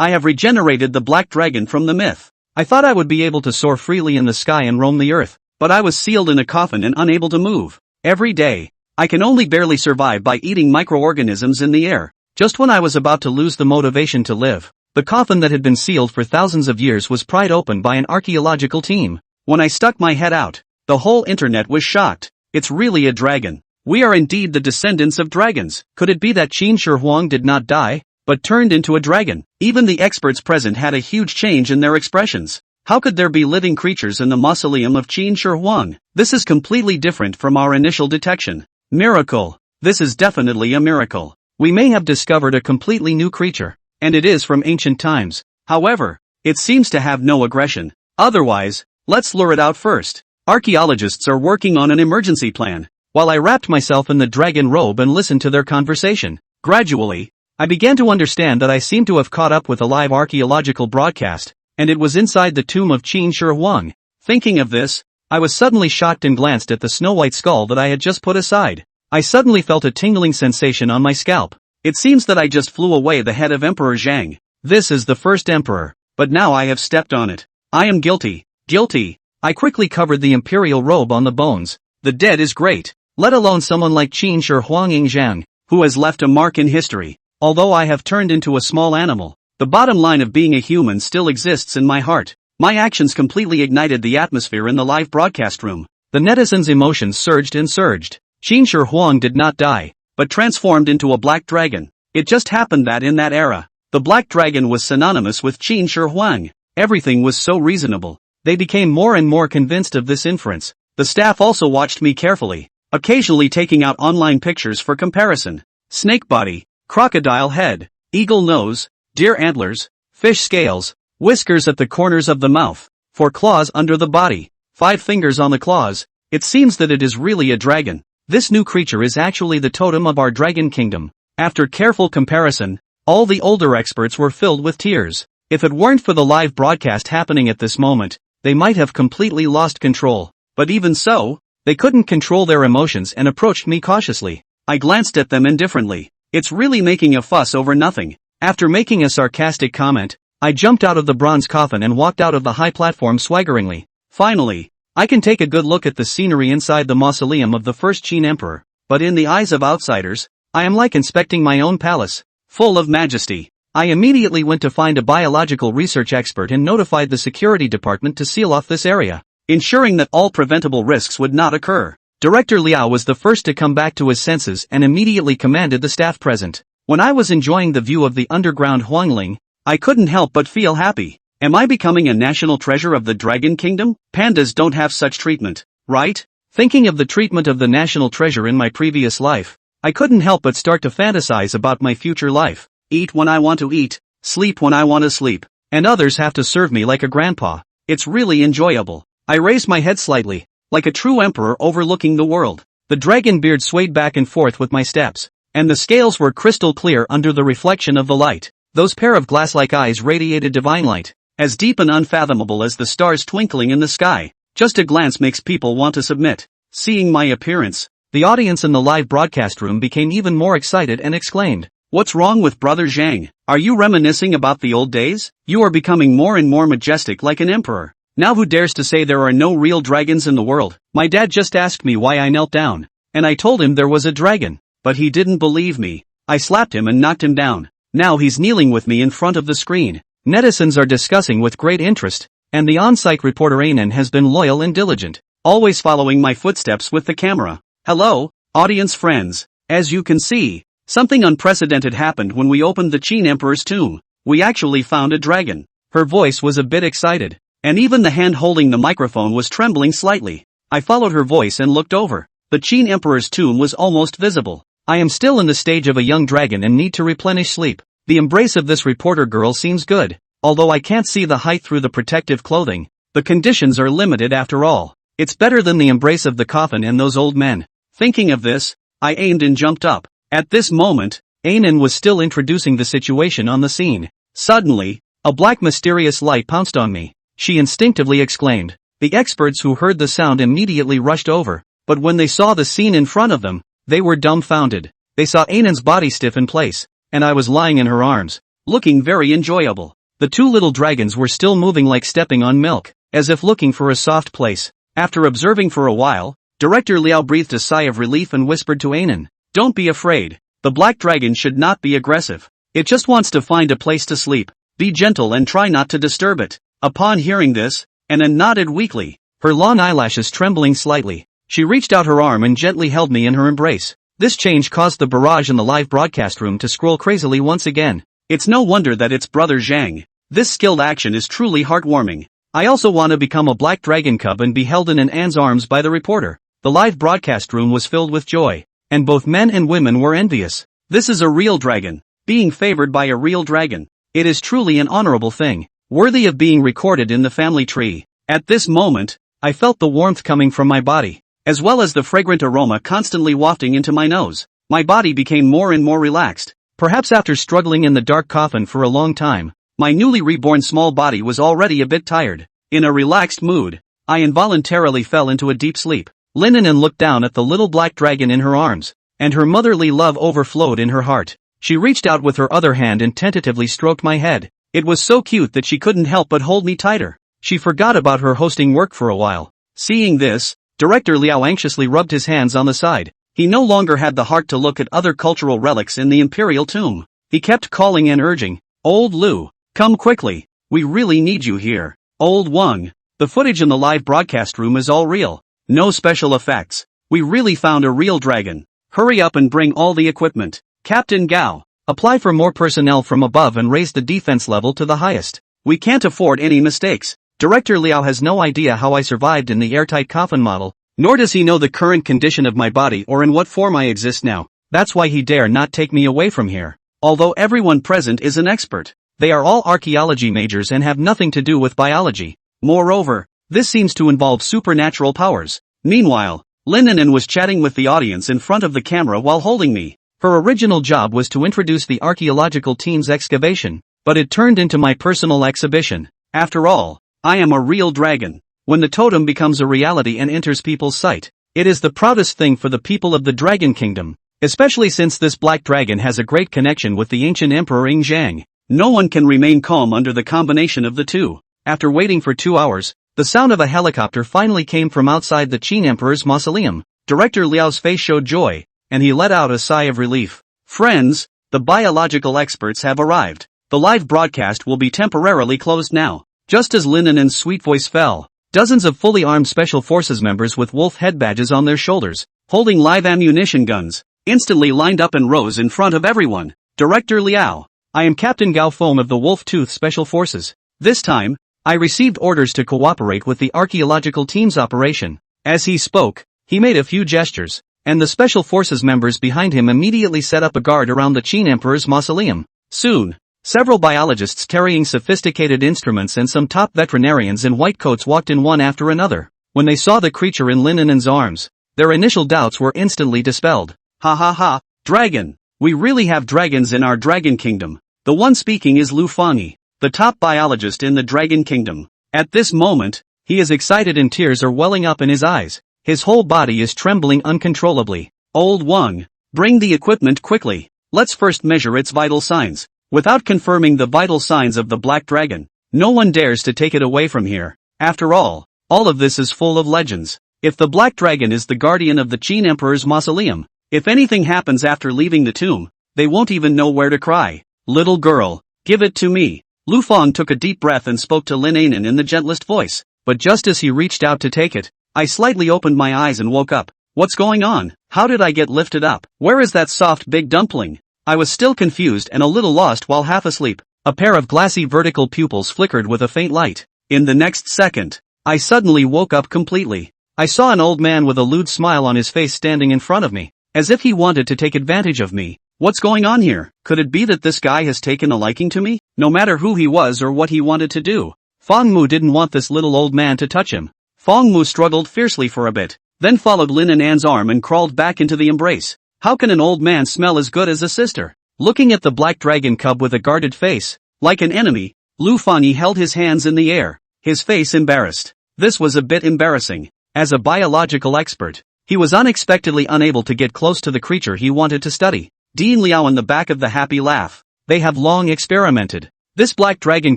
I have regenerated the black dragon from the myth. I thought I would be able to soar freely in the sky and roam the earth, but I was sealed in a coffin and unable to move. Every day, I can only barely survive by eating microorganisms in the air. Just when I was about to lose the motivation to live, the coffin that had been sealed for thousands of years was pried open by an archaeological team. When I stuck my head out, the whole internet was shocked. It's really a dragon. We are indeed the descendants of dragons. Could it be that Qin Shi Huang did not die, but turned into a dragon? Even the experts present had a huge change in their expressions. How could there be living creatures in the mausoleum of Qin Shi Huang? This is completely different from our initial detection. Miracle. This is definitely a miracle. We may have discovered a completely new creature, and it is from ancient times. However, it seems to have no aggression. Otherwise, let's lure it out first. Archaeologists are working on an emergency plan. While I wrapped myself in the dragon robe and listened to their conversation, gradually, I began to understand that I seemed to have caught up with a live archaeological broadcast, and it was inside the tomb of Qin Shi Huang. Thinking of this, I was suddenly shocked and glanced at the snow-white skull that I had just put aside. I suddenly felt a tingling sensation on my scalp. It seems that I just flew away the head of Emperor Zhang. This is the first emperor, but now I have stepped on it. I am guilty. Guilty. I quickly covered the imperial robe on the bones. The dead is great, let alone someone like Qin Shi Huang Zhang, who has left a mark in history. Although I have turned into a small animal, the bottom line of being a human still exists in my heart. My actions completely ignited the atmosphere in the live broadcast room. The netizens' emotions surged and surged. Qin Shi Huang did not die, but transformed into a black dragon. It just happened that in that era, the black dragon was synonymous with Qin Shi Huang. Everything was so reasonable. They became more and more convinced of this inference. The staff also watched me carefully, occasionally taking out online pictures for comparison. Snake body, crocodile head, eagle nose, deer antlers, fish scales, whiskers at the corners of the mouth, 4 claws under the body, 5 fingers on the claws. It seems that it is really a dragon. This new creature is actually the totem of our dragon kingdom. After careful comparison, all the older experts were filled with tears. If it weren't for the live broadcast happening at this moment, they might have completely lost control. But even so, they couldn't control their emotions and approached me cautiously. I glanced at them indifferently. It's really making a fuss over nothing. After making a sarcastic comment, I jumped out of the bronze coffin and walked out of the high platform swaggeringly. Finally, I can take a good look at the scenery inside the mausoleum of the first Qin emperor, but in the eyes of outsiders, I am like inspecting my own palace, full of majesty. I immediately went to find a biological research expert and notified the security department to seal off this area, ensuring that all preventable risks would not occur. Director Liao was the first to come back to his senses and immediately commanded the staff present. When I was enjoying the view of the underground Huangling, I couldn't help but feel happy. Am I becoming a national treasure of the Dragon Kingdom? Pandas don't have such treatment, right? Thinking of the treatment of the national treasure in my previous life, I couldn't help but start to fantasize about my future life. Eat when I want to eat, sleep when I want to sleep, and others have to serve me like a grandpa. It's really enjoyable. I raised my head slightly, like a true emperor overlooking the world. The dragon beard swayed back and forth with my steps, and the scales were crystal clear under the reflection of the light. Those pair of glass-like eyes radiated divine light, as deep and unfathomable as the stars twinkling in the sky. Just a glance makes people want to submit. Seeing my appearance, the audience in the live broadcast room became even more excited and exclaimed, "What's wrong with Brother Zhang? Are you reminiscing about the old days? You are becoming more and more majestic like an emperor. Now who dares to say there are no real dragons in the world?" My dad just asked me why I knelt down, and I told him there was a dragon, but he didn't believe me. I slapped him and knocked him down. Now he's kneeling with me in front of the screen. Netizens are discussing with great interest, and the on-site reporter Anan has been loyal and diligent, always following my footsteps with the camera. Hello, audience friends. As you can see, something unprecedented happened when we opened the Qin Emperor's tomb. We actually found a dragon. Her voice was a bit excited, and even the hand holding the microphone was trembling slightly. I followed her voice and looked over. The Qin Emperor's tomb was almost visible. I am still in the stage of a young dragon and need to replenish sleep. The embrace of this reporter girl seems good, although I can't see the height through the protective clothing. The conditions are limited after all. It's better than the embrace of the coffin and those old men. Thinking of this, I aimed and jumped up. At this moment, Anan was still introducing the situation on the scene. Suddenly, a black mysterious light pounced on me. She instinctively exclaimed. The experts who heard the sound immediately rushed over, but when they saw the scene in front of them, they were dumbfounded. They saw Anan's body stiff in place, and I was lying in her arms. looking very enjoyable. The two little dragons were still moving like stepping on milk, as if looking for a soft place. After observing for a while, Director Liao breathed a sigh of relief and whispered to Anan, "Don't be afraid. The black dragon should not be aggressive. It just wants to find a place to sleep. Be gentle and try not to disturb it." Upon hearing this, Anan nodded weakly, her long eyelashes trembling slightly. She reached out her arm and gently held me in her embrace. This change caused the barrage in the live broadcast room to scroll crazily once again. It's no wonder that it's Brother Zhang. This skilled action is truly heartwarming. I also want to become a black dragon cub and be held in An's arms by the reporter. The live broadcast room was filled with joy, and both men and women were envious. This is a real dragon, being favored by a real dragon. It is truly an honorable thing, worthy of being recorded in the family tree. At this moment, I felt the warmth coming from my body, as well as the fragrant aroma constantly wafting into my nose. My body became more and more relaxed. Perhaps after struggling in the dark coffin for a long time, my newly reborn small body was already a bit tired. In a relaxed mood, I involuntarily fell into a deep sleep. Lin Anan looked down at the little black dragon in her arms, and her motherly love overflowed in her heart. She reached out with her other hand and tentatively stroked my head. It was so cute that she couldn't help but hold me tighter. She forgot about her hosting work for a while. Seeing this, Director Liao anxiously rubbed his hands on the side. He no longer had the heart to look at other cultural relics in the imperial tomb. He kept calling and urging, "Old Lu, come quickly. We really need you here. Old Wang, the footage in the live broadcast room is all real. No special effects. We really found a real dragon. Hurry up and bring all the equipment. Captain Gao, apply for more personnel from above and raise the defense level to the highest. We can't afford any mistakes." Director Liao has no idea how I survived in the airtight coffin model, nor does he know the current condition of my body or in what form I exist now. That's why he dare not take me away from here. Although everyone present is an expert, they are all archaeology majors and have nothing to do with biology. Moreover, this seems to involve supernatural powers. Meanwhile, Lin Anan was chatting with the audience in front of the camera while holding me. Her original job was to introduce the archaeological team's excavation, but it turned into my personal exhibition. After all, I am a real dragon. When the totem becomes a reality and enters people's sight, it is the proudest thing for the people of the Dragon Kingdom, especially since this black dragon has a great connection with the ancient Emperor Ing Zhang. No one can remain calm under the combination of the two. After waiting for 2 hours, the sound of a helicopter finally came from outside the Qin Emperor's mausoleum. Director Liao's face showed joy, and he let out a sigh of relief. "Friends, the biological experts have arrived. The live broadcast will be temporarily closed now." Just as Lin Anan's sweet voice fell, dozens of fully armed Special Forces members with wolf head badges on their shoulders, holding live ammunition guns, instantly lined up and rose in front of everyone. "Director Liao, I am Captain Gao Feng of the Wolf Tooth Special Forces. This time, I received orders to cooperate with the archaeological team's operation." As he spoke, he made a few gestures, and the Special Forces members behind him immediately set up a guard around the Qin Emperor's mausoleum. Soon, several biologists carrying sophisticated instruments and some top veterinarians in white coats walked in one after another. When they saw the creature in Lin Anan's arms, their initial doubts were instantly dispelled. "Ha ha ha, dragon! We really have dragons in our Dragon Kingdom." The one speaking is Lu Fanyi, the top biologist in the Dragon Kingdom. At this moment, he is excited and tears are welling up in his eyes. His whole body is trembling uncontrollably. "Old Wang, bring the equipment quickly. Let's first measure its vital signs." Without confirming the vital signs of the black dragon, no one dares to take it away from here. After all of this is full of legends. If the black dragon is the guardian of the Qin Emperor's mausoleum, if anything happens after leaving the tomb, they won't even know where to cry. "Little girl, give it to me." Lu Feng took a deep breath and spoke to Lin Anan in the gentlest voice, but just as he reached out to take it, I slightly opened my eyes and woke up. What's going on? How did I get lifted up? Where is that soft big dumpling? I was still confused and a little lost while half asleep. A pair of glassy vertical pupils flickered with a faint light. In the next second, I suddenly woke up completely. I saw an old man with a lewd smile on his face standing in front of me, as if he wanted to take advantage of me. What's going on here? Could it be that this guy has taken a liking to me? No matter who he was or what he wanted to do, Feng Mu didn't want this little old man to touch him. Feng Mu struggled fiercely for a bit, then followed Lin Anan's arm and crawled back into the embrace. How can an old man smell as good as a sister? Looking at the black dragon cub with a guarded face, like an enemy, Lu Fanyi held his hands in the air, his face embarrassed. This was a bit embarrassing. As a biological expert, he was unexpectedly unable to get close to the creature he wanted to study. Dean Liao in the back of the happy laugh. they have long experimented. This black dragon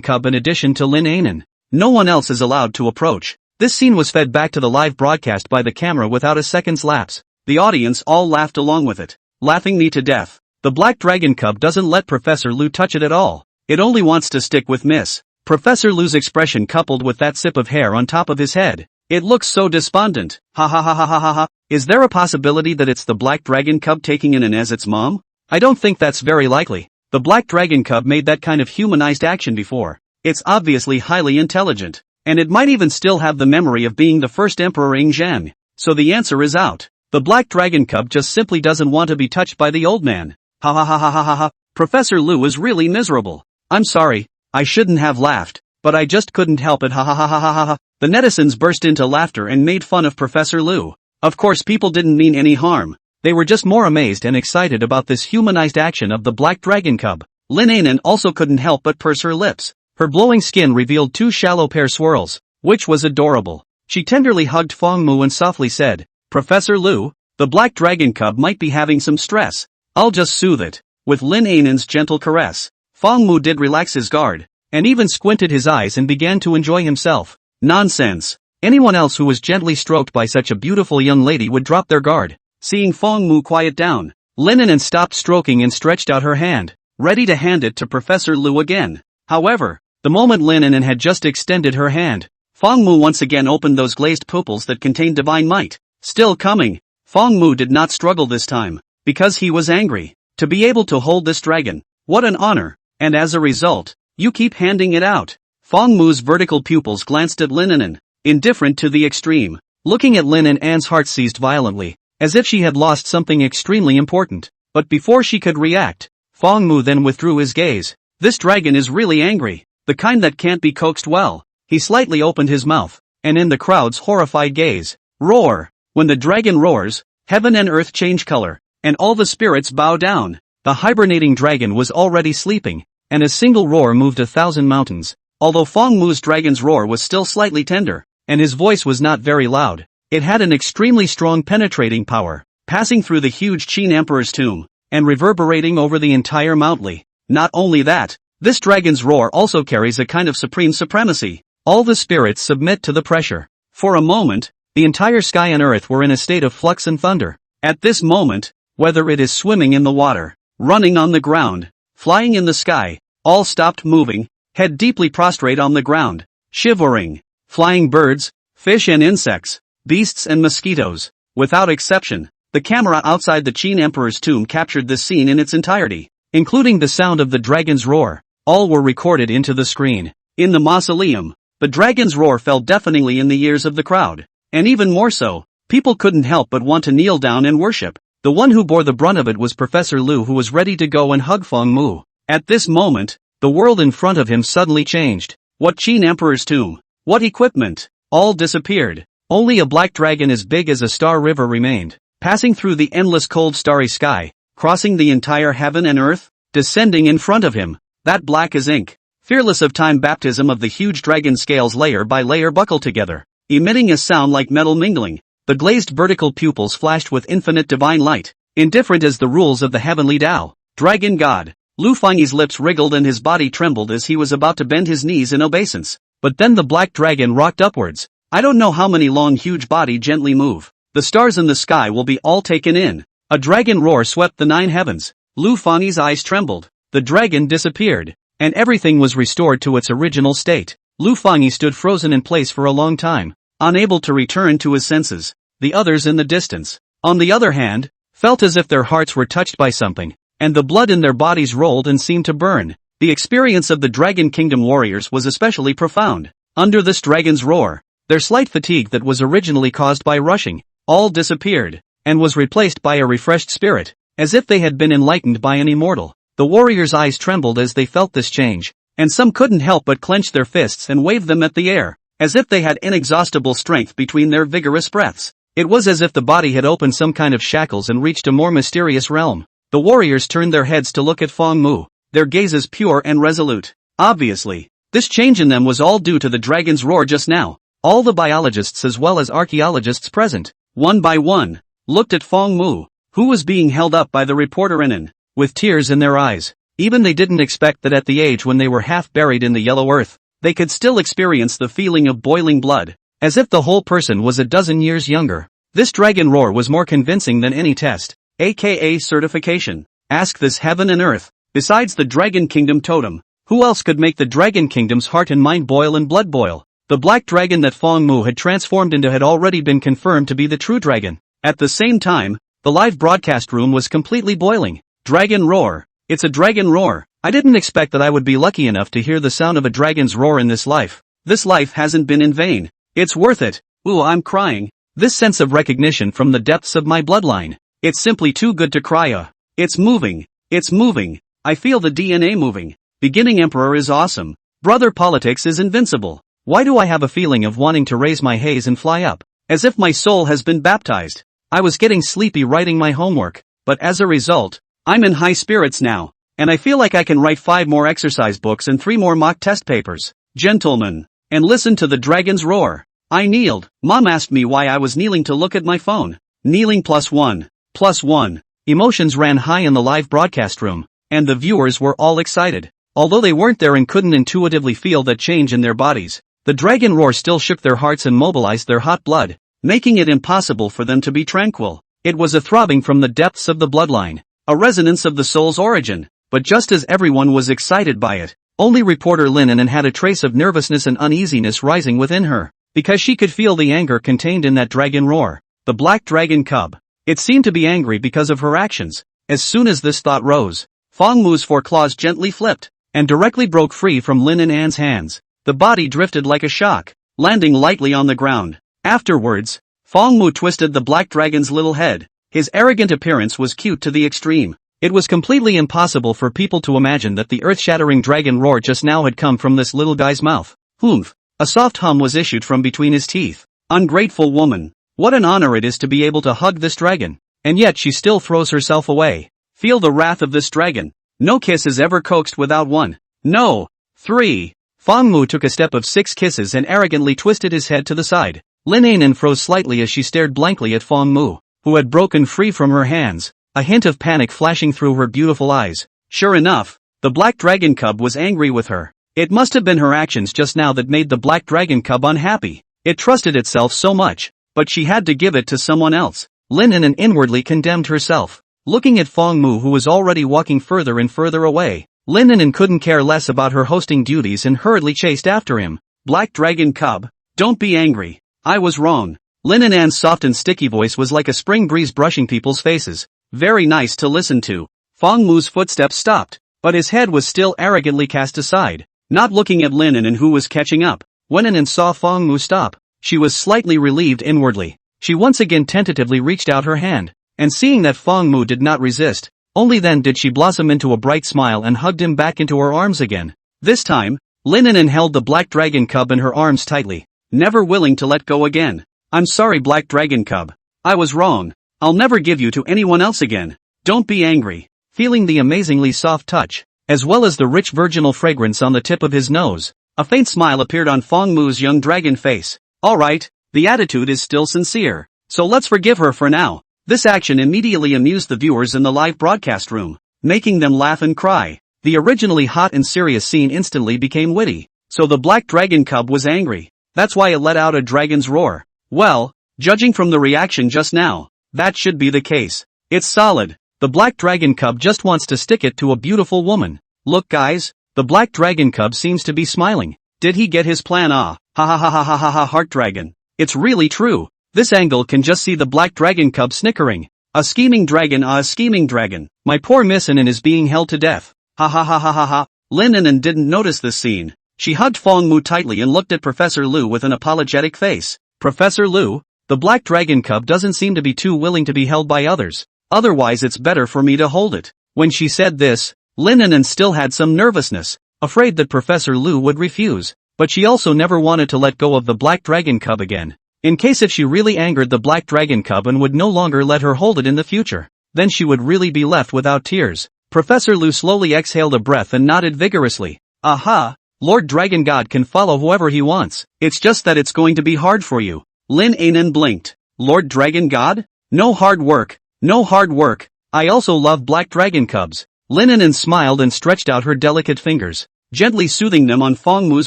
cub in addition to Lin Anan. No one else is allowed to approach. This scene was fed back to the live broadcast by the camera without a second's lapse. The audience all laughed along with it, laughing me to death. The black dragon cub doesn't let Professor Lu touch it at all. It only wants to stick with Miss. Professor Lu's expression coupled with that sip of hair on top of his head. It looks so despondent. Ha ha ha ha ha ha ha. Is there a possibility that it's the black dragon cub taking in as its mom? I don't think that's very likely. The black dragon cub made that kind of humanized action before. It's obviously highly intelligent. And it might even still have the memory of being the first Emperor Ing Zhang. So the answer is out. The black dragon cub just simply doesn't want to be touched by the old man. Ha ha ha ha ha ha ha. Professor Lu is really miserable. I'm sorry, I shouldn't have laughed, but I just couldn't help it. Ha ha ha ha ha ha ha. The netizens burst into laughter and made fun of Professor Lu. Of course people didn't mean any harm. They were just more amazed and excited about this humanized action of the black dragon cub. Lin Anan also couldn't help but purse her lips. Her glowing skin revealed two shallow pear swirls, which was adorable. She tenderly hugged Feng Mu and softly said, Professor Lu, the black dragon cub might be having some stress. I'll just soothe it. With Lin Anan's gentle caress, Feng Mu did relax his guard, and even squinted his eyes and began to enjoy himself. Nonsense. Anyone else who was gently stroked by such a beautiful young lady would drop their guard. Seeing Feng Mu quiet down, Lin Anan stopped stroking and stretched out her hand, ready to hand it to Professor Lu again. However, the moment Lin Anan had just extended her hand, Feng Mu once again opened those glazed pupils that contained divine might. Still coming. Feng Mu did not struggle this time, because he was angry. To be able to hold this dragon, what an honor, and as a result, you keep handing it out. Feng Mu's vertical pupils glanced at Lin Anan, indifferent to the extreme. Looking at Lin Anan's heart seized violently, as if she had lost something extremely important. But before she could react, Feng Mu then withdrew his gaze. This dragon is really angry, the kind that can't be coaxed well. He slightly opened his mouth, and in the crowd's horrified gaze, roar. When the dragon roars, heaven and earth change color, and all the spirits bow down. The hibernating dragon was already sleeping, and a single roar moved 1,000 mountains. Although Feng Mu's dragon's roar was still slightly tender, and his voice was not very loud, it had an extremely strong penetrating power, passing through the huge Qin Emperor's tomb, and reverberating over the entire mountain. Not only that, this dragon's roar also carries a kind of supreme supremacy. All the spirits submit to the pressure. For a moment, the entire sky and earth were in a state of flux and thunder. At this moment, whether it is swimming in the water, running on the ground, flying in the sky, all stopped moving, head deeply prostrate on the ground, shivering. Flying birds, fish and insects, beasts and mosquitoes, without exception. The camera outside the Qin Emperor's tomb captured this scene in its entirety, including the sound of the dragon's roar. All were recorded into the screen. In the mausoleum, the dragon's roar fell deafeningly in the ears of the crowd. And even more so, people couldn't help but want to kneel down and worship. The one who bore the brunt of it was Professor Lu, who was ready to go and hug Feng Mu. At this moment, the world in front of him suddenly changed. What Qin Emperor's tomb? What equipment? All disappeared. Only a black dragon as big as a star river remained, passing through the endless cold starry sky, crossing the entire heaven and earth, descending in front of him, that black as ink. Fearless of time baptism of the huge dragon scales layer by layer buckled together, emitting a sound like metal mingling. The glazed vertical pupils flashed with infinite divine light, indifferent as the rules of the heavenly Tao. Dragon God. Lu Fengyi's lips wriggled and his body trembled as he was about to bend his knees in obeisance. But then the black dragon rocked upwards. I don't know how many long huge body gently move. The stars in the sky will be all taken in. A dragon roar swept the 9 heavens. Lu Fengyi's eyes trembled. The dragon disappeared, and everything was restored to its original state. Lu Fengyi stood frozen in place for a long time, unable to return to his senses. The others in the distance, on the other hand, felt as if their hearts were touched by something, and the blood in their bodies rolled and seemed to burn. The experience of the Dragon Kingdom warriors was especially profound. Under this dragon's roar, their slight fatigue that was originally caused by rushing, all disappeared, and was replaced by a refreshed spirit, as if they had been enlightened by an immortal. The warriors' eyes trembled as they felt this change, and some couldn't help but clench their fists and wave them at the air, as if they had inexhaustible strength between their vigorous breaths. It was as if the body had opened some kind of shackles and reached a more mysterious realm. The warriors turned their heads to look at Feng Mu, their gazes pure and resolute. Obviously, this change in them was all due to the dragon's roar just now. All the biologists as well as archaeologists present, one by one, looked at Feng Mu, who was being held up by the reporter Inan, with tears in their eyes. Even they didn't expect that at the age when they were half buried in the yellow earth, they could still experience the feeling of boiling blood, as if the whole person was a dozen years younger. This dragon roar was more convincing than any test, aka certification. Ask this heaven and earth. Besides the Dragon Kingdom totem, who else could make the Dragon Kingdom's heart and mind boil and blood boil? The black dragon that Fong Mu had transformed into had already been confirmed to be the true dragon. At the same time, the live broadcast room was completely boiling. Dragon roar. It's a dragon roar. I didn't expect that I would be lucky enough to hear the sound of a dragon's roar in this life. This life hasn't been in vain. It's worth it. Ooh, I'm crying. This sense of recognition from the depths of my bloodline. It's simply too good to cry. It's moving. It's moving. I feel the DNA moving. Beginning Emperor is awesome. Brother Politics is invincible. Why do I have a feeling of wanting to raise my haze and fly up? As if my soul has been baptized. I was getting sleepy writing my homework, but as a result, I'm in high spirits now, and I feel like I can write 5 more exercise books and 3 more mock test papers. Gentlemen, and listen to the dragon's roar. I kneeled. Mom asked me why I was kneeling to look at my phone. Kneeling +1. +1. Emotions ran high in the live broadcast room, and the viewers were all excited. Although they weren't there and couldn't intuitively feel that change in their bodies, the dragon roar still shook their hearts and mobilized their hot blood, making it impossible for them to be tranquil. It was a throbbing from the depths of the bloodline, a resonance of the soul's origin. But just as everyone was excited by it, only reporter Linen had a trace of nervousness and uneasiness rising within her, because she could feel the anger contained in that dragon roar. The black dragon cub. It seemed to be angry because of her actions. As soon as this thought rose, Fong Mu's 4 claws gently flipped, and directly broke free from Lin and Anne's hands. The body drifted like a shock, landing lightly on the ground. Afterwards, Fong Mu twisted the black dragon's little head. His arrogant appearance was cute to the extreme. It was completely impossible for people to imagine that the earth-shattering dragon roar just now had come from this little guy's mouth. Humph! A soft hum was issued from between his teeth. Ungrateful woman. What an honor it is to be able to hug this dragon. And yet she still throws herself away. Feel the wrath of this dragon. No kiss is ever coaxed without one. No. 3. Fong Mu took a step of 6 kisses and arrogantly twisted his head to the side. Lin Anan froze slightly as she stared blankly at Fong Mu, who had broken free from her hands, a hint of panic flashing through her beautiful eyes. Sure enough, the black dragon cub was angry with her. It must have been her actions just now that made the black dragon cub unhappy. It trusted itself so much, but she had to give it to someone else. Lin Anan inwardly condemned herself. Looking at Fong Mu, who was already walking further and further away, Lin Anan couldn't care less about her hosting duties and hurriedly chased after him. Black dragon cub, don't be angry. I was wrong. Lin Anan's soft and sticky voice was like a spring breeze brushing people's faces. Very nice to listen to. Fong Mu's footsteps stopped, but his head was still arrogantly cast aside, not looking at Lin Anan, who was catching up. When Anan saw Fong Mu stop, she was slightly relieved inwardly. She once again tentatively reached out her hand, and seeing that Fong Mu did not resist, only then did she blossom into a bright smile and hugged him back into her arms again. This time, Lin Anan held the black dragon cub in her arms tightly, never willing to let go again. I'm sorry, black dragon cub. I was wrong. I'll never give you to anyone else again. Don't be angry. Feeling the amazingly soft touch, as well as the rich virginal fragrance on the tip of his nose, a faint smile appeared on Fong Mu's young dragon face. Alright, the attitude is still sincere, so let's forgive her for now. This action immediately amused the viewers in the live broadcast room, making them laugh and cry. The originally hot and serious scene instantly became witty, so the black dragon cub was angry. That's why it let out a dragon's roar. Well, judging from the reaction just now, that should be the case. It's solid. The black dragon cub just wants to stick it to a beautiful woman. Look guys, the black dragon cub seems to be smiling. Did he get his plan? Ah, ha ha ha ha ha ha ha, heart dragon. It's really true. This angle can just see the black dragon cub snickering. A scheming dragon, a scheming dragon. My poor Miss Anan is being held to death. Ha ha ha ha ha ha. Lin Anan didn't notice this scene. She hugged Fong Mu tightly and looked at Professor Lu with an apologetic face. Professor Lu, the black dragon cub doesn't seem to be too willing to be held by others. Otherwise it's better for me to hold it. When she said this, Lin Anan still had some nervousness, afraid that Professor Lu would refuse. But she also never wanted to let go of the black dragon cub again. In case if she really angered the black dragon cub and would no longer let her hold it in the future, then she would really be left without tears. Professor Lu slowly exhaled a breath and nodded vigorously. Aha! Lord Dragon God can follow whoever he wants. It's just that it's going to be hard for you. Lin Anan blinked. Lord Dragon God? No hard work. No hard work. I also love black dragon cubs. Lin Yinan smiled and stretched out her delicate fingers, gently soothing them on Feng Mu's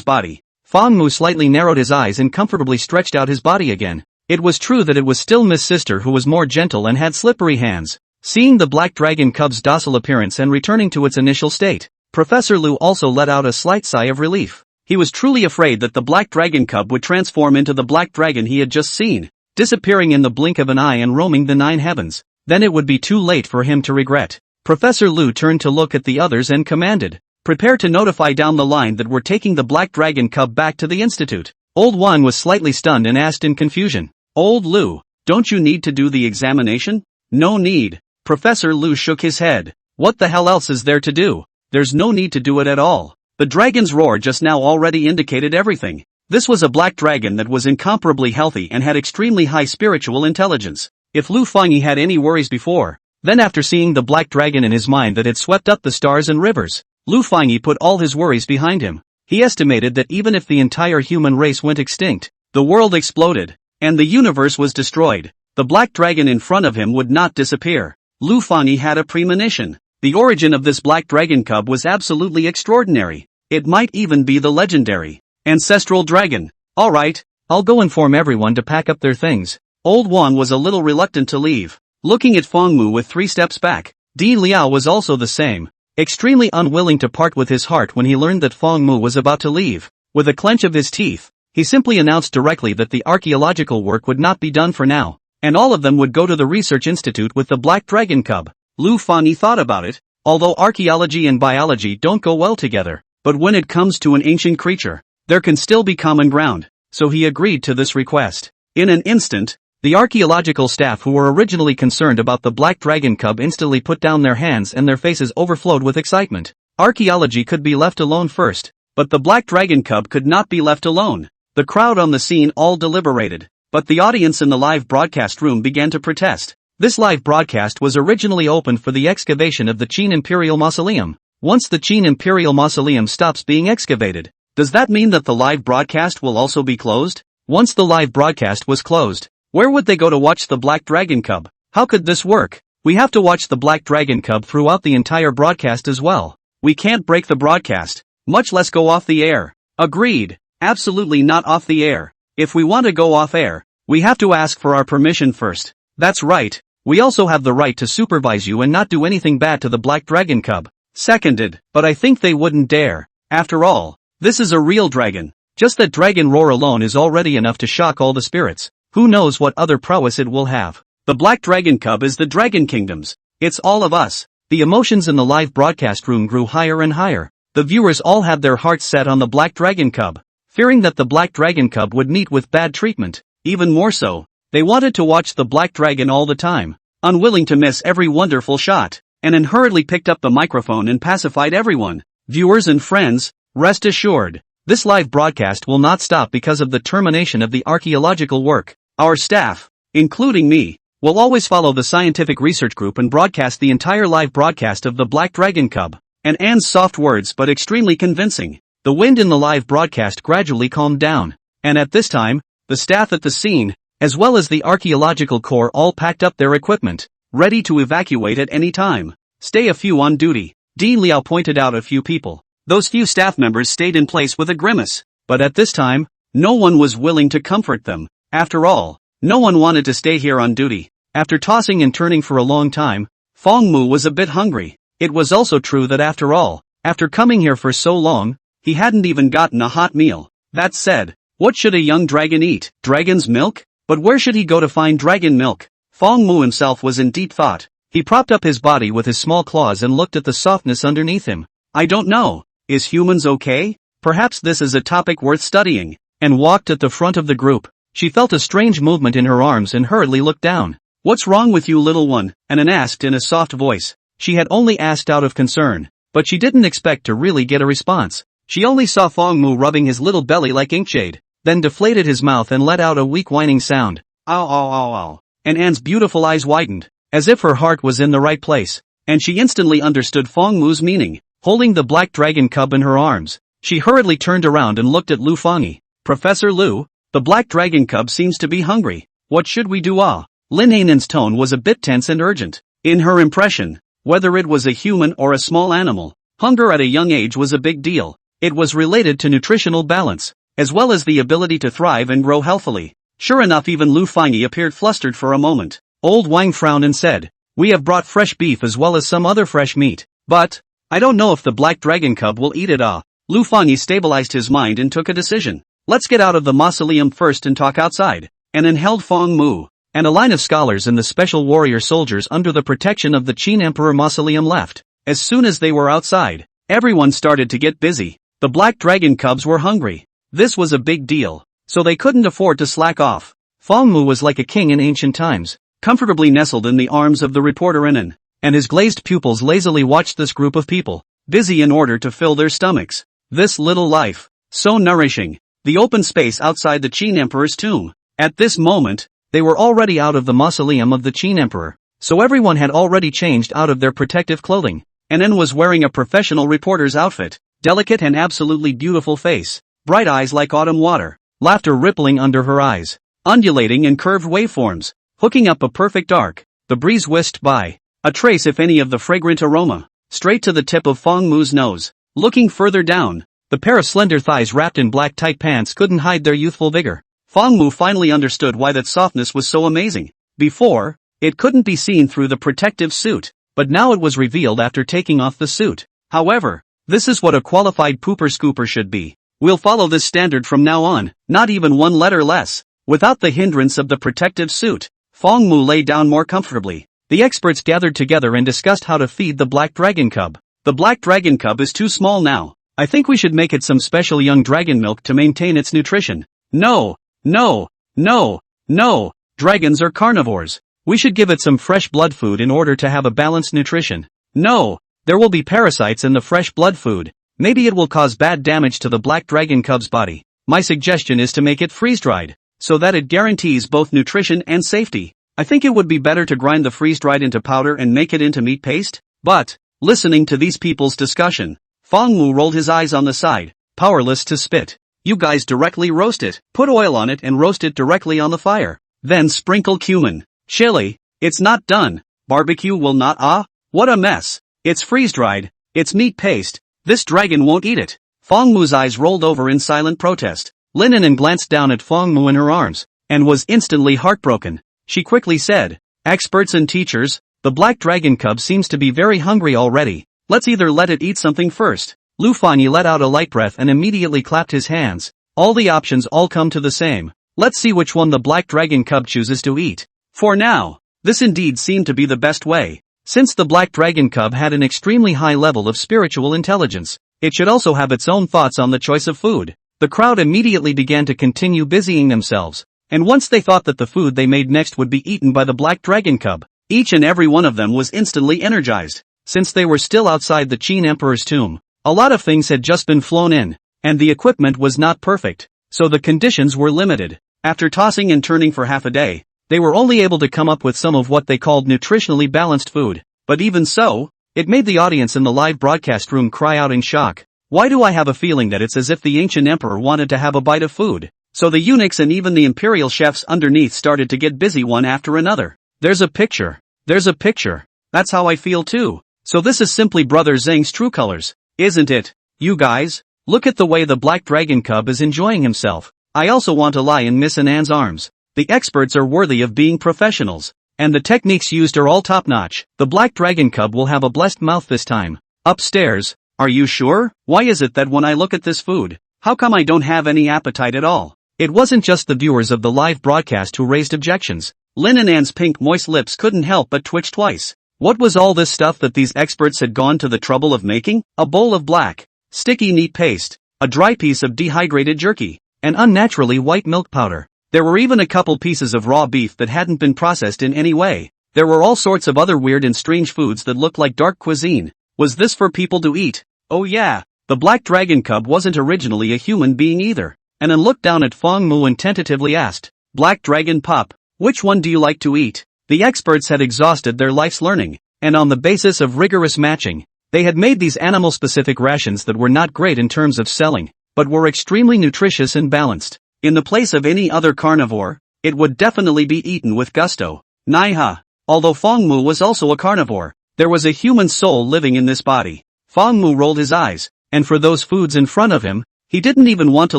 body. Feng Mu slightly narrowed his eyes and comfortably stretched out his body again. It was true that it was still Miss Sister who was more gentle and had slippery hands. Seeing the black dragon cub's docile appearance and returning to its initial state, Professor Lu also let out a slight sigh of relief. He was truly afraid that the black dragon cub would transform into the black dragon he had just seen, disappearing in the blink of an eye and roaming the 9 heavens. Then it would be too late for him to regret. Professor Lu turned to look at the others and commanded, "Prepare to notify down the line that we're taking the black dragon cub back to the institute." Old Wan was slightly stunned and asked in confusion, "Old Lu, don't you need to do the examination?" "No need." Professor Lu shook his head. "What the hell else is there to do? There's no need to do it at all. The dragon's roar just now already indicated everything. This was a black dragon that was incomparably healthy and had extremely high spiritual intelligence. If Lu Fangyi had any worries before, then after seeing the black dragon in his mind that had swept up the stars and rivers, Lu Fangyi put all his worries behind him. He estimated that even if the entire human race went extinct, the world exploded, and the universe was destroyed, the black dragon in front of him would not disappear. Lu Fangyi had a premonition. The origin of this black dragon cub was absolutely extraordinary. It might even be the legendary ancestral dragon. "Alright, I'll go inform everyone to pack up their things." Old Wan was a little reluctant to leave, looking at Feng Mu with 3 steps back. Di Liao was also the same, extremely unwilling to part with his heart when he learned that Feng Mu was about to leave. With a clench of his teeth, he simply announced directly that the archaeological work would not be done for now, and all of them would go to the research institute with the black dragon cub. Lu Fangyi thought about it. Although archaeology and biology don't go well together, but when it comes to an ancient creature, there can still be common ground, so he agreed to this request. In an instant, the archaeological staff who were originally concerned about the black dragon cub instantly put down their hands and their faces overflowed with excitement. Archaeology could be left alone first, but the black dragon cub could not be left alone. The crowd on the scene all deliberated, but the audience in the live broadcast room began to protest. This live broadcast was originally opened for the excavation of the Qin Imperial Mausoleum. Once the Qin Imperial Mausoleum stops being excavated, does that mean that the live broadcast will also be closed? Once the live broadcast was closed, where would they go to watch the black dragon cub? How could this work? We have to watch the black dragon cub throughout the entire broadcast as well. We can't break the broadcast, much less go off the air. Agreed. Absolutely not off the air. If we want to go off air, we have to ask for our permission first. That's right. We also have the right to supervise you and not do anything bad to the black dragon cub. Seconded, but I think they wouldn't dare. After all, this is a real dragon. Just that dragon roar alone is already enough to shock all the spirits. Who knows what other prowess it will have. The black dragon cub is the dragon kingdom's. It's all of us. The emotions in the live broadcast room grew higher and higher. The viewers all had their hearts set on the black dragon cub, fearing that the black dragon cub would meet with bad treatment. Even more so, they wanted to watch the black dragon all the time, unwilling to miss every wonderful shot. Annan hurriedly picked up the microphone and pacified everyone. "Viewers and friends, rest assured, this live broadcast will not stop because of the termination of the archaeological work. Our staff, including me, will always follow the scientific research group and broadcast the entire live broadcast of the black dragon cub." And Anne's soft words but extremely convincing. The wind in the live broadcast gradually calmed down, and at this time, the staff at the scene, as well as the archaeological corps all packed up their equipment, ready to evacuate at any time. "Stay a few on duty." Di Liao pointed out a few people. Those few staff members stayed in place with a grimace, but at this time, no one was willing to comfort them. After all, no one wanted to stay here on duty. After tossing and turning for a long time, Feng Mu was a bit hungry. It was also true that after all, after coming here for so long, he hadn't even gotten a hot meal. That said, what should a young dragon eat? Dragon's milk? But where should he go to find dragon milk? Feng Mu himself was in deep thought. He propped up his body with his small claws and looked at the softness underneath him. "I don't know. Is humans okay? Perhaps this is a topic worth studying." And walked at the front of the group. She felt a strange movement in her arms and hurriedly looked down. "What's wrong with you, little one?" Annan asked in a soft voice. She had only asked out of concern, but she didn't expect to really get a response. She only saw Feng Mu rubbing his little belly like inkshade, then deflated his mouth and let out a weak whining sound. "Ow ow ow ow." And Anne's beautiful eyes widened, as if her heart was in the right place, and she instantly understood Feng Mu's meaning. Holding the black dragon cub in her arms, she hurriedly turned around and looked at Lu Fangyi. "Professor Lu, the black dragon cub seems to be hungry. What should we do?" Lin Hainan's tone was a bit tense and urgent. In her impression, whether it was a human or a small animal. Hunger at a young age was a big deal. It was related to nutritional balance, as well as the ability to thrive and grow healthily. Sure enough, even Lu Fangyi appeared flustered for a moment. Old Wang frowned and said, "We have brought fresh beef as well as some other fresh meat. But I don't know if the black dragon cub will eat it." Lu Fangyi stabilized his mind and took a decision. "Let's get out of the mausoleum first and talk outside." And then held Feng Mu and a line of scholars and the special warrior soldiers under the protection of the Qin Emperor mausoleum left. As soon as they were outside, everyone started to get busy. The black dragon cubs were hungry. This was a big deal, so they couldn't afford to slack off. Feng Mu was like a king in ancient times, comfortably nestled in the arms of the reporter Inan, and his glazed pupils lazily watched this group of people, busy in order to fill their stomachs. This little life, so nourishing. The open space outside the Qin Emperor's tomb. At this moment, they were already out of the mausoleum of the Qin Emperor, so everyone had already changed out of their protective clothing. Inan was wearing a professional reporter's outfit, delicate and absolutely beautiful face, bright eyes like autumn water, laughter rippling under her eyes, undulating in curved waveforms, hooking up a perfect arc. The breeze whisked by, a trace if any of the fragrant aroma, straight to the tip of Feng Mu's nose. Looking further down, the pair of slender thighs wrapped in black tight pants couldn't hide their youthful vigor. Feng Mu finally understood why that softness was so amazing. Before, it couldn't be seen through the protective suit, but now it was revealed after taking off the suit. However, this is what a qualified pooper scooper should be. We'll follow this standard from now on, not even one letter less. Without the hindrance of the protective suit, Feng Mu lay down more comfortably. The experts gathered together and discussed how to feed the black dragon cub. The black dragon cub is too small now. I think we should make it some special young dragon milk to maintain its nutrition. No, no, no, no. Dragons are carnivores. We should give it some fresh blood food in order to have a balanced nutrition. No. There will be parasites in the fresh blood food. Maybe it will cause bad damage to the black dragon cub's body. My suggestion is to make it freeze-dried, so that it guarantees both nutrition and safety. I think it would be better to grind the freeze-dried into powder and make it into meat paste. But, listening to these people's discussion, Feng Mu rolled his eyes on the side, powerless to spit. You guys directly roast it, put oil on it and roast it directly on the fire. Then sprinkle cumin, chili. It's not done. Barbecue will not. What a mess. It's freeze-dried, it's meat paste, this dragon won't eat it. Feng Mu's eyes rolled over in silent protest. Lin Yinan glanced down at Feng Mu in her arms, and was instantly heartbroken. She quickly said, "Experts and teachers, the black dragon cub seems to be very hungry already. Let's either let it eat something first." Lu Fangyi let out a light breath and immediately clapped his hands. All the options all come to the same. Let's see which one the black dragon cub chooses to eat. For now, this indeed seemed to be the best way. Since the black dragon cub had an extremely high level of spiritual intelligence, it should also have its own thoughts on the choice of food. The crowd immediately began to continue busying themselves, and once they thought that the food they made next would be eaten by the black dragon cub, each and every one of them was instantly energized. Since they were still outside the Qin Emperor's tomb, a lot of things had just been flown in, and the equipment was not perfect, so the conditions were limited. After tossing and turning for half a day, they were only able to come up with some of what they called nutritionally balanced food. But even so, it made the audience in the live broadcast room cry out in shock. Why do I have a feeling that it's as if the ancient emperor wanted to have a bite of food? So the eunuchs and even the imperial chefs underneath started to get busy one after another. There's a picture. There's a picture. That's how I feel too. So this is simply Brother Zhang's true colors, isn't it? You guys, look at the way the black dragon cub is enjoying himself. I also want to lie in Miss Anan's arms. The experts are worthy of being professionals, and the techniques used are all top-notch. The black dragon cub will have a blessed mouth this time. Upstairs, are you sure? Why is it that when I look at this food, how come I don't have any appetite at all? It wasn't just the viewers of the live broadcast who raised objections. Lin Anan's pink moist lips couldn't help but twitch twice. What was all this stuff that these experts had gone to the trouble of making? A bowl of black, sticky meat paste, a dry piece of dehydrated jerky, and unnaturally white milk powder. There were even a couple pieces of raw beef that hadn't been processed in any way. There were all sorts of other weird and strange foods that looked like dark cuisine. Was this for people to eat? Oh yeah, the black dragon cub wasn't originally a human being either. And then looked down at Feng Mu and tentatively asked, "Black dragon pup, which one do you like to eat?" The experts had exhausted their life's learning, and on the basis of rigorous matching, they had made these animal-specific rations that were not great in terms of selling, but were extremely nutritious and balanced. In the place of any other carnivore, it would definitely be eaten with gusto. Naiha. Although Feng Mu was also a carnivore, There was a human soul living in this body. Fang Mu rolled his eyes, and for those foods in front of him, he didn't even want to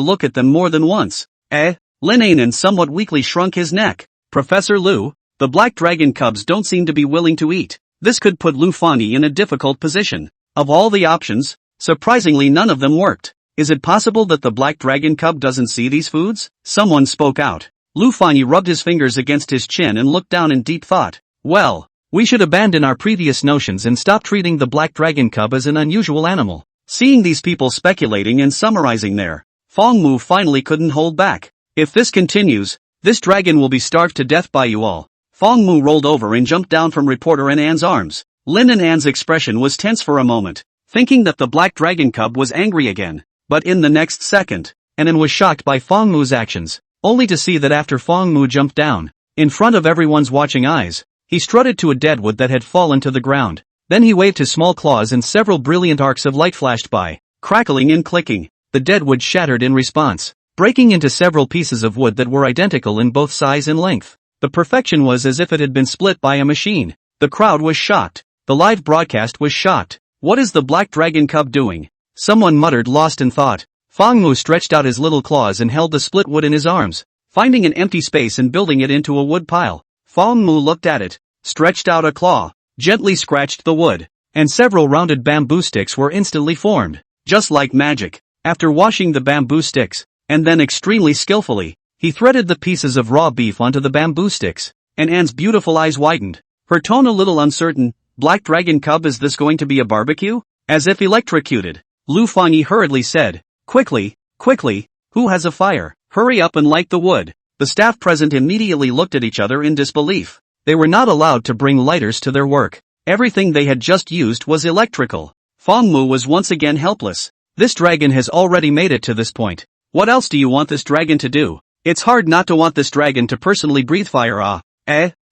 look at them more than once. Lin Anan somewhat weakly shrunk his neck. Professor Lu, the black dragon cubs don't seem to be willing to eat. This could put Lu Fani in a difficult position. Of all the options, surprisingly none of them worked. Is it possible that the black dragon cub doesn't see these foods? Someone spoke out. Lu Fani rubbed his fingers against his chin and looked down in deep thought. Well, we should abandon our previous notions and stop treating the black dragon cub as an unusual animal. Seeing these people speculating and summarizing there, Fang Mu finally couldn't hold back. If this continues, this dragon will be starved to death by you all. Fang Mu rolled over and jumped down from reporter An's arms. Lin An's expression was tense for a moment, thinking that the black dragon cub was angry again. But in the next second, Anan was shocked by Fang Mu's actions, only to see that after Fang Mu jumped down, in front of everyone's watching eyes, he strutted to a deadwood that had fallen to the ground. Then he waved his small claws and several brilliant arcs of light flashed by, crackling and clicking. The deadwood shattered in response, breaking into several pieces of wood that were identical in both size and length. The perfection was as if it had been split by a machine. The crowd was shocked. The live broadcast was shocked. What is the black dragon cub doing? Someone muttered, lost in thought. Fang Mu stretched out his little claws and held the split wood in his arms, finding an empty space and building it into a wood pile. Fang Mu looked at it, stretched out a claw, gently scratched the wood, and several rounded bamboo sticks were instantly formed. Just like magic, after washing the bamboo sticks, and then extremely skillfully, he threaded the pieces of raw beef onto the bamboo sticks, and Anne's beautiful eyes widened, her tone a little uncertain. Black dragon cub, is this going to be a barbecue? As if electrocuted, Lu Fangyi hurriedly said, quickly, who has a fire? Hurry up and light the wood. The staff present immediately looked at each other in disbelief. They were not allowed to bring lighters to their work. Everything they had just used was electrical. Fang Mu was once again helpless. This dragon has already made it to this point. What else do you want this dragon to do? It's hard not to want this dragon to personally breathe fire.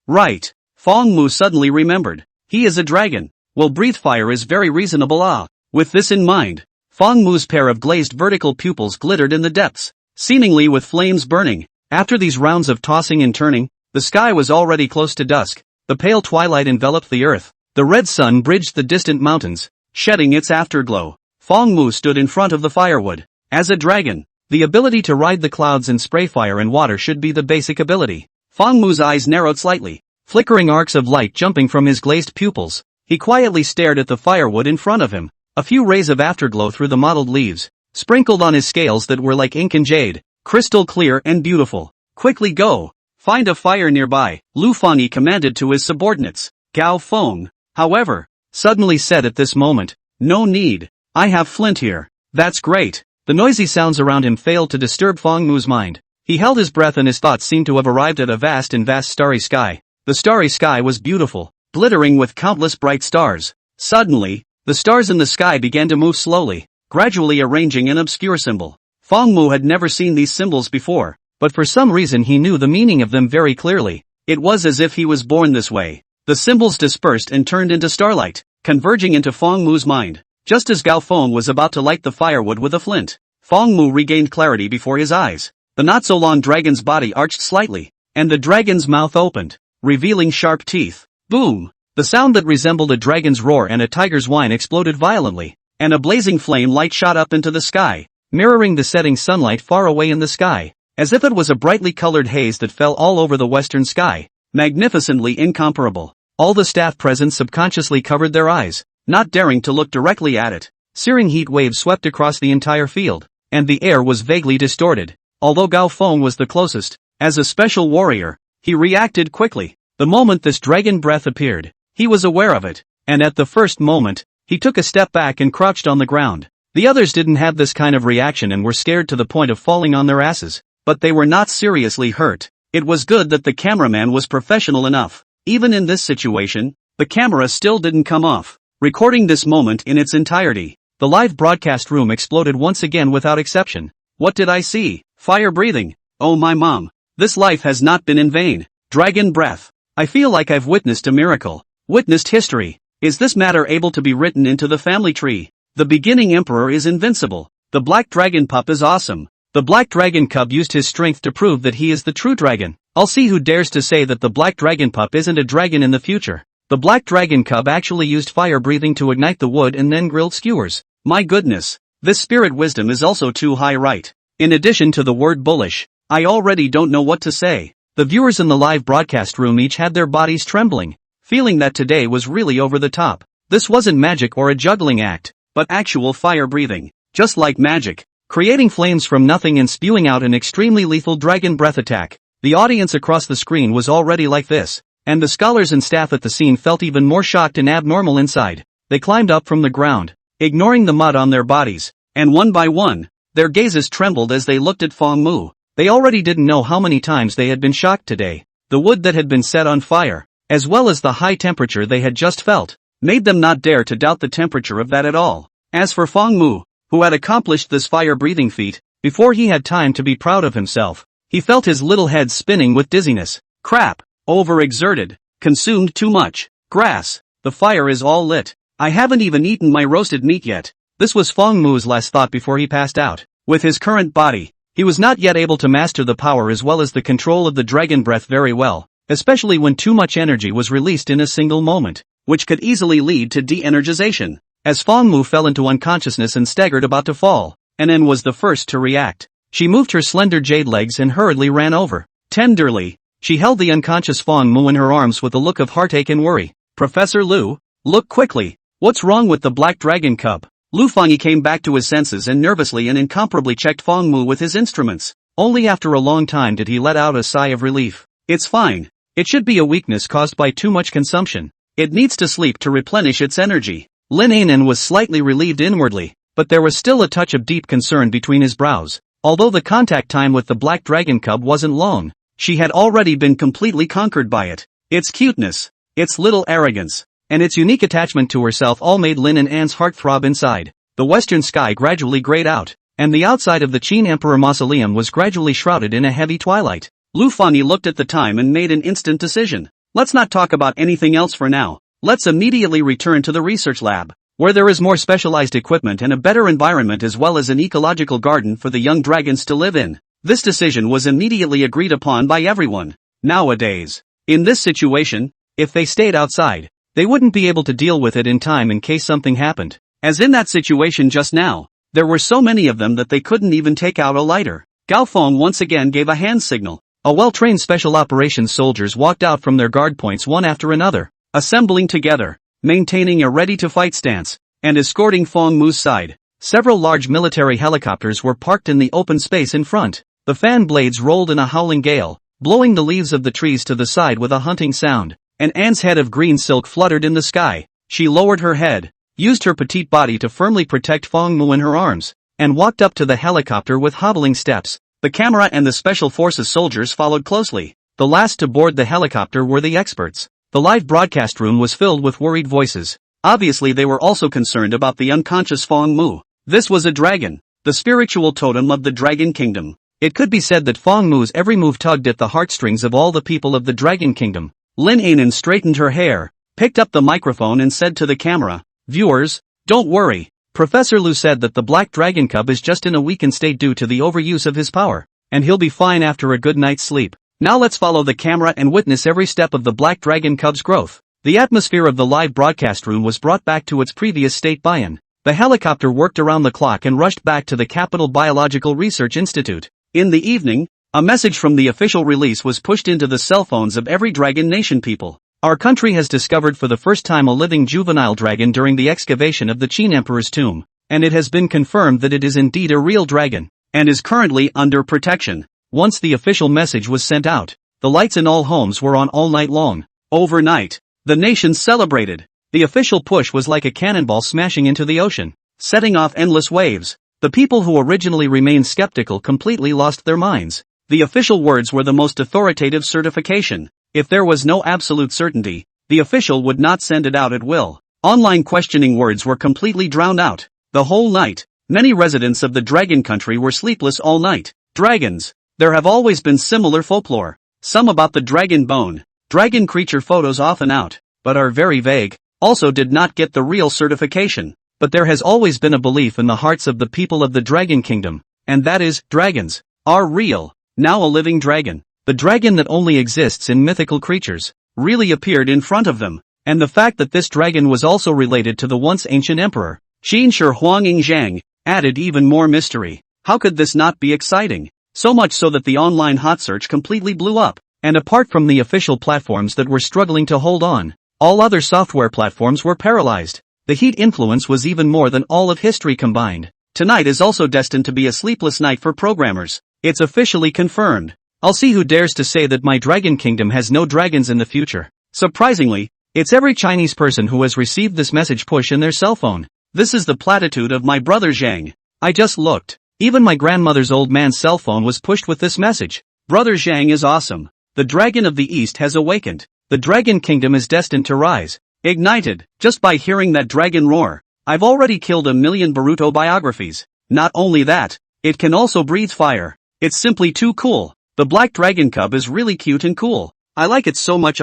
Right. Fang Mu suddenly remembered. He is a dragon. Well, breathe fire is very reasonable. With this in mind, Fang Mu's pair of glazed vertical pupils glittered in the depths, seemingly with flames burning. After these rounds of tossing and turning, the sky was already close to dusk. The pale twilight enveloped the earth. The red sun bridged the distant mountains, shedding its afterglow. Fang Mu stood in front of the firewood. As a dragon, the ability to ride the clouds and spray fire and water should be the basic ability. Fang Mu's eyes narrowed slightly, flickering arcs of light jumping from his glazed pupils. He quietly stared at the firewood in front of him. A few rays of afterglow through the mottled leaves, sprinkled on his scales that were like ink and jade, crystal clear and beautiful. Quickly go, find a fire nearby, Lu Fangyi commanded to his subordinates. Gao Feng, however, suddenly said at this moment, no need, I have flint here. That's great. The noisy sounds around him failed to disturb Fang Mu's mind. He held his breath and his thoughts seemed to have arrived at a vast starry sky. The starry sky was beautiful, glittering with countless bright stars. Suddenly, the stars in the sky began to move slowly, gradually arranging an obscure symbol. Fang Mu had never seen these symbols before, but for some reason he knew the meaning of them very clearly. It was as if he was born this way. The symbols dispersed and turned into starlight, converging into Fang Mu's mind. Just as Gao Feng was about to light the firewood with a flint, Fang Mu regained clarity before his eyes. The not-so-long dragon's body arched slightly, and the dragon's mouth opened, revealing sharp teeth. Boom! The sound that resembled a dragon's roar and a tiger's whine exploded violently, and a blazing flame light shot up into the sky, mirroring the setting sunlight far away in the sky, as if it was a brightly colored haze that fell all over the western sky. Magnificently incomparable. All the staff present subconsciously covered their eyes, not daring to look directly at it. Searing heat waves swept across the entire field, and the air was vaguely distorted. Although Gao Feng was the closest, as a special warrior, he reacted quickly. The moment this dragon breath appeared, he was aware of it, and at the first moment, he took a step back and crouched on the ground. The others didn't have this kind of reaction and were scared to the point of falling on their asses, but they were not seriously hurt. It was good that the cameraman was professional enough. Even in this situation, the camera still didn't come off, recording this moment in its entirety. The live broadcast room exploded once again without exception. What did I see? Fire breathing. Oh my mom. This life has not been in vain. Dragon breath. I feel like I've witnessed a miracle. Witnessed history. Is this matter able to be written into the family tree? The beginning emperor is invincible. The black dragon pup is awesome. The black dragon cub used his strength to prove that he is the true dragon. I'll see who dares to say that the black dragon pup isn't a dragon in the future. The black dragon cub actually used fire breathing to ignite the wood and then grilled skewers. My goodness, this spirit wisdom is also too high, right? In addition to the word bullish, I already don't know what to say. The viewers in the live broadcast room each had their bodies trembling, feeling that today was really over the top. This wasn't magic or a juggling act, but actual fire breathing. Just like magic, creating flames from nothing and spewing out an extremely lethal dragon breath attack. The audience across the screen was already like this, and the scholars and staff at the scene felt even more shocked and abnormal inside. They climbed up from the ground, ignoring the mud on their bodies, and one by one, their gazes trembled as they looked at Fong Mu. They already didn't know how many times they had been shocked today. The wood that had been set on fire, as well as the high temperature they had just felt, made them not dare to doubt the temperature of that at all. As for Fong Mu, who had accomplished this fire-breathing feat, before he had time to be proud of himself, he felt his little head spinning with dizziness. Crap, overexerted, consumed too much. Grass, the fire is all lit. I haven't even eaten my roasted meat yet. This was Fong Mu's last thought before he passed out. With his current body, he was not yet able to master the power as well as the control of the dragon breath very well, especially when too much energy was released in a single moment, which could easily lead to de-energization. As Fong Mu fell into unconsciousness and staggered about to fall, An was the first to react. She moved her slender jade legs and hurriedly ran over. Tenderly, she held the unconscious Fong Mu in her arms with a look of heartache and worry. Professor Lu, look quickly. What's wrong with the black dragon cub? Lu Fangyi came back to his senses and nervously and incomparably checked Fong Mu with his instruments. Only after a long time did he let out a sigh of relief. It's fine. It should be a weakness caused by too much consumption. It needs to sleep to replenish its energy. Lin Anan was slightly relieved inwardly, but there was still a touch of deep concern between his brows. Although the contact time with the black dragon cub wasn't long, she had already been completely conquered by it. Its cuteness, its little arrogance, and its unique attachment to herself all made Lin An's heart throb inside. The western sky gradually grayed out, and the outside of the Qin Emperor Mausoleum was gradually shrouded in a heavy twilight. Lu Fangyi looked at the time and made an instant decision. Let's not talk about anything else for now. Let's immediately return to the research lab, where there is more specialized equipment and a better environment as well as an ecological garden for the young dragons to live in. This decision was immediately agreed upon by everyone. Nowadays, in this situation, if they stayed outside, they wouldn't be able to deal with it in time in case something happened. As in that situation just now, there were so many of them that they couldn't even take out a lighter. Gao Feng once again gave a hand signal. A well-trained special operations soldiers walked out from their guard points one after another, assembling together, maintaining a ready-to-fight stance, and escorting Fong Mu's side. Several large military helicopters were parked in the open space in front. The fan blades rolled in a howling gale, blowing the leaves of the trees to the side with a hunting sound. An ant's head of green silk fluttered in the sky. She lowered her head, used her petite body to firmly protect Fong Mu in her arms, and walked up to the helicopter with hobbling steps. The camera and the special forces soldiers followed closely. The last to board the helicopter were the experts. The live broadcast room was filled with worried voices. Obviously they were also concerned about the unconscious Fong Mu. This was a dragon, the spiritual totem of the Dragon Kingdom. It could be said that Fong Mu's every move tugged at the heartstrings of all the people of the Dragon Kingdom. Lin Anan straightened her hair, picked up the microphone and said to the camera, "Viewers, don't worry. Professor Lu said that the black dragon cub is just in a weakened state due to the overuse of his power, and he'll be fine after a good night's sleep." Now let's follow the camera and witness every step of the black dragon cub's growth. The atmosphere of the live broadcast room was brought back to its previous state by An. The helicopter worked around the clock and rushed back to the Capital Biological Research Institute. In the evening, a message from the official release was pushed into the cell phones of every Dragon Nation people. Our country has discovered for the first time a living juvenile dragon during the excavation of the Qin Emperor's tomb, and it has been confirmed that it is indeed a real dragon, and is currently under protection. Once the official message was sent out, the lights in all homes were on all night long. Overnight, the nation celebrated. The official push was like a cannonball smashing into the ocean, setting off endless waves. The people who originally remained skeptical completely lost their minds. The official words were the most authoritative certification. If there was no absolute certainty, the official would not send it out at will. Online questioning words were completely drowned out. The whole night, many residents of the dragon country were sleepless all night. Dragons. There have always been similar folklore. Some about the dragon bone, dragon creature photos often out, but are very vague. Also did not get the real certification. But there has always been a belief in the hearts of the people of the Dragon Kingdom, and that is, dragons are real. Now a living dragon, the dragon that only exists in mythical creatures, really appeared in front of them, And the fact that this dragon was also related to the once ancient emperor, Qin Shi Huang, added even more mystery. How could this not be exciting? So much so that the online hot search completely blew up. And apart from the official platforms that were struggling to hold on, all other software platforms were paralyzed. The heat influence was even more than all of history combined. Tonight is also destined to be a sleepless night for programmers. It's officially confirmed. I'll see who dares to say that my dragon kingdom has no dragons in the future. Surprisingly, it's every Chinese person who has received this message push in their cell phone. This is the platitude of my brother Zhang. I just looked. Even my grandmother's old man's cell phone was pushed with this message. Brother Zhang is awesome. The dragon of the east has awakened. The dragon kingdom is destined to rise. Ignited. Just by hearing that dragon roar, I've already killed 1,000,000 Boruto biographies. Not only that, it can also breathe fire. It's simply too cool. The black dragon cub is really cute and cool. I like it so much.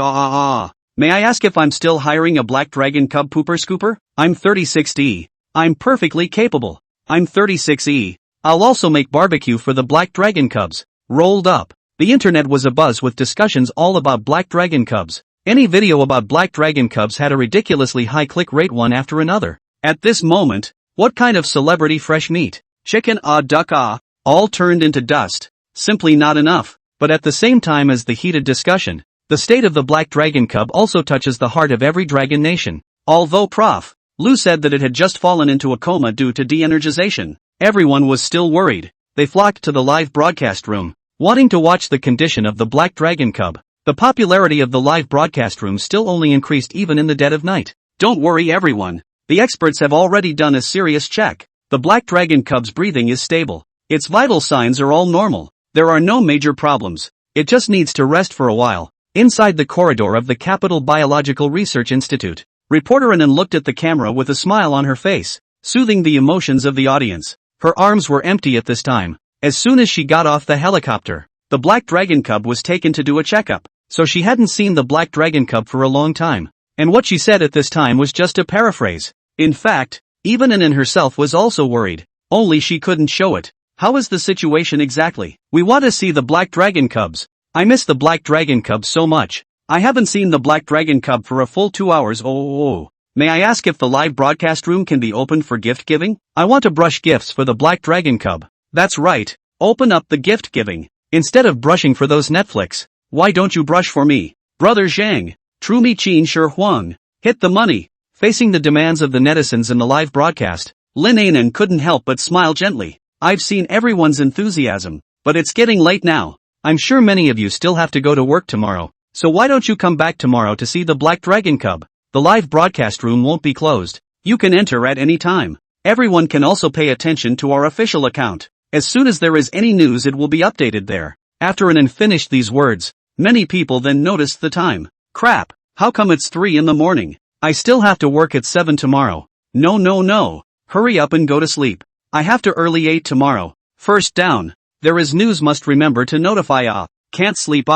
May I ask if I'm still hiring a black dragon cub pooper scooper? I'm 36E. I'm perfectly capable. I'm 36E. I'll also make barbecue for the black dragon cubs. Rolled up. The internet was abuzz with discussions all about black dragon cubs. Any video about black dragon cubs had a ridiculously high click rate one after another. At this moment, what kind of celebrity fresh meat, chicken duck all turned into dust. Simply not enough. But at the same time as the heated discussion, the state of the black dragon cub also touches the heart of every dragon nation. Although Prof. Lu said that it had just fallen into a coma due to de-energization, everyone was still worried. They flocked to the live broadcast room, wanting to watch the condition of the black dragon cub. The popularity of the live broadcast room still only increased even in the dead of night. Don't worry everyone. The experts have already done a serious check. The black dragon cub's breathing is stable. Its vital signs are all normal. There are no major problems. It just needs to rest for a while. Inside the corridor of the Capital Biological Research Institute, reporter Anan looked at the camera with a smile on her face, soothing the emotions of the audience. Her arms were empty at this time. As soon as she got off the helicopter, the black dragon cub was taken to do a checkup. So she hadn't seen the black dragon cub for a long time. And what she said at this time was just a paraphrase. In fact, even Anan herself was also worried. Only she couldn't show it. How is the situation exactly? We want to see the black dragon cubs. I miss the black dragon cub so much. I haven't seen the black dragon cub for a full 2 hours. May I ask if the live broadcast room can be opened for gift giving? I want to brush gifts for the black dragon cub. That's right. Open up the gift giving. Instead of brushing for those Netflix, why don't you brush for me? Brother Zhang. True me Qin Shi Huang. Hit the money. Facing the demands of the netizens in the live broadcast, Lin Anan couldn't help but smile gently. I've seen everyone's enthusiasm, but it's getting late now. I'm sure many of you still have to go to work tomorrow, so why don't you come back tomorrow to see the black dragon cub? The live broadcast room won't be closed. You can enter at any time. Everyone can also pay attention to our official account. As soon as there is any news it will be updated there. After Anan finished these words, many people then noticed the time. Crap, how come it's 3 in the morning? I still have to work at 7 tomorrow. No. Hurry up and go to sleep. I have to early 8 tomorrow. First down. There is news must remember to notify Can't sleep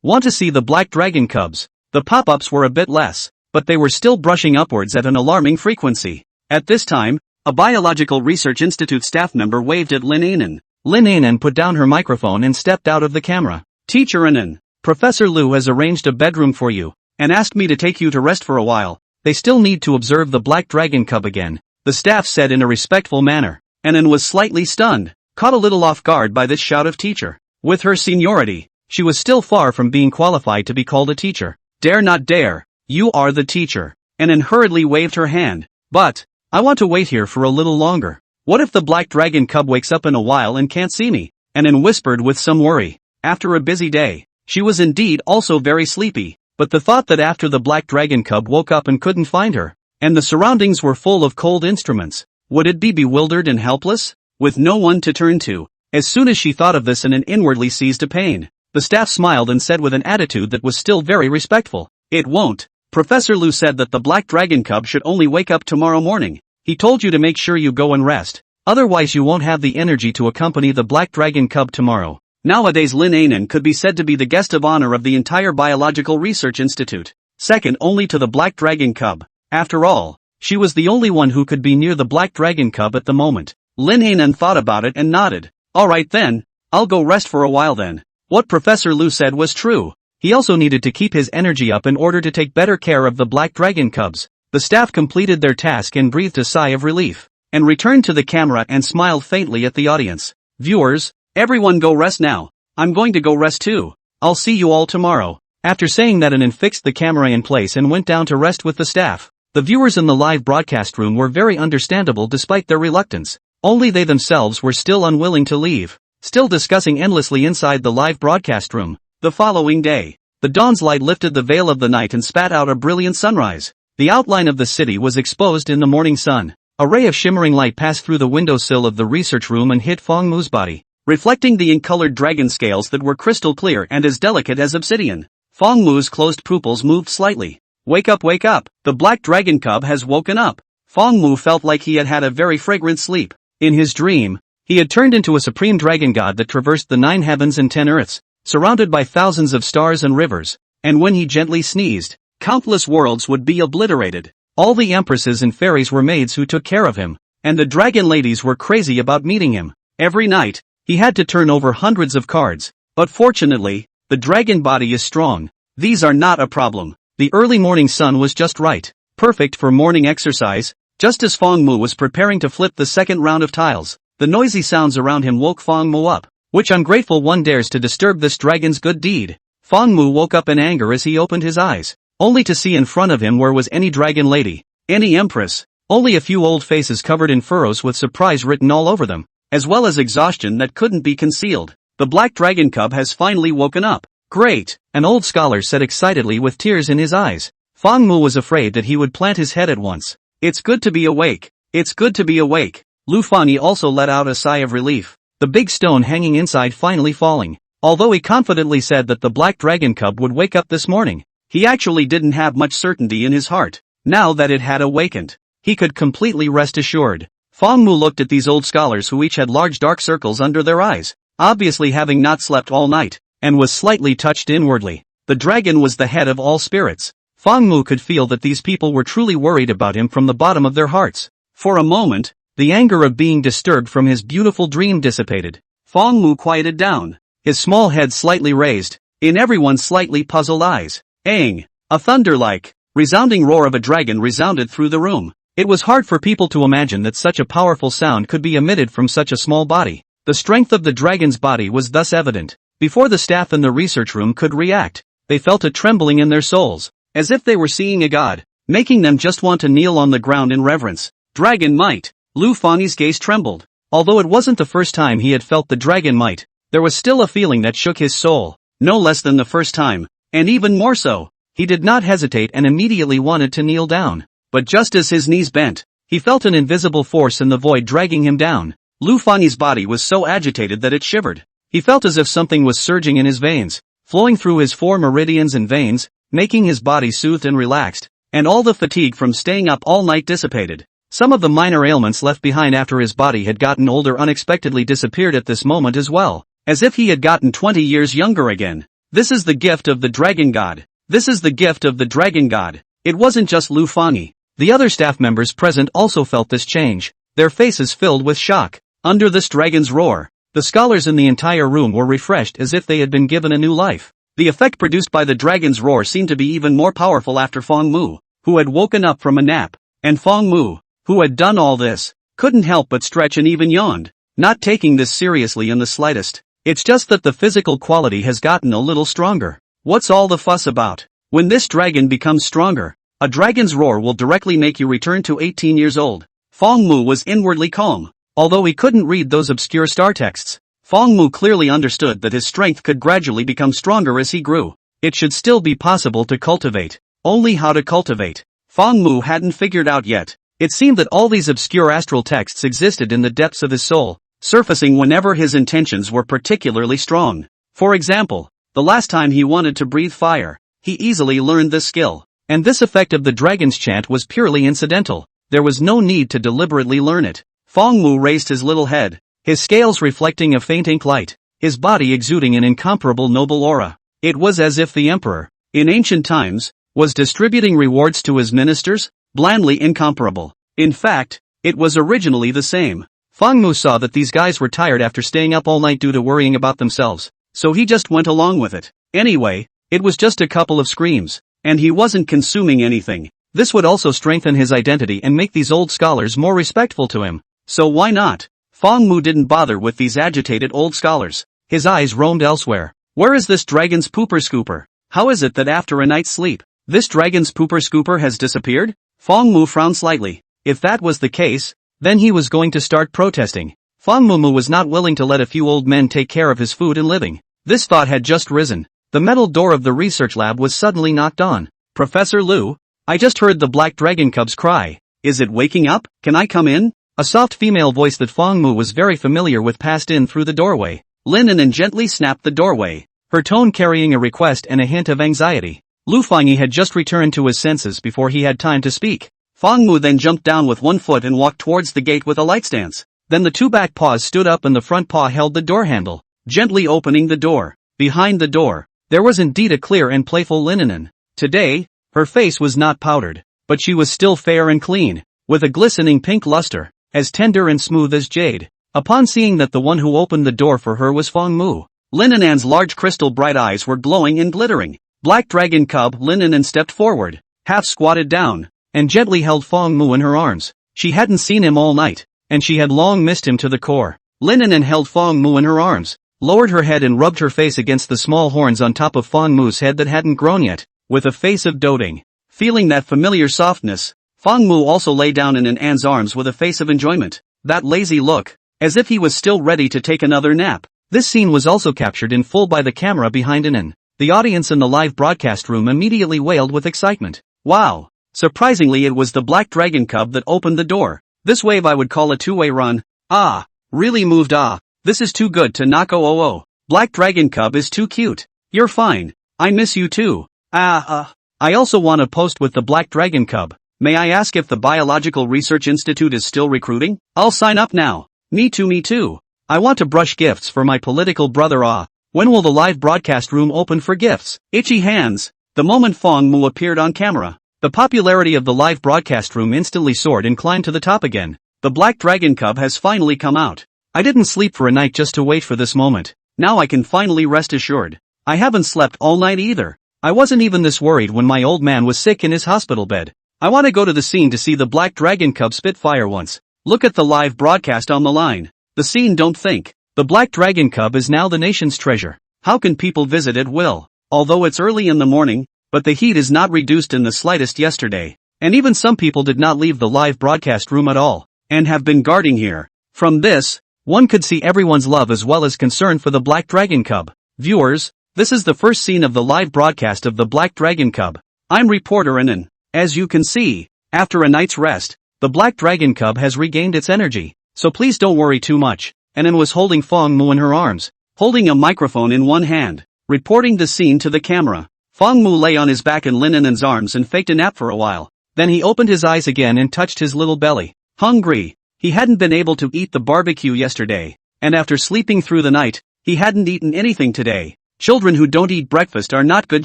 Want to see the black dragon cubs. The pop-ups were a bit less, but they were still brushing upwards at an alarming frequency. At this time, a Biological Research Institute staff member waved at Lin Anan. Lin Anan put down her microphone and stepped out of the camera. Teacher Anan, Professor Lu has arranged a bedroom for you, and asked me to take you to rest for a while. They still need to observe the black dragon cub again, the staff said in a respectful manner. Anan was slightly stunned, caught a little off guard by this shout of teacher. With her seniority, she was still far from being qualified to be called a teacher. Dare not dare, you are the teacher. Anan hurriedly waved her hand. But, I want to wait here for a little longer. What if the black dragon cub wakes up in a while and can't see me? Anan whispered with some worry. After a busy day, she was indeed also very sleepy, but the thought that after the black dragon cub woke up and couldn't find her, and the surroundings were full of cold instruments, would it be bewildered and helpless? With no one to turn to. As soon as she thought of this, Anan inwardly seized a pain. The staff smiled and said with an attitude that was still very respectful. It won't. Professor Lu said that the black dragon cub should only wake up tomorrow morning. He told you to make sure you go and rest. Otherwise you won't have the energy to accompany the black dragon cub tomorrow. Nowadays Lin Anan could be said to be the guest of honor of the entire Biological Research Institute, second only to the black dragon cub. After all, she was the only one who could be near the black dragon cub at the moment. Lin Anan thought about it and nodded. Alright then, I'll go rest for a while then. What Professor Lu said was true. He also needed to keep his energy up in order to take better care of the black dragon cubs. The staff completed their task and breathed a sigh of relief, and returned to the camera and smiled faintly at the audience. Viewers, everyone go rest now. I'm going to go rest too. I'll see you all tomorrow. After saying that, Anan fixed the camera in place and went down to rest with the staff. The viewers in the live broadcast room were very understandable despite their reluctance. Only they themselves were still unwilling to leave, still discussing endlessly inside the live broadcast room. The following day, the dawn's light lifted the veil of the night and spat out a brilliant sunrise. The outline of the city was exposed in the morning sun. A ray of shimmering light passed through the windowsill of the research room and hit Fong Mu's body, reflecting the ink-colored dragon scales that were crystal clear and as delicate as obsidian. Fong Mu's closed pupils moved slightly. Wake up, wake up! The black dragon cub has woken up. Fong Mu felt like he had had a very fragrant sleep. In his dream, he had turned into a supreme dragon god that traversed the 9 heavens and 10 earths, surrounded by thousands of stars and rivers, and when he gently sneezed, countless worlds would be obliterated. All the empresses and fairies were maids who took care of him, and the dragon ladies were crazy about meeting him. Every night, he had to turn over hundreds of cards, but fortunately, the dragon body is strong. These are not a problem. The early morning sun was just right, perfect for morning exercise. Just as Fong Mu was preparing to flip the second round of tiles, the noisy sounds around him woke Fong Mu up. Which ungrateful one dares to disturb this dragon's good deed? Fong Mu woke up in anger as he opened his eyes, only to see in front of him where was any dragon lady, any empress, only a few old faces covered in furrows with surprise written all over them, as well as exhaustion that couldn't be concealed. The black dragon cub has finally woken up. Great, an old scholar said excitedly with tears in his eyes. Fong Mu was afraid that he would plant his head at once. It's good to be awake. It's good to be awake. Lu Fani also let out a sigh of relief, the big stone hanging inside finally falling. Although he confidently said that the black dragon cub would wake up this morning, he actually didn't have much certainty in his heart. Now that it had awakened, he could completely rest assured. Fong Mu looked at these old scholars who each had large dark circles under their eyes, obviously having not slept all night, and was slightly touched inwardly. The dragon was the head of all spirits. Fong Mu could feel that these people were truly worried about him from the bottom of their hearts. For a moment, the anger of being disturbed from his beautiful dream dissipated. Fong Mu quieted down, his small head slightly raised, in everyone's slightly puzzled eyes. Aang! A thunder-like, resounding roar of a dragon resounded through the room. It was hard for people to imagine that such a powerful sound could be emitted from such a small body. The strength of the dragon's body was thus evident. Before the staff in the research room could react, they felt a trembling in their souls, as if they were seeing a god, making them just want to kneel on the ground in reverence. Dragon might! Lu Fani's gaze trembled. Although it wasn't the first time he had felt the dragon might, there was still a feeling that shook his soul, no less than the first time, and even more so. He did not hesitate and immediately wanted to kneel down. But just as his knees bent, he felt an invisible force in the void dragging him down. Lu Fani's body was so agitated that it shivered. He felt as if something was surging in his veins, flowing through his 4 meridians and veins, making his body soothed and relaxed, and all the fatigue from staying up all night dissipated. Some of the minor ailments left behind after his body had gotten older unexpectedly disappeared at this moment as well, as if he had gotten 20 years younger again. This is the gift of the dragon god. This is the gift of the dragon god. It wasn't just Lu Fani. The other staff members present also felt this change, their faces filled with shock. Under this dragon's roar, the scholars in the entire room were refreshed as if they had been given a new life. The effect produced by the dragon's roar seemed to be even more powerful after Fong Mu, who had woken up from a nap, and Fong Mu, who had done all this, couldn't help but stretch and even yawned, not taking this seriously in the slightest. It's just that the physical quality has gotten a little stronger. What's all the fuss about? When this dragon becomes stronger, a dragon's roar will directly make you return to 18 years old. Fong Mu was inwardly calm. Although he couldn't read those obscure star texts, Fong Mu clearly understood that his strength could gradually become stronger as he grew. It should still be possible to cultivate. Only how to cultivate, Fong Mu hadn't figured out yet. It seemed that all these obscure astral texts existed in the depths of his soul, surfacing whenever his intentions were particularly strong. For example, the last time he wanted to breathe fire, he easily learned this skill. And this effect of the dragon's chant was purely incidental. There was no need to deliberately learn it. Fong Mu raised his little head, his scales reflecting a faint ink light, his body exuding an incomparable noble aura. It was as if the emperor, in ancient times, was distributing rewards to his ministers, blandly incomparable. In fact, it was originally the same. Fong Mu saw that these guys were tired after staying up all night due to worrying about themselves, so he just went along with it. Anyway, It was just a couple of screams. And he wasn't consuming anything. This would also strengthen his identity and make these old scholars more respectful to him. So why not? Fong Mu didn't bother with these agitated old scholars. His eyes roamed elsewhere. Where is this dragon's pooper scooper? How is it that after a night's sleep, this dragon's pooper scooper has disappeared? Fong Mu frowned slightly. If that was the case, then he was going to start protesting. Fong Mu was not willing to let a few old men take care of his food and living. This thought had just risen. The metal door of the research lab was suddenly knocked on. Professor Liu, I just heard the black dragon cub's cry. Is it waking up? Can I come in? A soft female voice that Fong Mu was very familiar with passed in through the doorway. Lin Nen gently snapped the doorway, her tone carrying a request and a hint of anxiety. Lu Fangyi had just returned to his senses before he had time to speak. Fong Mu then jumped down with one foot and walked towards the gate with a light stance. Then the two back paws stood up and the front paw held the door handle, gently opening the door. Behind the door, there was indeed a clear and playful Lin Nen. Today, her face was not powdered, but she was still fair and clean, with a glistening pink luster, as tender and smooth as jade. Upon seeing that the one who opened the door for her was Fong Mu, Lin Nen's large crystal bright eyes were glowing and glittering. Black dragon cub Lin Nen stepped forward, half squatted down, and gently held Fong Mu in her arms. She hadn't seen him all night, and she had long missed him to the core. Lin Nen held Fong Mu in her arms, lowered her head and rubbed her face against the small horns on top of Fong Mu's head that hadn't grown yet, with a face of doting. Feeling that familiar softness, Fong Mu also lay down in An's arms with a face of enjoyment, that lazy look, as if he was still ready to take another nap. This scene was also captured in full by the camera behind An. The audience in the live broadcast room immediately wailed with excitement. Wow! Surprisingly, it was the black dragon cub that opened the door. This wave I would call a two-way run. Ah! Really moved. Ah! This is too good to knock. Oh. Black dragon cub is too cute. You're fine. I miss you too. I also want to post with the black dragon cub. May I ask if the Biological Research Institute is still recruiting? I'll sign up now. Me too. I want to brush gifts for my political brother. When will the live broadcast room open for gifts? Itchy hands. The moment Fong Mu appeared on camera, the popularity of the live broadcast room instantly soared and climbed to the top again. The black dragon cub has finally come out. I didn't sleep for a night just to wait for this moment. Now I can finally rest assured. I haven't slept all night either. I wasn't even this worried when my old man was sick in his hospital bed. I want to go to the scene to see the black dragon cub spit fire once. Look at the live broadcast on the line. The scene, don't think. The black dragon cub is now the nation's treasure. How can people visit at will? Although it's early in the morning, but the heat is not reduced in the slightest yesterday. And even some people did not leave the live broadcast room at all, and have been guarding here. From this, one could see everyone's love as well as concern for the black dragon cub. Viewers, this is the first scene of the live broadcast of the black dragon cub. I'm reporter An. As you can see, after a night's rest, the black dragon cub has regained its energy, so please don't worry too much. An was holding Fong Mu in her arms, holding a microphone in one hand, reporting the scene to the camera. Fong Mu lay on his back in Lin Nen's arms and faked a nap for a while. Then he opened his eyes again and touched his little belly. Hungry. He hadn't been able to eat the barbecue yesterday, and after sleeping through the night, he hadn't eaten anything today. Children who don't eat breakfast are not good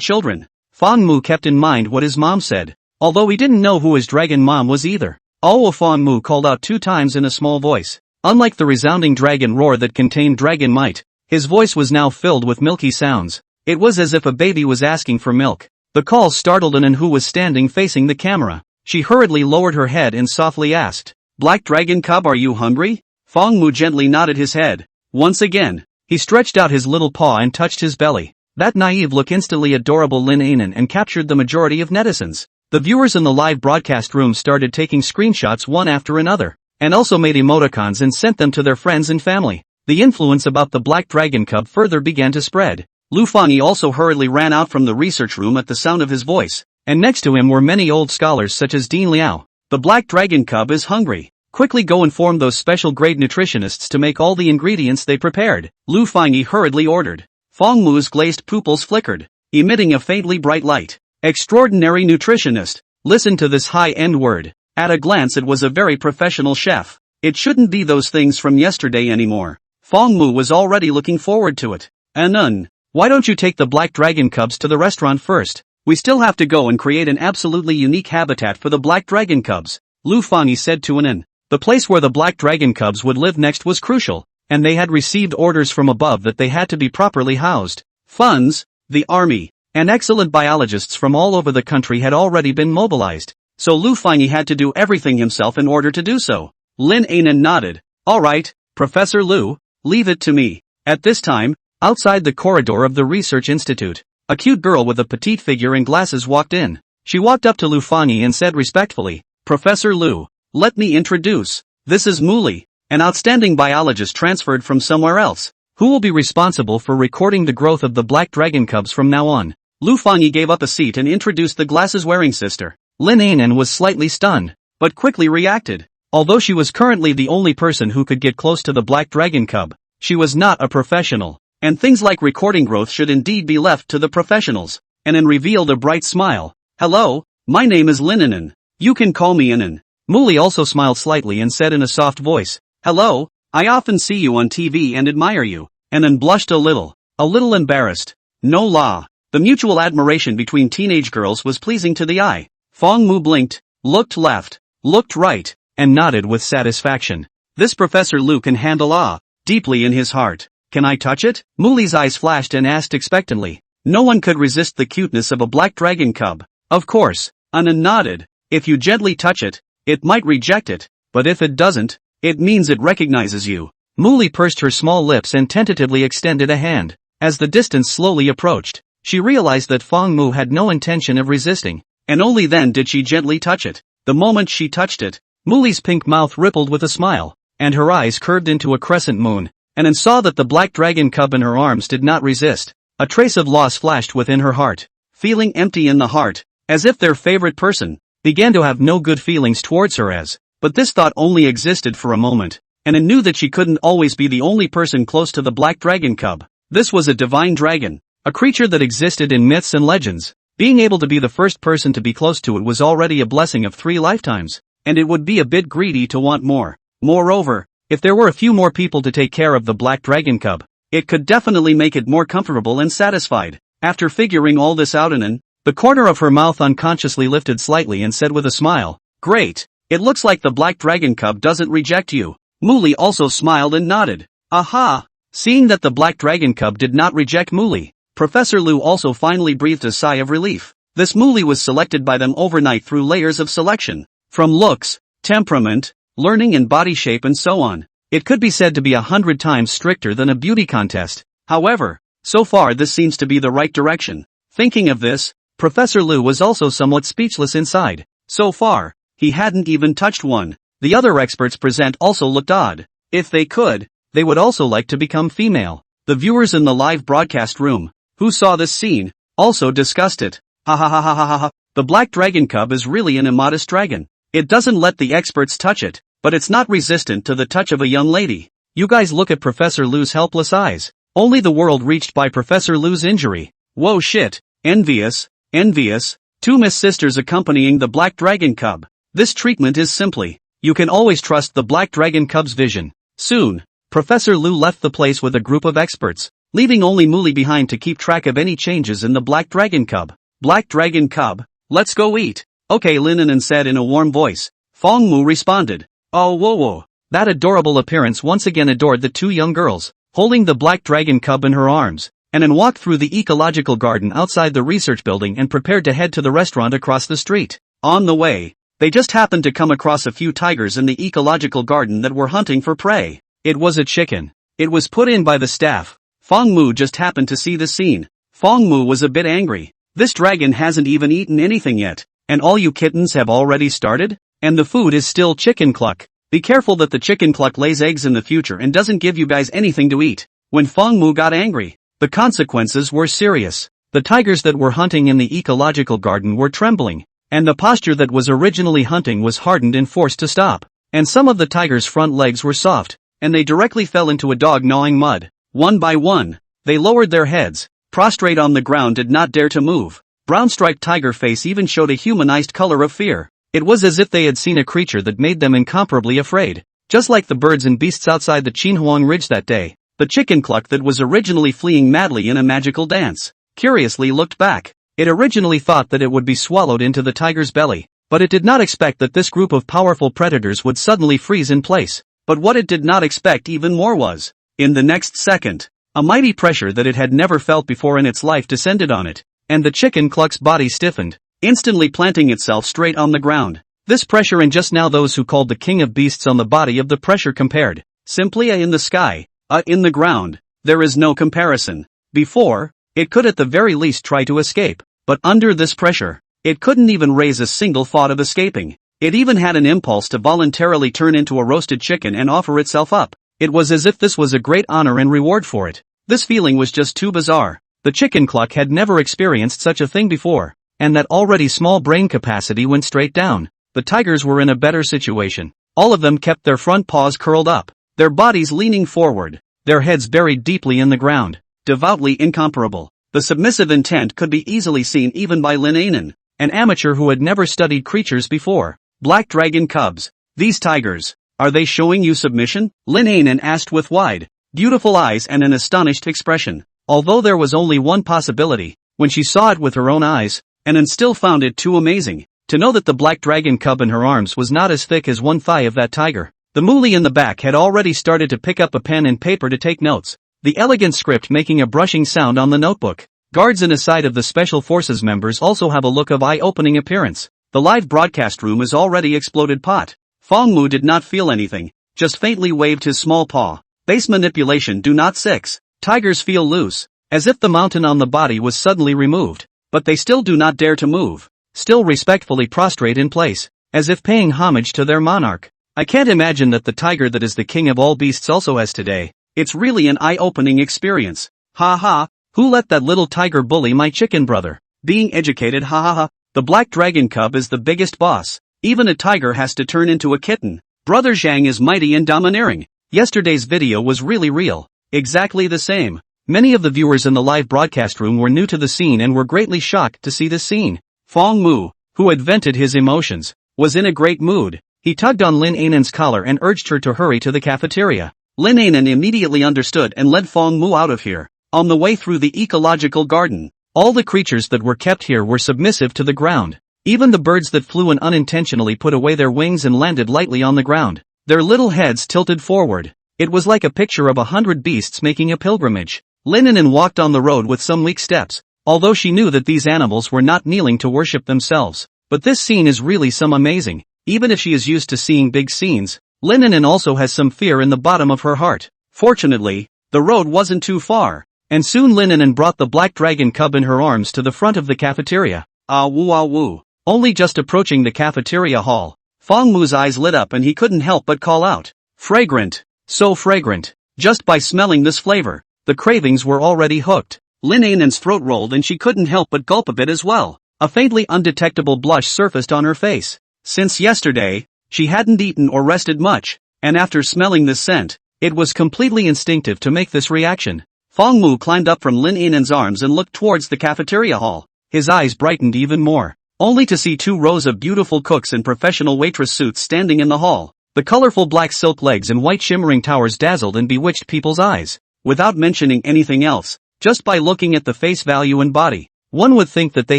children. Fong Mu kept in mind what his mom said, although he didn't know who his dragon mom was either. Oh, Fong Mu called out 2 times in a small voice. Unlike the resounding dragon roar that contained dragon might, his voice was now filled with milky sounds. It was as if a baby was asking for milk. The call startled An, who was standing facing the camera. She hurriedly lowered her head and softly asked, "Black dragon cub, are you hungry?" Fong Mu gently nodded his head. Once again, he stretched out his little paw and touched his belly. That naive look instantly adorable Lin Anan and captured the majority of netizens. The viewers in the live broadcast room started taking screenshots one after another, and also made emoticons and sent them to their friends and family. The influence about the black dragon cub further began to spread. Lu Fangyi also hurriedly ran out from the research room at the sound of his voice, and next to him were many old scholars such as Dean Liao. The black dragon cub is hungry. Quickly go inform those special grade nutritionists to make all the ingredients they prepared, Lu Fangyi hurriedly ordered. Fong Mu's glazed pupils flickered, emitting a faintly bright light. Extraordinary nutritionist. Listen to this high-end word. At a glance it was a very professional chef. It shouldn't be those things from yesterday anymore. Fong Mu was already looking forward to it. Anun, why don't you take the black dragon cubs to the restaurant first? We still have to go and create an absolutely unique habitat for the black dragon cubs, Lu Fangyi said to Anun. The place where the black dragon cubs would live next was crucial, and they had received orders from above that they had to be properly housed. Funds, the army. and excellent biologists from all over the country had already been mobilized, so Lu Fangyi had to do everything himself in order to do so. Lin Anan nodded. Alright, Professor Lu, leave it to me. At this time, outside the corridor of the research institute, a cute girl with a petite figure and glasses walked in. She walked up to Lu Fangyi and said respectfully, Professor Lu, let me introduce. This is Muli, an outstanding biologist transferred from somewhere else, who will be responsible for recording the growth of the black dragon cubs from now on. Lu Fangyi gave up a seat and introduced the glasses-wearing sister. Lin Anan was slightly stunned, but quickly reacted. Although she was currently the only person who could get close to the black dragon cub, she was not a professional, and things like recording growth should indeed be left to the professionals. Anan revealed a bright smile. Hello, my name is Lin Anan. You can call me Anan. Muli also smiled slightly and said in a soft voice, Hello, I often see you on TV and admire you. Anan blushed a little embarrassed. No la. The mutual admiration between teenage girls was pleasing to the eye. Fong Mu blinked, looked left, looked right, and nodded with satisfaction. This Professor Lu can handle awe, deeply in his heart. Can I touch it? Muli's eyes flashed and asked expectantly. No one could resist the cuteness of a black dragon cub. Of course, Anan nodded. If you gently touch it, it might reject it, but if it doesn't, it means it recognizes you. Muli pursed her small lips and tentatively extended a hand. As the distance slowly approached, she realized that Fong Mu had no intention of resisting, and only then did she gently touch it. The moment she touched it, Muli's pink mouth rippled with a smile, and her eyes curved into a crescent moon. Anan saw that the black dragon cub in her arms did not resist. A trace of loss flashed within her heart. Feeling empty in the heart, as if their favorite person began to have no good feelings towards her but this thought only existed for a moment. Anan knew that she couldn't always be the only person close to the black dragon cub. This was a divine dragon, a creature that existed in myths and legends. Being able to be the first person to be close to it was already a blessing of 3 lifetimes, and it would be a bit greedy to want more. Moreover, if there were a few more people to take care of the black dragon cub, it could definitely make it more comfortable and satisfied. After figuring all this out, Anan, the corner of her mouth unconsciously lifted slightly and said with a smile, Great, it looks like the black dragon cub doesn't reject you. Muli also smiled and nodded. Aha! Seeing that the black dragon cub did not reject Muli, Professor Lu also finally breathed a sigh of relief. This Muli was selected by them overnight through layers of selection, from looks, temperament, learning and body shape and so on. It could be said to be 100 times stricter than a beauty contest. However, so far this seems to be the right direction. Thinking of this, Professor Lu was also somewhat speechless inside. So far, he hadn't even touched one. The other experts present also looked odd. If they could, they would also like to become female. The viewers in the live broadcast room, who saw this scene, also discussed it. Ha ha ha ha ha ha. The black dragon cub is really an immodest dragon. It doesn't let the experts touch it, but it's not resistant to the touch of a young lady. You guys look at Professor Lu's helpless eyes. Only the world reached by Professor Lu's injury. Whoa shit. Envious. 2 Miss Sisters accompanying the black dragon cub. This treatment is simply, you can always trust the black dragon cub's vision. Soon, Professor Lu left the place with a group of experts, leaving only Muli behind to keep track of any changes in the black dragon cub. Black dragon cub, let's go eat. Okay, Lin Anan said in a warm voice. Fong Mu responded. Oh whoa. That adorable appearance once again adored the 2 young girls, holding the black dragon cub in her arms. Anan walked through the ecological garden outside the research building and prepared to head to the restaurant across the street. On the way, they just happened to come across a few tigers in the ecological garden that were hunting for prey. It was a chicken. It was put in by the staff. Fong Mu just happened to see the scene. Fong Mu was a bit angry. This dragon hasn't even eaten anything yet, and all you kittens have already started? And the food is still chicken cluck. Be careful that the chicken cluck lays eggs in the future and doesn't give you guys anything to eat. When Fong Mu got angry, the consequences were serious. The tigers that were hunting in the ecological garden were trembling, and the posture that was originally hunting was hardened and forced to stop. And some of the tigers' front legs were soft, and they directly fell into a dog gnawing mud. One by one, they lowered their heads, prostrate on the ground, did not dare to move. Brown-striped tiger face even showed a humanized color of fear. It was as if they had seen a creature that made them incomparably afraid. Just like the birds and beasts outside the Qin Shi Huang ridge that day, the chicken cluck that was originally fleeing madly in a magical dance, curiously looked back. It originally thought that it would be swallowed into the tiger's belly, but it did not expect that this group of powerful predators would suddenly freeze in place. But what it did not expect even more was, in the next second, a mighty pressure that it had never felt before in its life descended on it. and the chicken cluck's body stiffened, instantly planting itself straight on the ground. This pressure, and just now those who called the king of beasts on the body of the pressure compared. Simply a in the sky, a in the ground. There is no comparison. Before, it could at the very least try to escape, but under this pressure, it couldn't even raise a single thought of escaping. It even had an impulse to voluntarily turn into a roasted chicken and offer itself up. It was as if this was a great honor and reward for it. This feeling was just too bizarre. The chicken cluck had never experienced such a thing before, and that already small brain capacity went straight down. The tigers were in a better situation. All of them kept their front paws curled up, their bodies leaning forward, their heads buried deeply in the ground, devoutly incomparable. The submissive intent could be easily seen even by Lin Anan, an amateur who had never studied creatures before. Black dragon cubs. These tigers, are they showing you submission? Lin Anan asked with wide, beautiful eyes and an astonished expression. Although there was only one possibility, when she saw it with her own eyes, Anan still found it too amazing to know that the black dragon cub in her arms was not as thick as one thigh of that tiger. The moolie in the back had already started to pick up a pen and paper to take notes, the elegant script making a brushing sound on the notebook. Guards in a side of the Special Forces members also have a look of eye-opening appearance. The live broadcast room is already exploded pot. Fong Mu did not feel anything, just faintly waved his small paw. Base manipulation do not 6. Tigers feel loose, as if the mountain on the body was suddenly removed, but they still do not dare to move, still respectfully prostrate in place, as if paying homage to their monarch. I can't imagine that the tiger that is the king of all beasts also has today. It's really an eye-opening experience. Ha ha, who let that little tiger bully my chicken brother? Being educated, ha ha ha. The black dragon cub is the biggest boss. Even a tiger has to turn into a kitten. Brother Zhang is mighty and domineering. Yesterday's video was really real. Exactly the same. Many of the viewers in the live broadcast room were new to the scene and were greatly shocked to see this scene. Fong Mu, who had vented his emotions, was in a great mood. He tugged on Lin Anan's collar and urged her to hurry to the cafeteria. Lin Anan immediately understood and led Fong Mu out of here. On the way through the ecological garden, all the creatures that were kept here were submissive to the ground. Even the birds that flew and unintentionally put away their wings and landed lightly on the ground, their little heads tilted forward. It was like a picture of 100 beasts making a pilgrimage. Lin Anan walked on the road with some weak steps, although she knew that these animals were not kneeling to worship themselves. But this scene is really some amazing. Even if she is used to seeing big scenes, Lin Anan also has some fear in the bottom of her heart. Fortunately, the road wasn't too far, and soon Lin Anan brought the black dragon cub in her arms to the front of the cafeteria. Ah woo. Only just approaching the cafeteria hall, Fong Mu's eyes lit up and he couldn't help but call out. Fragrant. So fragrant. Just by smelling this flavor, the cravings were already hooked. Lin Anan's throat rolled and she couldn't help but gulp a bit as well. A faintly undetectable blush surfaced on her face. Since yesterday, she hadn't eaten or rested much, and after smelling this scent, it was completely instinctive to make this reaction. Fong Mu climbed up from Lin Anan's arms and looked towards the cafeteria hall. His eyes brightened even more, only to see 2 rows of beautiful cooks in professional waitress suits standing in the hall. The colorful black silk legs and white shimmering towers dazzled and bewitched people's eyes. Without mentioning anything else, just by looking at the face value and body, one would think that they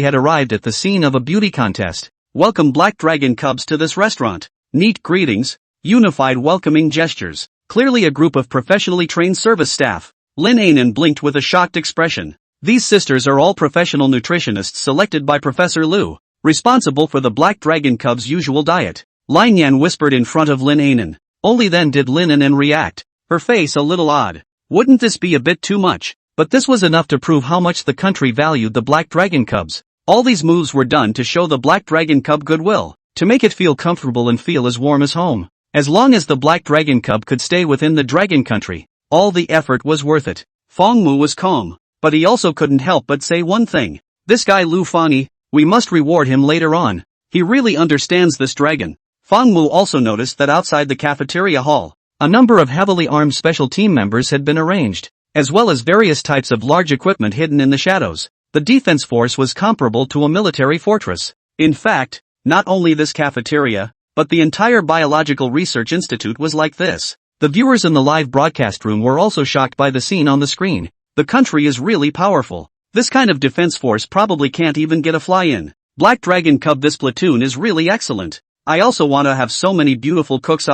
had arrived at the scene of a beauty contest. Welcome black dragon cubs to this restaurant. Neat greetings, unified welcoming gestures, clearly a group of professionally trained service staff. Lin Anan blinked with a shocked expression. These sisters are all professional nutritionists selected by Professor Liu, responsible for the black dragon cub's usual diet. Lin Yan whispered in front of Lin Anan. Only then did Lin Anan react, her face a little odd. Wouldn't this be a bit too much? But this was enough to prove how much the country valued the black dragon cubs. All these moves were done to show the black dragon cub goodwill, to make it feel comfortable and feel as warm as home. As long as the black dragon cub could stay within the dragon country, all the effort was worth it. Fong Mu was calm, but he also couldn't help but say one thing. This guy Lu Fani, we must reward him later on. He really understands this dragon. Fong Mu also noticed that outside the cafeteria hall, a number of heavily armed special team members had been arranged, as well as various types of large equipment hidden in the shadows. The defense force was comparable to a military fortress. In fact, not only this cafeteria, but the entire Biological Research Institute was like this. The viewers in the live broadcast room were also shocked by the scene on the screen. The country is really powerful. This kind of defense force probably can't even get a fly in. Black Dragon Cub, this platoon is really excellent. I also want to have so many beautiful cooks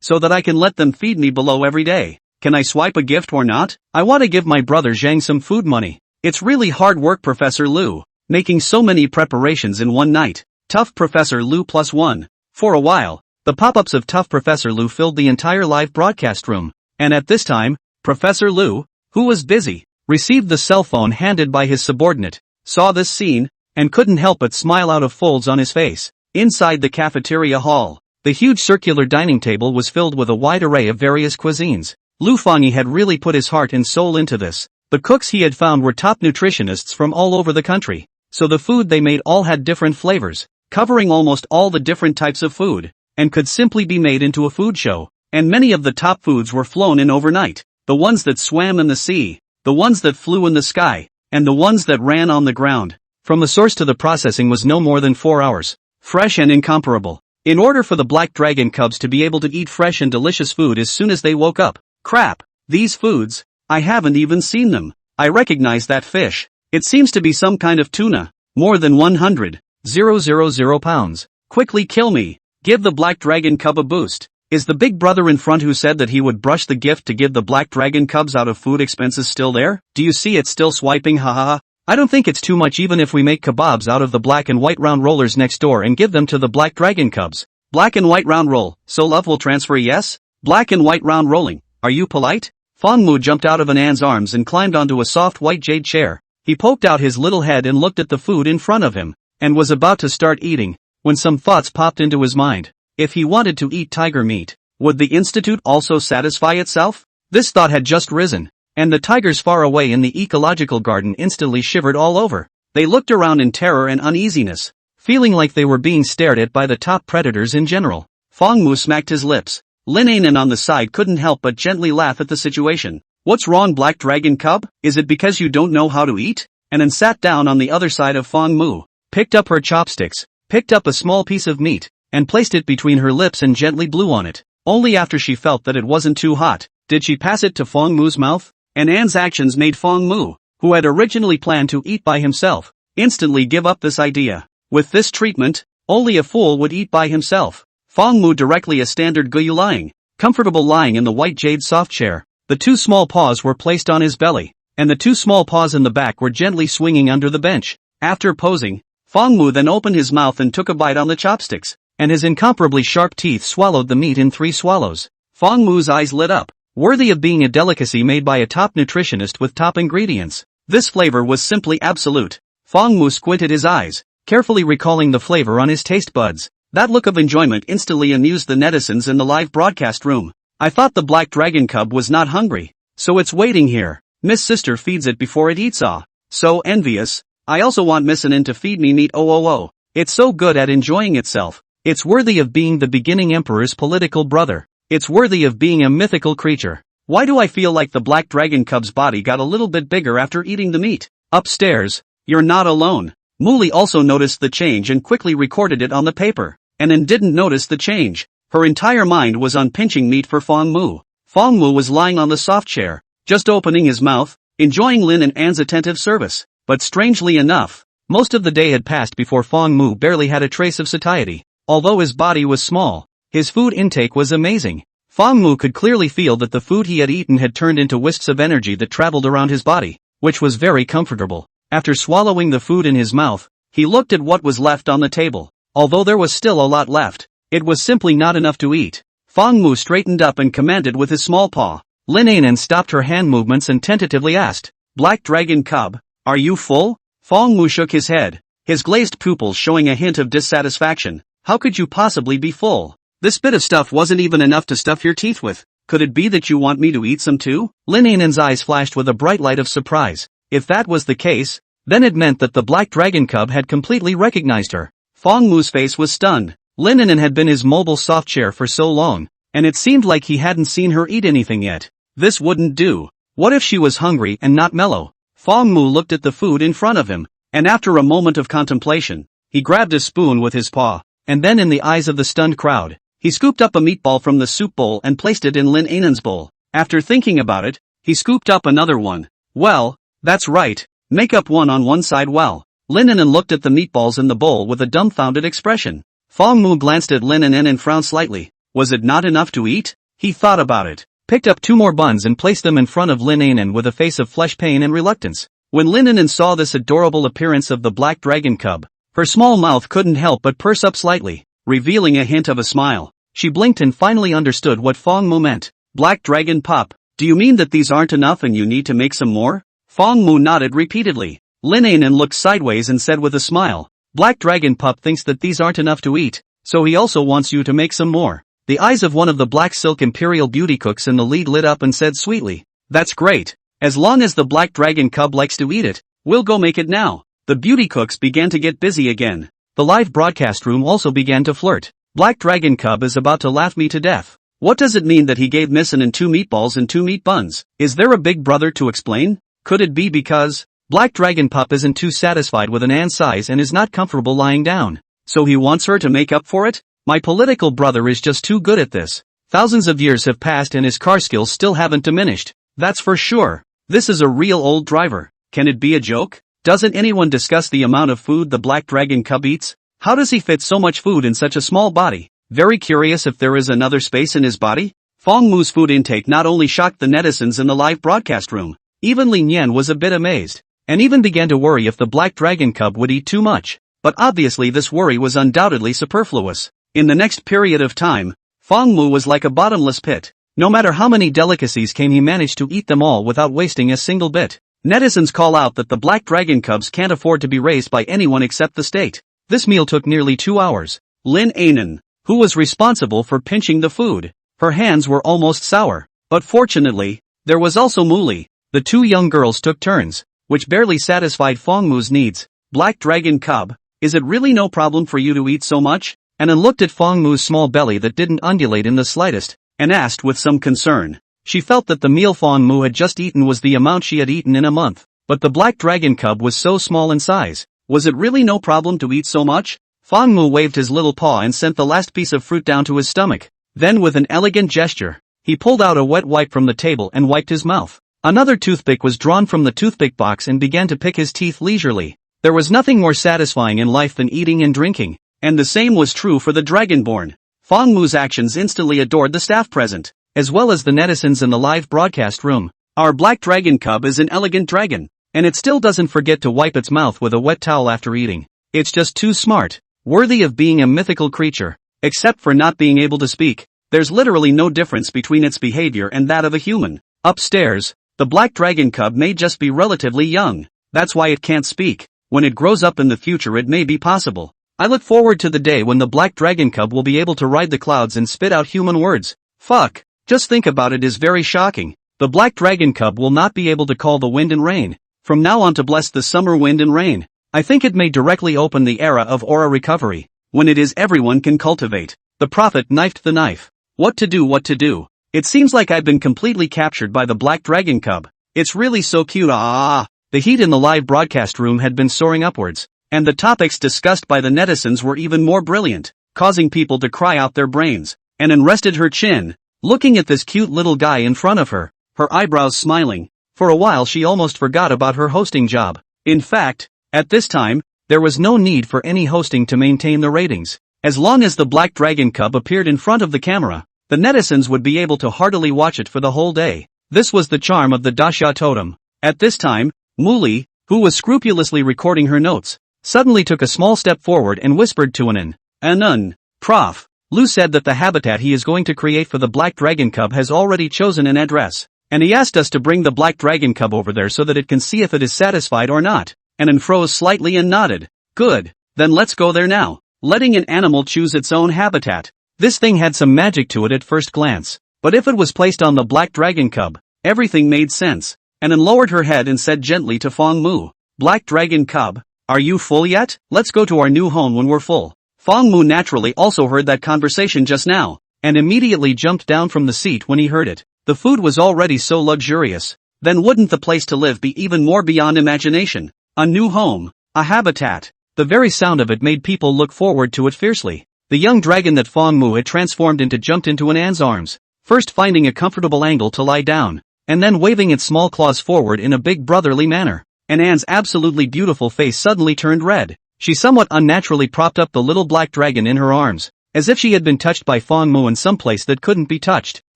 so that I can let them feed me below every day. Can I swipe a gift or not? I want to give my brother Zhang some food money. It's really hard work, Professor Liu. making so many preparations in one night. Tough Professor Lu +1. For a while, the pop-ups of Tough Professor Lu filled the entire live broadcast room, and at this time, Professor Lu, who was busy, received the cell phone handed by his subordinate, saw this scene, and couldn't help but smile out of folds on his face. Inside the cafeteria hall, the huge circular dining table was filled with a wide array of various cuisines. Lu Fangyi had really put his heart and soul into this. The cooks he had found were top nutritionists from all over the country, so the food they made all had different flavors, covering almost all the different types of food, and could simply be made into a food show. And many of the top foods were flown in overnight, the ones that swam in the sea, the ones that flew in the sky, and the ones that ran on the ground. From the source to the processing was no more than 4 hours. Fresh and incomparable. In order for the black dragon cubs to be able to eat fresh and delicious food as soon as they woke up. Crap! These foods, I haven't even seen them. I recognize that fish. It seems to be some kind of tuna. More than 100,000 pounds. Quickly kill me. Give the black dragon cub a boost. Is the big brother in front who said that he would brush the gift to give the black dragon cubs out of food expenses still there? Do you see it still swiping? Hahaha. I don't think it's too much even if we make kebabs out of the black and white round rollers next door and give them to the black dragon cubs. Black and white round roll, so love will transfer, yes? Black and white round rolling, are you polite? Fang Mu jumped out of Anan's arms and climbed onto a soft white jade chair. He poked out his little head and looked at the food in front of him, and was about to start eating, when some thoughts popped into his mind. If he wanted to eat tiger meat, would the institute also satisfy itself? This thought had just risen, and the tigers far away in the ecological garden instantly shivered all over. They looked around in terror and uneasiness, feeling like they were being stared at by the top predators in general. Fang Mu smacked his lips. Lin Anan on the side couldn't help but gently laugh at the situation. What's wrong, black dragon cub? Is it because you don't know how to eat? Anan sat down on the other side of Fang Mu, picked up her chopsticks, picked up a small piece of meat, and placed it between her lips and gently blew on it. Only after she felt that it wasn't too hot, did she pass it to Fang Mu's mouth. Anan's actions made Fang Mu, who had originally planned to eat by himself, instantly give up this idea. With this treatment, only a fool would eat by himself. Fang Mu directly a standard Guyu lying, comfortable lying in the white jade soft chair. The two small paws were placed on his belly, and the two small paws in the back were gently swinging under the bench. After posing, Fang Mu then opened his mouth and took a bite on the chopsticks, and his incomparably sharp teeth swallowed the meat in 3 swallows. Fang Mu's eyes lit up, worthy of being a delicacy made by a top nutritionist with top ingredients. This flavor was simply absolute. Fang Mu squinted his eyes, carefully recalling the flavor on his taste buds. That look of enjoyment instantly amused the netizens in the live broadcast room. I thought the black dragon cub was not hungry, so it's waiting here. Miss Sister feeds it before it eats. Ah, so envious. I also want Miss Anan to feed me meat. Oh. It's so good at enjoying itself. It's worthy of being the beginning emperor's political brother. It's worthy of being a mythical creature. Why do I feel like the black dragon cub's body got a little bit bigger after eating the meat? Upstairs, you're not alone. Muli also noticed the change and quickly recorded it on the paper. Anan didn't notice the change. Her entire mind was on pinching meat for Fang Mu. Fang Mu was lying on the soft chair, just opening his mouth, enjoying Lin and Anne's attentive service. But strangely enough, most of the day had passed before Fang Mu barely had a trace of satiety. Although his body was small, his food intake was amazing. Fang Mu could clearly feel that the food he had eaten had turned into wisps of energy that traveled around his body, which was very comfortable. After swallowing the food in his mouth, he looked at what was left on the table. Although there was still a lot left, it was simply not enough to eat. Fang Mu straightened up and commanded with his small paw. Lin Anan stopped her hand movements and tentatively asked, "Black dragon cub, are you full?" Fang Mu shook his head, his glazed pupils showing a hint of dissatisfaction. How could you possibly be full? This bit of stuff wasn't even enough to stuff your teeth with. Could it be that you want me to eat some too? Lin Anan's eyes flashed with a bright light of surprise. If that was the case, then it meant that the black dragon cub had completely recognized her. Fang Mu's face was stunned. Lin Anan had been his mobile soft chair for so long, and it seemed like he hadn't seen her eat anything yet. This wouldn't do. What if she was hungry and not mellow? Fang Mu looked at the food in front of him, and after a moment of contemplation, he grabbed a spoon with his paw, and then in the eyes of the stunned crowd, he scooped up a meatball from the soup bowl and placed it in Lin Anan's bowl. After thinking about it, he scooped up another one. Well, that's right, make up one on one side. Well, Lin Anan looked at the meatballs in the bowl with a dumbfounded expression. Fang Mu glanced at Lin Anan and frowned slightly. Was it not enough to eat? He thought about it, picked up 2 more buns and placed them in front of Lin Anan with a face of flesh pain and reluctance. When Lin Anan saw this adorable appearance of the black dragon cub, her small mouth couldn't help but purse up slightly, revealing a hint of a smile. She blinked and finally understood what Fong Mu meant. Black dragon pup, do you mean that these aren't enough and you need to make some more? Fong Mu nodded repeatedly. Lin Anan looked sideways and said with a smile, Black dragon pup thinks that these aren't enough to eat, so he also wants you to make some more. The eyes of one of the black silk imperial beauty cooks in the lead lit up and said sweetly, That's great. As long as the black dragon cub likes to eat it, we'll go make it now. The beauty cooks began to get busy again. The live broadcast room also began to flirt. Black dragon cub is about to laugh me to death. What does it mean that he gave Miss Anan 2 meatballs and 2 meat buns? Is there a big brother to explain? Could it be because Black dragon pup isn't too satisfied with Anan's size and is not comfortable lying down, so he wants her to make up for it? My political brother is just too good at this. Thousands of years have passed and his car skills still haven't diminished. That's for sure. This is a real old driver. Can it be a joke? Doesn't anyone discuss the amount of food the black dragon cub eats? How does he fit so much food in such a small body? Very curious if there is another space in his body? Fong Mu's food intake not only shocked the netizens in the live broadcast room, even Li Nian was a bit amazed, and even began to worry if the black dragon cub would eat too much. But obviously this worry was undoubtedly superfluous. In the next period of time, Fong Mu was like a bottomless pit. No matter how many delicacies came, he managed to eat them all without wasting a single bit. Netizens call out that the black dragon cubs can't afford to be raised by anyone except the state. This meal took nearly 2 hours. Lin Anan, who was responsible for pinching the food, her hands were almost sour. But fortunately, there was also Muli. The 2 young girls took turns, which barely satisfied Fong Mu's needs. Black dragon cub, is it really no problem for you to eat so much? Anan looked at Fong Mu's small belly that didn't undulate in the slightest, and asked with some concern. She felt that the meal Fong Mu had just eaten was the amount she had eaten in a month. But the black dragon cub was so small in size. Was it really no problem to eat so much? Fong Mu waved his little paw and sent the last piece of fruit down to his stomach. Then with an elegant gesture, he pulled out a wet wipe from the table and wiped his mouth. Another toothpick was drawn from the toothpick box and began to pick his teeth leisurely. There was nothing more satisfying in life than eating and drinking, and the same was true for the Dragonborn. Fong Mu's actions instantly adored the staff present, as well as the netizens in the live broadcast room. Our black dragon cub is an elegant dragon, and it still doesn't forget to wipe its mouth with a wet towel after eating. It's just too smart, worthy of being a mythical creature. Except for not being able to speak, there's literally no difference between its behavior and that of a human. Upstairs, the black dragon cub may just be relatively young. That's why it can't speak. When it grows up in the future it may be possible. I look forward to the day when the black dragon cub will be able to ride the clouds and spit out human words. Fuck. Just think about it is very shocking. The black dragon cub will not be able to call the wind and rain. From now on to bless the summer wind and rain. I think it may directly open the era of aura recovery, when it is everyone can cultivate. The prophet knifed the knife. What to do? It seems like I've been completely captured by the black dragon cub. It's really so cute. The heat in the live broadcast room had been soaring upwards, and the topics discussed by the netizens were even more brilliant, causing people to cry out their brains. Anan rested her chin, looking at this cute little guy in front of her, her eyebrows smiling. For a while she almost forgot about her hosting job. In fact, at this time, there was no need for any hosting to maintain the ratings. As long as the black dragon cub appeared in front of the camera, the netizens would be able to heartily watch it for the whole day. This was the charm of the Dasha totem. At this time, Muli, who was scrupulously recording her notes, suddenly took a small step forward and whispered to Anan. Anan, Prof. Lu said that the habitat he is going to create for the black dragon cub has already chosen an address, and he asked us to bring the black dragon cub over there so that it can see if it is satisfied or not. Anan froze slightly and nodded. Good, then let's go there now. Letting an animal choose its own habitat. This thing had some magic to it at first glance, but if it was placed on the black dragon cub, everything made sense. Anan lowered her head and said gently to Fong Mu, Black dragon cub, are you full yet? Let's go to our new home when we're full. Fong Mu naturally also heard that conversation just now, and immediately jumped down from the seat when he heard it. The food was already so luxurious. Then wouldn't the place to live be even more beyond imagination? A new home, a habitat. The very sound of it made people look forward to it fiercely. The young dragon that Fong Mu had transformed into jumped into Anan's arms, first finding a comfortable angle to lie down, and then waving its small claws forward in a big brotherly manner. Anan's absolutely beautiful face suddenly turned red. She somewhat unnaturally propped up the little black dragon in her arms, as if she had been touched by Fong Mu in some place that couldn't be touched.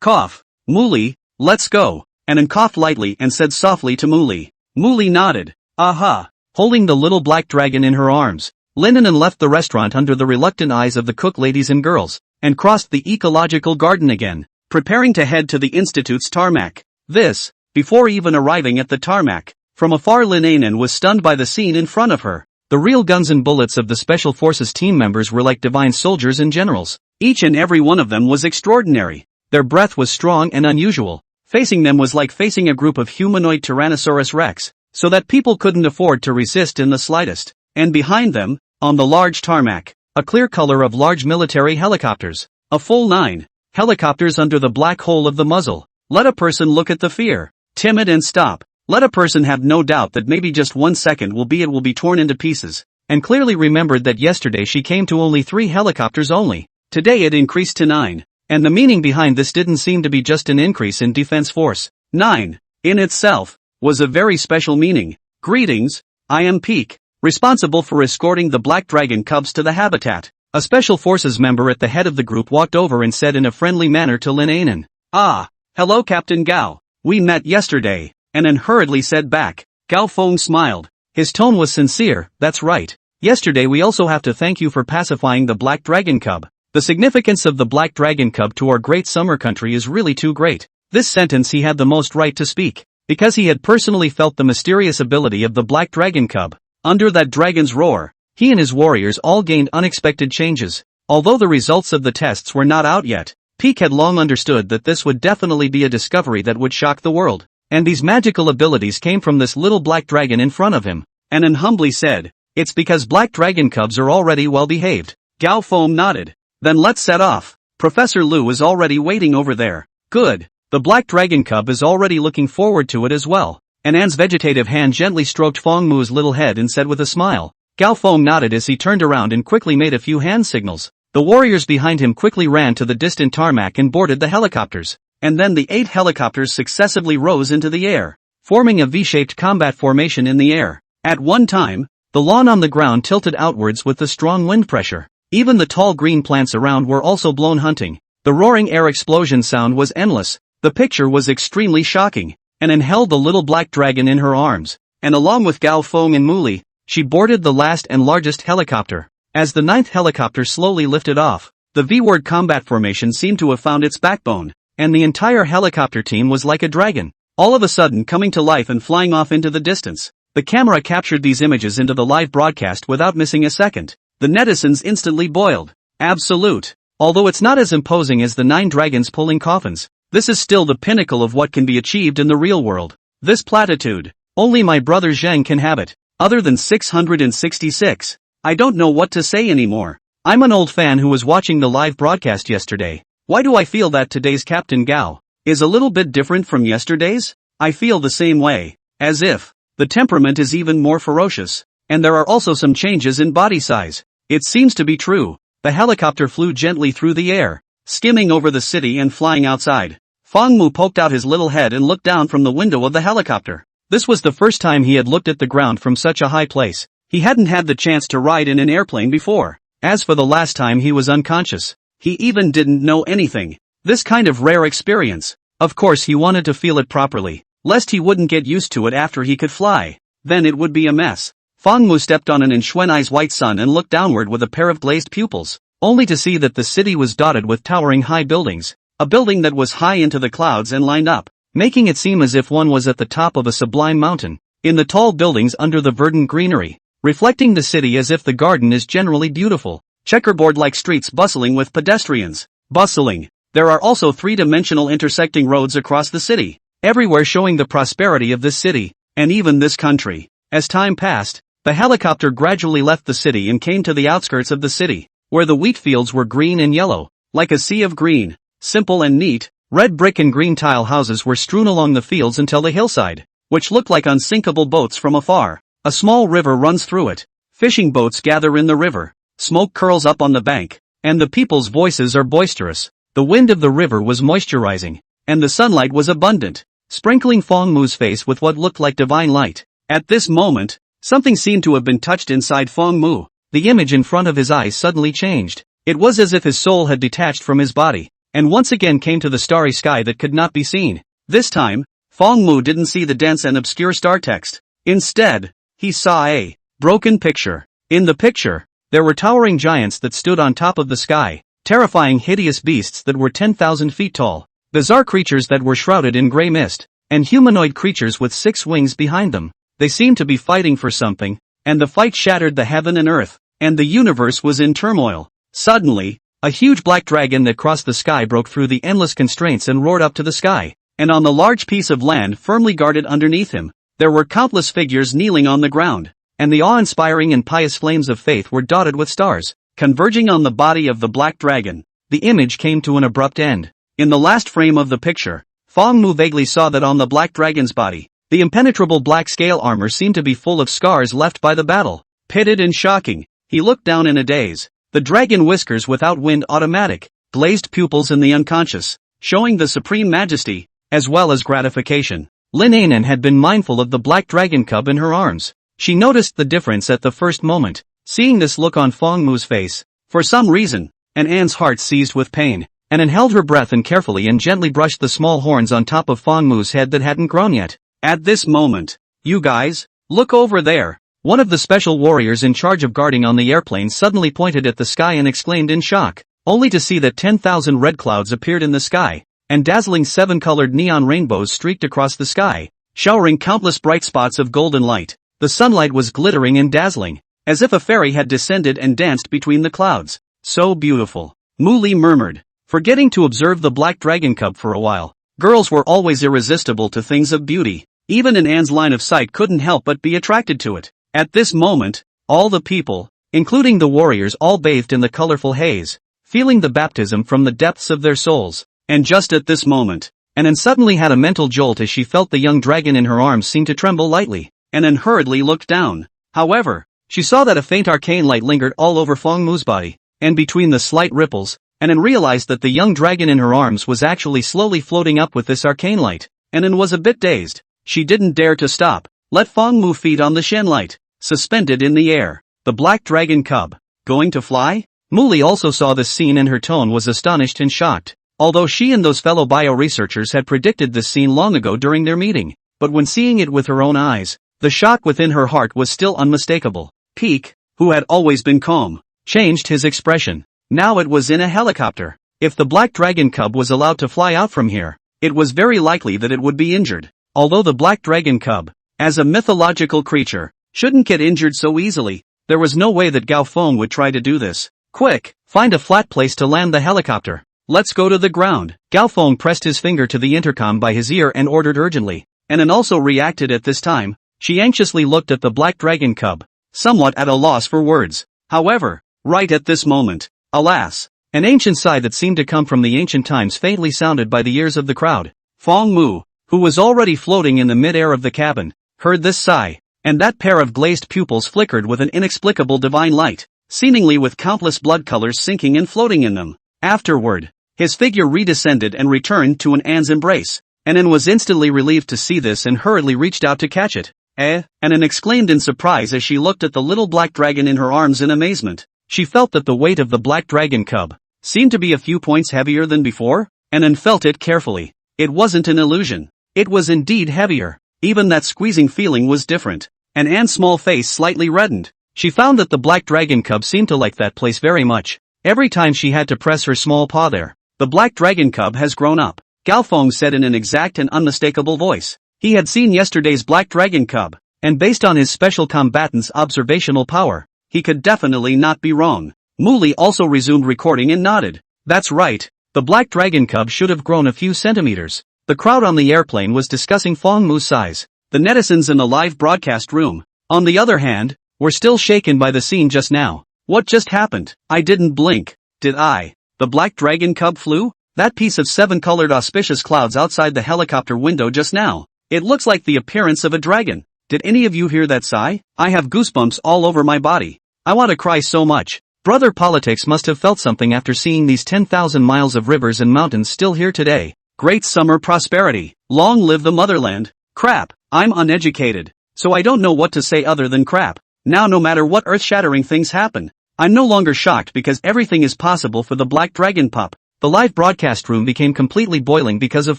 Cough. Muli, let's go. Anan coughed lightly and said softly to Muli. Muli nodded. Aha! Holding the little black dragon in her arms, Lin left the restaurant under the reluctant eyes of the cook ladies and girls, and crossed the ecological garden again, preparing to head to the institute's tarmac. This, before even arriving at the tarmac. From afar Lin was stunned by the scene in front of her. The real guns and bullets of the Special Forces team members were like divine soldiers and generals. Each and every one of them was extraordinary. Their breath was strong and unusual. Facing them was like facing a group of humanoid Tyrannosaurus Rex, so that people couldn't afford to resist in the slightest. And behind them, on the large tarmac, a clear color of large military helicopters. A full 9 helicopters under the black hole of the muzzle. Let a person look at the fear. Timid and stop. Let a person have no doubt that maybe just 1 second it will be torn into pieces. And clearly remembered that yesterday she came to only 3 helicopters only. Today it increased to 9. And the meaning behind this didn't seem to be just an increase in defense force. 9, in itself, was a very special meaning. Greetings, I am Peak, responsible for escorting the black dragon cubs to the habitat. A Special Forces member at the head of the group walked over and said in a friendly manner to Lin Anan. Ah, hello Captain Gao. We met yesterday. Anan hurriedly said back. Gao Feng smiled. His tone was sincere. That's right. Yesterday we also have to thank you for pacifying the black dragon cub. The significance of the black dragon cub to our great summer country is really too great. This sentence he had the most right to speak, because he had personally felt the mysterious ability of the black dragon cub. Under that dragon's roar, he and his warriors all gained unexpected changes. Although the results of the tests were not out yet, Peak had long understood that this would definitely be a discovery that would shock the world. And these magical abilities came from this little black dragon in front of him. Anan humbly said, it's because black dragon cubs are already well behaved. Gao Feng nodded. Then let's set off. Professor Lu is already waiting over there. Good. The black dragon cub is already looking forward to it as well. Anan's vegetative hand gently stroked Feng Mu's little head and said with a smile. Gao Feng nodded as he turned around and quickly made a few hand signals. The warriors behind him quickly ran to the distant tarmac and boarded the helicopters. And then the 8 helicopters successively rose into the air, forming a V-shaped combat formation in the air. At one time, the lawn on the ground tilted outwards with the strong wind pressure. Even the tall green plants around were also blown hunting. The roaring air explosion sound was endless. The picture was extremely shocking. Anan held the little black dragon in her arms, and along with Gao Feng and Muli, she boarded the last and largest helicopter. As the 9th helicopter slowly lifted off, the V-word combat formation seemed to have found its backbone. And the entire helicopter team was like a dragon, all of a sudden coming to life and flying off into the distance. The camera captured these images into the live broadcast without missing a second. The netizens instantly boiled. Absolute. Although it's not as imposing as the 9 dragons pulling coffins, this is still the pinnacle of what can be achieved in the real world. This platitude, only my brother Zheng can have it. Other than 666. I don't know what to say anymore. I'm an old fan who was watching the live broadcast yesterday. Why do I feel that today's Captain Gao is a little bit different from yesterday's? I feel the same way, as if the temperament is even more ferocious, and there are also some changes in body size. It seems to be true. The helicopter flew gently through the air, skimming over the city and flying outside. Feng Mu poked out his little head and looked down from the window of the helicopter. This was the first time he had looked at the ground from such a high place. He hadn't had the chance to ride in an airplane before. As for the last time he was unconscious. He even didn't know anything. This kind of rare experience. Of course he wanted to feel it properly, lest he wouldn't get used to it after he could fly. Then it would be a mess. Feng Mu stepped on an Xuanai's white sun and looked downward with a pair of glazed pupils, only to see that the city was dotted with towering high buildings. A building that was high into the clouds and lined up, making it seem as if one was at the top of a sublime mountain. In the tall buildings under the verdant greenery, reflecting the city as if the garden is generally beautiful. Checkerboard-like streets bustling with pedestrians. Bustling. There are also 3-dimensional intersecting roads across the city, everywhere showing the prosperity of this city, and even this country. As time passed, the helicopter gradually left the city and came to the outskirts of the city, where the wheat fields were green and yellow, like a sea of green. Simple and neat, red brick and green tile houses were strewn along the fields until the hillside, which looked like unsinkable boats from afar. A small river runs through it. Fishing boats gather in the river. Smoke curls up on the bank, and the people's voices are boisterous. The wind of the river was moisturizing, and the sunlight was abundant, sprinkling Feng Mu's face with what looked like divine light. At this moment, something seemed to have been touched inside Feng Mu. The image in front of his eyes suddenly changed. It was as if his soul had detached from his body, and once again came to the starry sky that could not be seen. This time, Feng Mu didn't see the dense and obscure star text. Instead, he saw a broken picture. In the picture, there were towering giants that stood on top of the sky, terrifying hideous beasts that were 10,000 feet tall, bizarre creatures that were shrouded in gray mist, and humanoid creatures with 6 wings behind them. They seemed to be fighting for something, and the fight shattered the heaven and earth, and the universe was in turmoil. Suddenly, a huge black dragon that crossed the sky broke through the endless constraints and roared up to the sky, and on the large piece of land firmly guarded underneath him, there were countless figures kneeling on the ground, and the awe-inspiring and pious flames of faith were dotted with stars, converging on the body of the black dragon. The image came to an abrupt end. In the last frame of the picture, Feng Mu vaguely saw that on the black dragon's body, the impenetrable black scale armor seemed to be full of scars left by the battle. Pitted and shocking, he looked down in a daze. The dragon whiskers without wind automatic, glazed pupils in the unconscious, showing the supreme majesty, as well as gratification. Lin Anan had been mindful of the black dragon cub in her arms. She noticed the difference at the first moment, seeing this look on Feng Mu's face. For some reason, An's heart seized with pain, and held her breath and carefully and gently brushed the small horns on top of Feng Mu's head that hadn't grown yet. At this moment, you guys, look over there. One of the special warriors in charge of guarding on the airplane suddenly pointed at the sky and exclaimed in shock, only to see that 10,000 red clouds appeared in the sky, and dazzling 7-colored neon rainbows streaked across the sky, showering countless bright spots of golden light. The sunlight was glittering and dazzling, as if a fairy had descended and danced between the clouds. So beautiful, Mu Li murmured, forgetting to observe the black dragon cub for a while. Girls were always irresistible to things of beauty. Even An's line of sight couldn't help but be attracted to it. At this moment, all the people, including the warriors, all bathed in the colorful haze, feeling the baptism from the depths of their souls. And just at this moment, An suddenly had a mental jolt as she felt the young dragon in her arms seem to tremble lightly. An hurriedly looked down. However, she saw that a faint arcane light lingered all over Feng Mu's body, and between the slight ripples, An realized that the young dragon in her arms was actually slowly floating up with this arcane light. An was a bit dazed. She didn't dare to stop. Let Feng Mu feed on the Shen light, suspended in the air. The black dragon cub, going to fly? Mu Li also saw this scene and her tone was astonished and shocked. Although she and those fellow bio-researchers had predicted this scene long ago during their meeting, but when seeing it with her own eyes, the shock within her heart was still unmistakable. Peek, who had always been calm, changed his expression. Now it was in a helicopter. If the black dragon cub was allowed to fly out from here, it was very likely that it would be injured. Although the black dragon cub, as a mythological creature, shouldn't get injured so easily, there was no way that Gao Feng would try to do this. Quick, find a flat place to land the helicopter. Let's go to the ground. Gao Feng pressed his finger to the intercom by his ear and ordered urgently. An also reacted at this time. She anxiously looked at the black dragon cub, somewhat at a loss for words. However, right at this moment, alas, an ancient sigh that seemed to come from the ancient times faintly sounded by the ears of the crowd. Feng Mu, who was already floating in the mid-air of the cabin, heard this sigh, and that pair of glazed pupils flickered with an inexplicable divine light, seemingly with countless blood colors sinking and floating in them. Afterward, his figure redescended and returned to An's embrace. An was instantly relieved to see this and hurriedly reached out to catch it. An exclaimed in surprise as she looked at the little black dragon in her arms in amazement. She felt that the weight of the black dragon cub seemed to be a few points heavier than before. An felt it carefully. It wasn't an illusion. It was indeed heavier. Even that squeezing feeling was different. An's small face slightly reddened. She found that the black dragon cub seemed to like that place very much. Every time she had to press her small paw there. The black dragon cub has grown up, Gao Feng said in an exact and unmistakable voice. He had seen yesterday's black dragon cub, and based on his special combatant's observational power, he could definitely not be wrong. Mu Li also resumed recording and nodded. That's right, the black dragon cub should have grown a few centimeters. The crowd on the airplane was discussing Feng Mu's size. The netizens in the live broadcast room, on the other hand, were still shaken by the scene just now. What just happened? I didn't blink, did I? The black dragon cub flew? That piece of 7-colored auspicious clouds outside the helicopter window just now. It looks like the appearance of a dragon. Did any of you hear that sigh? I have goosebumps all over my body. I want to cry so much. Brother Politics must have felt something after seeing these 10,000 miles of rivers and mountains still here today. Great summer prosperity. Long live the motherland. Crap, I'm uneducated, so I don't know what to say other than crap. Now no matter what earth-shattering things happen, I'm no longer shocked because everything is possible for the black dragon pup. The live broadcast room became completely boiling because of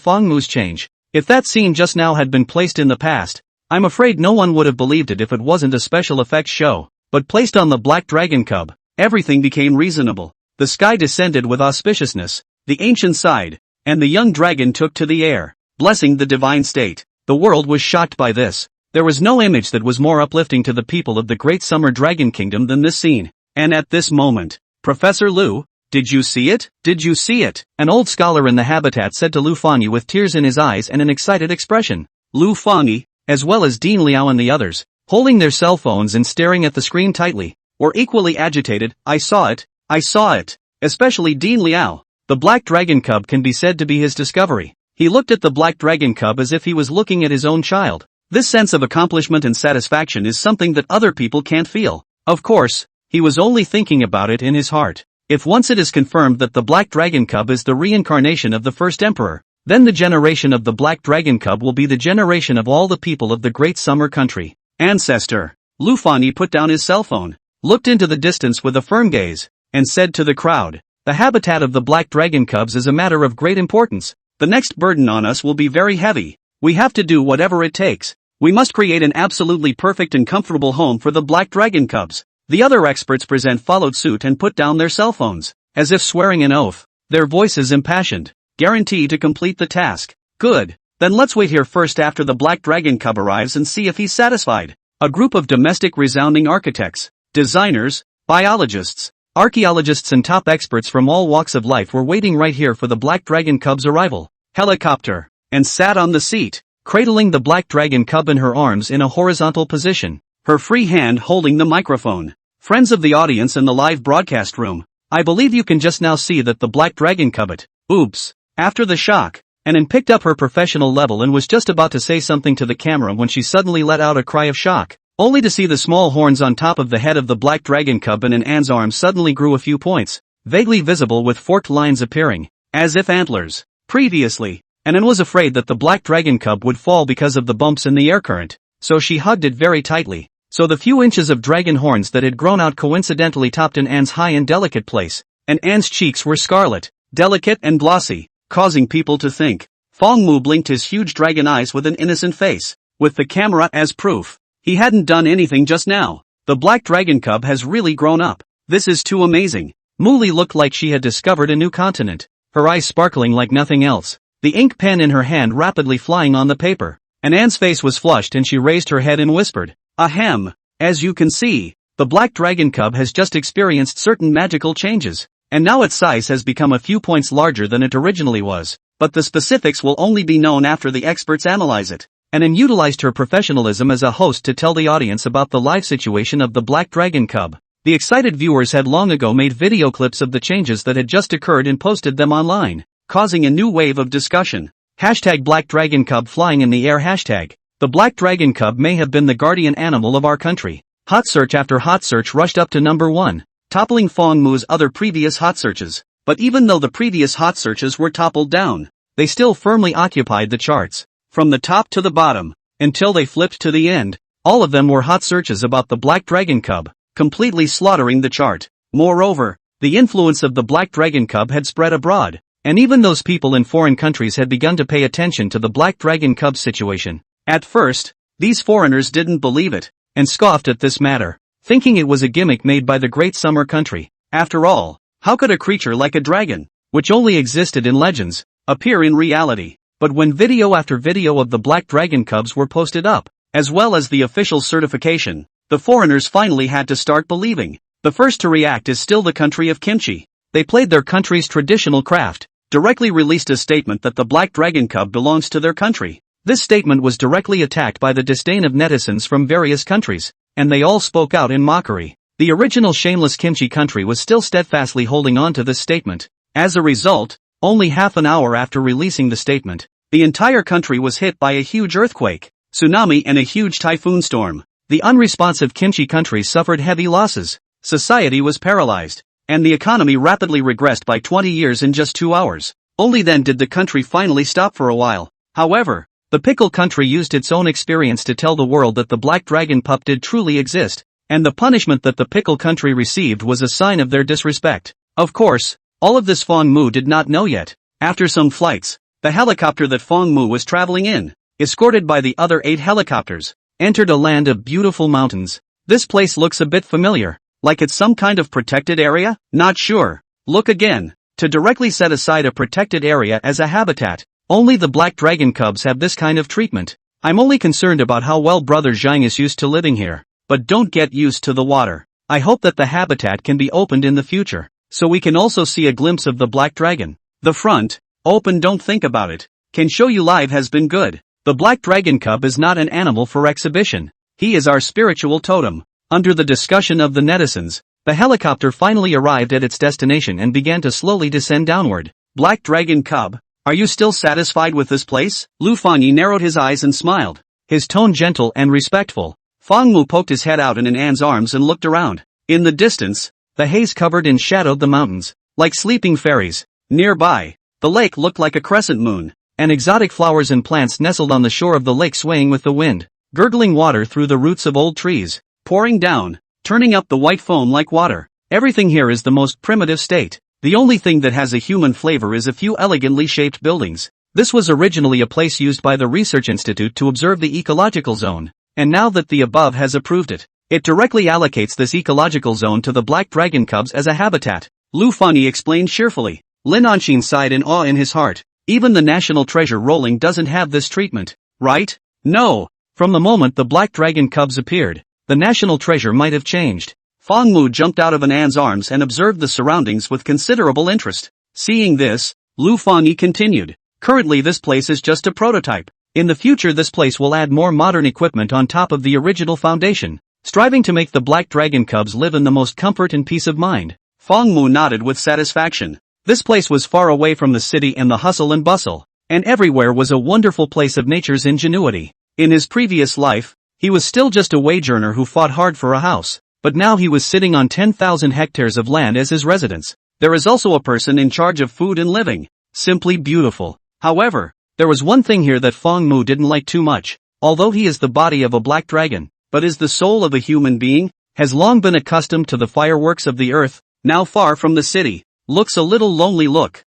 Feng Mu's change. If that scene just now had been placed in the past, I'm afraid no one would have believed it if it wasn't a special effects show, but placed on the Black Dragon Cub, everything became reasonable. The sky descended with auspiciousness, the ancient sighed, and the young dragon took to the air, blessing the divine state. The world was shocked by this. There was no image that was more uplifting to the people of the Great Summer Dragon Kingdom than this scene. And at this moment, Professor Lu, did you see it? Did you see it? An old scholar in the habitat said to Lu Fangyi with tears in his eyes and an excited expression. Lu Fangyi, as well as Dean Liao and the others, holding their cell phones and staring at the screen tightly, were equally agitated. I saw it. I saw it. Especially Dean Liao. The Black Dragon Cub can be said to be his discovery. He looked at the Black Dragon Cub as if he was looking at his own child. This sense of accomplishment and satisfaction is something that other people can't feel. Of course, he was only thinking about it in his heart. If once it is confirmed that the Black Dragon Cub is the reincarnation of the first emperor, then the generation of the Black Dragon Cub will be the generation of all the people of the Great Summer Country. Ancestor. Lu Fangyi put down his cell phone, looked into the distance with a firm gaze, and said to the crowd, the habitat of the Black Dragon Cubs is a matter of great importance. The next burden on us will be very heavy. We have to do whatever it takes. We must create an absolutely perfect and comfortable home for the Black Dragon Cubs. The other experts present followed suit and put down their cell phones, as if swearing an oath, their voices impassioned. Guarantee to complete the task. Good. Then let's wait here first after the Black Dragon Cub arrives and see if he's satisfied. A group of domestic resounding architects, designers, biologists, archaeologists and top experts from all walks of life were waiting right here for the Black Dragon Cub's arrival. Helicopter. And sat on the seat, cradling the Black Dragon Cub in her arms in a horizontal position, her free hand holding the microphone. Friends of the audience in the live broadcast room, I believe you can just now see that the Black Dragon Cub oops, after the shock, and picked up her professional level and was just about to say something to the camera when she suddenly let out a cry of shock, only to see the small horns on top of the head of the Black Dragon Cub and Anne's arm suddenly grew a few points, vaguely visible with forked lines appearing, as if antlers. Previously, Anne was afraid that the Black Dragon Cub would fall because of the bumps in the air current, so she hugged it very tightly, so the few inches of dragon horns that had grown out coincidentally topped Anne's high and delicate place, and Anne's cheeks were scarlet, delicate and glossy, causing people to think. Fong Mu blinked his huge dragon eyes with an innocent face, with the camera as proof. He hadn't done anything just now. The Black Dragon Cub has really grown up. This is too amazing. Muli looked like she had discovered a new continent, her eyes sparkling like nothing else, the ink pen in her hand rapidly flying on the paper. And Anne's face was flushed and she raised her head and whispered, Ahem. As you can see, the Black Dragon Cub has just experienced certain magical changes, and now its size has become a few points larger than it originally was, but the specifics will only be known after the experts analyze it. And Anne utilized her professionalism as a host to tell the audience about the live situation of the Black Dragon Cub. The excited viewers had long ago made video clips of the changes that had just occurred and posted them online, causing a new wave of discussion. Hashtag Black Dragon Cub flying in the air. Hashtag the Black Dragon Cub may have been the guardian animal of our country. Hot search after hot search rushed up to number 1, toppling Fong Mu's other previous hot searches. But even though the previous hot searches were toppled down, they still firmly occupied the charts. From the top to the bottom, until they flipped to the end, all of them were hot searches about the Black Dragon Cub, completely slaughtering the chart. Moreover, the influence of the Black Dragon Cub had spread abroad, and even those people in foreign countries had begun to pay attention to the Black Dragon Cub situation. At first, these foreigners didn't believe it, and scoffed at this matter, thinking it was a gimmick made by the Great Summer Country. After all, how could a creature like a dragon, which only existed in legends, appear in reality? But when video after video of the Black Dragon Cubs were posted up, as well as the official certification, the foreigners finally had to start believing. The first to react is still the country of kimchi. They played their country's traditional craft, directly released a statement that the Black Dragon Cub belongs to their country. This statement was directly attacked by the disdain of netizens from various countries, and they all spoke out in mockery. The original shameless kimchi country was still steadfastly holding on to this statement. As a result, only half an hour after releasing the statement, the entire country was hit by a huge earthquake, tsunami and a huge typhoon storm. The unresponsive kimchi country suffered heavy losses, society was paralyzed, and the economy rapidly regressed by 20 years in just 2 hours. Only then did the country finally stop for a while. However, the pickle country used its own experience to tell the world that the Black Dragon pup did truly exist, and the punishment that the pickle country received was a sign of their disrespect. Of course, all of this Fong Mu did not know yet. After some flights, the helicopter that Fong Mu was traveling in, escorted by the other 8 helicopters, Entered a land of beautiful mountains. This place looks a bit familiar. Like it's some kind of protected area? Not sure. Look again. To directly set aside a protected area as a habitat, only the black dragon cubs have this kind of treatment. I'm only concerned about how well Brother Zhang is used to living here. But don't get used to the water. I hope that the habitat can be opened in the future, so we can also see a glimpse of the black dragon. The front, open, don't think about it. Can show you live has been good. The black dragon cub is not an animal for exhibition. He is our spiritual totem. Under the discussion of the netizens, the helicopter finally arrived at its destination and began to slowly descend downward. Black dragon cub, are you still satisfied with this place? Lu Fanyi narrowed his eyes and smiled, his tone gentle and respectful. Fang Mu poked his head out in An's arms and looked around. In the distance, the haze covered and shadowed the mountains, like sleeping fairies. Nearby, the lake looked like a crescent moon, and exotic flowers and plants nestled on the shore of the lake swaying with the wind, gurgling water through the roots of old trees, pouring down, turning up the white foam like water. Everything here is the most primitive state. The only thing that has a human flavor is a few elegantly shaped buildings. This was originally a place used by the Research Institute to observe the ecological zone, and now that the above has approved it, it directly allocates this ecological zone to the black dragon cubs as a habitat. Lu Fanyi explained cheerfully. Lin Anxin sighed in awe in his heart. Even the national treasure rolling doesn't have this treatment, right? No. From the moment the black dragon cubs appeared, the national treasure might have changed. Fang Mu jumped out of An's arms and observed the surroundings with considerable interest. Seeing this, Lu Fanyi continued. Currently this place is just a prototype. In the future this place will add more modern equipment on top of the original foundation, striving to make the black dragon cubs live in the most comfort and peace of mind. Fang Mu nodded with satisfaction. This place was far away from the city and the hustle and bustle, and everywhere was a wonderful place of nature's ingenuity. In his previous life, he was still just a wage earner who fought hard for a house, but now he was sitting on 10,000 hectares of land as his residence. There is also a person in charge of food and living. Simply beautiful. However, there was one thing here that Fang Mu didn't like too much. Although he is the body of a black dragon, but is the soul of a human being, has long been accustomed to the fireworks of the earth, now far from the city, looks a little lonely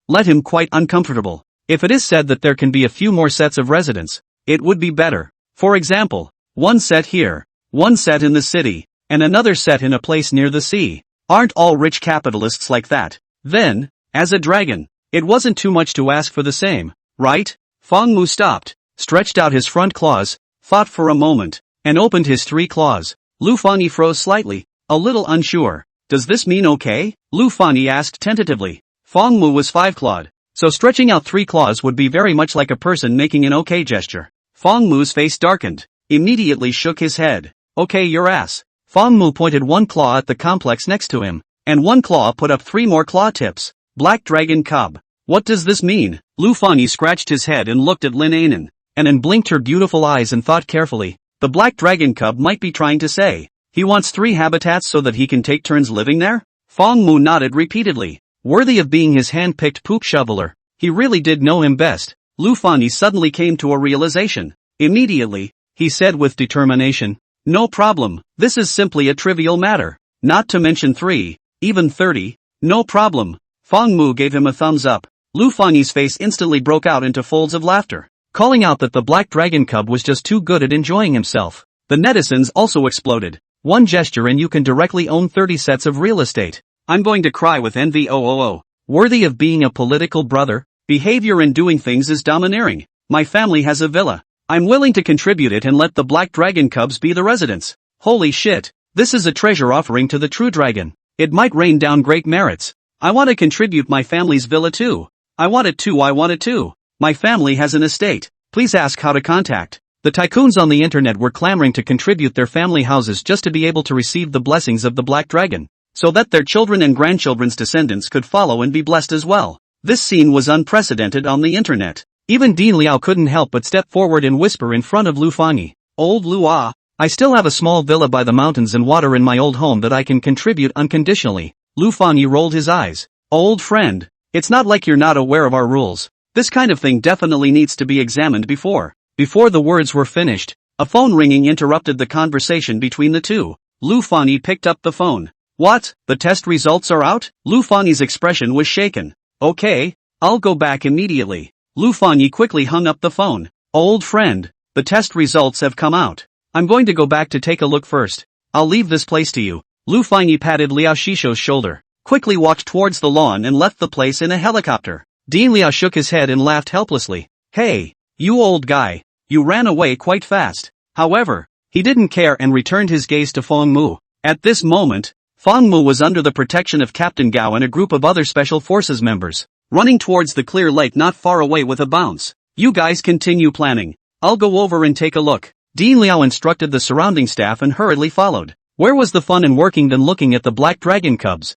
let him quite uncomfortable. If it is said that there can be a few more sets of residents, it would be better. For example, one set here, one set in the city, and another set in a place near the sea. Aren't all rich capitalists like that? Then, as a dragon, it wasn't too much to ask for the same, right? Fang Mu stopped, stretched out his front claws, thought for a moment, and opened his 3 claws. Lu Fanyi froze slightly, a little unsure. Does this mean okay? Lu Fanyi asked tentatively. Fang Mu was 5-clawed, so stretching out 3 claws would be very much like a person making an okay gesture. Fang Mu's face darkened, immediately shook his head. Okay, your ass. Fang Mu pointed 1 claw at the complex next to him, and 1 claw put up 3 more claw tips. Black dragon cub. What does this mean? Lu Fanyi scratched his head and looked at Lin Anan, and then blinked her beautiful eyes and thought carefully. The black dragon cub might be trying to say, he wants 3 habitats so that he can take turns living there? Fang Mu nodded repeatedly, worthy of being his hand-picked poop shoveler. He really did know him best. Lu Fanyi suddenly came to a realization. Immediately, he said with determination, no problem, this is simply a trivial matter. Not to mention 3, even 30, no problem. Fang Mu gave him a thumbs up. Lu Fanyi's face instantly broke out into folds of laughter, calling out that the black dragon cub was just too good at enjoying himself. The netizens also exploded. 1 gesture and you can directly own 30 sets of real estate. I'm going to cry with envy. Worthy of being a political brother, behavior and doing things is domineering. My family has a villa. I'm willing to contribute it and let the black dragon cubs be the residents. Holy shit, this is a treasure offering to the true dragon. It might rain down great merits. I want to contribute my family's villa too. I want it too. My family has an estate. Please ask how to contact. The tycoons on the internet were clamoring to contribute their family houses just to be able to receive the blessings of the black dragon, so that their children and grandchildren's descendants could follow and be blessed as well. This scene was unprecedented on the internet. Even Dean Liao couldn't help but step forward and whisper in front of Lu Fanyi. Old Lu Ah, I still have a small villa by the mountains and water in my old home that I can contribute unconditionally. Lu Fanyi rolled his eyes. Old friend, it's not like you're not aware of our rules. This kind of thing definitely needs to be examined before the words were finished, a phone ringing interrupted the conversation between the two. Lu Fanyi picked up the phone. What? The test results are out? Lu Fanyi's expression was shaken. Okay, I'll go back immediately. Lu Fanyi quickly hung up the phone. Old friend, the test results have come out. I'm going to go back to take a look first. I'll leave this place to you. Lu Fengyi patted Liao Shisho's shoulder, quickly walked towards the lawn and left the place in a helicopter. Dean Liao shook his head and laughed helplessly. Hey, you old guy, you ran away quite fast. However, he didn't care and returned his gaze to Feng Mu. At this moment, Feng Mu was under the protection of Captain Gao and a group of other special forces members, running towards the clear lake not far away with a bounce. You guys continue planning. I'll go over and take a look. Dean Liao instructed the surrounding staff and hurriedly followed. Where was the fun in working than looking at the black dragon cubs?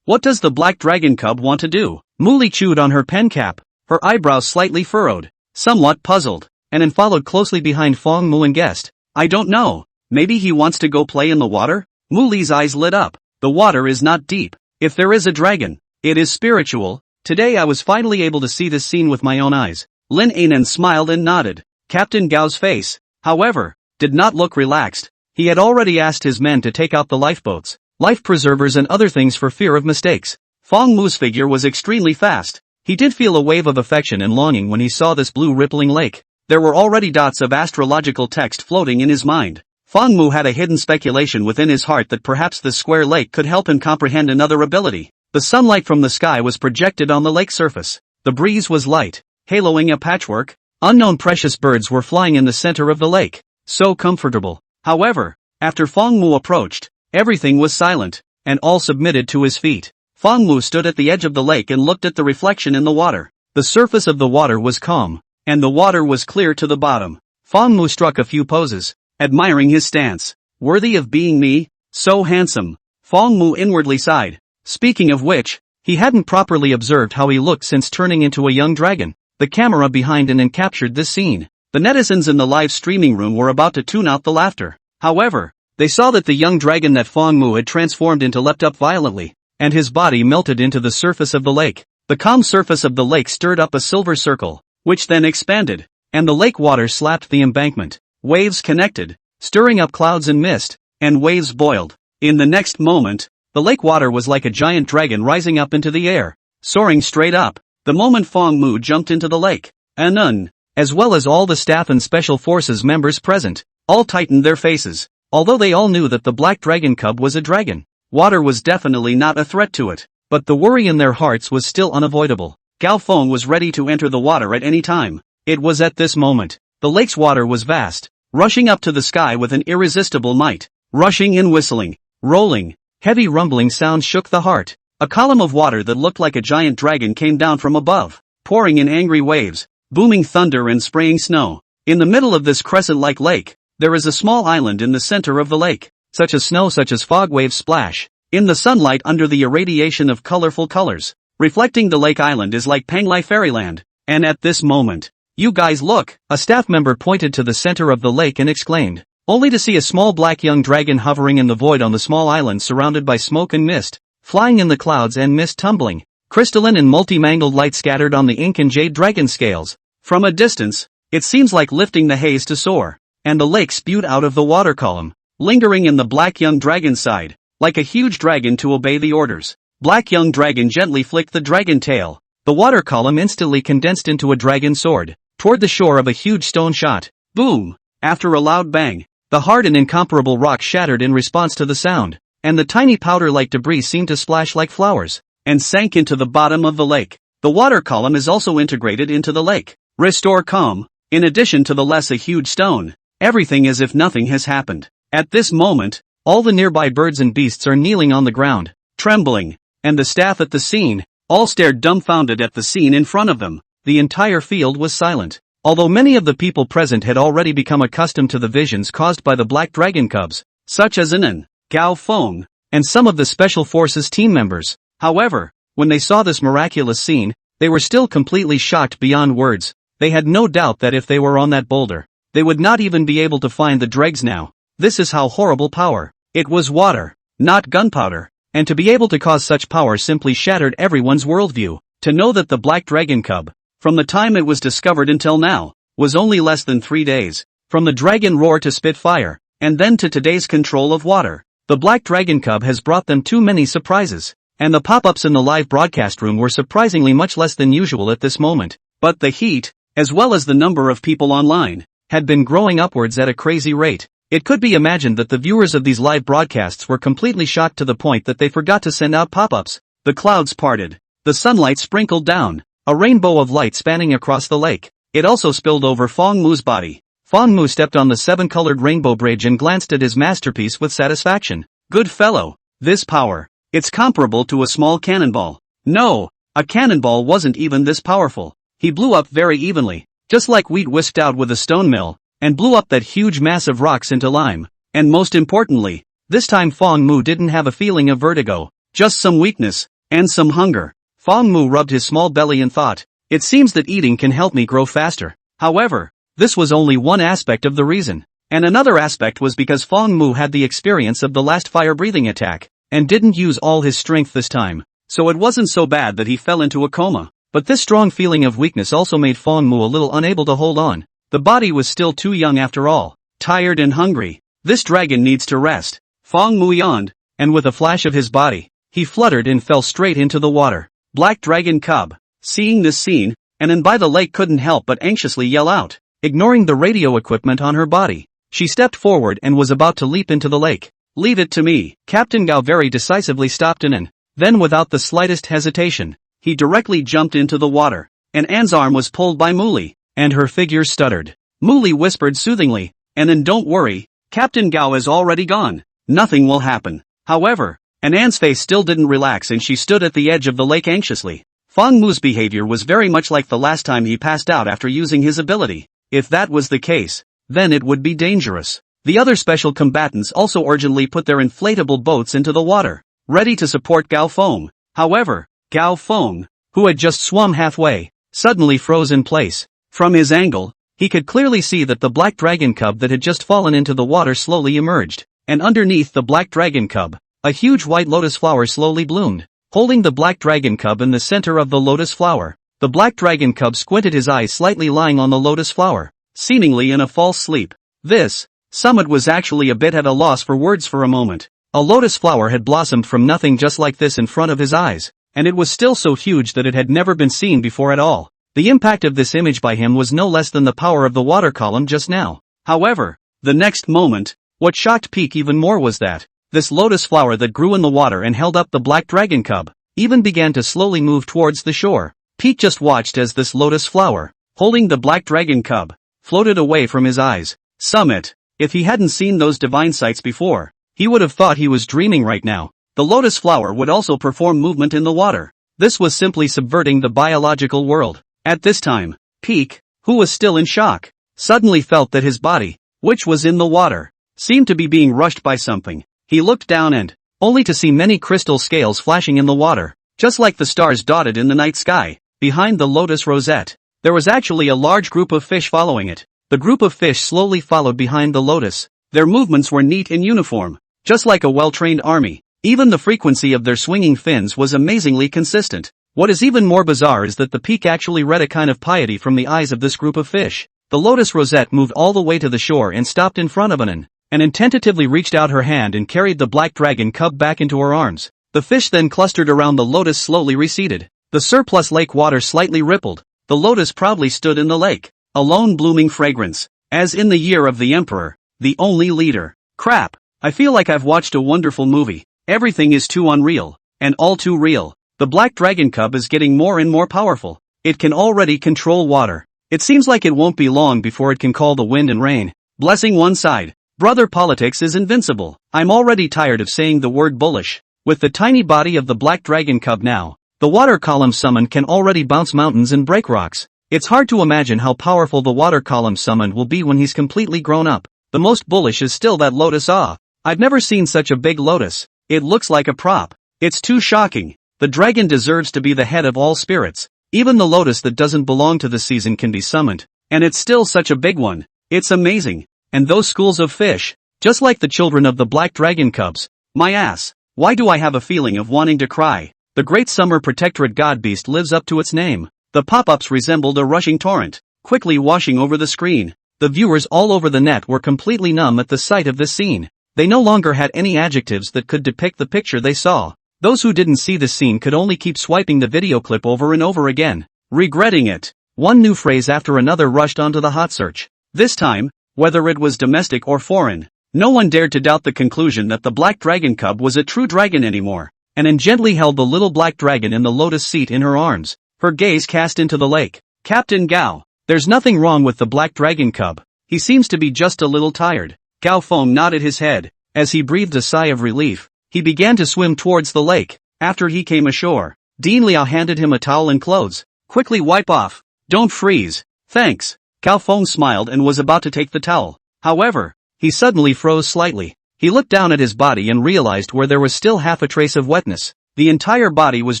What does the black dragon cub want to do? Muli chewed on her pen cap, her eyebrows slightly furrowed, somewhat puzzled, and then followed closely behind Feng Mu and guessed. I don't know, maybe he wants to go play in the water? Muli's eyes lit up. The water is not deep. If there is a dragon, it is spiritual. Today I was finally able to see this scene with my own eyes. Lin Anan smiled and nodded. Captain Gao's face, however, did not look relaxed. He had already asked his men to take out the lifeboats, life preservers and other things for fear of mistakes. Feng Mu's figure was extremely fast. He did feel a wave of affection and longing when he saw this blue rippling lake. There were already dots of astrological text floating in his mind. Feng Mu had a hidden speculation within his heart that perhaps this square lake could help him comprehend another ability. The sunlight from the sky was projected on the lake surface. The breeze was light, haloing a patchwork. Unknown precious birds were flying in the center of the lake. So comfortable. However, after Feng Mu approached, everything was silent, and all submitted to his feet. Feng Mu stood at the edge of the lake and looked at the reflection in the water. The surface of the water was calm, and the water was clear to the bottom. Feng Mu struck a few poses, admiring his stance. Worthy of being me? So handsome. Feng Mu inwardly sighed. Speaking of which, he hadn't properly observed how he looked since turning into a young dragon. The camera behind and captured this scene. The netizens in the live streaming room were about to tune out the laughter. However, they saw that the young dragon that Feng Mu had transformed into leapt up violently, and his body melted into the surface of the lake. The calm surface of the lake stirred up a silver circle, which then expanded, and the lake water slapped the embankment. Waves connected, stirring up clouds and mist, and waves boiled. In the next moment, the lake water was like a giant dragon rising up into the air, soaring straight up. The moment Feng Mu jumped into the lake, as well as all the staff and special forces members present, all tightened their faces. Although they all knew that the black dragon cub was a dragon, water was definitely not a threat to it, but the worry in their hearts was still unavoidable. Gao Feng was ready to enter the water at any time. It was at this moment. The lake's water was vast, rushing up to the sky with an irresistible might. Rushing and whistling, rolling, heavy rumbling sounds shook the heart. A column of water that looked like a giant dragon came down from above, pouring in angry waves, booming thunder and spraying snow. In the middle of this crescent-like lake, there is a small island in the center of the lake. Such as fog waves splash in the sunlight under the irradiation of colorful colors. Reflecting the lake island is like Panglai Fairyland. And at this moment, you guys look, a staff member pointed to the center of the lake and exclaimed, only to see a small black young dragon hovering in the void on the small island surrounded by smoke and mist, flying in the clouds and mist tumbling. Crystalline and multi-mangled light scattered on the ink and jade dragon scales. From a distance, it seems like lifting the haze to soar, and the lake spewed out of the water column, lingering in the black young dragon's side, like a huge dragon to obey the orders. Black young dragon gently flicked the dragon tail. The water column instantly condensed into a dragon sword, toward the shore of a huge stone shot. Boom! After a loud bang, the hard and incomparable rock shattered in response to the sound, and the tiny powder-like debris seemed to splash like flowers, and sank into the bottom of the lake. The water column is also integrated into the lake. Restore calm. In addition to the a huge stone, everything as if nothing has happened. At this moment, all the nearby birds and beasts are kneeling on the ground, trembling, and the staff at the scene, all stared dumbfounded at the scene in front of them. The entire field was silent. Although many of the people present had already become accustomed to the visions caused by the black dragon cubs, such as Anan, Gao Feng, and some of the special forces team members. However, when they saw this miraculous scene, they were still completely shocked beyond words. They had no doubt that if they were on that boulder, they would not even be able to find the dregs now. This is how horrible power. It was water, not gunpowder, and to be able to cause such power simply shattered everyone's worldview. To know that the black dragon cub, from the time it was discovered until now, was only less than 3 days, from the dragon roar to spit fire, and then to today's control of water. The black dragon cub has brought them too many surprises, and the pop-ups in the live broadcast room were surprisingly much less than usual at this moment. But the heat, as well as the number of people online, had been growing upwards at a crazy rate. It could be imagined that the viewers of these live broadcasts were completely shocked to the point that they forgot to send out pop-ups. The clouds parted. The sunlight sprinkled down. A rainbow of light spanning across the lake. It also spilled over Fong Mu's body. Fong Mu stepped on the 7-colored rainbow bridge and glanced at his masterpiece with satisfaction. Good fellow. This power. It's comparable to a small cannonball. No, a cannonball wasn't even this powerful. He blew up very evenly, just like wheat whisked out with a stone mill, and blew up that huge mass of rocks into lime. And most importantly, this time Fong Mu didn't have a feeling of vertigo, just some weakness, and some hunger. Fong Mu rubbed his small belly and thought, it seems that eating can help me grow faster. However, this was only one aspect of the reason. And another aspect was because Fong Mu had the experience of the last fire-breathing attack, and didn't use all his strength this time. So it wasn't so bad that he fell into a coma. But this strong feeling of weakness also made Fong Mu a little unable to hold on. The body was still too young after all. Tired and hungry. This dragon needs to rest. Fong Mu yawned, and with a flash of his body, he fluttered and fell straight into the water. Black Dragon Cub. Seeing this scene, Anan by the lake couldn't help but anxiously yell out. Ignoring the radio equipment on her body, she stepped forward and was about to leap into the lake. Leave it to me. Captain Gao very decisively stopped Anan. Then without the slightest hesitation, he directly jumped into the water, and Anne's arm was pulled by Muli, and her figure stuttered. Muli whispered soothingly, Anan, don't worry, Captain Gao is already gone. Nothing will happen. However, Anne's face still didn't relax and she stood at the edge of the lake anxiously. Fong Mu's behavior was very much like the last time he passed out after using his ability. If that was the case, then it would be dangerous. The other special combatants also urgently put their inflatable boats into the water, ready to support Gao Feng. However, Gao Feng, who had just swum halfway, suddenly froze in place. From his angle, he could clearly see that the black dragon cub that had just fallen into the water slowly emerged, and underneath the black dragon cub, a huge white lotus flower slowly bloomed. Holding the black dragon cub in the center of the lotus flower, the black dragon cub squinted his eyes slightly lying on the lotus flower, seemingly in a false sleep. This, Summit was actually a bit at a loss for words for a moment. A lotus flower had blossomed from nothing just like this in front of his eyes, and it was still so huge that it had never been seen before at all. The impact of this image by him was no less than the power of the water column just now. However, the next moment, what shocked Peak even more was that this lotus flower that grew in the water and held up the black dragon cub, even began to slowly move towards the shore. Pete just watched as this lotus flower, holding the black dragon cub, floated away from his eyes. Summit, if he hadn't seen those divine sights before, he would have thought he was dreaming right now. The lotus flower would also perform movement in the water. This was simply subverting the biological world. At this time, Peak, who was still in shock, suddenly felt that his body, which was in the water, seemed to be being rushed by something. He looked down and, only to see many crystal scales flashing in the water, just like the stars dotted in the night sky. Behind the lotus rosette, there was actually a large group of fish following it. The group of fish slowly followed behind the lotus. Their movements were neat and uniform, just like a well-trained army. Even the frequency of their swinging fins was amazingly consistent. What is even more bizarre is that the Peak actually read a kind of piety from the eyes of this group of fish. The lotus rosette moved all the way to the shore and stopped in front of Anan, and tentatively reached out her hand and carried the black dragon cub back into her arms. The fish then clustered around the lotus slowly receded. The surplus lake water slightly rippled. The lotus proudly stood in the lake, alone blooming fragrance, as in the year of the emperor, the only leader. Crap, I feel like I've watched a wonderful movie. Everything is too unreal, and all too real. The black dragon cub is getting more and more powerful. It can already control water. It seems like it won't be long before it can call the wind and rain. Blessing one side. Brother politics is invincible. I'm already tired of saying the word bullish. With the tiny body of the black dragon cub now, the water column summon can already bounce mountains and break rocks. It's hard to imagine how powerful the water column summon will be when he's completely grown up. The most bullish is still that lotus awe. I've never seen such a big lotus. It looks like a prop. It's too shocking. The dragon deserves to be the head of all spirits. Even the lotus that doesn't belong to the season can be summoned. And it's still such a big one. It's amazing. And those schools of fish, just like the children of the black dragon cubs. My ass, why do I have a feeling of wanting to cry? The great summer protectorate god beast lives up to its name. The pop-ups resembled a rushing torrent, quickly washing over the screen. The viewers all over the net were completely numb at the sight of this scene. They no longer had any adjectives that could depict the picture they saw. Those who didn't see this scene could only keep swiping the video clip over and over again, regretting it. One new phrase after another rushed onto the hot search. This time, whether it was domestic or foreign, no one dared to doubt the conclusion that the black dragon cub was a true dragon anymore. Anne gently held the little black dragon in the lotus seat in her arms, her gaze cast into the lake. Captain Gao, there's nothing wrong with the black dragon cub. He seems to be just a little tired. Gao Feng nodded his head. As he breathed a sigh of relief, he began to swim towards the lake. After he came ashore, Dean Liao handed him a towel and clothes. Quickly wipe off. Don't freeze. Thanks. Gao Feng smiled and was about to take the towel. However, he suddenly froze slightly. He looked down at his body and realized where there was still half a trace of wetness. The entire body was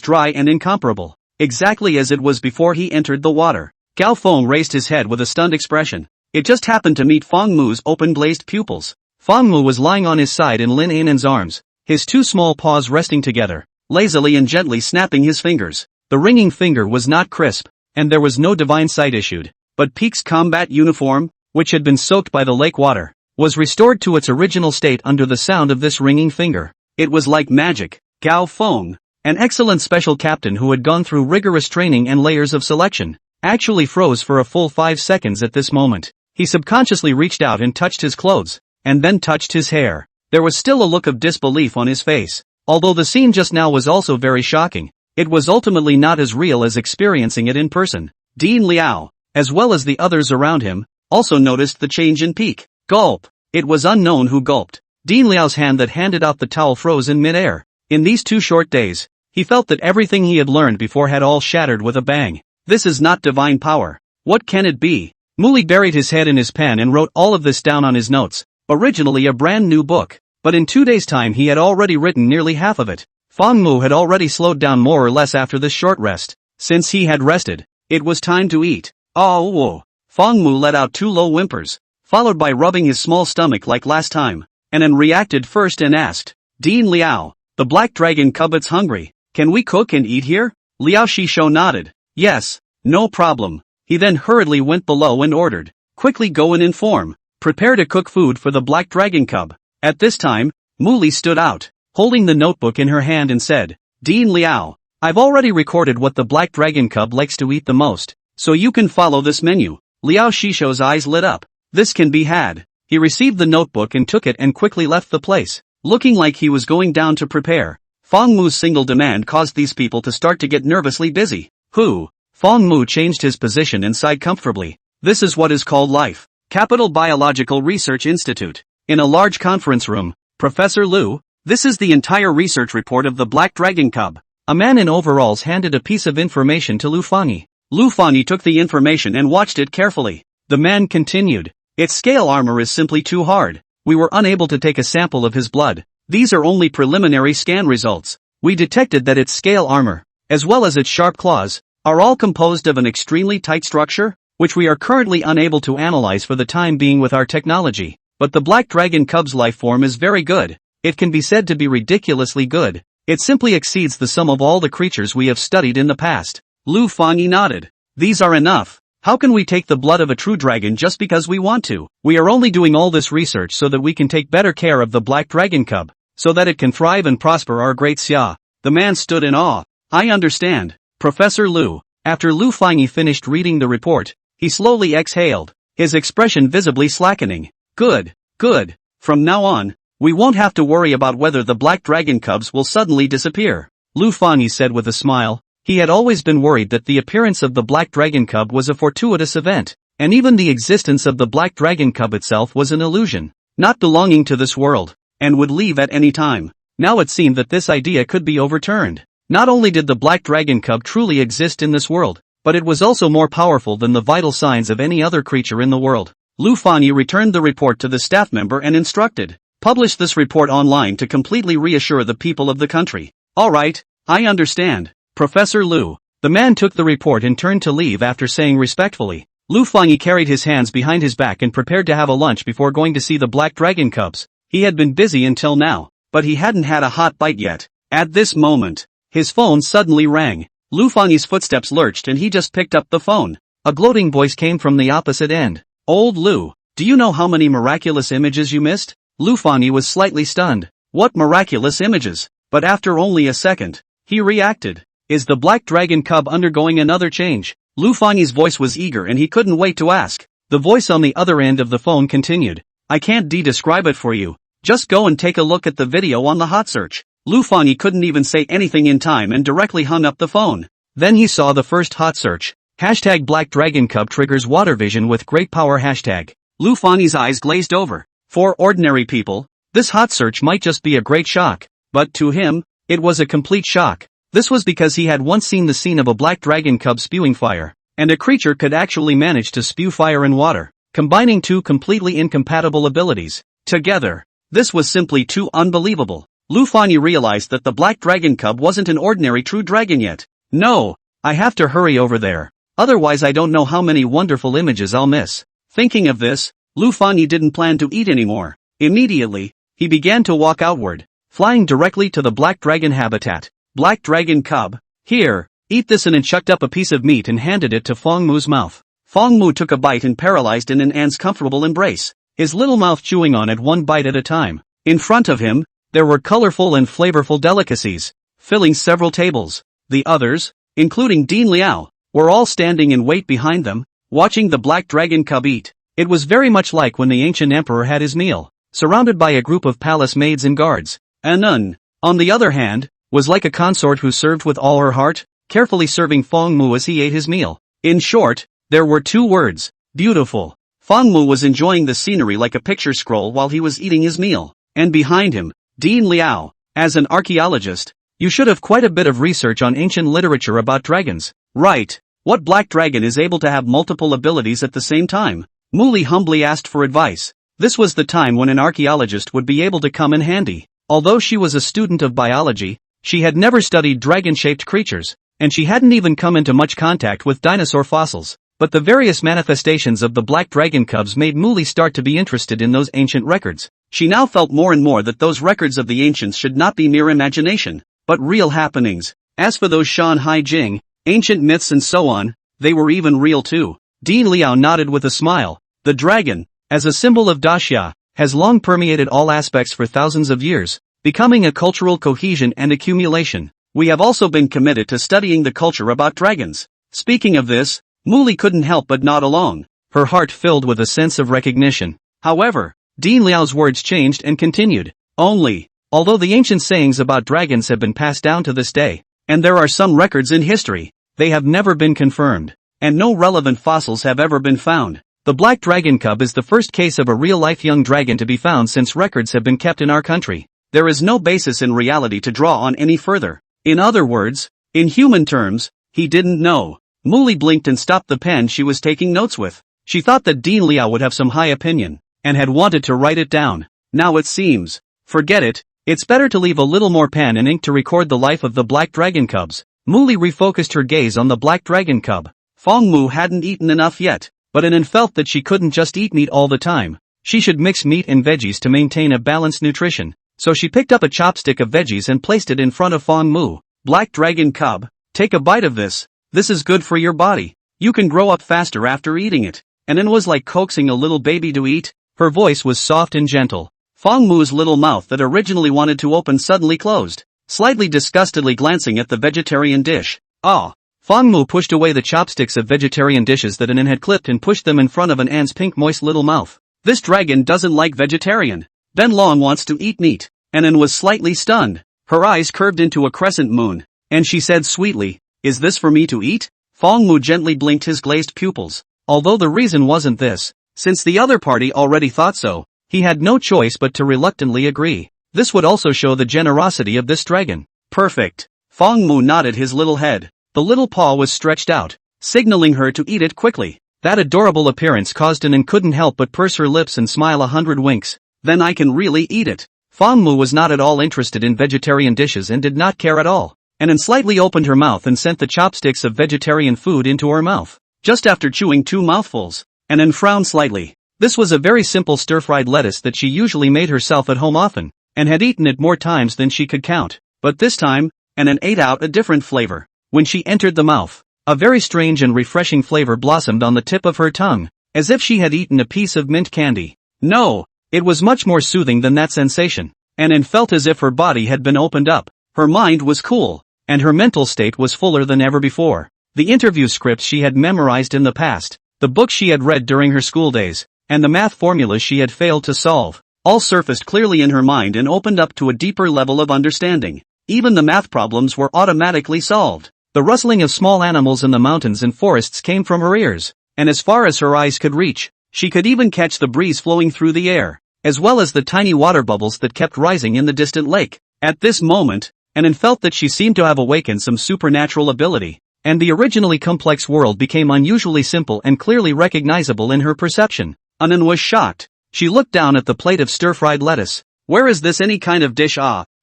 dry and incomparable, exactly as it was before he entered the water. Gao Feng raised his head with a stunned expression. It just happened to meet Feng Mu's open-glazed pupils. Feng Mu was lying on his side in Lin Ainan's arms, his two small paws resting together, lazily and gently snapping his fingers. The ringing finger was not crisp, and there was no divine sight issued, but Peek's combat uniform, which had been soaked by the lake water, was restored to its original state under the sound of this ringing finger. It was like magic. Gao Feng, an excellent special captain who had gone through rigorous training and layers of selection, actually froze for a full 5 seconds at this moment. He subconsciously reached out and touched his clothes, and then touched his hair. There was still a look of disbelief on his face. Although the scene just now was also very shocking, it was ultimately not as real as experiencing it in person. Dean Liao, as well as the others around him, also noticed the change in Peek. Gulp. It was unknown who gulped. Dean Liao's hand that handed out the towel froze in midair. In these 2 short days, he felt that everything he had learned before had all shattered with a bang. This is not divine power. What can it be? Muli buried his head in his pen and wrote all of this down on his notes. Originally a brand new book, but in 2 days' time he had already written nearly half of it. Feng Mu had already slowed down more or less after this short rest. Since he had rested, it was time to eat. Oh, whoa. Feng Mu let out 2 low whimpers, followed by rubbing his small stomach like last time. Then reacted first and asked, Dean Liao, the black dragon cub's hungry. Can we cook and eat here? Liao Shisho nodded. Yes, no problem. He then hurriedly went below and ordered, quickly go and inform. Prepare to cook food for the black dragon cub. At this time, Muli stood out, holding the notebook in her hand and said, Dean Liao, I've already recorded what the black dragon cub likes to eat the most, so you can follow this menu. Liao Shisho's eyes lit up. This can be had. He received the notebook and took it and quickly left the place, looking like he was going down to prepare. Feng Mu's single demand caused these people to start to get nervously busy. Who? Feng Mu changed his position and sighed comfortably. This is what is called life. Capital Biological Research Institute. In a large conference room, Professor Lu, this is the entire research report of the black dragon cub. A man in overalls handed a piece of information to Lu Fangyi. Lu Fangyi took the information and watched it carefully. The man continued. Its scale armor is simply too hard. We were unable to take a sample of his blood. These are only preliminary scan results. We detected that its scale armor, as well as its sharp claws, are all composed of an extremely tight structure, which we are currently unable to analyze for the time being with our technology. But the black dragon cub's life form is very good. It can be said to be ridiculously good. It simply exceeds the sum of all the creatures we have studied in the past. Lu Fangyi nodded. These are enough. How can we take the blood of a true dragon just because we want to? We are only doing all this research so that we can take better care of the black dragon cub, so that it can thrive and prosper our great Xia. The man stood in awe. I understand. Professor Lu. After Lu Fangyi finished reading the report, he slowly exhaled, his expression visibly slackening. Good, good. From now on, we won't have to worry about whether the black dragon cubs will suddenly disappear. Lu Fangyi said with a smile. He had always been worried that the appearance of the black dragon cub was a fortuitous event, and even the existence of the black dragon cub itself was an illusion, not belonging to this world, and would leave at any time. Now it seemed that this idea could be overturned. Not only did the black dragon cub truly exist in this world, but it was also more powerful than the vital signs of any other creature in the world. Lu Fangyi returned the report to the staff member and instructed, publish this report online to completely reassure the people of the country. Alright, I understand. Professor Lu. The man took the report and turned to leave after saying respectfully. Lu Fangyi carried his hands behind his back and prepared to have a lunch before going to see the black dragon cubs. He had been busy until now, but he hadn't had a hot bite yet. At this moment, his phone suddenly rang. Lu Fangyi's footsteps lurched and he just picked up the phone. A gloating voice came from the opposite end. Old Lu, do you know how many miraculous images you missed? Lu Fangyi was slightly stunned. What miraculous images? But after only a second, he reacted. Is the black dragon cub undergoing another change? Lu Fangyi's voice was eager and he couldn't wait to ask. The voice on the other end of the phone continued. I can't describe it for you. Just go and take a look at the video on the hot search. Lu Fangyi couldn't even say anything in time and directly hung up the phone. Then he saw the first hot search. Hashtag Black Dragon Cub triggers water vision with great power hashtag. Lu Fangyi's eyes glazed over. For ordinary people, this hot search might just be a great shock. But to him, it was a complete shock. This was because he had once seen the scene of a black dragon cub spewing fire. And a creature could actually manage to spew fire and water, combining two completely incompatible abilities. Together, this was simply too unbelievable. Lu Fangyi realized that the black dragon cub wasn't an ordinary true dragon yet. No, I have to hurry over there. Otherwise I don't know how many wonderful images I'll miss. Thinking of this, Lu Fangyi didn't plan to eat anymore. Immediately, he began to walk outward, flying directly to the black dragon habitat. Black dragon cub, here, eat this, and chucked up a piece of meat and handed it to Fang Mu's mouth. Fang Mu took a bite and paralyzed in an An's comfortable embrace, his little mouth chewing on it one bite at a time. In front of him, there were colorful and flavorful delicacies, filling several tables. The others, including Dean Liao, were all standing in wait behind them, watching the black dragon cub eat. It was very much like when the ancient emperor had his meal, surrounded by a group of palace maids and guards. Nun, on the other hand, was like a consort who served with all her heart, carefully serving Fang Mu as he ate his meal. In short, there were two words: beautiful. Fang Mu was enjoying the scenery like a picture scroll while he was eating his meal. And behind him, Dean Liao. As an archaeologist, you should have quite a bit of research on ancient literature about dragons. Right. What black dragon is able to have multiple abilities at the same time? Muli humbly asked for advice. This was the time when an archaeologist would be able to come in handy. Although she was a student of biology, she had never studied dragon-shaped creatures, and she hadn't even come into much contact with dinosaur fossils. But the various manifestations of the black dragon cubs made Muli start to be interested in those ancient records. She now felt more and more that those records of the ancients should not be mere imagination, but real happenings. As for those Shanhai Jing, ancient myths and so on, they were even real too. Dean Liao nodded with a smile. The dragon, as a symbol of Daxia, has long permeated all aspects for thousands of years, becoming a cultural cohesion and accumulation. We have also been committed to studying the culture about dragons. Speaking of this, Muli couldn't help but nod along, her heart filled with a sense of recognition. However, Dean Liao's words changed and continued. Although the ancient sayings about dragons have been passed down to this day, and there are some records in history, they have never been confirmed, and no relevant fossils have ever been found. The black dragon cub is the first case of a real-life young dragon to be found since records have been kept in our country. There is no basis in reality to draw on any further. In other words, in human terms, he didn't know. Muli blinked and stopped the pen she was taking notes with. She thought that Dean Liao would have some high opinion, and had wanted to write it down. Now it seems, forget it, it's better to leave a little more pen and ink to record the life of the black dragon cubs. Muli refocused her gaze on the black dragon cub. Fang Mu hadn't eaten enough yet, but Anan felt that she couldn't just eat meat all the time. She should mix meat and veggies to maintain a balanced nutrition. So she picked up a chopstick of veggies and placed it in front of Fang Mu. Black dragon cub, take a bite of this. This is good for your body. You can grow up faster after eating it. Anan was like coaxing a little baby to eat. Her voice was soft and gentle. Fang Mu's little mouth that originally wanted to open suddenly closed, slightly disgustedly glancing at the vegetarian dish. Ah! Fang Mu pushed away the chopsticks of vegetarian dishes that Anan had clipped and pushed them in front of Anan's pink moist little mouth. This dragon doesn't like vegetarian. Ben Long wants to eat meat. Anan was slightly stunned. Her eyes curved into a crescent moon, and she said sweetly, "Is this for me to eat?" Fang Mu gently blinked his glazed pupils. Although the reason wasn't this, since the other party already thought so, he had no choice but to reluctantly agree. This would also show the generosity of this dragon. Perfect. Fang Mu nodded his little head. The little paw was stretched out, signaling her to eat it quickly. That adorable appearance caused Anan couldn't help but purse her lips and smile 100 winks. Then I can really eat it. Fang Mu was not at all interested in vegetarian dishes and did not care at all. Anan slightly opened her mouth and sent the chopsticks of vegetarian food into her mouth. Just after chewing 2 mouthfuls, Anan frowned slightly. This was a very simple stir-fried lettuce that she usually made herself at home often, and had eaten it more times than she could count. But this time, Anan ate out a different flavor. When she entered the mouth, a very strange and refreshing flavor blossomed on the tip of her tongue, as if she had eaten a piece of mint candy. No, it was much more soothing than that sensation. Anan felt as if her body had been opened up, her mind was cool, and her mental state was fuller than ever before. The interview scripts she had memorized in the past, the books she had read during her school days, and the math formulas she had failed to solve, all surfaced clearly in her mind and opened up to a deeper level of understanding. Even the math problems were automatically solved. The rustling of small animals in the mountains and forests came from her ears, and as far as her eyes could reach, she could even catch the breeze flowing through the air, as well as the tiny water bubbles that kept rising in the distant lake. At this moment, Annan felt that she seemed to have awakened some supernatural ability, and the originally complex world became unusually simple and clearly recognizable in her perception. Annan was shocked. She looked down at the plate of stir-fried lettuce. Where is this any kind of dish?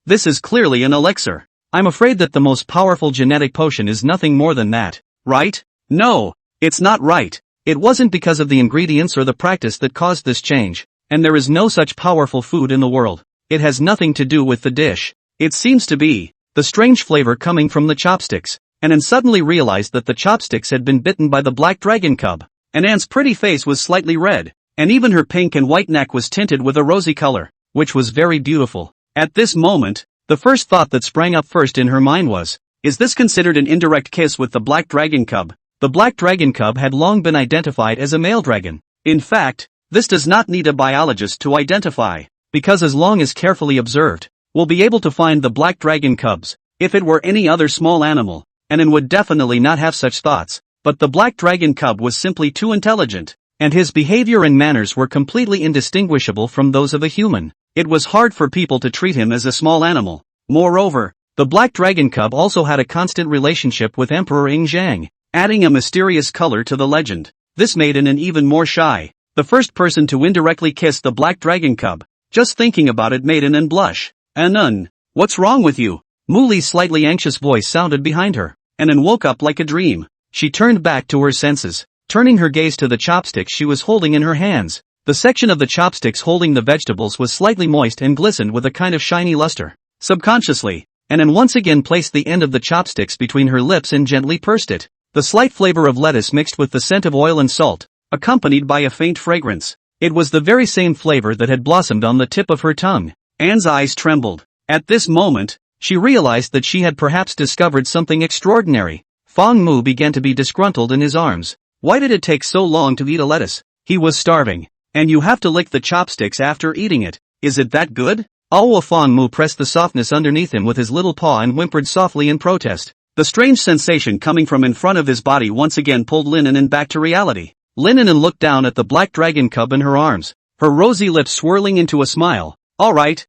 This is clearly an elixir. I'm afraid that the most powerful genetic potion is nothing more than that, right? No, it's not right. It wasn't because of the ingredients or the practice that caused this change, and there is no such powerful food in the world. It has nothing to do with the dish. It seems to be the strange flavor coming from the chopsticks. Annan suddenly realized that the chopsticks had been bitten by the black dragon cub. Annan's pretty face was slightly red, and even her pink and white neck was tinted with a rosy color, which was very beautiful. At this moment, the first thought that sprang up first in her mind was, is this considered an indirect kiss with the black dragon cub? The black dragon cub had long been identified as a male dragon. In fact, this does not need a biologist to identify, because as long as carefully observed, we'll be able to find the black dragon cubs. If it were any other small animal, Annan would definitely not have such thoughts, but the black dragon cub was simply too intelligent, and his behavior and manners were completely indistinguishable from those of a human. It was hard for people to treat him as a small animal. Moreover, the black dragon cub also had a constant relationship with Emperor Ing Zhang, adding a mysterious color to the legend. This made Annan even more shy. The first person to indirectly kiss the black dragon cub. Just thinking about it made Annan blush. Annan, what's wrong with you? Muli's slightly anxious voice sounded behind her. Annan woke up like a dream. She turned back to her senses, turning her gaze to the chopsticks she was holding in her hands. The section of the chopsticks holding the vegetables was slightly moist and glistened with a kind of shiny luster. Subconsciously, Annan once again placed the end of the chopsticks between her lips and gently pursed it. The slight flavor of lettuce mixed with the scent of oil and salt, accompanied by a faint fragrance. It was the very same flavor that had blossomed on the tip of her tongue. Anne's eyes trembled. At this moment, she realized that she had perhaps discovered something extraordinary. Fong Mu began to be disgruntled in his arms. Why did it take so long to eat a lettuce? He was starving. And you have to lick the chopsticks after eating it. Is it that good? Fong Mu pressed the softness underneath him with his little paw and whimpered softly in protest. The strange sensation coming from in front of his body once again pulled Lin Annan back to reality. Lin Annan looked down at the black dragon cub in her arms, her rosy lips swirling into a smile. Alright,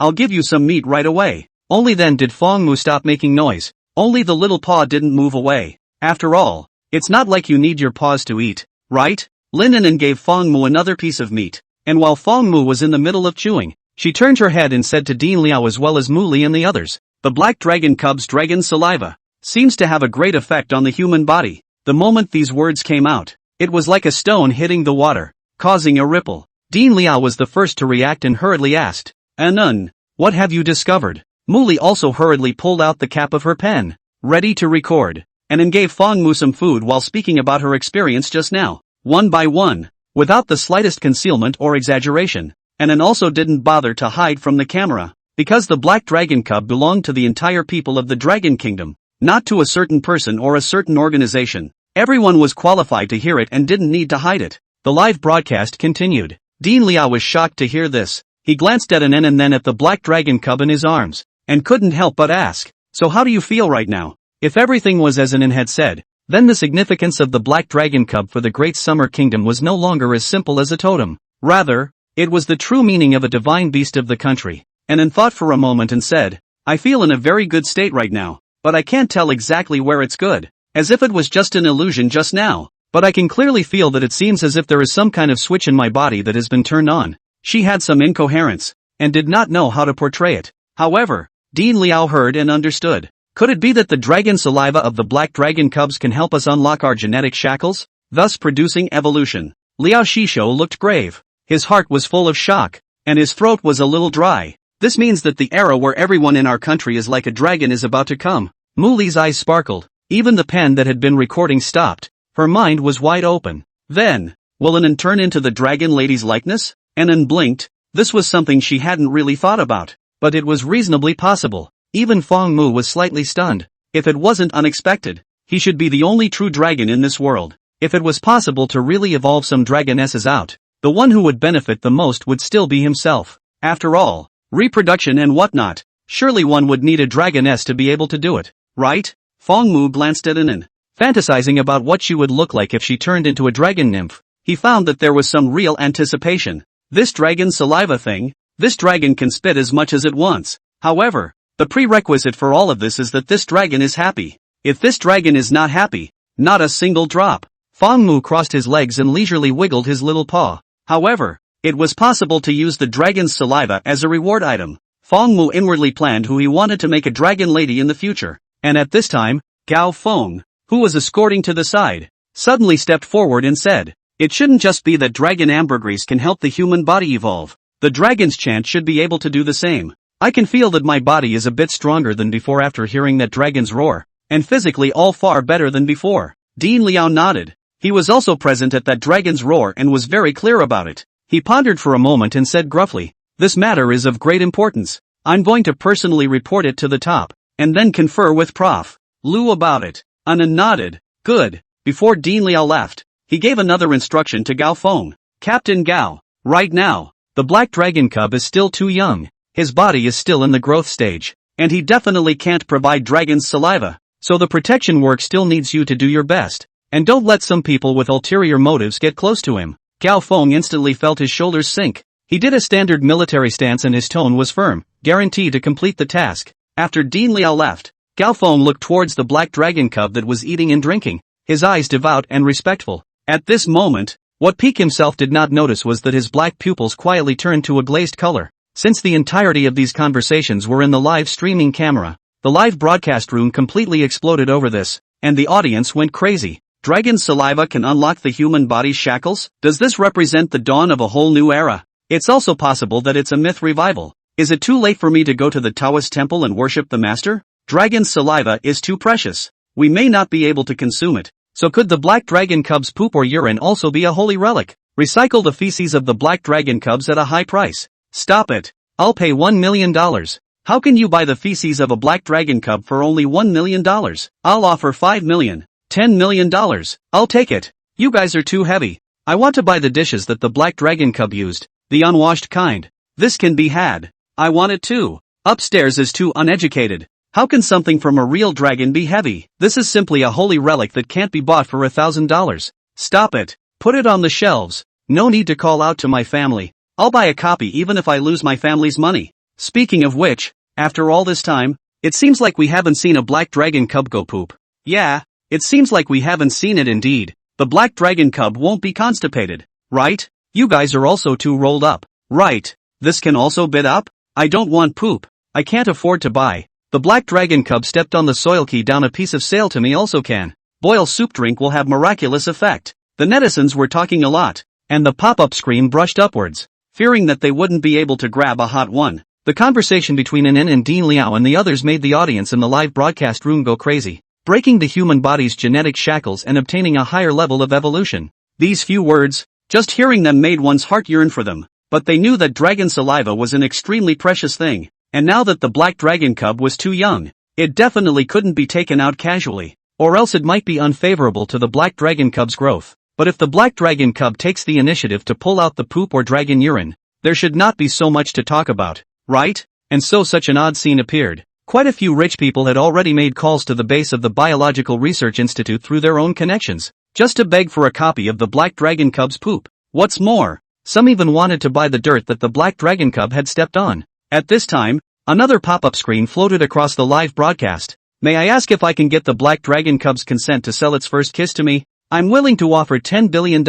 I'll give you some meat right away. Only then did Fong Mu stop making noise. Only the little paw didn't move away. After all, it's not like you need your paws to eat, right? Lin Annan gave Fong Mu another piece of meat, and while Fong Mu was in the middle of chewing, she turned her head and said to Dean Liao as well as Mu Li and the others, the black dragon cub's dragon saliva seems to have a great effect on the human body. The moment these words came out, it was like a stone hitting the water, causing a ripple. Dean Liao was the first to react and hurriedly asked, Annan, what have you discovered? Mu Li also hurriedly pulled out the cap of her pen, ready to record, and then gave Fong Mu some food while speaking about her experience just now. One by one, without the slightest concealment or exaggeration, Annan also didn't bother to hide from the camera, because the black dragon cub belonged to the entire people of the Dragon Kingdom, not to a certain person or a certain organization. Everyone was qualified to hear it and didn't need to hide it. The live broadcast continued. Dean Liao was shocked to hear this. He glanced at Annan and then at the black dragon cub in his arms, and couldn't help but ask, so how do you feel right now? If everything was as Annan had said, then the significance of the black dragon cub for the Great Summer Kingdom was no longer as simple as a totem. Rather, it was the true meaning of a divine beast of the country. Annan thought for a moment and said, I feel in a very good state right now, but I can't tell exactly where it's good, as if it was just an illusion just now, but I can clearly feel that it seems as if there is some kind of switch in my body that has been turned on. She had some incoherence, and did not know how to portray it. However, Dean Liao heard and understood. Could it be that the dragon saliva of the black dragon cubs can help us unlock our genetic shackles, thus producing evolution? Liao Shisho looked grave. His heart was full of shock, and his throat was a little dry. This means that the era where everyone in our country is like a dragon is about to come. Mu Li's eyes sparkled. Even the pen that had been recording stopped. Her mind was wide open. Then, will Annan turn into the dragon lady's likeness? Annan blinked. This was something she hadn't really thought about, but it was reasonably possible. Even Fong Mu was slightly stunned. If it wasn't unexpected, he should be the only true dragon in this world. If it was possible to really evolve some dragonesses out, the one who would benefit the most would still be himself. After all, reproduction and whatnot, surely one would need a dragoness to be able to do it, right? Feng Mu glanced at Anan, fantasizing about what she would look like if she turned into a dragon nymph. He found that there was some real anticipation. This dragon saliva thing, this dragon can spit as much as it wants. However, the prerequisite for all of this is that this dragon is happy. If this dragon is not happy, not a single drop. Feng Mu crossed his legs and leisurely wiggled his little paw. However, it was possible to use the dragon's saliva as a reward item. Feng Mu inwardly planned who he wanted to make a dragon lady in the future. And at this time, Gao Feng, who was escorting to the side, suddenly stepped forward and said, "It shouldn't just be that dragon ambergris can help the human body evolve. The dragon's chant should be able to do the same. I can feel that my body is a bit stronger than before after hearing that dragon's roar, and physically all far better than before." Dean Liao nodded. He was also present at that dragon's roar and was very clear about it. He pondered for a moment and said gruffly, "This matter is of great importance. I'm going to personally report it to the top, and then confer with Prof. Lu about it." Anan nodded. "Good." Before Dean Liao left, he gave another instruction to Gao Feng. "Captain Gao, right now, the black dragon cub is still too young. His body is still in the growth stage, and he definitely can't provide dragon's saliva, so the protection work still needs you to do your best. And don't let some people with ulterior motives get close to him." Gao Feng instantly felt his shoulders sink. He did a standard military stance and his tone was firm, guaranteed to complete the task. After Dean Liao left, Gao Feng looked towards the black dragon cub that was eating and drinking, his eyes devout and respectful. At this moment, what Peek himself did not notice was that his black pupils quietly turned to a glazed color. Since the entirety of these conversations were in the live streaming camera, the live broadcast room completely exploded over this, and the audience went crazy. Dragon saliva can unlock the human body's shackles? Does this represent the dawn of a whole new era? It's also possible that it's a myth revival. Is it too late for me to go to the Taoist temple and worship the master? Dragon saliva is too precious. We may not be able to consume it. So could the black dragon cub's poop or urine also be a holy relic? Recycle the feces of the black dragon cubs at a high price. Stop it. I'll pay $1 million. How can you buy the feces of a black dragon cub for only $1 million? I'll offer $5 million. $10 million. I'll take it. You guys are too heavy. I want to buy the dishes that the black dragon cub used, the unwashed kind. This can be had. I want it too. Upstairs is too uneducated. How can something from a real dragon be heavy? This is simply a holy relic that can't be bought for $1,000. Stop it. Put it on the shelves. No need to call out to my family. I'll buy a copy even if I lose my family's money. Speaking of which, after all this time, it seems like we haven't seen a black dragon cub go poop. Yeah. It seems like we haven't seen it indeed. The black dragon cub won't be constipated, right? You guys are also too rolled up, right? This can also bit up? I don't want poop. I can't afford to buy. The black dragon cub stepped on the soil key down a piece of sail to me also can. Boil soup drink will have miraculous effect. The netizens were talking a lot, and the pop-up screen brushed upwards, fearing that they wouldn't be able to grab a hot one. The conversation between Anan and Dean Liao and the others made the audience in the live broadcast room go crazy. Breaking the human body's genetic shackles and obtaining a higher level of evolution. These few words, just hearing them made one's heart yearn for them. But they knew that dragon saliva was an extremely precious thing, and now that the black dragon cub was too young, it definitely couldn't be taken out casually, or else it might be unfavorable to the black dragon cub's growth. But if the black dragon cub takes the initiative to pull out the poop or dragon urine, there should not be so much to talk about, right? And so such an odd scene appeared. Quite a few rich people had already made calls to the base of the Biological Research Institute through their own connections, just to beg for a copy of the black dragon cub's poop. What's more, some even wanted to buy the dirt that the black dragon cub had stepped on. At this time, another pop-up screen floated across the live broadcast. May I ask if I can get the black dragon cub's consent to sell its first kiss to me? I'm willing to offer $10 billion,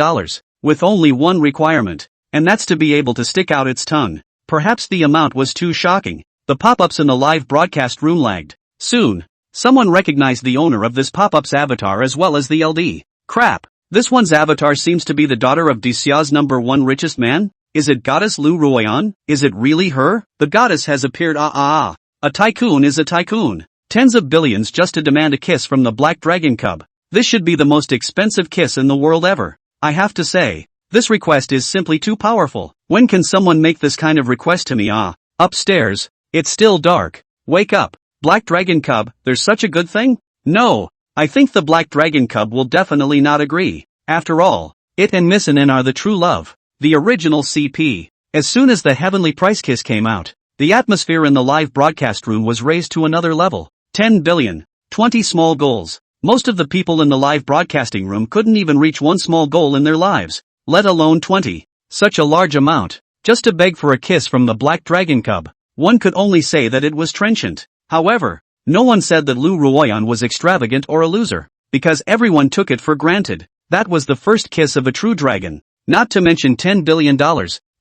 with only one requirement, and that's to be able to stick out its tongue. Perhaps the amount was too shocking. The pop-ups in the live broadcast room lagged. Soon, someone recognized the owner of this pop-up's avatar as well as the LD. Crap, this one's avatar seems to be the daughter of Xia's #1 richest man? Is it goddess Lu Ruoyan? Is it really her? The goddess has appeared. A tycoon is a tycoon. Tens of billions just to demand a kiss from the black dragon cub. This should be the most expensive kiss in the world ever. I have to say, this request is simply too powerful. When can someone make this kind of request to me? Upstairs. It's still dark. Wake up, black dragon cub, there's such a good thing? No, I think the black dragon cub will definitely not agree. After all, it and Miss An are the true love. The original CP. As soon as the heavenly price kiss came out, the atmosphere in the live broadcast room was raised to another level. 10 billion. 20 small goals. Most of the people in the live broadcasting room couldn't even reach one small goal in their lives, let alone 20. Such a large amount. Just to beg for a kiss from the Black Dragon Cub. One could only say that it was trenchant. However, no one said that Lu Ruoyan was extravagant or a loser, because everyone took it for granted. That was the first kiss of a true dragon. Not to mention $10 billion.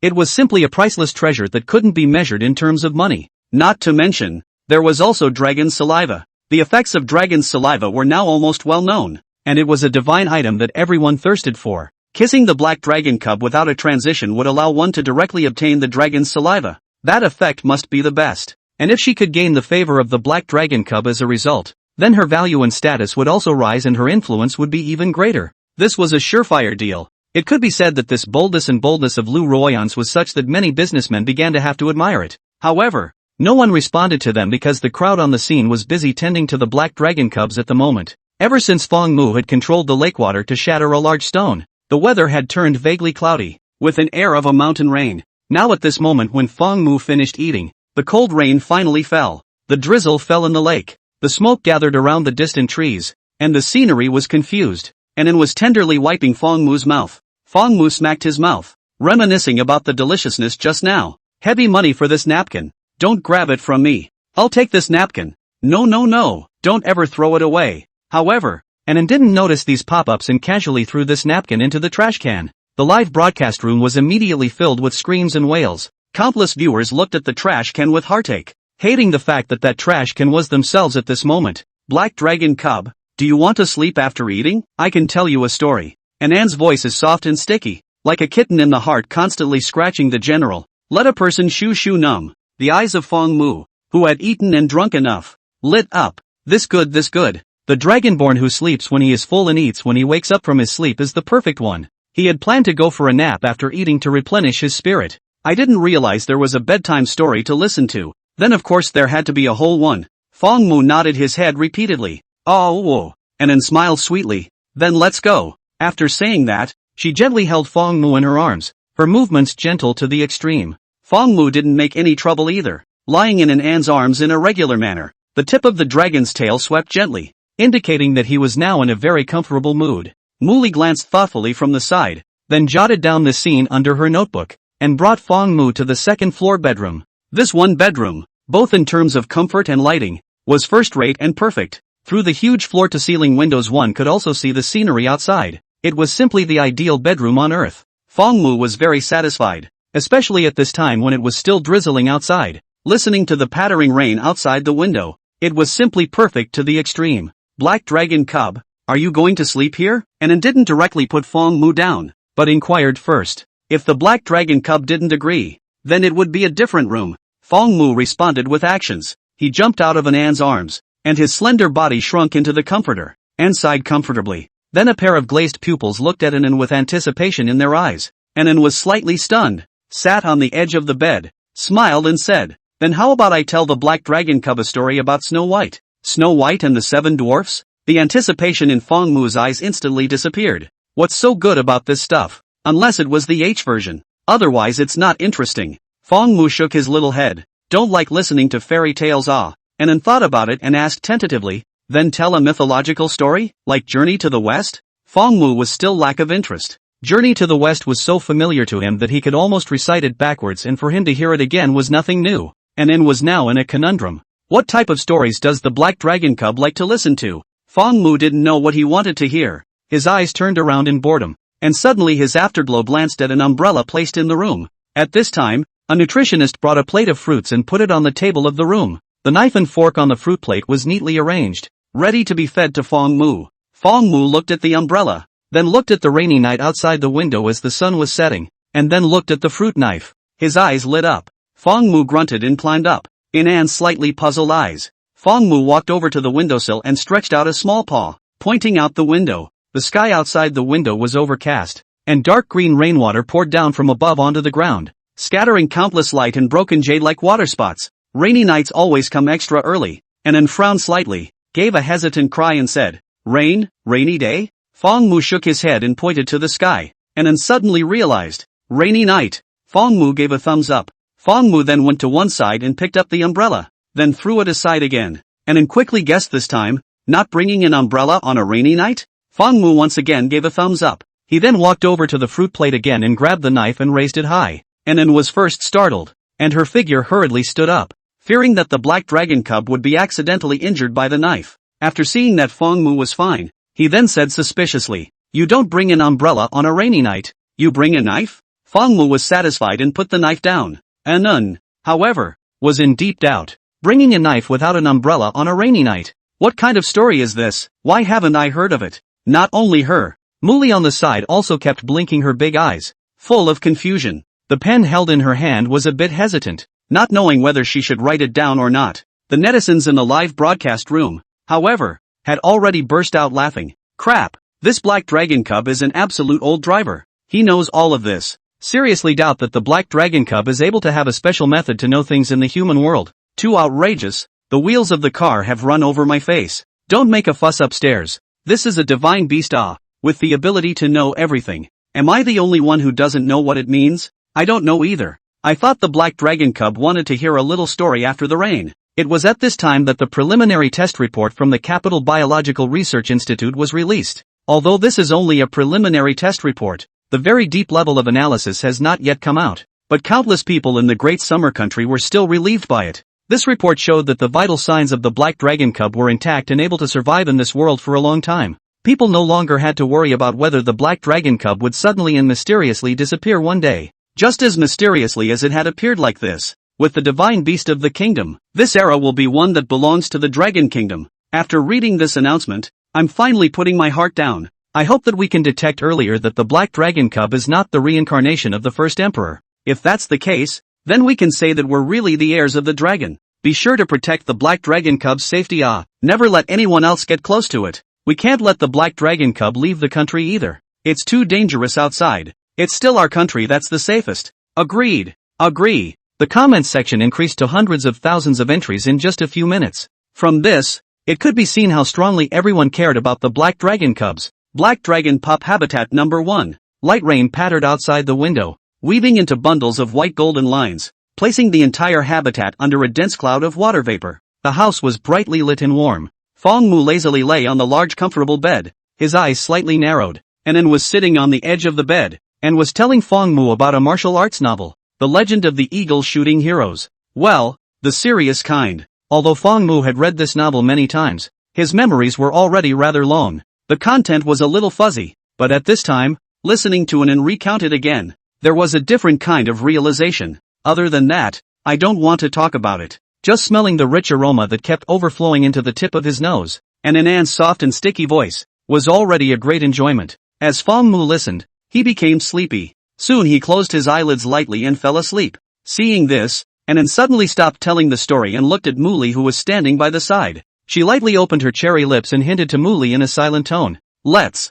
It was simply a priceless treasure that couldn't be measured in terms of money. Not to mention, there was also dragon saliva. The effects of dragon's saliva were now almost well known, and it was a divine item that everyone thirsted for. Kissing the Black Dragon Cub without a transition would allow one to directly obtain the dragon's saliva. That effect must be the best. And if she could gain the favor of the Black Dragon Cub as a result, then her value and status would also rise and her influence would be even greater. This was a surefire deal. It could be said that this boldness of Lu Ruoyan's was such that many businessmen began to have to admire it. However, no one responded to them because the crowd on the scene was busy tending to the Black Dragon Cubs at the moment. Ever since Fong Mu had controlled the lake water to shatter a large stone, the weather had turned vaguely cloudy, with an air of a mountain rain. Now at this moment when Fong Mu finished eating, the cold rain finally fell. The drizzle fell in the lake. The smoke gathered around the distant trees, and the scenery was confused. And was tenderly wiping Fong Mu's mouth. Fong Mu smacked his mouth, reminiscing about the deliciousness just now. Heavy money for this napkin. Don't grab it from me. I'll take this napkin. No, don't ever throw it away. However, Anan didn't notice these pop-ups and casually threw this napkin into the trash can. The live broadcast room was immediately filled with screams and wails. Countless viewers looked at the trash can with heartache, hating the fact that that trash can was themselves at this moment. Black Dragon Cub. Do you want to sleep after eating? I can tell you a story. Anan's voice is soft and sticky, like a kitten in the heart constantly scratching the general. Let a person shoo numb. The eyes of Fong Mu, who had eaten and drunk enough, lit up. This good. The dragonborn who sleeps when he is full and eats when he wakes up from his sleep is the perfect one. He had planned to go for a nap after eating to replenish his spirit. I didn't realize there was a bedtime story to listen to. Then of course there had to be a whole one. Fong Mu nodded his head repeatedly. Oh, Anan smiled sweetly. Then let's go. After saying that, she gently held Fong Mu in her arms, her movements gentle to the extreme. Fong Mu didn't make any trouble either, lying in Anan's arms in a regular manner. The tip of the dragon's tail swept gently, indicating that he was now in a very comfortable mood. Muli glanced thoughtfully from the side, then jotted down the scene under her notebook, and brought Fong Mu to the second-floor bedroom. This one bedroom, both in terms of comfort and lighting, was first-rate and perfect. Through the huge floor-to-ceiling windows one could also see the scenery outside. It was simply the ideal bedroom on earth. Fong Mu was very satisfied, especially at this time when it was still drizzling outside. Listening to the pattering rain outside the window, it was simply perfect to the extreme. Black Dragon Cub, are you going to sleep here? Anan didn't directly put Fong Mu down, but inquired first. If the Black Dragon Cub didn't agree, then it would be a different room. Fong Mu responded with actions. He jumped out of Anan's arms, and his slender body shrunk into the comforter, and sighed comfortably. Then a pair of glazed pupils looked at Anan with anticipation in their eyes. Anan was slightly stunned, sat on the edge of the bed, smiled and said, then how about I tell the Black Dragon Cub a story about Snow White? Snow White and the Seven Dwarfs? The anticipation in Fong Mu's eyes instantly disappeared. What's so good about this stuff? Unless it was the H version. Otherwise it's not interesting. Fong Mu shook his little head. Don't like listening to fairy tales. Anan thought about it and asked tentatively, then tell a mythological story, like Journey to the West? Fong Mu was still lack of interest. Journey to the West was so familiar to him that he could almost recite it backwards, and for him to hear it again was nothing new. Anan was now in a conundrum. What type of stories does the Black Dragon Cub like to listen to? Fong Mu didn't know what he wanted to hear. His eyes turned around in boredom, and suddenly his afterglow glanced at an umbrella placed in the room. At this time, a nutritionist brought a plate of fruits and put it on the table of the room. The knife and fork on the fruit plate was neatly arranged, ready to be fed to Fong Mu. Fong Mu looked at the umbrella, then looked at the rainy night outside the window as the sun was setting, and then looked at the fruit knife. His eyes lit up. Fong Mu grunted and climbed up. In Anne's slightly puzzled eyes, Fong Mu walked over to the windowsill and stretched out a small paw, pointing out the window. The sky outside the window was overcast, and dark green rainwater poured down from above onto the ground, scattering countless light and broken jade like water spots. Rainy nights always come extra early. Anne frowned slightly, gave a hesitant cry and said, Rain, rainy day? Fong Mu shook his head and pointed to the sky, and then suddenly realized, rainy night. Fong Mu gave a thumbs up. Fong Mu then went to one side and picked up the umbrella, then threw it aside again, and then quickly guessed this time, not bringing an umbrella on a rainy night? Fong Mu once again gave a thumbs up. He then walked over to the fruit plate again and grabbed the knife and raised it high, and then was first startled, and her figure hurriedly stood up, fearing that the black dragon cub would be accidentally injured by the knife. After seeing that Fong Mu was fine, he then said suspiciously, "You don't bring an umbrella on a rainy night, you bring a knife?" Fong Mu was satisfied and put the knife down. Nun, however, was in deep doubt. Bringing a knife without an umbrella on a rainy night? What kind of story is this? Why haven't I heard of it? Not only her. Muli on the side also kept blinking her big eyes, full of confusion. The pen held in her hand was a bit hesitant, not knowing whether she should write it down or not. The netizens in the live broadcast room, however, had already burst out laughing. Crap, this black dragon cub is an absolute old driver. He knows all of this. Seriously doubt that the black dragon cub is able to have a special method to know things in the human world. Too outrageous. The wheels of the car have run over my face. Don't make a fuss upstairs. This is a divine beast with the ability to know everything. Am I the only one who doesn't know what it means? I don't know either. I thought the black dragon cub wanted to hear a little story after the rain. It was at this time that the preliminary test report from the Capital Biological Research Institute was released. Although this is only a preliminary test report, the very deep level of analysis has not yet come out. But countless people in the great summer country were still relieved by it. This report showed that the vital signs of the black dragon cub were intact and able to survive in this world for a long time. People no longer had to worry about whether the black dragon cub would suddenly and mysteriously disappear one day. Just as mysteriously as it had appeared like this, with the divine beast of the kingdom. This era will be one that belongs to the Dragon Kingdom. After reading this announcement, I'm finally putting my heart down. I hope that we can detect earlier that the black dragon cub is not the reincarnation of the first emperor. If that's the case, then we can say that we're really the heirs of the dragon. Be sure to protect the black dragon cub's safety. Never let anyone else get close to it. We can't let the black dragon cub leave the country either. It's too dangerous outside. It's still our country that's the safest. Agreed. Agree. The comments section increased to hundreds of thousands of entries in just a few minutes. From this, it could be seen how strongly everyone cared about the black dragon cubs. Black dragon pup habitat number 1. Light rain pattered outside the window, weaving into bundles of white golden lines, placing the entire habitat under a dense cloud of water vapor. The house was brightly lit and warm. Fong Mu lazily lay on the large comfortable bed, his eyes slightly narrowed, and then was sitting on the edge of the bed, and was telling Fong Mu about a martial arts novel. The Legend of the Eagle Shooting Heroes. Well, the serious kind. Although Fong Mu had read this novel many times, his memories were already rather long. The content was a little fuzzy, but at this time, listening to it and recount it again, there was a different kind of realization. Other than that, I don't want to talk about it. Just smelling the rich aroma that kept overflowing into the tip of his nose, and in Anne's soft and sticky voice, was already a great enjoyment. As Fong Mu listened, he became sleepy. Soon he closed his eyelids lightly and fell asleep. Seeing this, and then suddenly stopped telling the story and looked at Muli who was standing by the side. She lightly opened her cherry lips and hinted to Muli in a silent tone. Let's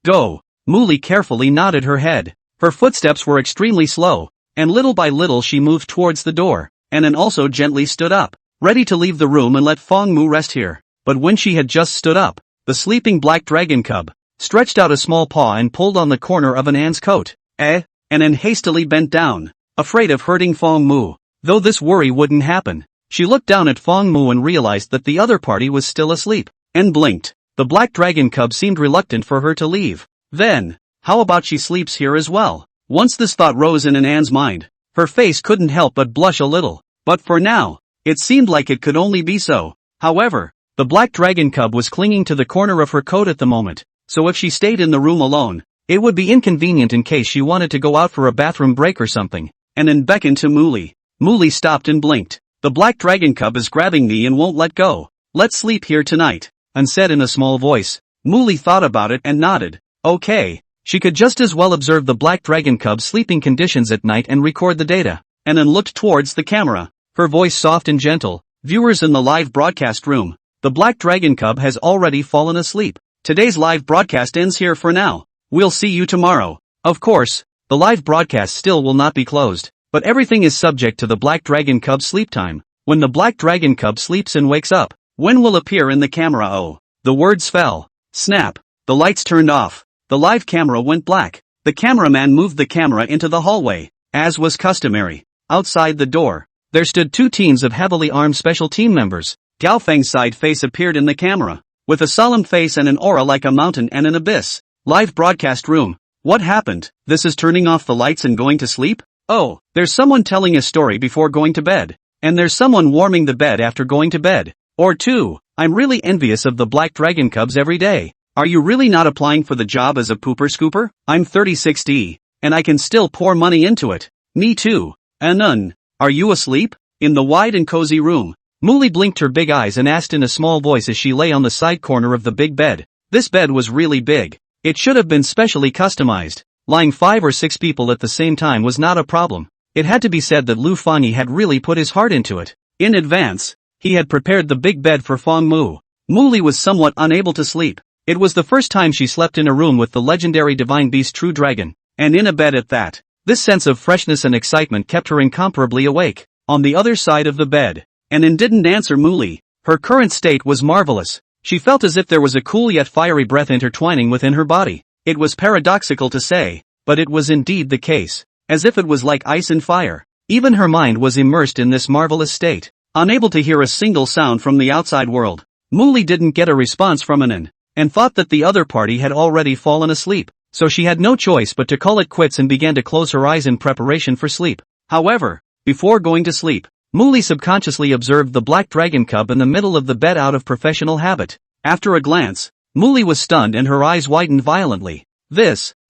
go. Muli carefully nodded her head. Her footsteps were extremely slow, and little by little she moved towards the door, and then also gently stood up, ready to leave the room and let Fong Mu rest here. But when she had just stood up, the sleeping black dragon cub stretched out a small paw and pulled on the corner of Anne's coat, and then hastily bent down, afraid of hurting Fong Mu. Though this worry wouldn't happen, she looked down at Fong Mu and realized that the other party was still asleep, and blinked. The black dragon cub seemed reluctant for her to leave. Then, how about she sleeps here as well? Once this thought rose in Anne's mind, her face couldn't help but blush a little. But for now, it seemed like it could only be so. However, the black dragon cub was clinging to the corner of her coat at the moment, so if she stayed in the room alone, it would be inconvenient in case she wanted to go out for a bathroom break or something, and then beckoned to Muli. Muli stopped and blinked. The black dragon cub is grabbing me and won't let go. Let's sleep here tonight, and said in a small voice. Muli thought about it and nodded. Okay, she could just as well observe the black dragon cub's sleeping conditions at night and record the data, and then looked towards the camera, her voice soft and gentle. Viewers in the live broadcast room, the black dragon cub has already fallen asleep. Today's live broadcast ends here for now. We'll see you tomorrow. Of course, the live broadcast still will not be closed, but everything is subject to the black dragon cub's sleep time. When the black dragon cub sleeps and wakes up, when will appear in the camera? Oh. The words fell. Snap. The lights turned off. The live camera went black. The cameraman moved the camera into the hallway. As was customary, outside the door, there stood two teams of heavily armed special team members. Gao Feng's side face appeared in the camera, with a solemn face and an aura like a mountain and an abyss. Live broadcast room. What happened? This is turning off the lights and going to sleep? Oh, there's someone telling a story before going to bed. And there's someone warming the bed after going to bed. Or two, I'm really envious of the black dragon cubs every day. Are you really not applying for the job as a pooper scooper? I'm 36D, and I can still pour money into it. Me too. Anun, are you asleep? In the wide and cozy room, Muli blinked her big eyes and asked in a small voice as she lay on the side corner of the big bed. This bed was really big. It should have been specially customized. Lying 5 or 6 people at the same time was not a problem. It had to be said that Lu Fanyi had really put his heart into it. In advance, he had prepared the big bed for Fang Mu. Muli was somewhat unable to sleep. It was the first time she slept in a room with the legendary divine beast True Dragon, and in a bed at that. This sense of freshness and excitement kept her incomparably awake. On the other side of the bed, Anan didn't answer Muli. Her current state was marvelous. She felt as if there was a cool yet fiery breath intertwining within her body. It was paradoxical to say, but it was indeed the case. As if it was like ice and fire. Even her mind was immersed in this marvelous state. Unable to hear a single sound from the outside world, Muli didn't get a response from Anan, and thought that the other party had already fallen asleep, so she had no choice but to call it quits and began to close her eyes in preparation for sleep. However, before going to sleep, Muli subconsciously observed the black dragon cub in the middle of the bed out of professional habit. After a glance, Muli was stunned and her eyes widened violently.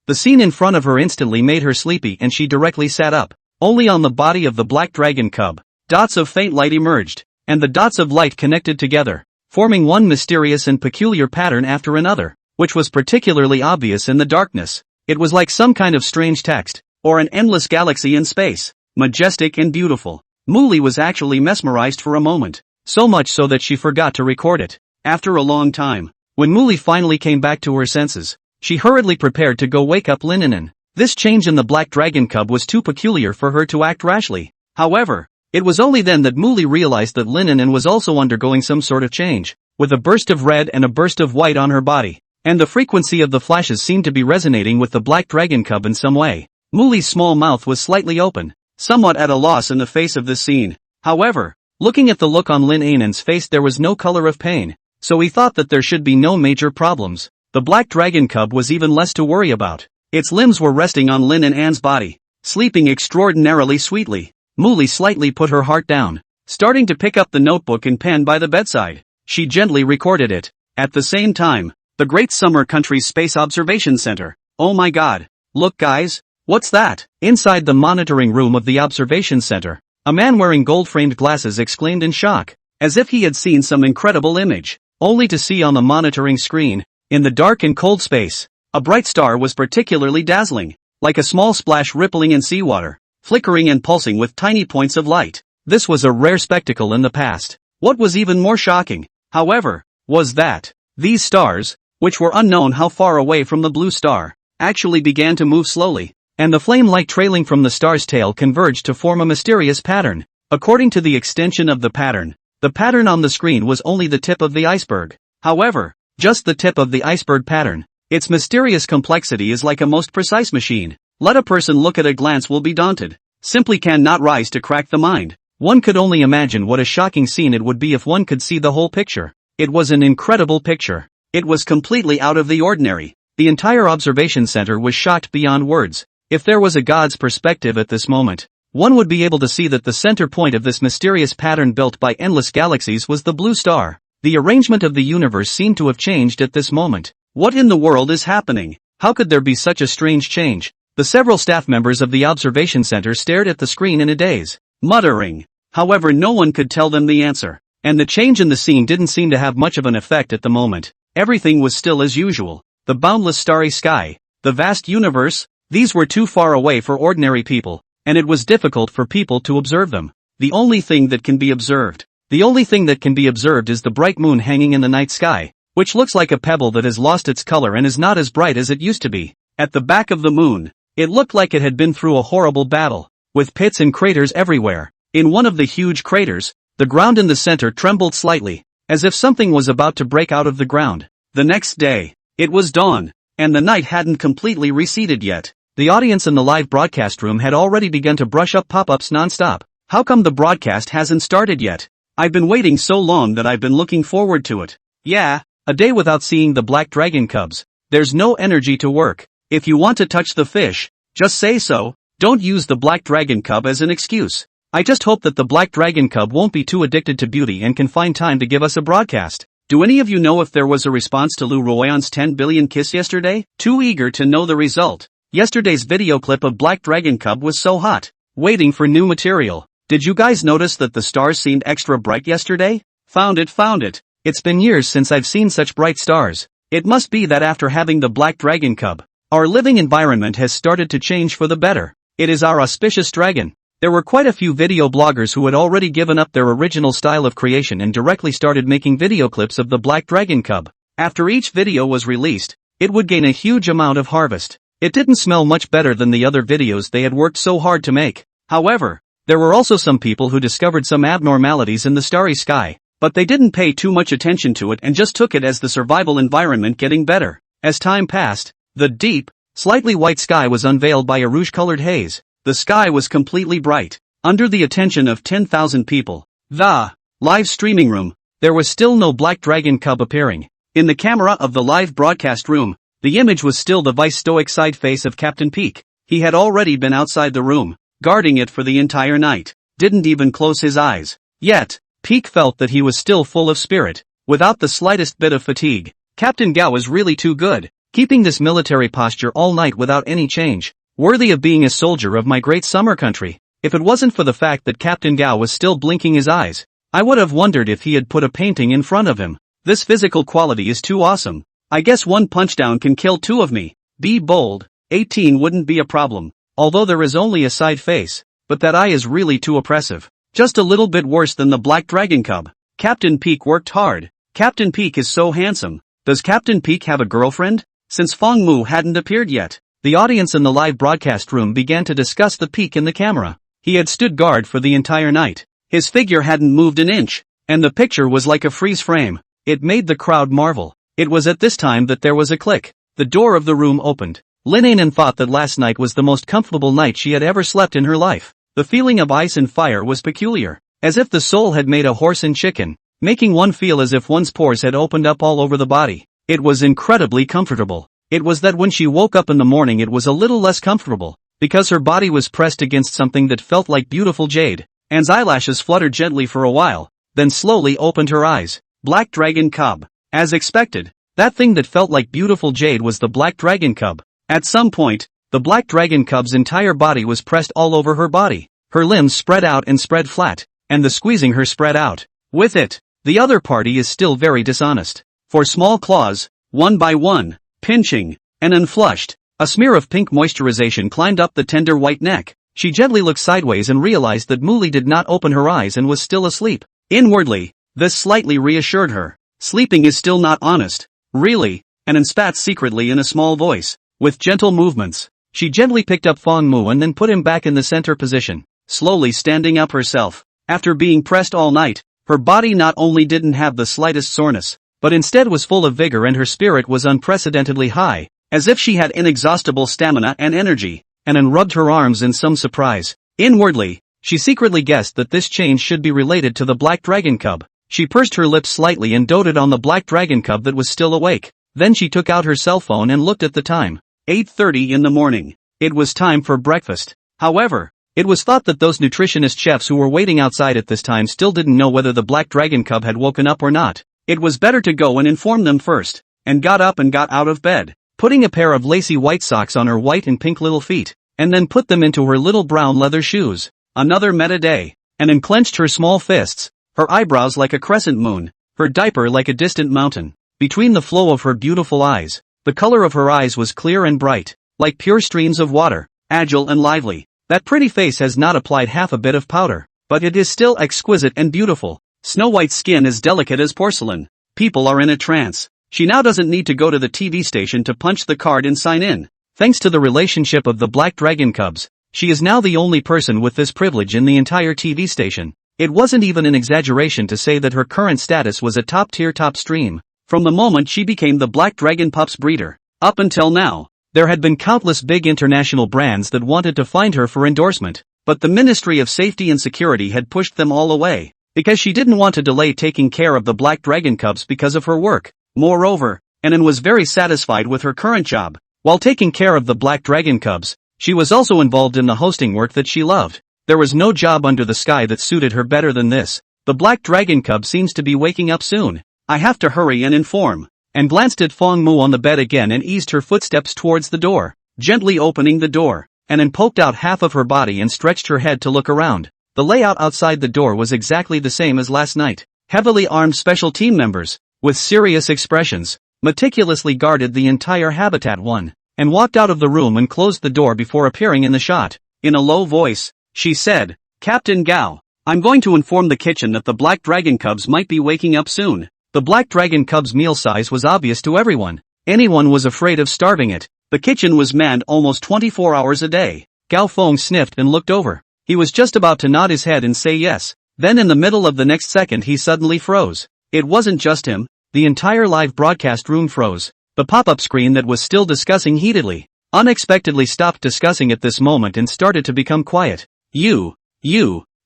The scene in front of her instantly made her sleepy and she directly sat up. Only on the body of the black dragon cub, dots of faint light emerged, and the dots of light connected together, forming one mysterious and peculiar pattern after another, which was particularly obvious in the darkness. It was like some kind of strange text, or an endless galaxy in space, majestic and beautiful. Muli was actually mesmerized for a moment, so much so that she forgot to record it. After a long time, when Muli finally came back to her senses, she hurriedly prepared to go wake up Linanen. This change in the black dragon cub was too peculiar for her to act rashly. However, it was only then that Muli realized that Linanen was also undergoing some sort of change, with a burst of red and a burst of white on her body, and the frequency of the flashes seemed to be resonating with the black dragon cub in some way. Muli's small mouth was slightly open, somewhat at a loss in the face of this scene. However, looking at the look on Lin Anan's face, there was no color of pain, so he thought that there should be no major problems. The black dragon cub was even less to worry about. Its limbs were resting on Lin and Anne's body, sleeping extraordinarily sweetly. Muli slightly put her heart down, starting to pick up the notebook and pen by the bedside. She gently recorded it. At the same time, the Great Summer Country's Space Observation Center. Oh my god. Look guys, what's that? Inside the monitoring room of the observation center, a man wearing gold-framed glasses exclaimed in shock, as if he had seen some incredible image, only to see on the monitoring screen, in the dark and cold space, a bright star was particularly dazzling, like a small splash rippling in seawater, flickering and pulsing with tiny points of light. This was a rare spectacle in the past. What was even more shocking, however, was that these stars, which were unknown how far away from the blue star, actually began to move slowly, and the flame light trailing from the star's tail converged to form a mysterious pattern. According to the extension of the pattern on the screen was only the tip of the iceberg. However, just the tip of the iceberg pattern. Its mysterious complexity is like a most precise machine. Let a person look at a glance will be daunted. Simply cannot rise to crack the mind. One could only imagine what a shocking scene it would be if one could see the whole picture. It was an incredible picture. It was completely out of the ordinary. The entire observation center was shocked beyond words. If there was a god's perspective at this moment, one would be able to see that the center point of this mysterious pattern built by endless galaxies was the blue star. The arrangement of the universe seemed to have changed at this moment. What in the world is happening? How could there be such a strange change? The several staff members of the observation center stared at the screen in a daze, muttering. However, no one could tell them the answer. And the change in the scene didn't seem to have much of an effect at the moment. Everything was still as usual. The boundless starry sky, the vast universe, these were too far away for ordinary people, and it was difficult for people to observe them. The only thing that can be observed is the bright moon hanging in the night sky, which looks like a pebble that has lost its color and is not as bright as it used to be. At the back of the moon, it looked like it had been through a horrible battle, with pits and craters everywhere. In one of the huge craters, The ground in the center trembled slightly, as if something was about to break out of the ground. The next day, it was dawn, and the night hadn't completely receded yet. The audience in the live broadcast room had already begun to brush up pop-ups non-stop. How come the broadcast hasn't started yet? I've been waiting so long that I've been looking forward to it. Yeah, a day without seeing the black dragon cubs. There's no energy to work. If you want to touch the fish, just say so. Don't use the black dragon cub as an excuse. I just hope that the black dragon cub won't be too addicted to beauty and can find time to give us a broadcast. Do any of you know if there was a response to Lou Royan's 10 billion kiss yesterday? Too eager to know the result. Yesterday's video clip of Black Dragon Cub was so hot. Waiting for new material. Did you guys notice that the stars seemed extra bright yesterday? Found it. It's been years since I've seen such bright stars. It must be that after having the Black Dragon Cub, our living environment has started to change for the better. It is our auspicious dragon. There were quite a few video bloggers who had already given up their original style of creation and directly started making video clips of the Black Dragon Cub. After each video was released, it would gain a huge amount of harvest. It didn't smell much better than the other videos they had worked so hard to make. However, there were also some people who discovered some abnormalities in the starry sky, but they didn't pay too much attention to it and just took it as the survival environment getting better. As time passed, the deep, slightly white sky was unveiled by a rouge-colored haze. The sky was completely bright. Under the attention of 10,000 people, the live streaming room, there was still no Black Dragon Cub appearing. In the camera of the live broadcast room, the image was still the vice-stoic side face of Captain Peak. He had already been outside the room, guarding it for the entire night. Didn't even close his eyes. Yet, Peak felt that he was still full of spirit, without the slightest bit of fatigue. Captain Gao is really too good, keeping this military posture all night without any change. Worthy of being a soldier of my great summer country. If it wasn't for the fact that Captain Gao was still blinking his eyes, I would have wondered if he had put a painting in front of him. This physical quality is too awesome. I guess one punchdown can kill two of me. Be bold. 18 wouldn't be a problem, although there is only a side face, but that eye is really too oppressive. Just a little bit worse than the Black Dragon Cub. Captain Peak worked hard. Captain Peak is so handsome. Does Captain Peak have a girlfriend? Since Fong Mu hadn't appeared yet, the audience in the live broadcast room began to discuss the Peak in the camera. He had stood guard for the entire night. His figure hadn't moved an inch, and the picture was like a freeze frame. It made the crowd marvel. It was at this time that there was a click. The door of the room opened. Lin Anan thought that last night was the most comfortable night she had ever slept in her life. The feeling of ice and fire was peculiar, as if the soul had made a horse and chicken, making one feel as if one's pores had opened up all over the body. It was incredibly comfortable. It was that when she woke up in the morning it was a little less comfortable, because her body was pressed against something that felt like beautiful jade. Anne's eyelashes fluttered gently for a while, then slowly opened her eyes. Black Dragon Cub. As expected, that thing that felt like beautiful jade was the Black Dragon Cub. At some point, the Black Dragon Cub's entire body was pressed all over her body. Her limbs spread out and spread flat, and the squeezing her spread out. With it, the other party is still very dishonest. For small claws, one by one, pinching, and unflushed, a smear of pink moisturization climbed up the tender white neck. She gently looked sideways and realized that Muli did not open her eyes and was still asleep. Inwardly, this slightly reassured her. Sleeping is still not honest. Really? Annan spat secretly in a small voice. With gentle movements, she gently picked up Fong Mu and then put him back in the center position, slowly standing up herself. After being pressed all night, her body not only didn't have the slightest soreness, but instead was full of vigor and her spirit was unprecedentedly high, as if she had inexhaustible stamina and energy. Annan rubbed her arms in some surprise. Inwardly, she secretly guessed that this change should be related to the Black Dragon Cub. She pursed her lips slightly and doted on the Black Dragon Cub that was still awake. Then she took out her cell phone and looked at the time. 8:30 in the morning. It was time for breakfast. However, it was thought that those nutritionist chefs who were waiting outside at this time still didn't know whether the Black Dragon Cub had woken up or not. It was better to go and inform them first, and got up and got out of bed, putting a pair of lacy white socks on her white and pink little feet, and then put them into her little brown leather shoes. Another meta day. Annan clenched her small fists, her eyebrows like a crescent moon, her diaper like a distant mountain. Between the flow of her beautiful eyes, the color of her eyes was clear and bright, like pure streams of water, agile and lively. That pretty face has not applied half a bit of powder, but it is still exquisite and beautiful. Snow White's skin is delicate as porcelain. People are in a trance. She now doesn't need to go to the TV station to punch the card and sign in. Thanks to the relationship of the Black Dragon Cubs, she is now the only person with this privilege in the entire TV station. It wasn't even an exaggeration to say that her current status was a top-tier top stream. From the moment she became the Black Dragon Pup's breeder, up until now, there had been countless big international brands that wanted to find her for endorsement, but the Ministry of Safety and Security had pushed them all away, because she didn't want to delay taking care of the Black Dragon cubs because of her work. Moreover, Annan was very satisfied with her current job. While taking care of the Black Dragon cubs, she was also involved in the hosting work that she loved. There was no job under the sky that suited her better than this. The Black Dragon cub seems to be waking up soon. I have to hurry and inform. And glanced at Fong Mu on the bed again and eased her footsteps towards the door, gently opening the door, and then poked out half of her body and stretched her head to look around. The layout outside the door was exactly the same as last night. Heavily armed special team members, with serious expressions, meticulously guarded the entire habitat one, and walked out of the room and closed the door before appearing in the shot. In a low voice, she said, "Captain Gao, I'm going to inform the kitchen that the Black Dragon cubs might be waking up soon." The Black Dragon cub's meal size was obvious to everyone. Anyone was afraid of starving it. The kitchen was manned almost 24 hours a day. Gao Feng sniffed and looked over. He was just about to nod his head and say yes. Then in the middle of the next second he suddenly froze. It wasn't just him. The entire live broadcast room froze. The pop-up screen that was still discussing heatedly, unexpectedly stopped discussing at this moment and started to become quiet. You.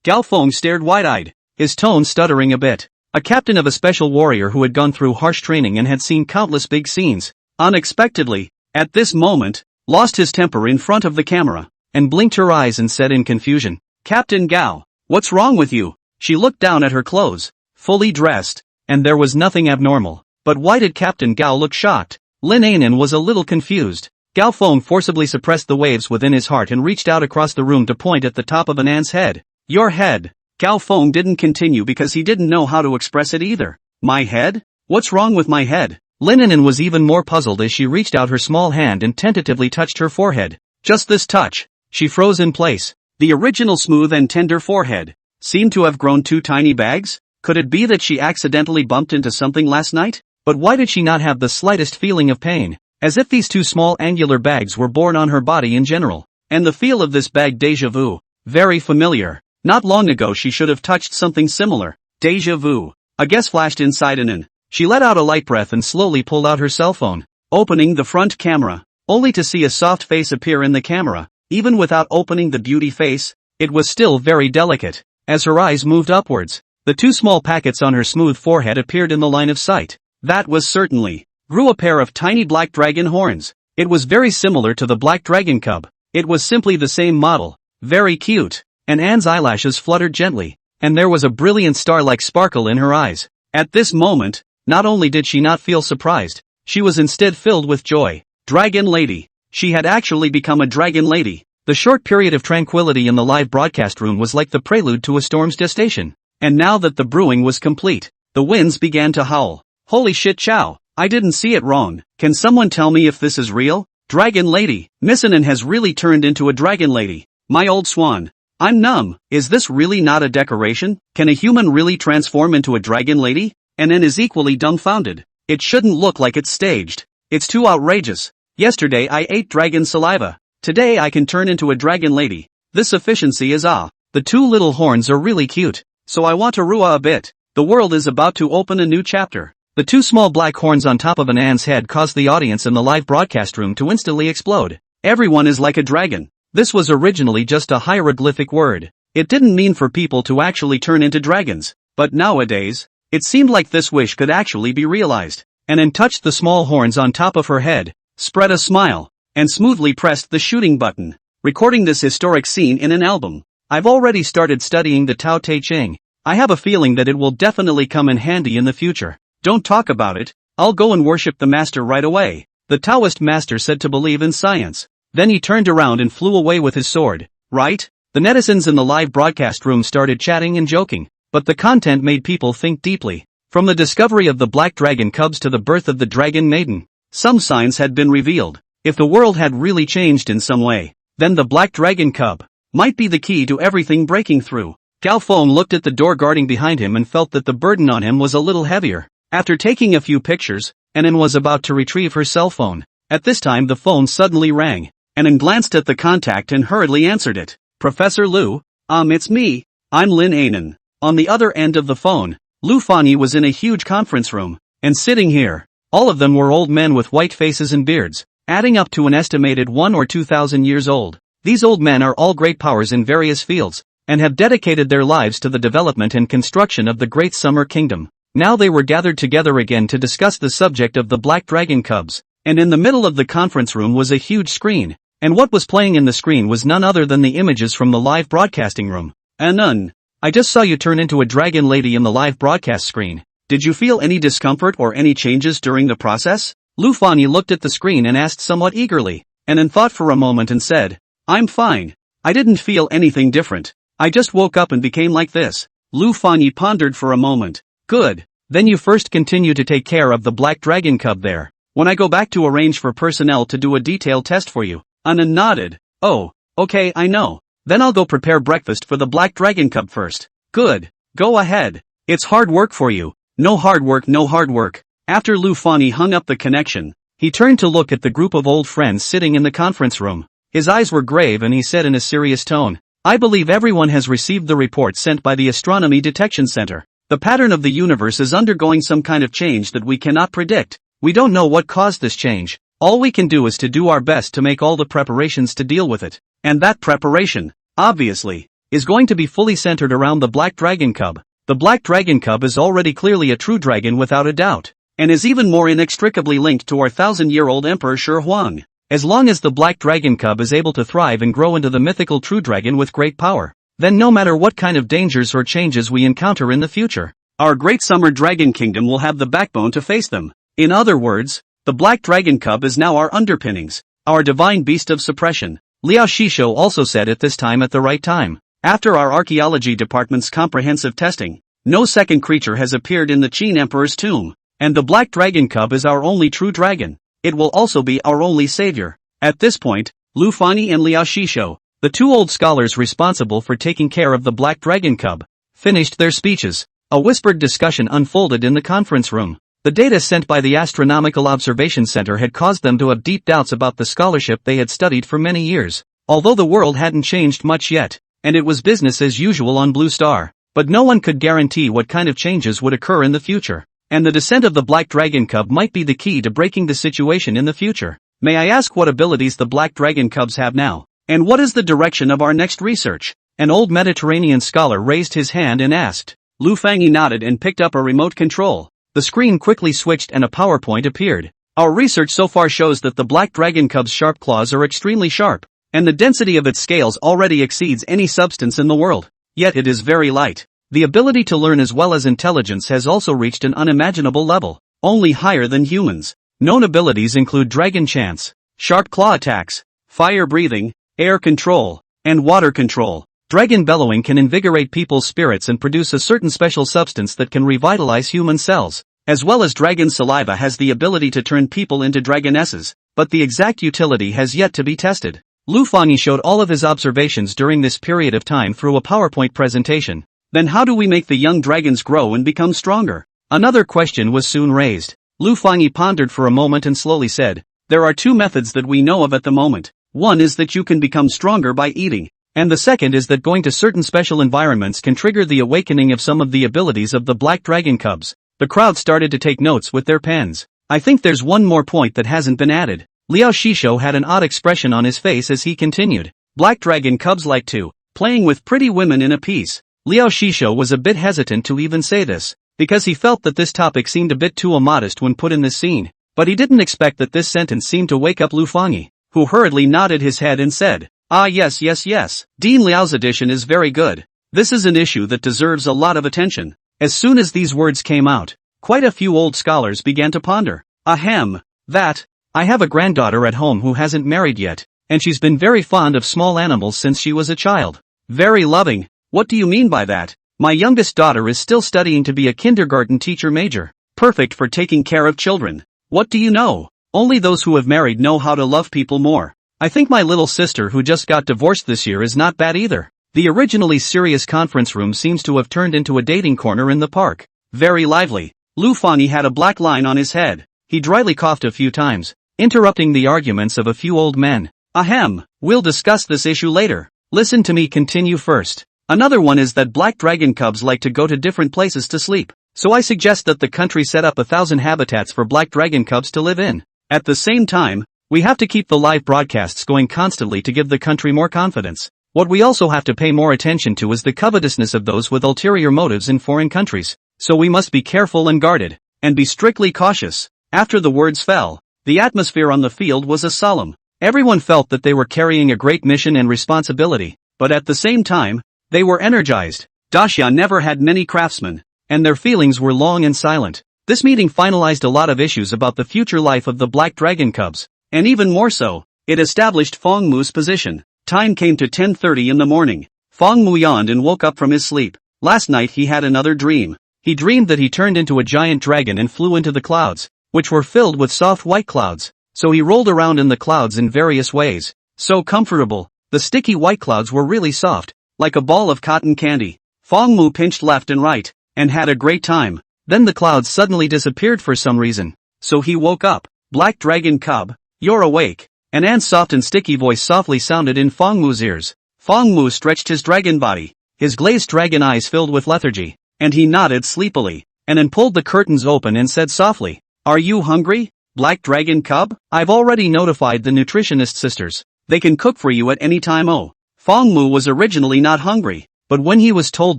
Gao Feng stared wide-eyed, his tone stuttering a bit. A captain of a special warrior who had gone through harsh training and had seen countless big scenes, unexpectedly, at this moment, lost his temper in front of the camera, and blinked her eyes and said in confusion, "Captain Gao, what's wrong with you?" She looked down at her clothes, fully dressed, and there was nothing abnormal. But why did Captain Gao look shocked? Lin Anan was a little confused. Gao Feng forcibly suppressed the waves within his heart and reached out across the room to point at the top of Anan's head. "Your head." Gao Feng didn't continue because he didn't know how to express it either. "My head? What's wrong with my head?" Lin Anan was even more puzzled as she reached out her small hand and tentatively touched her forehead. Just this touch. She froze in place. The original smooth and tender forehead seemed to have grown 2 tiny bags. Could it be that she accidentally bumped into something last night? But why did she not have the slightest feeling of pain? As if these 2 small angular bags were born on her body in general. And the feel of this bag déjà vu. Very familiar. Not long ago she should have touched something similar. Déjà vu. A guess flashed inside Anan. She let out a light breath and slowly pulled out her cell phone, opening the front camera, only to see a soft face appear in the camera. Even without opening the beauty face, it was still very delicate. As her eyes moved upwards, the 2 small packets on her smooth forehead appeared in the line of sight. That was certainly grew a pair of tiny black dragon horns. It was very similar to the Black Dragon cub. It was simply the same model. Very cute. And Anne's eyelashes fluttered gently, and there was a brilliant star-like sparkle in her eyes. At this moment, not only did she not feel surprised, she was instead filled with joy. Dragon Lady. She had actually become a Dragon Lady. The short period of tranquility in the live broadcast room was like the prelude to a storm's gestation. And now that the brewing was complete, the winds began to howl. Holy shit, Chow, I didn't see it wrong. Can someone tell me if this is real? Dragon Lady. Miss Anan has really turned into a Dragon Lady. My old swan. I'm numb. Is this really not a decoration? Can a human really transform into a Dragon Lady? Anan is equally dumbfounded. It shouldn't look like it's staged. It's too outrageous. Yesterday I ate dragon saliva. Today I can turn into a Dragon Lady. This efficiency is The 2 little horns are really cute. So I want to rua a bit. The world is about to open a new chapter. The 2 small black horns on top of Anan's head caused the audience in the live broadcast room to instantly explode. Everyone is like a dragon. This was originally just a hieroglyphic word. It didn't mean for people to actually turn into dragons. But nowadays, it seemed like this wish could actually be realized. Anan touched the small horns on top of her head, spread a smile, and smoothly pressed the shooting button, recording this historic scene in an album. I've already started studying the Tao Te Ching. I have a feeling that it will definitely come in handy in the future. Don't talk about it. I'll go and worship the master right away. The Taoist master said to believe in science. Then he turned around and flew away with his sword. Right? The netizens in the live broadcast room started chatting and joking, but the content made people think deeply. From the discovery of the Black Dragon cubs to the birth of the Dragon Maiden, some signs had been revealed. If the world had really changed in some way, then the Black Dragon cub might be the key to everything breaking through. Gao Feng looked at the door guarding behind him and felt that the burden on him was a little heavier. After taking a few pictures, Anan was about to retrieve her cell phone. At this time the phone suddenly rang. Anan glanced at the contact and hurriedly answered it. Professor Liu, it's me. I'm Lin Anan. On the other end of the phone, Lu Fanyi was in a huge conference room, and sitting here, all of them were old men with white faces and beards, adding up to an estimated 1 or 2,000 years old. These old men are all great powers in various fields, and have dedicated their lives to the development and construction of the Great Summer Kingdom. Now they were gathered together again to discuss the subject of the Black Dragon Cubs, and in the middle of the conference room was a huge screen, and what was playing in the screen was none other than the images from the live broadcasting room. Anun, I just saw you turn into a dragon lady in the live broadcast screen. Did you feel any discomfort or any changes during the process? Lu Fanyi looked at the screen and asked somewhat eagerly, and then thought for a moment and said, I'm fine. I didn't feel anything different. I just woke up and became like this. Lu Fanyi pondered for a moment. Good. Then you first continue to take care of the Black Dragon Cub there. When I go back to arrange for personnel to do a detailed test for you. Anun nodded. Oh, okay, I know. Then I'll go prepare breakfast for the Black Dragon Cub first. Good. Go ahead. It's hard work for you. No hard work, no hard work. After Lu Fanyi hung up the connection, he turned to look at the group of old friends sitting in the conference room. His eyes were grave and he said in a serious tone, I believe everyone has received the report sent by the Astronomy Detection Center. The pattern of the universe is undergoing some kind of change that we cannot predict. We don't know what caused this change. All we can do is to do our best to make all the preparations to deal with it. And that preparation, obviously, is going to be fully centered around the Black Dragon Cub. The Black Dragon Cub is already clearly a true dragon without a doubt, and is even more inextricably linked to our 1,000-year-old Emperor Shi Huang. As long as the Black Dragon Cub is able to thrive and grow into the mythical true dragon with great power, then no matter what kind of dangers or changes we encounter in the future, our Great Summer Dragon Kingdom will have the backbone to face them. In other words, the Black Dragon Cub is now our underpinnings, our divine beast of suppression. Liao Shisho also said at this time at the right time. After our archaeology department's comprehensive testing, no second creature has appeared in the Qin Emperor's tomb, and the Black Dragon Cub is our only true dragon. It will also be our only savior. At this point, Lu Fanyi and Liao Shisho, the two old scholars responsible for taking care of the Black Dragon Cub, finished their speeches. A whispered discussion unfolded in the conference room. The data sent by the Astronomical Observation Center had caused them to have deep doubts about the scholarship they had studied for many years, although the world hadn't changed much yet, and it was business as usual on Blue Star. But no one could guarantee what kind of changes would occur in the future, and the descent of the Black Dragon Cub might be the key to breaking the situation in the future. May I ask what abilities the Black Dragon Cubs have now? And what is the direction of our next research? An old Mediterranean scholar raised his hand and asked. Lu Fanyi nodded and picked up a remote control. The screen quickly switched and a PowerPoint appeared. Our research so far shows that the Black Dragon Cub's sharp claws are extremely sharp, and the density of its scales already exceeds any substance in the world. Yet it is very light. The ability to learn as well as intelligence has also reached an unimaginable level, only higher than humans. Known abilities include dragon chance, sharp claw attacks, fire breathing, air control, and water control. Dragon bellowing can invigorate people's spirits and produce a certain special substance that can revitalize human cells, as well as dragon saliva has the ability to turn people into dragonesses, but the exact utility has yet to be tested. Lu Fanyi showed all of his observations during this period of time through a PowerPoint presentation. Then how do we make the young dragons grow and become stronger? Another question was soon raised. Lu Fanyi pondered for a moment and slowly said, there are two methods that we know of at the moment. One is that you can become stronger by eating, and the second is that going to certain special environments can trigger the awakening of some of the abilities of the Black Dragon Cubs. The crowd started to take notes with their pens. I think there's one more point that hasn't been added. Liao Shisho had an odd expression on his face as he continued. Black Dragon Cubs like to playing with pretty women in a piece. Liao Shisho was a bit hesitant to even say this, because he felt that this topic seemed a bit too immodest when put in this scene, but he didn't expect that this sentence seemed to wake up Lu Fanyi, who hurriedly nodded his head and said, ah yes. Dean Liao's addition is very good. This is an issue that deserves a lot of attention. As soon as these words came out, quite a few old scholars began to ponder. Ahem, that. I have a granddaughter at home who hasn't married yet, and she's been very fond of small animals since she was a child. Very loving. What do you mean by that? My youngest daughter is still studying to be a kindergarten teacher major. Perfect for taking care of children. What do you know? Only those who have married know how to love people more. I think my little sister who just got divorced this year is not bad either. The originally serious conference room seems to have turned into a dating corner in the park. Very lively. Lu Fanyi had a black line on his head. He dryly coughed a few times, interrupting the arguments of a few old men. Ahem, we'll discuss this issue later. Listen to me continue first. Another one is that black dragon cubs like to go to different places to sleep. So I suggest that the country set up 1,000 habitats for black dragon cubs to live in. At the same time, we have to keep the live broadcasts going constantly to give the country more confidence. What we also have to pay more attention to is the covetousness of those with ulterior motives in foreign countries. So we must be careful and guarded, and be strictly cautious. After the words fell, the atmosphere on the field was as solemn. Everyone felt that they were carrying a great mission and responsibility, but at the same time, they were energized. Daxia never had many craftsmen, and their feelings were long and silent. This meeting finalized a lot of issues about the future life of the black dragon cubs, and even more so, it established Feng Mu's position. Time came to 10:30 in the morning. Feng Mu yawned and woke up from his sleep. Last night he had another dream. He dreamed that he turned into a giant dragon and flew into the clouds, which were filled with soft white clouds. So he rolled around in the clouds in various ways. So comfortable. The sticky white clouds were really soft, like a ball of cotton candy. Feng Mu pinched left and right, and had a great time. Then the clouds suddenly disappeared for some reason. So he woke up. Black dragon cub, you're awake. An aunt's soft and sticky voice softly sounded in Feng Mu's ears. Feng Mu stretched his dragon body. His glazed dragon eyes filled with lethargy, and he nodded sleepily, and then pulled the curtains open and said softly, "Are you hungry, black dragon cub? I've already notified the nutritionist sisters. They can cook for you at any time." Oh, Feng Mu was originally not hungry, but when he was told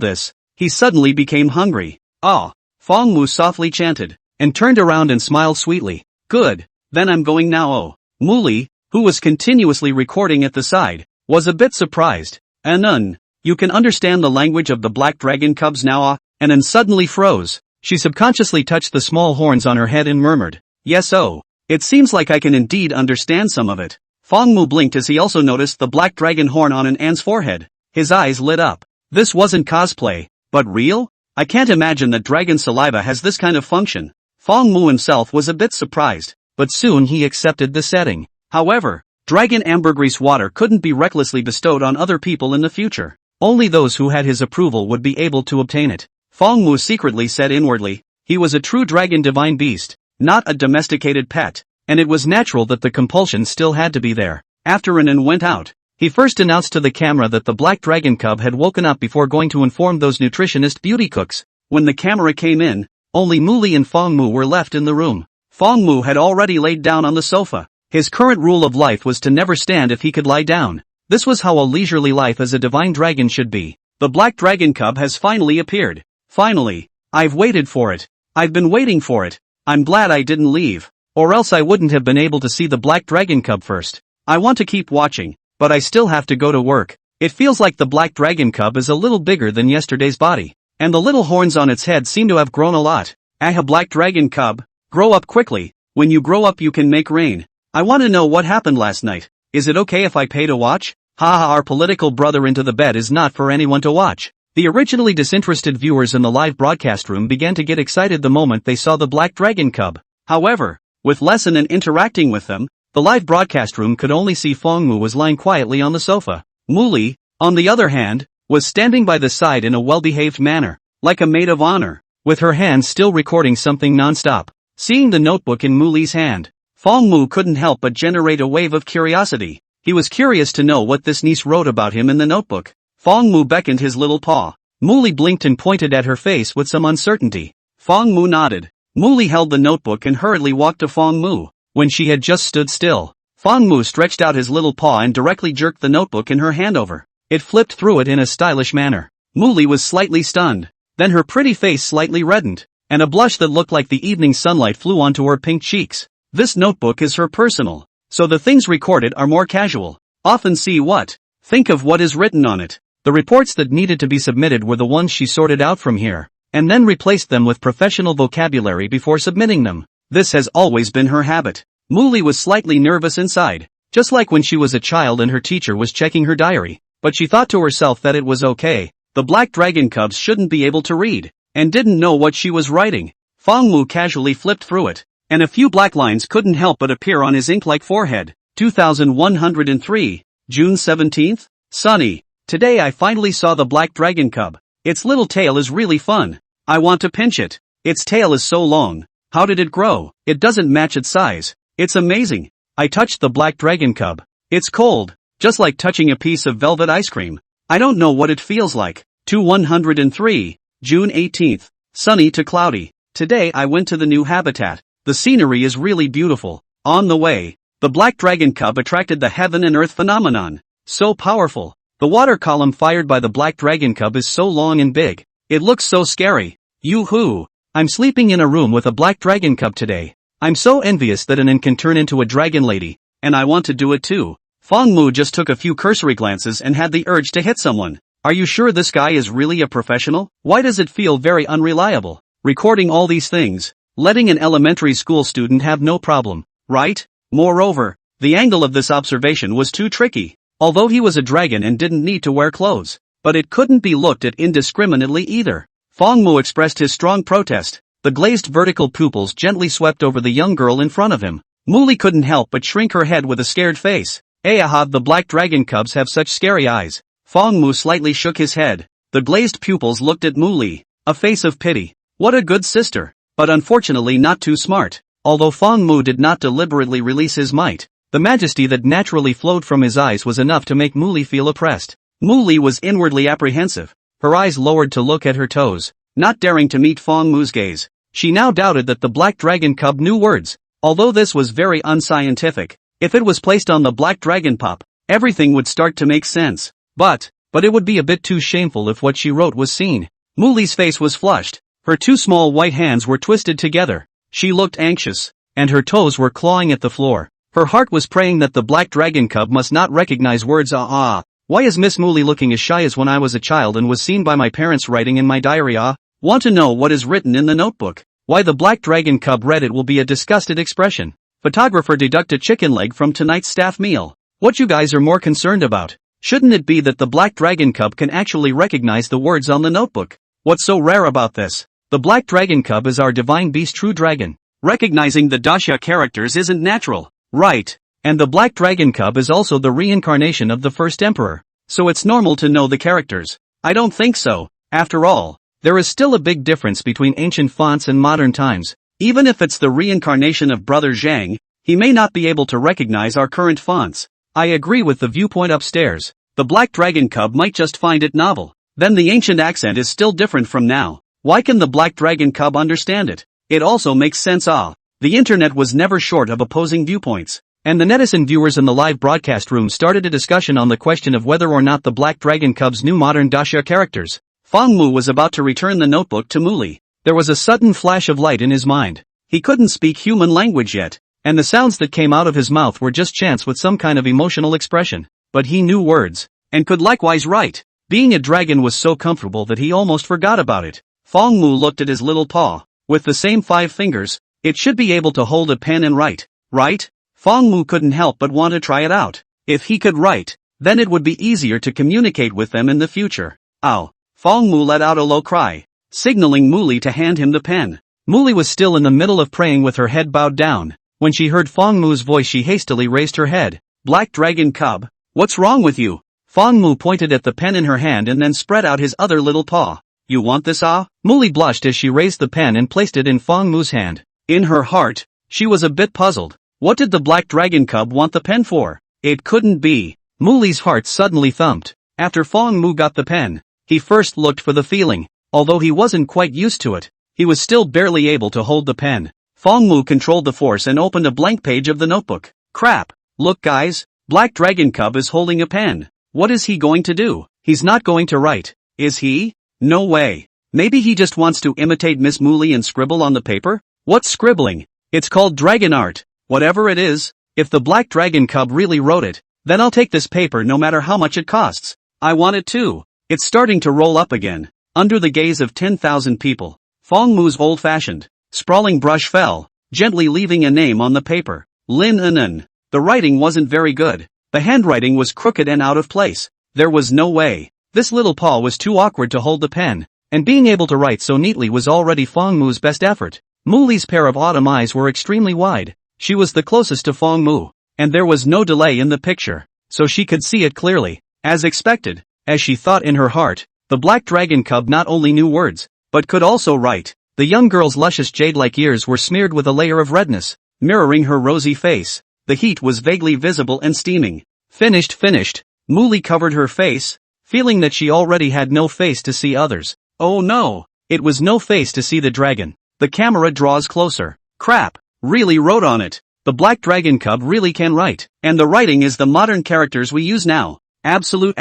this, he suddenly became hungry. "Ah," Feng Mu softly chanted, and turned around and smiled sweetly. "Good, then I'm going now." Oh, Muli, who was continuously recording at the side, was a bit surprised. "Anun, you can understand the language of the black dragon cubs now?" Ah, Anun suddenly froze. She subconsciously touched the small horns on her head and murmured, "Yes, oh, it seems like I can indeed understand some of it." Feng Mu blinked as he also noticed the black dragon horn on an ant's forehead. His eyes lit up. This wasn't cosplay, but real? I can't imagine that dragon saliva has this kind of function. Feng Mu himself was a bit surprised, but soon he accepted the setting. However, dragon ambergris water couldn't be recklessly bestowed on other people in the future. Only those who had his approval would be able to obtain it. Feng Mu secretly said inwardly, he was a true dragon divine beast, not a domesticated pet, and it was natural that the compulsion still had to be there. After Renan went out, he first announced to the camera that the black dragon cub had woken up before going to inform those nutritionist beauty cooks. When the camera came in, only Muli and Feng Mu were left in the room. Feng Mu had already laid down on the sofa. His current rule of life was to never stand if he could lie down. This was how a leisurely life as a divine dragon should be. The black dragon cub has finally appeared. Finally. I've waited for it. I've been waiting for it. I'm glad I didn't leave, or else I wouldn't have been able to see the black dragon cub first. I want to keep watching, but I still have to go to work. It feels like the black dragon cub is a little bigger than yesterday's body, and the little horns on its head seem to have grown a lot. Ah, black dragon cub, grow up quickly. When you grow up you can make rain. I want to know what happened last night. Is it okay if I pay to watch? Haha, our political brother into the bed is not for anyone to watch. The originally disinterested viewers in the live broadcast room began to get excited the moment they saw the black dragon cub. However, with Lesson and interacting with them, the live broadcast room could only see Feng Mu was lying quietly on the sofa. Muli, on the other hand, was standing by the side in a well-behaved manner, like a maid of honor, with her hand still recording something non-stop. Seeing the notebook in Muli's hand, Feng Mu couldn't help but generate a wave of curiosity. He was curious to know what this niece wrote about him in the notebook. Feng Mu beckoned his little paw. Muli blinked and pointed at her face with some uncertainty. Feng Mu nodded. Muli held the notebook and hurriedly walked to Feng Mu. When she had just stood still, Feng Mu stretched out his little paw and directly jerked the notebook in her hand over. It flipped through it in a stylish manner. Muli was slightly stunned. Then her pretty face slightly reddened, and a blush that looked like the evening sunlight flew onto her pink cheeks. This notebook is her personal, so the things recorded are more casual. Often see what? Think of what is written on it. The reports that needed to be submitted were the ones she sorted out from here, and then replaced them with professional vocabulary before submitting them. This has always been her habit. Muli was slightly nervous inside, just like when she was a child and her teacher was checking her diary, but she thought to herself that it was okay. The black dragon cubs shouldn't be able to read, and didn't know what she was writing. Feng Mu casually flipped through it, and a few black lines couldn't help but appear on his ink-like forehead. 2103, June 17th? Sunny. Today I finally saw the black dragon cub. Its little tail is really fun. I want to pinch it. Its tail is so long. How did it grow? It doesn't match its size. It's amazing. I touched the black dragon cub. It's cold, just like touching a piece of velvet ice cream. I don't know what it feels like. 103, June 18th. Sunny to cloudy. Today I went to the new habitat. The scenery is really beautiful. On the way, the black dragon cub attracted the heaven and earth phenomenon. So powerful. The water column fired by the black dragon cub is so long and big. It looks so scary. Yoo-hoo! I'm sleeping in a room with a black dragon cub today. I'm so envious that an N can turn into a dragon lady, and I want to do it too. Fong Mu just took a few cursory glances and had the urge to hit someone. Are you sure this guy is really a professional? Why does it feel very unreliable? Recording all these things, letting an elementary school student have no problem, right? Moreover, the angle of this observation was too tricky. Although he was a dragon and didn't need to wear clothes, but it couldn't be looked at indiscriminately either. Fong Mu expressed his strong protest. The glazed vertical pupils gently swept over the young girl in front of him. Muli couldn't help but shrink her head with a scared face. Aha, the black dragon cubs have such scary eyes. Fong Mu slightly shook his head. The glazed pupils looked at Muli, a face of pity. What a good sister, but unfortunately not too smart. Although Fong Mu did not deliberately release his might, the majesty that naturally flowed from his eyes was enough to make Muli feel oppressed. Muli was inwardly apprehensive, her eyes lowered to look at her toes, not daring to meet Fong Mu's gaze. She now doubted that the black dragon cub knew words. Although this was very unscientific, if it was placed on the black dragon pup, everything would start to make sense. But it would be a bit too shameful if what she wrote was seen. Muli's face was flushed. Her two small white hands were twisted together. She looked anxious, and her toes were clawing at the floor. Her heart was praying that the black dragon cub must not recognize words. Why is Miss Muli looking as shy as when I was a child and was seen by my parents writing in my diary? Want to know what is written in the notebook? Why the black dragon cub read it will be a disgusted expression. Photographer deduct a chicken leg from tonight's staff meal. What you guys are more concerned about? Shouldn't it be that the black dragon cub can actually recognize the words on the notebook? What's so rare about this? The black dragon cub is our divine beast true dragon. Recognizing the dasha characters isn't natural, right? And the black dragon cub is also the reincarnation of the first emperor. So it's normal to know the characters. I don't think so. After all, there is still a big difference between ancient fonts and modern times. Even if it's the reincarnation of Brother Zhang, he may not be able to recognize our current fonts. I agree with the viewpoint upstairs. The black dragon cub might just find it novel. Then the ancient accent is still different from now. Why can the black dragon cub understand it? It also makes sense. The internet was never short of opposing viewpoints. And the netizen viewers in the live broadcast room started a discussion on the question of whether or not the black dragon cubs knew modern dasha characters. Fong Mu was about to return the notebook to Muli. There was a sudden flash of light in his mind. He couldn't speak human language yet, and the sounds that came out of his mouth were just chants with some kind of emotional expression. But he knew words, and could likewise write. Being a dragon was so comfortable that he almost forgot about it. Fong Mu looked at his little paw. With the same 5 fingers, it should be able to hold a pen and write, right? Fong Mu couldn't help but want to try it out. If he could write, then it would be easier to communicate with them in the future. Ow! Fong Mu let out a low cry, signaling Muli to hand him the pen. Muli was still in the middle of praying with her head bowed down. When she heard Fong Mu's voice she hastily raised her head. Black dragon cub, what's wrong with you? Fong Mu pointed at the pen in her hand and then spread out his other little paw. You want this? Muli blushed as she raised the pen and placed it in Fong Mu's hand. In her heart, she was a bit puzzled. What did the black dragon cub want the pen for? It couldn't be. Muli's heart suddenly thumped. After Fong Mu got the pen, he first looked for the feeling. Although he wasn't quite used to it, he was still barely able to hold the pen. Fong Mu controlled the force and opened a blank page of the notebook. Crap! Look guys, Black Dragon Cub is holding a pen. What is he going to do? He's not going to write, is he? No way. Maybe he just wants to imitate Miss Muli and scribble on the paper? What's scribbling? It's called dragon art. Whatever it is, if the Black Dragon Cub really wrote it, then I'll take this paper no matter how much it costs. I want it too. It's starting to roll up again. Under the gaze of 10,000 people, Fong Mu's old-fashioned, sprawling brush fell, gently leaving a name on the paper. Lin Anan. The writing wasn't very good. The handwriting was crooked and out of place. There was no way. This little paw was too awkward to hold the pen, and being able to write so neatly was already Fong Mu's best effort. Muli's pair of autumn eyes were extremely wide. She was the closest to Fong Mu, and there was no delay in the picture, so she could see it clearly. As expected, as she thought in her heart, the Black Dragon Cub not only knew words, but could also write. The young girl's luscious jade-like ears were smeared with a layer of redness, mirroring her rosy face. The heat was vaguely visible and steaming. Finished. Muli covered her face, feeling that she already had no face to see others. Oh no! It was no face to see the dragon. The camera draws closer. Crap! Really wrote on it. The Black Dragon Cub really can write. And the writing is the modern characters we use now. Absolute.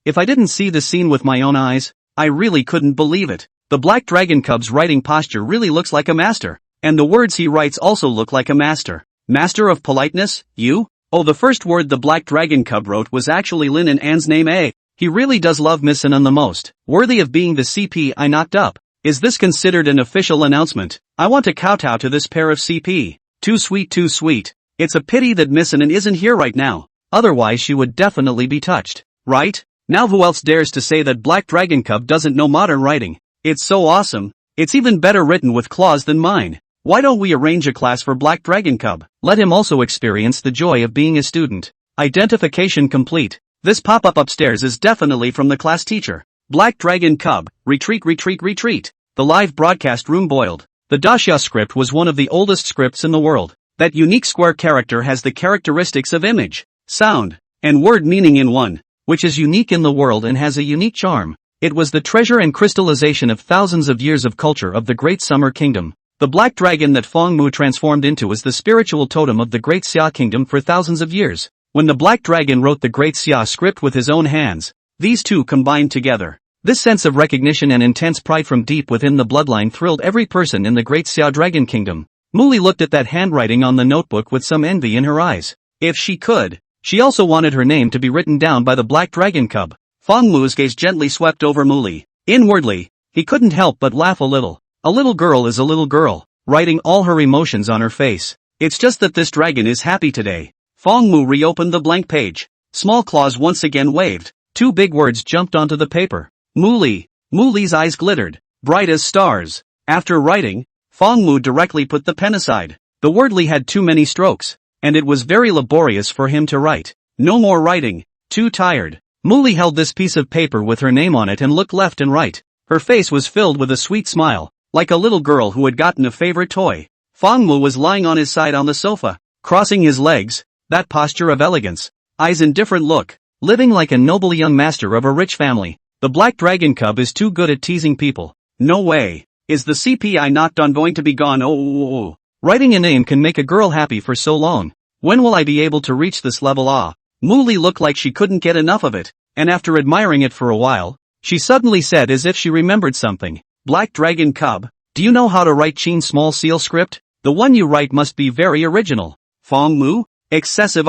If I didn't see the scene with my own eyes, I really couldn't believe it. The Black Dragon Cub's writing posture really looks like a master. And the words he writes also look like a master. Master of politeness, you? Oh, the first word the Black Dragon Cub wrote was actually Lin and Anne's name. He really does love Miss Anne the most. Worthy of being the CP I knocked up. Is this considered an official announcement? I want to kowtow to this pair of CP. Too sweet. It's a pity that Miss Anne isn't here right now. Otherwise she would definitely be touched. Right? Now who else dares to say that Black Dragon Cub doesn't know modern writing? It's so awesome. It's even better written with claws than mine. Why don't we arrange a class for Black Dragon Cub? Let him also experience the joy of being a student. Identification complete. This pop-up upstairs is definitely from the class teacher. Black Dragon Cub, retreat. The live broadcast room boiled. The Daxia script was one of the oldest scripts in the world. That unique square character has the characteristics of image, sound, and word meaning in one, which is unique in the world and has a unique charm. It was the treasure and crystallization of thousands of years of culture of the Great Summer Kingdom. The black dragon that Feng Mu transformed into is the spiritual totem of the Great Xia Kingdom for thousands of years. When the black dragon wrote the Great Xia script with his own hands, these two combined together. This sense of recognition and intense pride from deep within the bloodline thrilled every person in the Great Xia Dragon Kingdom. Muli looked at that handwriting on the notebook with some envy in her eyes. If she could, she also wanted her name to be written down by the Black Dragon Cub. Feng Mu's gaze gently swept over Muli. Inwardly, he couldn't help but laugh a little. A little girl is a little girl, writing all her emotions on her face. It's just that this dragon is happy today. Feng Mu reopened the blank page. Small claws once again waved. Two big words jumped onto the paper. Muli. Muli's eyes glittered, bright as stars. After writing, Feng Mu directly put the pen aside. The word Li had too many strokes, and it was very laborious for him to write. No more writing. Too tired. Muli held this piece of paper with her name on it and looked left and right. Her face was filled with a sweet smile, like a little girl who had gotten a favorite toy. Feng Mu was lying on his side on the sofa, crossing his legs, that posture of elegance, eyes in different look, living like a noble young master of a rich family. The Black Dragon Cub is too good at teasing people. No way. Is the CP I knocked on going to be gone? Oh. Writing a name can make a girl happy for so long. When will I be able to reach this level? Muli looked like she couldn't get enough of it, and after admiring it for a while, she suddenly said as if she remembered something. Black Dragon Cub, do you know how to write Qin small seal script? The one you write must be very original. Feng Mu? Excessive.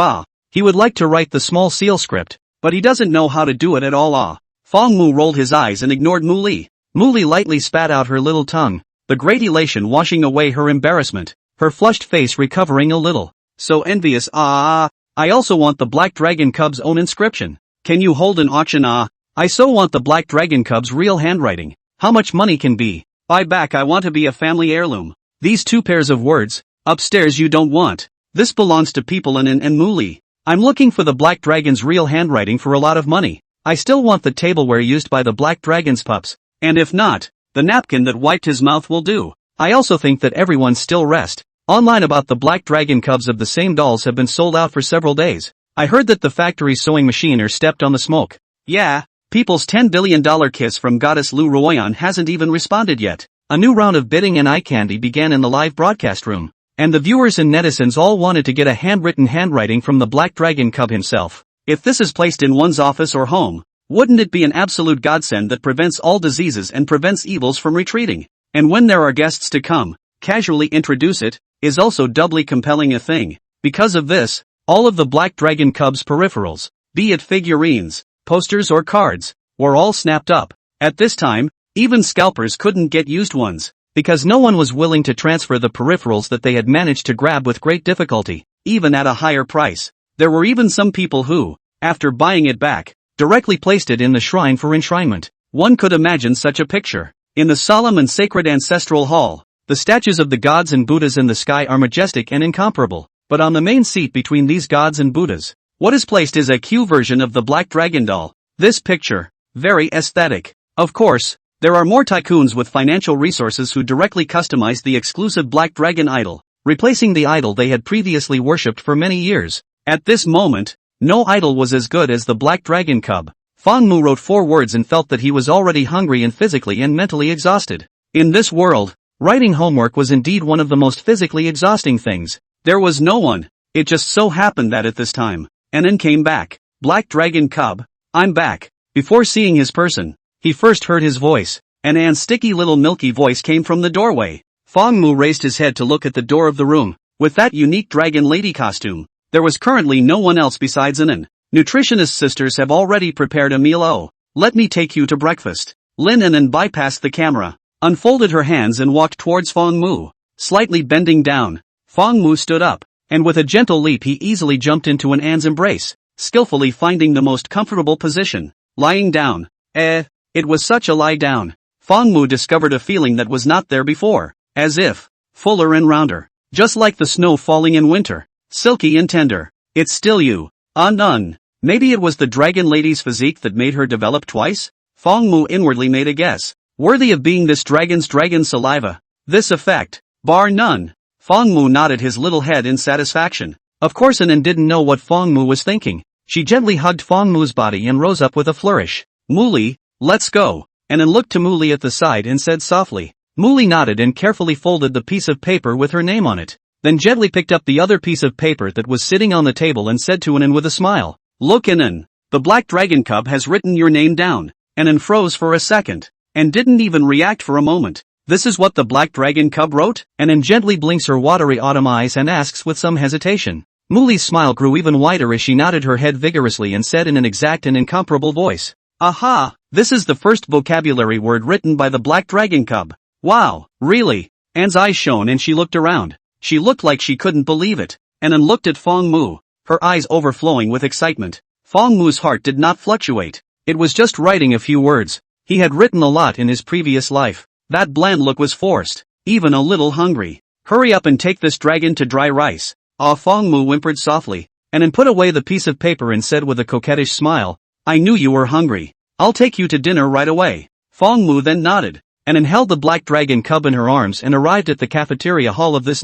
He would like to write the small seal script, but he doesn't know how to do it at all. Feng Mu rolled his eyes and ignored Muli. Muli lightly spat out her little tongue, the great elation washing away her embarrassment, her flushed face recovering a little. So envious. I also want the Black Dragon Cub's own inscription. Can you hold an auction? I so want the Black Dragon Cub's real handwriting. How much money can be? Buy back. I want to be a family heirloom. These two pairs of words, upstairs you don't want. This belongs to people and Muli. I'm looking for the Black Dragon's real handwriting for a lot of money. I still want the tableware used by the Black Dragon's pups. And if not, the napkin that wiped his mouth will do. I also think that everyone's still rest. Online about the Black Dragon Cubs of the same dolls have been sold out for several days. I heard that the factory sewing machine stepped on the smoke. Yeah, people's $10 billion kiss from goddess Lu Ruoyan hasn't even responded yet. A new round of bidding and eye candy began in the live broadcast room, and the viewers and netizens all wanted to get a handwritten handwriting from the Black Dragon Cub himself. If this is placed in one's office or home, wouldn't it be an absolute godsend that prevents all diseases and prevents evils from retreating? And when there are guests to come, casually introduce it, is also doubly compelling a thing. Because of this, all of the Black Dragon Cub's peripherals, be it figurines, posters or cards, were all snapped up. At this time, even scalpers couldn't get used ones, because no one was willing to transfer the peripherals that they had managed to grab with great difficulty, even at a higher price. There were even some people who, after buying it back, directly placed it in the shrine for enshrinement. One could imagine such a picture. In the solemn and sacred ancestral hall, the statues of the gods and Buddhas in the sky are majestic and incomparable, but on the main seat between these gods and Buddhas, what is placed is a Q version of the Black Dragon doll. This picture, very aesthetic. Of course, there are more tycoons with financial resources who directly customize the exclusive Black Dragon idol, replacing the idol they had previously worshipped for many years. At this moment, no idol was as good as the Black Dragon Cub. Fang Mu wrote 4 words and felt that he was already hungry and physically and mentally exhausted. In this world, writing homework was indeed one of the most physically exhausting things. There was no one. It just so happened that at this time, Anan came back. Black Dragon Cub, I'm back. Before seeing his person, he first heard his voice. Anan's sticky little milky voice came from the doorway. Fang Mu raised his head to look at the door of the room. With that unique dragon lady costume, there was currently no one else besides Anan. Nutritionist sisters have already prepared a meal. Oh, let me take you to breakfast. Lin Anan bypassed the camera, unfolded her hands and walked towards Fang Mu. Slightly bending down, Fang Mu stood up, and with a gentle leap he easily jumped into Anan's embrace, skillfully finding the most comfortable position, lying down. It was such a lie down. Fang Mu discovered a feeling that was not there before, as if fuller and rounder, just like the snow falling in winter, silky and tender. It's still you. None. Maybe it was the dragon lady's physique that made her develop twice? Fang Mu inwardly made a guess. Worthy of being this dragon's dragon saliva. This effect, bar none. Fang Mu nodded his little head in satisfaction. Of course Anan didn't know what Fang Mu was thinking. She gently hugged Fang Mu's body and rose up with a flourish. Muli, let's go. Anan looked to Muli at the side and said softly. Muli nodded and carefully folded the piece of paper with her name on it. Then gently picked up the other piece of paper that was sitting on the table and said to Anan with a smile. Look Anan, the Black Dragon Cub has written your name down. Anan froze for a second, and didn't even react for a moment. This is what the Black Dragon Cub wrote? Anan gently blinks her watery autumn eyes and asks with some hesitation. Muli's smile grew even wider as she nodded her head vigorously and said in an exact and incomparable voice. Aha, this is the first vocabulary word written by the Black Dragon Cub. Wow, really? Anne's eyes shone and she looked around. She looked like she couldn't believe it. Anan looked at Fang Mu, her eyes overflowing with excitement. Fang Mu's heart did not fluctuate. It was just writing a few words. He had written a lot in his previous life. That bland look was forced, even a little hungry. Hurry up and take this dragon to dry rice. Fang Mu whimpered softly, and then put away the piece of paper and said with a coquettish smile, I knew you were hungry. I'll take you to dinner right away. Fang Mu then nodded, and then held the Black Dragon Cub in her arms and arrived at the cafeteria hall of this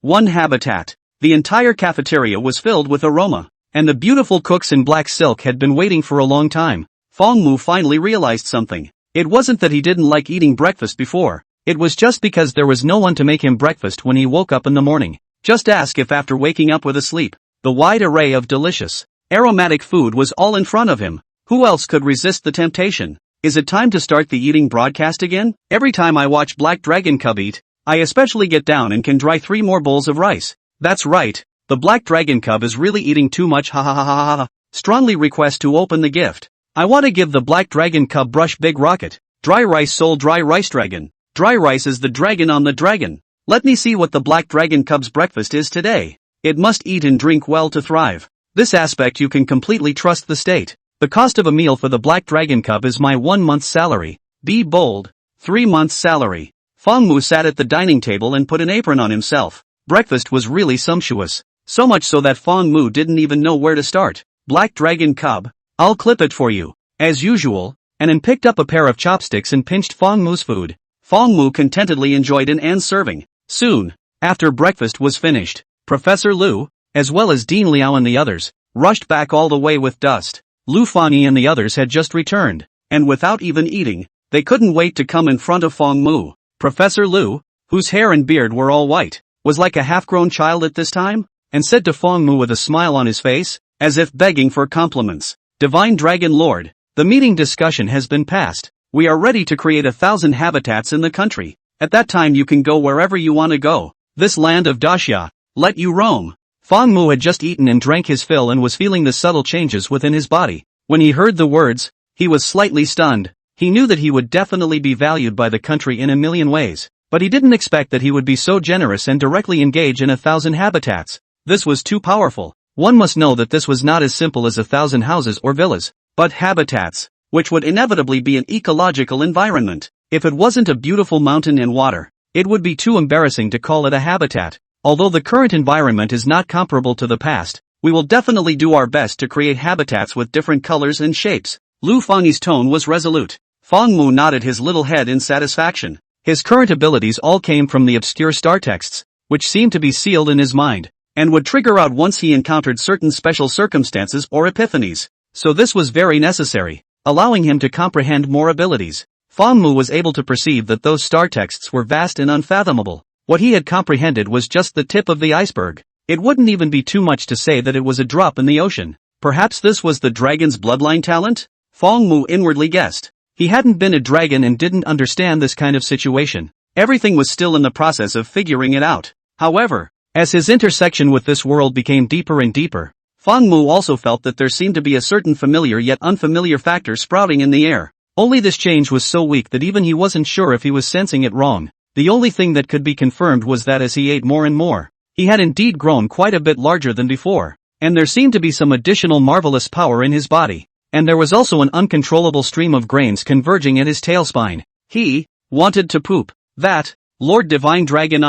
one habitat. The entire cafeteria was filled with aroma, and the beautiful cooks in black silk had been waiting for a long time. Fang Mu finally realized something. It wasn't that he didn't like eating breakfast before, it was just because there was no one to make him breakfast when he woke up in the morning. Just ask if after waking up with a sleep, the wide array of delicious, aromatic food was all in front of him. Who else could resist the temptation? Is it time to start the eating broadcast again? Every time I watch Black Dragon Cub eat, I especially get down and can dry 3 more bowls of rice. That's right, the Black Dragon Cub is really eating too much, ha ha ha ha ha. Strongly request to open the gift. I want to give the Black Dragon Cub brush big rocket. Dry rice soul dry rice dragon. Dry rice is the dragon on the dragon. Let me see what the Black Dragon Cub's breakfast is today. It must eat and drink well to thrive. This aspect you can completely trust the state. The cost of a meal for the Black Dragon Cub is my 1 month's salary. Be bold. 3 months' salary. Fang Mu sat at the dining table and put an apron on himself. Breakfast was really sumptuous. So much so that Fang Mu didn't even know where to start. Black Dragon Cub, I'll clip it for you. As usual, Anan picked up a pair of chopsticks and pinched Fang Mu's food. Fang Mu contentedly enjoyed Anan's serving. Soon, after breakfast was finished, Professor Lu, as well as Dean Liao and the others, rushed back all the way with dust. Lu Fangyi and the others had just returned, and without even eating, they couldn't wait to come in front of Fang Mu. Professor Lu, whose hair and beard were all white, was like a half-grown child at this time, and said to Fang Mu with a smile on his face, as if begging for compliments. Divine Dragon Lord, the meeting discussion has been passed. We are ready to create 1,000 habitats in the country. At that time you can go wherever you want to go. This land of Daxia, let you roam. Fang Mu had just eaten and drank his fill and was feeling the subtle changes within his body. When he heard the words, he was slightly stunned. He knew that he would definitely be valued by the country in a million ways, but he didn't expect that he would be so generous and directly engage in 1,000 habitats. This was too powerful. One must know that this was not as simple as 1,000 houses or villas, but habitats, which would inevitably be an ecological environment. If it wasn't a beautiful mountain and water, it would be too embarrassing to call it a habitat. Although the current environment is not comparable to the past, we will definitely do our best to create habitats with different colors and shapes. Lu Fangyi's tone was resolute. Fang Mu nodded his little head in satisfaction. His current abilities all came from the obscure star texts, which seemed to be sealed in his mind, and would trigger out once he encountered certain special circumstances or epiphanies. So this was very necessary. allowing him to comprehend more abilities. Fang Mu was able to perceive that those star texts were vast and unfathomable. What he had comprehended was just the tip of the iceberg. It wouldn't even be too much to say that it was a drop in the ocean. Perhaps this was the dragon's bloodline talent? Fang Mu inwardly guessed. He hadn't been a dragon and didn't understand this kind of situation. Everything was still in the process of figuring it out. However, as his intersection with this world became deeper and deeper, Fang Mu also felt that there seemed to be a certain familiar yet unfamiliar factor sprouting in the air. Only this change was so weak that even he wasn't sure if he was sensing it wrong. The only thing that could be confirmed was that as he ate more and more, he had indeed grown quite a bit larger than before. And there seemed to be some additional marvelous power in his body. And there was also an uncontrollable stream of grains converging at his tailspine. He wanted to poop. That, Lord Divine Dragon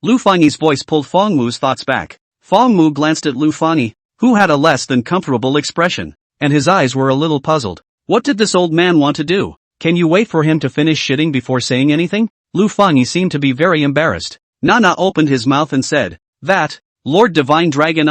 Lu Fangyi's voice pulled Fang Mu's thoughts back. Fang Mu glanced at Lu Fangyi, who had a less than comfortable expression, and his eyes were a little puzzled. What did this old man want to do? Can you wait for him to finish shitting before saying anything? Lu Fangyi seemed to be very embarrassed. Nana opened his mouth and said, that, Lord Divine Dragon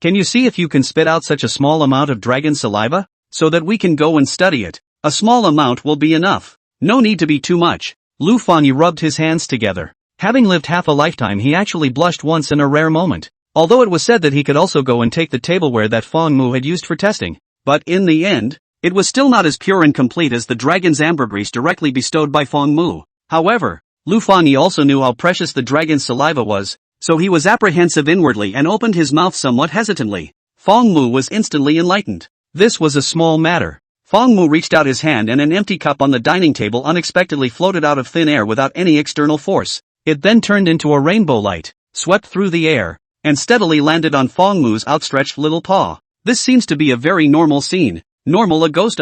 can you see if you can spit out such a small amount of dragon saliva? So that we can go and study it. A small amount will be enough. No need to be too much. Lu Fangyi rubbed his hands together. Having lived half a lifetime, he actually blushed once in a rare moment. Although it was said that he could also go and take the tableware that Fang Mu had used for testing. But in the end, it was still not as pure and complete as the dragon's ambergris directly bestowed by Fang Mu. However, Lu Fangyi also knew how precious the dragon's saliva was, so he was apprehensive inwardly and opened his mouth somewhat hesitantly. Fang Mu was instantly enlightened. This was a small matter. Fang Mu reached out his hand and an empty cup on the dining table unexpectedly floated out of thin air without any external force. It then turned into a rainbow light, swept through the air, and steadily landed on Fang Mu's outstretched little paw. This seems to be a very normal scene. Normal a ghost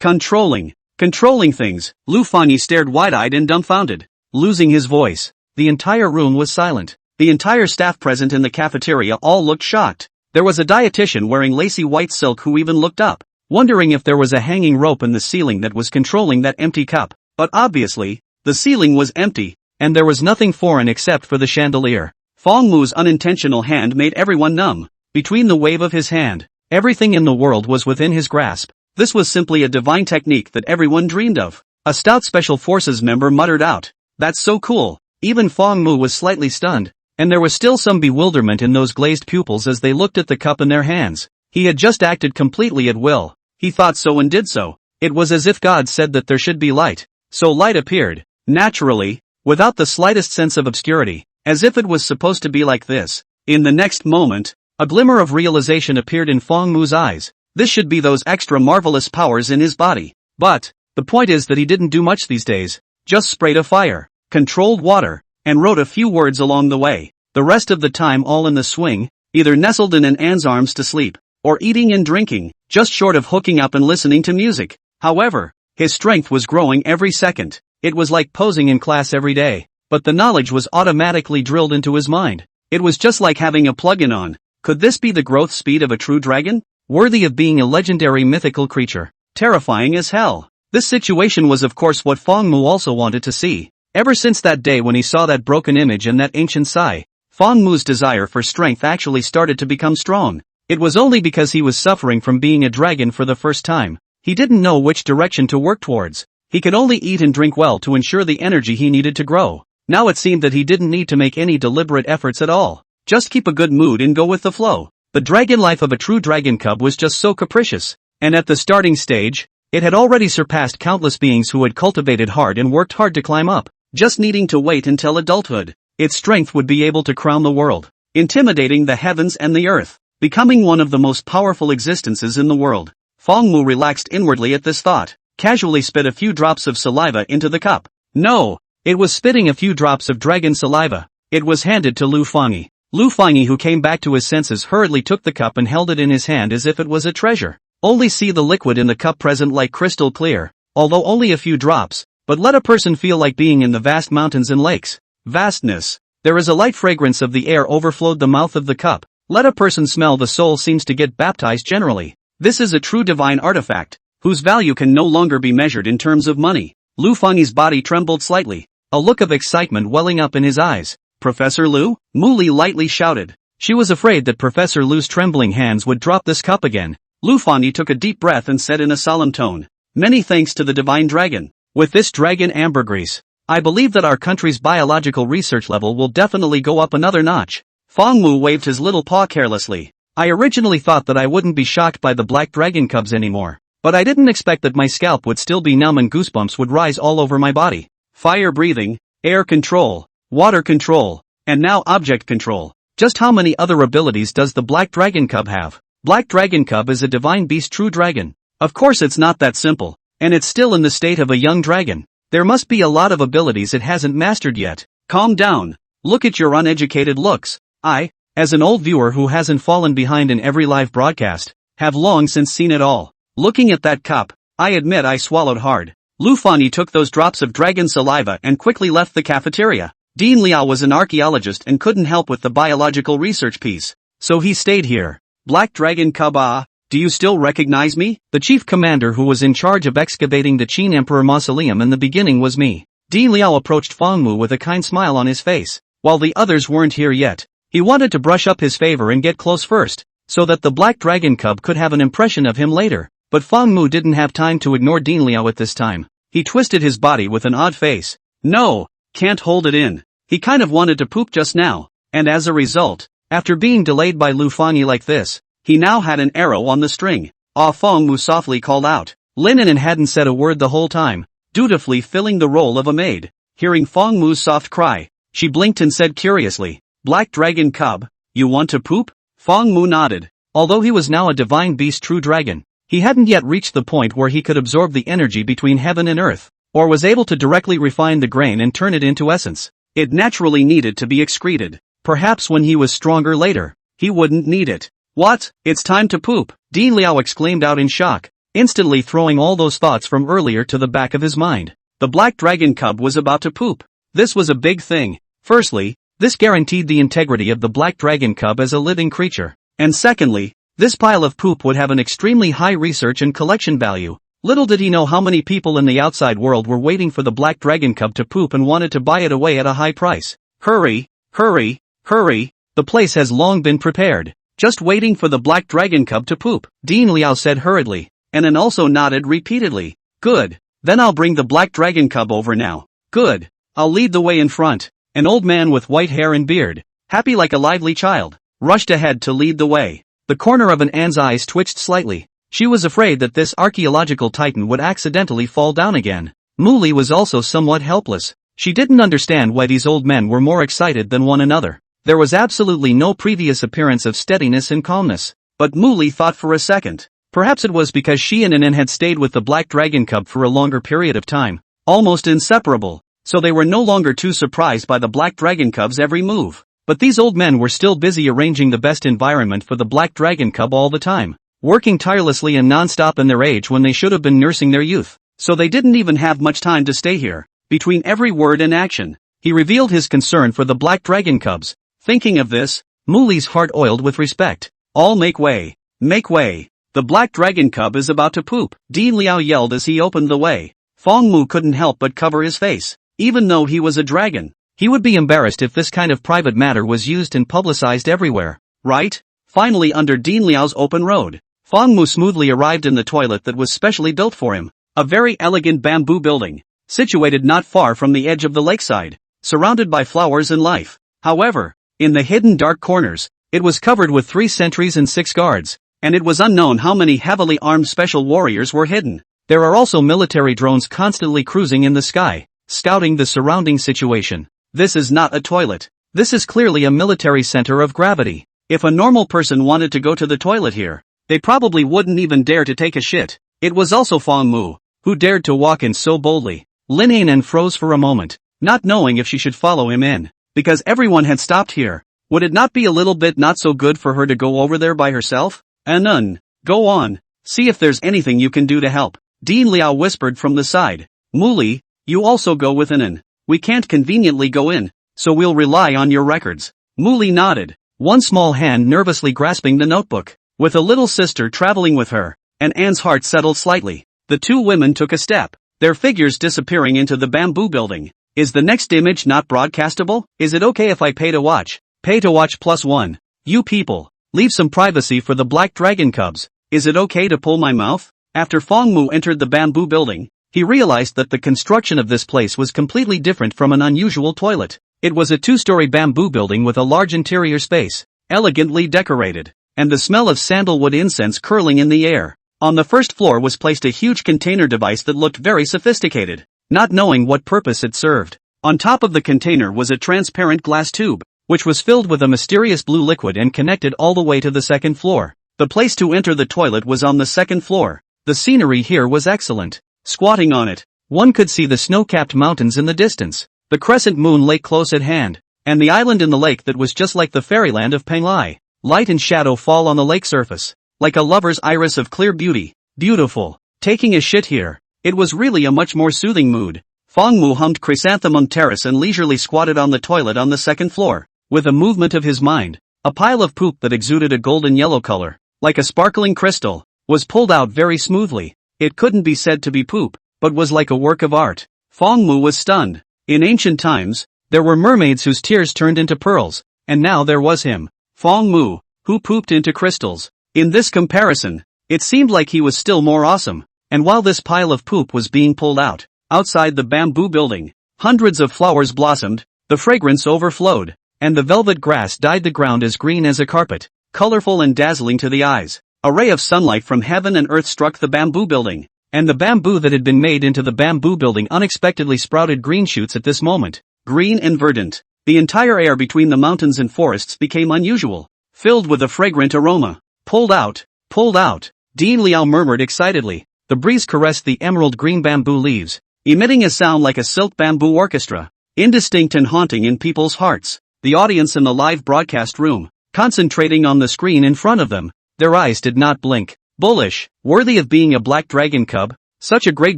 Controlling things. Lu Fangyi stared wide-eyed and dumbfounded, losing his voice. The entire room was silent. The entire staff present in the cafeteria all looked shocked. There was a dietitian wearing lacy white silk who even looked up, wondering if there was a hanging rope in the ceiling that was controlling that empty cup. But obviously, the ceiling was empty, and there was nothing foreign except for the chandelier. Fang Mu's unintentional hand made everyone numb. Between the wave of his hand, everything in the world was within his grasp. This was simply a divine technique that everyone dreamed of. A stout special forces member muttered out, "That's so cool." Even Fang Mu was slightly stunned. And there was still some bewilderment in those glazed pupils as they looked at the cup in their hands. He had just acted completely at will. He thought so and did so. It was as if God said that there should be light. So light appeared, naturally, without the slightest sense of obscurity, as if it was supposed to be like this. In the next moment, a glimmer of realization appeared in Fang Mu's eyes. This should be those extra marvelous powers in his body. But, the point is that he didn't do much these days. Just sprayed a fire, controlled water, and wrote a few words along the way. The rest of the time all in the swing, either nestled in an aunt's arms to sleep, or eating and drinking, just short of hooking up and listening to music. However, his strength was growing every second. It was like posing in class every day, but the knowledge was automatically drilled into his mind. It was just like having a plug-in on. Could this be the growth speed of a true dragon? Worthy of being a legendary mythical creature. Terrifying as hell. This situation was of course what Fang Mu also wanted to see. Ever since that day when he saw that broken image and that ancient sigh, Fang Mu's desire for strength actually started to become strong. It was only because he was suffering from being a dragon for the first time. He didn't know which direction to work towards. He could only eat and drink well to ensure the energy he needed to grow. Now it seemed that he didn't need to make any deliberate efforts at all. Just keep a good mood and go with the flow. The dragon life of a true dragon cub was just so capricious. And at the starting stage, it had already surpassed countless beings who had cultivated hard and worked hard to climb up. Just needing to wait until adulthood, its strength would be able to crown the world, intimidating the heavens and the earth, becoming one of the most powerful existences in the world. Fang Mu relaxed inwardly at this thought, casually spit a few drops of saliva into the cup. No, it was spitting a few drops of dragon saliva. It was handed to Lu Fangyi. Lu Fangyi, who came back to his senses, hurriedly took the cup and held it in his hand as if it was a treasure. Only see the liquid in the cup present like crystal clear, although only a few drops. But let a person feel like being in the vast mountains and lakes. Vastness. There is a light fragrance of the air overflowed the mouth of the cup. Let a person smell the soul seems to get baptized generally. This is a true divine artifact, whose value can no longer be measured in terms of money. Lu Fangyi's body trembled slightly, a look of excitement welling up in his eyes. Professor Lu? Mu Li lightly shouted. She was afraid that Professor Lu's trembling hands would drop this cup again. Lu Fangyi took a deep breath and said in a solemn tone, Many thanks to the divine dragon. With this dragon ambergris, I believe that our country's biological research level will definitely go up another notch. Fangmu waved his little paw carelessly. I originally thought that I wouldn't be shocked by the black dragon cubs anymore, but I didn't expect that my scalp would still be numb and goosebumps would rise all over my body. Fire breathing, air control, water control, and now object control. Just how many other abilities does the black dragon cub have? Black dragon cub is a divine beast true dragon. Of course it's not that simple, and it's still in the state of a young dragon. There must be a lot of abilities it hasn't mastered yet. Calm down. Look at your uneducated looks. I, as an old viewer who hasn't fallen behind in every live broadcast, have long since seen it all. Looking at that cup, I admit I swallowed hard. Lu Fani took those drops of dragon saliva and quickly left the cafeteria. Dean Liao was an archaeologist and couldn't help with the biological research piece, so he stayed here. Black dragon cub, do you still recognize me? The chief commander who was in charge of excavating the Qin Emperor mausoleum in the beginning was me. Dean Liao approached Fangmu with a kind smile on his face. While the others weren't here yet, he wanted to brush up his favor and get close first, so that the black dragon cub could have an impression of him later. But Fangmu didn't have time to ignore Dean Liao at this time. He twisted his body with an odd face. No, can't hold it in. He kind of wanted to poop just now, and as a result, after being delayed by Lu Fani like this, he now had an arrow on the string. Fangmu softly called out. Linen hadn't said a word the whole time, dutifully filling the role of a maid. Hearing Fangmu's soft cry, she blinked and said curiously, Black dragon cub, you want to poop? Fangmu nodded. Although he was now a divine beast true dragon, he hadn't yet reached the point where he could absorb the energy between heaven and earth, or was able to directly refine the grain and turn it into essence. It naturally needed to be excreted. Perhaps when he was stronger later, he wouldn't need it. What? It's time to poop, Dean Liao exclaimed out in shock, instantly throwing all those thoughts from earlier to the back of his mind. The black dragon cub was about to poop. This was a big thing. Firstly, this guaranteed the integrity of the black dragon cub as a living creature. And secondly, this pile of poop would have an extremely high research and collection value. Little did he know how many people in the outside world were waiting for the black dragon cub to poop and wanted to buy it away at a high price. Hurry, hurry, hurry, the place has long been prepared. Just waiting for the black dragon cub to poop, Dean Liao said hurriedly, and then also nodded repeatedly. Good, then I'll bring the black dragon cub over now. Good, I'll lead the way in front. An old man with white hair and beard, happy like a lively child, rushed ahead to lead the way. The corner of an Anne's eyes twitched slightly. She was afraid that this archaeological titan would accidentally fall down again. Muli was also somewhat helpless. She didn't understand why these old men were more excited than one another. There was absolutely no previous appearance of steadiness and calmness. But Muli thought for a second. Perhaps it was because she and Anan had stayed with the black dragon cub for a longer period of time, almost inseparable, so they were no longer too surprised by the black dragon cub's every move. But these old men were still busy arranging the best environment for the black dragon cub all the time, working tirelessly and non-stop in their age when they should have been nursing their youth. So they didn't even have much time to stay here. Between every word and action, he revealed his concern for the black dragon cubs. Thinking of this, Muli's heart oiled with respect. All make way. Make way. The black dragon cub is about to poop, Dean Liao yelled as he opened the way. Fangmu couldn't help but cover his face. Even though he was a dragon, he would be embarrassed if this kind of private matter was used and publicized everywhere, right? Finally, under Dean Liao's open road, Fangmu smoothly arrived in the toilet that was specially built for him. A very elegant bamboo building, situated not far from the edge of the lakeside, surrounded by flowers and life. However, in the hidden dark corners, it was covered with 3 sentries and 6 guards, and it was unknown how many heavily armed special warriors were hidden. There are also military drones constantly cruising in the sky, scouting the surrounding situation. This is not a toilet. This is clearly a military center of gravity. If a normal person wanted to go to the toilet here, they probably wouldn't even dare to take a shit. It was also Fangmu who dared to walk in so boldly. Lin Anan froze for a moment, not knowing if she should follow him in, because everyone had stopped here. Would it not be a little bit not so good for her to go over there by herself? Anan, go on, see if there's anything you can do to help, Dean Liao whispered from the side. Muli, you also go with Anan. We can't conveniently go in, so we'll rely on your records. Muli nodded, one small hand nervously grasping the notebook. With a little sister traveling with her, and Anne's heart settled slightly. The 2 women took a step, their figures disappearing into the bamboo building. Is the next image not broadcastable? Is it okay if I pay to watch? Pay to watch +1. You people, leave some privacy for the black dragon cubs. Is it okay to pull my mouth? After Fong Mu entered the bamboo building, he realized that the construction of this place was completely different from an unusual toilet. It was a two-story bamboo building with a large interior space, elegantly decorated, and the smell of sandalwood incense curling in the air. On the first floor was placed a huge container device that looked very sophisticated, not knowing what purpose it served. On top of the container was a transparent glass tube, which was filled with a mysterious blue liquid and connected all the way to the second floor. The place to enter the toilet was on the second floor. The scenery here was excellent. Squatting on it, one could see the snow-capped mountains in the distance. The crescent moon lay close at hand, and the island in the lake that was just like the fairyland of Penglai. Light and shadow fall on the lake surface, like a lover's iris of clear beauty. Beautiful. Taking a shit here. It was really a much more soothing mood. Fong Mu hummed Chrysanthemum Terrace and leisurely squatted on the toilet on the second floor. With a movement of his mind, a pile of poop that exuded a golden yellow color, like a sparkling crystal, was pulled out very smoothly. It couldn't be said to be poop, but was like a work of art. Fong Mu was stunned. In ancient times, there were mermaids whose tears turned into pearls, and now there was him, Fong Mu, who pooped into crystals. In this comparison, it seemed like he was still more awesome. And while this pile of poop was being pulled out, outside the bamboo building, hundreds of flowers blossomed, the fragrance overflowed, and the velvet grass dyed the ground as green as a carpet, colorful and dazzling to the eyes. A ray of sunlight from heaven and earth struck the bamboo building, and the bamboo that had been made into the bamboo building unexpectedly sprouted green shoots at this moment. Green and verdant. The entire air between the mountains and forests became unusual, filled with a fragrant aroma. Pulled out. Dean Liao murmured excitedly. The breeze caressed the emerald green bamboo leaves, emitting a sound like a silk bamboo orchestra, indistinct and haunting in people's hearts. The audience in the live broadcast room, concentrating on the screen in front of them, their eyes did not blink. Bullish, worthy of being a black dragon cub. Such a great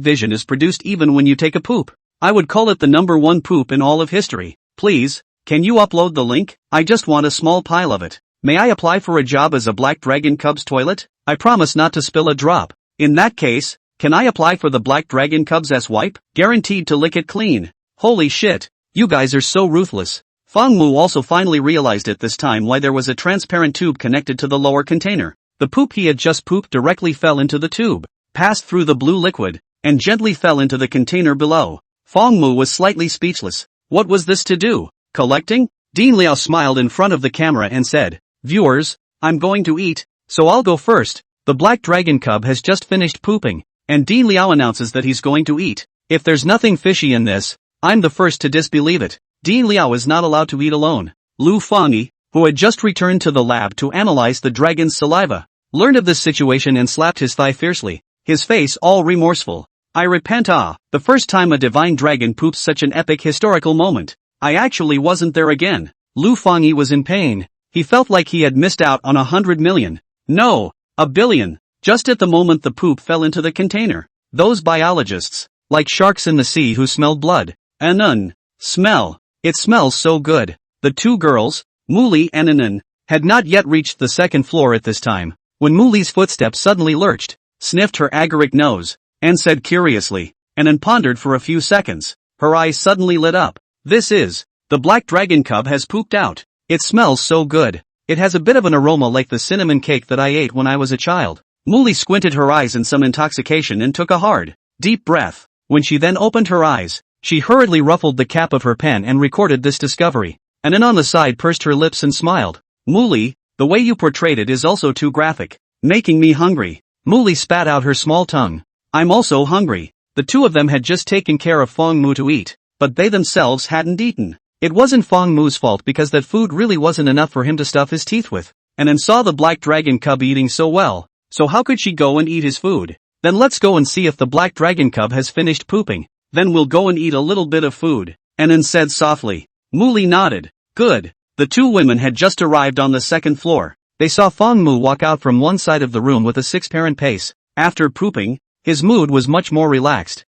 vision is produced even when you take a poop. I would call it the #1 poop in all of history. Please, can you upload the link? I just want a small pile of it. May I apply for a job as a black dragon cub's toilet? I promise not to spill a drop. In that case, can I apply for the black dragon cub's S-wipe? Guaranteed to lick it clean. Holy shit, you guys are so ruthless. Fong Mu also finally realized at this time why there was a transparent tube connected to the lower container. The poop he had just pooped directly fell into the tube, passed through the blue liquid, and gently fell into the container below. Fong Mu was slightly speechless. What was this to do? Collecting? Dean Liao smiled in front of the camera and said, "Viewers, I'm going to eat, so I'll go first." The black dragon cub has just finished pooping, and Dean Liao announces that he's going to eat. If there's nothing fishy in this, I'm the first to disbelieve it. Dean Liao is not allowed to eat alone. Lu Fangyi, who had just returned to the lab to analyze the dragon's saliva, learned of this situation and slapped his thigh fiercely, his face all remorseful. I repent the first time a divine dragon poops such an epic historical moment. I actually wasn't there again. Lu Fangyi was in pain. He felt like he had missed out on 100 million. No, 1 billion. Just at the moment the poop fell into the container. Those biologists, like sharks in the sea who smelled blood. Smell. It smells so good. The two girls, Muli and Anan, had not yet reached the second floor at this time, when Muli's footsteps suddenly lurched, sniffed her agaric nose, and said curiously, Anan pondered for a few seconds. Her eyes suddenly lit up. This is, the black dragon cub has pooped out. It smells so good. It has a bit of an aroma like the cinnamon cake that I ate when I was a child. Muli squinted her eyes in some intoxication and took a hard, deep breath. When she then opened her eyes, she hurriedly ruffled the cap of her pen and recorded this discovery. Anan on the side pursed her lips and smiled. Muli, the way you portrayed it is also too graphic, making me hungry. Muli spat out her small tongue. I'm also hungry. The two of them had just taken care of Fong Mu to eat, but they themselves hadn't eaten. It wasn't Fong Mu's fault because that food really wasn't enough for him to stuff his teeth with. Anan saw the black dragon cub eating so well, so how could she go and eat his food? Then let's go and see if the black dragon cub has finished pooping. Then we'll go and eat a little bit of food, Anan said softly. Muli nodded. Good. The two women had just arrived on the second floor. They saw Fong Mu walk out from one side of the room with a 6-parent pace. After pooping, his mood was much more relaxed.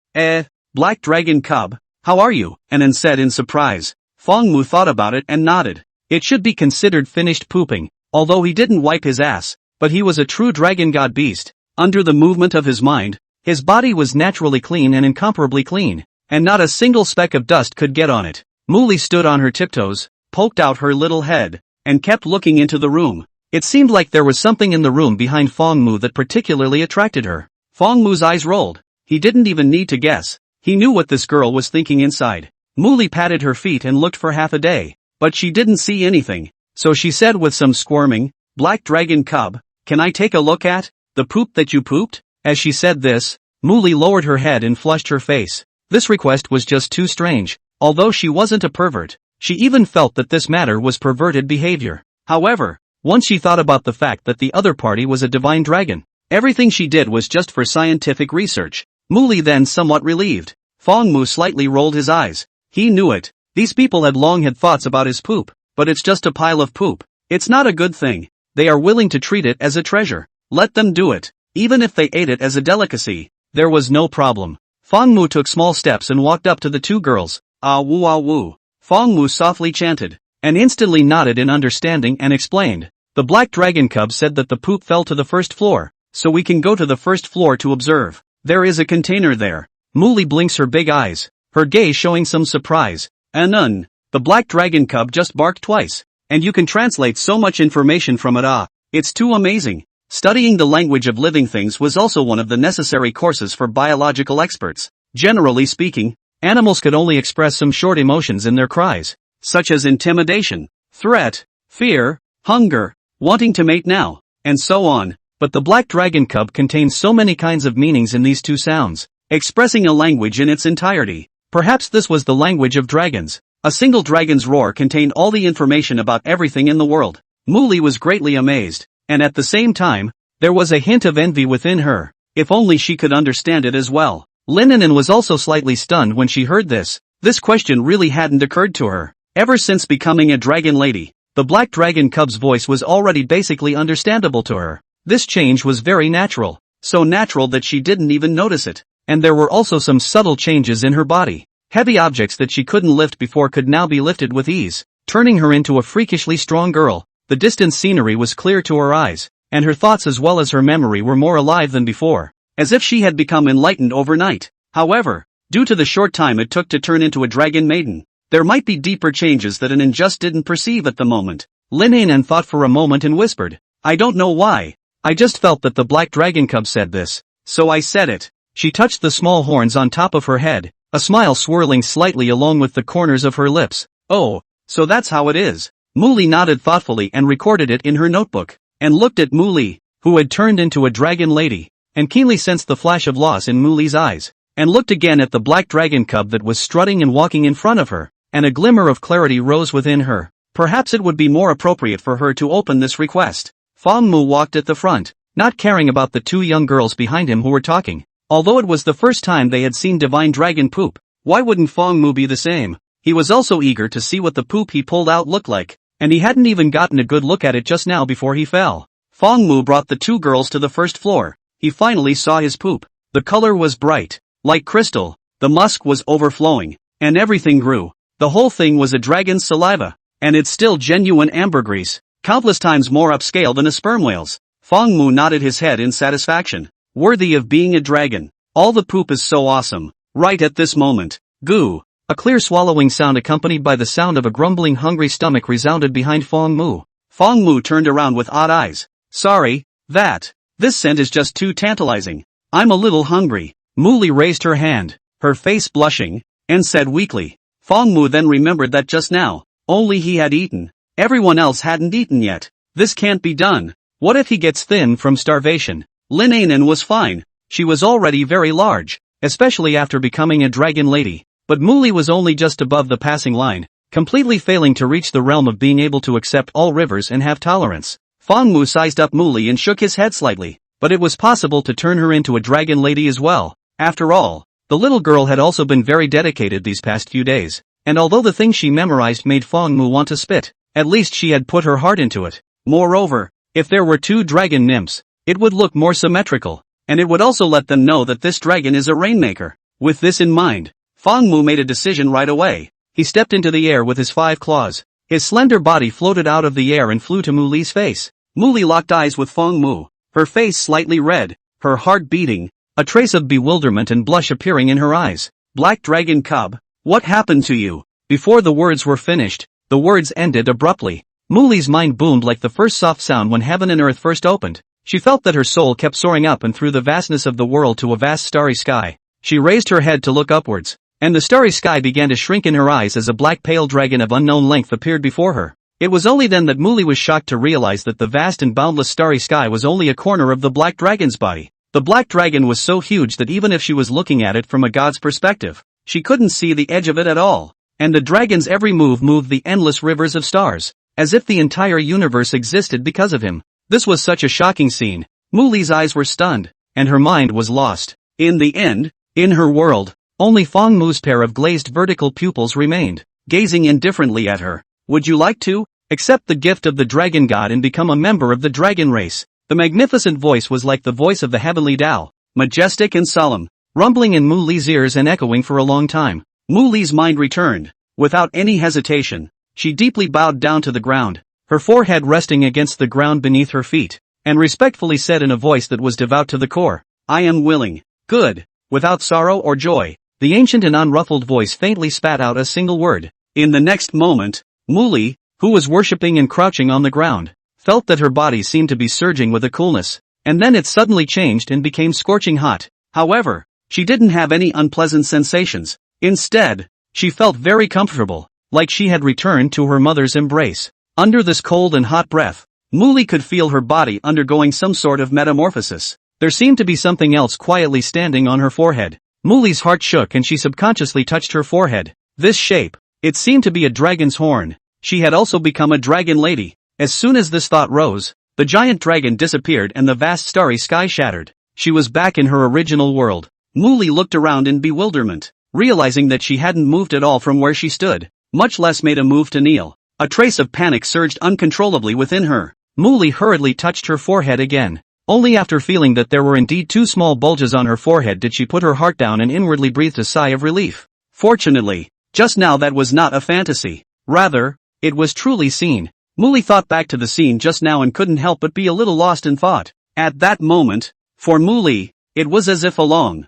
Black dragon cub, how are you? Anan said in surprise. Fong Mu thought about it and nodded. It should be considered finished pooping, although he didn't wipe his ass, but he was a true dragon god beast. Under the movement of his mind, his body was naturally clean and incomparably clean, and not a single speck of dust could get on it. Muli stood on her tiptoes, poked out her little head, and kept looking into the room. It seemed like there was something in the room behind Fong Mu that particularly attracted her. Fong Mu's eyes rolled. He didn't even need to guess. He knew what this girl was thinking inside. Muli patted her feet and looked for half a day, but she didn't see anything. So she said with some squirming, "Black dragon cub, can I take a look at the poop that you pooped?" As she said this, Muli lowered her head and flushed her face. This request was just too strange. Although she wasn't a pervert, she even felt that this matter was perverted behavior. However, once she thought about the fact that the other party was a divine dragon, everything she did was just for scientific research. Muli then somewhat relieved. Fong Mu slightly rolled his eyes. He knew it. These people had long had thoughts about his poop, but it's just a pile of poop. It's not a good thing. They are willing to treat it as a treasure. Let them do it. Even if they ate it as a delicacy, there was no problem. Fong Mu took small steps and walked up to the two girls. Ah woo ah woo. Fong Mu softly chanted, and instantly nodded in understanding and explained. The black dragon cub said that the poop fell to the first floor, so we can go to the first floor to observe. There is a container there. Muli blinks her big eyes, her gaze showing some surprise. Anun, the black dragon cub just barked twice. And you can translate so much information from it. It's too amazing. Studying the language of living things was also one of the necessary courses for biological experts. Generally speaking, animals could only express some short emotions in their cries, such as intimidation, threat, fear, hunger, wanting to mate now, and so on. But the black dragon cub contains so many kinds of meanings in these two sounds, expressing a language in its entirety. Perhaps this was the language of dragons. A single dragon's roar contained all the information about everything in the world. Muli was greatly amazed, and at the same time, there was a hint of envy within her. If only she could understand it as well. Linanen was also slightly stunned when she heard this. This question really hadn't occurred to her. Ever since becoming a dragon lady, the black dragon cub's voice was already basically understandable to her. This change was very natural, so natural that she didn't even notice it. And there were also some subtle changes in her body. Heavy objects that she couldn't lift before could now be lifted with ease, turning her into a freakishly strong girl. The distant scenery was clear to her eyes, and her thoughts as well as her memory were more alive than before, as if she had become enlightened overnight. However, due to the short time it took to turn into a dragon maiden, there might be deeper changes that Anan just didn't perceive at the moment. Linanen thought for a moment and whispered, "I don't know why. I just felt that the black dragon cub said this, so I said it." She touched the small horns on top of her head, a smile swirling slightly along with the corners of her lips. "Oh, so that's how it is." Muli nodded thoughtfully and recorded it in her notebook, and looked at Muli, who had turned into a dragon lady, and keenly sensed the flash of loss in Muli's eyes, and looked again at the black dragon cub that was strutting and walking in front of her, and a glimmer of clarity rose within her. Perhaps it would be more appropriate for her to open this request. Fong Mu walked at the front, not caring about the two young girls behind him who were talking. Although it was the first time they had seen divine dragon poop, why wouldn't Fong Mu be the same? He was also eager to see what the poop he pulled out looked like, and he hadn't even gotten a good look at it just now before he fell. Fong Mu brought the two girls to the first floor. He finally saw his poop. The color was bright, like crystal, the musk was overflowing, and everything grew. The whole thing was a dragon's saliva, and it's still genuine ambergris, countless times more upscale than a sperm whale's. Fong Mu nodded his head in satisfaction. Worthy of being a dragon. All the poop is so awesome. Right at this moment. Goo. A clear swallowing sound accompanied by the sound of a grumbling hungry stomach resounded behind Fong Mu. Fong Mu turned around with odd eyes. Sorry, this scent is just too tantalizing. I'm a little hungry. Muli raised her hand, her face blushing, and said weakly. Fong Mu then remembered that just now, only he had eaten. Everyone else hadn't eaten yet. This can't be done. What if he gets thin from starvation? Linanen was fine. She was already very large, especially after becoming a dragon lady. But Muli was only just above the passing line, completely failing to reach the realm of being able to accept all rivers and have tolerance. Fong Mu sized up Muli and shook his head slightly, but it was possible to turn her into a dragon lady as well. After all, the little girl had also been very dedicated these past few days, and although the things she memorized made Fong Mu want to spit, at least she had put her heart into it. Moreover, if there were two dragon nymphs, it would look more symmetrical, and it would also let them know that this dragon is a rainmaker. With this in mind, Fong Mu made a decision right away. He stepped into the air with his 5 claws. His slender body floated out of the air and flew to Muli's face. Muli locked eyes with Fong Mu, her face slightly red, her heart beating, a trace of bewilderment and blush appearing in her eyes. Black dragon cub, what happened to you? Before the words were finished, the words ended abruptly. Muli's mind boomed like the first soft sound when heaven and earth first opened. She felt that her soul kept soaring up and through the vastness of the world to a vast starry sky. She raised her head to look upwards, and the starry sky began to shrink in her eyes as a black pale dragon of unknown length appeared before her. It was only then that Muli was shocked to realize that the vast and boundless starry sky was only a corner of the black dragon's body. The black dragon was so huge that even if she was looking at it from a god's perspective, she couldn't see the edge of it at all. And the dragon's every move moved the endless rivers of stars, as if the entire universe existed because of him. This was such a shocking scene. Muli's eyes were stunned, and her mind was lost. In the end, in her world, only Fang Mu's pair of glazed vertical pupils remained, gazing indifferently at her. Would you like to accept the gift of the dragon god and become a member of the dragon race? The magnificent voice was like the voice of the heavenly Tao, majestic and solemn, rumbling in Muli's ears and echoing for a long time. Muli's mind returned. Without any hesitation, she deeply bowed down to the ground, her forehead resting against the ground beneath her feet, and respectfully said in a voice that was devout to the core, "I am willing." Good. Without sorrow or joy, the ancient and unruffled voice faintly spat out a single word. In the next moment, Muli, who was worshipping and crouching on the ground, felt that her body seemed to be surging with a coolness, and then it suddenly changed and became scorching hot. However, she didn't have any unpleasant sensations. Instead, she felt very comfortable, like she had returned to her mother's embrace. Under this cold and hot breath, Muli could feel her body undergoing some sort of metamorphosis. There seemed to be something else quietly standing on her forehead. Muli's heart shook and she subconsciously touched her forehead. This shape, it seemed to be a dragon's horn. She had also become a dragon lady. As soon as this thought rose, the giant dragon disappeared and the vast starry sky shattered. She was back in her original world. Muli looked around in bewilderment, realizing that she hadn't moved at all from where she stood, much less made a move to kneel. A trace of panic surged uncontrollably within her. Muli hurriedly touched her forehead again. Only after feeling that there were indeed two small bulges on her forehead did she put her heart down and inwardly breathed a sigh of relief. Fortunately, just now that was not a fantasy. Rather, it was truly seen. Muli thought back to the scene just now and couldn't help but be a little lost in thought. At that moment, for Muli, it was as if a long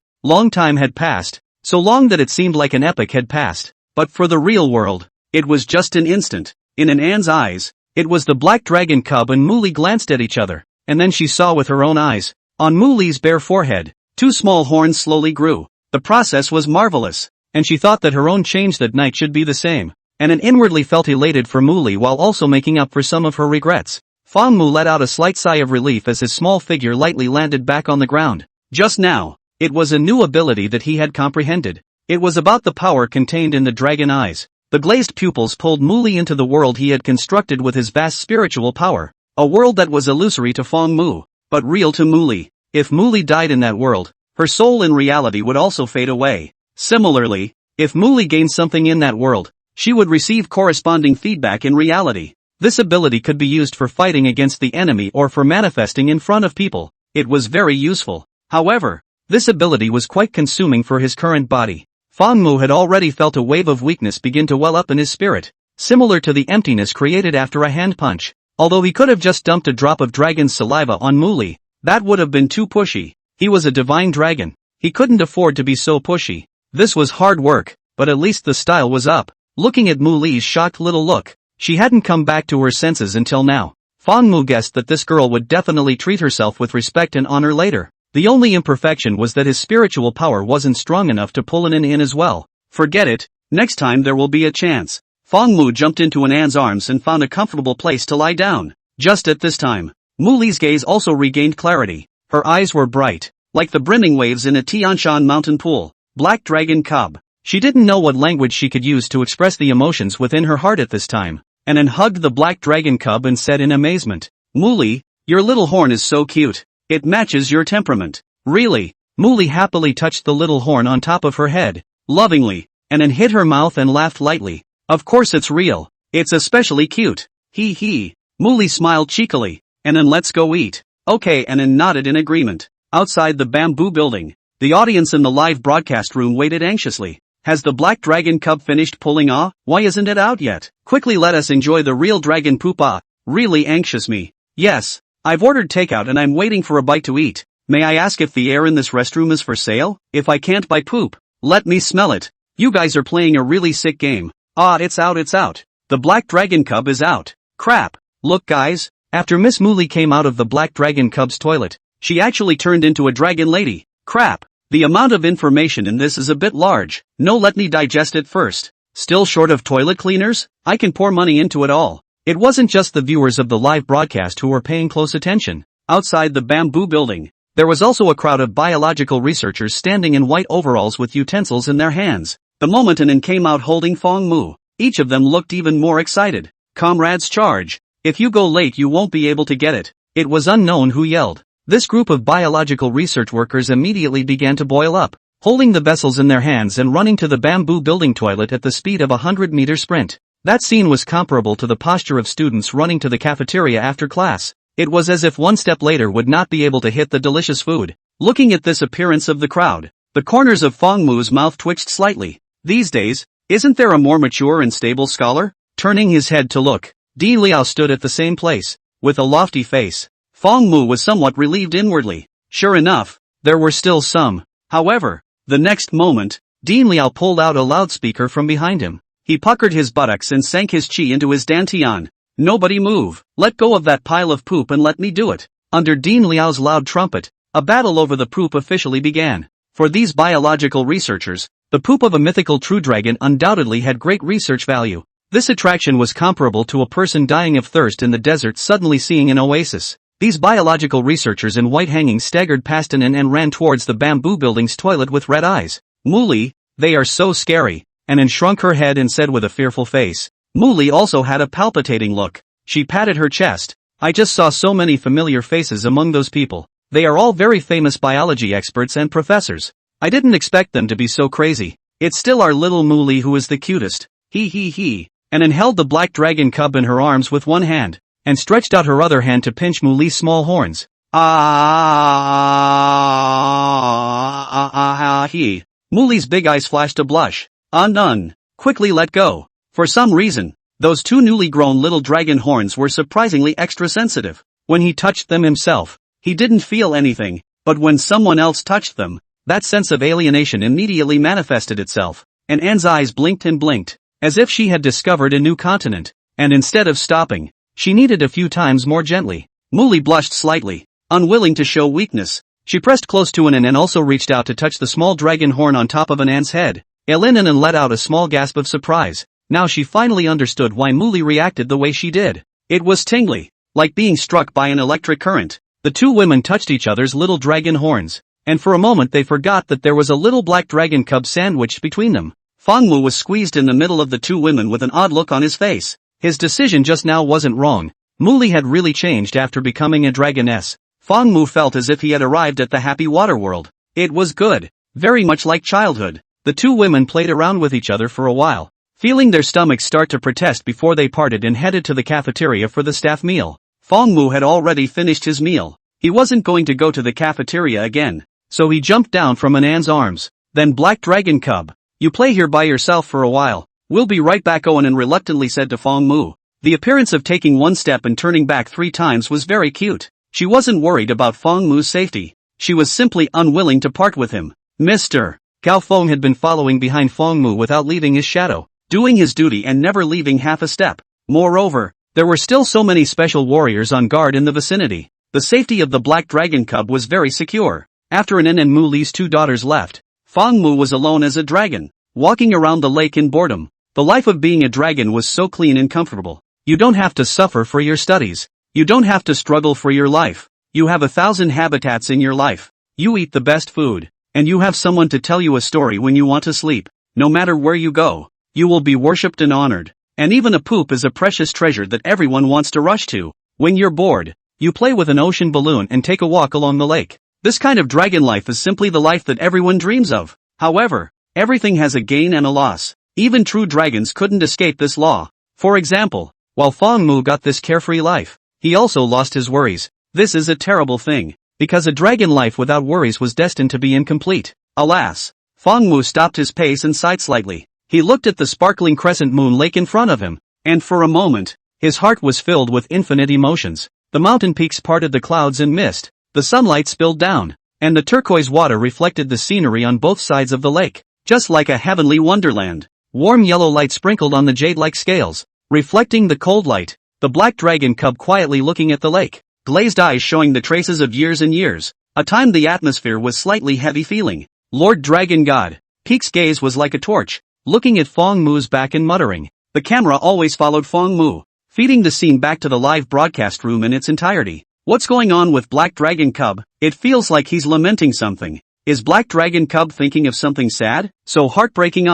time had passed, so long that it seemed like an epoch had passed. But for the real world, it was just an instant. In Anne's eyes, it was the black dragon cub and Muli glanced at each other, and then she saw with her own eyes. On Muli's bare forehead, two small horns slowly grew. The process was marvelous, and she thought that her own change that night should be the same. And inwardly felt elated for Muli while also making up for some of her regrets. Fang Mu let out a slight sigh of relief as his small figure lightly landed back on the ground. Just now, it was a new ability that he had comprehended. It was about the power contained in the dragon eyes. The glazed pupils pulled Muli into the world he had constructed with his vast spiritual power. A world that was illusory to Fang Mu, but real to Muli. If Muli died in that world, her soul in reality would also fade away. Similarly, if Muli gained something in that world, she would receive corresponding feedback in reality. This ability could be used for fighting against the enemy or for manifesting in front of people. It was very useful. However, this ability was quite consuming for his current body. Fang Mu had already felt a wave of weakness begin to well up in his spirit, similar to the emptiness created after a hand punch. Although he could have just dumped a drop of dragon's saliva on Muli, that would have been too pushy. He was a divine dragon. He couldn't afford to be so pushy. This was hard work, but at least the style was up. Looking at Muli's shocked little look, she hadn't come back to her senses until now. Fang Mu guessed that this girl would definitely treat herself with respect and honor later. The only imperfection was that his spiritual power wasn't strong enough to pull An in as well. Forget it, next time there will be a chance. Fang Mu jumped into An's arms and found a comfortable place to lie down. Just at this time, Muli's gaze also regained clarity. Her eyes were bright, like the brimming waves in a Tianshan mountain pool. Black dragon cub. She didn't know what language she could use to express the emotions within her heart at this time. An hugged the black dragon cub and said in amazement, "Muli, your little horn is so cute. It matches your temperament." Really? Muli happily touched the little horn on top of her head, lovingly, and hid her mouth and laughed lightly. "Of course it's real. It's especially cute. Hee hee." Muli smiled cheekily. "And let's go eat." "Okay," and nodded in agreement. Outside the bamboo building, the audience in the live broadcast room waited anxiously. Has the black dragon cub finished pulling off? Why isn't it out yet? Quickly let us enjoy the real dragon poopa. Really anxious me. Yes, I've ordered takeout and I'm waiting for a bite to eat. May I ask if the air in this restroom is for sale? If I can't buy poop, let me smell it. You guys are playing a really sick game. Ah, it's out. The black dragon cub is out. Crap. Look guys, After Miss Muli came out of the black dragon cub's toilet, she actually turned into a dragon lady. Crap. The amount of information in this is a bit large. No, let me digest it first. Still short of toilet cleaners? I can pour money into it all. It wasn't just the viewers of the live broadcast who were paying close attention. Outside the bamboo building, there was also a crowd of biological researchers standing in white overalls with utensils in their hands. The moment Anan came out holding Fong Mu, each of them looked even more excited. Comrades, charge! If you go late you won't be able to get it. It was unknown who yelled. This group of biological research workers immediately began to boil up, holding the vessels in their hands and running to the bamboo building toilet at the speed of a 100-meter sprint. That scene was comparable to the posture of students running to the cafeteria after class. It was as if one step later would not be able to hit the delicious food. Looking at this appearance of the crowd, the corners of Fong Mu's mouth twitched slightly. These days, isn't there a more mature and stable scholar? Turning his head to look, Di Liao stood at the same place, with a lofty face. Fong Mu was somewhat relieved inwardly. Sure enough, there were still some. However, the next moment, Dean Liao pulled out a loudspeaker from behind him. He puckered his buttocks and sank his chi into his dantian. Nobody move. Let go of that pile of poop and let me do it. Under Dean Liao's loud trumpet, a battle over the poop officially began. For these biological researchers, the poop of a mythical true dragon undoubtedly had great research value. This attraction was comparable to a person dying of thirst in the desert suddenly seeing an oasis. These biological researchers in white hangings staggered past Anan and ran towards the bamboo building's toilet with red eyes. Muli, they are so scary. Anan shrunk her head and said with a fearful face. Muli also had a palpitating look. She patted her chest. I just saw so many familiar faces among those people. They are all very famous biology experts and professors. I didn't expect them to be so crazy. It's still our little Muli who is the cutest. He. Anan held the black dragon cub in her arms with one hand, and stretched out her other hand to pinch Muli's small horns. He. Muli's big eyes flashed a blush. None. Quickly let go. For some reason, those two newly grown little dragon horns were surprisingly extra sensitive. When he touched them himself, he didn't feel anything, but when someone else touched them, that sense of alienation immediately manifested itself. And Anne's eyes blinked and blinked, as if she had discovered a new continent, and instead of stopping, she kneaded a few times more gently. Muli blushed slightly, unwilling to show weakness. She pressed close to Anan and also reached out to touch the small dragon horn on top of Anan's head. Anan let out a small gasp of surprise. Now she finally understood why Muli reacted the way she did. It was tingly, like being struck by an electric current. The two women touched each other's little dragon horns, and for a moment they forgot that there was a little black dragon cub sandwiched between them. Fong Mu was squeezed in the middle of the two women with an odd look on his face. His decision just now wasn't wrong. Muli had really changed after becoming a dragoness. Fong Mu felt as if he had arrived at the happy water world. It was good, very much like childhood. The two women played around with each other for a while, feeling their stomachs start to protest before they parted and headed to the cafeteria for the staff meal. Fong Mu had already finished his meal. He wasn't going to go to the cafeteria again, so he jumped down from Anan's arms. Then Black Dragon Cub, you play here by yourself for a while. We'll be right back, Onan reluctantly said to Fong Mu. The appearance of taking one step and turning back 3 times was very cute. She wasn't worried about Fong Mu's safety. She was simply unwilling to part with him. Mr. Gao Feng had been following behind Fong Mu without leaving his shadow, doing his duty and never leaving half a step. Moreover, there were still so many special warriors on guard in the vicinity. The safety of the Black Dragon Cub was very secure. After Anan and Mu Li's 2 daughters left, Fong Mu was alone as a dragon, walking around the lake in boredom. The life of being a dragon was so clean and comfortable. You don't have to suffer for your studies. You don't have to struggle for your life. You have 1,000 habitats in your life. You eat the best food. And you have someone to tell you a story when you want to sleep. No matter where you go, you will be worshipped and honored. And even a poop is a precious treasure that everyone wants to rush to. When you're bored, you play with an ocean balloon and take a walk along the lake. This kind of dragon life is simply the life that everyone dreams of. However, everything has a gain and a loss. Even true dragons couldn't escape this law. For example, while Fong Mu got this carefree life, he also lost his worries. This is a terrible thing, because a dragon life without worries was destined to be incomplete. Alas, Fong Mu stopped his pace and sighed slightly. He looked at the sparkling crescent moon lake in front of him, and for a moment, his heart was filled with infinite emotions. The mountain peaks parted the clouds and mist, the sunlight spilled down, and the turquoise water reflected the scenery on both sides of the lake, just like a heavenly wonderland. Warm yellow light sprinkled on the jade-like scales, reflecting the cold light. the black dragon cub quietly looking at the lake, glazed eyes showing the traces of years and years. A time the atmosphere was slightly heavy feeling. Lord Dragon God. Peek's gaze was like a torch, looking at Fong Mu's back and muttering. The camera always followed Fong Mu, feeding the scene back to the live broadcast room in its entirety. What's going on with Black Dragon Cub? It feels like he's lamenting something. Is Black Dragon Cub thinking of something sad? So heartbreaking,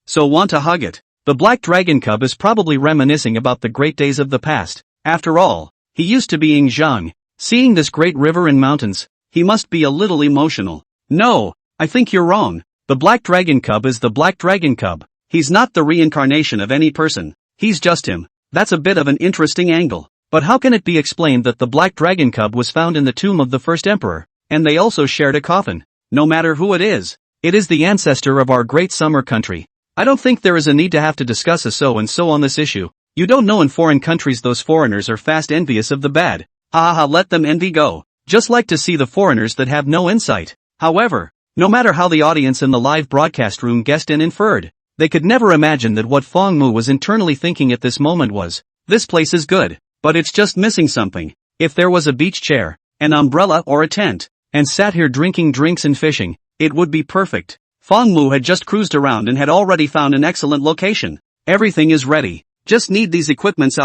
so want to hug it. The Black Dragon Cub is probably reminiscing about the great days of the past. After all, he used to be Yingzhang. Seeing this great river and mountains, he must be a little emotional. No, I think you're wrong. The Black Dragon Cub is the Black Dragon Cub. He's not the reincarnation of any person. He's just him. That's a bit of an interesting angle. But how can it be explained that the Black Dragon Cub was found in the tomb of the first emperor, and they also shared a coffin? No matter who it is the ancestor of our great summer country. I don't think there is a need to have to discuss a so and so on this issue. You don't know, in foreign countries those foreigners are fast envious of the bad. Ha ha ha, let them envy go. Just like to see the foreigners that have no insight. However, no matter how the audience in the live broadcast room guessed and inferred, they could never imagine that what Fong Mu was internally thinking at this moment was, this place is good, but it's just missing something. If there was a beach chair, an umbrella or a tent, and sat here drinking drinks and fishing, it would be perfect. Fong Mu had just cruised around and had already found an excellent location. Everything is ready. Just need these equipments.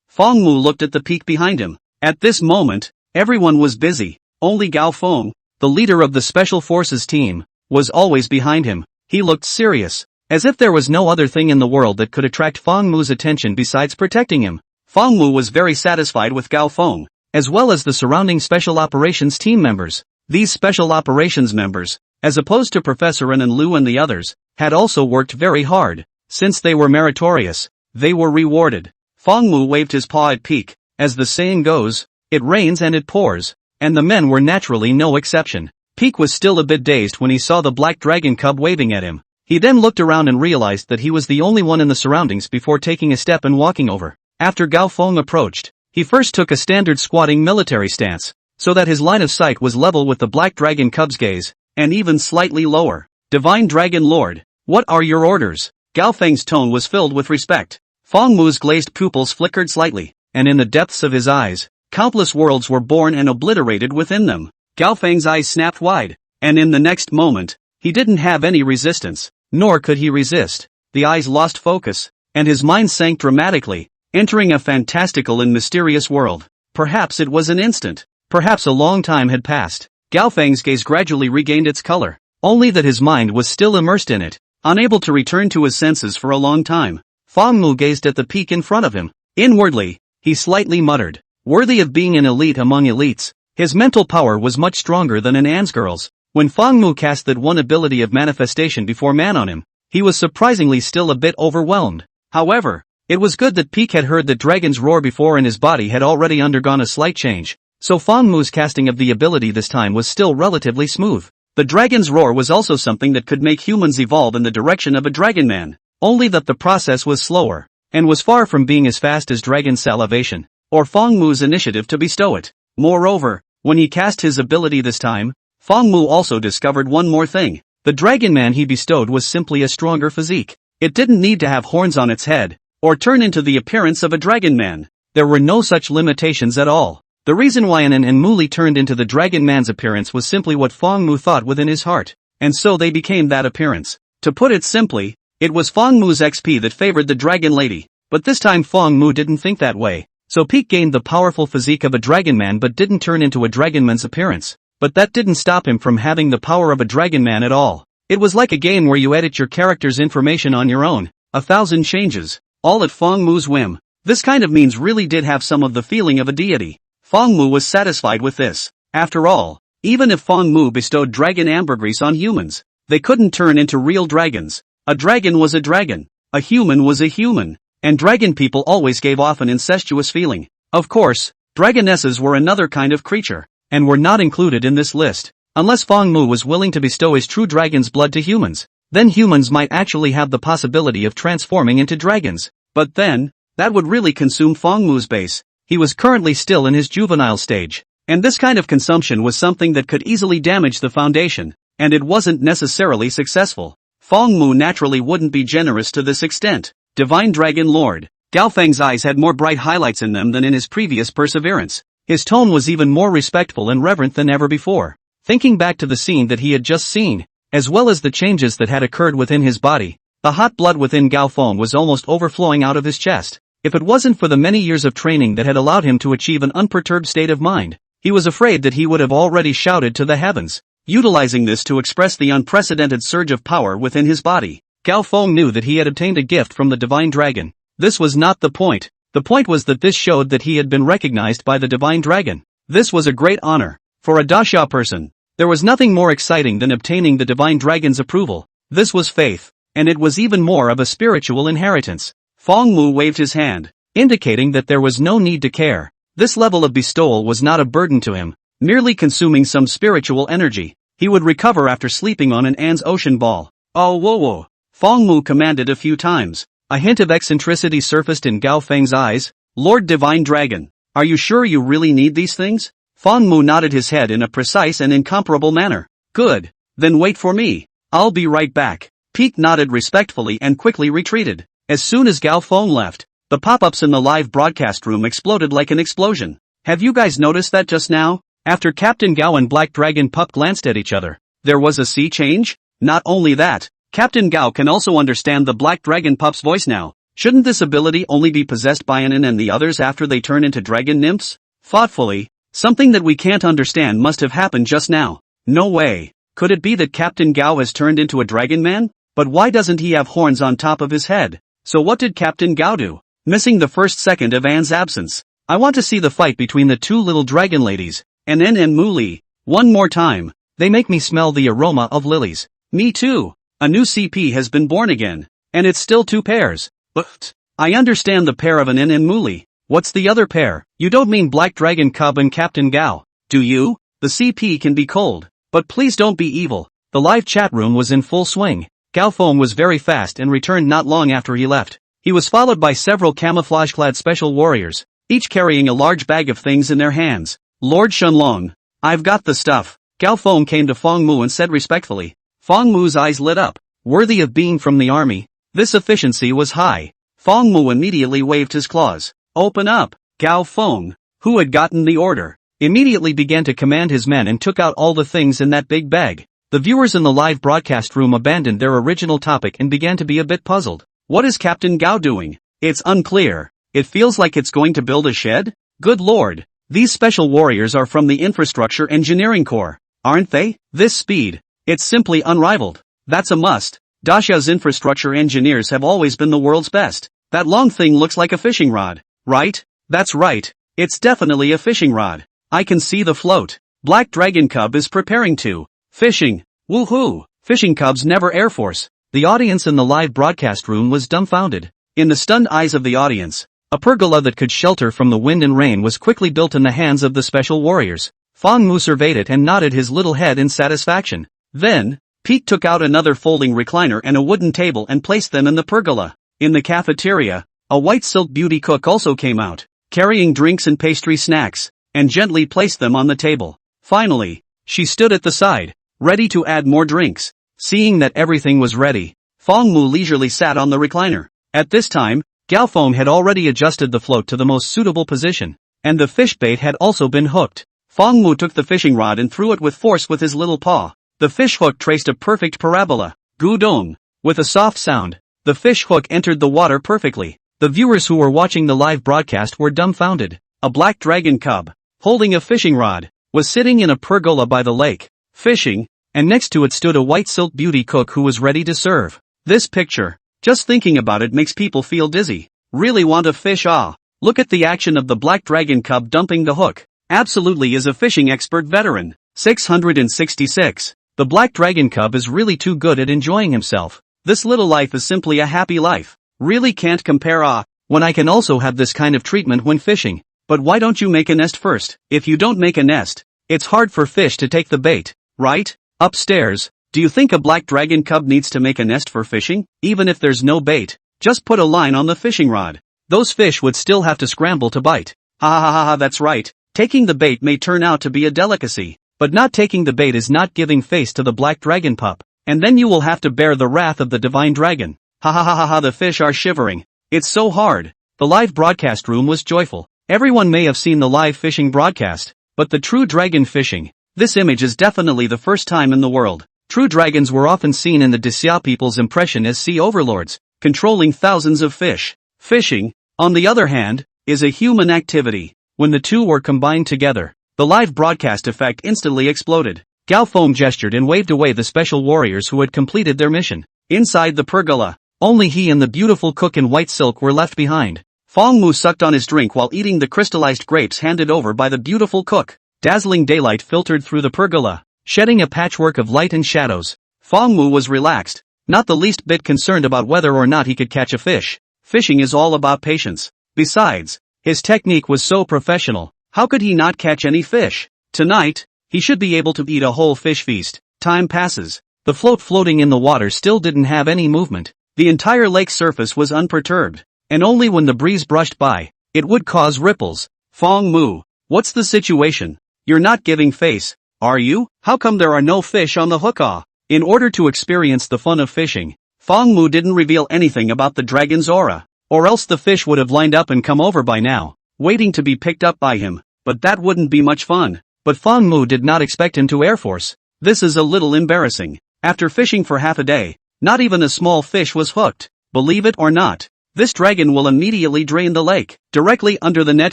Fong Mu looked at the peak behind him. At this moment, everyone was busy. Only Gao Feng, the leader of the Special Forces team, was always behind him. He looked serious, as if there was no other thing in the world that could attract Fong Mu's attention besides protecting him. Fong Mu was very satisfied with Gao Feng, as well as the surrounding Special Operations team members. These Special Operations members, as opposed to Professor An and Lu and the others, had also worked very hard. Since they were meritorious, they were rewarded. Fong Mu waved his paw at Peak. As the saying goes, it rains and it pours, and the men were naturally no exception. Peak was still a bit dazed when he saw the Black Dragon Cub waving at him. He then looked around and realized that he was the only one in the surroundings before taking a step and walking over. After Gao Feng approached, he first took a standard squatting military stance, so that his line of sight was level with the Black Dragon Cub's gaze, and even slightly lower. Divine Dragon Lord, what are your orders? Gao Feng's tone was filled with respect. Fong Mu's glazed pupils flickered slightly, and in the depths of his eyes, countless worlds were born and obliterated within them. Gao Feng's eyes snapped wide, and in the next moment, he didn't have any resistance, nor could he resist. The eyes lost focus, and his mind sank dramatically, entering a fantastical and mysterious world. Perhaps it was an instant, perhaps a long time had passed. Gao Feng's gaze gradually regained its color, only that his mind was still immersed in it, unable to return to his senses for a long time. Fong Mu gazed at the peak in front of him. Inwardly, he slightly muttered, worthy of being an elite among elites. His mental power was much stronger than an An's girl's. When Fong Mu cast that one ability of manifestation before man on him, he was surprisingly still a bit overwhelmed. However, it was good that Peak had heard the dragon's roar before and his body had already undergone a slight change, so Fong Mu's casting of the ability this time was still relatively smooth. The dragon's roar was also something that could make humans evolve in the direction of a dragon man, only that the process was slower, and was far from being as fast as dragon salivation, or Fong Mu's initiative to bestow it. Moreover, when he cast his ability this time, Fong Mu also discovered one more thing. The dragon man he bestowed was simply a stronger physique. It didn't need to have horns on its head, or turn into the appearance of a dragon man. There were no such limitations at all. The reason why Anan and Muli turned into the dragon man's appearance was simply what Fong Mu thought within his heart, and so they became that appearance. To put it simply, it was Fong Mu's XP that favored the dragon lady, but this time Fong Mu didn't think that way. So Peak gained the powerful physique of a dragon man but didn't turn into a dragon man's appearance. But that didn't stop him from having the power of a dragon man at all. It was like a game where you edit your character's information on your own, 1,000 changes, all at Fong Mu's whim. This kind of means really did have some of the feeling of a deity. Fong Mu was satisfied with this. After all, even if Fong Mu bestowed dragon ambergris on humans, they couldn't turn into real dragons. A dragon was a dragon, a human was a human, and dragon people always gave off an incestuous feeling. Of course, dragonesses were another kind of creature, and were not included in this list. Unless Fong Mu was willing to bestow his true dragon's blood to humans, then humans might actually have the possibility of transforming into dragons. But then, that would really consume Fong Mu's base. He was currently still in his juvenile stage, and this kind of consumption was something that could easily damage the foundation, and it wasn't necessarily successful. Fong Mu naturally wouldn't be generous to this extent. Divine Dragon Lord, Gao Feng's eyes had more bright highlights in them than in his previous perseverance. His tone was even more respectful and reverent than ever before. Thinking back to the scene that he had just seen, as well as the changes that had occurred within his body, the hot blood within Gao Feng was almost overflowing out of his chest. If it wasn't for the many years of training that had allowed him to achieve an unperturbed state of mind, he was afraid that he would have already shouted to the heavens. Utilizing this to express the unprecedented surge of power within his body, Gao Feng knew that he had obtained a gift from the Divine Dragon. This was not the point. The point was that this showed that he had been recognized by the Divine Dragon. This was a great honor. For a Daxia person, there was nothing more exciting than obtaining the Divine Dragon's approval. This was faith, and it was even more of a spiritual inheritance. Feng Mu waved his hand, indicating that there was no need to care. This level of bestowal was not a burden to him, merely consuming some spiritual energy. He would recover after sleeping on an An's ocean ball. Oh whoa. Feng Mu commanded a few times. A hint of eccentricity surfaced in Gao Feng's eyes. Lord Divine Dragon, are you sure you really need these things? Feng Mu nodded his head in a precise and incomparable manner. Good. Then wait for me. I'll be right back. Pete nodded respectfully and quickly retreated. As soon as Gao Feng left, the pop-ups in the live broadcast room exploded like an explosion. Have you guys noticed that just now? After Captain Gao and Black Dragon Pup glanced at each other, there was a sea change? Not only that, Captain Gao can also understand the Black Dragon Pup's voice now. Shouldn't this ability only be possessed by Anin and the others after they turn into dragon nymphs? Thoughtfully, something that we can't understand must have happened just now. No way. Could it be that Captain Gao has turned into a dragon man? But why doesn't he have horns on top of his head? So what did Captain Gao do? Missing the first second of Anne's absence. I want to see the fight between the two little dragon ladies, Anin and Mu Li. One more time. They make me smell the aroma of lilies. Me too. A new CP has been born again. And it's still 2 pairs. But I understand the pair of Anin and Mu Li. What's the other pair? You don't mean Black Dragon Cub and Captain Gao, do you? The CP can be cold. But please don't be evil. The live chat room was in full swing. Gao Feng was very fast and returned not long after he left. He was followed by several camouflage-clad special warriors, each carrying a large bag of things in their hands. Lord Shenlong, I've got the stuff. Gao Feng came to Feng Mu and said respectfully. Feng Mu's eyes lit up. Worthy of being from the army. This efficiency was high. Feng Mu immediately waved his claws. Open up. Gao Feng, who had gotten the order, immediately began to command his men and took out all the things in that big bag. The viewers in the live broadcast room abandoned their original topic and began to be a bit puzzled. What is Captain Gao doing? It's unclear. It feels like it's going to build a shed? Good lord. These special warriors are from the Infrastructure Engineering Corps, aren't they? This speed. It's simply unrivaled. That's a must. Daxia's infrastructure engineers have always been the world's best. That long thing looks like a fishing rod, right? That's right. It's definitely a fishing rod. I can see the float. Black Dragon Cub is preparing to. Fishing. Woohoo! Fishing Cub's never Air Force. The audience in the live broadcast room was dumbfounded. In the stunned eyes of the audience, a pergola that could shelter from the wind and rain was quickly built in the hands of the special warriors. Feng Mu surveyed it and nodded his little head in satisfaction. Then, Pete took out another folding recliner and a wooden table and placed them in the pergola. In the cafeteria, a white silk beauty cook also came out, carrying drinks and pastry snacks, and gently placed them on the table. Finally, she stood at the side, ready to add more drinks. Seeing that everything was ready, Feng Mu leisurely sat on the recliner. At this time, Gao Feng had already adjusted the float to the most suitable position, and the fish bait had also been hooked. Feng Mu took the fishing rod and threw it with force with his little paw. The fish hook traced a perfect parabola. Gudong. With a soft sound, the fish hook entered the water perfectly. The viewers who were watching the live broadcast were dumbfounded. A black dragon cub, holding a fishing rod, was sitting in a pergola by the lake, fishing, and next to it stood a white silk beauty cook who was ready to serve. This picture, just thinking about it makes people feel dizzy. Really want a fish? Ah, look at the action of the black dragon cub dumping the hook. Absolutely is a fishing expert veteran. 666. The black dragon cub is really too good at enjoying himself. This little life is simply a happy life. Really can't compare when I can also have this kind of treatment when fishing. But why don't you make a nest first? If you don't make a nest, it's hard for fish to take the bait, right? Upstairs, do you think a black dragon cub needs to make a nest for fishing? Even if there's no bait, just put a line on the fishing rod. Those fish would still have to scramble to bite. Ha ha ha ha, that's right. Taking the bait may turn out to be a delicacy, but not taking the bait is not giving face to the black dragon pup, and then you will have to bear the wrath of the divine dragon. Ha ha ha ha ha, the fish are shivering. It's so hard. The live broadcast room was joyful. Everyone may have seen the live fishing broadcast, but the true dragon fishing. This image is definitely the first time in the world. True dragons were often seen in the Xia people's impression as sea overlords, controlling thousands of fish. Fishing, on the other hand, is a human activity. When the two were combined together, the live broadcast effect instantly exploded. Gao Feng gestured and waved away the special warriors who had completed their mission. Inside the pergola, only he and the beautiful cook in white silk were left behind. Feng Mu sucked on his drink while eating the crystallized grapes handed over by the beautiful cook. Dazzling daylight filtered through the pergola, shedding a patchwork of light and shadows. Feng Mu was relaxed, not the least bit concerned about whether or not he could catch a fish. Fishing is all about patience. Besides, his technique was so professional, how could he not catch any fish? Tonight, he should be able to eat a whole fish feast. Time passes. The float floating in the water still didn't have any movement. The entire lake surface was unperturbed, and only when the breeze brushed by, it would cause ripples. Feng Mu, what's the situation? You're not giving face, are you? How come there are no fish on the hook? In order to experience the fun of fishing, Feng Mu didn't reveal anything about the dragon's aura, or else the fish would have lined up and come over by now, waiting to be picked up by him, but that wouldn't be much fun. But Feng Mu did not expect him to Air Force. This is a little embarrassing. After fishing for half a day, not even a small fish was hooked. Believe it or not, this dragon will immediately drain the lake, directly under the net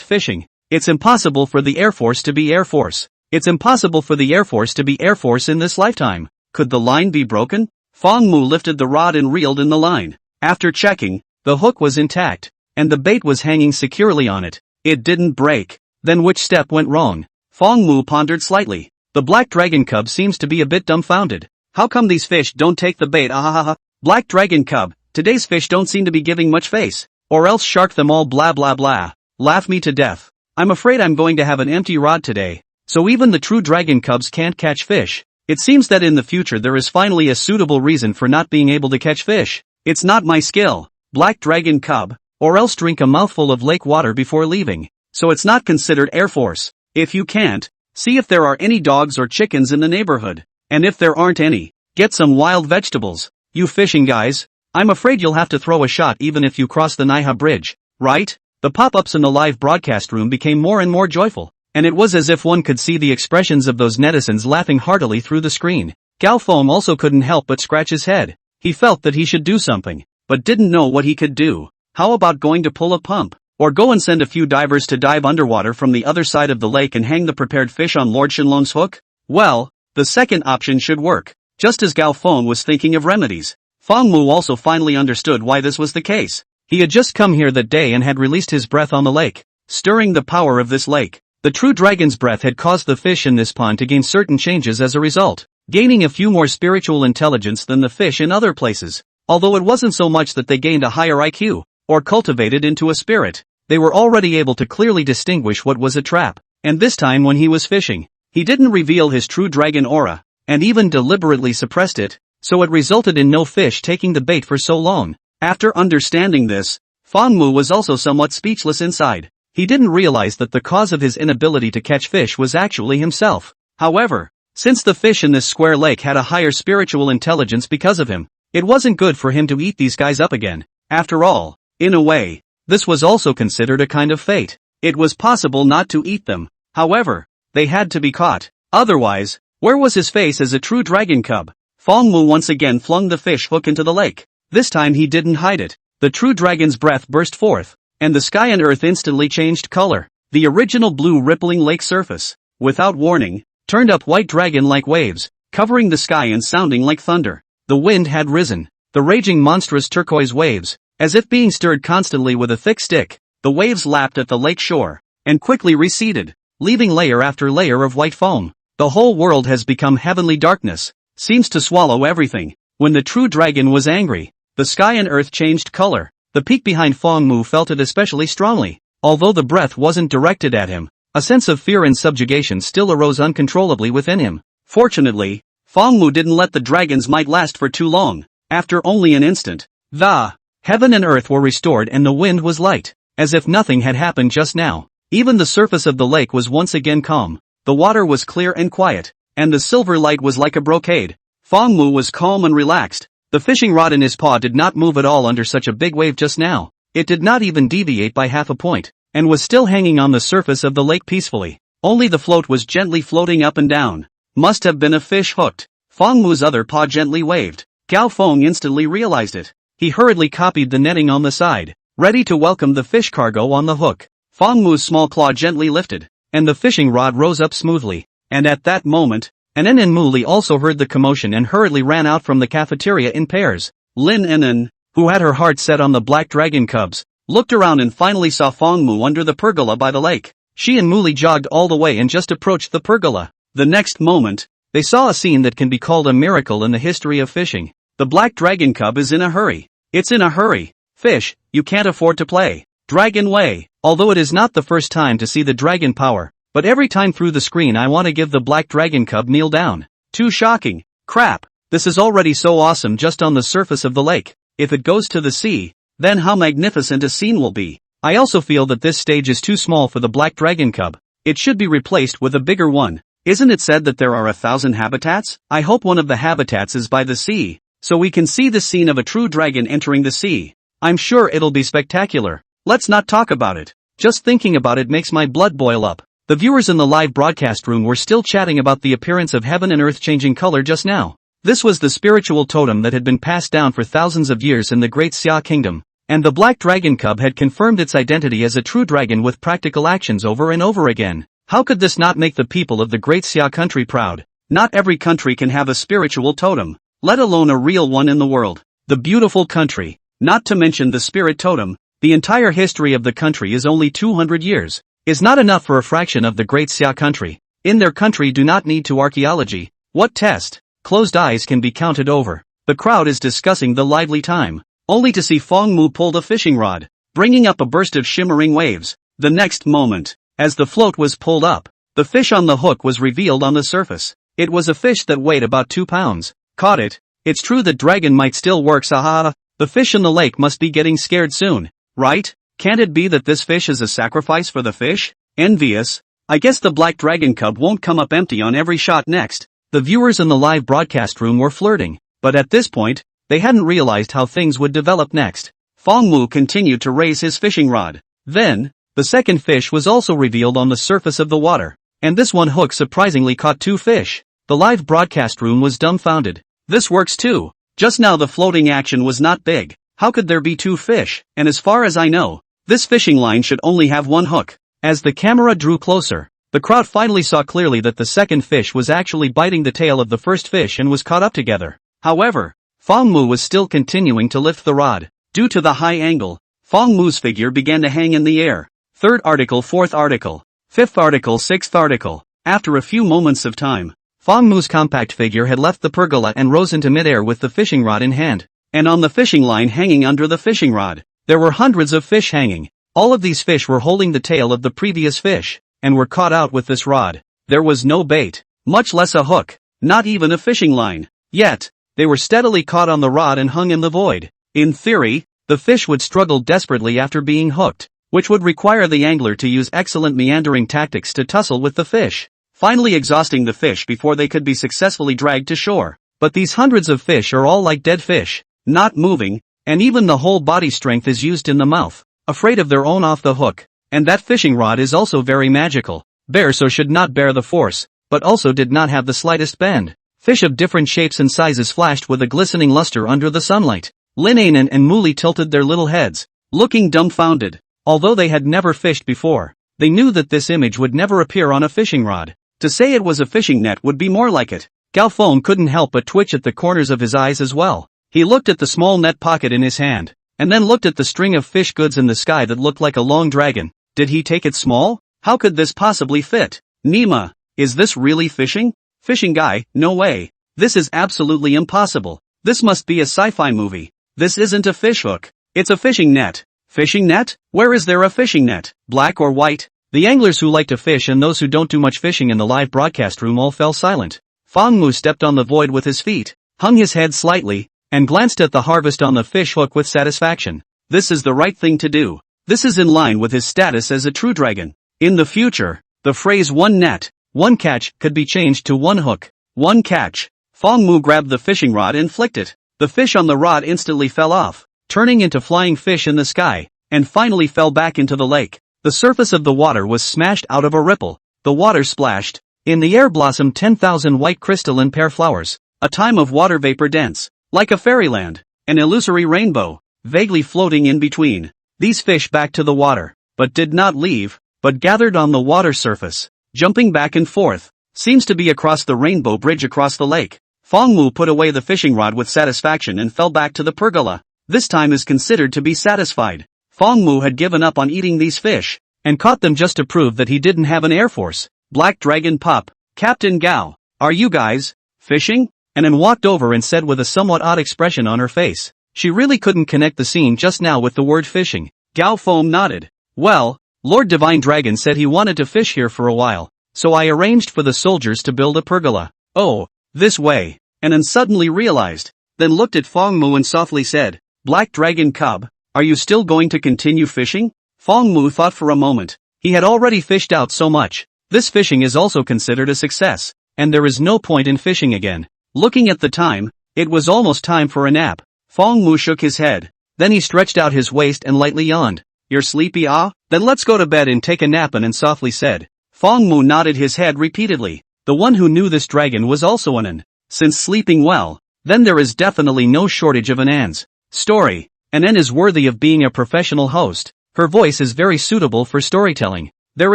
fishing. It's impossible for the Air Force to be Air Force. It's impossible for the Air Force to be Air Force in this lifetime. Could the line be broken? Feng Mu lifted the rod and reeled in the line. After checking, the hook was intact, and the bait was hanging securely on it. It didn't break. Then which step went wrong? Feng Mu pondered slightly. The black dragon cub seems to be a bit dumbfounded. How come these fish don't take the bait? Ahahaha. Black dragon cub, today's fish don't seem to be giving much face. Or else shark them all blah blah blah. Laugh me to death. I'm afraid I'm going to have an empty rod today. So even the true dragon cubs can't catch fish. It seems that in the future there is finally a suitable reason for not being able to catch fish. It's not my skill, black dragon cub, or else drink a mouthful of lake water before leaving. So it's not considered Air Force. If you can't, see if there are any dogs or chickens in the neighborhood. And if there aren't any, get some wild vegetables. You fishing guys, I'm afraid you'll have to throw a shot even if you cross the Naiha Bridge, right? The pop-ups in the live broadcast room became more and more joyful, and it was as if one could see the expressions of those netizens laughing heartily through the screen. Gao Feng also couldn't help but scratch his head. He felt that he should do something, but didn't know what he could do. How about going to pull a pump? Or go and send a few divers to dive underwater from the other side of the lake and hang the prepared fish on Lord Shenlong's hook? Well, the second option should work. Just as Gao Feng was thinking of remedies, Feng Mu also finally understood why this was the case. He had just come here that day and had released his breath on the lake, stirring the power of this lake. The true dragon's breath had caused the fish in this pond to gain certain changes as a result, gaining a few more spiritual intelligence than the fish in other places. Although it wasn't so much that they gained a higher IQ, or cultivated into a spirit, they were already able to clearly distinguish what was a trap. And this time when he was fishing, he didn't reveal his true dragon aura, and even deliberately suppressed it, so it resulted in no fish taking the bait for so long. After understanding this, Feng Mu was also somewhat speechless inside. He didn't realize that the cause of his inability to catch fish was actually himself. However, since the fish in this square lake had a higher spiritual intelligence because of him, it wasn't good for him to eat these guys up again. After all, in a way, this was also considered a kind of fate. It was possible not to eat them. However, they had to be caught. Otherwise, where was his face as a true dragon cub? Feng Mu once again flung the fish hook into the lake. This time he didn't hide it. The true dragon's breath burst forth, and the sky and earth instantly changed color. The original blue rippling lake surface, without warning, turned up white dragon-like waves, covering the sky and sounding like thunder. The wind had risen. The raging monstrous turquoise waves, as if being stirred constantly with a thick stick, the waves lapped at the lake shore, and quickly receded, leaving layer after layer of white foam. The whole world has become heavenly darkness, seems to swallow everything. When the true dragon was angry, the sky and earth changed color. The peak behind Feng Mu felt it especially strongly. Although the breath wasn't directed at him, a sense of fear and subjugation still arose uncontrollably within him. Fortunately, Feng Mu didn't let the dragon's might last for too long. After only an instant, the heaven and earth were restored and the wind was light, as if nothing had happened just now. Even the surface of the lake was once again calm. The water was clear and quiet, and the silver light was like a brocade. Feng Mu was calm and relaxed. The fishing rod in his paw did not move at all under such a big wave just now. It did not even deviate by half a point, and was still hanging on the surface of the lake peacefully. Only the float was gently floating up and down. Must have been a fish hooked. Fang Mu's other paw gently waved. Gao Feng instantly realized it. He hurriedly copied the netting on the side, ready to welcome the fish cargo on the hook. Fang Mu's small claw gently lifted, and the fishing rod rose up smoothly. And at that moment, Anan and Muli also heard the commotion and hurriedly ran out from the cafeteria in pairs. Lin Anan, who had her heart set on the black dragon cubs, looked around and finally saw Fang Mu under the pergola by the lake. She and Muli jogged all the way and just approached the pergola. The next moment, they saw a scene that can be called a miracle in the history of fishing. The black dragon cub is in a hurry. It's in a hurry. Fish, you can't afford to play. Dragon way. Although it is not the first time to see the dragon power, but every time through the screen I want to give the black dragon cub kneel down. Too shocking. Crap. This is already so awesome just on the surface of the lake. If it goes to the sea, then how magnificent a scene will be. I also feel that this stage is too small for the black dragon cub. It should be replaced with a bigger one. Isn't it said that there are 1,000 habitats? I hope one of the habitats is by the sea, so we can see the scene of a true dragon entering the sea. I'm sure it'll be spectacular. Let's not talk about it. Just thinking about it makes my blood boil up. The viewers in the live broadcast room were still chatting about the appearance of heaven and earth changing color just now. This was the spiritual totem that had been passed down for thousands of years in the Great Xia Kingdom, and the black dragon cub had confirmed its identity as a true dragon with practical actions over and over again. How could this not make the people of the Great Xia country proud? Not every country can have a spiritual totem, let alone a real one in the world. The beautiful country, not to mention the spirit totem, the entire history of the country is only 200 years, is not enough for a fraction of the Great Xia country. In their country do not need to archaeology. What test? Closed eyes can be counted over. The crowd is discussing the lively time, only to see Fang Mu pull the fishing rod, bringing up a burst of shimmering waves. The next moment, as the float was pulled up, the fish on the hook was revealed on the surface. It was a fish that weighed about 2 pounds. Caught it. It's true that dragon might still work, sahaha. The fish in the lake must be getting scared soon, right? Can't it be that this fish is a sacrifice for the fish? Envious. I guess the black dragon cub won't come up empty on every shot next. The viewers in the live broadcast room were flirting, but at this point, they hadn't realized how things would develop next. Fang Mu continued to raise his fishing rod. Then, the second fish was also revealed on the surface of the water, and this one hook surprisingly caught 2 fish. The live broadcast room was dumbfounded. This works too. Just now the floating action was not big. How could there be 2 fish? And as far as I know, this fishing line should only have 1 hook. As the camera drew closer, the crowd finally saw clearly that the second fish was actually biting the tail of the first fish and was caught up together. However, Fang Mu was still continuing to lift the rod. Due to the high angle, Fang Mu's figure began to hang in the air. 3rd article, 4th article, 5th article, 6th article. After a few moments of time, Fang Mu's compact figure had left the pergola and rose into midair with the fishing rod in hand. And on the fishing line hanging under the fishing rod, there were hundreds of fish hanging. All of these fish were holding the tail of the previous fish, and were caught out with this rod. There was no bait, much less a hook, not even a fishing line. Yet, they were steadily caught on the rod and hung in the void. In theory, the fish would struggle desperately after being hooked, which would require the angler to use excellent meandering tactics to tussle with the fish, finally exhausting the fish before they could be successfully dragged to shore. But these hundreds of fish are all like dead fish, not moving, and even the whole body strength is used in the mouth, afraid of their own off the hook. And that fishing rod is also very magical. So should not bear the force, but also did not have the slightest bend. Fish of different shapes and sizes flashed with a glistening luster under the sunlight. Lin Anan and Muli tilted their little heads, looking dumbfounded. Although they had never fished before, they knew that this image would never appear on a fishing rod. To say it was a fishing net would be more like it. Gao Feng couldn't help but twitch at the corners of his eyes as well. He looked at the small net pocket in his hand, and then looked at the string of fish goods in the sky that looked like a long dragon. Did he take it small? How could this possibly fit? Nima, is this really fishing? Fishing guy, no way. This is absolutely impossible. This must be a sci-fi movie. This isn't a fish hook. It's a fishing net. Fishing net? Where is there a fishing net? Black or white? The anglers who like to fish and those who don't do much fishing in the live broadcast room all fell silent. Fang Mu stepped on the void with his feet, hung his head slightly, and glanced at the harvest on the fish hook with satisfaction. This is the right thing to do. This is in line with his status as a true dragon. In the future, the phrase 1 net, 1 catch could be changed to 1 hook, 1 catch. Fang Mu grabbed the fishing rod and flicked it. The fish on the rod instantly fell off, turning into flying fish in the sky. and finally fell back into the lake. The surface of the water was smashed out of a ripple. The water splashed. In the air blossomed 10,000 white crystalline pear flowers. A time of water vapor dance. Like a fairyland. An illusory rainbow. Vaguely floating in between. These fish back to the water. But did not leave. But gathered on the water surface. Jumping back and forth. Seems to be across the rainbow bridge across the lake. Fong Mu put away the fishing rod with satisfaction and fell back to the pergola. This time is considered to be satisfied. Fong Mu had given up on eating these fish, and caught them just to prove that he didn't have an air force. Black Dragon Pup. Captain Gao. Are you guys fishing? Anan walked over and said with a somewhat odd expression on her face. She really couldn't connect the scene just now with the word fishing. Gao Foam nodded. Well, Lord Divine Dragon said he wanted to fish here for a while, so I arranged for the soldiers to build a pergola. Oh, this way. Anan suddenly realized, then looked at Fong Mu and softly said, Black Dragon Cub, are you still going to continue fishing? Fong Mu thought for a moment. He had already fished out so much. This fishing is also considered a success, and there is no point in fishing again. Looking at the time, it was almost time for a nap. Fong Mu shook his head. Then he stretched out his waist and lightly yawned. You're sleepy, ah? Then let's go to bed and take a nap, Anan softly said. Fong Mu nodded his head repeatedly. The one who knew this dragon was also Anan. Since sleeping well, then there is definitely no shortage of Anan's story. Anan is worthy of being a professional host. Her voice is very suitable for storytelling. There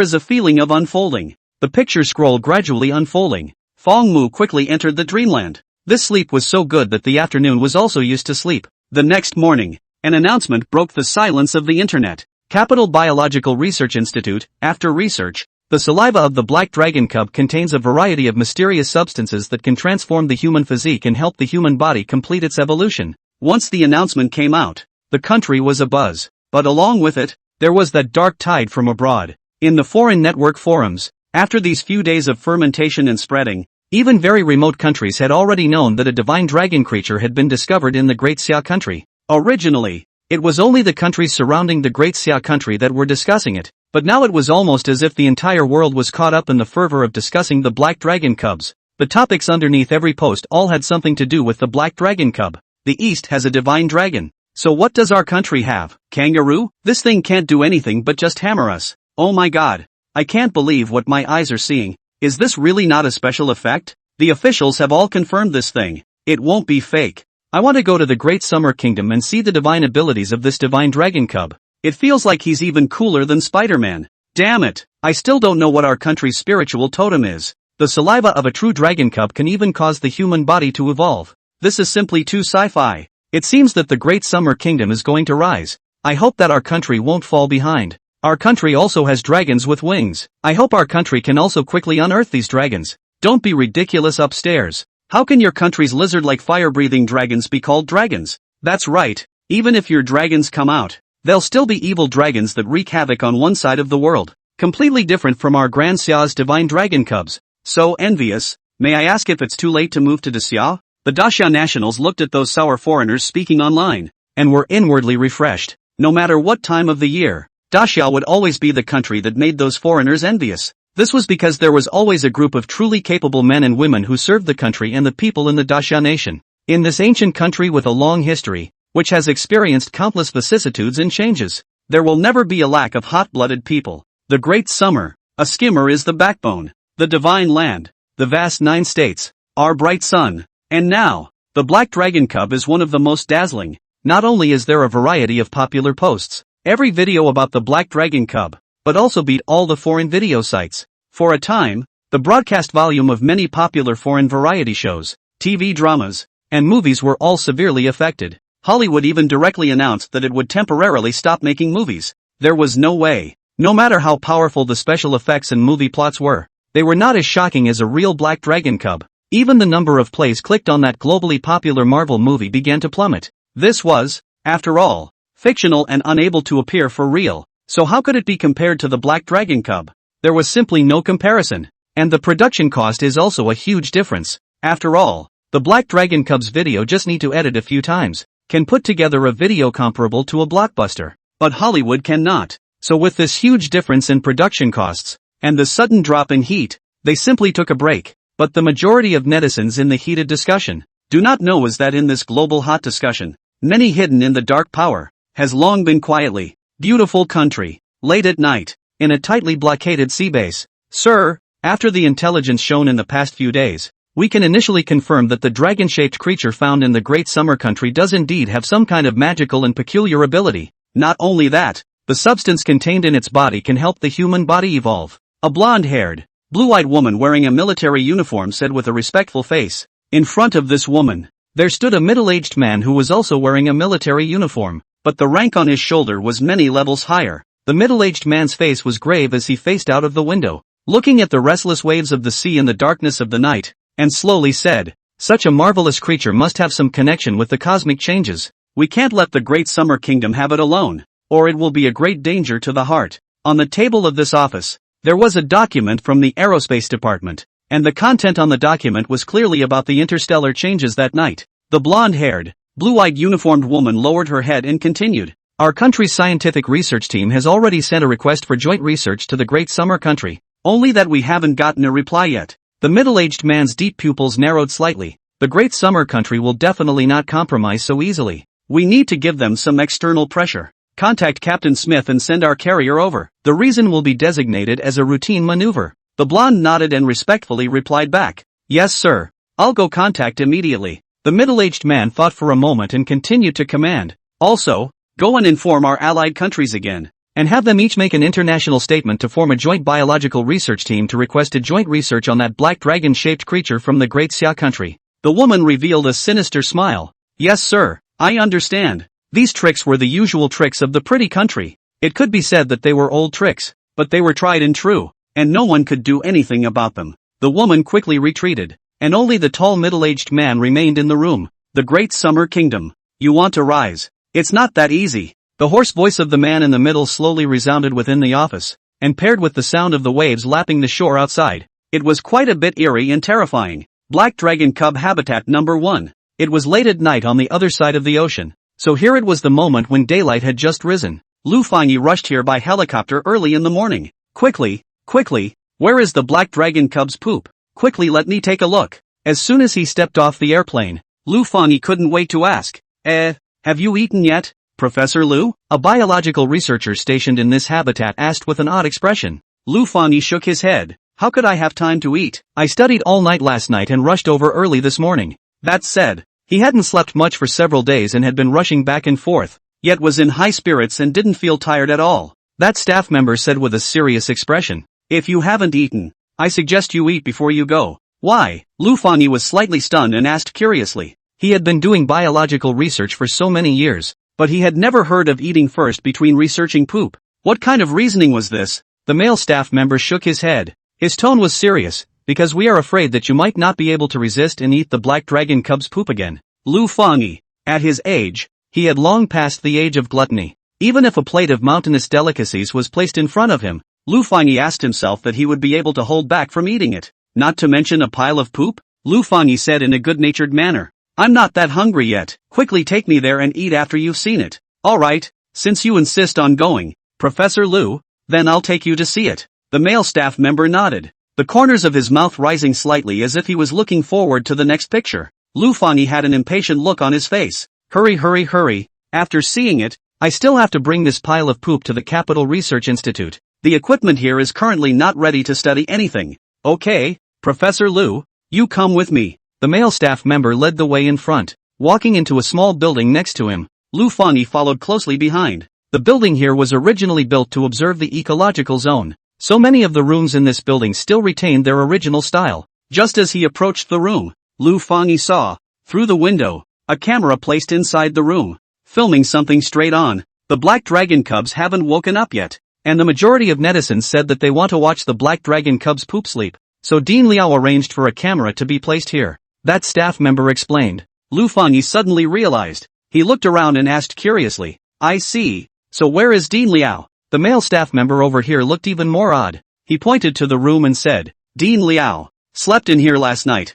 is a feeling of unfolding. The picture scroll gradually unfolding. Fong Mu quickly entered the dreamland. This sleep was so good that the afternoon was also used to sleep. The next morning, an announcement broke the silence of the internet. Capital Biological Research Institute. After research, the saliva of the black dragon cub contains a variety of mysterious substances that can transform the human physique and help the human body complete its evolution. Once the announcement came out, the country was abuzz. But along with it, there was that dark tide from abroad. In the foreign network forums, after these few days of fermentation and spreading, even very remote countries had already known that a divine dragon creature had been discovered in the Great Xia country. Originally, it was only the countries surrounding the Great Xia country that were discussing it, but now it was almost as if the entire world was caught up in the fervor of discussing the black dragon cubs. The topics underneath every post all had something to do with the black dragon cub. The East has a divine dragon. So what does our country have? Kangaroo? This thing can't do anything but just hammer us. Oh my god. I can't believe what my eyes are seeing. Is this really not a special effect? The officials have all confirmed this thing. It won't be fake. I want to go to the Great Summer Kingdom and see the divine abilities of this divine dragon cub. It feels like he's even cooler than Spider-Man. Damn it. I still don't know what our country's spiritual totem is. The saliva of a true dragon cub can even cause the human body to evolve. This is simply too sci-fi. It seems that the Great Summer Kingdom is going to rise. I hope that our country won't fall behind. Our country also has dragons with wings. I hope our country can also quickly unearth these dragons. Don't be ridiculous upstairs. How can your country's lizard-like fire-breathing dragons be called dragons? That's right. Even if your dragons come out, they'll still be evil dragons that wreak havoc on one side of the world. Completely different from our Grand Xia's divine dragon cubs. So envious. May I ask if it's too late to move to Xia? The Daxia nationals looked at those sour foreigners speaking online, and were inwardly refreshed. No matter what time of the year, Daxia would always be the country that made those foreigners envious. This was because there was always a group of truly capable men and women who served the country and the people in the Daxia nation. In this ancient country with a long history, which has experienced countless vicissitudes and changes, there will never be a lack of hot-blooded people. The Great Summer, a skimmer is the backbone, the divine land, the vast 9 states, our bright sun. And now, the Black Dragon Cub is one of the most dazzling. Not only is there a variety of popular posts, every video about the Black Dragon Cub, but also beat all the foreign video sites. For a time, the broadcast volume of many popular foreign variety shows, TV dramas, and movies were all severely affected. Hollywood even directly announced that it would temporarily stop making movies. There was no way. No matter how powerful the special effects and movie plots were, they were not as shocking as a real Black Dragon Cub. Even the number of plays clicked on that globally popular Marvel movie began to plummet. This was, after all, fictional and unable to appear for real. So how could it be compared to the Black Dragon Cub? There was simply no comparison. And the production cost is also a huge difference. After all, the Black Dragon Cub's video just need to edit a few times, can put together a video comparable to a blockbuster. But Hollywood cannot. So with this huge difference in production costs, and the sudden drop in heat, they simply took a break. But the majority of netizens in the heated discussion do not know is that in this global hot discussion, many hidden in the dark power, has long been quietly Beautiful country. Late at night. In a tightly blockaded sea base. Sir, after the intelligence shown in the past few days, we can initially confirm that the dragon-shaped creature found in the Great Summer Country does indeed have some kind of magical and peculiar ability. Not only that, the substance contained in its body can help the human body evolve. A blonde-haired, blue-eyed woman wearing a military uniform said with a respectful face. In front of this woman, there stood a middle-aged man who was also wearing a military uniform, but the rank on his shoulder was many levels higher. The middle-aged man's face was grave as he faced out of the window, looking at the restless waves of the sea in the darkness of the night, and slowly said, "Such a marvelous creature must have some connection with the cosmic changes. We can't let the Great Summer Kingdom have it alone, or it will be a great danger to the heart." On the table of this office, there was a document from the Aerospace Department, and the content on the document was clearly about the interstellar changes that night. The blonde-haired, blue-eyed uniformed woman lowered her head and continued, "Our country's scientific research team has already sent a request for joint research to the Great Summer Country, only that we haven't gotten a reply yet." The middle-aged man's deep pupils narrowed slightly. The Great Summer Country will definitely not compromise so easily. We need to give them some external pressure. Contact Captain Smith and send our carrier over. The reason will be designated as a routine maneuver. The blonde nodded and respectfully replied back, "Yes sir, I'll go contact immediately." The middle-aged man thought for a moment and continued to command, "Also, go and inform our allied countries again, and have them each make an international statement to form a joint biological research team to request a joint research on that black dragon-shaped creature from the Great Xia country." The woman revealed a sinister smile. "Yes sir, I understand. These tricks were the usual tricks of the pretty country. It could be said that they were old tricks, but they were tried and true, and no one could do anything about them." The woman quickly retreated, and only the tall middle-aged man remained in the room. "The Great Summer Kingdom. You want to rise? It's not that easy." The hoarse voice of the man in the middle slowly resounded within the office, and paired with the sound of the waves lapping the shore outside, it was quite a bit eerie and terrifying. Black Dragon Cub Habitat Number 1. It was late at night on the other side of the ocean, so here it was the moment when daylight had just risen. Lu Fangyi rushed here by helicopter early in the morning. "Quickly, quickly, where is the Black Dragon Cub's poop? Quickly let me take a look." As soon as he stepped off the airplane, Lu Fangyi couldn't wait to ask, "Have you eaten yet, Professor Lu?" A biological researcher stationed in this habitat asked with an odd expression. Lu Fangyi shook his head. "How could I have time to eat? I studied all night last night and rushed over early this morning." That said, he hadn't slept much for several days and had been rushing back and forth, yet was in high spirits and didn't feel tired at all. That staff member said with a serious expression, "If you haven't eaten, I suggest you eat before you go." "Why?" Lu Fangyi was slightly stunned and asked curiously. He had been doing biological research for so many years, but he had never heard of eating first between researching poop. What kind of reasoning was this? The male staff member shook his head. His tone was serious, "Because we are afraid that you might not be able to resist and eat the Black Dragon Cub's poop again." Lu Fangyi, at his age, he had long passed the age of gluttony. Even if a plate of mountainous delicacies was placed in front of him, Lu Fangyi asked himself that he would be able to hold back from eating it. Not to mention a pile of poop? Lu Fangyi said in a good-natured manner, "I'm not that hungry yet. Quickly take me there and eat after you've seen it." "Alright, since you insist on going, Professor Lu, then I'll take you to see it." The male staff member nodded, the corners of his mouth rising slightly as if he was looking forward to the next picture. Lu Fangyi had an impatient look on his face. "Hurry, hurry, hurry. After seeing it, I still have to bring this pile of poop to the Capital Research Institute. The equipment here is currently not ready to study anything." "Okay, Professor Lu, you come with me." The male staff member led the way in front, walking into a small building next to him. Lu Fangyi followed closely behind. The building here was originally built to observe the ecological zone. So many of the rooms in this building still retained their original style. Just as he approached the room, Lu Fangyi saw, through the window, a camera placed inside the room, filming something straight on. The Black Dragon Cubs haven't woken up yet, and the majority of netizens said that they want to watch the Black Dragon Cubs poop sleep. So Dean Liao arranged for a camera to be placed here. That staff member explained. Lu Fangyi suddenly realized. He looked around and asked curiously, "I see. So where is Dean Liao?" The male staff member over here looked even more odd. He pointed to the room and said, "Dean Liao slept in here last night."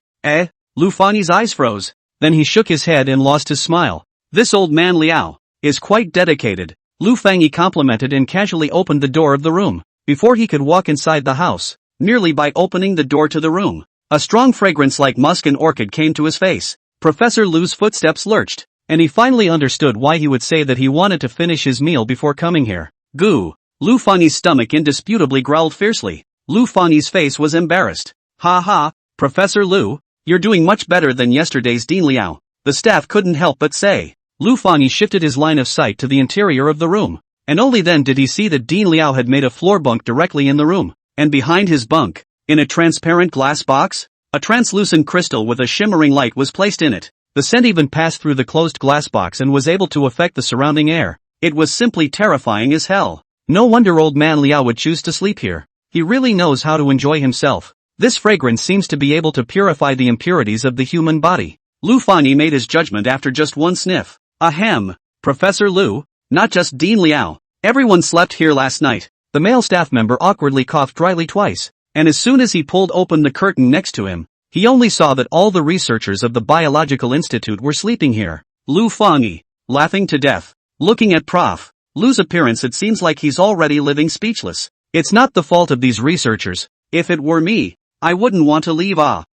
Lu Fangyi's eyes froze. Then he shook his head and lost his smile. "This old man Liao is quite dedicated." Lu Fangyi complimented and casually opened the door of the room. Before he could walk inside the house, merely by opening the door to the room, a strong fragrance like musk and orchid came to his face. Professor Lu's footsteps lurched, and he finally understood why he would say that he wanted to finish his meal before coming here. Goo! Lu Fanyi's stomach indisputably growled fiercely. Lu Fanyi's face was embarrassed. Ha ha, Professor Lu, you're doing much better than yesterday's Dean Liao, the staff couldn't help but say. Lu Fanyi shifted his line of sight to the interior of the room, and only then did he see that Dean Liao had made a floor bunk directly in the room, and behind his bunk, in a transparent glass box, a translucent crystal with a shimmering light was placed in it. The scent even passed through the closed glass box and was able to affect the surrounding air. It was simply terrifying as hell. No wonder old man Liao would choose to sleep here. He really knows how to enjoy himself. This fragrance seems to be able to purify the impurities of the human body. Lu Fanyi made his judgment after just one sniff. Ahem, Professor Lu, not just Dean Liao. Everyone slept here last night. The male staff member awkwardly coughed dryly twice, and as soon as he pulled open the curtain next to him, he only saw that all the researchers of the Biological Institute were sleeping here. Lu Fanyi, laughing to death, looking at Prof. Lu's appearance, it seems like he's already living speechless. It's not the fault of these researchers. If it were me, I wouldn't want to leave.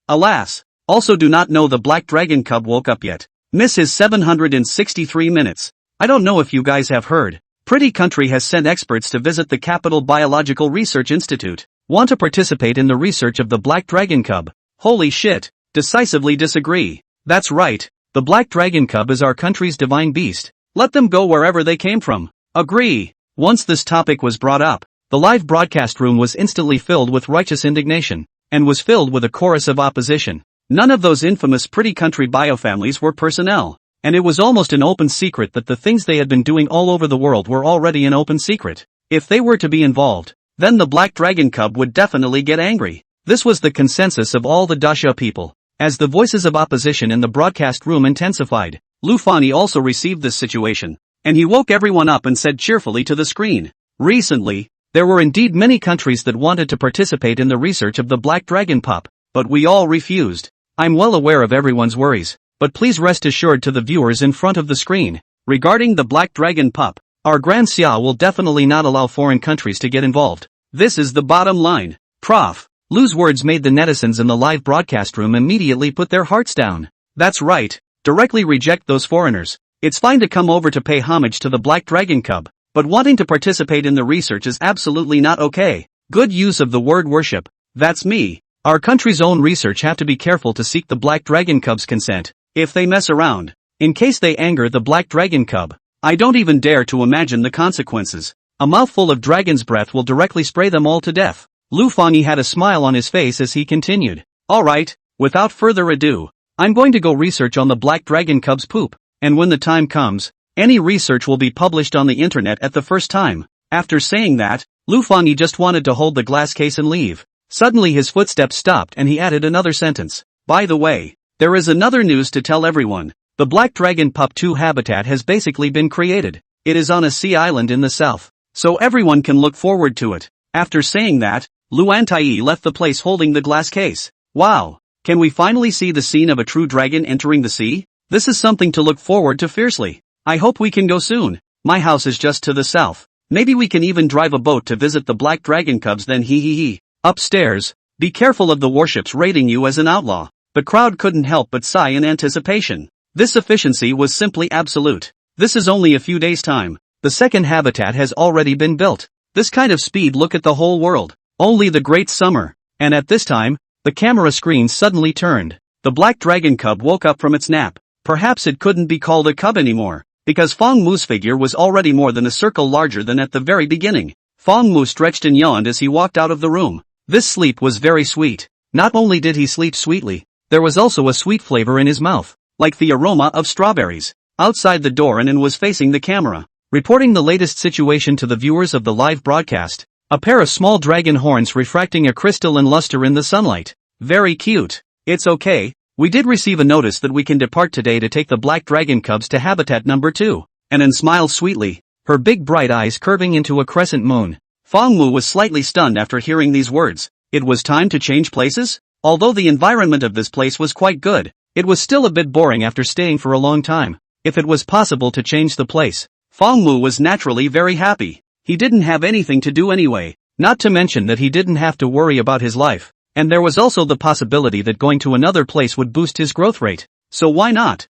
Alas. Also do not know the Black Dragon Cub woke up yet. Miss his 763 minutes. I don't know if you guys have heard. Pretty Country has sent experts to visit the Capital Biological Research Institute. Want to participate in the research of the Black Dragon Cub? Holy shit. Decisively disagree. That's right. The Black Dragon Cub is our country's divine beast. Let them go wherever they came from. Agree. Once this topic was brought up, the live broadcast room was instantly filled with righteous indignation, and was filled with a chorus of opposition. None of those infamous Pretty Country biofamilies were personnel, and it was almost an open secret that the things they had been doing all over the world were already an open secret. If they were to be involved, then the Black Dragon Cub would definitely get angry. This was the consensus of all the Dasha people. As the voices of opposition in the broadcast room intensified, Lu Fanyi also received this situation, and he woke everyone up and said cheerfully to the screen, recently, there were indeed many countries that wanted to participate in the research of the Black Dragon Pup, but we all refused. I'm well aware of everyone's worries, but please rest assured to the viewers in front of the screen, regarding the Black Dragon Pup, our Grand Xia will definitely not allow foreign countries to get involved. This is the bottom line. Prof. Lu's words made the netizens in the live broadcast room immediately put their hearts down. That's right, directly reject those foreigners. It's fine to come over to pay homage to the Black Dragon Cub, but wanting to participate in the research is absolutely not okay. Good use of the word worship. That's me. Our country's own research have to be careful to seek the Black Dragon Cub's consent. If they mess around, in case they anger the Black Dragon Cub, I don't even dare to imagine the consequences. A mouthful of dragon's breath will directly spray them all to death. Lu Fanyi had a smile on his face as he continued. Alright, without further ado, I'm going to go research on the Black Dragon Cub's poop, and when the time comes, any research will be published on the internet at the first time. After saying that, Lu Fanyi just wanted to hold the glass case and leave. Suddenly his footsteps stopped and he added another sentence. By the way, there is another news to tell everyone. The Black Dragon Pup 2 habitat has basically been created. It is on a sea island in the south, so everyone can look forward to it. After saying that, Luan Tai left the place holding the glass case. Wow! Can we finally see the scene of a true dragon entering the sea? This is something to look forward to fiercely. I hope we can go soon. My house is just to the south. Maybe we can even drive a boat to visit the Black Dragon Cubs then hee. Upstairs, be careful of the warships raiding you as an outlaw. The crowd couldn't help but sigh in anticipation. This efficiency was simply absolute. This is only a few days' time. The second habitat has already been built. This kind of speed, look at the whole world. Only the great summer. And at this time, the camera screen suddenly turned. The Black Dragon Cub woke up from its nap. Perhaps it couldn't be called a cub anymore, because Feng Mu's figure was already more than a circle larger than at the very beginning. Feng Mu stretched and yawned as he walked out of the room. This sleep was very sweet. Not only did he sleep sweetly, there was also a sweet flavor in his mouth, like the aroma of strawberries. Outside the door and was facing the camera, reporting the latest situation to the viewers of the live broadcast. A pair of small dragon horns refracting a crystal and luster in the sunlight. Very cute. It's okay, we did receive a notice that we can depart today to take the Black Dragon Cubs to habitat number 2. Anan smiled sweetly, her big bright eyes curving into a crescent moon. Feng Mu was slightly stunned after hearing these words. It was time to change places? Although the environment of this place was quite good, it was still a bit boring after staying for a long time. If it was possible to change the place, Feng Mu was naturally very happy. He didn't have anything to do anyway, not to mention that he didn't have to worry about his life, and there was also the possibility that going to another place would boost his growth rate. So why not?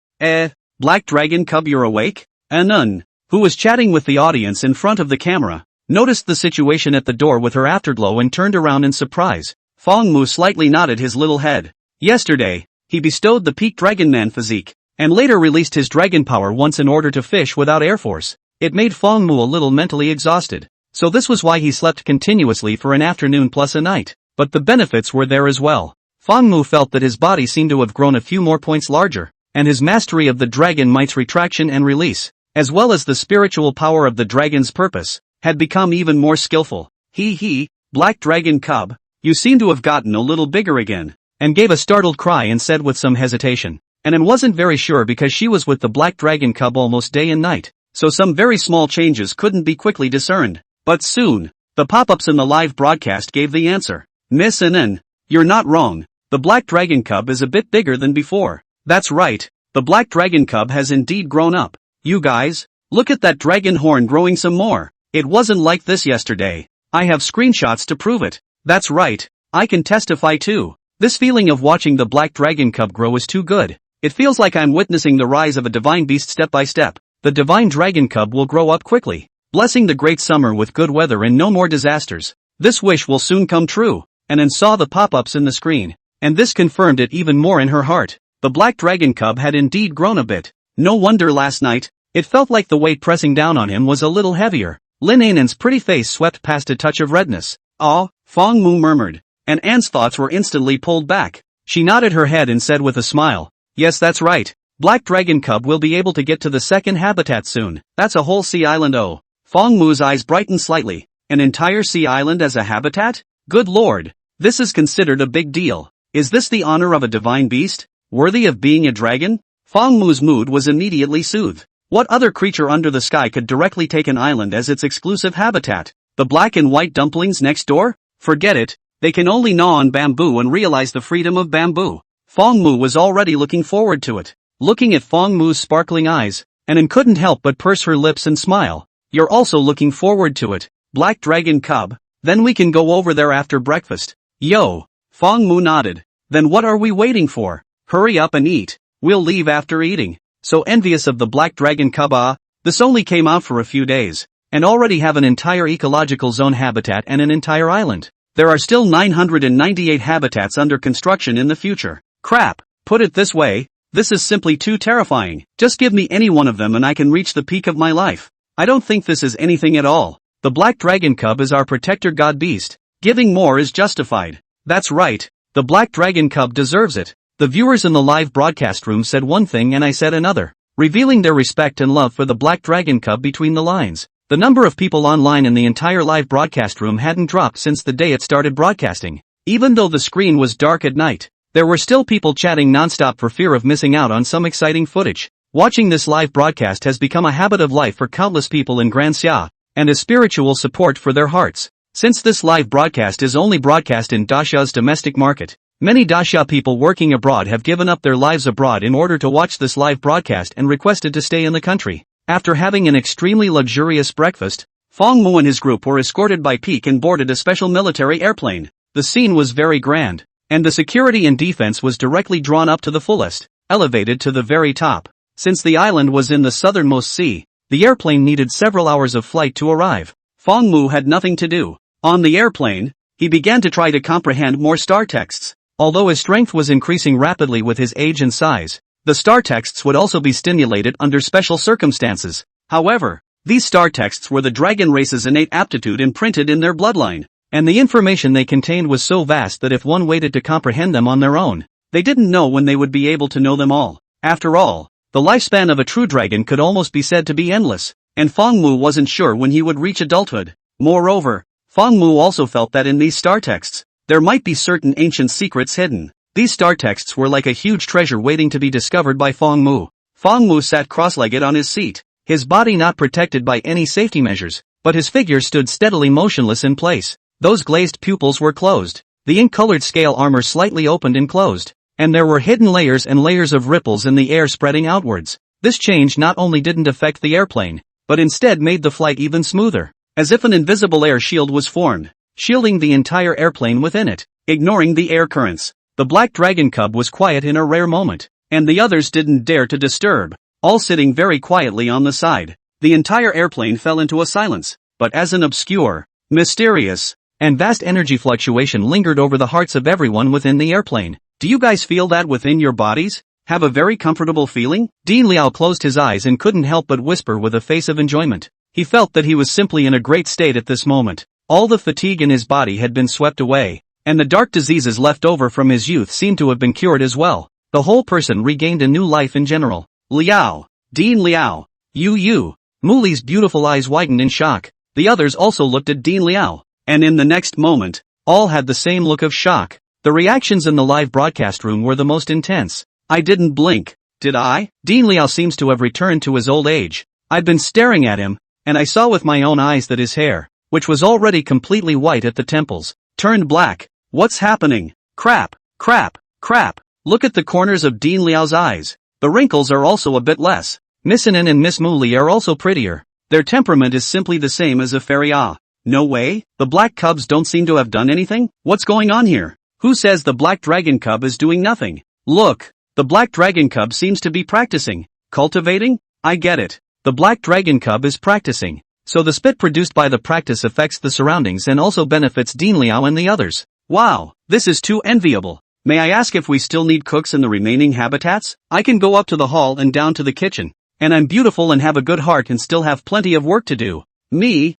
Black Dragon Cub, you're awake? Nun, who was chatting with the audience in front of the camera, noticed the situation at the door with her afterglow and turned around in surprise. Fong Mu slightly nodded his little head. Yesterday, he bestowed the peak Dragon Man physique, and later released his dragon power once in order to fish without air force. It made Fong Mu a little mentally exhausted, so this was why he slept continuously for an afternoon plus a night. But the benefits were there as well. Fong Mu felt that his body seemed to have grown a few more points larger, and his mastery of the dragon might's retraction and release, as well as the spiritual power of the dragon's purpose, had become even more skillful. Black Dragon Cub, you seem to have gotten a little bigger again, and gave a startled cry and said with some hesitation. And wasn't very sure because she was with the Black Dragon Cub almost day and night, so some very small changes couldn't be quickly discerned. But soon, the pop-ups in the live broadcast gave the answer. Miss Nen, you're not wrong. The Black Dragon Cub is a bit bigger than before. That's right, the Black Dragon Cub has indeed grown up. You guys, look at that dragon horn growing some more. It wasn't like this yesterday. I have screenshots to prove it. That's right, I can testify too. This feeling of watching the Black Dragon Cub grow is too good. It feels like I'm witnessing the rise of a divine beast step by step. The divine dragon cub will grow up quickly, blessing the great summer with good weather and no more disasters. This wish will soon come true. And saw the pop-ups in the screen, and this confirmed it even more in her heart. The Black Dragon Cub had indeed grown a bit. No wonder last night, it felt like the weight pressing down on him was a little heavier. Lin Ainan's pretty face swept past a touch of redness. "Ah," Fong Mu murmured, and Anne's thoughts were instantly pulled back. She nodded her head and said with a smile, "Yes, that's right. Black Dragon Cub will be able to get to the second habitat soon. That's a whole sea island." Oh. Fong Mu's eyes brightened slightly. An entire sea island as a habitat? Good lord. This is considered a big deal. Is this the honor of a divine beast, worthy of being a dragon? Fong Mu's mood was immediately soothed. What other creature under the sky could directly take an island as its exclusive habitat? The black and white dumplings next door? Forget it, they can only gnaw on bamboo and realize the freedom of bamboo. Fong Mu was already looking forward to it. Looking at Fong Mu's sparkling eyes, and couldn't help but purse her lips and smile. You're also looking forward to it, Black Dragon Cub? Then we can go over there after breakfast. Yo. Fong Mu nodded. Then what are we waiting for? Hurry up and eat. We'll leave after eating. So envious of the Black Dragon Cub. This only came out for a few days, and already have an entire ecological zone habitat and an entire island. There are still 998 habitats under construction in the future. Crap. Put it this way, this is simply too terrifying. Just give me any one of them and I can reach the peak of my life. I don't think this is anything at all. The Black Dragon Cub is our protector god beast. Giving more is justified. That's right, the Black Dragon Cub deserves it. The viewers in the live broadcast room said one thing and I said another, revealing their respect and love for the Black Dragon Cub between the lines. The number of people online in the entire live broadcast room hadn't dropped since the day it started broadcasting. Even though the screen was dark at night, there were still people chatting nonstop for fear of missing out on some exciting footage. Watching this live broadcast has become a habit of life for countless people in Grand Xia, and a spiritual support for their hearts. Since this live broadcast is only broadcast in Daxia's domestic market, many Daxia people working abroad have given up their lives abroad in order to watch this live broadcast and requested to stay in the country. After having an extremely luxurious breakfast, Fong Mu and his group were escorted by Peak and boarded a special military airplane. The scene was very grand, and the security and defense was directly drawn up to the fullest, elevated to the very top. Since the island was in the southernmost sea, the airplane needed several hours of flight to arrive. Fong Mu had nothing to do. On the airplane, he began to try to comprehend more star texts. Although his strength was increasing rapidly with his age and size, the star texts would also be stimulated under special circumstances. However, these star texts were the dragon race's innate aptitude imprinted in their bloodline, and the information they contained was so vast that if one waited to comprehend them on their own, they didn't know when they would be able to know them all. After all, the lifespan of a true dragon could almost be said to be endless, and Fong Mu wasn't sure when he would reach adulthood. Moreover, Fong Mu also felt that in these star texts, there might be certain ancient secrets hidden. These star texts were like a huge treasure waiting to be discovered by Fong Mu. Fong Mu sat cross-legged on his seat, his body not protected by any safety measures, but his figure stood steadily motionless in place. Those glazed pupils were closed, the ink-colored scale armor slightly opened and closed, and there were hidden layers and layers of ripples in the air spreading outwards. This change not only didn't affect the airplane, but instead made the flight even smoother, as if an invisible air shield was formed, shielding the entire airplane within it, ignoring the air currents. The Black Dragon Cub was quiet in a rare moment, and the others didn't dare to disturb. all sitting very quietly on the side. The entire airplane fell into a silence, but as an obscure, mysterious, and vast energy fluctuation lingered over the hearts of everyone within the airplane. Do you guys feel that within your bodies? Have a very comfortable feeling? Dean Liao closed his eyes and couldn't help but whisper with a face of enjoyment. He felt that he was simply in a great state at this moment. All the fatigue in his body had been swept away, and the dark diseases left over from his youth seemed to have been cured as well. The whole person regained a new life in general. Liao! Dean Liao! You! Muli's beautiful eyes widened in shock. The others also looked at Dean Liao, and in the next moment, all had the same look of shock. The reactions in the live broadcast room were the most intense. I didn't blink, did I? Dean Liao seems to have returned to his old age. I'd been staring at him, and I saw with my own eyes that his hair, which was already completely white at the temples, turned black. What's happening? Crap. Look at the corners of Dean Liao's eyes. The wrinkles are also a bit less. Miss Anin and Miss Muli are also prettier. Their temperament is simply the same as a fairy. No way? The black cubs don't seem to have done anything? What's going on here? Who says the black dragon cub is doing nothing? Look, the black dragon cub seems to be practicing. Cultivating? I get it. The black dragon cub is practicing. So the spit produced by the practice affects the surroundings and also benefits Dean Liao and the others. Wow, this is too enviable. May I ask if we still need cooks in the remaining habitats? I can go up to the hall and down to the kitchen. And I'm beautiful and have a good heart and still have plenty of work to do. Me,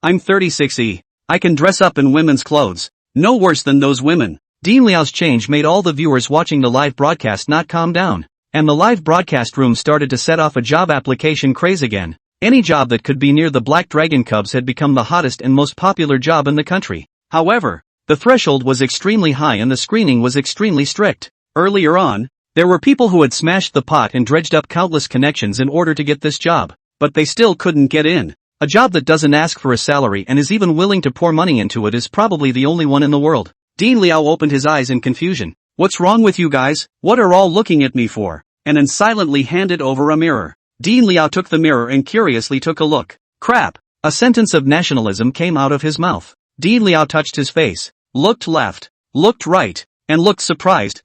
I'm 36E. I can dress up in women's clothes. No worse than those women. Dean Liao's change made all the viewers watching the live broadcast not calm down. And the live broadcast room started to set off a job application craze again. Any job that could be near the Black Dragon Cubs had become the hottest and most popular job in the country. However, the threshold was extremely high and the screening was extremely strict. Earlier on, there were people who had smashed the pot and dredged up countless connections in order to get this job, but they still couldn't get in. A job that doesn't ask for a salary and is even willing to pour money into it is probably the only one in the world. Dean Liao opened his eyes in confusion. What's wrong with you guys? What are all looking at me for? And then silently handed over a mirror. Dean Liao took the mirror and curiously took a look. Crap! A sentence of nationalism came out of his mouth. Dean Liao touched his face, looked left, looked right, and looked surprised.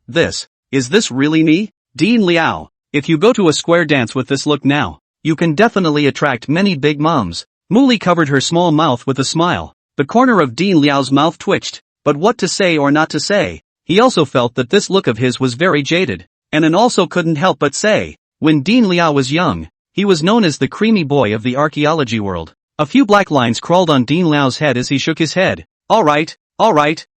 Is this really me? Dean Liao, if you go to a square dance with this look now, you can definitely attract many big moms. Muli covered her small mouth with a smile. The corner of Dean Liao's mouth twitched, but what to say or not to say? He also felt that this look of his was very jaded, and then also couldn't help but say, when Dean Liao was young, he was known as the creamy boy of the archaeology world. A few black lines crawled on Dean Liao's head as he shook his head. Alright,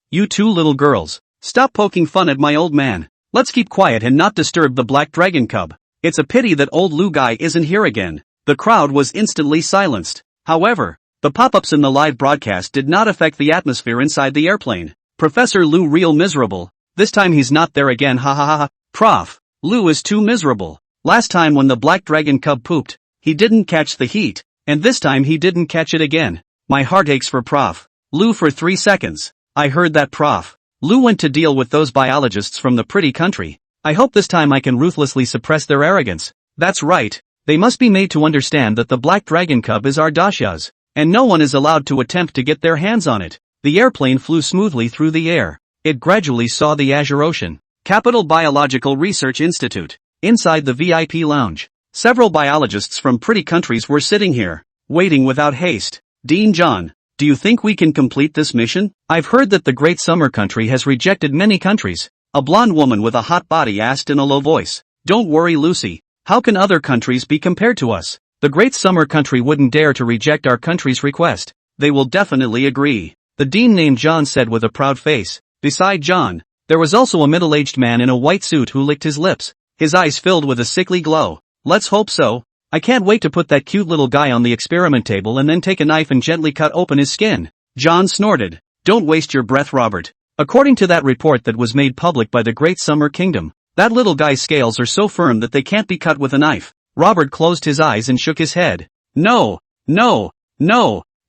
you two little girls, stop poking fun at my old man. Let's keep quiet and not disturb the black dragon cub. It's a pity that old Lu guy isn't here again. The crowd was instantly silenced. However, the pop-ups in the live broadcast did not affect the atmosphere inside the airplane. Professor Lu real miserable. This time he's not there again, ha ha ha. Prof. Lu is too miserable. Last time when the black dragon cub pooped, he didn't catch the heat, and this time he didn't catch it again. My heart aches for Prof. Lu for 3 seconds. I heard that Prof. Lu went to deal with those biologists from the pretty country. I hope this time I can ruthlessly suppress their arrogance. That's right. They must be made to understand that the black dragon cub is our Dasha's, and no one is allowed to attempt to get their hands on it. The airplane flew smoothly through the air. It gradually saw the Azure Ocean. Capital Biological Research Institute. Inside the VIP lounge, several biologists from pretty countries were sitting here, waiting without haste. Dean John, do you think we can complete this mission? I've heard that the Great Summer Country has rejected many countries. A blonde woman with a hot body asked in a low voice. Don't worry, Lucy. How can other countries be compared to us? The Great Summer Country wouldn't dare to reject our country's request. They will definitely agree. The dean named John said with a proud face. Beside John, there was also a middle-aged man in a white suit who licked his lips. His eyes filled with a sickly glow. Let's hope so. I can't wait to put that cute little guy on the experiment table and then take a knife and gently cut open his skin. John snorted. Don't waste your breath, Robert. According to that report that was made public by the Great Summer Kingdom, that little guy's scales are so firm that they can't be cut with a knife. Robert closed his eyes and shook his head. No.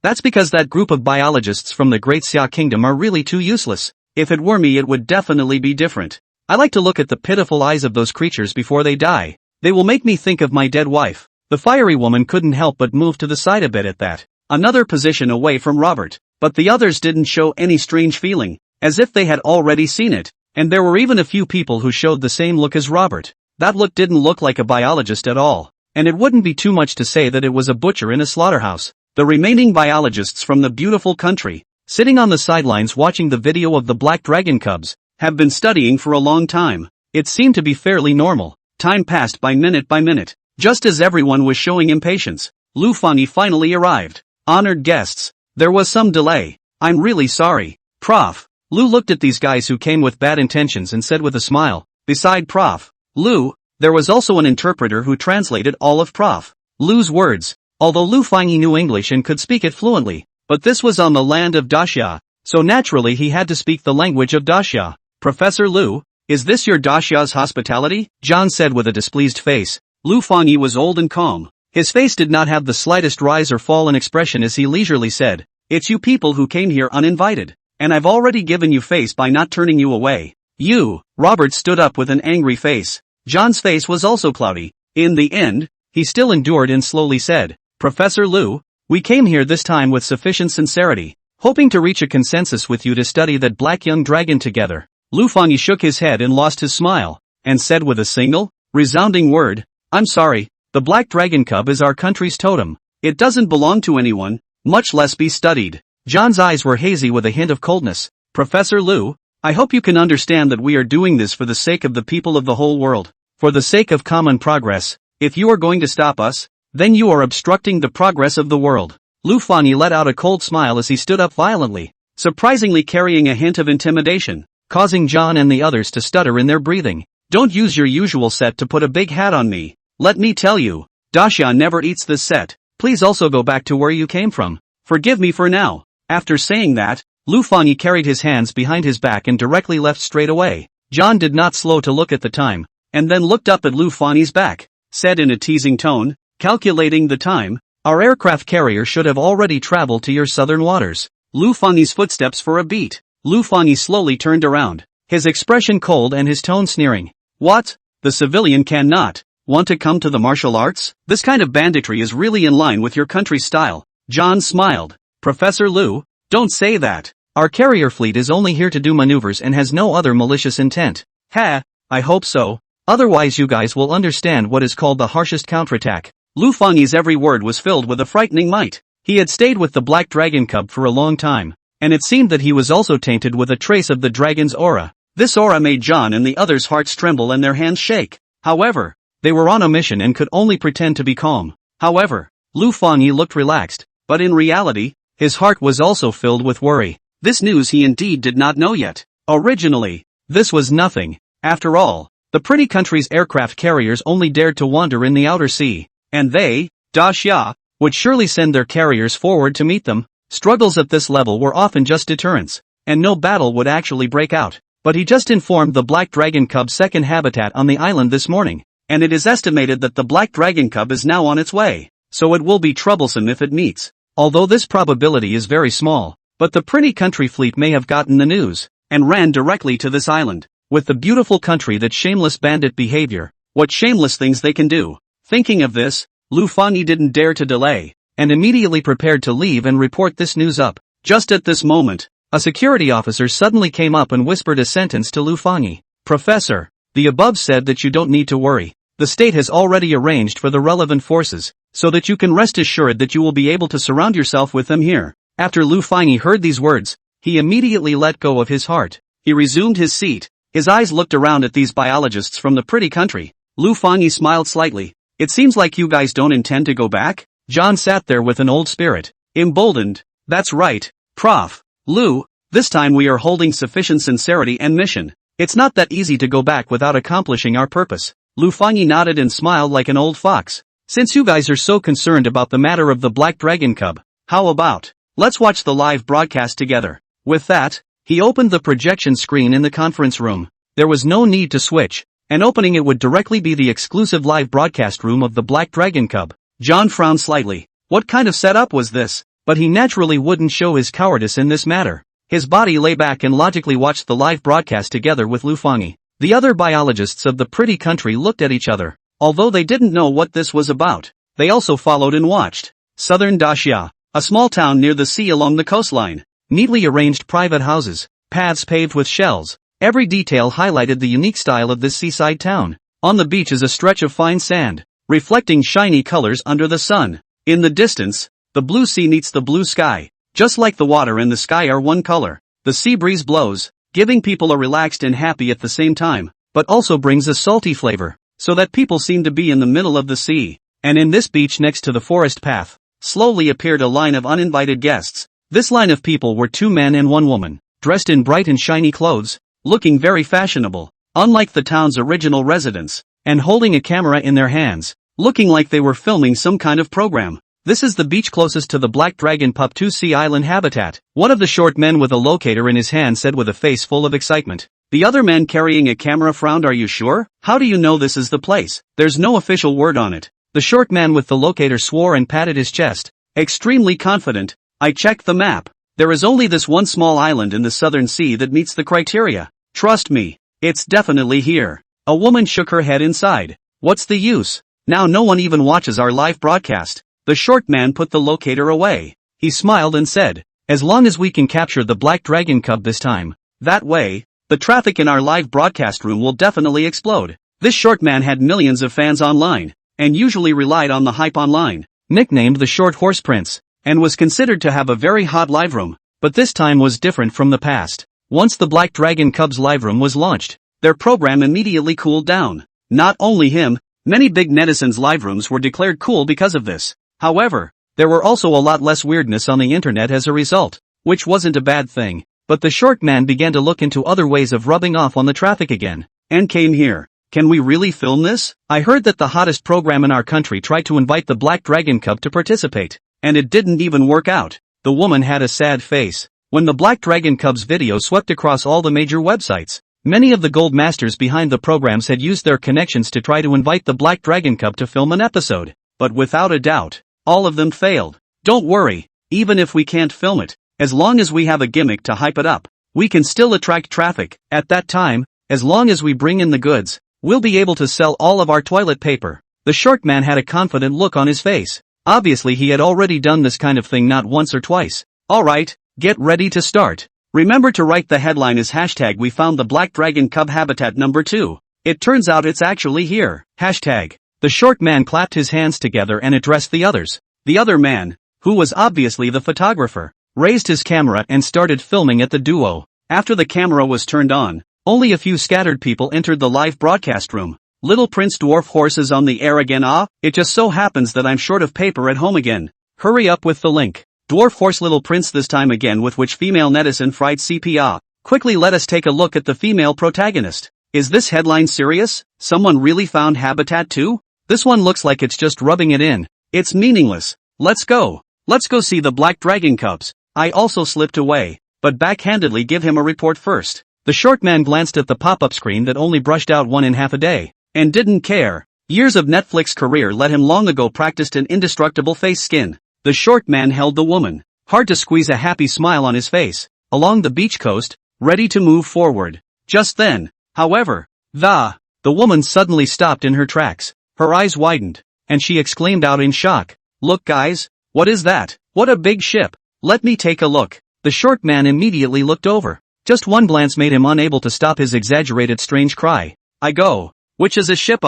That's because that group of biologists from the Great Xia Kingdom are really too useless. If it were me, it would definitely be different. I like to look at the pitiful eyes of those creatures before they die. They will make me think of my dead wife. The fiery woman couldn't help but move to the side a bit at that. Another position away from Robert. But the others didn't show any strange feeling, as if they had already seen it. And there were even a few people who showed the same look as Robert. That look didn't look like a biologist at all. And it wouldn't be too much to say that it was a butcher in a slaughterhouse. The remaining biologists from the beautiful country, sitting on the sidelines watching the video of the black dragon cubs, have been studying for a long time. It seemed to be fairly normal. Time passed by minute. Just as everyone was showing impatience, Lu Fangyi finally arrived. Honored guests, there was some delay. I'm really sorry. Prof. Lu looked at these guys who came with bad intentions and said with a smile, beside Prof. Lu, there was also an interpreter who translated all of Prof. Lu's words. Although Lu Fangyi knew English and could speak it fluently, but this was on the land of Daxia, so naturally he had to speak the language of Daxia. Professor Lu, is this your Daxia's hospitality? John said with a displeased face. Lu Fangyi was old and calm. His face did not have the slightest rise or fall in expression as he leisurely said, it's you people who came here uninvited, and I've already given you face by not turning you away. You, Robert stood up with an angry face. John's face was also cloudy. In the end, he still endured and slowly said, Professor Lu, we came here this time with sufficient sincerity, hoping to reach a consensus with you to study that black young dragon together. Lu Fangyi shook his head and lost his smile, and said with a single, resounding word, I'm sorry, the black dragon cub is our country's totem. It doesn't belong to anyone, much less be studied. John's eyes were hazy with a hint of coldness. Professor Lu, I hope you can understand that we are doing this for the sake of the people of the whole world, for the sake of common progress. If you are going to stop us, then you are obstructing the progress of the world. Lu Fangyi let out a cold smile as he stood up violently, surprisingly carrying a hint of intimidation, causing John and the others to stutter in their breathing. Don't use your usual set to put a big hat on me. Let me tell you, Daxia never eats this set. Please also go back to where you came from. Forgive me for now. After saying that, Lu Fangyi carried his hands behind his back and directly left straight away. John did not slow to look at the time, and then looked up at Lu Fangyi's back, said in a teasing tone, calculating the time, our aircraft carrier should have already traveled to your southern waters. Lu Fangyi's footsteps for a beat. Lu Fangyi slowly turned around, his expression cold and his tone sneering. What? The civilian cannot want to come to the martial arts? This kind of banditry is really in line with your country's style. John smiled. Professor Lu, don't say that. Our carrier fleet is only here to do maneuvers and has no other malicious intent. Ha, I hope so. Otherwise you guys will understand what is called the harshest counterattack. Lu Fangyi's every word was filled with a frightening might. He had stayed with the black dragon cub for a long time, and it seemed that he was also tainted with a trace of the dragon's aura. This aura made John and the others' hearts tremble and their hands shake. However, they were on a mission and could only pretend to be calm. However, Lu Fangyi looked relaxed, but in reality, his heart was also filled with worry. This news he indeed did not know yet. Originally, this was nothing. After all, the pretty country's aircraft carriers only dared to wander in the outer sea, and they, Daxia, would surely send their carriers forward to meet them. Struggles at this level were often just deterrents, and no battle would actually break out. But he just informed the black dragon cub's second habitat on the island this morning, and it is estimated that the black dragon cub is now on its way, so it will be troublesome if it meets. Although this probability is very small, but the pretty country fleet may have gotten the news, and ran directly to this island. With the beautiful country that shameless bandit behavior, what shameless things they can do. Thinking of this, Lu Fangyi didn't dare to delay, and immediately prepared to leave and report this news up. Just at this moment, a security officer suddenly came up and whispered a sentence to Lu Fangyi. Professor, the above said that you don't need to worry. The state has already arranged for the relevant forces, so that you can rest assured that you will be able to surround yourself with them here. After Lu Fangyi heard these words, he immediately let go of his heart. He resumed his seat. His eyes looked around at these biologists from the pretty country. Lu Fangyi smiled slightly. It seems like you guys don't intend to go back? John sat there with an old spirit, emboldened. That's right, Prof. Lu, this time we are holding sufficient sincerity and mission. It's not that easy to go back without accomplishing our purpose. Lu Fangyi nodded and smiled like an old fox. Since you guys are so concerned about the matter of the black dragon cub, how about, let's watch the live broadcast together. With that, he opened the projection screen in the conference room. There was no need to switch, and opening it would directly be the exclusive live broadcast room of the black dragon cub. John frowned slightly. What kind of setup was this? But he naturally wouldn't show his cowardice in this matter. His body lay back and logically watched the live broadcast together with Lu Fangyi. The other biologists of the pretty country looked at each other. Although they didn't know what this was about, they also followed and watched. Southern Daxia, a small town near the sea along the coastline. Neatly arranged private houses, paths paved with shells. Every detail highlighted the unique style of this seaside town. On the beach is a stretch of fine sand, reflecting shiny colors under the sun. In the distance, the blue sea meets the blue sky. Just like the water and the sky are one color, the sea breeze blows, giving people a relaxed and happy at the same time, but also brings a salty flavor, so that people seem to be in the middle of the sea. And in this beach next to the forest path, slowly appeared a line of uninvited guests. This line of people were 2 men and 1 woman, dressed in bright and shiny clothes, looking very fashionable, unlike the town's original residents, and holding a camera in their hands, looking like they were filming some kind of program. This is the beach closest to the Black Dragon Pup 2 Sea Island habitat. One of the short men with a locator in his hand said with a face full of excitement. The other man carrying a camera frowned. Are you sure? How do you know this is the place? There's no official word on it. The short man with the locator swore and patted his chest, extremely confident. I checked the map. There is only this one small island in the southern sea that meets the criteria. Trust me, it's definitely here. A woman shook her head inside. What's the use? Now no one even watches our live broadcast. The short man put the locator away. He smiled and said, as long as we can capture the Black Dragon Cub this time, that way, the traffic in our live broadcast room will definitely explode. This short man had millions of fans online, and usually relied on the hype online, nicknamed the Short Horse Prince, and was considered to have a very hot live room, but this time was different from the past. Once the Black Dragon Cub's live room was launched, their program immediately cooled down. Not only him, many big netizens' live rooms were declared cool because of this. However, there were also a lot less weirdness on the internet as a result, which wasn't a bad thing, but the short man began to look into other ways of rubbing off on the traffic again, and came here. Can we really film this? I heard that the hottest program in our country tried to invite the Black Dragon Cub to participate, and it didn't even work out. The woman had a sad face. When the Black Dragon Cub's video swept across all the major websites, many of the gold masters behind the programs had used their connections to try to invite the Black Dragon Cub to film an episode, but without a doubt, all of them failed. Don't worry, even if we can't film it, as long as we have a gimmick to hype it up, we can still attract traffic. At that time, as long as we bring in the goods, we'll be able to sell all of our toilet paper. The short man had a confident look on his face. Obviously he had already done this kind of thing not once or twice. Alright, get ready to start. Remember to write the headline as hashtag we found the Black Dragon Cub habitat number 2. It turns out it's actually here. Hashtag. The short man clapped his hands together and addressed the others. The other man, who was obviously the photographer, raised his camera and started filming at the duo. After the camera was turned on, only a few scattered people entered the live broadcast room. Little Prince Dwarf Horse is on the air again. It just so happens that I'm short of paper at home again. Hurry up with the link. Dwarf Horse Little Prince this time again, with which female netizen fried CPA. Quickly let us take a look at the female protagonist. Is this headline serious? Someone really found habitat too? This one looks like it's just rubbing it in. It's meaningless. Let's go. Let's go see the Black Dragon Cubs. I also slipped away, but backhandedly give him a report first. The short man glanced at the pop-up screen that only brushed out 1.5 a day, and didn't care. Years of Netflix career let him long ago practiced an indestructible face skin. The short man held the woman, hard to squeeze a happy smile on his face, along the beach coast, ready to move forward. Just then, however, the woman suddenly stopped in her tracks. Her eyes widened, and she exclaimed out in shock, "Look guys, what is that? What a big ship! Let me take a look." The short man immediately looked over. Just one glance made him unable to stop his exaggerated strange cry. I go, which is a ship?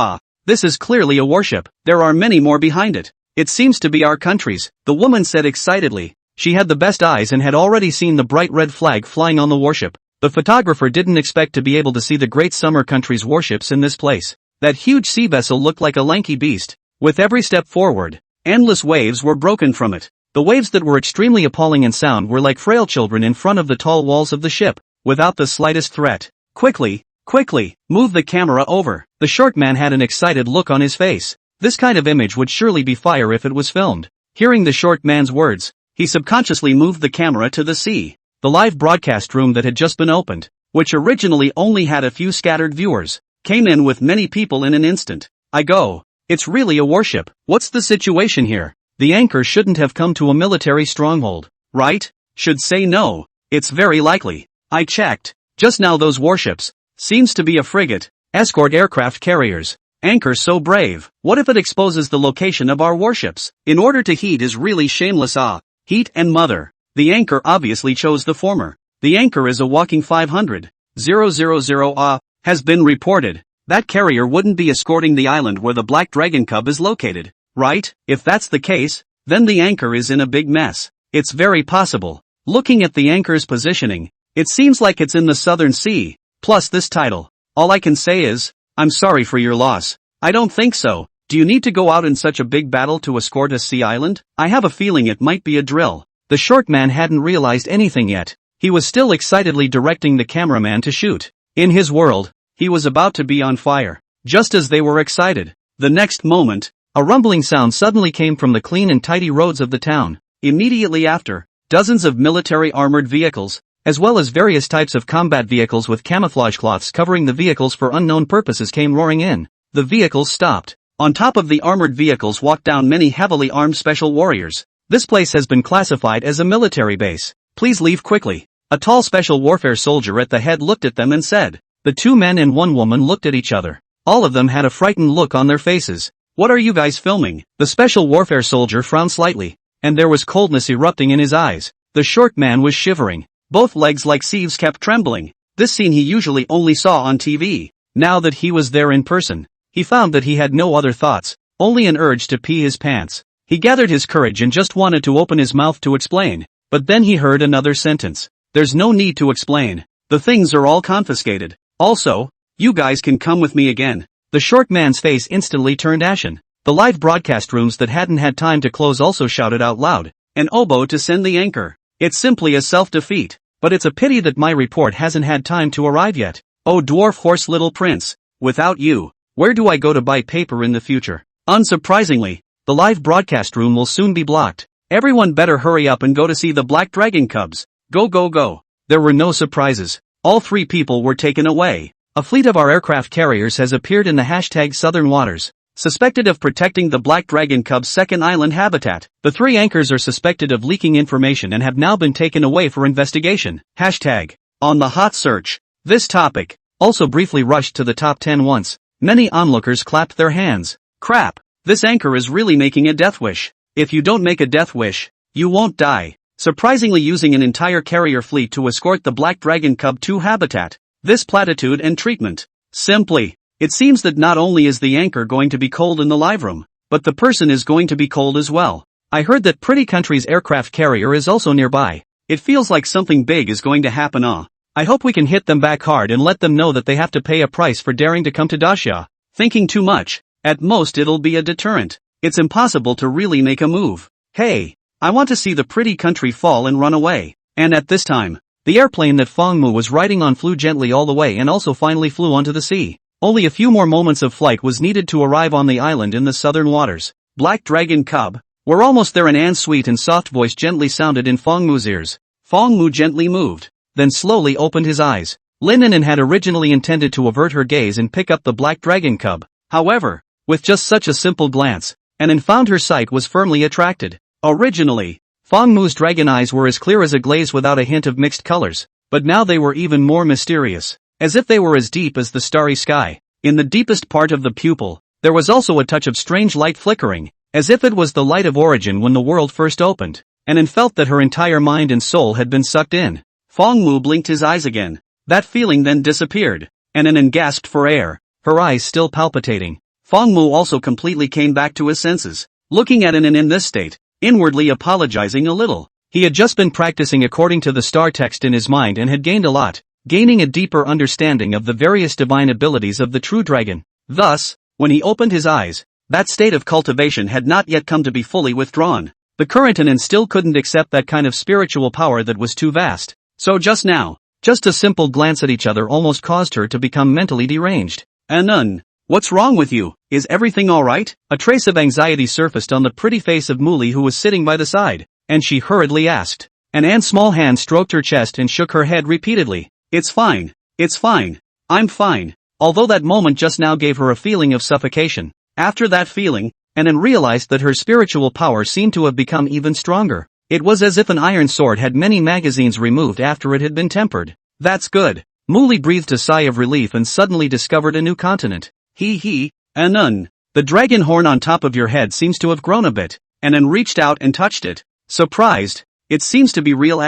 This is clearly a warship. There are many more behind it. It seems to be our country's, the woman said excitedly. She had the best eyes and had already seen the bright red flag flying on the warship. The photographer didn't expect to be able to see the great summer country's warships in this place. That huge sea vessel looked like a lanky beast. With every step forward, endless waves were broken from it. The waves that were extremely appalling in sound were like frail children in front of the tall walls of the ship, without the slightest threat. Quickly, move the camera over. The short man had an excited look on his face. This kind of image would surely be fire if it was filmed. Hearing the short man's words, he subconsciously moved the camera to the sea. The live broadcast room that had just been opened, which originally only had a few scattered viewers, came in with many people in an instant. I go, it's really a warship. What's the situation here? The anchor shouldn't have come to a military stronghold, right? Should say no. It's very likely. I checked. Just now those warships. Seems to be a frigate. Escort aircraft carriers. Anchor so brave. What if it exposes the location of our warships? In order to heat is really shameless. Heat and mother. The anchor obviously chose the former. The anchor is a walking 500,000 has been reported. That carrier wouldn't be escorting the island where the black dragon cub is located, right? If that's the case, then the anchor is in a big mess. It's very possible. Looking at the anchor's positioning, it seems like it's in the Southern Sea. Plus this title. All I can say is, I'm sorry for your loss. I don't think so. Do you need to go out in such a big battle to escort a sea island? I have a feeling it might be a drill. The short man hadn't realized anything yet. He was still excitedly directing the cameraman to shoot. In his world, he was about to be on fire. Just as they were excited, the next moment, a rumbling sound suddenly came from the clean and tidy roads of the town. Immediately after, dozens of military armored vehicles, as well as various types of combat vehicles with camouflage cloths covering the vehicles for unknown purposes came roaring in. The vehicles stopped. On top of the armored vehicles walked down many heavily armed special warriors. This place has been classified as a military base. Please leave quickly. A tall special warfare soldier at the head looked at them and said. The two men and one woman looked at each other. All of them had a frightened look on their faces. What are you guys filming? The special warfare soldier frowned slightly, and there was coldness erupting in his eyes. The short man was shivering. Both legs like sieves kept trembling. This scene he usually only saw on TV. Now that he was there in person, he found that he had no other thoughts, only an urge to pee his pants. He gathered his courage and just wanted to open his mouth to explain, but then he heard another sentence. There's no need to explain. The things are all confiscated. Also, you guys can come with me again. The short man's face instantly turned ashen. The live broadcast rooms that hadn't had time to close also shouted out loud. An oboe to send the anchor. It's simply a self-defeat. But it's a pity that my report hasn't had time to arrive yet. Oh dwarf horse little prince. Without you, where do I go to buy paper in the future? Unsurprisingly, the live broadcast room will soon be blocked. Everyone better hurry up and go to see the black dragon cubs. Go go go. There were no surprises. All three people were taken away. A fleet of our aircraft carriers has appeared in the #Southern Waters, suspected of protecting the black dragon cub's second island habitat. The three anchors are suspected of leaking information and have now been taken away for investigation. On the hot search. This topic also briefly rushed to the top 10 once. Many onlookers clapped their hands. Crap, this anchor is really making a death wish. If you don't make a death wish, you won't die. Surprisingly using an entire carrier fleet to escort the black dragon cub to habitat. This platitude and treatment. Simply, it seems that not only is the anchor going to be cold in the live room, but the person is going to be cold as well. I heard that Pretty Country's aircraft carrier is also nearby. It feels like something big is going to happen. I hope we can hit them back hard and let them know that they have to pay a price for daring to come to Dacia. Thinking too much. At most it'll be a deterrent. It's impossible to really make a move. Hey, I want to see the Pretty Country fall and run away. And at this time, the airplane that Fong Mu was riding on flew gently all the way and also finally flew onto the sea. Only a few more moments of flight was needed to arrive on the island in the southern waters. Black Dragon Cub. We're almost there. An Anne's sweet and soft voice gently sounded in Fong Mu's ears. Fong Mu gently moved, then slowly opened his eyes. Lin Nan had originally intended to avert her gaze and pick up the Black Dragon Cub. However, with just such a simple glance, Anne found her sight was firmly attracted. Originally, Fong Mu's dragon eyes were as clear as a glaze without a hint of mixed colors, but now they were even more mysterious, as if they were as deep as the starry sky. In the deepest part of the pupil, there was also a touch of strange light flickering, as if it was the light of origin when the world first opened, and Anne felt that her entire mind and soul had been sucked in. Fong Mu blinked his eyes again. That feeling then disappeared, and Anne gasped for air, her eyes still palpitating. Fong Mu also completely came back to his senses, looking at Anne in this state, inwardly apologizing a little. He had just been practicing according to the star text in his mind and had gained a lot, gaining a deeper understanding of the various divine abilities of the true dragon. Thus, when he opened his eyes, that state of cultivation had not yet come to be fully withdrawn. The current in still couldn't accept that kind of spiritual power that was too vast. So just now, just a simple glance at each other almost caused her to become mentally deranged. Anun, what's wrong with you? Is everything alright? A trace of anxiety surfaced on the pretty face of Muli, who was sitting by the side, and she hurriedly asked. Anne's small hand stroked her chest and shook her head repeatedly. It's fine. It's fine. I'm fine. Although that moment just now gave her a feeling of suffocation. After that feeling, Anne realized that her spiritual power seemed to have become even stronger. It was as if an iron sword had many magazines removed after it had been tempered. That's good. Muli breathed a sigh of relief and suddenly discovered a new continent. Anun, the dragon horn on top of your head seems to have grown a bit. Anne reached out and touched it. Surprised. It seems to be real.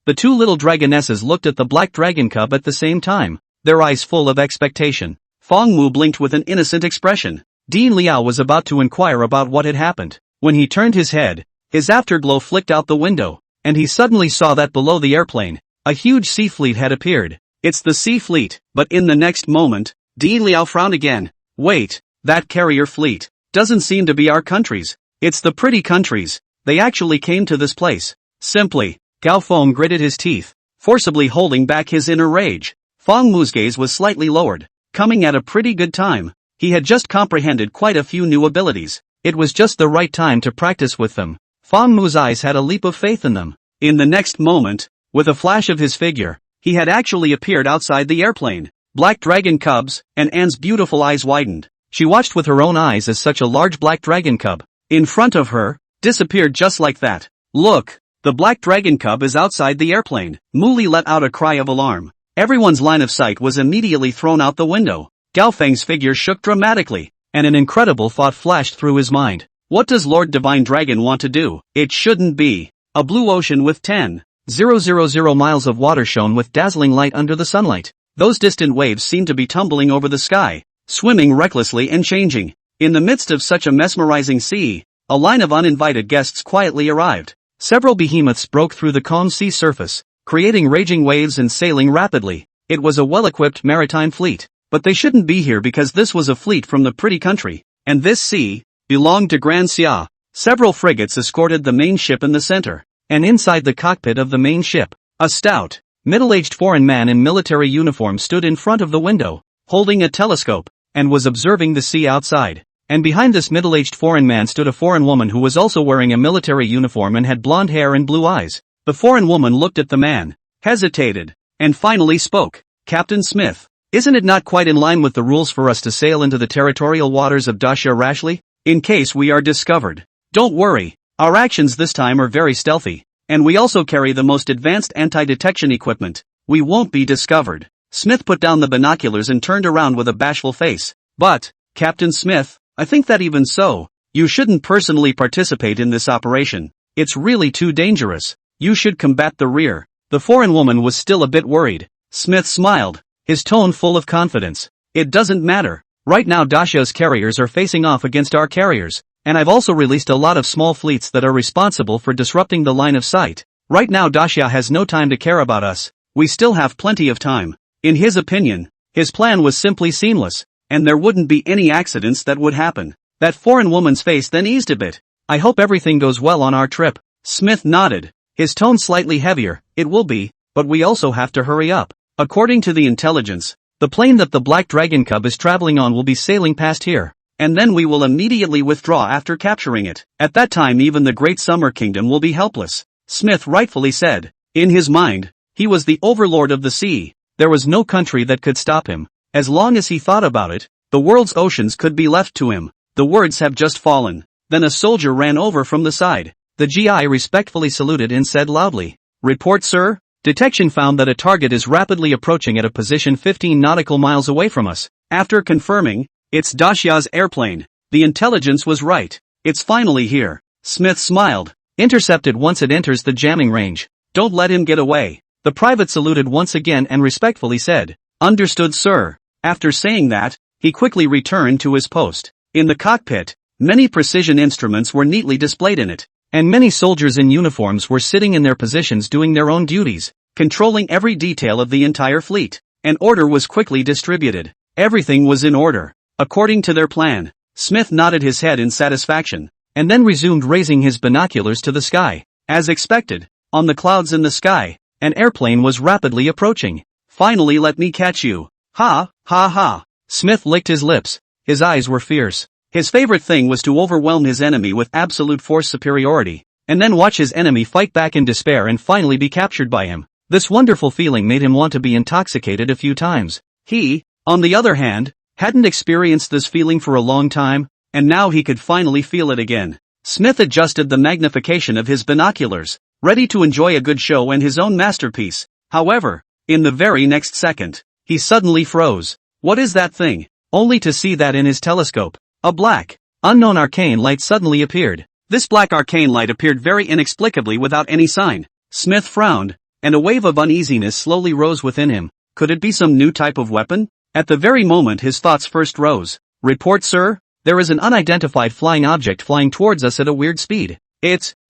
The two little dragonesses looked at the black dragon cub at the same time, their eyes full of expectation. Fang Mu blinked with an innocent expression. Dean Liao was about to inquire about what had happened. When he turned his head, his afterglow flicked out the window, and he suddenly saw that below the airplane, a huge sea fleet had appeared. It's the sea fleet, but in the next moment, Dean Liao frowned again. Wait, that carrier fleet doesn't seem to be our country's. It's the pretty countries. They actually came to this place. Simply. Gao Feng gritted his teeth, forcibly holding back his inner rage. Fang Mu's gaze was slightly lowered, coming at a pretty good time. He had just comprehended quite a few new abilities. It was just the right time to practice with them. Fang Mu's eyes had a leap of faith in them. In the next moment, with a flash of his figure, he had actually appeared outside the airplane. Black dragon cubs, and Anne's beautiful eyes widened. She watched with her own eyes as such a large black dragon cub, in front of her, disappeared just like that. Look, the black dragon cub is outside the airplane. Muli let out a cry of alarm. Everyone's line of sight was immediately thrown out the window. Gao Feng's figure shook dramatically, and an incredible thought flashed through his mind. What does Lord Divine Dragon want to do? It shouldn't be. A blue ocean with 10,000 miles of water shone with dazzling light under the sunlight. Those distant waves seemed to be tumbling over the sky, swimming recklessly and changing. In the midst of such a mesmerizing sea, a line of uninvited guests quietly arrived. Several behemoths broke through the calm sea surface, creating raging waves and sailing rapidly. It was a well-equipped maritime fleet, but they shouldn't be here because this was a fleet from the pretty country, and this sea belonged to Grand Xia. Several frigates escorted the main ship in the center, and inside the cockpit of the main ship, a stout, middle-aged foreign man in military uniform stood in front of the window, holding a telescope, and was observing the sea outside. And behind this middle-aged foreign man stood a foreign woman who was also wearing a military uniform and had blonde hair and blue eyes. The foreign woman looked at the man, hesitated, and finally spoke. Captain Smith, isn't it not quite in line with the rules for us to sail into the territorial waters of Daxia rashly, in case we are discovered? Don't worry, our actions this time are very stealthy, and we also carry the most advanced anti-detection equipment. We won't be discovered. Smith put down the binoculars and turned around with a bashful face. But, Captain Smith, I think that even so, you shouldn't personally participate in this operation. It's really too dangerous. You should combat the rear. The foreign woman was still a bit worried. Smith smiled, his tone full of confidence. It doesn't matter. Right now Daxia's carriers are facing off against our carriers, and I've also released a lot of small fleets that are responsible for disrupting the line of sight. Right now Daxia has no time to care about us. We still have plenty of time. In his opinion, his plan was simply seamless, and there wouldn't be any accidents that would happen. That foreign woman's face then eased a bit. I hope everything goes well on our trip. Smith nodded, his tone slightly heavier. It will be, but we also have to hurry up. According to the intelligence, the plane that the Black Dragon Cub is traveling on will be sailing past here, and then we will immediately withdraw after capturing it. At that time even the Great Summer Kingdom will be helpless. Smith rightfully said. In his mind, he was the overlord of the sea. There was no country that could stop him. As long as he thought about it, the world's oceans could be left to him. The words have just fallen. Then a soldier ran over from the side. The GI respectfully saluted and said loudly, "Report, sir. Detection found that a target is rapidly approaching at a position 15 nautical miles away from us." After confirming, it's Daxia's airplane. The intelligence was right. It's finally here. Smith smiled. Intercepted once it enters the jamming range. Don't let him get away. The private saluted once again and respectfully said, "Understood, sir." After saying that, he quickly returned to his post. In the cockpit, many precision instruments were neatly displayed in it, and many soldiers in uniforms were sitting in their positions doing their own duties, controlling every detail of the entire fleet. An order was quickly distributed. Everything was in order, according to their plan. Smith nodded his head in satisfaction, and then resumed raising his binoculars to the sky. As expected, on the clouds in the sky, an airplane was rapidly approaching. "Finally let me catch you. Ha, ha ha." Smith licked his lips. His eyes were fierce. His favorite thing was to overwhelm his enemy with absolute force superiority, and then watch his enemy fight back in despair and finally be captured by him. This wonderful feeling made him want to be intoxicated a few times. He, on the other hand, hadn't experienced this feeling for a long time, and now he could finally feel it again. Smith adjusted the magnification of his binoculars, ready to enjoy a good show and his own masterpiece. However, in the very next second, he suddenly froze. What is that thing? Only to see that in his telescope, a black, unknown arcane light suddenly appeared. This black arcane light appeared very inexplicably without any sign. Smith frowned, and a wave of uneasiness slowly rose within him. Could it be some new type of weapon? At the very moment his thoughts first rose. Report, sir? There is an unidentified flying object flying towards us at a weird speed.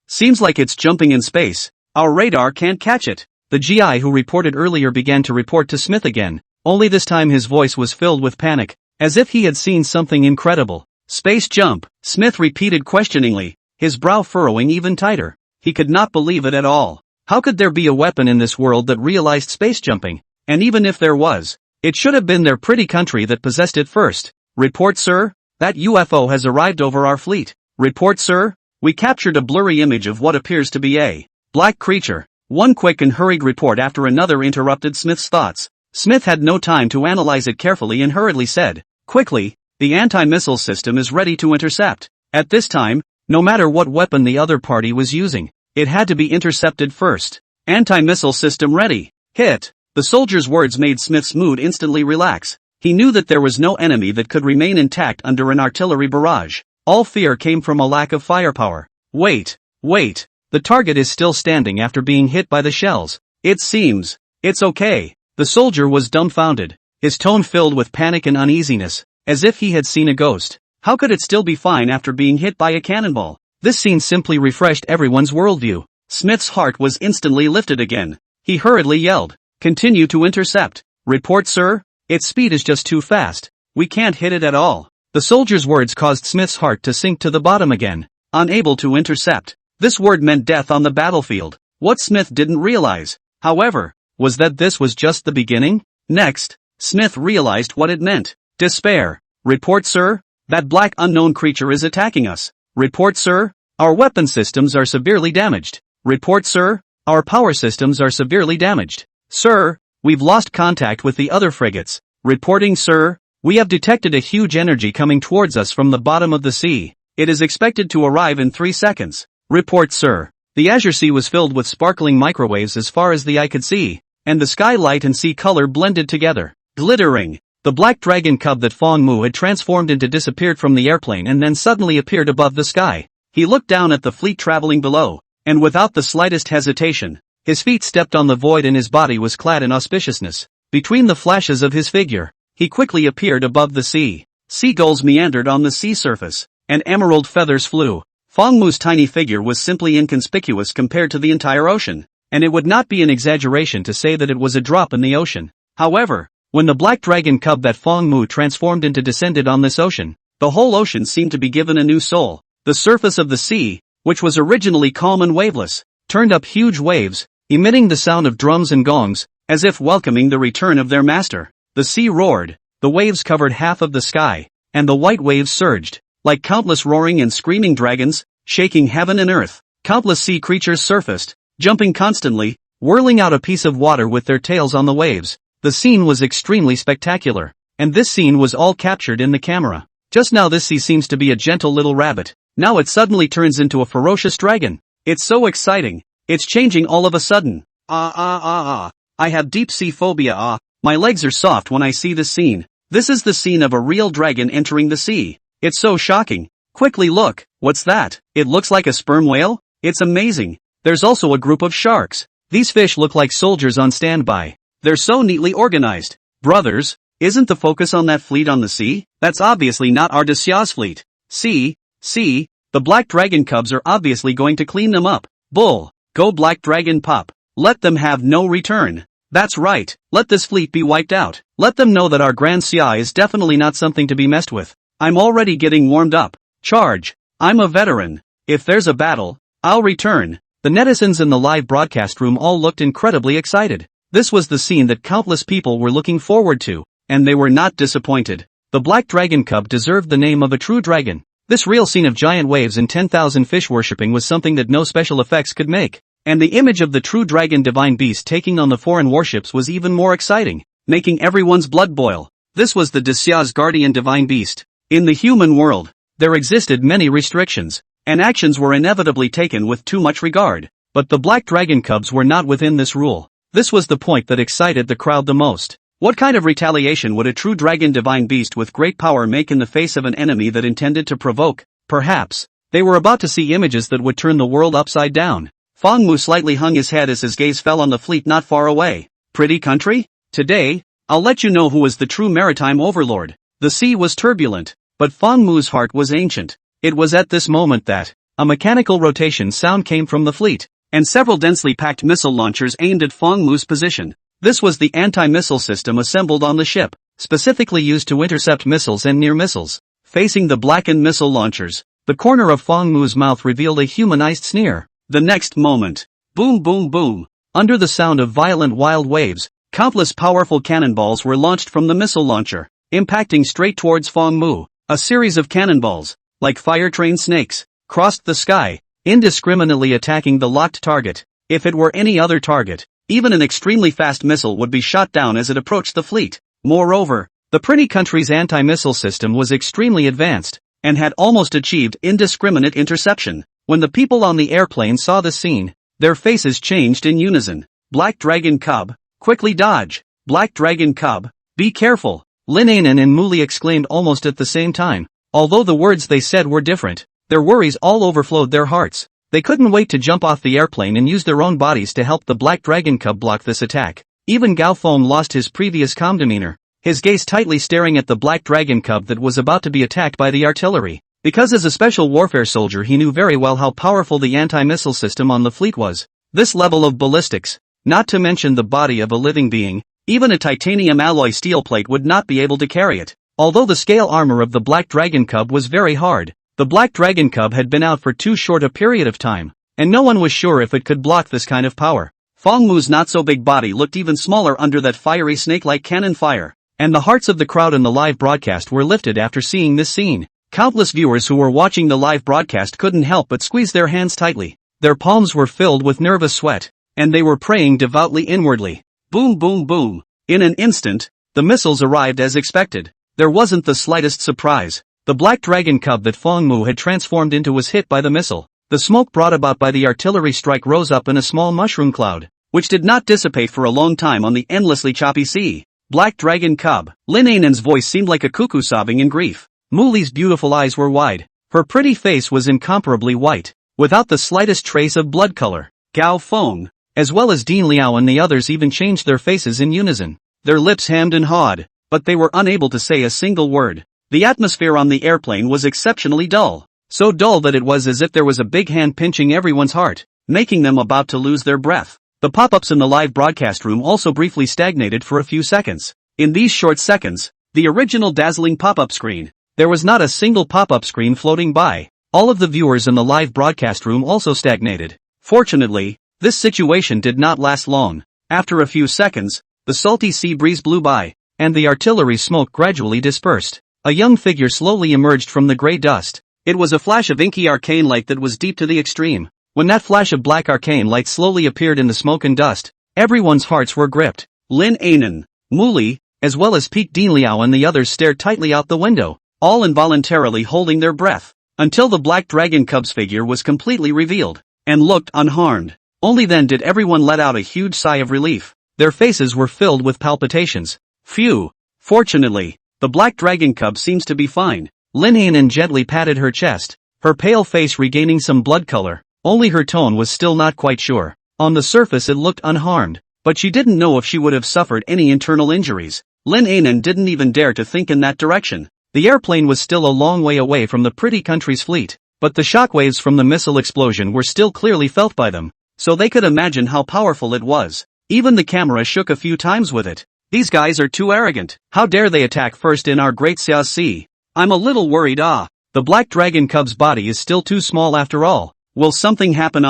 Seems like it's jumping in space. Our radar can't catch it. The GI who reported earlier began to report to Smith again, only this time his voice was filled with panic, as if he had seen something incredible. Space jump, Smith repeated questioningly, his brow furrowing even tighter. He could not believe it at all. How could there be a weapon in this world that realized space jumping? And even if there was, it should have been their pretty country that possessed it first. Report, sir? That UFO has arrived over our fleet. Report, sir? We captured a blurry image of what appears to be a black creature. One quick and hurried report after another interrupted Smith's thoughts. Smith had no time to analyze it carefully and hurriedly said, quickly, the anti-missile system is ready to intercept. At this time, no matter what weapon the other party was using, it had to be intercepted first. Anti-missile system ready. Hit. The soldier's words made Smith's mood instantly relax. He knew that there was no enemy that could remain intact under an artillery barrage. All fear came from a lack of firepower. Wait. The target is still standing after being hit by the shells. It seems. It's okay. The soldier was dumbfounded, his tone filled with panic and uneasiness, as if he had seen a ghost. How could it still be fine after being hit by a cannonball? This scene simply refreshed everyone's worldview. Smith's heart was instantly lifted again. He hurriedly yelled, continue to intercept. Report, sir? Its speed is just too fast. We can't hit it at all. The soldier's words caused Smith's heart to sink to the bottom again. Unable to intercept. This word meant death on the battlefield. What Smith didn't realize, however, was that this was just the beginning. Next, Smith realized what it meant. Despair. Report, sir? That black unknown creature is attacking us. Report, sir? Our weapon systems are severely damaged. Report, sir? Our power systems are severely damaged. Sir, we've lost contact with the other frigates. Reporting, sir? We have detected a huge energy coming towards us from the bottom of the sea. It is expected to arrive in 3 seconds. Report, sir. The azure sea was filled with sparkling microwaves as far as the eye could see, and the sky light and sea color blended together. Glittering. The black dragon cub that Fong Mu had transformed into disappeared from the airplane and then suddenly appeared above the sky. He looked down at the fleet traveling below, and without the slightest hesitation, his feet stepped on the void and his body was clad in auspiciousness. Between the flashes of his figure, he quickly appeared above the sea. Seagulls meandered on the sea surface, and emerald feathers flew. Fong Mu's tiny figure was simply inconspicuous compared to the entire ocean, and it would not be an exaggeration to say that it was a drop in the ocean. However, when the black dragon cub that Fong Mu transformed into descended on this ocean, the whole ocean seemed to be given a new soul. The surface of the sea, which was originally calm and waveless, turned up huge waves, emitting the sound of drums and gongs, as if welcoming the return of their master. The sea roared, the waves covered half of the sky, and the white waves surged, like countless roaring and screaming dragons, shaking heaven and earth. Countless sea creatures surfaced, jumping constantly, whirling out a piece of water with their tails on the waves. The scene was extremely spectacular, and this scene was all captured in the camera. Just now this sea seems to be a gentle little rabbit, now it suddenly turns into a ferocious dragon. It's so exciting, it's changing all of a sudden. I have deep sea phobia. My legs are soft when I see this scene. This is the scene of a real dragon entering the sea. It's so shocking. Quickly look, what's that? It looks like a sperm whale? It's amazing. There's also a group of sharks. These fish look like soldiers on standby. They're so neatly organized. Brothers, isn't the focus on that fleet on the sea? That's obviously not our Ardasia's fleet. See, the black dragon cubs are obviously going to clean them up. Bull, go black dragon pup. Let them have no return. That's right, let this fleet be wiped out. Let them know that our Grand Xia is definitely not something to be messed with. I'm already getting warmed up. Charge. I'm a veteran. If there's a battle, I'll return. The netizens in the live broadcast room all looked incredibly excited. This was the scene that countless people were looking forward to, and they were not disappointed. The black dragon cub deserved the name of a true dragon. This real scene of giant waves and 10,000 fish worshipping was something that no special effects could make. And the image of the true dragon divine beast taking on the foreign warships was even more exciting, making everyone's blood boil. This was the Xia's guardian divine beast. In the human world, there existed many restrictions, and actions were inevitably taken with too much regard. But the black dragon cubs were not within this rule. This was the point that excited the crowd the most. What kind of retaliation would a true dragon divine beast with great power make in the face of an enemy that intended to provoke? Perhaps they were about to see images that would turn the world upside down. Fong Mu slightly hung his head as his gaze fell on the fleet not far away. Pretty country? Today, I'll let you know who is the true maritime overlord. The sea was turbulent, but Feng Mu's heart was ancient. It was at this moment that a mechanical rotation sound came from the fleet, and several densely packed missile launchers aimed at Feng Mu's position. This was the anti-missile system assembled on the ship, specifically used to intercept missiles and near missiles. Facing the blackened missile launchers, the corner of Feng Mu's mouth revealed a humanized sneer. The next moment, boom boom boom, under the sound of violent wild waves, countless powerful cannonballs were launched from the missile launcher, impacting straight towards Feng Mu. A series of cannonballs, like fire-trained snakes, crossed the sky, indiscriminately attacking the locked target. If it were any other target, even an extremely fast missile would be shot down as it approached the fleet. Moreover, the pretty country's anti-missile system was extremely advanced, and had almost achieved indiscriminate interception. When the people on the airplane saw the scene, their faces changed in unison. Black Dragon Cub, quickly dodge. Black Dragon Cub, be careful. Lin Anan and Muli exclaimed almost at the same time. Although the words they said were different, their worries all overflowed their hearts. They couldn't wait to jump off the airplane and use their own bodies to help the Black Dragon Cub block this attack. Even Gao Feng lost his previous calm demeanor, his gaze tightly staring at the Black Dragon Cub that was about to be attacked by the artillery. Because as a special warfare soldier he knew very well how powerful the anti-missile system on the fleet was. This level of ballistics, not to mention the body of a living being, even a titanium alloy steel plate would not be able to carry it. Although the scale armor of the Black Dragon Cub was very hard, the Black Dragon Cub had been out for too short a period of time, and no one was sure if it could block this kind of power. Feng Mu's not-so-big body looked even smaller under that fiery snake-like cannon fire, and the hearts of the crowd in the live broadcast were lifted after seeing this scene. Countless viewers who were watching the live broadcast couldn't help but squeeze their hands tightly. Their palms were filled with nervous sweat, and they were praying devoutly inwardly. Boom boom boom. In an instant, the missiles arrived as expected. There wasn't the slightest surprise. The Black Dragon Cub that Feng Mu had transformed into was hit by the missile. The smoke brought about by the artillery strike rose up in a small mushroom cloud, which did not dissipate for a long time on the endlessly choppy sea. Black Dragon Cub. Lin Ainan's voice seemed like a cuckoo sobbing in grief. Muli's beautiful eyes were wide. Her pretty face was incomparably white, without the slightest trace of blood color. Gao Feng, as well as Dean Liao and the others even changed their faces in unison. Their lips hemmed and hawed, but they were unable to say a single word. The atmosphere on the airplane was exceptionally dull. So dull that it was as if there was a big hand pinching everyone's heart, making them about to lose their breath. The pop-ups in the live broadcast room also briefly stagnated for a few seconds. In these short seconds, the original dazzling pop-up screen, there was not a single pop-up screen floating by. All of the viewers in the live broadcast room also stagnated. Fortunately, this situation did not last long. After a few seconds, the salty sea breeze blew by, and the artillery smoke gradually dispersed. A young figure slowly emerged from the gray dust. It was a flash of inky arcane light that was deep to the extreme. When that flash of black arcane light slowly appeared in the smoke and dust, everyone's hearts were gripped. Lin Ainan, Muli, as well as Peak Dean Liao and the others stared tightly out the window, all involuntarily holding their breath, until the Black Dragon Cub's figure was completely revealed, and looked unharmed. Only then did everyone let out a huge sigh of relief. Their faces were filled with palpitations. Phew! Fortunately, the Black Dragon Cub seems to be fine. Lin Ainan gently patted her chest, her pale face regaining some blood color, only her tone was still not quite sure. On the surface it looked unharmed, but she didn't know if she would have suffered any internal injuries. Lin Ainan didn't even dare to think in that direction. The airplane was still a long way away from the pretty country's fleet, but the shockwaves from the missile explosion were still clearly felt by them, so they could imagine how powerful it was. Even the camera shook a few times with it. These guys are too arrogant. How dare they attack first in our great Xia Sea? I'm a little worried. The Black Dragon Cub's body is still too small after all. Will something happen?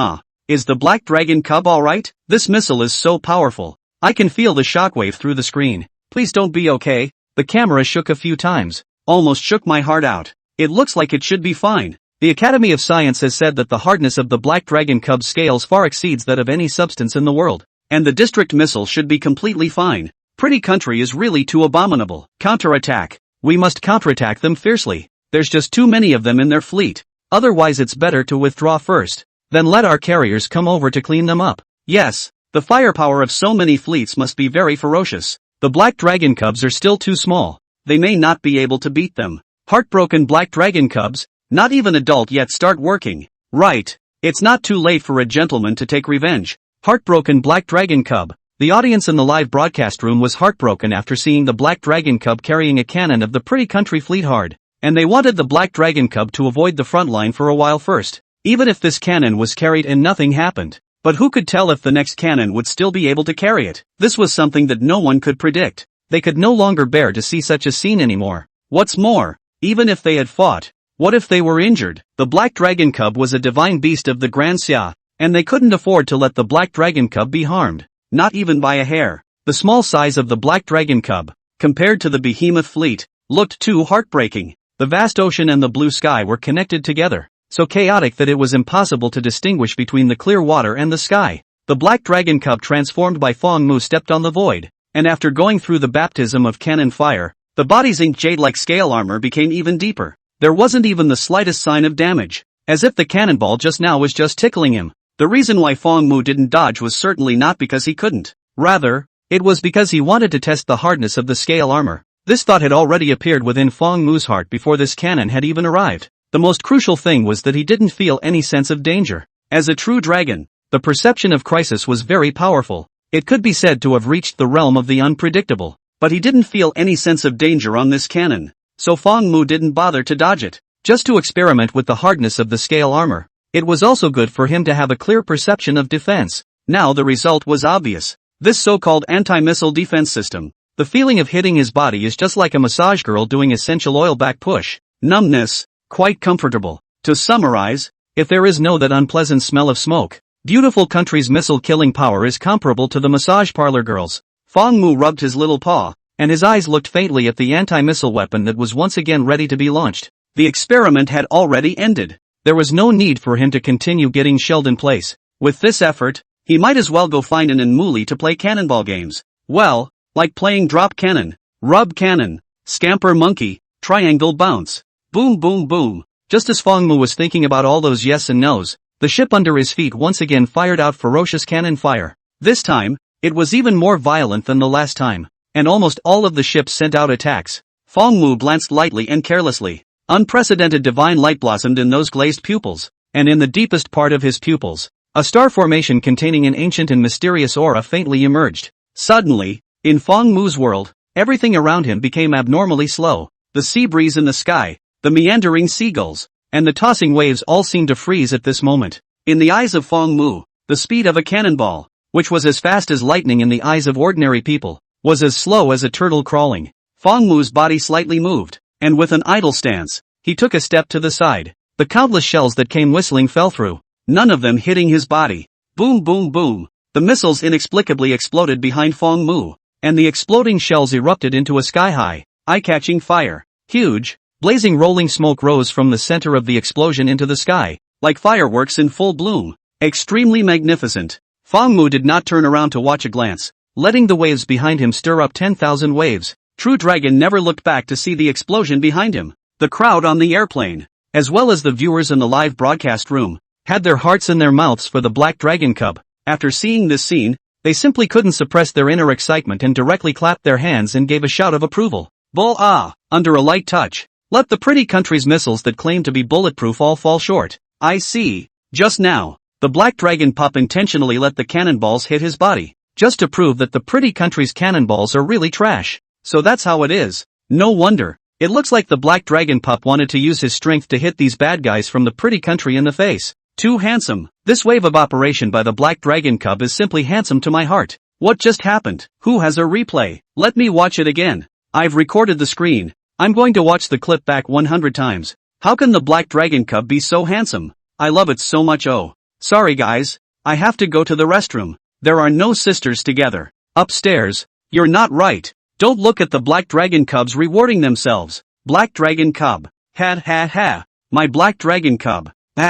Is the Black Dragon Cub alright? This missile is so powerful. I can feel the shockwave through the screen. Please don't be okay. The camera shook a few times. Almost shook my heart out. It looks like it should be fine. The Academy of Science has said that the hardness of the Black Dragon Cub's scales far exceeds that of any substance in the world, and the district missile should be completely fine. Pretty country is really too abominable. Counterattack. We must counterattack them fiercely. There's just too many of them in their fleet. Otherwise it's better to withdraw first. Then let our carriers come over to clean them up. Yes, the firepower of so many fleets must be very ferocious. The Black Dragon Cubs are still too small. They may not be able to beat them. Heartbroken Black Dragon Cubs, not even adult yet, start working. Right. It's not too late for a gentleman to take revenge. Heartbroken Black Dragon Cub. The audience in the live broadcast room was heartbroken after seeing the Black Dragon Cub carrying a cannon of the pretty country fleet hard, and they wanted the Black Dragon Cub to avoid the front line for a while first, even if this cannon was carried and nothing happened. But who could tell if the next cannon would still be able to carry it? This was something that no one could predict. They could no longer bear to see such a scene anymore. What's more, even if they had fought, what if they were injured? The Black Dragon Cub was a divine beast of the Grand Xia, and they couldn't afford to let the Black Dragon Cub be harmed, not even by a hair. The small size of the Black Dragon Cub, compared to the behemoth fleet, looked too heartbreaking. The vast ocean and the blue sky were connected together, so chaotic that it was impossible to distinguish between the clear water and the sky. The Black Dragon Cub transformed by Fong Mu stepped on the void, and after going through the baptism of cannon fire, the body's inked jade-like scale armor became even deeper. There wasn't even the slightest sign of damage, as if the cannonball just now was just tickling him. The reason why Fong Mu didn't dodge was certainly not because he couldn't. Rather, it was because he wanted to test the hardness of the scale armor. This thought had already appeared within Fong Mu's heart before this cannon had even arrived. The most crucial thing was that he didn't feel any sense of danger. As a true dragon, the perception of crisis was very powerful. It could be said to have reached the realm of the unpredictable. But he didn't feel any sense of danger on this cannon, so Fong Mu didn't bother to dodge it, just to experiment with the hardness of the scale armor. It was also good for him to have a clear perception of defense. Now the result was obvious. This so-called anti-missile defense system, the feeling of hitting his body is just like a massage girl doing essential oil back push. Numbness, quite comfortable. To summarize, if there is no that unpleasant smell of smoke, beautiful country's missile killing power is comparable to the massage parlor girls. Fong Mu rubbed his little paw, and his eyes looked faintly at the anti-missile weapon that was once again ready to be launched. The experiment had already ended. There was no need for him to continue getting shelled in place. With this effort, he might as well go find an Enmuli to play cannonball games. Well, like playing drop cannon, rub cannon, scamper monkey, triangle bounce, boom boom boom. Just as Fong Mu was thinking about all those yes and no's, the ship under his feet once again fired out ferocious cannon fire. This time, it was even more violent than the last time, and almost all of the ships sent out attacks. Fong Mu glanced lightly and carelessly. Unprecedented divine light blossomed in those glazed pupils, and in the deepest part of his pupils, a star formation containing an ancient and mysterious aura faintly emerged. Suddenly, in Fong Mu's world, everything around him became abnormally slow. The sea breeze in the sky, the meandering seagulls, and the tossing waves all seemed to freeze at this moment. In the eyes of Fong Mu, the speed of a cannonball, which was as fast as lightning in the eyes of ordinary people, was as slow as a turtle crawling. Fong Mu's body slightly moved, and with an idle stance, he took a step to the side. The countless shells that came whistling fell through, none of them hitting his body. Boom boom boom. The missiles inexplicably exploded behind Fong Mu, and the exploding shells erupted into a sky-high, eye-catching fire. Huge, blazing rolling smoke rose from the center of the explosion into the sky, like fireworks in full bloom. Extremely magnificent. Fong Mu did not turn around to watch a glance, letting the waves behind him stir up 10,000 waves. True Dragon never looked back to see the explosion behind him. The crowd on the airplane, as well as the viewers in the live broadcast room, had their hearts in their mouths for the Black Dragon Cub. After seeing this scene, they simply couldn't suppress their inner excitement and directly clapped their hands and gave a shout of approval. Bull ah! Under a light touch, let the pretty country's missiles that claim to be bulletproof all fall short. I see. Just now, the Black Dragon Pup intentionally let the cannonballs hit his body, just to prove that the pretty country's cannonballs are really trash. So that's how it is. No wonder. It looks like the Black Dragon Pup wanted to use his strength to hit these bad guys from the pretty country in the face. Too handsome. This wave of operation by the Black Dragon Cub is simply handsome to my heart. What just happened? Who has a replay? Let me watch it again. I've recorded the screen. I'm going to watch the clip back 100 times. How can the Black Dragon Cub be so handsome? I love it so much. Oh. Sorry guys. I have to go to the restroom. There are no sisters together. Upstairs. You're not right. Don't look at the Black Dragon Cubs rewarding themselves. Black Dragon Cub. Ha ha ha. My Black Dragon Cub. The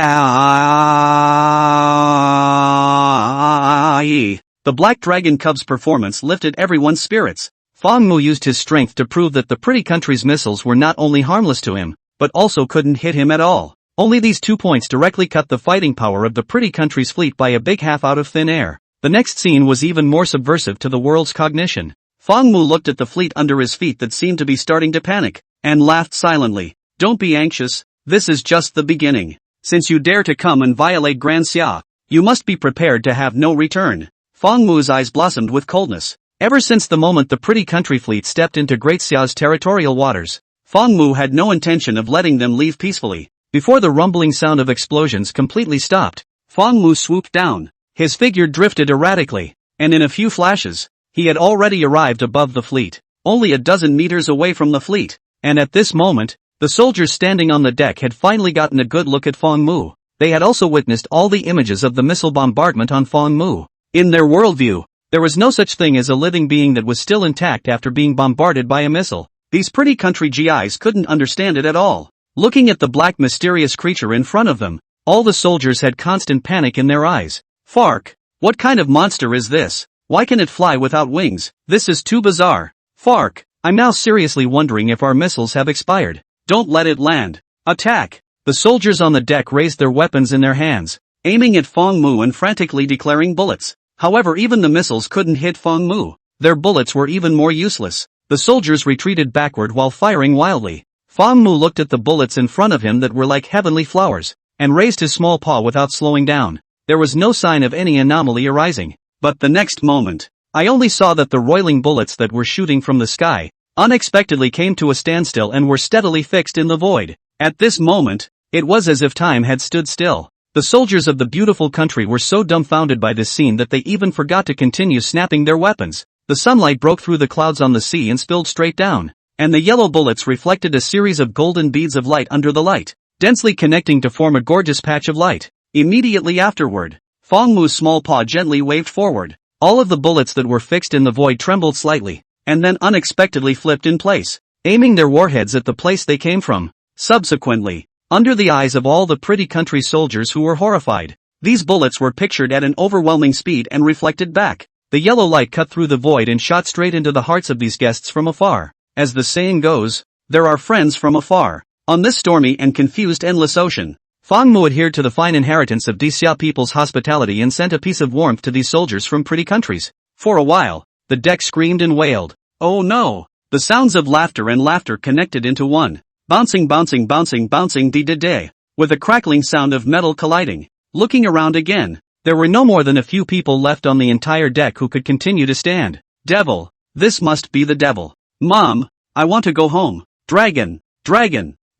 Black Dragon Cub's performance lifted everyone's spirits. Fong Mu used his strength to prove that the pretty country's missiles were not only harmless to him, but also couldn't hit him at all. Only these 2 points directly cut the fighting power of the pretty country's fleet by a big half out of thin air. The next scene was even more subversive to the world's cognition. Fong Mu looked at the fleet under his feet that seemed to be starting to panic, and laughed silently. Don't be anxious, this is just the beginning. Since you dare to come and violate Grand Xia, you must be prepared to have no return. Fong Mu's eyes blossomed with coldness. Ever since the moment the pretty country fleet stepped into Great Xiao's territorial waters, Fong Mu had no intention of letting them leave peacefully. Before the rumbling sound of explosions completely stopped, Fong Mu swooped down. His figure drifted erratically, and in a few flashes, he had already arrived above the fleet, only a dozen meters away from the fleet. And at this moment, the soldiers standing on the deck had finally gotten a good look at Fong Mu. They had also witnessed all the images of the missile bombardment on Fong Mu. In their worldview, there was no such thing as a living being that was still intact after being bombarded by a missile. These pretty country GIs couldn't understand it at all. Looking at the black mysterious creature in front of them, all the soldiers had constant panic in their eyes. Fark! What kind of monster is this? Why can it fly without wings? This is too bizarre. Fark! I'm now seriously wondering if our missiles have expired. Don't let it land. Attack! The soldiers on the deck raised their weapons in their hands, aiming at Fong Mu and frantically declaring bullets. However, even the missiles couldn't hit Fong Mu. Their bullets were even more useless. The soldiers retreated backward while firing wildly. Fong Mu looked at the bullets in front of him that were like heavenly flowers, and raised his small paw without slowing down. There was no sign of any anomaly arising. But the next moment, I only saw that the roiling bullets that were shooting from the sky unexpectedly came to a standstill and were steadily fixed in the void. At this moment, it was as if time had stood still. The soldiers of the beautiful country were so dumbfounded by this scene that they even forgot to continue snapping their weapons. The sunlight broke through the clouds on the sea and spilled straight down, and the yellow bullets reflected a series of golden beads of light under the light, densely connecting to form a gorgeous patch of light. Immediately afterward, Fong Mu's small paw gently waved forward. All of the bullets that were fixed in the void trembled slightly, and then unexpectedly flipped in place, aiming their warheads at the place they came from. Subsequently, under the eyes of all the pretty country soldiers who were horrified, these bullets were pictured at an overwhelming speed and reflected back. The yellow light cut through the void and shot straight into the hearts of these guests from afar. As the saying goes, there are friends from afar. On this stormy and confused endless ocean, Fong Mu adhered to the fine inheritance of Xia people's hospitality and sent a piece of warmth to these soldiers from pretty countries. For a while, the deck screamed and wailed. Oh no! The sounds of laughter and laughter connected into one. Bouncing dee-da-day, with a crackling sound of metal colliding. Looking around again, there were no more than a few people left on the entire deck who could continue to stand. Devil! This must be the devil. Mom, I want to go home. Dragon!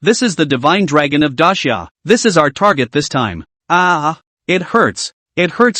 This is the divine dragon of Daxia. This is our target this time. Ah! It hurts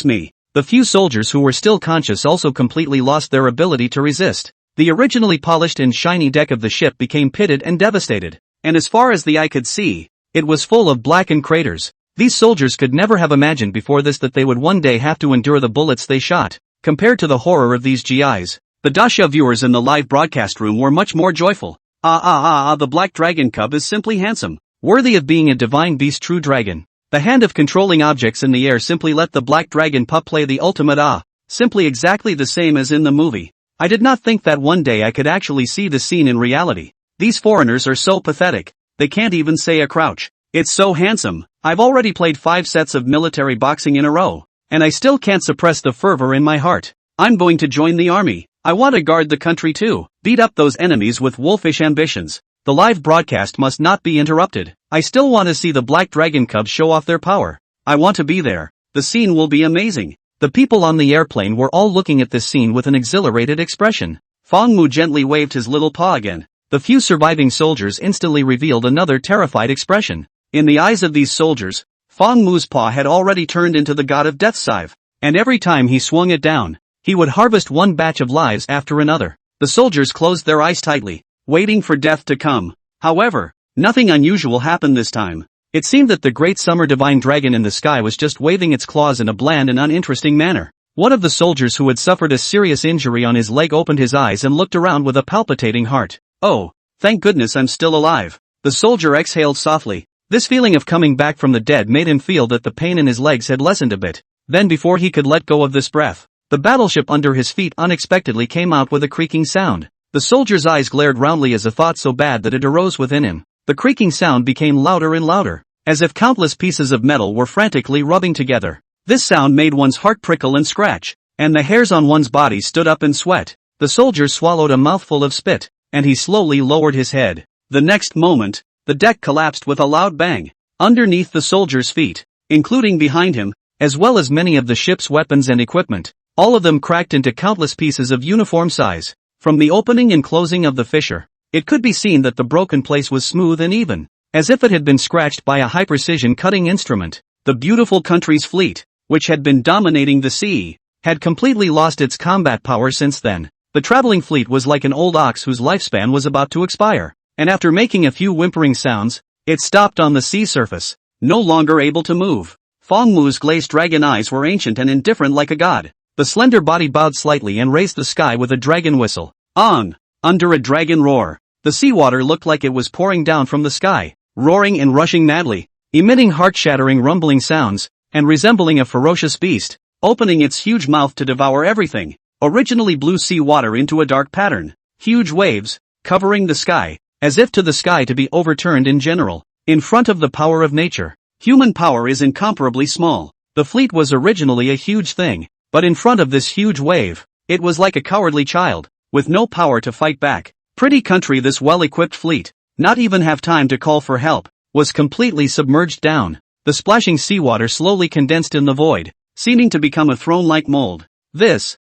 me. The few soldiers who were still conscious also completely lost their ability to resist. The originally polished and shiny deck of the ship became pitted and devastated. And as far as the eye could see, it was full of blackened craters. These soldiers could never have imagined before this that they would one day have to endure the bullets they shot. Compared to the horror of these GIs, the Daxia viewers in the live broadcast room were much more joyful. The black dragon cub is simply handsome, worthy of being a divine beast, true dragon. The hand of controlling objects in the air simply let the black dragon pup play the ultimate simply exactly the same as in the movie. I did not think that one day I could actually see the scene in reality. These foreigners are so pathetic, they can't even say a crouch. It's so handsome. I've already played 5 sets of military boxing in a row, and I still can't suppress the fervor in my heart. I'm going to join the army. I want to guard the country too. Beat up those enemies with wolfish ambitions. The live broadcast must not be interrupted. I still want to see the black dragon cubs show off their power. I want to be there. The scene will be amazing. The people on the airplane were all looking at this scene with an exhilarated expression. Fong Mu gently waved his little paw again. The few surviving soldiers instantly revealed another terrified expression. In the eyes of these soldiers, Fong Mu's paw had already turned into the god of death scythe, and every time he swung it down, he would harvest one batch of lives after another. The soldiers closed their eyes tightly, waiting for death to come. However, nothing unusual happened this time. It seemed that the great summer divine dragon in the sky was just waving its claws in a bland and uninteresting manner. One of the soldiers who had suffered a serious injury on his leg opened his eyes and looked around with a palpitating heart. Oh, thank goodness I'm still alive. The soldier exhaled softly. This feeling of coming back from the dead made him feel that the pain in his legs had lessened a bit. Then before he could let go of this breath, the battleship under his feet unexpectedly came out with a creaking sound. The soldier's eyes glared roundly as a thought so bad that it arose within him. The creaking sound became louder and louder, as if countless pieces of metal were frantically rubbing together. This sound made one's heart prickle and scratch, and the hairs on one's body stood up in sweat. The soldier swallowed a mouthful of spit, and he slowly lowered his head. The next moment, the deck collapsed with a loud bang. Underneath the soldier's feet, including behind him, as well as many of the ship's weapons and equipment, all of them cracked into countless pieces of uniform size. From the opening and closing of the fissure, it could be seen that the broken place was smooth and even, as if it had been scratched by a high-precision cutting instrument. The beautiful country's fleet, which had been dominating the sea, had completely lost its combat power since then. The traveling fleet was like an old ox whose lifespan was about to expire, and after making a few whimpering sounds, it stopped on the sea surface, no longer able to move. Feng Mu's glazed dragon eyes were ancient and indifferent like a god. The slender body bowed slightly and raised the sky with a dragon whistle. On! Under a dragon roar, the seawater looked like it was pouring down from the sky, roaring and rushing madly, emitting heart-shattering rumbling sounds, and resembling a ferocious beast, opening its huge mouth to devour everything. Originally blue sea water into a dark pattern, huge waves, covering the sky, as if to the sky to be overturned in general. In front of the power of nature, human power is incomparably small. The fleet was originally a huge thing, but in front of this huge wave, it was like a cowardly child, with no power to fight back. Pretty country, this well-equipped fleet, not even have time to call for help, was completely submerged down. The splashing seawater slowly condensed in the void, seeming to become a throne-like mold. This,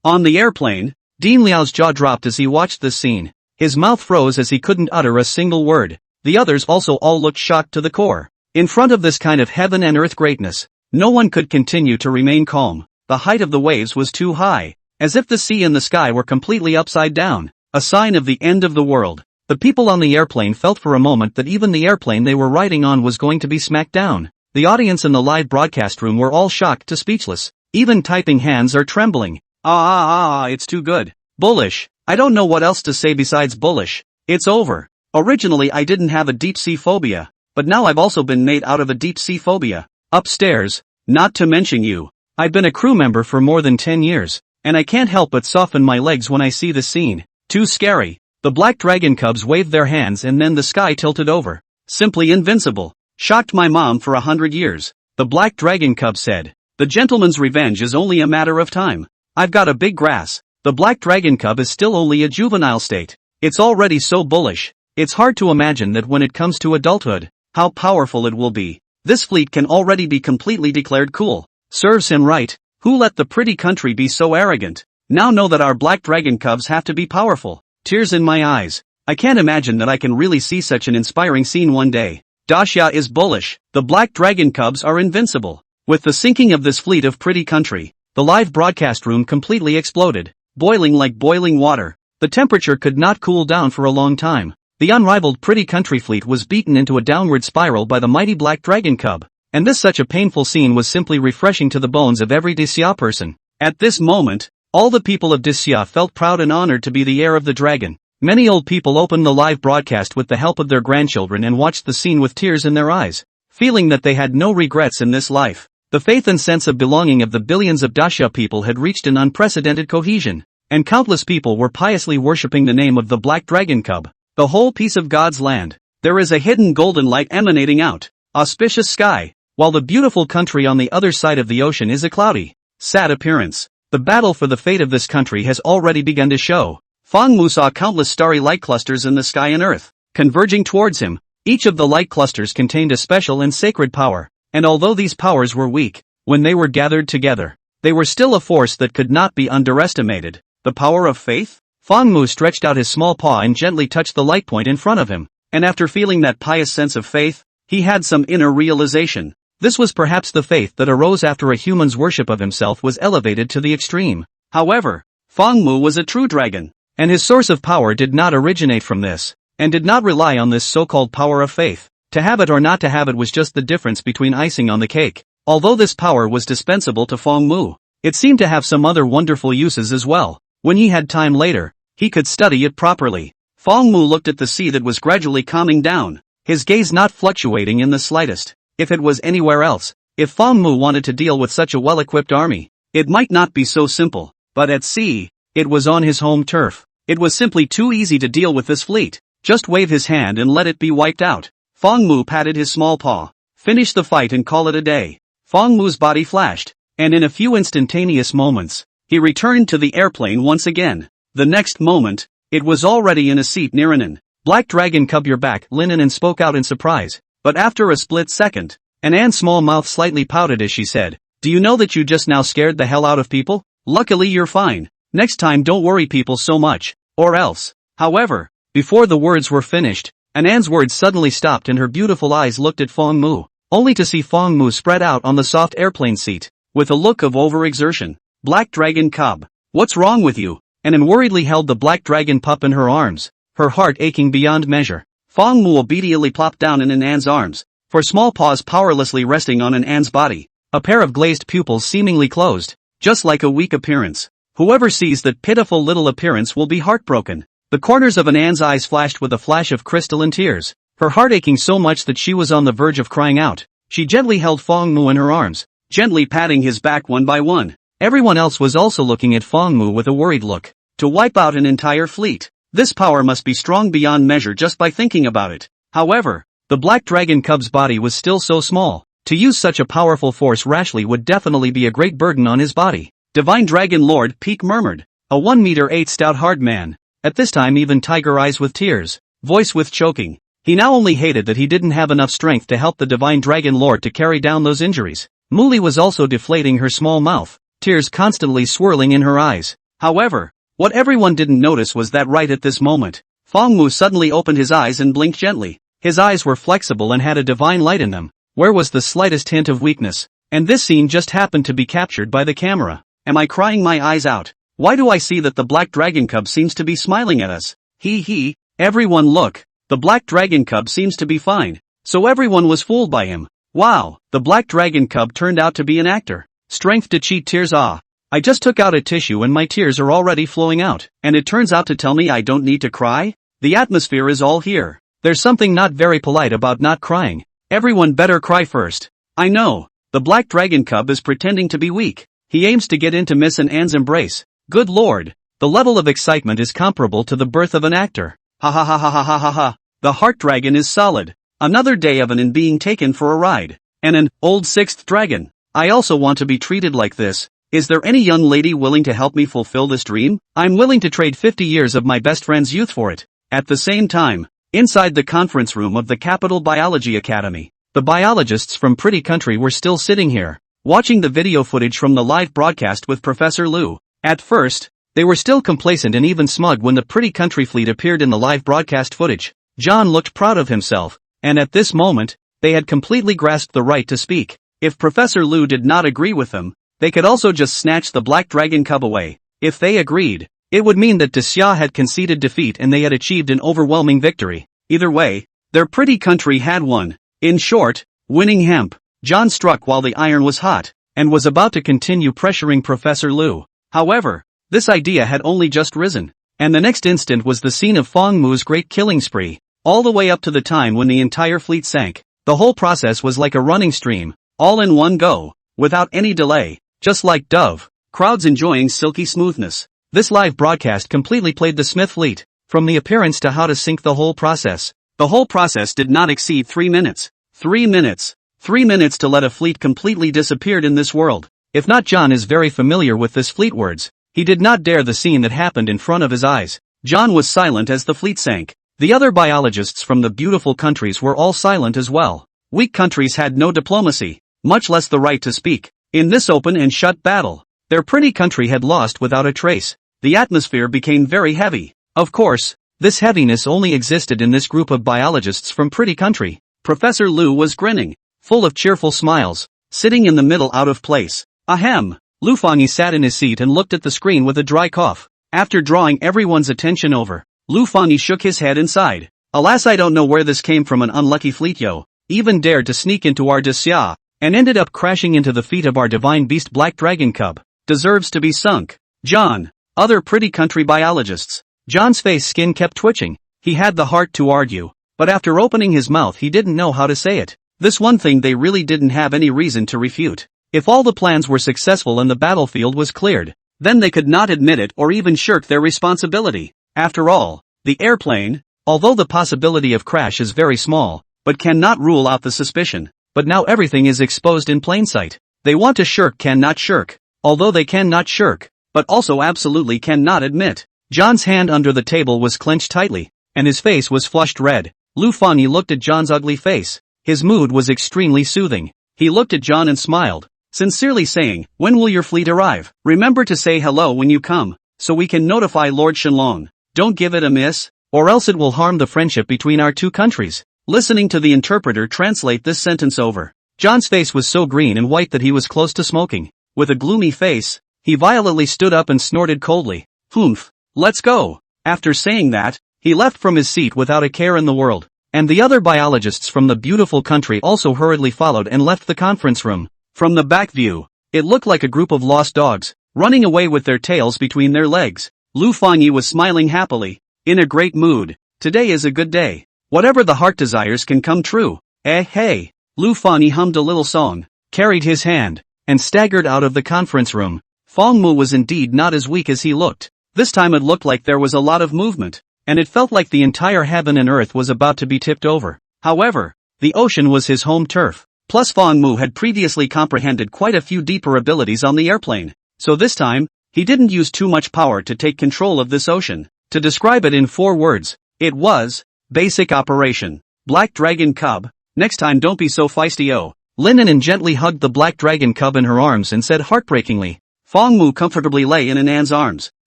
on the airplane, Dean Liao's jaw dropped as he watched this scene. His mouth froze as he couldn't utter a single word. The others also all looked shocked to the core. In front of this kind of heaven and earth greatness, no one could continue to remain calm. The height of the waves was too high, as if the sea and the sky were completely upside down, a sign of the end of the world. The people on the airplane felt for a moment that even the airplane they were riding on was going to be smacked down. The audience in the live broadcast room were all shocked to speechless. Even typing hands are trembling. It's too good. Bullish. I don't know what else to say besides bullish. It's over. Originally I didn't have a deep-sea phobia, but now I've also been made out of a deep-sea phobia. Upstairs, not to mention you. I've been a crew member for more than 10 years, and I can't help but soften my legs when I see the scene. Too scary. The black dragon cubs waved their hands and then the sky tilted over. Simply invincible. Shocked my mom for 100 years. The black dragon cub said. The gentleman's revenge is only a matter of time. I've got a big grass. The black dragon cub is still only a juvenile state. It's already so bullish. It's hard to imagine that when it comes to adulthood, how powerful it will be. This fleet can already be completely declared cool. Serves him right. Who let the pretty country be so arrogant? Now know that our black dragon cubs have to be powerful. Tears in my eyes. I can't imagine that I can really see such an inspiring scene one day. Daxia is bullish. The black dragon cubs are invincible. With the sinking of this fleet of pretty country, the live broadcast room completely exploded, boiling like boiling water. The temperature could not cool down for a long time. The unrivaled pretty country fleet was beaten into a downward spiral by the mighty black dragon cub, and this such a painful scene was simply refreshing to the bones of every Daxia person. At this moment, all the people of Daxia felt proud and honored to be the heir of the dragon. Many old people opened the live broadcast with the help of their grandchildren and watched the scene with tears in their eyes, feeling that they had no regrets in this life. The faith and sense of belonging of the billions of Daxia people had reached an unprecedented cohesion, and countless people were piously worshipping the name of the black dragon cub. The whole piece of God's land. There is a hidden golden light emanating out. Auspicious sky, while the beautiful country on the other side of the ocean is a cloudy, sad appearance. The battle for the fate of this country has already begun to show. Feng Mu saw countless starry light clusters in the sky and earth, converging towards him. Each of the light clusters contained a special and sacred power. And although these powers were weak, when they were gathered together, they were still a force that could not be underestimated. The power of faith? Feng Mu stretched out his small paw and gently touched the light point in front of him, and after feeling that pious sense of faith, he had some inner realization. This was perhaps the faith that arose after a human's worship of himself was elevated to the extreme. However, Feng Mu was a true dragon, and his source of power did not originate from this, and did not rely on this so-called power of faith. To have it or not to have it was just the difference between icing on the cake. Although this power was dispensable to Feng Mu, it seemed to have some other wonderful uses as well. When he had time later, he could study it properly. Feng Mu looked at the sea that was gradually calming down, his gaze not fluctuating in the slightest. If it was anywhere else, if Feng Mu wanted to deal with such a well-equipped army, it might not be so simple, but at sea, it was on his home turf. It was simply too easy to deal with this fleet. Just wave his hand and let it be wiped out. Feng Mu patted his small paw. Finish the fight and call it a day. Feng Mu's body flashed, and in a few instantaneous moments, he returned to the airplane once again. The next moment, it was already in a seat near Anan. Black dragon cub, you're back, Lin spoke out in surprise, but after a split second, Anan's small mouth slightly pouted as she said, Do you know that you just now scared the hell out of people? Luckily you're fine. Next time don't worry people so much. Or else. However, before the words were finished, Anan's words suddenly stopped and her beautiful eyes looked at Fong Mu, only to see Fong Mu spread out on the soft airplane seat, with a look of overexertion. Black Dragon Cub. What's wrong with you? Anan worriedly held the black dragon pup in her arms, her heart aching beyond measure. Fong Mu obediently plopped down in Anan's arms, her small paws powerlessly resting on Anan's body, a pair of glazed pupils seemingly closed, just like a weak appearance. Whoever sees that pitiful little appearance will be heartbroken. The corners of Anan's eyes flashed with a flash of crystalline tears, her heart aching so much that she was on the verge of crying out. She gently held Fong Mu in her arms, gently patting his back one by one. Everyone else was also looking at Fong Mu with a worried look. To wipe out an entire fleet. This power must be strong beyond measure just by thinking about it. However, the black dragon cub's body was still so small. To use such a powerful force rashly would definitely be a great burden on his body. Divine Dragon Lord Peak murmured. A 1-meter-8 stout hard man. At this time even tiger eyes with tears, voice with choking. He now only hated that he didn't have enough strength to help the Divine Dragon Lord to carry down those injuries. Muli was also deflating her small mouth, tears constantly swirling in her eyes. However, what everyone didn't notice was that right at this moment, Fong Mu suddenly opened his eyes and blinked gently. His eyes were flexible and had a divine light in them. Where was the slightest hint of weakness? And this scene just happened to be captured by the camera. Am I crying my eyes out? Why do I see that the black dragon cub seems to be smiling at us? Hee. Everyone look. The black dragon cub seems to be fine. So everyone was fooled by him. Wow, the black dragon cub turned out to be an actor. Strength to cheat tears. I just took out a tissue and my tears are already flowing out. And it turns out to tell me I don't need to cry? The atmosphere is all here. There's something not very polite about not crying. Everyone better cry first. I know. The black dragon cub is pretending to be weak. He aims to get into Miss Anne's embrace. Good lord. The level of excitement is comparable to the birth of an actor. Ha ha ha ha ha ha ha ha. The heart dragon is solid. Another day of an being taken for a ride. And an old sixth dragon. I also want to be treated like this. Is there any young lady willing to help me fulfill this dream? I'm willing to trade 50 years of my best friend's youth for it. At the same time, inside the conference room of the Capital Biology Academy, the biologists from Pretty Country were still sitting here, watching the video footage from the live broadcast with Professor Lu. At first, they were still complacent and even smug when the Pretty Country fleet appeared in the live broadcast footage. John looked proud of himself, and at this moment, they had completely grasped the right to speak. If Professor Lu did not agree with them, they could also just snatch the black dragon cub away. If they agreed, it would mean that Xia had conceded defeat and they had achieved an overwhelming victory. Either way, their Pretty Country had won. In short, winning hemp. John struck while the iron was hot, and was about to continue pressuring Professor Lu. However, this idea had only just risen, and the next instant was the scene of Fong Mu's great killing spree, all the way up to the time when the entire fleet sank. The whole process was like a running stream, all in one go, without any delay, just like Dove, crowds enjoying silky smoothness. This live broadcast completely played the Smith fleet, from the appearance to how to sink the whole process. The whole process did not exceed 3 minutes. 3 minutes. 3 minutes to let a fleet completely disappeared in this world. If not, John is very familiar with this fleet words. He did not dare the scene that happened in front of his eyes. John was silent as the fleet sank. The other biologists from the beautiful countries were all silent as well. Weak countries had no diplomacy, much less the right to speak. In this open and shut battle, their Pretty Country had lost without a trace. The atmosphere became very heavy. Of course, this heaviness only existed in this group of biologists from Pretty Country. Professor Lu was grinning, full of cheerful smiles, sitting in the middle out of place. Ahem. Lu Fangyi sat in his seat and looked at the screen with a dry cough. After drawing everyone's attention over, Lu Fangyi shook his head and sighed. Alas, I don't know where this came from. An unlucky fleet even dared to sneak into our Xia, and ended up crashing into the feet of our divine beast black dragon cub. Deserves to be sunk. John. Other Pretty Country biologists. John's face skin kept twitching. He had the heart to argue, but after opening his mouth he didn't know how to say it. This one thing they really didn't have any reason to refute. If all the plans were successful and the battlefield was cleared, then they could not admit it or even shirk their responsibility. After all, the airplane, although the possibility of crash is very small, but cannot rule out the suspicion. But now everything is exposed in plain sight. They want to shirk, cannot shirk. Although they cannot shirk, but also absolutely cannot admit. John's hand under the table was clenched tightly, and his face was flushed red. Lu Fangyi looked at John's ugly face. His mood was extremely soothing. He looked at John and smiled. sincerely saying, "When will your fleet arrive? Remember to say hello when you come, so we can notify Lord Shenlong. Don't give it a miss, or else it will harm the friendship between our two countries." Listening to the interpreter translate this sentence over, John's face was so green and white that he was close to smoking. With a gloomy face, he violently stood up and snorted coldly, "Humph, let's go." After saying that, he left from his seat without a care in the world, and the other biologists from the beautiful country also hurriedly followed and left the conference room. From the back view, it looked like a group of lost dogs, running away with their tails between their legs. Lu Fangyi was smiling happily, in a great mood. Today is a good day. Whatever the heart desires can come true. Hey. Lu Fangyi hummed a little song, carried his hand, and staggered out of the conference room. Feng Mu was indeed not as weak as he looked. This time it looked like there was a lot of movement, and it felt like the entire heaven and earth was about to be tipped over. However, the ocean was his home turf. Plus Feng Mu had previously comprehended quite a few deeper abilities on the airplane, so this time, he didn't use too much power to take control of this ocean. To describe it in 4 words, it was, basic operation. Black Dragon Cub, next time don't be so feisty. Oh. Linen gently hugged the Black Dragon Cub in her arms and said heartbreakingly. Feng Mu comfortably lay in Anan's arms,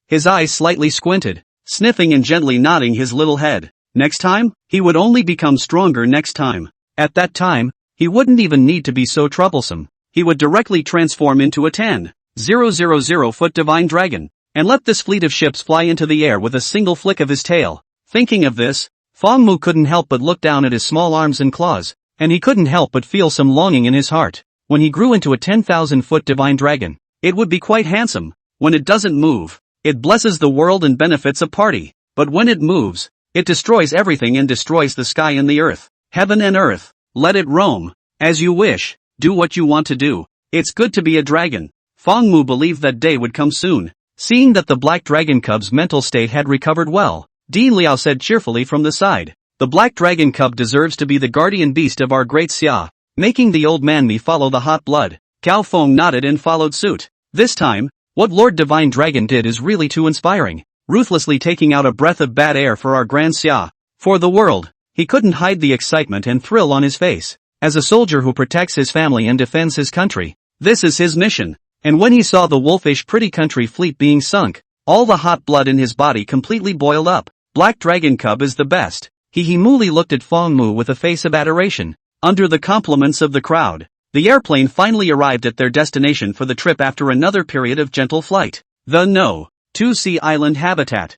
his eyes slightly squinted, sniffing and gently nodding his little head. Next time, he would only become stronger next time. At that time, he wouldn't even need to be so troublesome. He would directly transform into a 10,000-foot divine dragon, and let this fleet of ships fly into the air with a single flick of his tail. Thinking of this, Feng Mu couldn't help but look down at his small arms and claws, and he couldn't help but feel some longing in his heart. When he grew into a 10,000-foot divine dragon, it would be quite handsome. When it doesn't move, it blesses the world and benefits a party. But when it moves, it destroys everything and destroys the sky and the earth. Heaven and earth. Let it roam. As you wish. Do what you want to do. It's good to be a dragon. Feng Mu believed that day would come soon. Seeing that the Black Dragon Cub's mental state had recovered well, Dean Liao said cheerfully from the side, "The Black Dragon Cub deserves to be the guardian beast of our great Xia," making the old man me follow the hot blood. Cao Feng nodded and followed suit. This time, what Lord Divine Dragon did is really too inspiring, ruthlessly taking out a breath of bad air for our Grand Xia. For the world. He couldn't hide the excitement and thrill on his face. As a soldier who protects his family and defends his country, this is his mission. And when he saw the wolfish pretty country fleet being sunk, all the hot blood in his body completely boiled up. Black Dragon Cub is the best. He moodily looked at Feng Mu with a face of adoration. Under the compliments of the crowd, the airplane finally arrived at their destination for the trip after another period of gentle flight. The No-2 Island habitat.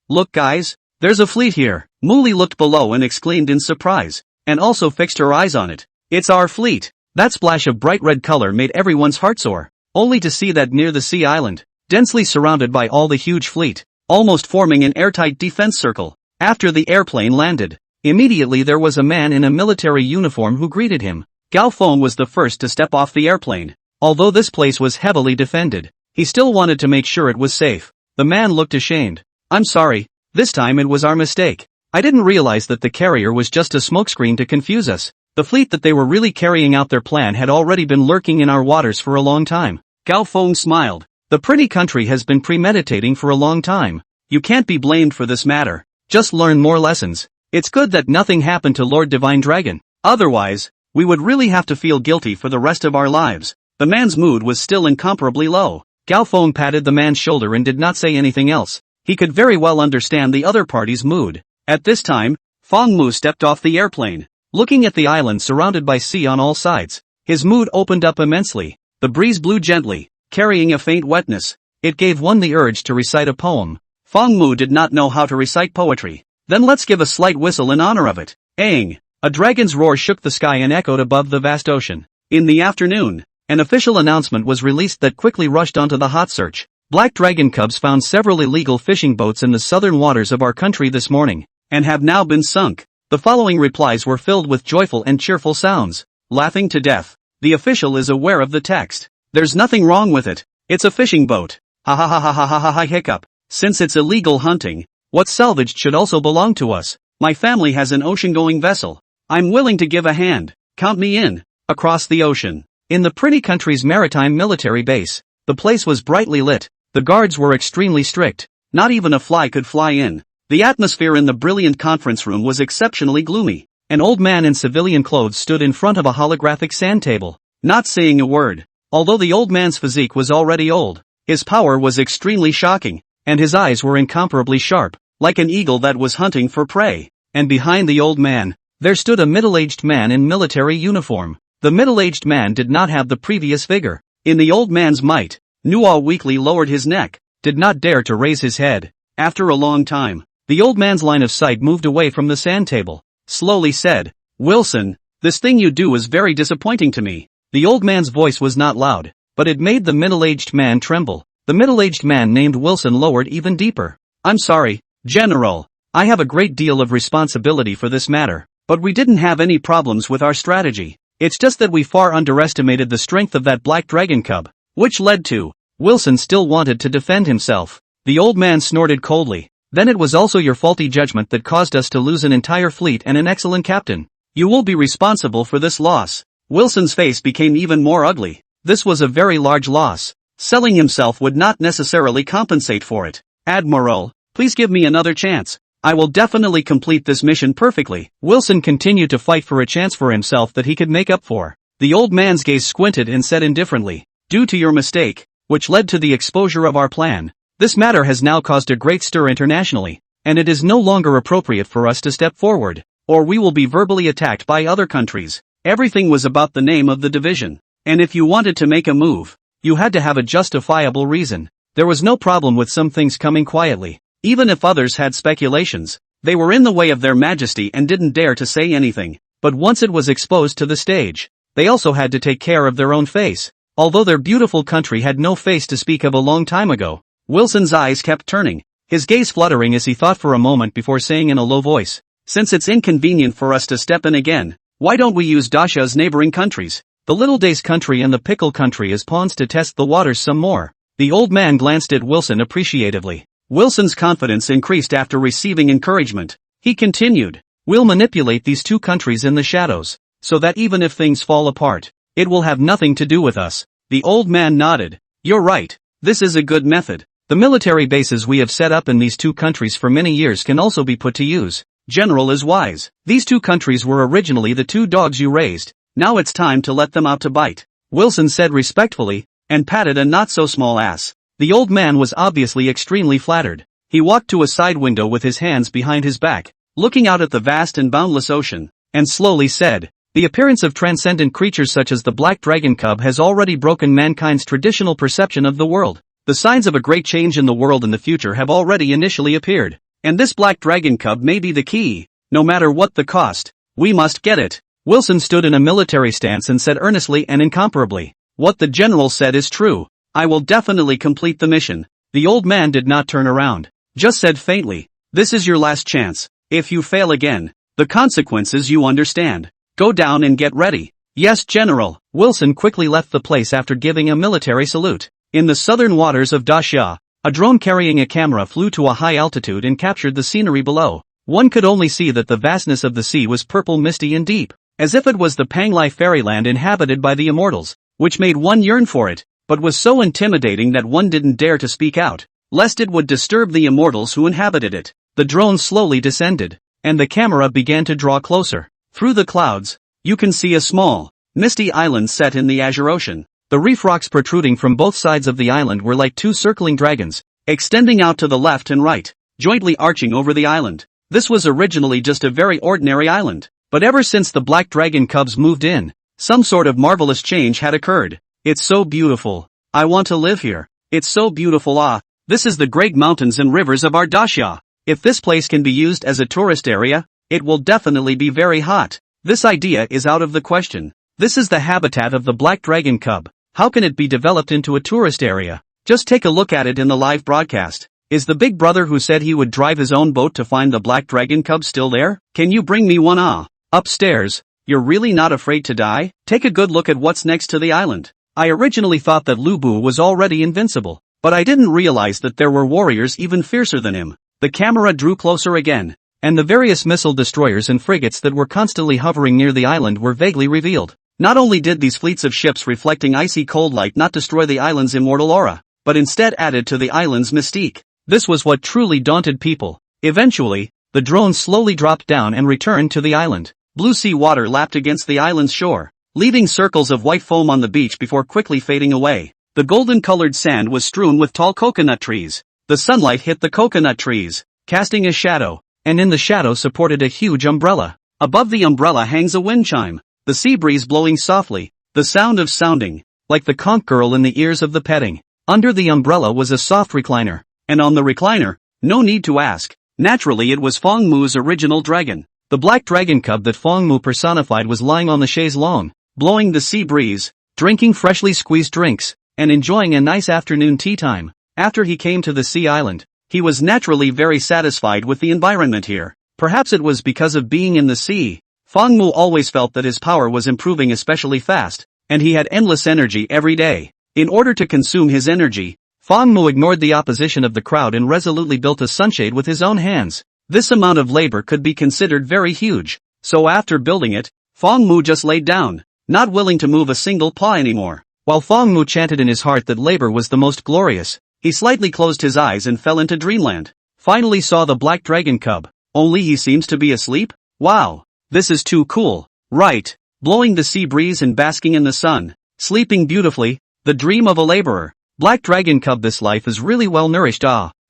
Look guys, there's a fleet here. Muli looked below and exclaimed in surprise, and also fixed her eyes on it. It's our fleet. That splash of bright red color made everyone's heart soar, only to see that near the sea island, densely surrounded by all the huge fleet, almost forming an airtight defense circle. After the airplane landed, immediately there was a man in a military uniform who greeted him. Gao Feng was the first to step off the airplane. Although this place was heavily defended, he still wanted to make sure it was safe. The man looked ashamed. "I'm sorry, this time it was our mistake. I didn't realize that the carrier was just a smokescreen to confuse us. The fleet that they were really carrying out their plan had already been lurking in our waters for a long time." Gao Feng smiled. "The pretty country has been premeditating for a long time. You can't be blamed for this matter. Just learn more lessons. It's good that nothing happened to Lord Divine Dragon. Otherwise, we would really have to feel guilty for the rest of our lives." The man's mood was still incomparably low. Gao Feng patted the man's shoulder and did not say anything else. He could very well understand the other party's mood. At this time, Feng Mu stepped off the airplane, looking at the island surrounded by sea on all sides. His mood opened up immensely. The breeze blew gently, carrying a faint wetness. It gave one the urge to recite a poem. Feng Mu did not know how to recite poetry. Then let's give a slight whistle in honor of it. Aang! A dragon's roar shook the sky and echoed above the vast ocean. In the afternoon, an official announcement was released that quickly rushed onto the hot search. Black Dragon Cubs found several illegal fishing boats in the southern waters of our country this morning, and have now been sunk. The following replies were filled with joyful and cheerful sounds. Laughing to death. The official is aware of the text. There's nothing wrong with it. It's a fishing boat. Ha ha ha ha ha ha ha hiccup. Since it's illegal hunting, what's salvaged should also belong to us. My family has an ocean-going vessel. I'm willing to give a hand. Count me in. Across the ocean. In the pretty country's maritime military base, the place was brightly lit. The guards were extremely strict. Not even a fly could fly in. The atmosphere in the brilliant conference room was exceptionally gloomy. An old man in civilian clothes stood in front of a holographic sand table, not saying a word. Although the old man's physique was already old, his power was extremely shocking, and his eyes were incomparably sharp, like an eagle that was hunting for prey. And behind the old man, there stood a middle-aged man in military uniform. The middle-aged man did not have the previous vigor. In the old man's might, Nuo weakly lowered his neck, did not dare to raise his head. After a long time, the old man's line of sight moved away from the sand table, slowly said, "Wilson, this thing you do is very disappointing to me." The old man's voice was not loud, but it made the middle-aged man tremble. The middle-aged man named Wilson lowered even deeper. "I'm sorry, General. I have a great deal of responsibility for this matter, but we didn't have any problems with our strategy. It's just that we far underestimated the strength of that black dragon cub, which led to..." Wilson still wanted to defend himself. The old man snorted coldly. "Then it was also your faulty judgment that caused us to lose an entire fleet and an excellent captain. You will be responsible for this loss." Wilson's face became even more ugly. This was a very large loss. Selling himself would not necessarily compensate for it. "Admiral, please give me another chance. I will definitely complete this mission perfectly." Wilson continued to fight for a chance for himself that he could make up for. The old man's gaze squinted and said indifferently, "Due to your mistake, which led to the exposure of our plan, this matter has now caused a great stir internationally, and it is no longer appropriate for us to step forward, or we will be verbally attacked by other countries." Everything was about the name of the division, and if you wanted to make a move, you had to have a justifiable reason. There was no problem with some things coming quietly. Even if others had speculations, they were in the way of their majesty and didn't dare to say anything. But once it was exposed to the stage, they also had to take care of their own face. Although their beautiful country had no face to speak of a long time ago, Wilson's eyes kept turning, his gaze fluttering as he thought for a moment before saying in a low voice, "Since it's inconvenient for us to step in again, why don't we use Dasha's neighboring countries, the Little Days country and the Pickle country, as pawns to test the waters some more?" The old man glanced at Wilson appreciatively. Wilson's confidence increased after receiving encouragement. He continued, "We'll manipulate these two countries in the shadows, so that even if things fall apart, it will have nothing to do with us." The old man nodded. "You're right. This is a good method. The military bases we have set up in these two countries for many years can also be put to use. General is wise. These two countries were originally the two dogs you raised. Now it's time to let them out to bite," Wilson said respectfully, and patted a not-so-small ass. The old man was obviously extremely flattered. He walked to a side window with his hands behind his back, looking out at the vast and boundless ocean, and slowly said, "The appearance of transcendent creatures such as the black dragon cub has already broken mankind's traditional perception of the world. The signs of a great change in the world in the future have already initially appeared, and this black dragon cub may be the key. No matter what the cost, we must get it." Wilson stood in a military stance and said earnestly and incomparably, "What the general said is true. I will definitely complete the mission." The old man did not turn around, just said faintly, "This is your last chance. If you fail again, the consequences you understand. Go down and get ready." "Yes, General." Wilson quickly left the place after giving a military salute. In the southern waters of Dasha, a drone carrying a camera flew to a high altitude and captured the scenery below. One could only see that the vastness of the sea was purple, misty and deep, as if it was the Panglai fairyland inhabited by the immortals, which made one yearn for it, but was so intimidating that one didn't dare to speak out, lest it would disturb the immortals who inhabited it. The drone slowly descended, and the camera began to draw closer. Through the clouds, you can see a small, misty island set in the azure ocean. The reef rocks protruding from both sides of the island were like two circling dragons, extending out to the left and right, jointly arching over the island. This was originally just a very ordinary island, but ever since the black dragon cubs moved in, some sort of marvelous change had occurred. "It's so beautiful. I want to live here. It's so beautiful. Ah, this is the great mountains and rivers of our Dasha. If this place can be used as a tourist area, it will definitely be very hot. This idea is out of the question. This is the habitat of the black dragon cub. How can it be developed into a tourist area? Just take a look at it in the live broadcast. Is the big brother who said he would drive his own boat to find the black dragon cub still there? Can you bring me one? Ah, upstairs. You're really not afraid to die? Take a good look at what's next to the island. I originally thought that Lubu was already invincible, but I didn't realize that there were warriors even fiercer than him." The camera drew closer again, and the various missile destroyers and frigates that were constantly hovering near the island were vaguely revealed. Not only did these fleets of ships reflecting icy cold light not destroy the island's immortal aura, but instead added to the island's mystique. This was what truly daunted people. Eventually, the drone slowly dropped down and returned to the island. Blue sea water lapped against the island's shore, leaving circles of white foam on the beach before quickly fading away. The golden-colored sand was strewn with tall coconut trees. The sunlight hit the coconut trees, casting a shadow, and in the shadow supported a huge umbrella. Above the umbrella hangs a wind chime, the sea breeze blowing softly, the sound of sounding, like the conch girl in the ears of the petting. Under the umbrella was a soft recliner, and on the recliner, no need to ask, naturally it was Feng Mu's original dragon. The black dragon cub that Feng Mu personified was lying on the chaise longue, blowing the sea breeze, drinking freshly squeezed drinks, and enjoying a nice afternoon tea time. After he came to the sea island, he was naturally very satisfied with the environment here. Perhaps it was because of being in the sea. Feng Mu always felt that his power was improving especially fast, and he had endless energy every day. In order to consume his energy, Feng Mu ignored the opposition of the crowd and resolutely built a sunshade with his own hands. This amount of labor could be considered very huge, so after building it, Feng Mu just laid down, not willing to move a single paw anymore. While Feng Mu chanted in his heart that labor was the most glorious, he slightly closed his eyes and fell into dreamland. Finally saw the black dragon cub, only he seems to be asleep? Wow, this is too cool, right? Blowing the sea breeze and basking in the sun, sleeping beautifully, the dream of a laborer. Black dragon cub, this life is really well nourished.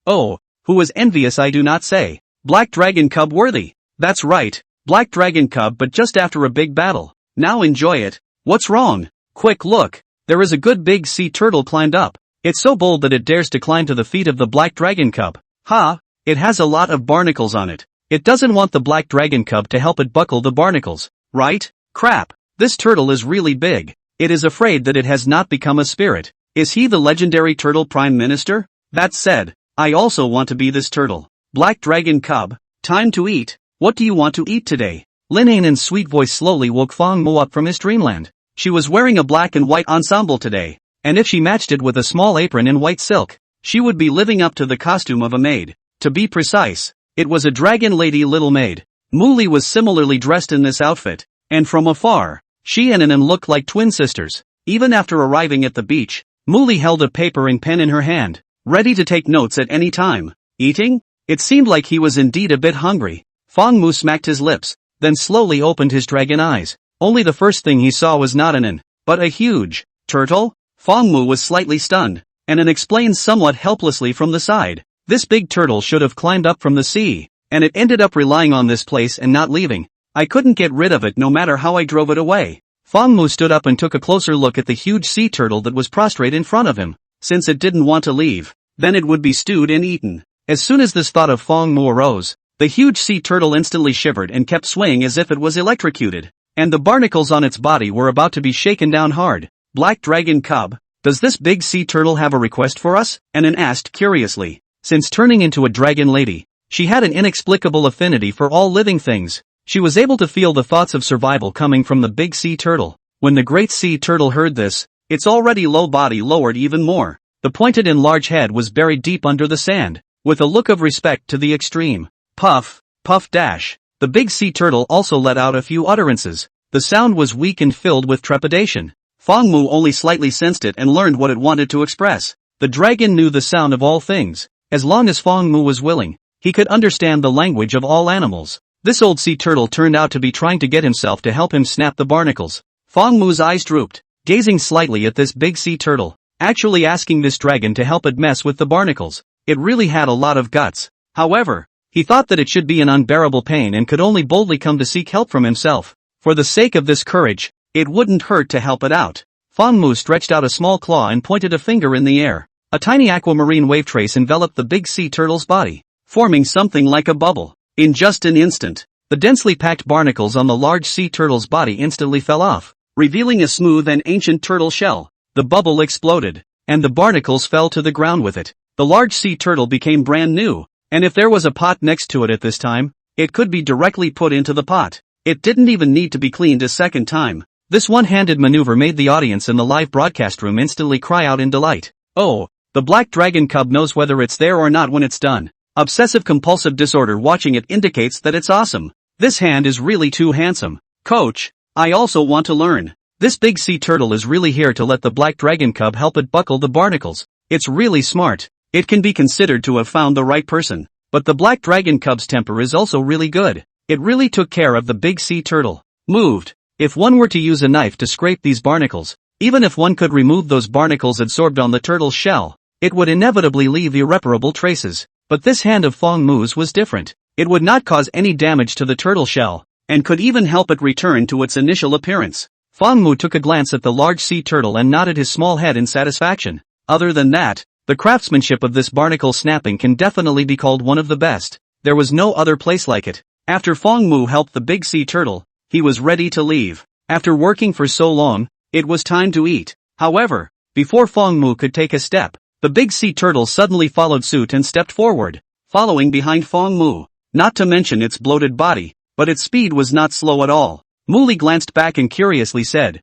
Oh, who is envious I do not say. Black dragon cub worthy. That's right, black dragon cub, but just after a big battle. Now enjoy it. What's wrong? Quick look, there is a good big sea turtle climbed up. It's so bold that it dares to climb to the feet of the black dragon cub. Ha! It has a lot of barnacles on it. It doesn't want the black dragon cub to help it buckle the barnacles, right? Crap, this turtle is really big. It is afraid that it has not become a spirit. Is he the legendary turtle prime minister? That said, I also want to be this turtle. Black dragon cub, time to eat. What do you want to eat today? Lin Ainan's sweet voice slowly woke Feng Mu up from his dreamland. She was wearing a black and white ensemble today, and if she matched it with a small apron in white silk, she would be living up to the costume of a maid. To be precise, it was a dragon lady little maid. Muli was similarly dressed in this outfit, and from afar, she and Anan looked like twin sisters. Even after arriving at the beach, Muli held a paper and pen in her hand, ready to take notes at any time. Eating? It seemed like he was indeed a bit hungry. Feng Mu smacked his lips, then slowly opened his dragon eyes. Only the first thing he saw was not Anan, but a huge turtle. Feng Mu was slightly stunned, and Anan explained somewhat helplessly from the side. This big turtle should have climbed up from the sea, and it ended up relying on this place and not leaving. I couldn't get rid of it no matter how I drove it away. Feng Mu stood up and took a closer look at the huge sea turtle that was prostrate in front of him. Since it didn't want to leave, then it would be stewed and eaten. As soon as this thought of Feng Mu arose, the huge sea turtle instantly shivered and kept swaying as if it was electrocuted, and the barnacles on its body were about to be shaken down hard. Black dragon cub, does this big sea turtle have a request for us? Anan asked curiously. Since turning into a dragon lady, she had an inexplicable affinity for all living things. She was able to feel the thoughts of survival coming from the big sea turtle. When the great sea turtle heard this, its already low body lowered even more. The pointed and large head was buried deep under the sand, with a look of respect to the extreme. Puff, puff dash. The big sea turtle also let out a few utterances. The sound was weak and filled with trepidation. Feng Mu only slightly sensed it and learned what it wanted to express. The dragon knew the sound of all things. As long as Feng Mu was willing, he could understand the language of all animals. This old sea turtle turned out to be trying to get himself to help him snap the barnacles. Feng Mu's eyes drooped, gazing slightly at this big sea turtle, actually asking this dragon to help it mess with the barnacles. It really had a lot of guts. However, he thought that it should be an unbearable pain and could only boldly come to seek help from himself. For the sake of this courage, it wouldn't hurt to help it out. Feng Mu stretched out a small claw and pointed a finger in the air. A tiny aquamarine wave trace enveloped the big sea turtle's body, forming something like a bubble. In just an instant, the densely packed barnacles on the large sea turtle's body instantly fell off, revealing a smooth and ancient turtle shell. The bubble exploded, and the barnacles fell to the ground with it. The large sea turtle became brand new, and if there was a pot next to it at this time, it could be directly put into the pot. It didn't even need to be cleaned a second time. This one-handed maneuver made the audience in the live broadcast room instantly cry out in delight. Oh, the black dragon cub knows whether it's there or not when it's done. Obsessive-compulsive disorder watching it indicates that it's awesome. This hand is really too handsome. Coach, I also want to learn. This big sea turtle is really here to let the black dragon cub help it buckle the barnacles. It's really smart. It can be considered to have found the right person. But the black dragon cub's temper is also really good. It really took care of the big sea turtle. Moved. If one were to use a knife to scrape these barnacles, even if one could remove those barnacles adsorbed on the turtle's shell, it would inevitably leave irreparable traces. But this hand of Fong Mu's was different. It would not cause any damage to the turtle shell, and could even help it return to its initial appearance. Fong Mu took a glance at the large sea turtle and nodded his small head in satisfaction. Other than that, the craftsmanship of this barnacle snapping can definitely be called one of the best. There was no other place like it. After Fong Mu helped the big sea turtle, he was ready to leave. After working for so long, it was time to eat. However, before Fong Mu could take a step, the big sea turtle suddenly followed suit and stepped forward, following behind Fong Mu. Not to mention its bloated body, but its speed was not slow at all. Muli glanced back and curiously said,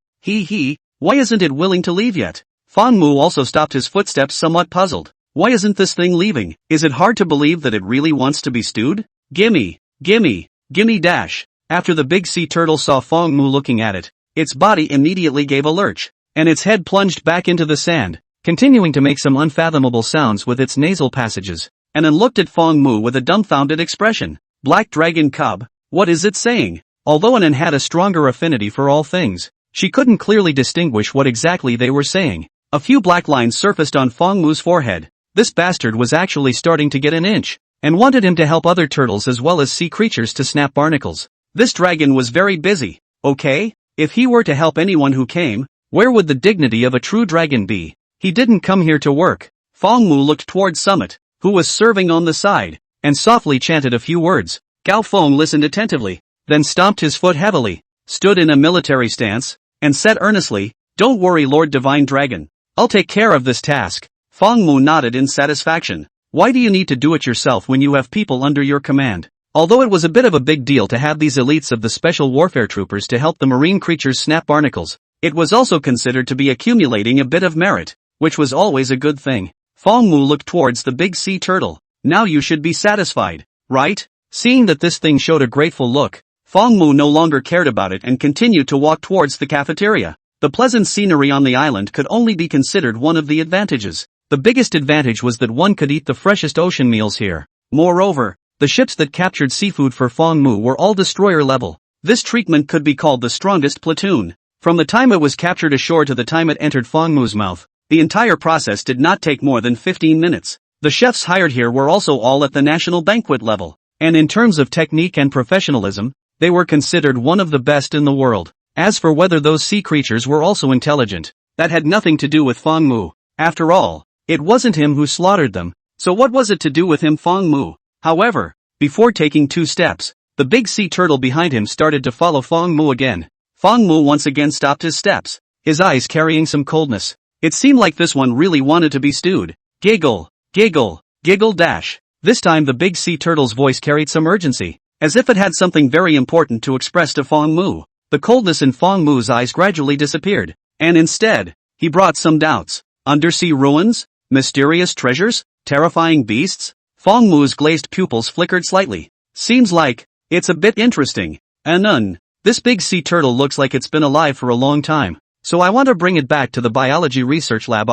why isn't it willing to leave yet? Fong Mu also stopped his footsteps somewhat puzzled. Why isn't this thing leaving? Is it hard to believe that it really wants to be stewed? Gimme dash. After the big sea turtle saw Fong Mu looking at it, its body immediately gave a lurch, and its head plunged back into the sand, continuing to make some unfathomable sounds with its nasal passages, and then looked at Fong Mu with a dumbfounded expression. Black dragon cub, what is it saying? Although Anan had a stronger affinity for all things, she couldn't clearly distinguish what exactly they were saying. A few black lines surfaced on Fong Mu's forehead. This bastard was actually starting to get an inch, and wanted him to help other turtles as well as sea creatures to snap barnacles. This dragon was very busy, okay? If he were to help anyone who came, where would the dignity of a true dragon be? He didn't come here to work. Fong Mu looked towards Summit, who was serving on the side, and softly chanted a few words. Gao Feng listened attentively, then stomped his foot heavily, stood in a military stance, and said earnestly, "Don't worry, Lord Divine Dragon. I'll take care of this task." Fong Mu nodded in satisfaction. Why do you need to do it yourself when you have people under your command? Although it was a bit of a big deal to have these elites of the Special Warfare Troopers to help the marine creatures snap barnacles, it was also considered to be accumulating a bit of merit, which was always a good thing. Fong Mu looked towards the big sea turtle. Now you should be satisfied, right? Seeing that this thing showed a grateful look, Fong Mu no longer cared about it and continued to walk towards the cafeteria. The pleasant scenery on the island could only be considered one of the advantages. The biggest advantage was that one could eat the freshest ocean meals here. Moreover, the ships that captured seafood for Fong Mu were all destroyer level. This treatment could be called the strongest platoon. From the time it was captured ashore to the time it entered Fong Mu's mouth, the entire process did not take more than 15 minutes. The chefs hired here were also all at the national banquet level, and in terms of technique and professionalism, they were considered one of the best in the world. As for whether those sea creatures were also intelligent, that had nothing to do with Fong Mu. After all, it wasn't him who slaughtered them, so what was it to do with him, Fong Mu? However, before taking 2 steps, the big sea turtle behind him started to follow Fong Mu again. Fong Mu once again stopped his steps, his eyes carrying some coldness. It seemed like this one really wanted to be stewed. Giggle dash. This time the big sea turtle's voice carried some urgency, as if it had something very important to express to Fong Mu. The coldness in Fong Mu's eyes gradually disappeared, and instead, he brought some doubts. Undersea ruins? Mysterious treasures? Terrifying beasts? Fong Mu's glazed pupils flickered slightly. Seems like, it's a bit interesting. Anun, this big sea turtle looks like it's been alive for a long time, so I want to bring it back to the biology research lab.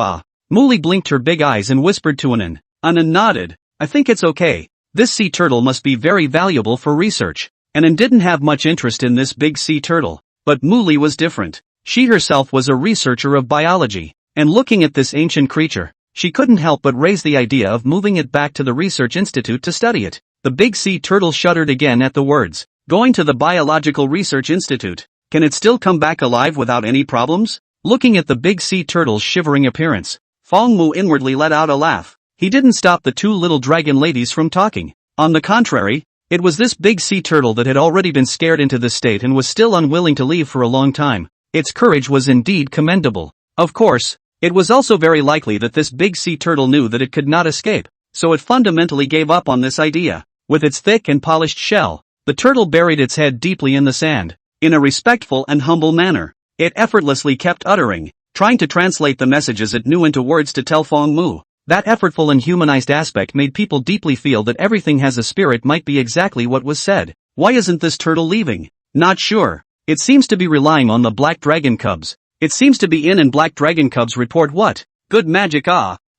Muli blinked her big eyes and whispered to Anun. Anun nodded. I think it's okay. This sea turtle must be very valuable for research. Anun didn't have much interest in this big sea turtle, but Muli was different. She herself was a researcher of biology, and looking at this ancient creature, she couldn't help but raise the idea of moving it back to the research institute to study it. The big sea turtle shuddered again at the words. Going to the Biological Research Institute. Can it still come back alive without any problems? Looking at the big sea turtle's shivering appearance, Fong Mu inwardly let out a laugh. He didn't stop the 2 little dragon ladies from talking. On the contrary, it was this big sea turtle that had already been scared into this state and was still unwilling to leave for a long time. Its courage was indeed commendable. Of course, it was also very likely that this big sea turtle knew that it could not escape, so it fundamentally gave up on this idea. With its thick and polished shell, the turtle buried its head deeply in the sand. In a respectful and humble manner, it effortlessly kept uttering, trying to translate the messages it knew into words to tell Fong Mu. That effortful and humanized aspect made people deeply feel that everything has a spirit might be exactly what was said. Why isn't this turtle leaving? Not sure. It seems to be relying on the black dragon cubs. It seems to be in and black dragon cubs report what? Good magic.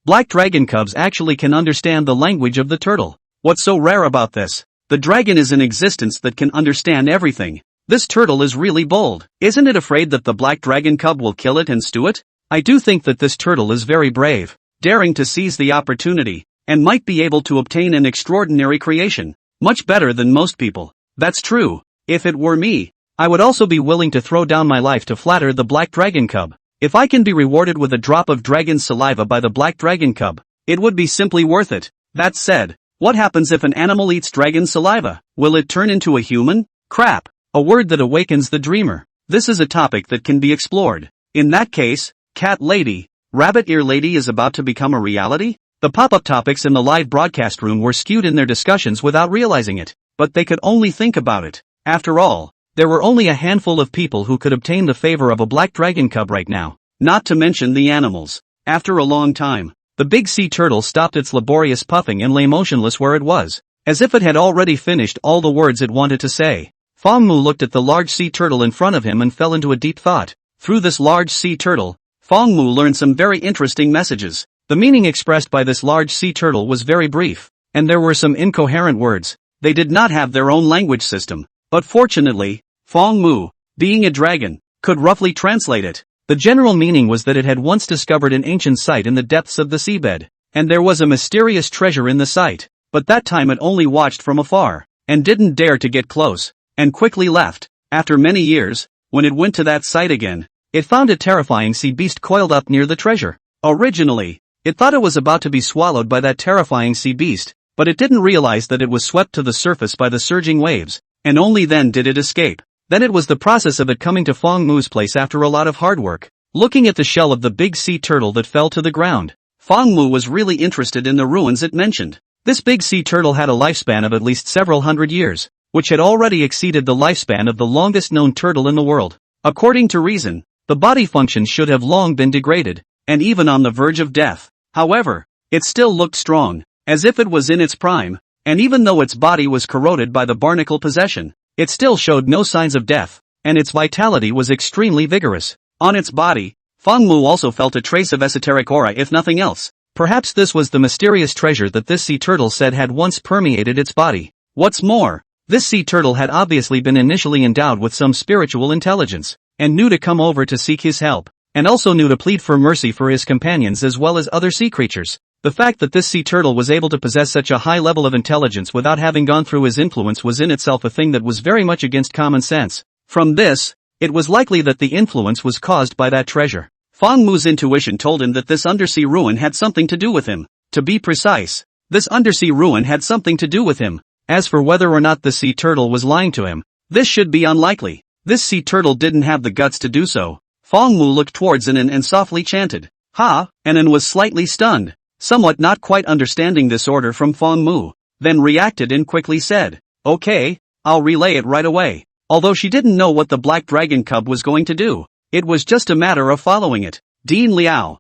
Black dragon cubs actually can understand the language of the turtle. What's so rare about this? The dragon is in existence that can understand everything. This turtle is really bold. Isn't it afraid that the black dragon cub will kill it and stew it? I do think that this turtle is very brave, daring to seize the opportunity, and might be able to obtain an extraordinary creation, much better than most people. That's true. If it were me, I would also be willing to throw down my life to flatter the black dragon cub. If I can be rewarded with a drop of dragon saliva by the black dragon cub, it would be simply worth it. That said, what happens if an animal eats dragon saliva? Will it turn into a human? Crap. A word that awakens the dreamer. This is a topic that can be explored. In that case, cat lady, rabbit ear lady is about to become a reality? The pop-up topics in the live broadcast room were skewed in their discussions without realizing it, but they could only think about it. After all, there were only a handful of people who could obtain the favor of a black dragon cub right now, not to mention the animals. After a long time, the big sea turtle stopped its laborious puffing and lay motionless where it was, as if it had already finished all the words it wanted to say. Fong Mu looked at the large sea turtle in front of him and fell into a deep thought. Through this large sea turtle, Fong Mu learned some very interesting messages. The meaning expressed by this large sea turtle was very brief, and there were some incoherent words. They did not have their own language system, but fortunately, Fong Mu, being a dragon, could roughly translate it. The general meaning was that it had once discovered an ancient site in the depths of the seabed, and there was a mysterious treasure in the site, but that time it only watched from afar, and didn't dare to get close, and quickly left. After many years, when it went to that site again, it found a terrifying sea beast coiled up near the treasure. Originally, it thought it was about to be swallowed by that terrifying sea beast, but it didn't realize that it was swept to the surface by the surging waves, and only then did it escape. Then it was the process of it coming to Fong Mu's place after a lot of hard work. Looking at the shell of the big sea turtle that fell to the ground, Fong Mu was really interested in the ruins it mentioned. This big sea turtle had a lifespan of at least several hundred years, which had already exceeded the lifespan of the longest known turtle in the world. According to reason, the body functions should have long been degraded, and even on the verge of death. However, it still looked strong, as if it was in its prime, and even though its body was corroded by the barnacle possession, it still showed no signs of death, and its vitality was extremely vigorous. On its body, Fong Mu also felt a trace of esoteric aura if nothing else. Perhaps this was the mysterious treasure that this sea turtle said had once permeated its body. What's more, this sea turtle had obviously been initially endowed with some spiritual intelligence, and knew to come over to seek his help, and also knew to plead for mercy for his companions as well as other sea creatures. The fact that this sea turtle was able to possess such a high level of intelligence without having gone through his influence was in itself a thing that was very much against common sense. From this, it was likely that the influence was caused by that treasure. Fong Mu's intuition told him that this undersea ruin had something to do with him. To be precise, this undersea ruin had something to do with him. As for whether or not the sea turtle was lying to him, this should be unlikely. This sea turtle didn't have the guts to do so. Fong Mu looked towards Anan and softly chanted, "Ha!" Anan was slightly stunned, somewhat not quite understanding this order from Fong Mu, then reacted and quickly said, "Okay, I'll relay it right away." Although she didn't know what the black dragon cub was going to do, it was just a matter of following it. "Dean Liao,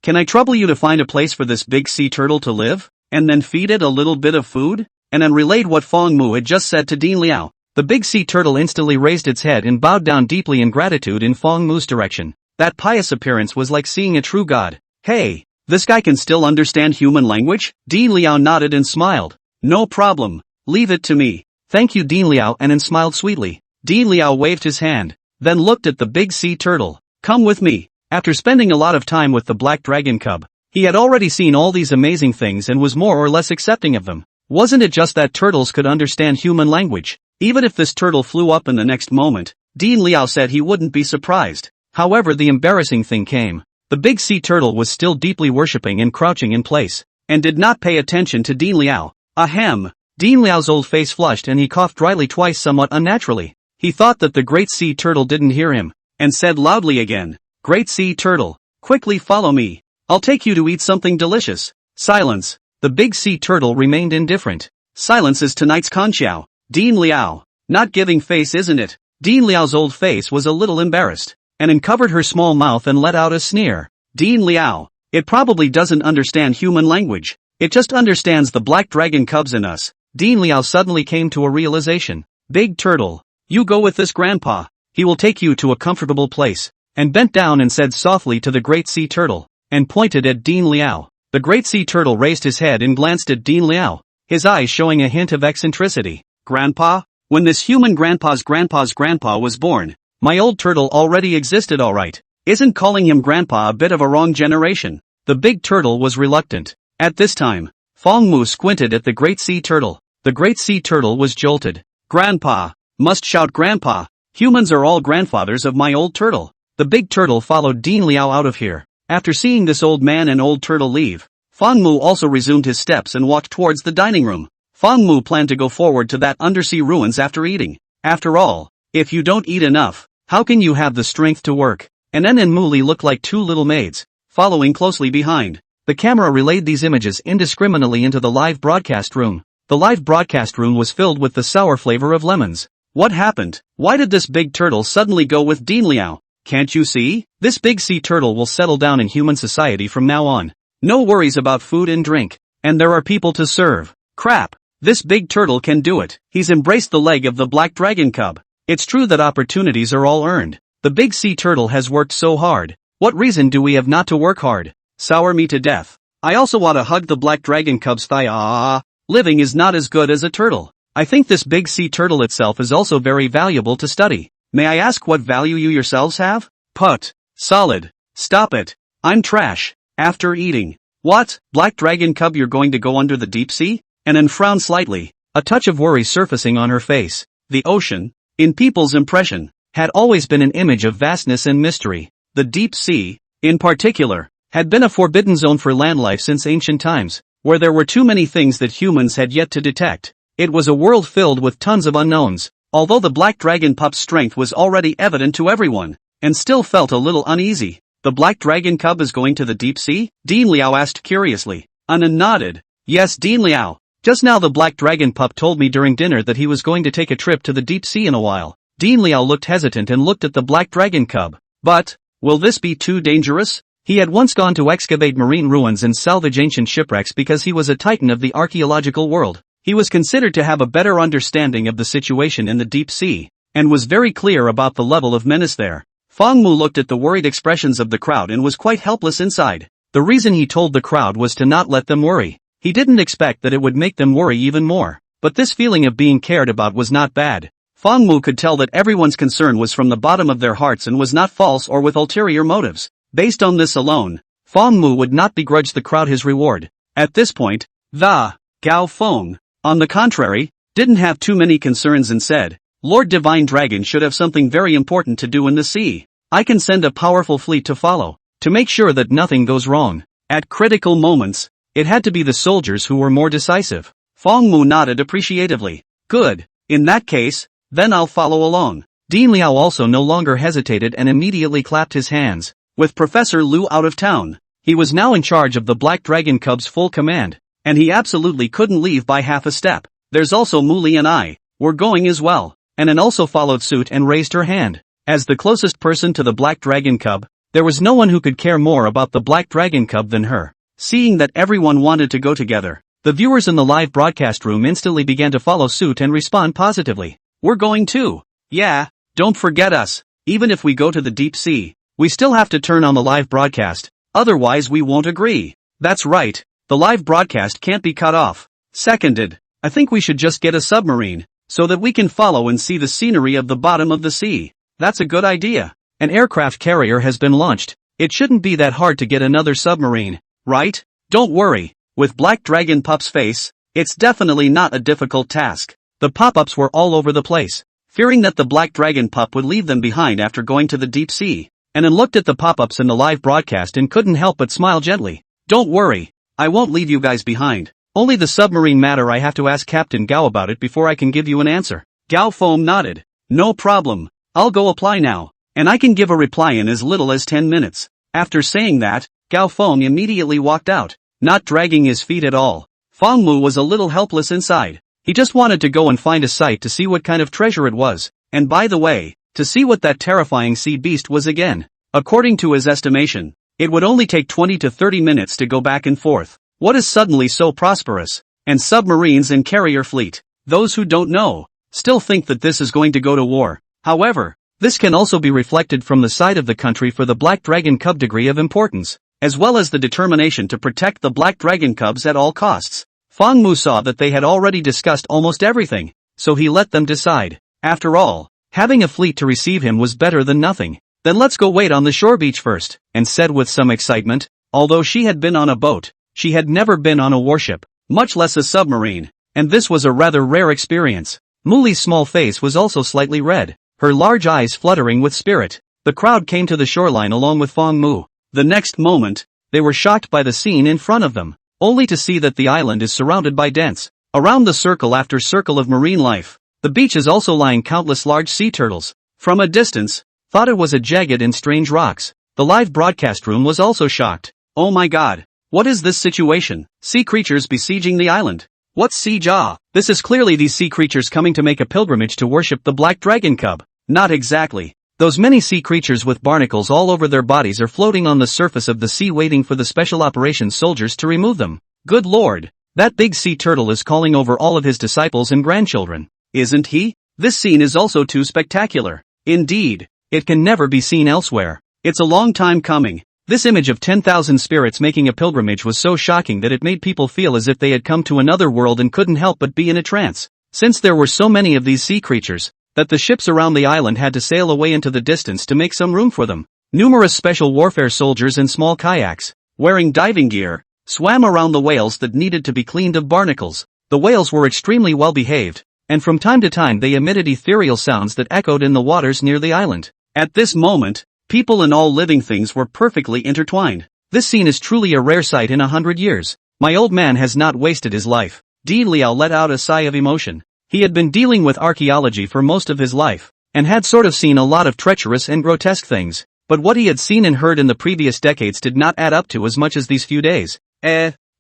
can I trouble you to find a place for this big sea turtle to live, and then feed it a little bit of food?" Anan relayed what Fong Mu had just said to Dean Liao. The big sea turtle instantly raised its head and bowed down deeply in gratitude in Fong Mu's direction. That pious appearance was like seeing a true god. "Hey, this guy can still understand human language?" Dean Liao nodded and smiled. "No problem, leave it to me." "Thank you, Dean Liao," Anan smiled sweetly. Dean Liao waved his hand, then looked at the big sea turtle. "Come with me." After spending a lot of time with the black dragon cub, he had already seen all these amazing things and was more or less accepting of them. Wasn't it just that turtles could understand human language? Even if this turtle flew up in the next moment, Dean Liao said he wouldn't be surprised. However, the embarrassing thing came. The big sea turtle was still deeply worshipping and crouching in place, and did not pay attention to Dean Liao. Ahem! Dean Liao's old face flushed and he coughed dryly twice somewhat unnaturally. He thought that the great sea turtle didn't hear him, and said loudly again, "Great sea turtle, quickly follow me. I'll take you to eat something delicious." Silence. The big sea turtle remained indifferent. Silence is tonight's conchiao. Dean Liao. Not giving face, isn't it? Dean Liao's old face was a little embarrassed, and uncovered her small mouth and let out a sneer. "Dean Liao, it probably doesn't understand human language. It just understands the black dragon cubs in us." Dean Liao suddenly came to a realization. "Big turtle, you go with this grandpa. He will take you to a comfortable place," and bent down and said softly to the great sea turtle, and pointed at Dean Liao. The great sea turtle raised his head and glanced at Dean Liao, his eyes showing a hint of eccentricity. "Grandpa? When this human grandpa's grandpa was born, my old turtle already existed alright. Isn't calling him grandpa a bit of a wrong generation? The big turtle was reluctant. At this time, Fong Mu squinted at the great sea turtle. The great sea turtle was jolted. Grandpa! Must shout grandpa! Humans are all grandfathers of my old turtle. The big turtle followed Dean Liao out of here. After seeing this old man and old turtle leave, Fong Mu also resumed his steps and walked towards the dining room. Fong Mu planned to go forward to that undersea ruins after eating. After all, if you don't eat enough, how can you have the strength to work? And En and Muli looked like two little maids, following closely behind. The camera relayed these images indiscriminately into the live broadcast room. The live broadcast room was filled with the sour flavor of lemons. What happened? Why did this big turtle suddenly go with Dean Liao? Can't you see? This big sea turtle will settle down in human society from now on. No worries about food and drink. And there are people to serve. Crap. This big turtle can do it. He's embraced the leg of the black dragon cub. It's true that opportunities are all earned. The big sea turtle has worked so hard. What reason do we have not to work hard? Sour me to death. I also want to hug the black dragon cub's thigh. Living is not as good as a turtle. I think this big sea turtle itself is also very valuable to study. May I ask what value you yourselves have? Put. Solid. Stop it. I'm trash. After eating. What? Black dragon cub, you're going to go under the deep sea? And then frowned slightly, a touch of worry surfacing on her face. The ocean, in people's impression, had always been an image of vastness and mystery. The deep sea, in particular, had been a forbidden zone for land life since ancient times, where there were too many things that humans had yet to detect. It was a world filled with tons of unknowns. Although the black dragon pup's strength was already evident to everyone, and still felt a little uneasy. The black dragon cub is going to the deep sea? Dean Liao asked curiously. Anan nodded. Yes, Dean Liao. Just now the black dragon pup told me during dinner that he was going to take a trip to the deep sea in a while. Dean Liao looked hesitant and looked at the black dragon cub. But, will this be too dangerous? He had once gone to excavate marine ruins and salvage ancient shipwrecks because he was a titan of the archaeological world. He was considered to have a better understanding of the situation in the deep sea, and was very clear about the level of menace there. Fong Mu looked at the worried expressions of the crowd and was quite helpless inside. The reason he told the crowd was to not let them worry. He didn't expect that it would make them worry even more. But this feeling of being cared about was not bad. Fong Mu could tell that everyone's concern was from the bottom of their hearts and was not false or with ulterior motives. Based on this alone, Fong Mu would not begrudge the crowd his reward. At this point, the Gao Feng, on the contrary, didn't have too many concerns and said, Lord Divine Dragon should have something very important to do in the sea. I can send a powerful fleet to follow, to make sure that nothing goes wrong. At critical moments, it had to be the soldiers who were more decisive. Fong Mu nodded appreciatively. Good. In that case, then I'll follow along. Dean Liao also no longer hesitated and immediately clapped his hands. With Professor Liu out of town, he was now in charge of the Black Dragon Cub's full command, and he absolutely couldn't leave by half a step. There's also Muli and I. We're going as well. Anan also followed suit and raised her hand. As the closest person to the Black Dragon Cub, there was no one who could care more about the Black Dragon Cub than her. Seeing that everyone wanted to go together, the viewers in the live broadcast room instantly began to follow suit and respond positively. We're going too. Yeah, don't forget us. Even if we go to the deep sea, we still have to turn on the live broadcast, otherwise we won't agree. That's right, the live broadcast can't be cut off. Seconded. I think we should just get a submarine, so that we can follow and see the scenery of the bottom of the sea. That's a good idea. An aircraft carrier has been launched. It shouldn't be that hard to get another submarine. Right? Don't worry. With Black Dragon Pup's face, it's definitely not a difficult task. The pop-ups were all over the place. Fearing that the Black Dragon Pup would leave them behind after going to the deep sea, Anan looked at the pop-ups in the live broadcast and couldn't help but smile gently. Don't worry. I won't leave you guys behind. Only the submarine matter, I have to ask Captain Gao about it before I can give you an answer. Gao Foam nodded. No problem. I'll go apply now, and I can give a reply in as little as 10 minutes. After saying that, Gao Feng immediately walked out, not dragging his feet at all. Fong Mu was a little helpless inside. He just wanted to go and find a site to see what kind of treasure it was, and by the way, to see what that terrifying sea beast was again. According to his estimation, it would only take 20 to 30 minutes to go back and forth. What is suddenly so prosperous? And submarines and carrier fleet. Those who don't know, still think that this is going to go to war. However, this can also be reflected from the side of the country for the Black Dragon Cub degree of importance, as well as the determination to protect the Black Dragon Cubs at all costs. Fong Mu saw that they had already discussed almost everything. so he let them decide. After all, having a fleet to receive him was better than nothing. Then let's go wait on the shore beach first, and said with some excitement. Although she had been on a boat, she had never been on a warship, much less a submarine, and this was a rather rare experience. Muli's small face was also slightly red, her large eyes fluttering with spirit. The crowd came to the shoreline along with Fong Mu. The next moment, they were shocked by the scene in front of them, only to see that the island is surrounded by dense, around the circle after circle of marine life. The beach is also lying countless large sea turtles. From a distance, thought it was a jagged and strange rocks. The live broadcast room was also shocked. Oh my god, what is this situation? Sea creatures besieging the island. What's sea jaw? This is clearly these sea creatures coming to make a pilgrimage to worship the black dragon cub. Not exactly. Those many sea creatures with barnacles all over their bodies are floating on the surface of the sea waiting for the special operations soldiers to remove them. Good lord, that big sea turtle is calling over all of his disciples and grandchildren. Isn't he? This scene is also too spectacular. Indeed, it can never be seen elsewhere. It's a long time coming. This image of 10,000 spirits making a pilgrimage was so shocking that it made people feel as if they had come to another world and couldn't help but be in a trance. Since there were so many of these sea creatures, that the ships around the island had to sail away into the distance to make some room for them. Numerous special warfare soldiers in small kayaks, wearing diving gear, swam around the whales that needed to be cleaned of barnacles. The whales were extremely well behaved, and from time to time they emitted ethereal sounds that echoed in the waters near the island. At this moment, people and all living things were perfectly intertwined. This scene is truly a rare sight in 100 years. My old man has not wasted his life. Di Liao let out a sigh of emotion. He had been dealing with archaeology for most of his life, and had sort of seen a lot of treacherous and grotesque things, but what he had seen and heard in the previous decades did not add up to as much as these few days.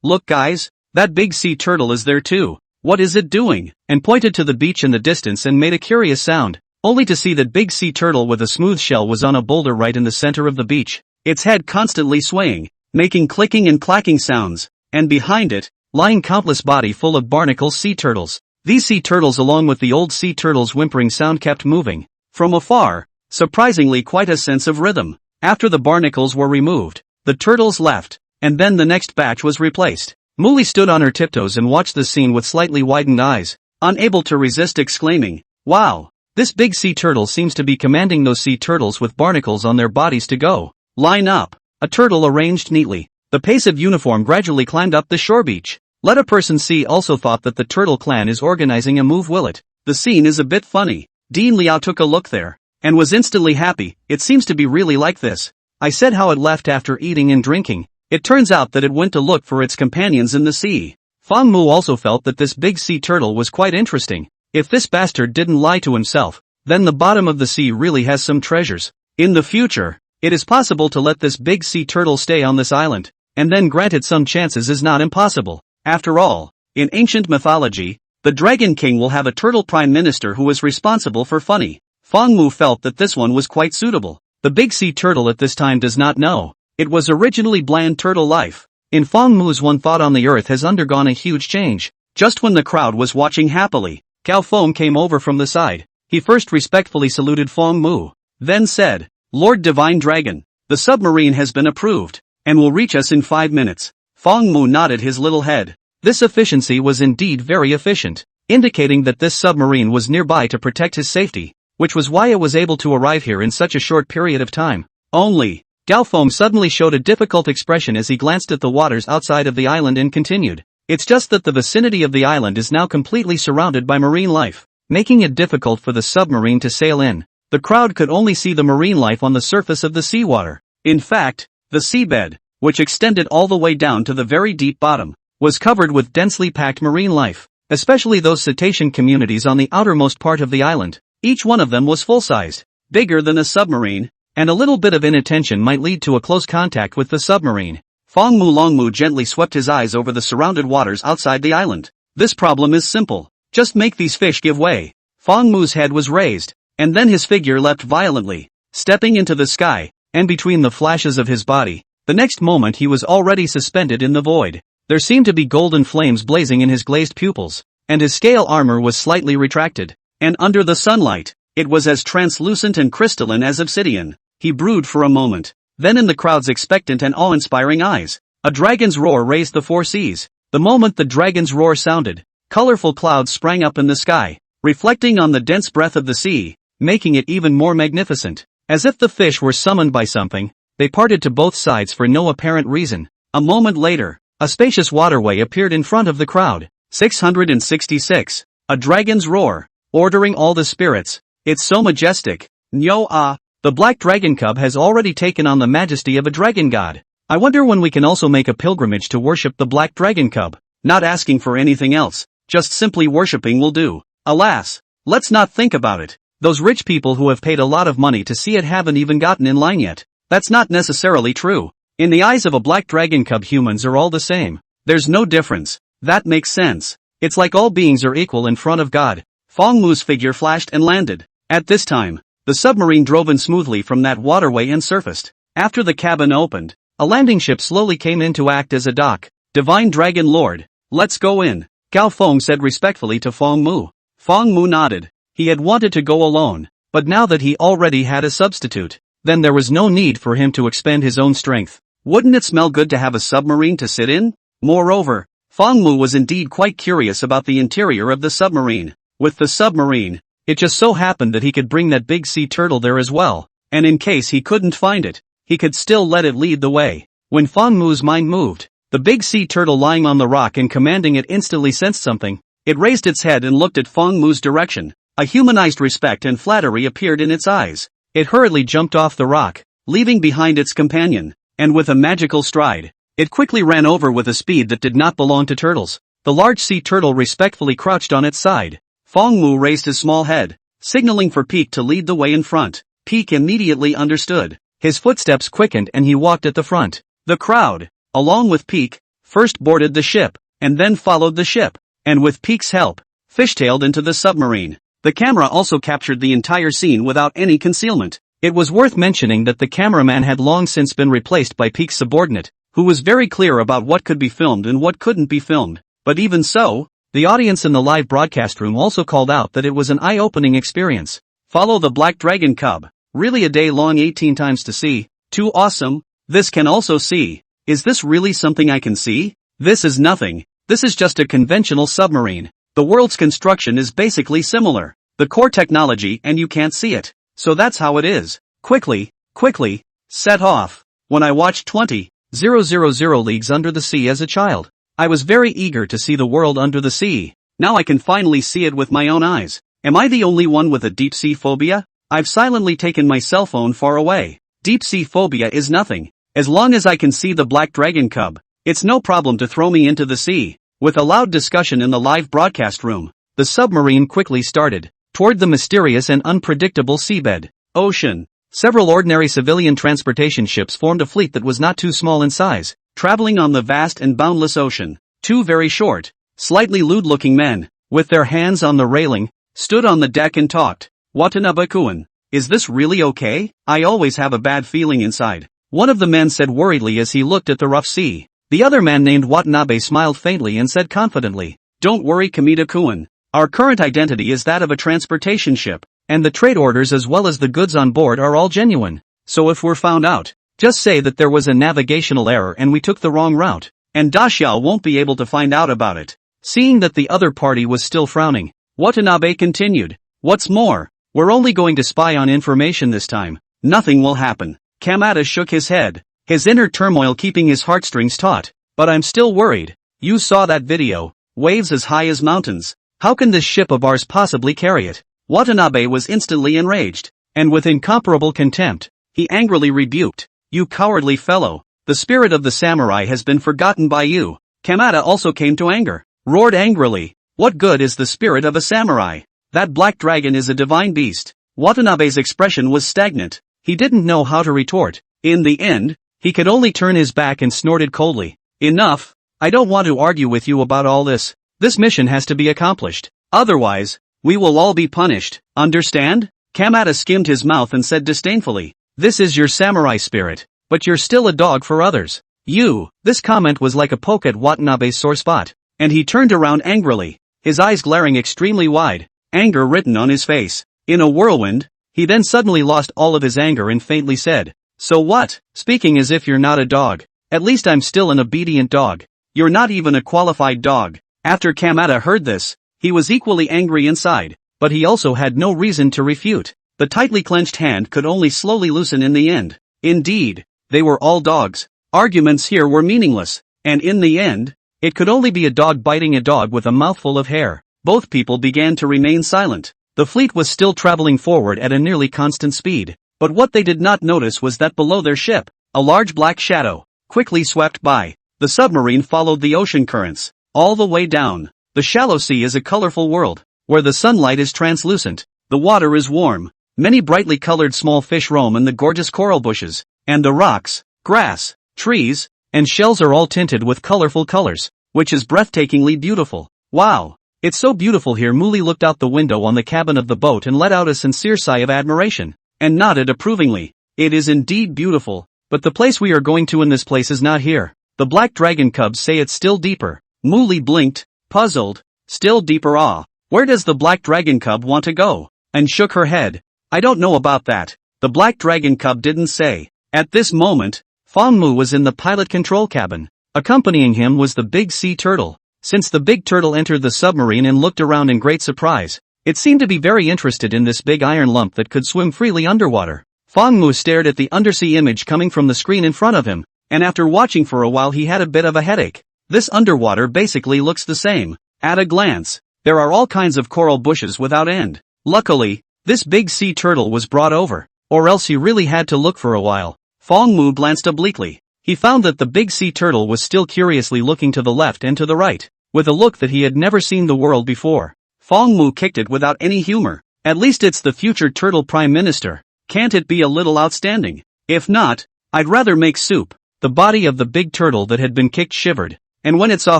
Look guys, that big sea turtle is there too. What is it doing? And pointed to the beach in the distance and made a curious sound, only to see that big sea turtle with a smooth shell was on a boulder right in the center of the beach, its head constantly swaying, making clicking and clacking sounds, and behind it, lying countless body full of barnacle sea turtles. These sea turtles along with the old sea turtle's whimpering sound kept moving. From afar, surprisingly quite a sense of rhythm. After the barnacles were removed, the turtles left, and then the next batch was replaced. Muli stood on her tiptoes and watched the scene with slightly widened eyes, unable to resist exclaiming, "Wow! This big sea turtle seems to be commanding those sea turtles with barnacles on their bodies to go. Line up." A turtle arranged neatly. The pace of uniform gradually climbed up the shore beach. Let a person see also thought that the turtle clan is organizing a move will it. The scene is a bit funny. Dean Liao took a look there, and was instantly happy. It seems to be really like this. I said how it left after eating and drinking. It turns out that it went to look for its companions in the sea. Fang Mu also felt that this big sea turtle was quite interesting. If this bastard didn't lie to himself, then the bottom of the sea really has some treasures. In the future, it is possible to let this big sea turtle stay on this island, and then grant it some chances is not impossible. After all, in ancient mythology, the Dragon King will have a turtle prime minister who is responsible for funny. Fang Mu felt that this one was quite suitable. The big sea turtle at this time does not know. It was originally bland turtle life. In Fang Mu's one thought on the earth has undergone a huge change. Just when the crowd was watching happily, Cao Feng came over from the side. He first respectfully saluted Fang Mu, then said, "Lord Divine Dragon, the submarine has been approved, and will reach us in 5 minutes. Fang Mu nodded his little head. This efficiency was indeed very efficient, indicating that this submarine was nearby to protect his safety, which was why it was able to arrive here in such a short period of time. Only, Gao Feng suddenly showed a difficult expression as he glanced at the waters outside of the island and continued, "It's just that the vicinity of the island is now completely surrounded by marine life, making it difficult for the submarine to sail in. The crowd could only see the marine life on the surface of the seawater. In fact, the seabed, which extended all the way down to the very deep bottom, was covered with densely packed marine life, especially those cetacean communities on the outermost part of the island. Each one of them was full-sized, bigger than a submarine, and a little bit of inattention might lead to a close contact with the submarine." Fang Mu Longmu gently swept his eyes over the surrounded waters outside the island. "This problem is simple. Just make these fish give way." Fang Mu's head was raised, and then his figure leapt violently, stepping into the sky, and between the flashes of his body, the next moment he was already suspended in the void. There seemed to be golden flames blazing in his glazed pupils, and his scale armor was slightly retracted, and under the sunlight, it was as translucent and crystalline as obsidian. He brooded for a moment, then in the crowd's expectant and awe-inspiring eyes, a dragon's roar raised the 4 seas. The moment the dragon's roar sounded, colorful clouds sprang up in the sky, reflecting on the dense breath of the sea, making it even more magnificent. As if the fish were summoned by something, they parted to both sides for no apparent reason. A moment later, a spacious waterway appeared in front of the crowd. 666. A dragon's roar, ordering all the spirits. It's so majestic. Nyo-ah, the black dragon cub has already taken on the majesty of a dragon god. I wonder when we can also make a pilgrimage to worship the black dragon cub. Not asking for anything else, just simply worshipping will do. Alas, let's not think about it. Those rich people who have paid a lot of money to see it haven't even gotten in line yet. That's not necessarily true. In the eyes of a black dragon cub, humans are all the same. There's no difference. That makes sense. It's like all beings are equal in front of God. Fong Mu's figure flashed and landed. At this time, the submarine drove in smoothly from that waterway and surfaced. After the cabin opened, a landing ship slowly came in to act as a dock. Divine Dragon Lord, let's go in, Gao Feng said respectfully to Fong Mu. Fong Mu nodded. He had wanted to go alone, but now that he already had a substitute, then there was no need for him to expend his own strength. Wouldn't it smell good to have a submarine to sit in? Moreover, Fong Mu was indeed quite curious about the interior of the submarine. With the submarine, it just so happened that he could bring that big sea turtle there as well, and in case he couldn't find it, he could still let it lead the way. When Fong Mu's mind moved, the big sea turtle lying on the rock and commanding it instantly sensed something. It raised its head and looked at Fong Mu's direction. A humanized respect and flattery appeared in its eyes. It hurriedly jumped off the rock, leaving behind its companion, and with a magical stride, it quickly ran over with a speed that did not belong to turtles. The large sea turtle respectfully crouched on its side. Fong Mu raised his small head, signaling for Peak to lead the way in front. Peak immediately understood. His footsteps quickened and he walked at the front. The crowd, along with Peak, first boarded the ship, and then followed the ship, and with Peak's help, fishtailed into the submarine. The camera also captured the entire scene without any concealment. It was worth mentioning that the cameraman had long since been replaced by Peak's subordinate, who was very clear about what could be filmed and what couldn't be filmed. But even so, the audience in the live broadcast room also called out that it was an eye-opening experience. Follow the Black Dragon Cub. Really a day long 18 times to see. Too awesome. This can also see. Is this really something I can see? This is nothing. This is just a conventional submarine. The world's construction is basically similar. The core technology and you can't see it. So that's how it is. Quickly, set off. When I watched 20,000 Leagues Under the Sea as a child, I was very eager to see the world under the sea. Now I can finally see it with my own eyes. Am I the only one with a deep sea phobia? I've silently taken my cell phone far away. Deep sea phobia is nothing. As long as I can see the Black Dragon Cub, it's no problem to throw me into the sea. With a loud discussion in the live broadcast room, the submarine quickly started toward the mysterious and unpredictable seabed. Ocean. Several ordinary civilian transportation ships formed a fleet that was not too small in size, traveling on the vast and boundless ocean. Two very short, slightly lewd-looking men, with their hands on the railing, stood on the deck and talked. Watanabe-kun, is this really okay? I always have a bad feeling inside, one of the men said worriedly as he looked at the rough sea. The other man named Watanabe smiled faintly and said confidently, "Don't worry, Kamita-kun. Our current identity is that of a transportation ship, and the trade orders as well as the goods on board are all genuine. So if we're found out, just say that there was a navigational error and we took the wrong route, and Daxiao won't be able to find out about it." Seeing that the other party was still frowning, Watanabe continued, "What's more, we're only going to spy on information this time. Nothing will happen." Kamata shook his head, his inner turmoil keeping his heartstrings taut. "But I'm still worried. You saw that video. Waves as high as mountains. How can this ship of ours possibly carry it?" Watanabe was instantly enraged, and with incomparable contempt, he angrily rebuked, "You cowardly fellow, the spirit of the samurai has been forgotten by you." Kamata also came to anger, roared angrily, "What good is the spirit of a samurai? That black dragon is a divine beast." Watanabe's expression was stagnant. He didn't know how to retort. In the end, he could only turn his back and snorted coldly, "Enough. I don't want to argue with you about all this. This mission has to be accomplished. Otherwise, we will all be punished. Understand?" Kamata skimmed his mouth and said disdainfully, "This is your samurai spirit, but you're still a dog for others. You." This comment was like a poke at Watanabe's sore spot, and he turned around angrily, his eyes glaring extremely wide, anger written on his face. In a whirlwind, he then suddenly lost all of his anger and faintly said, "So what? Speaking as if you're not a dog. At least I'm still an obedient dog. You're not even a qualified dog." After Kamata heard this, he was equally angry inside. but he also had no reason to refute. The tightly clenched hand could only slowly loosen in the end. Indeed, they were all dogs. Arguments here were meaningless, and in the end, it could only be a dog biting a dog with a mouthful of hair. Both people began to remain silent. The fleet was still traveling forward at a nearly constant speed, but what they did not notice was that below their ship, a large black shadow quickly swept by. The submarine followed the ocean currents all the way down. The shallow sea is a colorful world, where the sunlight is translucent, the water is warm, many brightly colored small fish roam in the gorgeous coral bushes, and the rocks, grass, trees, and shells are all tinted with colorful colors, which is breathtakingly beautiful. Wow! It's so beautiful here. Muli looked out the window on the cabin of the boat and let out a sincere sigh of admiration, and nodded approvingly. It is indeed beautiful, but the place we are going to in this place is not here. The black dragon cubs say it's still deeper. Muli blinked, puzzled. Still deeper? Where does the black dragon cub want to go? And shook her head. I don't know about that. The black dragon cub didn't say. At this moment, Fang Mu was in the pilot control cabin. Accompanying him was the big sea turtle. Since the big turtle entered the submarine and looked around in great surprise, it seemed to be very interested in this big iron lump that could swim freely underwater. Fang Mu stared at the undersea image coming from the screen in front of him, and after watching for a while he had a bit of a headache. This underwater basically looks the same. At a glance, there are all kinds of coral bushes without end. Luckily, this big sea turtle was brought over, or else he really had to look for a while. Fang Mu glanced obliquely. He found that the big sea turtle was still curiously looking to the left and to the right, with a look that he had never seen the world before. Fang Mu kicked it without any humor. At least it's the future turtle prime minister. Can't it be a little outstanding? If not, I'd rather make soup. The body of the big turtle that had been kicked shivered, and when it saw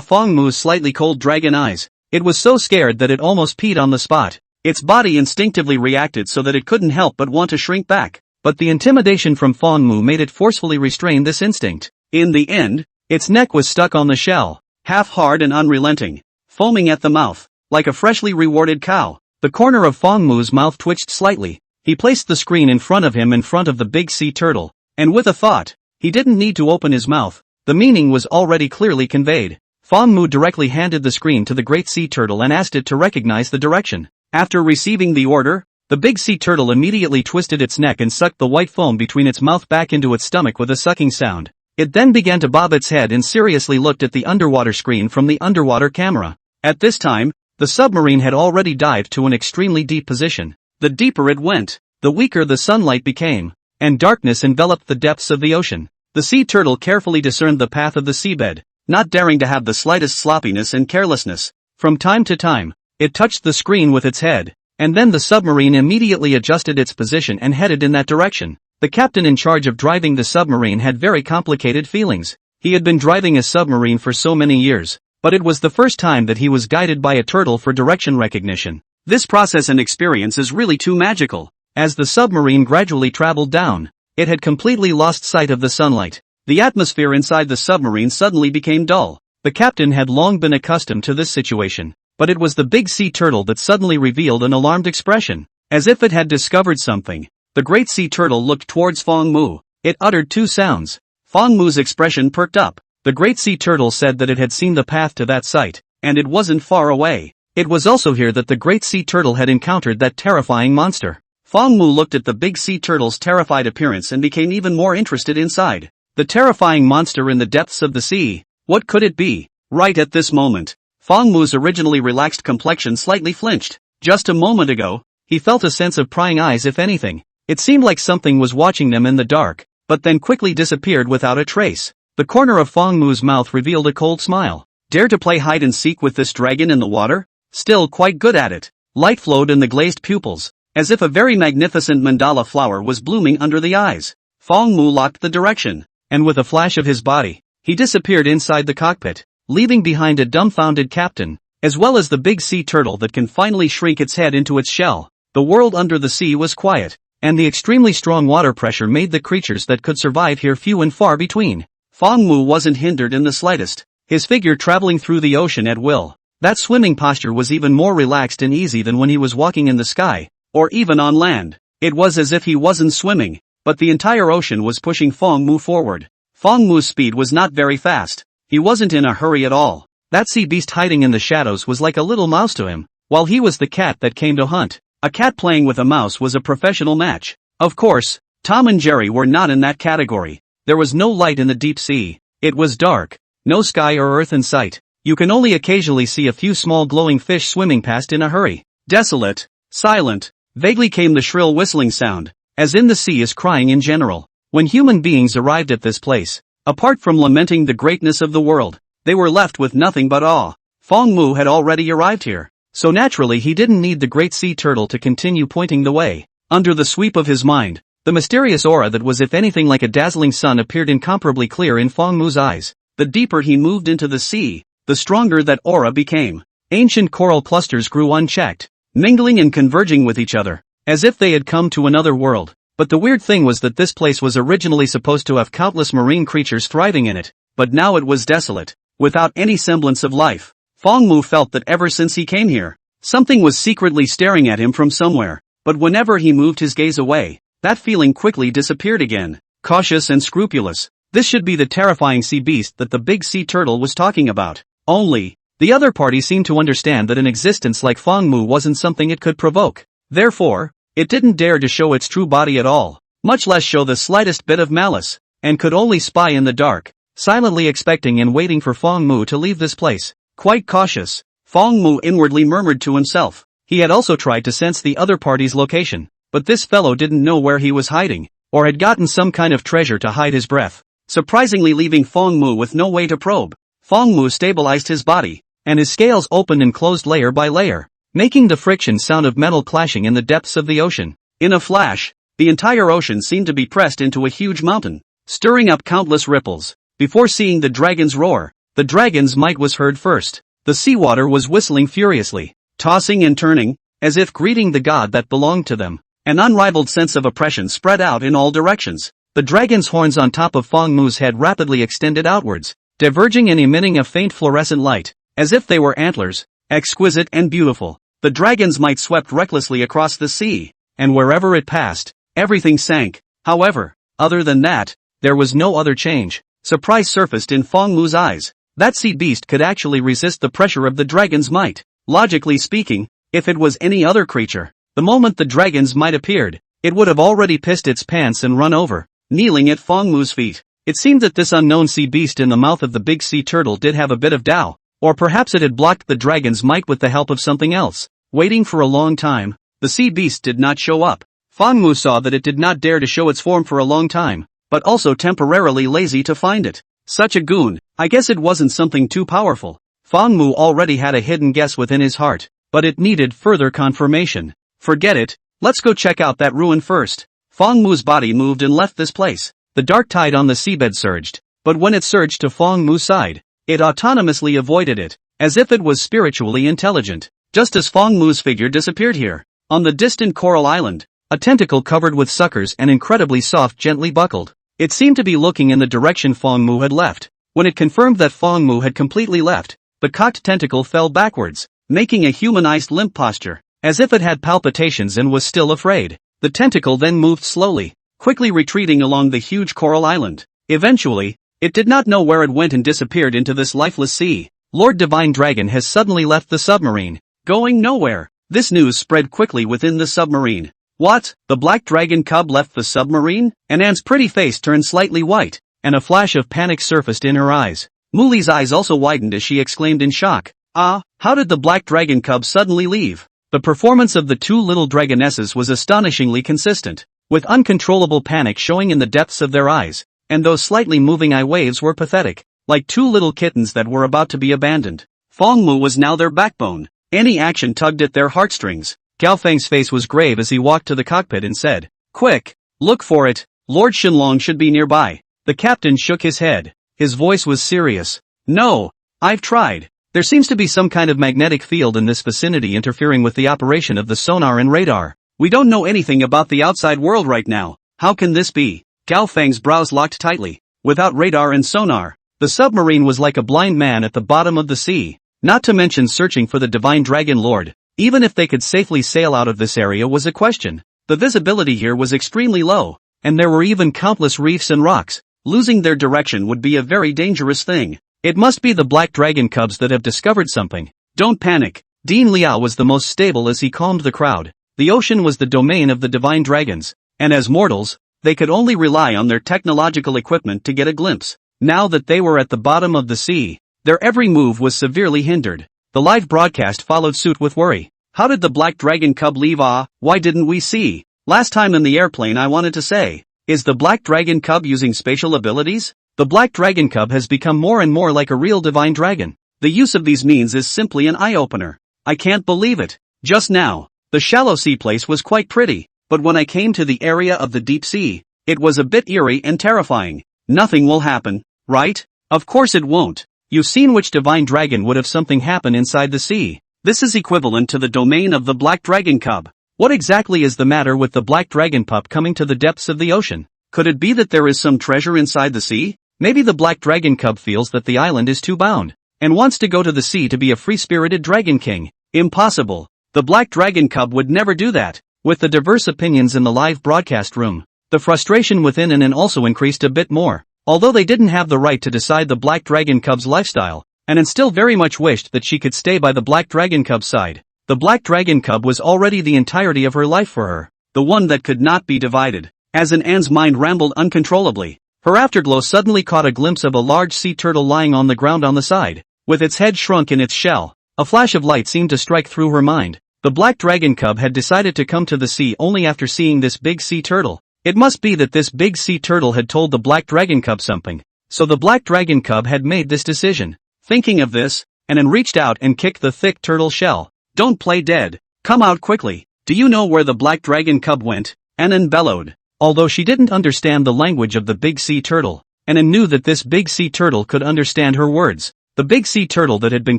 Fang Mu's slightly cold dragon eyes, it was so scared that it almost peed on the spot. Its body instinctively reacted so that it couldn't help but want to shrink back, but the intimidation from Fang Mu made it forcefully restrain this instinct. In the end, its neck was stuck on the shell, half hard and unrelenting, foaming at the mouth, like a freshly rewarded cow. The corner of Fang Mu's mouth twitched slightly. He placed the screen in front of him in front of the big sea turtle, and with a thought, he didn't need to open his mouth. The meaning was already clearly conveyed. Fang Mu directly handed the screen to the great sea turtle and asked it to recognize the direction. After receiving the order, the big sea turtle immediately twisted its neck and sucked the white foam between its mouth back into its stomach with a sucking sound. It then began to bob its head and seriously looked at the underwater screen from the underwater camera. At this time, the submarine had already dived to an extremely deep position. The deeper it went, the weaker the sunlight became, and darkness enveloped the depths of the ocean. The sea turtle carefully discerned the path of the seabed, not daring to have the slightest sloppiness and carelessness. From time to time, it touched the screen with its head, and then the submarine immediately adjusted its position and headed in that direction. The captain in charge of driving the submarine had very complicated feelings. He had been driving a submarine for so many years, but it was the first time that he was guided by a turtle for direction recognition. This process and experience is really too magical. As the submarine gradually traveled down, it had completely lost sight of the sunlight. The atmosphere inside the submarine suddenly became dull. The captain had long been accustomed to this situation, but it was the big sea turtle that suddenly revealed an alarmed expression, as if it had discovered something. The great sea turtle looked towards Fang Mu. It uttered two sounds. Fang Mu's expression perked up. The great sea turtle said that it had seen the path to that site, and it wasn't far away. It was also here that the great sea turtle had encountered that terrifying monster. Fang Mu looked at the big sea turtle's terrified appearance and became even more interested inside. The terrifying monster in the depths of the sea. What could it be? Right at this moment, Fang Mu's originally relaxed complexion slightly flinched. Just a moment ago, he felt a sense of prying eyes. If anything, it seemed like something was watching them in the dark, but then quickly disappeared without a trace. The corner of Fang Mu's mouth revealed a cold smile. Dare to play hide and seek with this dragon in the water? Still quite good at it. Light flowed in the glazed pupils, as if a very magnificent mandala flower was blooming under the eyes. Fang Mu locked the direction, and with a flash of his body, he disappeared inside the cockpit, leaving behind a dumbfounded captain, as well as the big sea turtle that can finally shrink its head into its shell. The world under the sea was quiet, and the extremely strong water pressure made the creatures that could survive here few and far between. Fang Mu wasn't hindered in the slightest, his figure traveling through the ocean at will. That swimming posture was even more relaxed and easy than when he was walking in the sky, or even on land. It was as if he wasn't swimming, but the entire ocean was pushing Fang Mu forward. Fang Mu's speed was not very fast. He wasn't in a hurry at all. That sea beast hiding in the shadows was like a little mouse to him. while he was the cat that came to hunt. A cat playing with a mouse was a professional match. Of course, Tom and Jerry were not in that category. There was no light in the deep sea. It was dark. No sky or earth in sight. You can only occasionally see a few small glowing fish swimming past in a hurry. Desolate. Silent. Vaguely came the shrill whistling sound, as in the sea is crying in general. When human beings arrived at this place, apart from lamenting the greatness of the world, they were left with nothing but awe. Fong Mu had already arrived here, so naturally he didn't need the great sea turtle to continue pointing the way. Under the sweep of his mind, the mysterious aura that was if anything like a dazzling sun appeared incomparably clear in Fong Mu's eyes. The deeper he moved into the sea, the stronger that aura became. Ancient coral clusters grew unchecked, mingling and converging with each other, as if they had come to another world. But the weird thing was that this place was originally supposed to have countless marine creatures thriving in it, but now it was desolate, without any semblance of life. Fong Mu felt that ever since he came here, something was secretly staring at him from somewhere, but whenever he moved his gaze away, that feeling quickly disappeared again. Cautious and scrupulous, this should be the terrifying sea beast that the big sea turtle was talking about. Only, the other party seemed to understand that an existence like Fong Mu wasn't something it could provoke. Therefore, it didn't dare to show its true body at all, much less show the slightest bit of malice, and could only spy in the dark, silently expecting and waiting for Fong Mu to leave this place. Quite cautious, Fong Mu inwardly murmured to himself. He had also tried to sense the other party's location, but this fellow didn't know where he was hiding, or had gotten some kind of treasure to hide his breath, surprisingly leaving Fong Mu with no way to probe. Fong Mu stabilized his body, and his scales opened and closed layer by layer, making the friction sound of metal clashing in the depths of the ocean. In a flash, the entire ocean seemed to be pressed into a huge mountain, stirring up countless ripples. Before seeing the dragon's roar, the dragon's might was heard first. The seawater was whistling furiously, tossing and turning, as if greeting the god that belonged to them. An unrivaled sense of oppression spread out in all directions. The dragon's horns on top of Fong Mu's head rapidly extended outwards, diverging and emitting a faint fluorescent light, as if they were antlers, exquisite and beautiful. The dragon's might swept recklessly across the sea, and wherever it passed, everything sank. However, other than that, there was no other change. Surprise surfaced in Fong Mu's eyes. That sea beast could actually resist the pressure of the dragon's might. Logically speaking, if it was any other creature, the moment the dragon's might appeared, it would have already pissed its pants and run over, kneeling at Fong Mu's feet. It seemed that this unknown sea beast in the mouth of the big sea turtle did have a bit of Tao, or perhaps it had blocked the dragon's might with the help of something else. Waiting for a long time, the sea beast did not show up. Fong Mu saw that it did not dare to show its form for a long time, but also temporarily lazy to find it. Such a goon, I guess it wasn't something too powerful. Fong Mu already had a hidden guess within his heart, but it needed further confirmation. Forget it, let's go check out that ruin first. Fong Mu's body moved and left this place. The dark tide on the seabed surged, but when it surged to Fong Mu's side, it autonomously avoided it, as if it was spiritually intelligent. Just as Fong Mu's figure disappeared here, on the distant coral island, a tentacle covered with suckers and incredibly soft gently buckled. It seemed to be looking in the direction Fong Mu had left. When it confirmed that Fong Mu had completely left, the cocked tentacle fell backwards, making a humanized limp posture, as if it had palpitations and was still afraid. The tentacle then moved slowly, quickly retreating along the huge coral island. Eventually, it did not know where it went and disappeared into this lifeless sea. Lord Divine Dragon has suddenly left the submarine, going nowhere. This news spread quickly within the submarine. What? The black dragon cub left the submarine? Anne's pretty face turned slightly white, and a flash of panic surfaced in her eyes. Muli's eyes also widened as she exclaimed in shock. Ah, how did the black dragon cub suddenly leave? The performance of the two little dragonesses was astonishingly consistent, with uncontrollable panic showing in the depths of their eyes, and those slightly moving eye waves were pathetic, like two little kittens that were about to be abandoned. Fong Mu was now their backbone. Any action tugged at their heartstrings. Gao Feng's face was grave as he walked to the cockpit and said, "Quick, look for it. Lord Shenlong should be nearby." The captain shook his head. His voice was serious. "No, I've tried. There seems to be some kind of magnetic field in this vicinity interfering with the operation of the sonar and radar. We don't know anything about the outside world right now. How can this be?" Gao Feng's brows locked tightly. Without radar and sonar, the submarine was like a blind man at the bottom of the sea, not to mention searching for the Divine Dragon Lord. Even if they could safely sail out of this area was a question. The visibility here was extremely low, and there were even countless reefs and rocks. Losing their direction would be a very dangerous thing. It must be the black dragon cubs that have discovered something. Don't panic. Dean Liao was the most stable as he calmed the crowd. The ocean was the domain of the divine dragons, and as mortals, they could only rely on their technological equipment to get a glimpse. Now that they were at the bottom of the sea, their every move was severely hindered. The live broadcast followed suit with worry. How did the Black Dragon Cub leave? Why didn't we see? Last time in the airplane I wanted to say. Is the Black Dragon Cub using spatial abilities? The Black Dragon Cub has become more and more like a real divine dragon. The use of these means is simply an eye-opener. I can't believe it. Just now, the shallow sea place was quite pretty, but when I came to the area of the deep sea, it was a bit eerie and terrifying. Nothing will happen, right? Of course it won't. You've seen which divine dragon would have something happen inside the sea. This is equivalent to the domain of the Black Dragon Cub. What exactly is the matter with the Black Dragon Pup coming to the depths of the ocean? Could it be that there is some treasure inside the sea? Maybe the Black Dragon Cub feels that the island is too bound, and wants to go to the sea to be a free-spirited dragon king. Impossible. The Black Dragon Cub would never do that. With the diverse opinions in the live broadcast room, the frustration within and also increased a bit more. Although they didn't have the right to decide the Black Dragon Cub's lifestyle, and still very much wished that she could stay by the Black Dragon Cub's side. The Black Dragon Cub was already the entirety of her life for her, the one that could not be divided. As Anne's mind rambled uncontrollably, her afterglow suddenly caught a glimpse of a large sea turtle lying on the ground on the side, with its head shrunk in its shell. A flash of light seemed to strike through her mind. The Black Dragon Cub had decided to come to the sea only after seeing this big sea turtle. It must be that this big sea turtle had told the Black Dragon Cub something, so the Black Dragon Cub had made this decision. Thinking of this, Anne reached out and kicked the thick turtle shell. Don't play dead. Come out quickly. Do you know where the Black Dragon Cub went? Anne bellowed. Although she didn't understand the language of the big sea turtle, Anne knew that this big sea turtle could understand her words. The big sea turtle that had been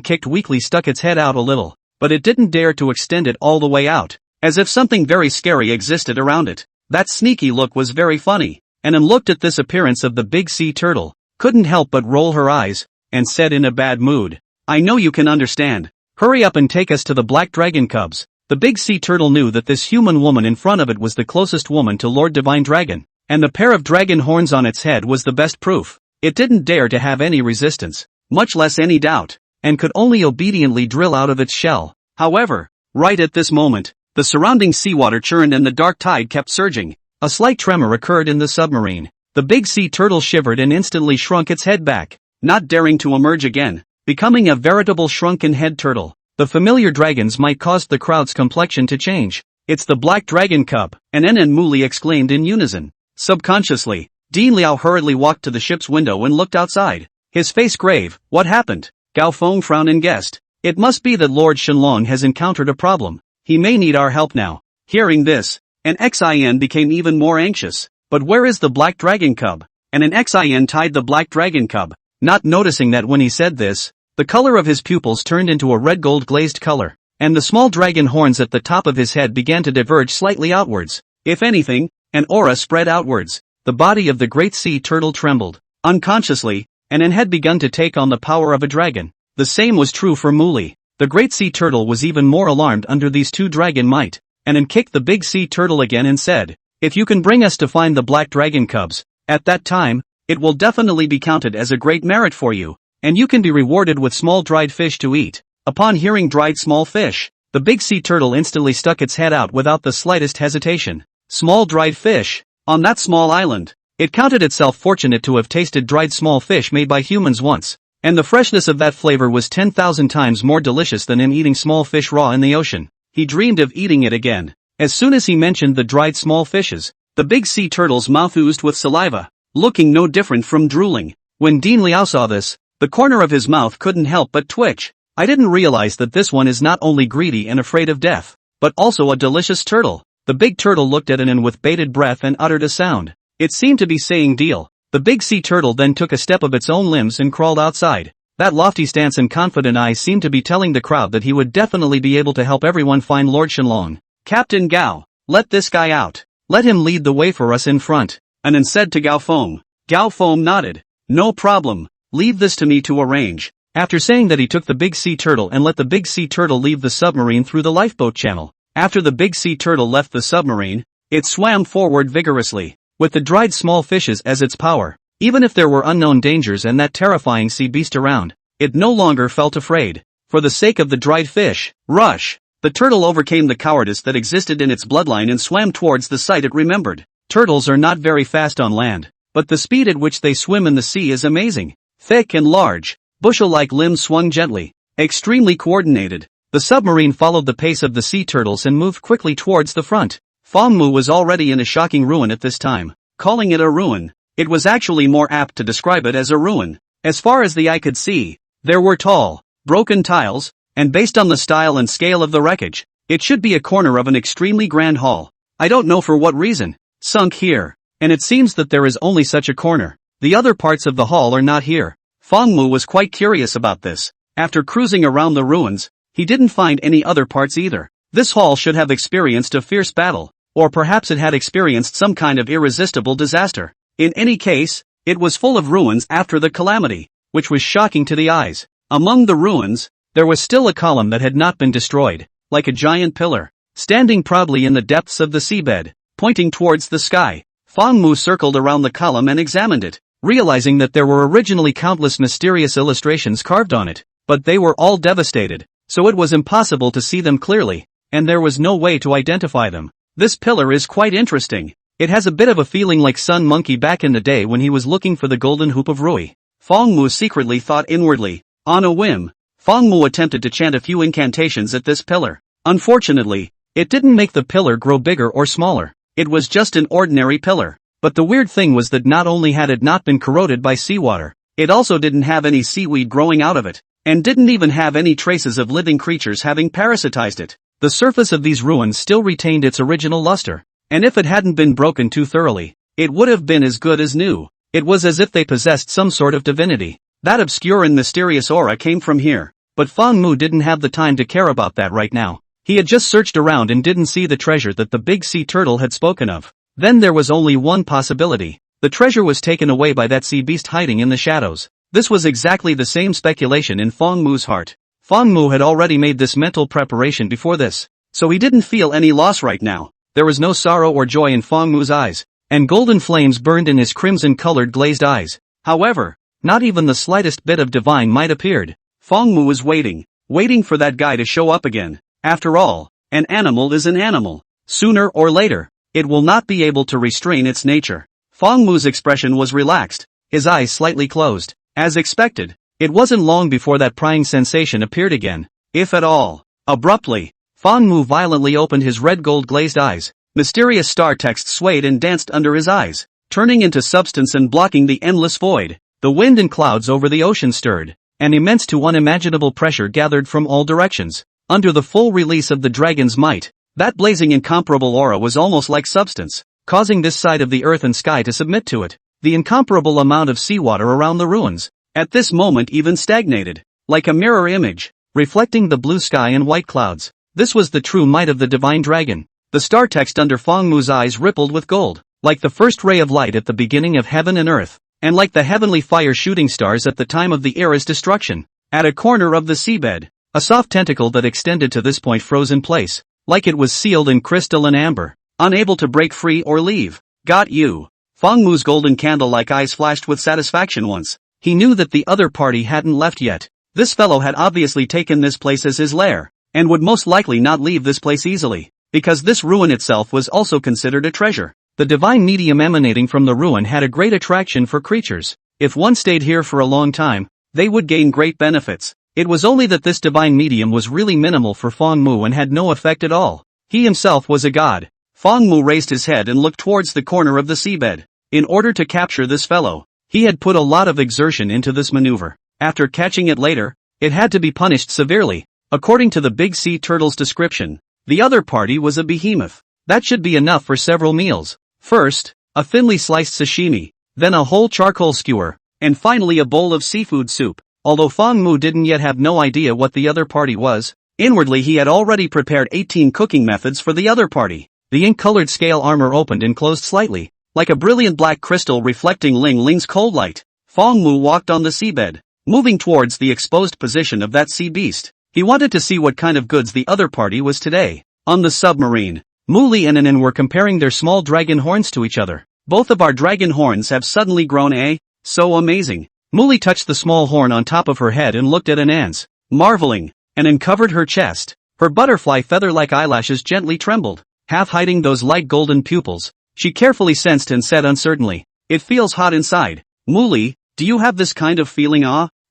kicked weakly stuck its head out a little, but it didn't dare to extend it all the way out, as if something very scary existed around it. That sneaky look was very funny. Anne looked at this appearance of the big sea turtle, couldn't help but roll her eyes, and said in a bad mood, I know you can understand. Hurry up and take us to the Black Dragon Cubs. The big sea turtle knew that this human woman in front of it was the closest woman to Lord Divine Dragon, and the pair of dragon horns on its head was the best proof. It didn't dare to have any resistance, much less any doubt, and could only obediently drill out of its shell. However, right at this moment, the surrounding seawater churned and the dark tide kept surging. A slight tremor occurred in the submarine. The big sea turtle shivered and instantly shrunk its head back, not daring to emerge again, becoming a veritable shrunken head turtle. The familiar dragons might cause the crowd's complexion to change. It's the Black Dragon Cub, Anne and Muli exclaimed in unison. Subconsciously, Dean Liao hurriedly walked to the ship's window and looked outside, his face grave. What happened? Gao Feng frowned and guessed. It must be that Lord Shenlong has encountered a problem. He may need our help now. Hearing this, An Xin became even more anxious. But where is the Black Dragon Cub? And An Xin tied the Black Dragon Cub, not noticing that when he said this, the color of his pupils turned into a red gold glazed color, and the small dragon horns at the top of his head began to diverge slightly outwards. If anything, an aura spread outwards. The body of the great sea turtle trembled. Unconsciously, An had begun to take on the power of a dragon. The same was true for Muli. The great sea turtle was even more alarmed under these two dragon might. An kicked the big sea turtle again and said, if you can bring us to find the Black Dragon Cubs, at that time, it will definitely be counted as a great merit for you, and you can be rewarded with small dried fish to eat. Upon hearing dried small fish, the big sea turtle instantly stuck its head out without the slightest hesitation. Small dried fish? On that small island? It counted itself fortunate to have tasted dried small fish made by humans once, and the freshness of that flavor was 10,000 times more delicious than in eating small fish raw in the ocean. He dreamed of eating it again. As soon as he mentioned the dried small fishes, the big sea turtle's mouth oozed with saliva, looking no different from drooling. When Dean Liao saw this, the corner of his mouth couldn't help but twitch. I didn't realize that this one is not only greedy and afraid of death, but also a delicious turtle. The big turtle looked at Anan with bated breath and uttered a sound. It seemed to be saying deal. The big sea turtle then took a step of its own limbs and crawled outside. That lofty stance and confident eyes seemed to be telling the crowd that he would definitely be able to help everyone find Lord Shenlong. Captain Gao, let this guy out. Let him lead the way for us in front, Anan said to Gao Feng. Gao Feng nodded. No problem, leave this to me to arrange. After saying that, he took the big sea turtle and let the big sea turtle leave the submarine through the lifeboat channel. After the big sea turtle left the submarine, it swam forward vigorously, with the dried small fishes as its power. Even if there were unknown dangers and that terrifying sea beast around, it no longer felt afraid. for the sake of the dried fish. Rush! The turtle overcame the cowardice that existed in its bloodline and swam towards the site it remembered. Turtles are not very fast on land, but the speed at which they swim in the sea is amazing. Thick and large, bushel-like limbs swung gently, extremely coordinated. The submarine followed the pace of the sea turtles and moved quickly towards the front. Fangmu was already in a shocking ruin at this time. Calling it a ruin, it was actually more apt to describe it as a ruin. As far as the eye could see, there were tall, broken tiles, and based on the style and scale of the wreckage, it should be a corner of an extremely grand hall. I don't know for what reason, sunk here, and it seems that there is only such a corner. The other parts of the hall are not here. Fangmu was quite curious about this. After cruising around the ruins, he didn't find any other parts either. This hall should have experienced a fierce battle, or perhaps it had experienced some kind of irresistible disaster. In any case, it was full of ruins after the calamity, which was shocking to the eyes. Among the ruins, there was still a column that had not been destroyed, like a giant pillar, standing proudly in the depths of the seabed, pointing towards the sky. Fangmu circled around the column and examined it, realizing that there were originally countless mysterious illustrations carved on it, but they were all devastated, so it was impossible to see them clearly, and there was no way to identify them. This pillar is quite interesting. It has a bit of a feeling like Sun Monkey back in the day when he was looking for the golden hoop of Rui. Fangmu secretly thought inwardly. On a whim, Fangmu attempted to chant a few incantations at this pillar. Unfortunately, it didn't make the pillar grow bigger or smaller. It was just an ordinary pillar. But the weird thing was that not only had it not been corroded by seawater, it also didn't have any seaweed growing out of it, and didn't even have any traces of living creatures having parasitized it. The surface of these ruins still retained its original luster, and if it hadn't been broken too thoroughly, it would have been as good as new. It was as if they possessed some sort of divinity. That obscure and mysterious aura came from here, but Fangmu didn't have the time to care about that right now. He had just searched around and didn't see the treasure that the big sea turtle had spoken of. Then there was only one possibility. The treasure was taken away by that sea beast hiding in the shadows. This was exactly the same speculation in Fangmu's heart. Fangmu had already made this mental preparation before this, so he didn't feel any loss right now. There was no sorrow or joy in Fangmu's eyes, and golden flames burned in his crimson-colored glazed eyes. However, not even the slightest bit of divine might appeared. Fangmu was waiting for that guy to show up again. After all, an animal is an animal. Sooner or later, it will not be able to restrain its nature. Fangmu's expression was relaxed, his eyes slightly closed. As expected, it wasn't long before that prying sensation appeared again, if at all. Abruptly, Fangmu violently opened his red-gold glazed eyes. Mysterious star text swayed and danced under his eyes, turning into substance and blocking the endless void. The wind and clouds over the ocean stirred, and immense to unimaginable pressure gathered from all directions. Under the full release of the dragon's might, that blazing incomparable aura was almost like substance, causing this side of the earth and sky to submit to it. The incomparable amount of seawater around the ruins, at this moment even stagnated, like a mirror image, reflecting the blue sky and white clouds. This was the true might of the divine dragon. The star text under Fangmu's eyes rippled with gold, like the first ray of light at the beginning of heaven and earth, and like the heavenly fire shooting stars at the time of the era's destruction. At a corner of the seabed, a soft tentacle that extended to this point froze in place, like it was sealed in crystal and amber, unable to break free or leave. Got you. Fangmu's golden candle-like eyes flashed with satisfaction once. He knew that the other party hadn't left yet. This fellow had obviously taken this place as his lair, and would most likely not leave this place easily, because this ruin itself was also considered a treasure. The divine medium emanating from the ruin had a great attraction for creatures. If one stayed here for a long time, they would gain great benefits. It was only that this divine medium was really minimal for Fangmu and had no effect at all. He himself was a god. Fangmu raised his head and looked towards the corner of the seabed. In order to capture this fellow, he had put a lot of exertion into this maneuver. After catching it later, it had to be punished severely. According to the big sea turtle's description, the other party was a behemoth. That should be enough for several meals. First, a thinly sliced sashimi, then a whole charcoal skewer, and finally a bowl of seafood soup. Although Fangmu didn't yet have no idea what the other party was, inwardly he had already prepared 18 cooking methods for the other party. The ink-colored scale armor opened and closed slightly, like a brilliant black crystal reflecting Ling Ling's cold light. Fangmu walked on the seabed, moving towards the exposed position of that sea beast. He wanted to see what kind of goods the other party was today. On the submarine, Muli and Anan were comparing their small dragon horns to each other. Both of our dragon horns have suddenly grown, eh? So amazing. Muli touched the small horn on top of her head and looked at Anan's, marveling. and uncovered her chest. Her butterfly feather-like eyelashes gently trembled, half hiding those light golden pupils. She carefully sensed and said uncertainly, "It feels hot inside. Muli, do you have this kind of feeling?"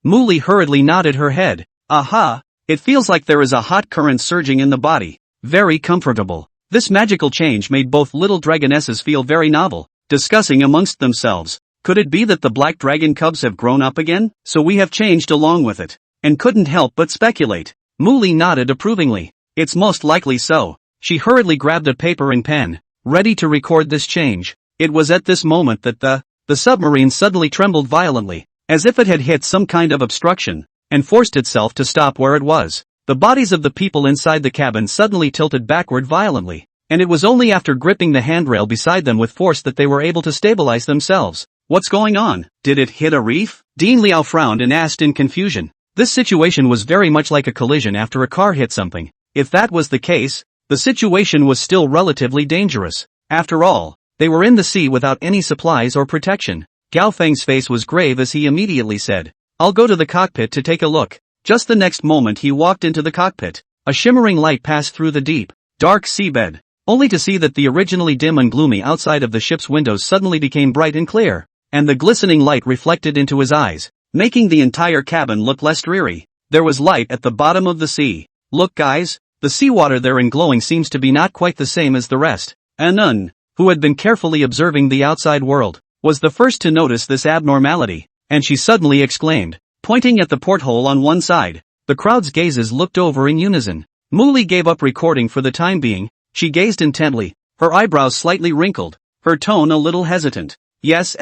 Muli hurriedly nodded her head. "Aha! It feels like there is a hot current surging in the body. Very comfortable." This magical change made both little dragonesses feel very novel, discussing amongst themselves. Could it be that the black dragon cubs have grown up again? So we have changed along with it. And couldn't help but speculate. Muli nodded approvingly. It's most likely so. She hurriedly grabbed a paper and pen, ready to record this change. It was at this moment that the submarine suddenly trembled violently, as if it had hit some kind of obstruction, and forced itself to stop where it was. The bodies of the people inside the cabin suddenly tilted backward violently, and it was only after gripping the handrail beside them with force that they were able to stabilize themselves. What's going on? Did it hit a reef? Dean Liao frowned and asked in confusion. This situation was very much like a collision after a car hit something. If that was the case, the situation was still relatively dangerous. After all, they were in the sea without any supplies or protection. Gao Feng's face was grave as he immediately said, "I'll go to the cockpit to take a look." Just the next moment he walked into the cockpit. A shimmering light passed through the deep, dark seabed, only to see that the originally dim and gloomy outside of the ship's windows suddenly became bright and clear, and the glistening light reflected into his eyes, making the entire cabin look less dreary. There was light at the bottom of the sea. "Look guys, the seawater there in glowing seems to be not quite the same as the rest." Anun, who had been carefully observing the outside world, was the first to notice this abnormality, and she suddenly exclaimed, pointing at the porthole on one side. The crowd's gazes looked over in unison. Muli gave up recording for the time being. She gazed intently, her eyebrows slightly wrinkled, her tone a little hesitant. "Yes,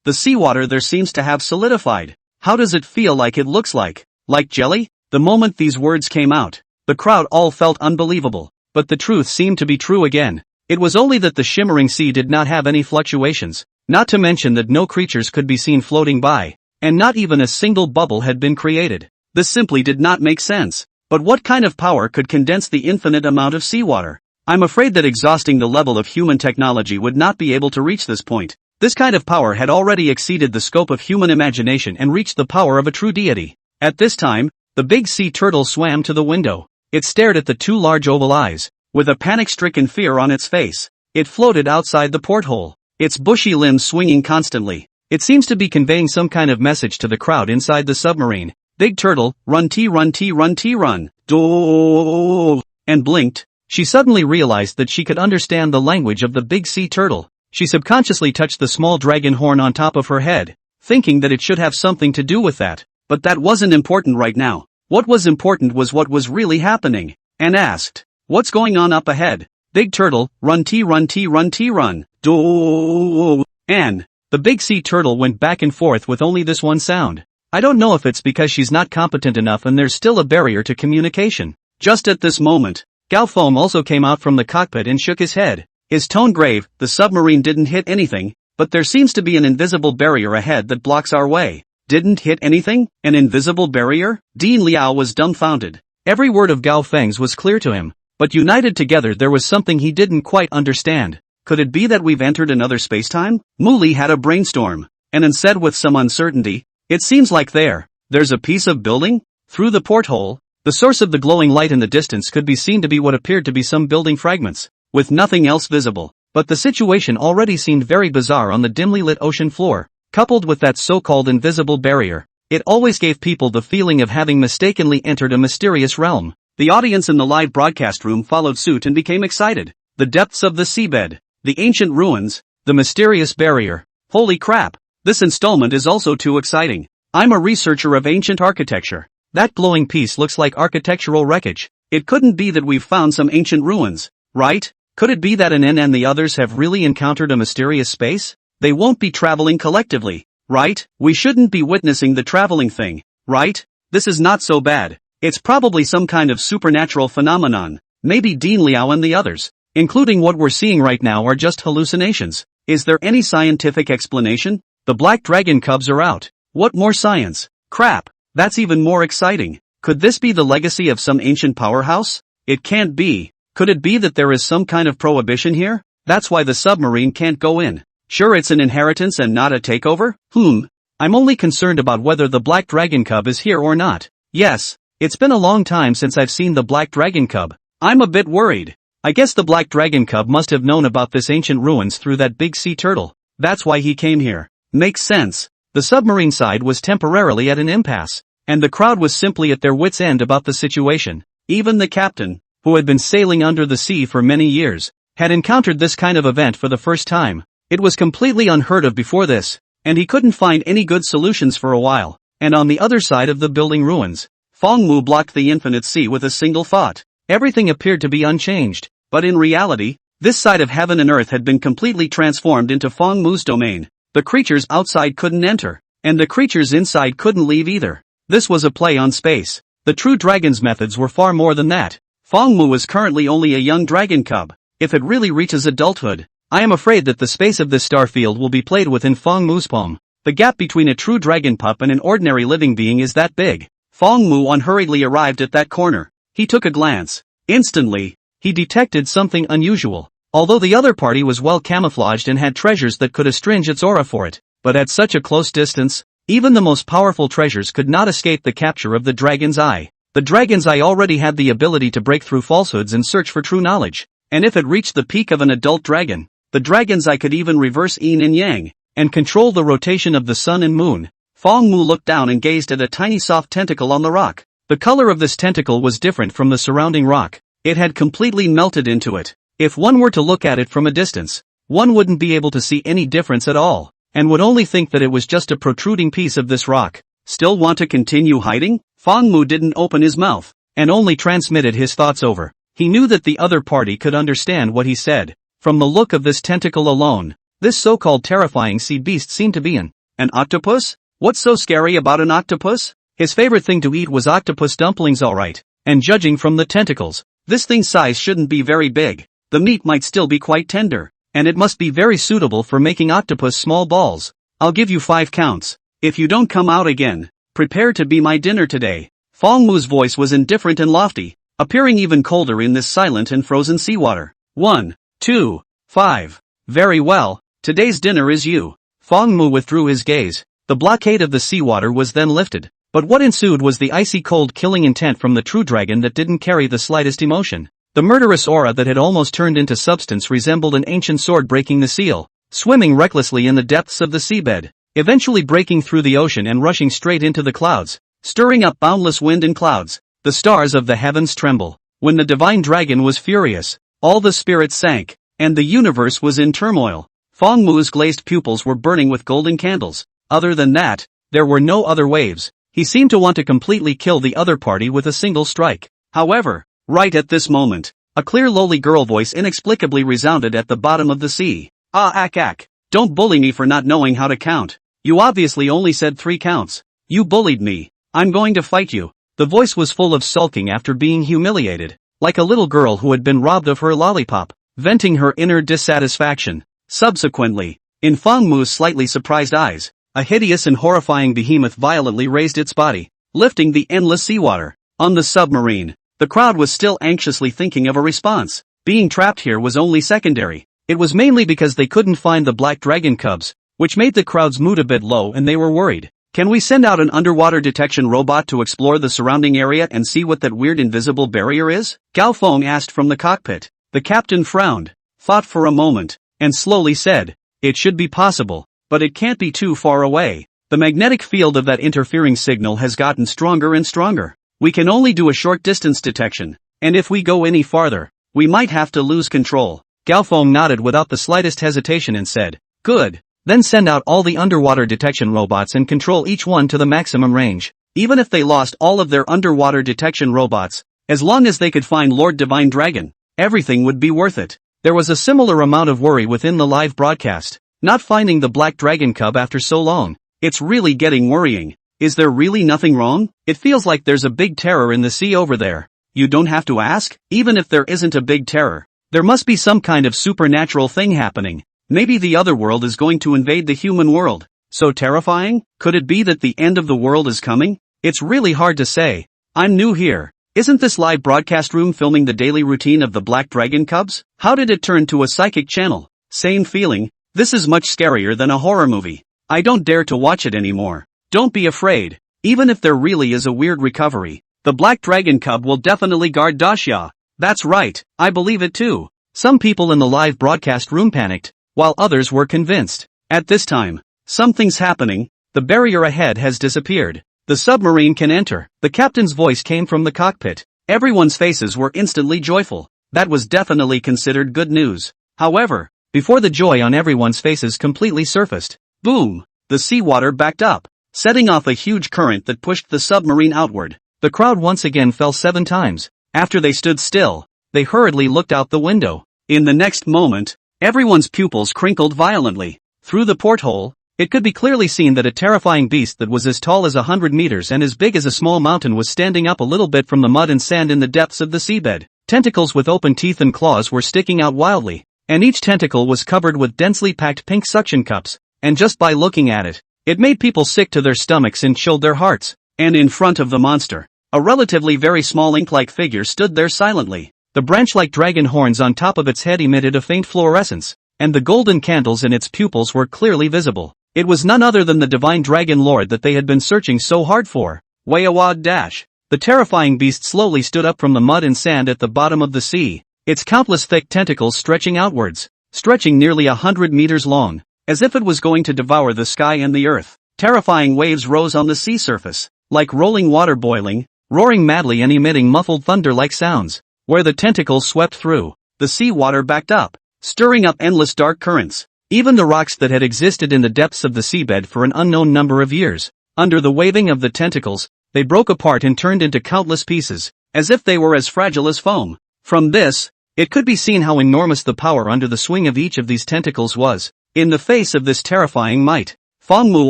the seawater there seems to have solidified. How does it feel like? It looks like jelly?" The moment these words came out, the crowd all felt unbelievable, but the truth seemed to be true again. It was only that the shimmering sea did not have any fluctuations, not to mention that no creatures could be seen floating by, and not even a single bubble had been created. This simply did not make sense. But what kind of power could condense the infinite amount of seawater? I'm afraid that exhausting the level of human technology would not be able to reach this point. This kind of power had already exceeded the scope of human imagination and reached the power of a true deity. At this time, the big sea turtle swam to the window. It stared at the two large oval eyes, with a panic-stricken fear on its face. It floated outside the porthole, its bushy limbs swinging constantly. It seems to be conveying some kind of message to the crowd inside the submarine. "Big turtle, run T run T run T run, do," and blinked. She suddenly realized that she could understand the language of the big sea turtle. She subconsciously touched the small dragon horn on top of her head, thinking that it should have something to do with that. But that wasn't important right now. What was important was what was really happening, and asked, "What's going on up ahead?" "Big turtle, run T run T run T run, do," and the big sea turtle went back and forth with only this one sound. I don't know if it's because she's not competent enough and there's still a barrier to communication. Just at this moment, Gao Feng also came out from the cockpit and shook his head. His tone grave. "The submarine didn't hit anything, but there seems to be an invisible barrier ahead that blocks our way." "Didn't hit anything? An invisible barrier?" Dean Liao was dumbfounded. Every word of Gao Feng's was clear to him, but united together there was something he didn't quite understand. Could it be that we've entered another spacetime? Muli had a brainstorm, and then said with some uncertainty, "It seems like there's a piece of building?" Through the porthole, the source of the glowing light in the distance could be seen to be what appeared to be some building fragments, with nothing else visible. But the situation already seemed very bizarre on the dimly lit ocean floor, coupled with that so-called invisible barrier. It always gave people the feeling of having mistakenly entered a mysterious realm. The audience in the live broadcast room followed suit and became excited. The depths of the seabed, the ancient ruins, the mysterious barrier. Holy crap! This installment is also too exciting. I'm a researcher of ancient architecture. That glowing piece looks like architectural wreckage. It couldn't be that we've found some ancient ruins, right? Could it be that N and the others have really encountered a mysterious space? They won't be traveling collectively, right? We shouldn't be witnessing the traveling thing, right? This is not so bad. It's probably some kind of supernatural phenomenon. Maybe Dean Liao and the others, including what we're seeing right now, are just hallucinations. Is there any scientific explanation? The black dragon cubs are out. What more science? Crap, that's even more exciting. Could this be the legacy of some ancient powerhouse? It can't be. Could it be that there is some kind of prohibition here? That's why the submarine can't go in. Sure, it's an inheritance and not a takeover? I'm only concerned about whether the black dragon cub is here or not. Yes, It's been a long time since I've seen the black dragon cub. I'm a bit worried. I guess the black dragon cub must have known about this ancient ruins through that big sea turtle. That's why he came here. Makes sense. The submarine side was temporarily at an impasse, and the crowd was simply at their wits' end about the situation. Even the captain, who had been sailing under the sea for many years, had encountered this kind of event for the first time. It was completely unheard of before this, and he couldn't find any good solutions for a while. And on the other side of the building ruins, Feng Mu blocked the infinite sea with a single thought. Everything appeared to be unchanged, but in reality, this side of heaven and earth had been completely transformed into Feng Mu's domain. The creatures outside couldn't enter, and the creatures inside couldn't leave either. This was a play on space. The true dragon's methods were far more than that. Feng Mu is currently only a young dragon cub. If it really reaches adulthood, I am afraid that the space of this star field will be played within Feng Mu's palm. The gap between a true dragon pup and an ordinary living being is that big. Feng Mu unhurriedly arrived at that corner. He took a glance. Instantly, he detected something unusual. Although the other party was well camouflaged and had treasures that could astringe its aura for it, but at such a close distance, even the most powerful treasures could not escape the capture of the dragon's eye. The dragon's eye already had the ability to break through falsehoods and search for true knowledge. And if it reached the peak of an adult dragon, the dragon's eye could even reverse yin and yang, and control the rotation of the sun and moon. Feng Mu looked down and gazed at a tiny soft tentacle on the rock. The color of this tentacle was different from the surrounding rock. It had completely melted into it. If one were to look at it from a distance, one wouldn't be able to see any difference at all, and would only think that it was just a protruding piece of this rock. Still want to continue hiding? Feng Mu didn't open his mouth, and only transmitted his thoughts over. He knew that the other party could understand what he said. From the look of this tentacle alone, this so-called terrifying sea beast seemed to be an octopus? What's so scary about an octopus? His favorite thing to eat was octopus dumplings, alright, and judging from the tentacles, this thing's size shouldn't be very big. The meat might still be quite tender, and it must be very suitable for making octopus small balls. I'll give you 5 counts. If you don't come out again, prepare to be my dinner today. Feng Mu's voice was indifferent and lofty, appearing even colder in this silent and frozen seawater. 1, 2, 5. Very well, today's dinner is you. Feng Mu withdrew his gaze. The blockade of the seawater was then lifted, but what ensued was the icy cold killing intent from the true dragon that didn't carry the slightest emotion. The murderous aura that had almost turned into substance resembled an ancient sword breaking the seal, swimming recklessly in the depths of the seabed, eventually breaking through the ocean and rushing straight into the clouds, stirring up boundless wind and clouds. The stars of the heavens tremble. When the divine dragon was furious, all the spirits sank, and the universe was in turmoil. Feng Mu's glazed pupils were burning with golden candles. Other than that, there were no other waves. He seemed to want to completely kill the other party with a single strike. However, right at this moment, a clear lowly girl voice inexplicably resounded at the bottom of the sea. Don't bully me for not knowing how to count. You obviously only said 3 counts. You bullied me. I'm going to fight you. The voice was full of sulking after being humiliated, like a little girl who had been robbed of her lollipop, venting her inner dissatisfaction. Subsequently, in Feng Mu's slightly surprised eyes, a hideous and horrifying behemoth violently raised its body, lifting the endless seawater. On the submarine, the crowd was still anxiously thinking of a response. Being trapped here was only secondary. It was mainly because they couldn't find the black dragon cubs, which made the crowd's mood a bit low and they were worried. Can we send out an underwater detection robot to explore the surrounding area and see what that weird invisible barrier is? Gao Feng asked from the cockpit. The captain frowned, thought for a moment, and slowly said, it should be possible, but it can't be too far away. The magnetic field of that interfering signal has gotten stronger and stronger. We can only do a short distance detection, and if we go any farther, we might have to lose control. Gao Feng nodded without the slightest hesitation and said, good, then send out all the underwater detection robots and control each one to the maximum range. Even if they lost all of their underwater detection robots, as long as they could find Lord Divine Dragon, everything would be worth it. There was a similar amount of worry within the live broadcast, not finding the black dragon cub after so long. It's really getting worrying. Is there really nothing wrong? It feels like there's a big terror in the sea over there. You don't have to ask, even if there isn't a big terror. There must be some kind of supernatural thing happening. Maybe the other world is going to invade the human world. So terrifying? Could it be that the end of the world is coming? It's really hard to say. I'm new here. Isn't this live broadcast room filming the daily routine of the black dragon cubs? How did it turn to a psychic channel? Same feeling. This is much scarier than a horror movie. I don't dare to watch it anymore. Don't be afraid. Even if there really is a weird recovery, The black dragon cub will definitely guard Daxia. That's right, I believe it too. Some people in the live broadcast room panicked, while others were convinced. At this time, something's happening. The barrier ahead has disappeared. The submarine can enter. The captain's voice came from the cockpit. Everyone's faces were instantly joyful. That was definitely considered good news. However, before the joy on everyone's faces completely surfaced, boom, the seawater backed up, setting off a huge current that pushed the submarine outward. The crowd once again fell 7 times. After they stood still, they hurriedly looked out the window. In the next moment, everyone's pupils crinkled violently. Through the porthole, it could be clearly seen that a terrifying beast that was as tall as 100 meters and as big as a small mountain was standing up a little bit from the mud and sand in the depths of the seabed. Tentacles with open teeth and claws were sticking out wildly, and each tentacle was covered with densely packed pink suction cups, and just by looking at it, it made people sick to their stomachs and chilled their hearts. And in front of the monster, a relatively very small ink-like figure stood there silently. The branch-like dragon horns on top of its head emitted a faint fluorescence, and the golden candles in its pupils were clearly visible. It was none other than the divine dragon lord that they had been searching so hard for. Wayawad dash. The terrifying beast slowly stood up from the mud and sand at the bottom of the sea, its countless thick tentacles stretching outwards, stretching nearly 100 meters long, as if it was going to devour the sky and the earth. Terrifying waves rose on the sea surface, like rolling water boiling, roaring madly and emitting muffled thunder-like sounds. Where the tentacles swept through, the seawater backed up, stirring up endless dark currents. Even the rocks that had existed in the depths of the seabed for an unknown number of years, under the waving of the tentacles, they broke apart and turned into countless pieces, as if they were as fragile as foam. From this, it could be seen how enormous the power under the swing of each of these tentacles was. In the face of this terrifying might, Feng Mu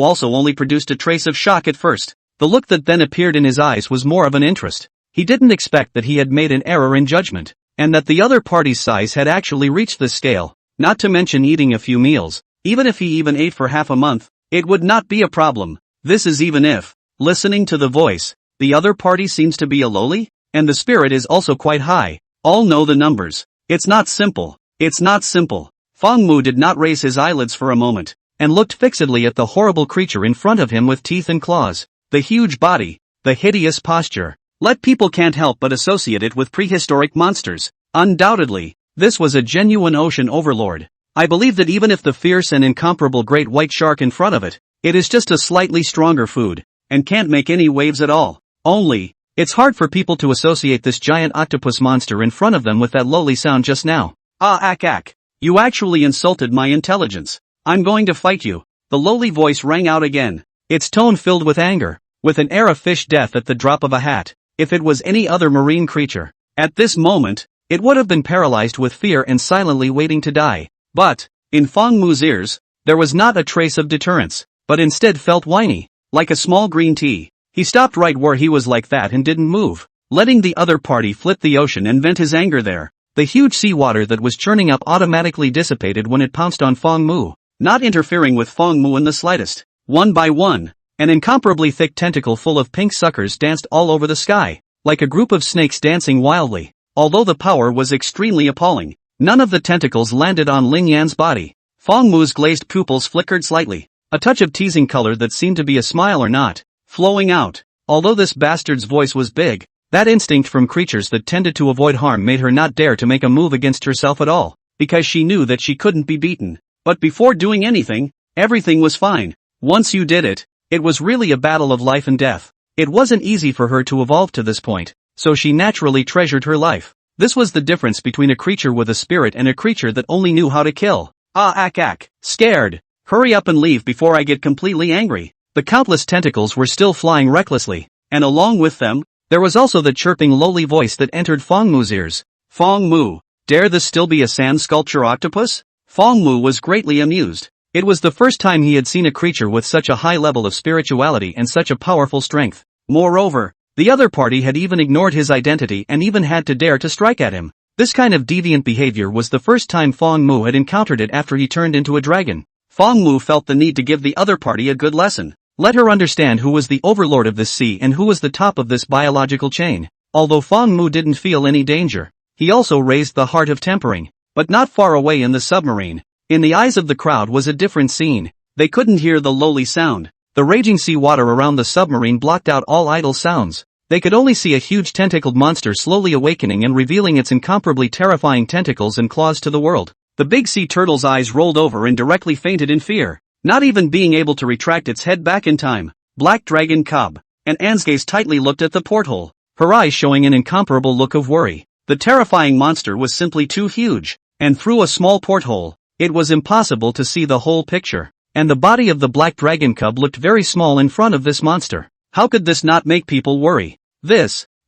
also only produced a trace of shock at first. The look that then appeared in his eyes was more of an interest. He didn't expect that he had made an error in judgment, and that the other party's size had actually reached this scale. Not to mention eating a few meals. Even if he even ate for half a month, it would not be a problem. This is even if, listening to the voice, the other party seems to be a lowly, and the spirit is also quite high. All know the numbers. It's not simple. It's not simple. Feng Mu did not raise his eyelids for a moment, and looked fixedly at the horrible creature in front of him with teeth and claws. The huge body, the hideous posture. People can't help but associate it with prehistoric monsters. Undoubtedly, this was a genuine ocean overlord. I believe that even if the fierce and incomparable great white shark in front of it, it is just a slightly stronger food, and can't make any waves at all. Only, it's hard for people to associate this giant octopus monster in front of them with that lowly sound just now. You actually insulted my intelligence. I'm going to fight you. The lowly voice rang out again, its tone filled with anger, with an air of fish death at the drop of a hat. If it was any other marine creature, at this moment, it would have been paralyzed with fear and silently waiting to die. But, in Feng Mu's ears, there was not a trace of deterrence, but instead felt whiny, like a small green tea. He stopped right where he was like that and didn't move, letting the other party flit the ocean and vent his anger there. The huge seawater that was churning up automatically dissipated when it pounced on Feng Mu, not interfering with Feng Mu in the slightest. One by one, an incomparably thick tentacle full of pink suckers danced all over the sky, like a group of snakes dancing wildly. Although the power was extremely appalling, none of the tentacles landed on Ling Yan's body. Feng Mu's glazed pupils flickered slightly, a touch of teasing color that seemed to be a smile or not, flowing out. Although this bastard's voice was big, that instinct from creatures that tended to avoid harm made her not dare to make a move against herself at all, because she knew that she couldn't be beaten. But before doing anything, everything was fine. Once you did it, it was really a battle of life and death. It wasn't easy for her to evolve to this point, so she naturally treasured her life. This was the difference between a creature with a spirit and a creature that only knew how to kill. Scared. Hurry up and leave before I get completely angry. The countless tentacles were still flying recklessly, and along with them, there was also the chirping lowly voice that entered Feng Mu's ears. Feng Mu, dare this still be a sand sculpture octopus? Feng Mu was greatly amused. It was the first time he had seen a creature with such a high level of spirituality and such a powerful strength. Moreover, the other party had even ignored his identity and even had to dare to strike at him. This kind of deviant behavior was the first time Feng Mu had encountered it after he turned into a dragon. Feng Mu felt the need to give the other party a good lesson. Let her understand who was the overlord of this sea and who was the top of this biological chain. Although Feng Mu didn't feel any danger, he also raised the heart of tempering. But not far away in the submarine, in the eyes of the crowd was a different scene. They couldn't hear the lowly sound. The raging sea water around the submarine blocked out all idle sounds. They could only see a huge tentacled monster slowly awakening and revealing its incomparably terrifying tentacles and claws to the world. The big sea turtle's eyes rolled over and directly fainted in fear, not even being able to retract its head back in time. Black dragon cub. And Anne's gaze tightly looked at the porthole, her eyes showing an incomparable look of worry. The terrifying monster was simply too huge, and through a small porthole, it was impossible to see the whole picture. And the body of the black dragon cub looked very small in front of this monster. How could this not make people worry?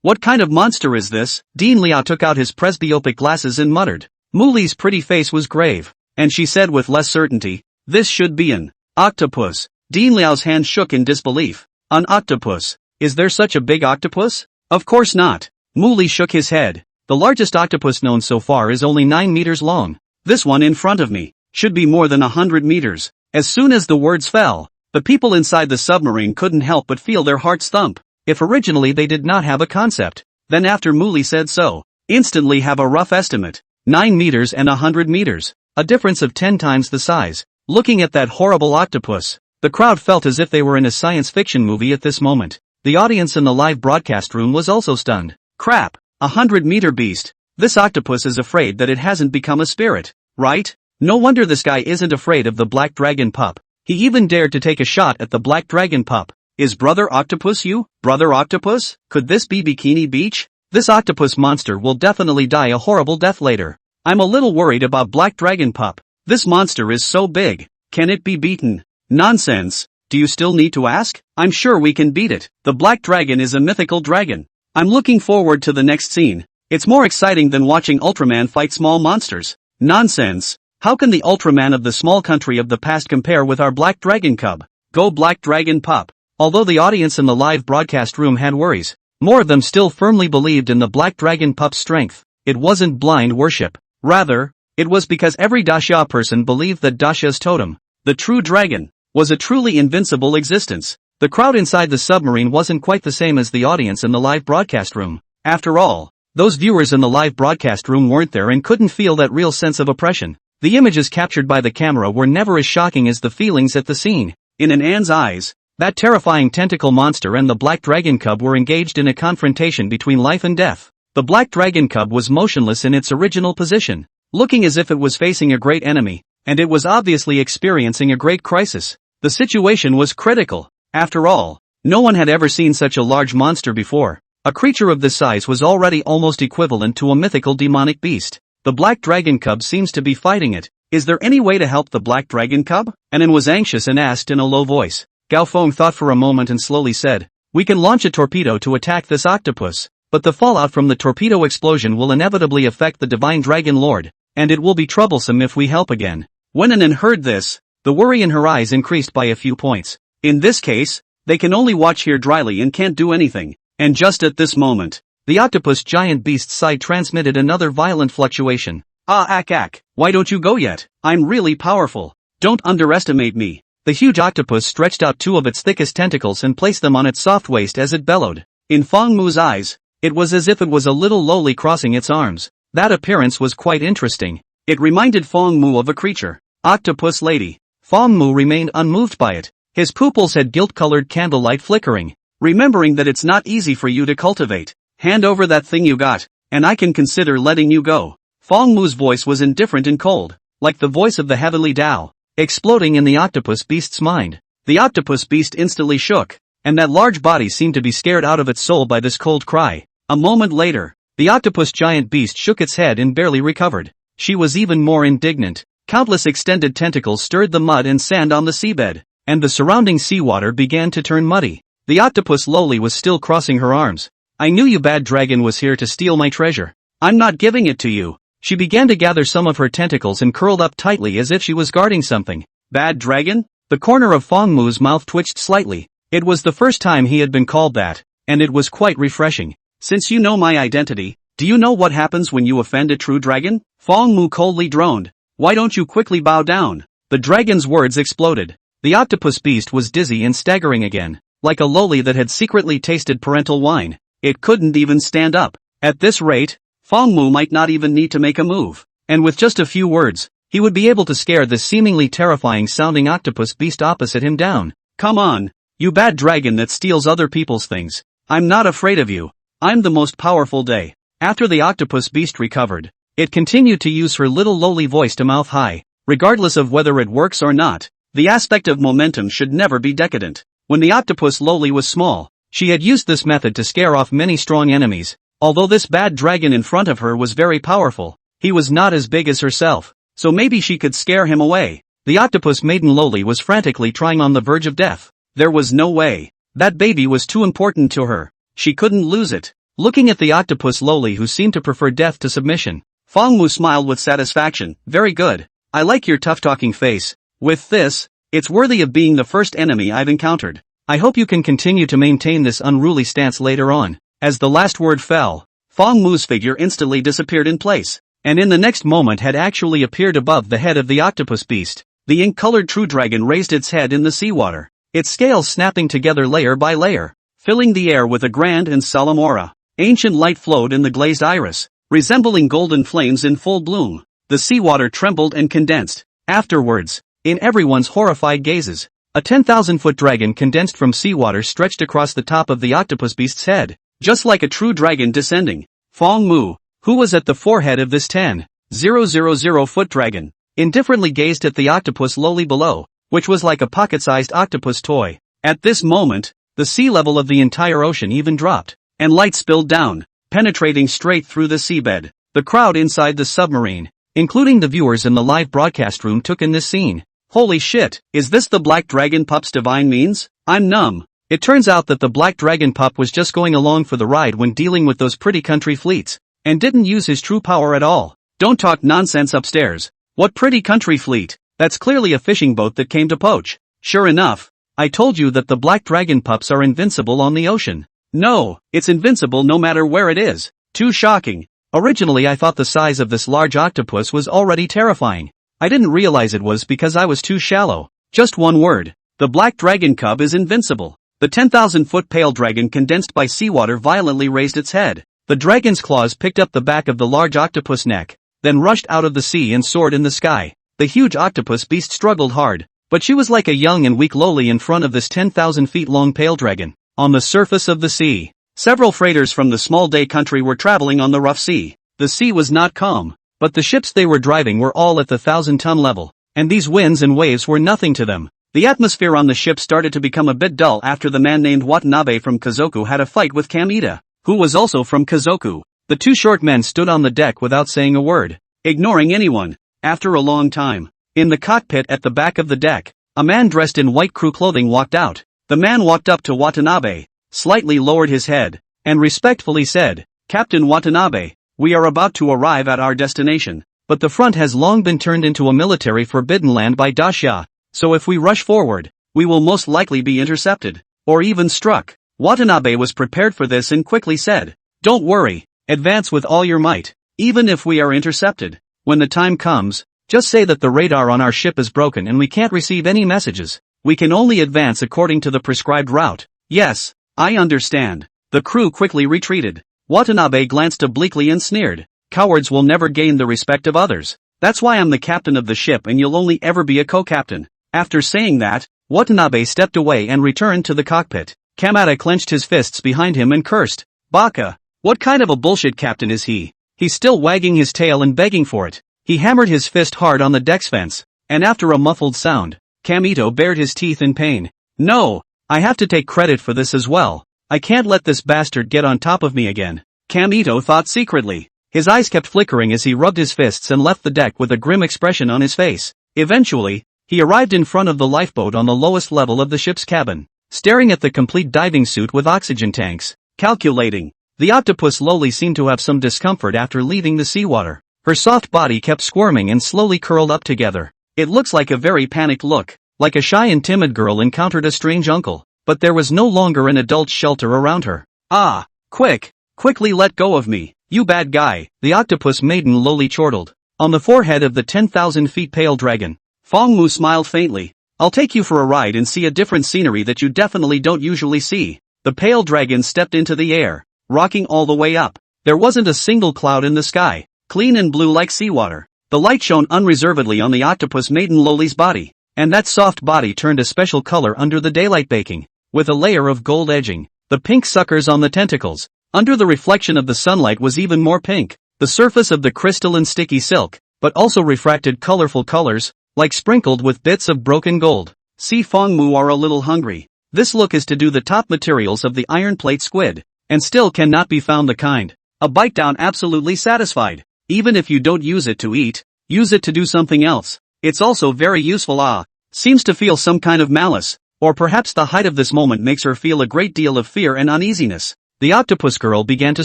What kind of monster is this? Dean Liao took out his presbyopic glasses and muttered. Muli's pretty face was grave, and she said with less certainty, this should be an octopus. Dean Liao's hand shook in disbelief. An octopus? Is there such a big octopus? Of course not. Muli shook his head. The largest octopus known so far is only 9 meters long. This one in front of me should be more than 100 meters. As soon as the words fell, the people inside the submarine couldn't help but feel their hearts thump. If originally they did not have a concept, then after Muli said so, instantly have a rough estimate. 9 meters and 100 meters. A difference of 10 times the size. Looking at that horrible octopus, the crowd felt as if they were in a science fiction movie at this moment. The audience in the live broadcast room was also stunned. Crap, 100-meter beast. This octopus is afraid that it hasn't become a spirit, right? No wonder this guy isn't afraid of the black dragon pup. He even dared to take a shot at the black dragon pup. Is Brother Octopus you? Brother Octopus? Could this be Bikini Beach? This octopus monster will definitely die a horrible death later. I'm a little worried about Black Dragon Pup. This monster is so big. Can it be beaten? Nonsense. Do you still need to ask? I'm sure we can beat it. The Black Dragon is a mythical dragon. I'm looking forward to the next scene. It's more exciting than watching Ultraman fight small monsters. Nonsense. How can the Ultraman of the small country of the past compare with our Black Dragon Cub? Go Black Dragon Pup. Although the audience in the live broadcast room had worries, more of them still firmly believed in the Black Dragon Pup's strength. It wasn't blind worship. Rather, it was because every Daxia person believed that Daxia's totem, the true dragon, was a truly invincible existence. The crowd inside the submarine wasn't quite the same as the audience in the live broadcast room. After all, those viewers in the live broadcast room weren't there and couldn't feel that real sense of oppression. The images captured by the camera were never as shocking as the feelings at the scene. In Anne's eyes, that terrifying tentacle monster and the Black Dragon Cub were engaged in a confrontation between life and death. The Black Dragon Cub was motionless in its original position, looking as if it was facing a great enemy, and it was obviously experiencing a great crisis. The situation was critical. After all, no one had ever seen such a large monster before. A creature of this size was already almost equivalent to a mythical demonic beast. The Black Dragon Cub seems to be fighting it. Is there any way to help the Black Dragon Cub? Anan was anxious and asked in a low voice. Gao Feng thought for a moment and slowly said, we can launch a torpedo to attack this octopus, but the fallout from the torpedo explosion will inevitably affect the Divine Dragon Lord, and it will be troublesome if we help again. When Anan heard this, the worry in her eyes increased by a few points. In this case, they can only watch here dryly and can't do anything. And just at this moment, the octopus giant beast's side transmitted another violent fluctuation. Why don't you go yet? I'm really powerful. Don't underestimate me. The huge octopus stretched out 2 of its thickest tentacles and placed them on its soft waist as it bellowed. In Feng Mu's eyes, it was as if it was a little lowly crossing its arms. That appearance was quite interesting. It reminded Feng Mu of a creature. Octopus lady. Feng Mu remained unmoved by it. His pupils had gilt-colored candlelight flickering. Remembering that it's not easy for you to cultivate. Hand over that thing you got, and I can consider letting you go. Feng Mu's voice was indifferent and cold, like the voice of the heavenly Tao, exploding in the octopus beast's mind. The octopus beast instantly shook, and that large body seemed to be scared out of its soul by this cold cry. A moment later, the octopus giant beast shook its head and barely recovered. She was even more indignant. Countless extended tentacles stirred the mud and sand on the seabed, and the surrounding seawater began to turn muddy. The octopus lowly was still crossing her arms. I knew you bad dragon was here to steal my treasure. I'm not giving it to you. She began to gather some of her tentacles and curled up tightly as if she was guarding something. Bad dragon? The corner of Feng Mu's mouth twitched slightly. It was the first time he had been called that, and it was quite refreshing. Since you know my identity, do you know what happens when you offend a true dragon? Feng Mu coldly droned. Why don't you quickly bow down? The dragon's words exploded. The octopus beast was dizzy and staggering again, like a loli that had secretly tasted parental wine. It couldn't even stand up. At this rate, Feng Mu might not even need to make a move. And with just a few words, he would be able to scare the seemingly terrifying sounding octopus beast opposite him down. Come on, you bad dragon that steals other people's things. I'm not afraid of you. I'm the most powerful day. After the octopus beast recovered, it continued to use her little lowly voice to mouth high, regardless of whether it works or not. The aspect of momentum should never be decadent. When the octopus lowly was small, she had used this method to scare off many strong enemies. Although this bad dragon in front of her was very powerful, he was not as big as herself, so maybe she could scare him away. The octopus maiden lowly was frantically trying on the verge of death. There was no way. That baby was too important to her. She couldn't lose it. Looking at the octopus lowly who seemed to prefer death to submission, Fang Mu smiled with satisfaction. Very good. I like your tough-talking face. With this, it's worthy of being the first enemy I've encountered. I hope you can continue to maintain this unruly stance later on. As the last word fell, Fang Mu's figure instantly disappeared in place, and in the next moment had actually appeared above the head of the octopus beast. The ink-colored true dragon raised its head in the seawater, its scales snapping together layer by layer, filling the air with a grand and solemn aura. Ancient light flowed in the glazed iris, resembling golden flames in full bloom. The seawater trembled and condensed. Afterwards, in everyone's horrified gazes, a 10,000-foot dragon condensed from seawater stretched across the top of the octopus beast's head, just like a true dragon descending. Fang Mu, who was at the forehead of this 10,000-foot dragon, indifferently gazed at the octopus lowly below, which was like a pocket-sized octopus toy. At this moment, the sea level of the entire ocean even dropped, and light spilled down, penetrating straight through the seabed. The crowd inside the submarine, including the viewers in the live broadcast room, took in this scene. Holy shit, is this the Black Dragon Pup's divine means? I'm numb. It turns out that the Black Dragon Pup was just going along for the ride when dealing with those pretty country fleets, and didn't use his true power at all. Don't talk nonsense upstairs. What pretty country fleet? That's clearly a fishing boat that came to poach. Sure enough, I told you that the Black Dragon Pups are invincible on the ocean. No, it's invincible no matter where it is. Too shocking. Originally I thought the size of this large octopus was already terrifying. I didn't realize it was because I was too shallow. Just one word. The Black Dragon Cub is invincible. The 10,000-foot pale dragon condensed by seawater violently raised its head. The dragon's claws picked up the back of the large octopus neck, then rushed out of the sea and soared in the sky. The huge octopus beast struggled hard, but she was like a young and weak lowly in front of this 10,000 feet long pale dragon. On the surface of the sea, several freighters from the small day country were traveling on the rough sea. The sea was not calm, but the ships they were driving were all at the 1,000-ton level, and these winds and waves were nothing to them. The atmosphere on the ship started to become a bit dull after the man named Watanabe from Kazoku had a fight with Kamita, who was also from Kazoku. The two short men stood on the deck without saying a word, ignoring anyone. After a long time, in the cockpit at the back of the deck, a man dressed in white crew clothing walked out. The man walked up to Watanabe, slightly lowered his head, and respectfully said, "Captain Watanabe, we are about to arrive at our destination, but the front has long been turned into a military forbidden land by Daxia, so if we rush forward, we will most likely be intercepted, or even struck." Watanabe was prepared for this and quickly said, "Don't worry, advance with all your might, even if we are intercepted. When the time comes, just say that the radar on our ship is broken and we can't receive any messages. We can only advance according to the prescribed route." "Yes, I understand." The crew quickly retreated. Watanabe glanced obliquely and sneered, "Cowards will never gain the respect of others. That's why I'm the captain of the ship and you'll only ever be a co-captain." After saying that, Watanabe stepped away and returned to the cockpit. Kamata clenched his fists behind him and cursed, "Baka, what kind of a bullshit captain is he? He's still wagging his tail and begging for it." He hammered his fist hard on the deck's fence, and after a muffled sound, Kamito bared his teeth in pain. "No, I have to take credit for this as well. I can't let this bastard get on top of me again." Kamito thought secretly. His eyes kept flickering as he rubbed his fists and left the deck with a grim expression on his face. Eventually, he arrived in front of the lifeboat on the lowest level of the ship's cabin, staring at the complete diving suit with oxygen tanks, calculating. The octopus lowly seemed to have some discomfort after leaving the seawater. Her soft body kept squirming and slowly curled up together. It looks like a very panicked look, like a shy and timid girl encountered a strange uncle, but there was no longer an adult shelter around her. "Ah, quickly let go of me, you bad guy," the octopus maiden lowly chortled. On the forehead of the 10,000 feet pale dragon, Fang Mu smiled faintly. "I'll take you for a ride and see a different scenery that you definitely don't usually see." The pale dragon stepped into the air, rocking all the way up. There wasn't a single cloud in the sky, clean and blue like seawater. The light shone unreservedly on the octopus maiden lowly's body, and that soft body turned a special color under the daylight baking, with a layer of gold edging. The The pink suckers on the tentacles. Under the reflection of the sunlight was even more pink. The surface of the crystalline sticky silk, but also refracted colorful colors, like sprinkled with bits of broken gold. See, Fangmu are a little hungry. This look is to do the top materials of the iron plate squid, and still cannot be found the kind. A bite down absolutely satisfied. Even if you don't use it to eat, use it to do something else. It's also very useful. Seems to feel some kind of malice, or perhaps the height of this moment makes her feel a great deal of fear and uneasiness. The octopus girl began to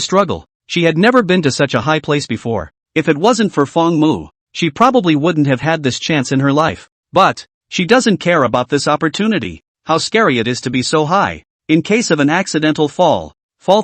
struggle. She had never been to such a high place before. If it wasn't for Fangmu, she probably wouldn't have had this chance in her life. But she doesn't care about this opportunity. How scary it is to be so high. In case of an accidental fall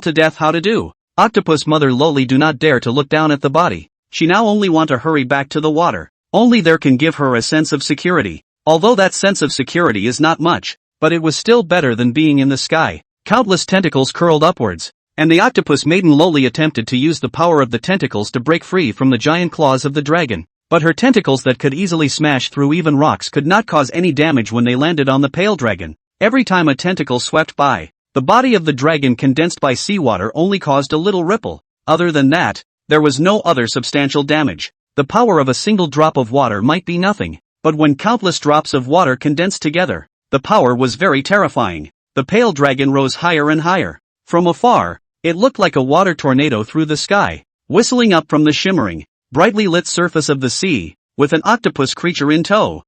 to death, how to do? Octopus mother Loli do not dare to look down at the body. She now only want to hurry back to the water. Only there can give her a sense of security. Although that sense of security is not much, but it was still better than being in the sky. Countless tentacles curled upwards, and the octopus maiden Loli attempted to use the power of the tentacles to break free from the giant claws of the dragon. But her tentacles that could easily smash through even rocks could not cause any damage when they landed on the pale dragon. Every time a tentacle swept by, the body of the dragon condensed by seawater only caused a little ripple. Other than that, there was no other substantial damage. The power of a single drop of water might be nothing, but when countless drops of water condensed together, the power was very terrifying. The pale dragon rose higher and higher. From afar, it looked like a water tornado through the sky, whistling up from the shimmering, brightly lit surface of the sea, with an octopus creature in tow.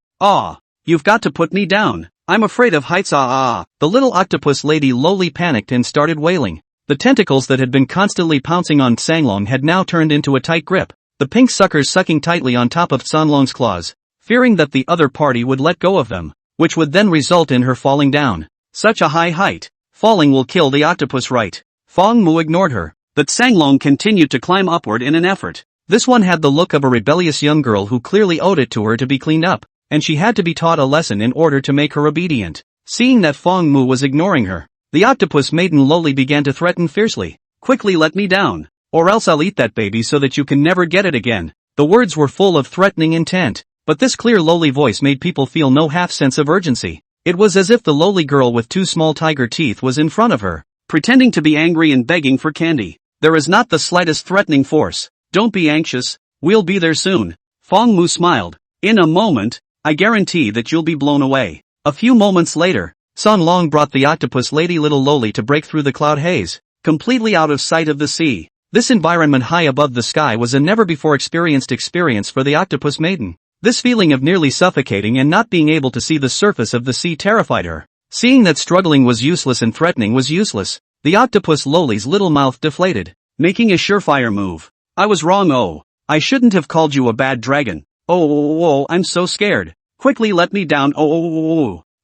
You've got to put me down. I'm afraid of heights. The little octopus lady Loli panicked and started wailing. The tentacles that had been constantly pouncing on Sanglong had now turned into a tight grip, the pink suckers sucking tightly on top of Sanglong's claws, fearing that the other party would let go of them, which would then result in her falling down. Such a high height. Falling will kill the octopus, right? Fangmu ignored her, but Sanglong continued to climb upward in an effort. This one had the look of a rebellious young girl who clearly owed it to her to be cleaned up, and she had to be taught a lesson in order to make her obedient. Seeing that Fangmu was ignoring her, the octopus maiden Loli began to threaten fiercely. Quickly let me down, or else I'll eat that baby so that you can never get it again. The words were full of threatening intent, but this clear Loli voice made people feel no half sense of urgency. It was as if the lowly girl with two small tiger teeth was in front of her, pretending to be angry and begging for candy. There is not the slightest threatening force. Don't be anxious, we'll be there soon. Fangmu smiled. In a moment, I guarantee that you'll be blown away. A few moments later, Sanglong brought the octopus lady little Loli to break through the cloud haze, completely out of sight of the sea. This environment high above the sky was a never-before-experienced experience for the octopus maiden. This feeling of nearly suffocating and not being able to see the surface of the sea terrified her. Seeing that struggling was useless and threatening was useless, the octopus Loli's little mouth deflated, making a surefire move. I was wrong. I shouldn't have called you a bad dragon. I'm so scared. Quickly let me down.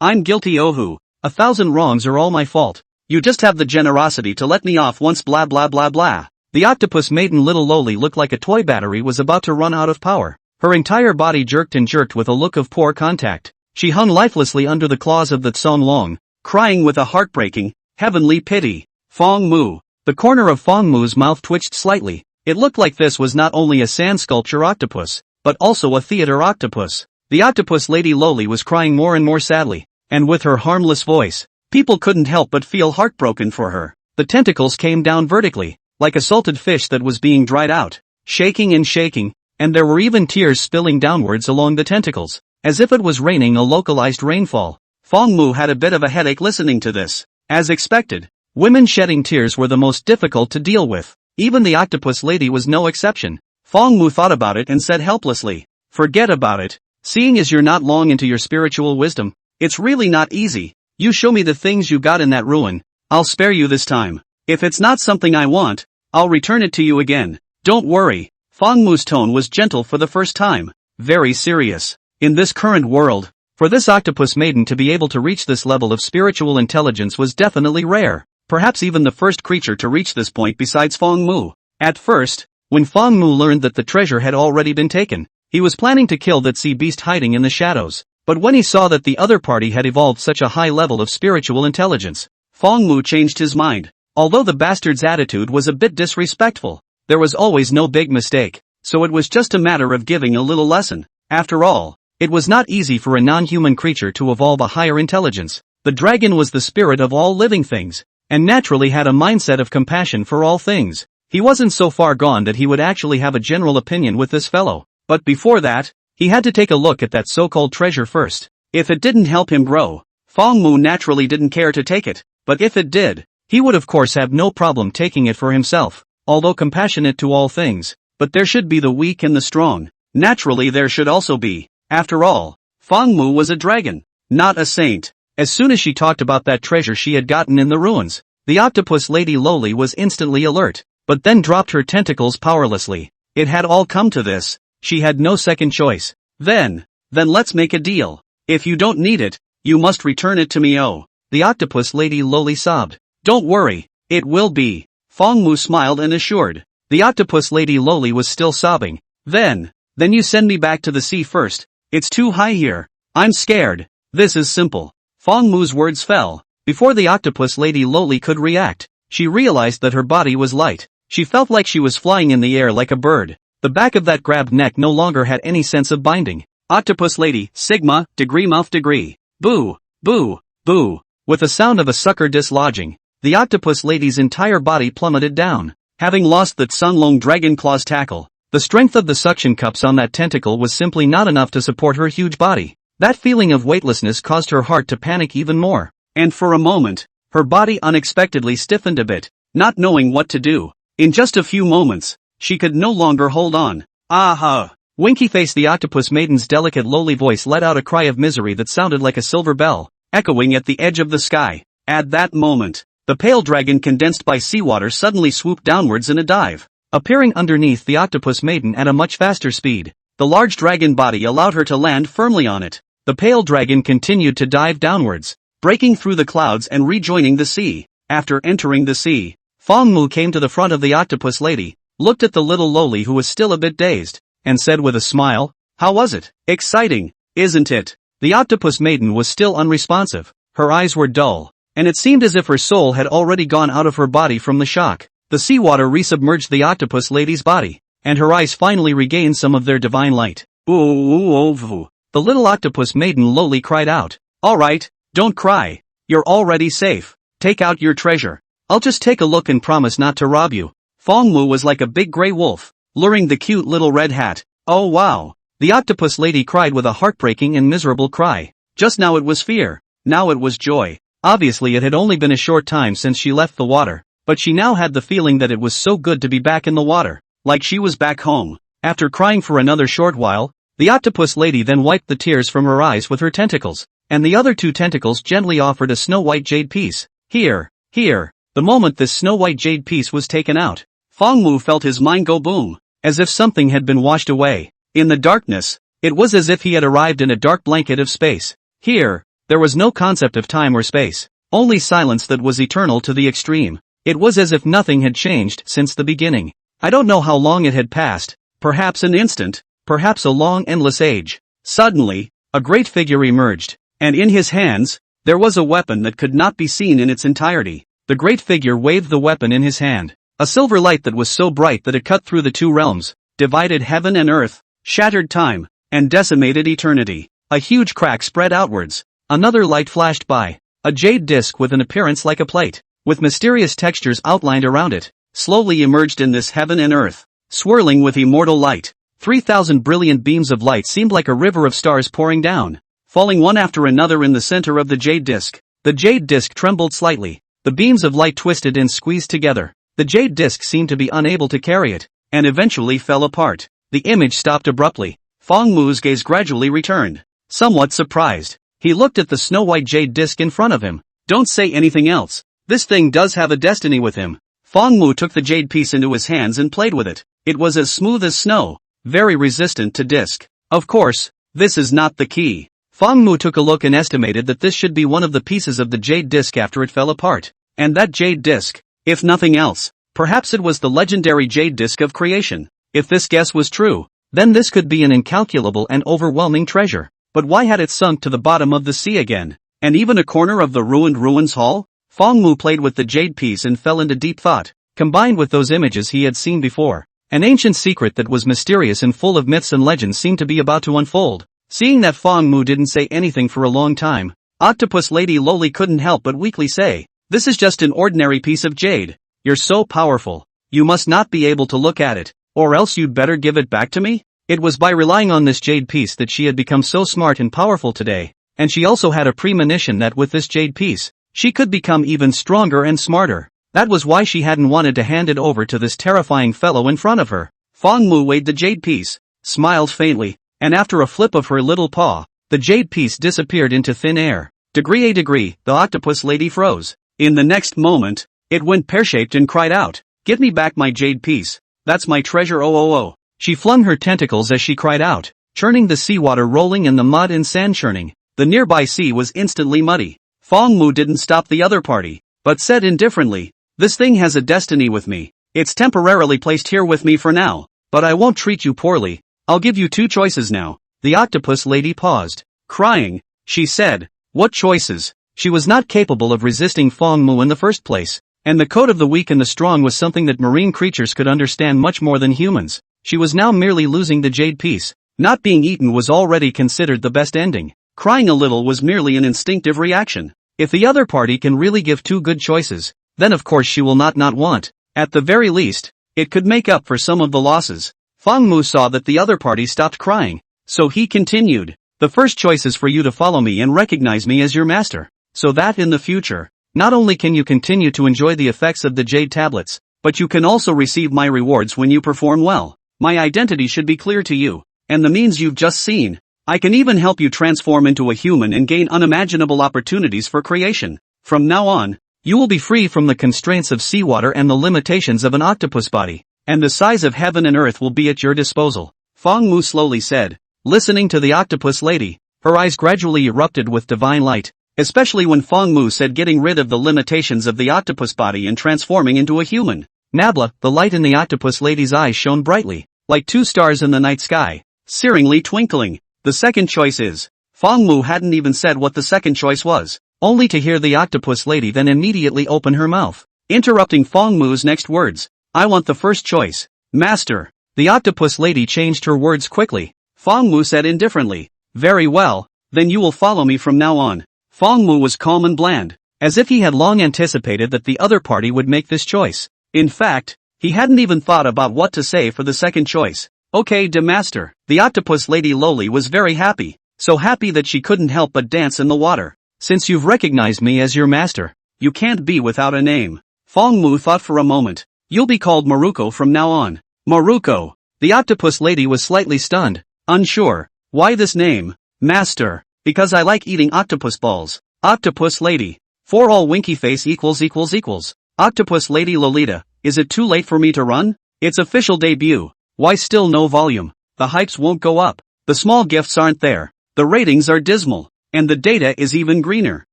I'm guilty. 1,000 wrongs are all my fault. You just have the generosity to let me off once. Blah blah blah blah. The octopus maiden little Loli looked like a toy battery was about to run out of power. Her entire body jerked and jerked with a look of poor contact. She hung lifelessly under the claws of the Sanglong, crying with a heartbreaking, heavenly pity. Fangmu. The corner of Fangmu's mouth twitched slightly. It looked like this was not only a sand sculpture octopus, but also a theater octopus. The octopus lady Loli was crying more and more sadly, and with her harmless voice, people couldn't help but feel heartbroken for her. The tentacles came down vertically, like a salted fish that was being dried out, shaking and shaking, and there were even tears spilling downwards along the tentacles, as if it was raining a localized rainfall. Fangmu had a bit of a headache listening to this. As expected, women shedding tears were the most difficult to deal with. Even the octopus lady was no exception. Fangmu thought about it and said helplessly, forget about it. Seeing as you're not long into your spiritual wisdom, it's really not easy. You show me the things you got in that ruin, I'll spare you this time. If it's not something I want, I'll return it to you again. Don't worry. Fangmu's tone was gentle for the first time, very serious. In this current world, for this octopus maiden to be able to reach this level of spiritual intelligence was definitely rare, perhaps even the first creature to reach this point besides Fangmu. At first, when Fangmu learned that the treasure had already been taken, he was planning to kill that sea beast hiding in the shadows, but when he saw that the other party had evolved such a high level of spiritual intelligence, Fangmu changed his mind. Although the bastard's attitude was a bit disrespectful, there was always no big mistake, so it was just a matter of giving a little lesson. After all, it was not easy for a non-human creature to evolve a higher intelligence. The dragon was the spirit of all living things. and naturally had a mindset of compassion for all things. He wasn't so far gone that he would actually have a general opinion with this fellow. But before that, he had to take a look at that so-called treasure first. If it didn't help him grow, Fong Mu naturally didn't care to take it, but if it did, he would of course have no problem taking it for himself, although compassionate to all things. But there should be the weak and the strong. Naturally there should also be. After all, Fong Mu was a dragon, not a saint. As soon as she talked about that treasure she had gotten in the ruins, the octopus lady Loli was instantly alert, but then dropped her tentacles powerlessly. It had all come to this. She had no second choice. Then let's make a deal. If you don't need it, you must return it to me. Oh, the octopus lady Loli sobbed. Don't worry, it will be. Fong Mu smiled and assured. The octopus lady Loli was still sobbing. Then you send me back to the sea first. It's too high here. I'm scared. This is simple. Fong Mu's words fell. Before the octopus lady Loli could react, she realized that her body was light. She felt like she was flying in the air like a bird. The back of that grabbed neck no longer had any sense of binding. Octopus lady, sigma, degree mouth degree. Boo, boo, boo. With the sound of a sucker dislodging, the octopus lady's entire body plummeted down. Having lost that Sunlong dragon claws tackle, the strength of the suction cups on that tentacle was simply not enough to support her huge body. That feeling of weightlessness caused her heart to panic even more, and for a moment, her body unexpectedly stiffened a bit, not knowing what to do. In just a few moments, she could no longer hold on. Aha! Winky Face, the octopus maiden's delicate lowly voice let out a cry of misery that sounded like a silver bell, echoing at the edge of the sky. At that moment, the pale dragon condensed by seawater suddenly swooped downwards in a dive, appearing underneath the octopus maiden at a much faster speed. The large dragon body allowed her to land firmly on it. The pale dragon continued to dive downwards, breaking through the clouds and rejoining the sea. After entering the sea, Fong Mu came to the front of the octopus lady, looked at the little Loli who was still a bit dazed, and said with a smile, "How was it? Exciting, isn't it?" The octopus maiden was still unresponsive. Her eyes were dull, and it seemed as if her soul had already gone out of her body from the shock. The seawater resubmerged the octopus lady's body, and her eyes finally regained some of their divine light. Ooh. The little octopus maiden Loli cried out. "All right, don't cry. You're already safe. Take out your treasure. I'll just take a look and promise not to rob you." Fong Mu was like a big gray wolf, luring the cute little red hat. "Oh wow!" The octopus lady cried with a heartbreaking and miserable cry. Just now it was fear, now it was joy. Obviously it had only been a short time since she left the water, but she now had the feeling that it was so good to be back in the water, like she was back home. After crying for another short while, the octopus lady then wiped the tears from her eyes with her tentacles, and the other two tentacles gently offered a snow-white jade piece. Here. The moment this snow-white jade piece was taken out, Fong Mu felt his mind go boom, as if something had been washed away. In the darkness, it was as if he had arrived in a dark blanket of space. Here, there was no concept of time or space, only silence that was eternal to the extreme. It was as if nothing had changed since the beginning. I don't know how long it had passed, perhaps an instant, perhaps a long endless age. Suddenly, a great figure emerged, and in his hands, there was a weapon that could not be seen in its entirety. The great figure waved the weapon in his hand, a silver light that was so bright that it cut through the two realms, divided heaven and earth, shattered time, and decimated eternity. A huge crack spread outwards. Another light flashed by, a jade disc with an appearance like a plate, with mysterious textures outlined around it, slowly emerged in this heaven and earth, swirling with immortal light. 3,000 brilliant beams of light seemed like a river of stars pouring down, falling one after another in the center of the jade disc. The jade disc trembled slightly, the beams of light twisted and squeezed together. The jade disc seemed to be unable to carry it, and eventually fell apart. The image stopped abruptly. Fong Mu's gaze gradually returned. Somewhat surprised, he looked at the snow-white jade disc in front of him. "Don't say anything else. This thing does have a destiny with him." Fong Mu took the jade piece into his hands and played with it. It was as smooth as snow, very resistant to disc. Of course, this is not the key. Fong Mu took a look and estimated that this should be one of the pieces of the jade disc after it fell apart. And that jade disc, if nothing else, perhaps it was the legendary jade disc of creation. If this guess was true, then this could be an incalculable and overwhelming treasure. But why had it sunk to the bottom of the sea again? And even a corner of the ruined ruins hall? Fong Mu played with the jade piece and fell into deep thought, combined with those images he had seen before. An ancient secret that was mysterious and full of myths and legends seemed to be about to unfold. Seeing that Fong Mu didn't say anything for a long time, Octopus Lady Loli couldn't help but weakly say, This is just an ordinary piece of jade. You're so powerful. You must not be able to look at it, or else you'd better give it back to me? It was by relying on this jade piece that she had become so smart and powerful today, and she also had a premonition that with this jade piece, she could become even stronger and smarter. That was why she hadn't wanted to hand it over to this terrifying fellow in front of her. Fang Mu weighed the jade piece, smiled faintly, and after a flip of her little paw, the jade piece disappeared into thin air. Degree, the octopus lady froze. In the next moment, it went pear-shaped and cried out, "Give me back my jade piece. That's my treasure, oh oh oh." She flung her tentacles as she cried out, churning the seawater, rolling in the mud and sand churning. The nearby sea was instantly muddy. Fang Mu didn't stop the other party, but said indifferently, "This thing has a destiny with me. It's temporarily placed here with me for now, but I won't treat you poorly. I'll give you two choices now." The octopus lady paused. Crying, she said, "What choices?" She was not capable of resisting Fang Mu in the first place, and the code of the weak and the strong was something that marine creatures could understand much more than humans. She was now merely losing the jade piece. Not being eaten was already considered the best ending. Crying a little was merely an instinctive reaction. If the other party can really give two good choices, then of course she will not want. At the very least, it could make up for some of the losses. Fang Mu saw that the other party stopped crying, so he continued, "The first choice is for you to follow me and recognize me as your master, so that in the future, not only can you continue to enjoy the effects of the jade tablets, but you can also receive my rewards when you perform well. My identity should be clear to you, and the means you've just seen. I can even help you transform into a human and gain unimaginable opportunities for creation. From now on, you will be free from the constraints of seawater and the limitations of an octopus body, and the size of heaven and earth will be at your disposal." Fang Mu slowly said, listening to the octopus lady. Her eyes gradually erupted with divine light, especially when Fang Mu said getting rid of the limitations of the octopus body and transforming into a human. Nabla, the light in the octopus lady's eyes shone brightly, like two stars in the night sky, searingly twinkling. "The second choice is..." Fang Mu hadn't even said what the second choice was, only to hear the octopus lady then immediately open her mouth, interrupting Fang Mu's next words. "I want the first choice, master." The octopus lady changed her words quickly. Fang Mu said indifferently, "Very well, then you will follow me from now on." Fang Mu was calm and bland, as if he had long anticipated that the other party would make this choice. In fact, he hadn't even thought about what to say for the second choice. "Okay, master." The octopus lady Loli was very happy, so happy that she couldn't help but dance in the water. "Since you've recognized me as your master, you can't be without a name." Fang Mu thought for a moment. "You'll be called Maruko from now on." Maruko. The octopus lady was slightly stunned, unsure. "Why this name, master?" "Because I like eating octopus balls." Octopus lady. For all winky face equals. Octopus lady Lolita, is it too late for me to run? It's official debut. Why still no volume? The hypes won't go up. The small gifts aren't there. The ratings are dismal. And the data is even greener.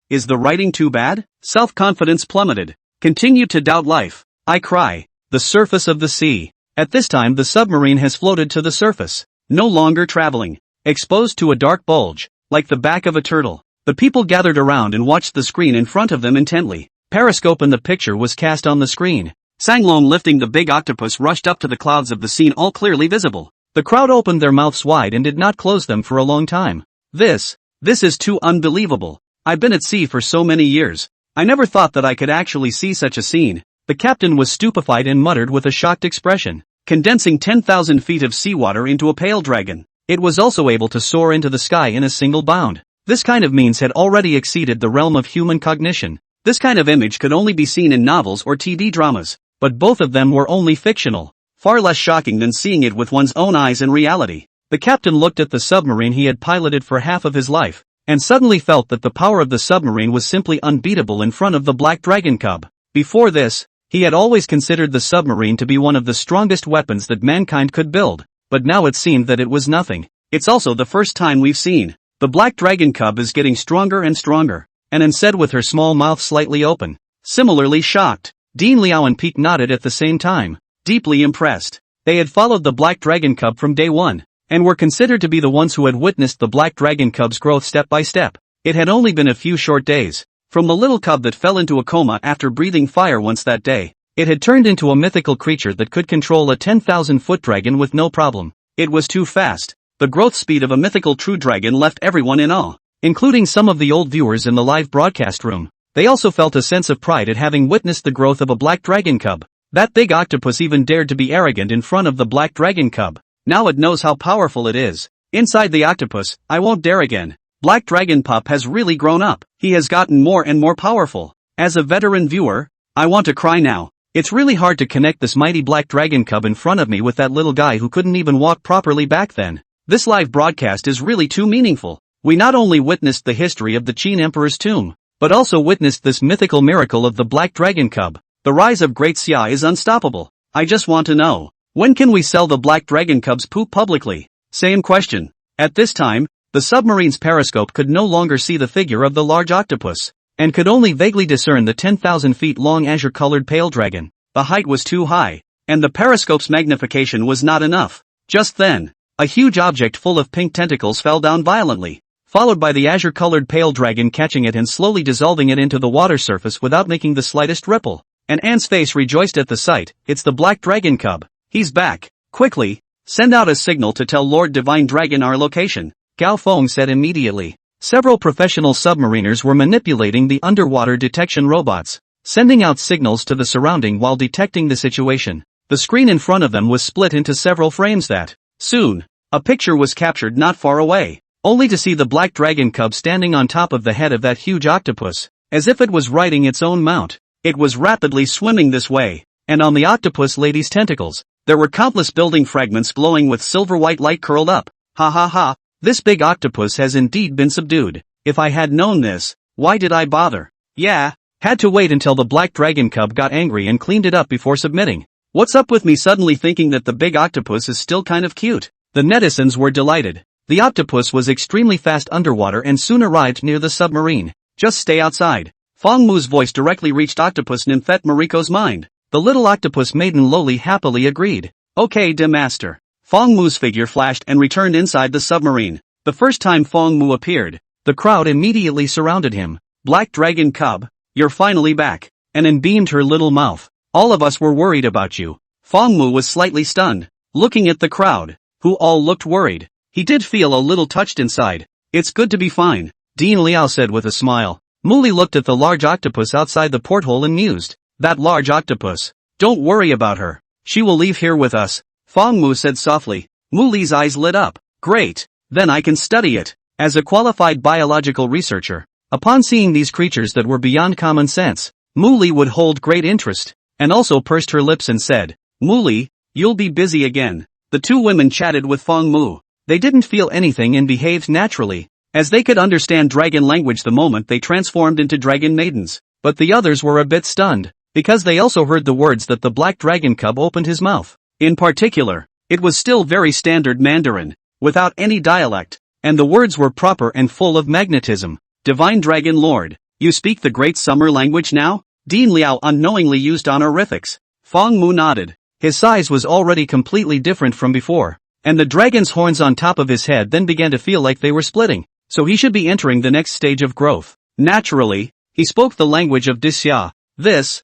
Is the writing too bad? Self-confidence plummeted. Continued to doubt life. I cry. The surface of the sea. At this time the submarine has floated to the surface. No longer traveling. Exposed to a dark bulge, like the back of a turtle. The people gathered around and watched the screen in front of them intently. Periscope and the picture was cast on the screen. Sanglong lifting the big octopus rushed up to the clouds of the scene, all clearly visible. The crowd opened their mouths wide and did not close them for a long time. This is too unbelievable. I've been at sea for so many years. I never thought that I could actually see such a scene. The captain was stupefied and muttered with a shocked expression. Condensing 10,000 feet of seawater into a pale dragon, it was also able to soar into the sky in a single bound. This kind of means had already exceeded the realm of human cognition. This kind of image could only be seen in novels or TV dramas, but both of them were only fictional, far less shocking than seeing it with one's own eyes in reality. The captain looked at the submarine he had piloted for half of his life, and suddenly felt that the power of the submarine was simply unbeatable in front of the black dragon cub. Before this, he had always considered the submarine to be one of the strongest weapons that mankind could build, but now it seemed that it was nothing. It's also the first time we've seen. The black dragon cub is getting stronger and stronger, Annan said with her small mouth slightly open. Similarly shocked, Dean Liao and Peek nodded at the same time, deeply impressed. They had followed the black dragon cub from day one, and were considered to be the ones who had witnessed the black dragon cub's growth step by step. It had only been a few short days. From the little cub that fell into a coma after breathing fire once that day, it had turned into a mythical creature that could control a 10,000-foot dragon with no problem. It was too fast. The growth speed of a mythical true dragon left everyone in awe, including some of the old viewers in the live broadcast room. They also felt a sense of pride at having witnessed the growth of a black dragon cub. That big octopus even dared to be arrogant in front of the black dragon cub. Now it knows how powerful it is. Inside the octopus, I won't dare again. Black dragon pup has really grown up. He has gotten more and more powerful. As a veteran viewer, I want to cry now. It's really hard to connect this mighty black dragon cub in front of me with that little guy who couldn't even walk properly back then. This live broadcast is really too meaningful. We not only witnessed the history of the Qin Emperor's tomb, but also witnessed this mythical miracle of the black dragon cub. The rise of Great Xia is unstoppable. I just want to know, when can we sell the black dragon cub's poop publicly? Same question. At this time, the submarine's periscope could no longer see the figure of the large octopus, and could only vaguely discern the 10,000 feet long azure-colored pale dragon. The height was too high, and the periscope's magnification was not enough. Just then, a huge object full of pink tentacles fell down violently, followed by the azure-colored pale dragon catching it and slowly dissolving it into the water surface without making the slightest ripple. And Anne's face rejoiced at the sight. It's the black dragon cub. He's back. Quickly, send out a signal to tell Lord Divine Dragon our location, Gao Feng said immediately. Several professional submariners were manipulating the underwater detection robots, sending out signals to the surrounding while detecting the situation. The screen in front of them was split into several frames that, soon, a picture was captured not far away, only to see the black dragon cub standing on top of the head of that huge octopus, as if it was riding its own mount. It was rapidly swimming this way, and on the octopus lady's tentacles, there were countless building fragments glowing with silver-white light curled up. Ha ha ha, this big octopus has indeed been subdued. If I had known this, why did I bother? Yeah, had to wait until the black dragon cub got angry and cleaned it up before submitting. What's up with me suddenly thinking that the big octopus is still kind of cute? The netizens were delighted. The octopus was extremely fast underwater and soon arrived near the submarine. Just stay outside. Feng Mu's voice directly reached Octopus Nymphette Mariko's mind. The little octopus maiden lowly happily agreed. Okay, de master. Feng Mu's figure flashed and returned inside the submarine. The first time Feng Mu appeared, the crowd immediately surrounded him. Black dragon cub, you're finally back. Anne beamed her little mouth. All of us were worried about you. Feng Mu was slightly stunned, looking at the crowd, who all looked worried. He did feel a little touched inside. It's good to be fine, Dean Liao said with a smile. Muli looked at the large octopus outside the porthole and mused. That large octopus. Don't worry about her. She will leave here with us, Feng Mu said softly. Muli's eyes lit up. Great. Then I can study it. As a qualified biological researcher, upon seeing these creatures that were beyond common sense, Muli would hold great interest, and also pursed her lips and said, Muli, you'll be busy again. The two women chatted with Feng Mu. They didn't feel anything and behaved naturally, as they could understand dragon language the moment they transformed into dragon maidens. But the others were a bit stunned, because they also heard the words that the black dragon cub opened his mouth. In particular, it was still very standard Mandarin, without any dialect, and the words were proper and full of magnetism. Divine Dragon Lord, you speak the great summer language now? Dean Liao unknowingly used honorifics. Feng Mu nodded. His size was already completely different from before, and the dragon's horns on top of his head then began to feel like they were splitting. So he should be entering the next stage of growth. Naturally, he spoke the language of Dixia. This.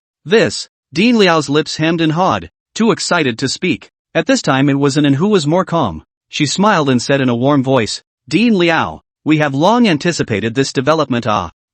Dean Liao's lips hemmed and hawed, too excited to speak. At this time it was Anne who was more calm. She smiled and said in a warm voice, Dean Liao, we have long anticipated this development.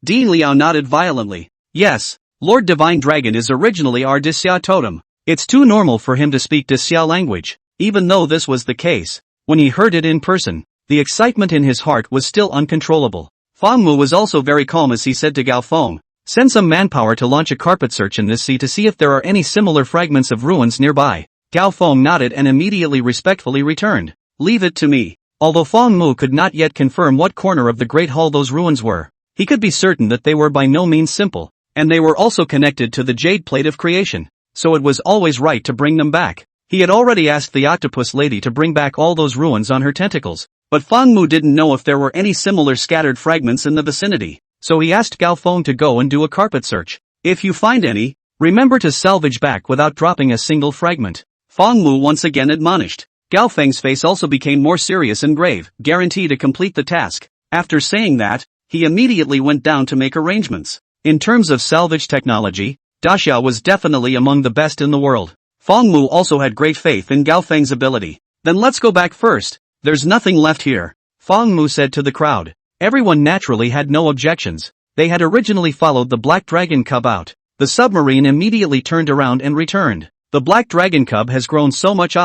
Dean Liao nodded violently. Yes, Lord Divine Dragon is originally our Dixia totem. It's too normal for him to speak Dixia language. Even though this was the case, when he heard it in person, the excitement in his heart was still uncontrollable. Feng Mu was also very calm as he said to Gao Feng, send some manpower to launch a carpet search in this sea to see if there are any similar fragments of ruins nearby. Gao Feng nodded and immediately respectfully returned. Leave it to me. Although Feng Mu could not yet confirm what corner of the Great Hall those ruins were, he could be certain that they were by no means simple, and they were also connected to the jade plate of creation, so it was always right to bring them back. He had already asked the octopus lady to bring back all those ruins on her tentacles, but Feng Mu didn't know if there were any similar scattered fragments in the vicinity, so he asked Gao Feng to go and do a carpet search. If you find any, remember to salvage back without dropping a single fragment, Feng Mu once again admonished. Gao Feng's face also became more serious and grave. Guarantee to complete the task. After saying that, he immediately went down to make arrangements. In terms of salvage technology, Daxia was definitely among the best in the world. Feng Mu also had great faith in Gao Feng's ability. Then let's go back first. There's nothing left here, Feng Mu said to the crowd. Everyone naturally had no objections. They had originally followed the black dragon cub out. The submarine immediately turned around and returned. The black dragon cub has grown so much.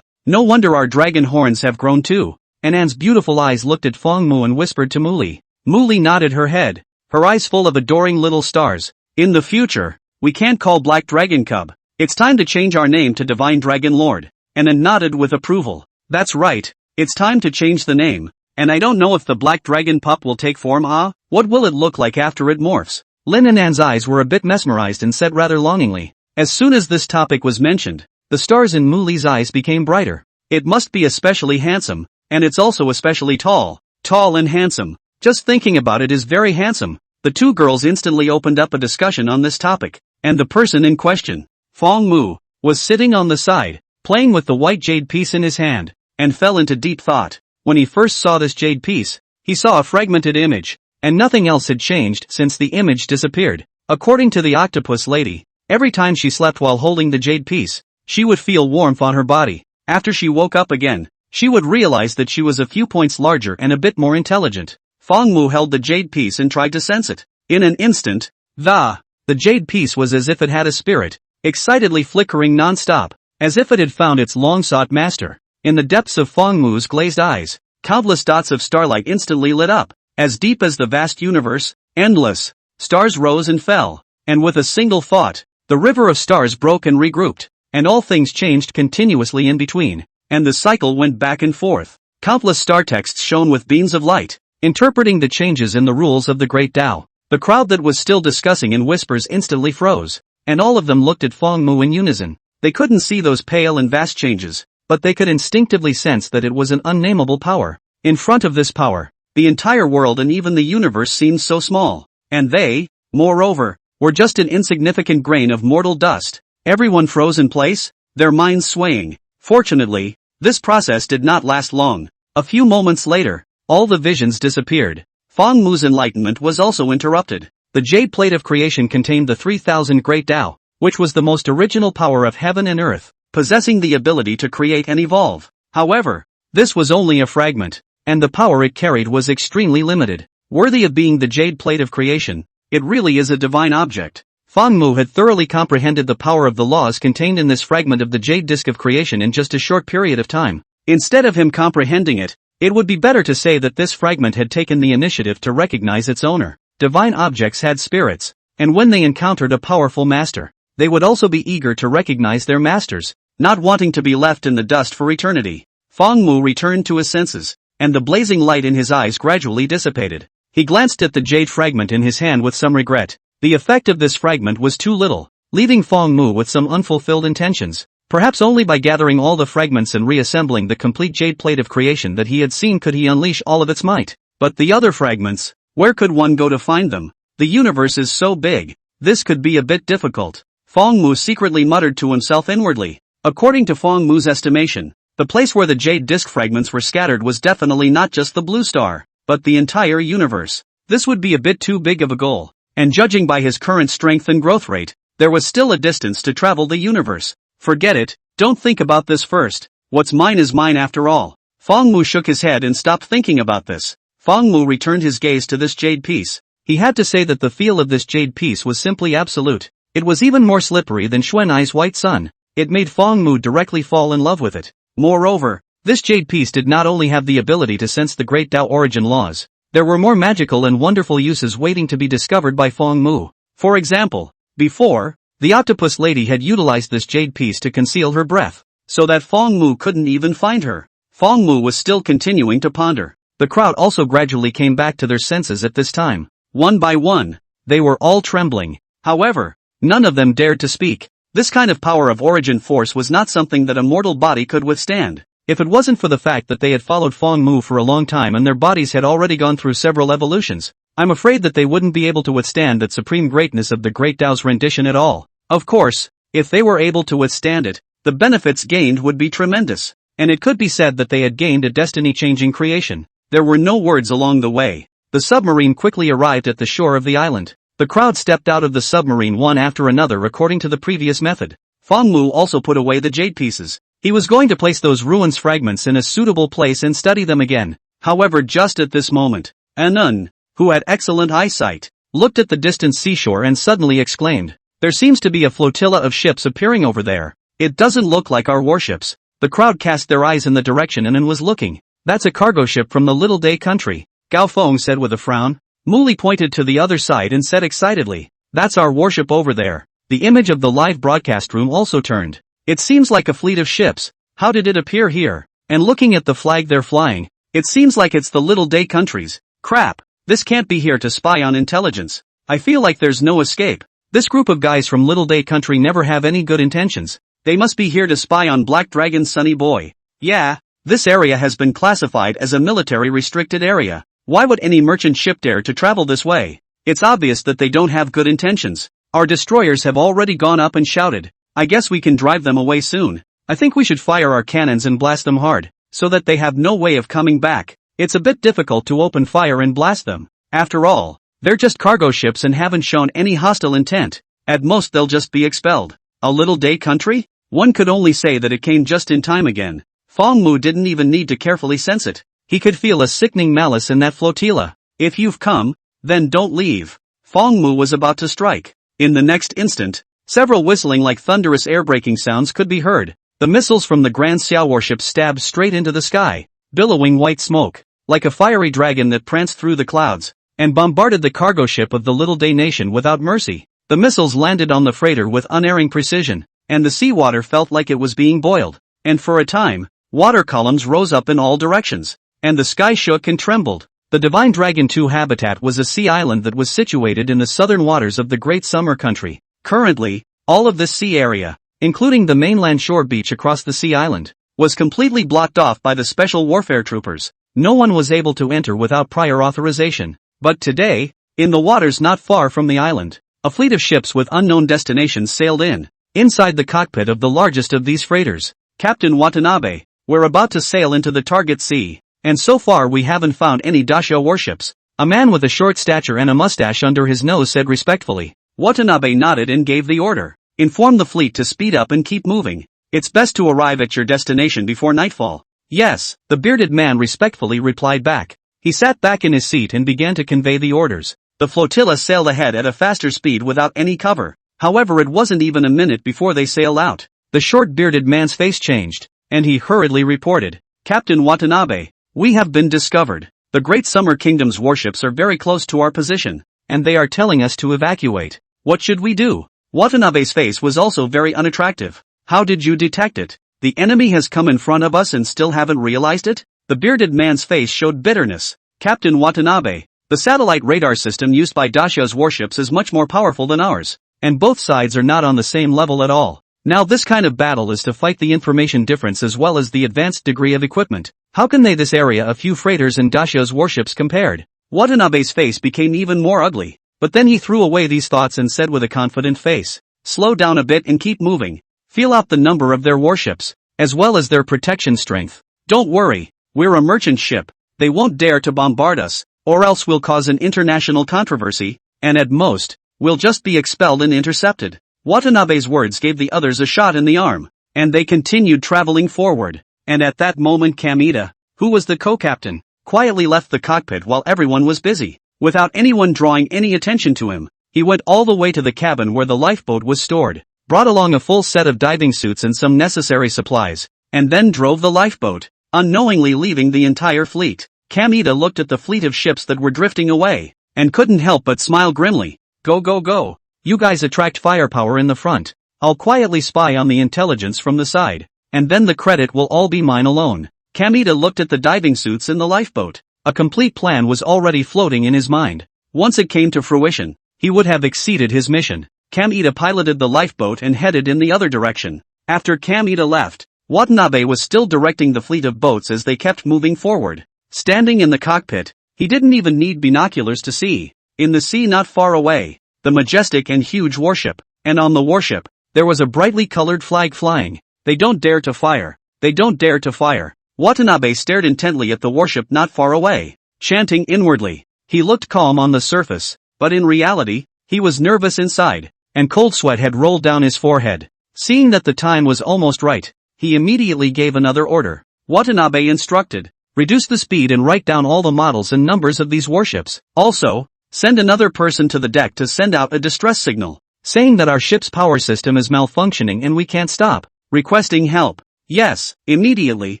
No wonder our dragon horns have grown too. Anan's beautiful eyes looked at Fong Mu and whispered to Muli. Muli nodded her head, her eyes full of adoring little stars. In the future, we can't call black dragon cub. It's time to change our name to Divine Dragon Lord. Anan nodded with approval. That's right, it's time to change the name. And I don't know if the black dragon pup will take form. What will it look like after it morphs? Lin Anan's eyes were a bit mesmerized and said rather longingly. As soon as this topic was mentioned, the stars in Muli's eyes became brighter. It must be especially handsome, and it's also especially tall. Tall and handsome. Just thinking about it is very handsome. The two girls instantly opened up a discussion on this topic, and the person in question, Fong Mu, was sitting on the side, playing with the white jade piece in his hand, and fell into deep thought. When he first saw this jade piece, he saw a fragmented image, and nothing else had changed since the image disappeared. According to the octopus lady, every time she slept while holding the jade piece, she would feel warmth on her body. After she woke up again, she would realize that she was a few points larger and a bit more intelligent. Fong Mu held the jade piece and tried to sense it. In an instant, the jade piece was as if it had a spirit, excitedly flickering non-stop, as if it had found its long-sought master. In the depths of Fong Mu's glazed eyes, countless dots of starlight instantly lit up. As deep as the vast universe, endless, stars rose and fell, and with a single thought, the river of stars broke and regrouped, and all things changed continuously in between, and the cycle went back and forth. Countless star texts shone with beams of light, interpreting the changes in the rules of the great Tao. The crowd that was still discussing in whispers instantly froze, and all of them looked at Fong Mu in unison. They couldn't see those pale and vast changes, but they could instinctively sense that it was an unnameable power. In front of this power, the entire world and even the universe seemed so small, and they, moreover, were just an insignificant grain of mortal dust. Everyone froze in place, their minds swaying. Fortunately, this process did not last long. A few moments later, all the visions disappeared. Fong Mu's enlightenment was also interrupted. The jade plate of creation contained the 3000 Great Tao, which was the most original power of heaven and earth, possessing the ability to create and evolve. However, this was only a fragment, and the power it carried was extremely limited. Worthy of being the jade plate of creation, it really is a divine object. Fong Mu had thoroughly comprehended the power of the laws contained in this fragment of the jade disc of creation in just a short period of time. Instead of him comprehending it, it would be better to say that this fragment had taken the initiative to recognize its owner. Divine objects had spirits, and when they encountered a powerful master, they would also be eager to recognize their masters, not wanting to be left in the dust for eternity. Fong Mu returned to his senses, and the blazing light in his eyes gradually dissipated. He glanced at the jade fragment in his hand with some regret. The effect of this fragment was too little, leaving Fong Mu with some unfulfilled intentions. Perhaps only by gathering all the fragments and reassembling the complete jade plate of creation that he had seen could he unleash all of its might. But the other fragments, where could one go to find them? The universe is so big, this could be a bit difficult. Fong Mu secretly muttered to himself inwardly. According to Fong Mu's estimation, the place where the jade disc fragments were scattered was definitely not just the blue star, but the entire universe. This would be a bit too big of a goal, and judging by his current strength and growth rate, there was still a distance to travel the universe. Forget it, don't think about this first. What's mine is mine after all. Fong Mu shook his head and stopped thinking about this. Fong Mu returned his gaze to this jade piece. He had to say that the feel of this jade piece was simply absolute. It was even more slippery than Xuanai's white sun. It made Fong Mu directly fall in love with it. Moreover, this jade piece did not only have the ability to sense the great Tao origin laws, there were more magical and wonderful uses waiting to be discovered by Fong Mu. For example, before, the octopus lady had utilized this jade piece to conceal her breath, so that Fong Mu couldn't even find her. Fong Mu was still continuing to ponder. The crowd also gradually came back to their senses at this time. One by one, they were all trembling. However, none of them dared to speak. This kind of power of origin force was not something that a mortal body could withstand. If it wasn't for the fact that they had followed Fong Mu for a long time and their bodies had already gone through several evolutions, I'm afraid that they wouldn't be able to withstand that supreme greatness of the Great Tao's rendition at all. Of course, if they were able to withstand it, the benefits gained would be tremendous, and it could be said that they had gained a destiny-changing creation. There were no words along the way. The submarine quickly arrived at the shore of the island. The crowd stepped out of the submarine one after another according to the previous method. Fong Mu also put away the jade pieces. He was going to place those ruins fragments in a suitable place and study them again. However, just at this moment, Anan, who had excellent eyesight, looked at the distant seashore and suddenly exclaimed, "There seems to be a flotilla of ships appearing over there. It doesn't look like our warships." The crowd cast their eyes in the direction and was looking. "That's a cargo ship from the Little Day country," Gao Feng said with a frown. Muli pointed to the other side and said excitedly, "That's our warship over there." The image of the live broadcast room also turned. "It seems like a fleet of ships. How did it appear here? And looking at the flag they're flying, it seems like it's the Little Day countries. Crap. This can't be here to spy on intelligence. I feel like there's no escape. This group of guys from Little Day country never have any good intentions. They must be here to spy on Black Dragon's Sunny Boy. Yeah, this area has been classified as a military restricted area. Why would any merchant ship dare to travel this way? It's obvious that they don't have good intentions. Our destroyers have already gone up and shouted. I guess we can drive them away soon. I think we should fire our cannons and blast them hard, so that they have no way of coming back. It's a bit difficult to open fire and blast them. After all, they're just cargo ships and haven't shown any hostile intent. At most they'll just be expelled. A Little Day country? One could only say that it came just in time again. Feng Mu didn't even need to carefully sense it. He could feel a sickening malice in that flotilla. If you've come, then don't leave. Feng Mu was about to strike. In the next instant, several whistling like thunderous air-breaking sounds could be heard. The missiles from the Grand Xiao warship stabbed straight into the sky, billowing white smoke, like a fiery dragon that pranced through the clouds, and bombarded the cargo ship of the Little Day nation without mercy. The missiles landed on the freighter with unerring precision, and the seawater felt like it was being boiled. And for a time, water columns rose up in all directions, and the sky shook and trembled. The Divine Dragon 2 habitat was a sea island that was situated in the southern waters of the Great Summer Country. Currently, all of this sea area, including the mainland shore beach across the sea island, was completely blocked off by the special warfare troopers. No one was able to enter without prior authorization. But today, in the waters not far from the island, a fleet of ships with unknown destinations sailed in. Inside the cockpit of the largest of these freighters, Captain Watanabe, "We're about to sail into the target sea, and so far we haven't found any daisho warships." A man with a short stature and a mustache under his nose said respectfully. Watanabe nodded and gave the order. "Inform the fleet to speed up and keep moving. It's best to arrive at your destination before nightfall." "Yes," the bearded man respectfully replied back. He sat back in his seat and began to convey the orders. The flotilla sailed ahead at a faster speed without any cover. However, it wasn't even a minute before they sailed out. The short bearded man's face changed, and he hurriedly reported, "Captain Watanabe, we have been discovered. The Great Summer Kingdom's warships are very close to our position, and they are telling us to evacuate. What should we do?" Watanabe's face was also very unattractive. "How did you detect it? The enemy has come in front of us and still haven't realized it?" The bearded man's face showed bitterness. "Captain Watanabe, the satellite radar system used by Daisho's warships is much more powerful than ours, and both sides are not on the same level at all. Now this kind of battle is to fight the information difference as well as the advanced degree of equipment. How can they this area a few freighters and Daisho's warships compared?" Watanabe's face became even more ugly, but then he threw away these thoughts and said with a confident face, "Slow down a bit and keep moving. Feel out the number of their warships, as well as their protection strength. Don't worry, we're a merchant ship. They won't dare to bombard us, or else we'll cause an international controversy, and at most, we'll just be expelled and intercepted." Watanabe's words gave the others a shot in the arm, and they continued traveling forward. And at that moment Kamita, who was the co-captain, quietly left the cockpit while everyone was busy. Without anyone drawing any attention to him, he went all the way to the cabin where the lifeboat was stored, brought along a full set of diving suits and some necessary supplies, and then drove the lifeboat, unknowingly leaving the entire fleet. Kamita looked at the fleet of ships that were drifting away, and couldn't help but smile grimly. "Go go go. You guys attract firepower in the front. I'll quietly spy on the intelligence from the side, and then the credit will all be mine alone." Kamita looked at the diving suits in the lifeboat. A complete plan was already floating in his mind. Once it came to fruition, he would have exceeded his mission. Kamita piloted the lifeboat and headed in the other direction. After Kamita left, Watanabe was still directing the fleet of boats as they kept moving forward. Standing in the cockpit, he didn't even need binoculars to see. In the sea not far away, the majestic and huge warship, and on the warship, there was a brightly colored flag flying. "They don't dare to fire. They don't dare to fire." Watanabe stared intently at the warship not far away, chanting inwardly. He looked calm on the surface, but in reality, he was nervous inside, and cold sweat had rolled down his forehead. Seeing that the time was almost right, he immediately gave another order. Watanabe instructed, "Reduce the speed and write down all the models and numbers of these warships. Also, Send another person to the deck to send out a distress signal, saying that our ship's power system is malfunctioning and we can't stop. Requesting help. Yes, immediately.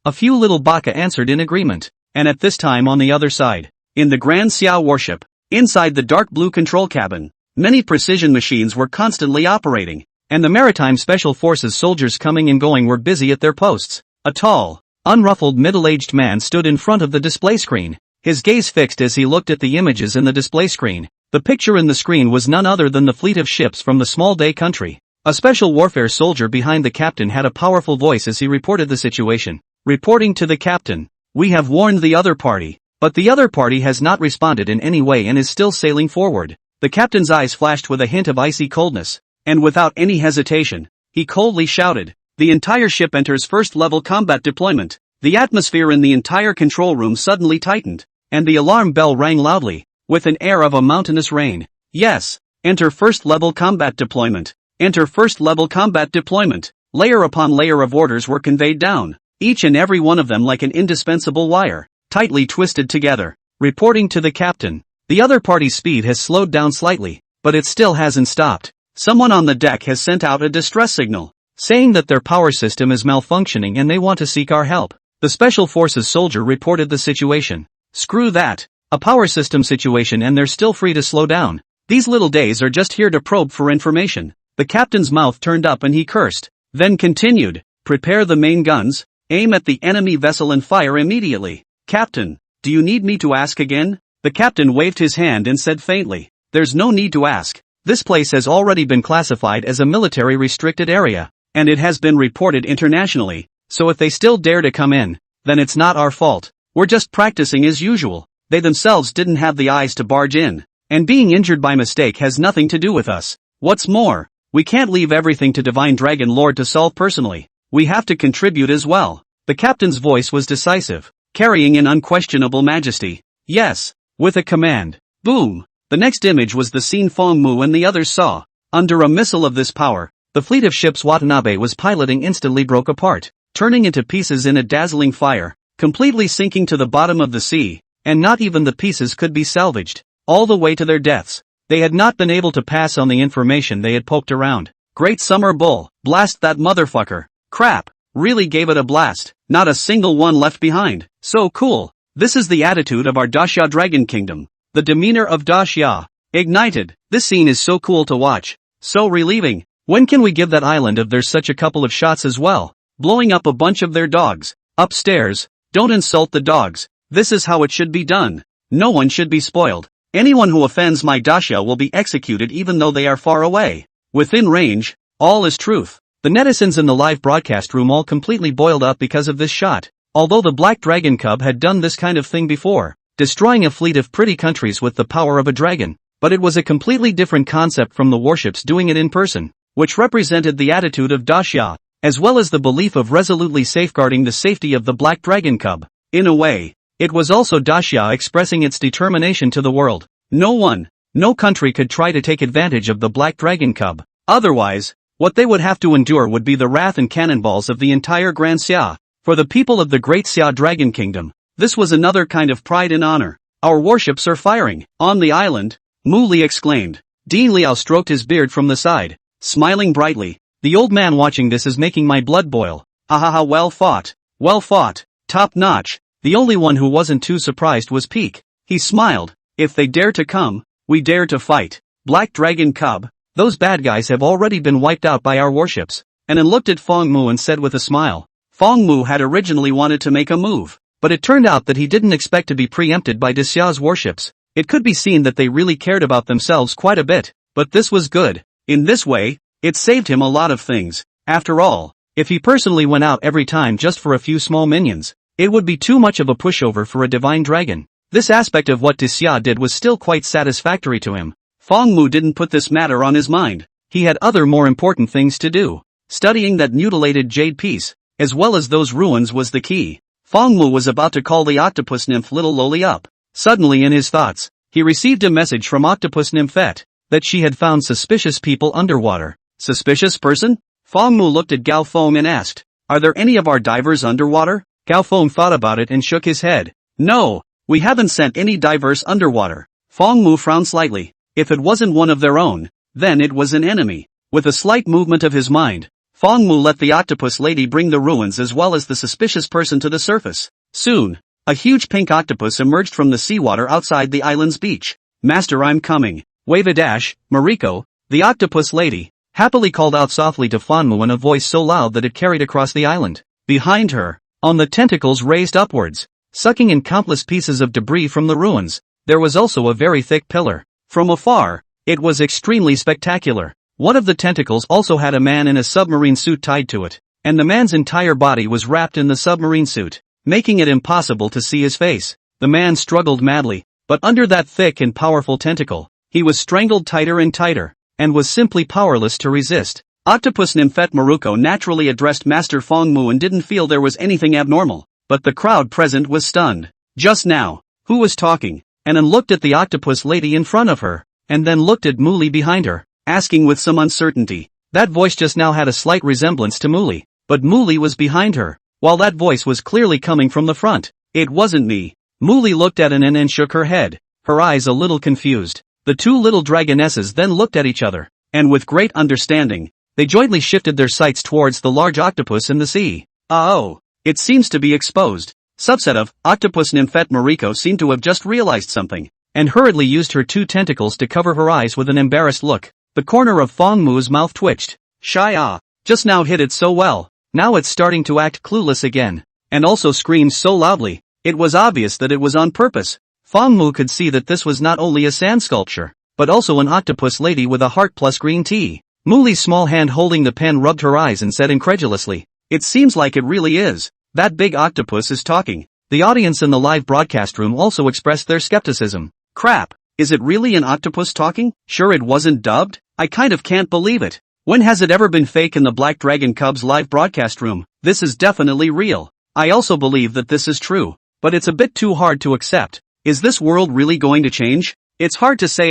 A few little baka answered in agreement. And at this time on the other side, in the Grand Xiao warship, inside the dark blue control cabin, many precision machines were constantly operating, and the Maritime Special Forces soldiers coming and going were busy at their posts. A tall, unruffled middle-aged man stood in front of the display screen, his gaze fixed as he looked at the images in the display screen. The picture in the screen was none other than the fleet of ships from the Small Day country. A special warfare soldier behind the captain had a powerful voice as he reported the situation. Reporting to the captain, we have warned the other party, but the other party has not responded in any way and is still sailing forward. The captain's eyes flashed with a hint of icy coldness, and without any hesitation, he coldly shouted, the entire ship enters first-level combat deployment. The atmosphere in the entire control room suddenly tightened, and the alarm bell rang loudly, with an air of a mountainous rain. Yes, enter first-level combat deployment. Enter first-level combat deployment. Layer upon layer of orders were conveyed down, each and every one of them like an indispensable wire, tightly twisted together. Reporting to the captain, the other party's speed has slowed down slightly, but it still hasn't stopped. Someone on the deck has sent out a distress signal, saying that their power system is malfunctioning and they want to seek our help. The Special Forces soldier reported the situation. Screw that. A power system situation and they're still free to slow down. These little days are just here to probe for information. The captain's mouth turned up and he cursed, then continued, prepare the main guns, aim at the enemy vessel and fire immediately. Captain, do you need me to ask again? The captain waved his hand and said faintly, there's no need to ask. This place has already been classified as a military restricted area, and it has been reported internationally, so if they still dare to come in, then it's not our fault. We're just practicing as usual. They themselves didn't have the eyes to barge in, and being injured by mistake has nothing to do with us. What's more, we can't leave everything to Divine Dragon Lord to solve personally. We have to contribute as well. The captain's voice was decisive, carrying an unquestionable majesty. Yes, with a command. Boom! The next image was the scene Fong Mu and the others saw. Under a missile of this power, the fleet of ships Watanabe was piloting instantly broke apart, turning into pieces in a dazzling fire, completely sinking to the bottom of the sea, and not even the pieces could be salvaged, all the way to their deaths. They had not been able to pass on the information they had poked around. Great summer bull, blast that motherfucker. Crap, really gave it a blast, not a single one left behind. So cool. This is the attitude of our Daxia Dragon Kingdom. The demeanor of Daxia. Ignited. This scene is so cool to watch. So relieving. When can we give that island of theirs such a couple of shots as well? Blowing up a bunch of their dogs. Upstairs. Don't insult the dogs. This is how it should be done. No one should be spoiled. Anyone who offends my Daxia will be executed even though they are far away. Within range, all is truth. The netizens in the live broadcast room all completely boiled up because of this shot. Although the Black Dragon Cub had done this kind of thing before, destroying a fleet of pretty countries with the power of a dragon, but it was a completely different concept from the warships doing it in person, which represented the attitude of Daxia, as well as the belief of resolutely safeguarding the safety of the Black Dragon Cub. In a way, it was also Daxia expressing its determination to the world. No country could try to take advantage of the Black Dragon Cub. Otherwise, what they would have to endure would be the wrath and cannonballs of the entire Grand Xia. For the people of the Great Xia Dragon Kingdom, this was another kind of pride and honor. Our warships are firing. On the island, Mu Li exclaimed. Dean Liao stroked his beard from the side, smiling brightly. The old man watching this is making my blood boil. Ha ha ha, well fought. Well fought. Top notch. The only one who wasn't too surprised was Peak. He smiled. If they dare to come, we dare to fight. Black Dragon Cub, those bad guys have already been wiped out by our warships. And then looked at Fong Mu and said with a smile. Fong Mu had originally wanted to make a move, but it turned out that he didn't expect to be preempted by Daxia's warships. It could be seen that they really cared about themselves quite a bit, but this was good. In this way, it saved him a lot of things. After all, if he personally went out every time just for a few small minions, it would be too much of a pushover for a divine dragon. This aspect of what Daxia did was still quite satisfactory to him. Fong Mu didn't put this matter on his mind. He had other more important things to do. Studying that mutilated jade piece, as well as those ruins, was the key. Fong Mu was about to call the octopus nymph Little Loli up. Suddenly in his thoughts, he received a message from Octopus Nymphette, that she had found suspicious people underwater. Suspicious person? Fong Mu looked at Gao Feng and asked, are there any of our divers underwater? Gao Feng thought about it and shook his head. No, we haven't sent any divers underwater. Fong Mu frowned slightly. If it wasn't one of their own, then it was an enemy. With a slight movement of his mind, Fong Mu let the octopus lady bring the ruins as well as the suspicious person to the surface. Soon, a huge pink octopus emerged from the seawater outside the island's beach. Master, I'm coming. Wave a dash, Mariko, the octopus lady, happily called out softly to Fong Mu in a voice so loud that it carried across the island. Behind her, on the tentacles raised upwards, sucking in countless pieces of debris from the ruins, there was also a very thick pillar. From afar, it was extremely spectacular. One of the tentacles also had a man in a submarine suit tied to it, and the man's entire body was wrapped in the submarine suit, making it impossible to see his face. The man struggled madly, but under that thick and powerful tentacle, he was strangled tighter and tighter, and was simply powerless to resist. Octopus Nymphette Maruko naturally addressed Master Fong Mu and didn't feel there was anything abnormal, but the crowd present was stunned. Just now, who was talking? And then looked at the octopus lady in front of her, and then looked at Muli behind her, asking with some uncertainty. That voice just now had a slight resemblance to Muli, but Muli was behind her, while that voice was clearly coming from the front. It wasn't me. Muli looked at Anan and shook her head, her eyes a little confused. The two little dragonesses then looked at each other, and with great understanding, they jointly shifted their sights towards the large octopus in the sea. Oh, it seems to be exposed. Subset of Octopus Nymphette Mariko seemed to have just realized something, and hurriedly used her two tentacles to cover her eyes with an embarrassed look. The corner of Fong Mu's mouth twitched. Just now hit it so well, now it's starting to act clueless again, and also screamed so loudly. It was obvious that it was on purpose. Fong Mu could see that this was not only a sand sculpture, but also an octopus lady with a heart plus green tea. Muli's small hand holding the pen rubbed her eyes and said incredulously, "It seems like it really is. That big octopus is talking." The audience in the live broadcast room also expressed their skepticism. Crap, is it really an octopus talking? Sure it wasn't dubbed? I kind of can't believe it. When has it ever been fake in the Black Dragon Cubs live broadcast room? This is definitely real. I also believe that this is true, but it's a bit too hard to accept. Is this world really going to change? It's hard to say.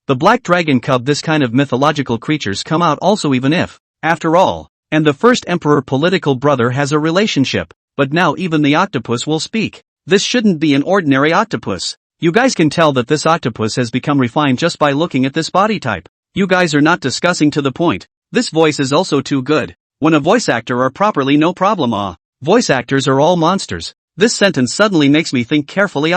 The Black Dragon Cub, this kind of mythological creatures come out also, even if, after all, and the first emperor political brother has a relationship, but now even the octopus will speak. This shouldn't be an ordinary octopus. You guys can tell that this octopus has become refined just by looking at this body type. You guys are not discussing to the point. This voice is also too good. When a voice actor are properly, no problem. Voice actors are all monsters. This sentence suddenly makes me think carefully.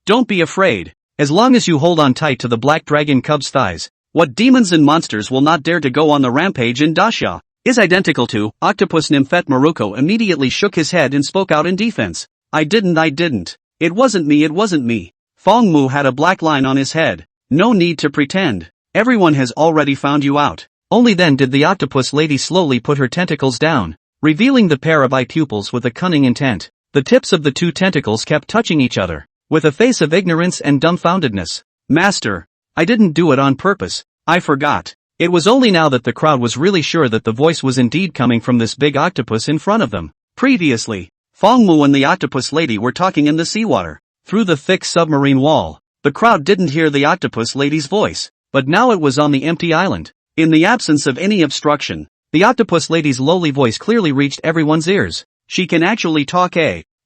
Don't be afraid. As long as you hold on tight to the Black Dragon Cub's thighs, what demons and monsters will not dare to go on the rampage in Dasha? Is identical to Octopus Nymphette Maruko immediately shook his head and spoke out in defense. I didn't. It wasn't me. Fong Mu had a black line on his head. No need to pretend. Everyone has already found you out. Only then did the octopus lady slowly put her tentacles down, revealing the pair of eye pupils with a cunning intent. The tips of the two tentacles kept touching each other, with a face of ignorance and dumbfoundedness. Master, I didn't do it on purpose. I forgot. It was only now that the crowd was really sure that the voice was indeed coming from this big octopus in front of them. Previously, Fong Mu and the octopus lady were talking in the seawater, through the thick submarine wall. The crowd didn't hear the octopus lady's voice, but now it was on the empty island. In the absence of any obstruction, the octopus lady's lowly voice clearly reached everyone's ears. She can actually talk,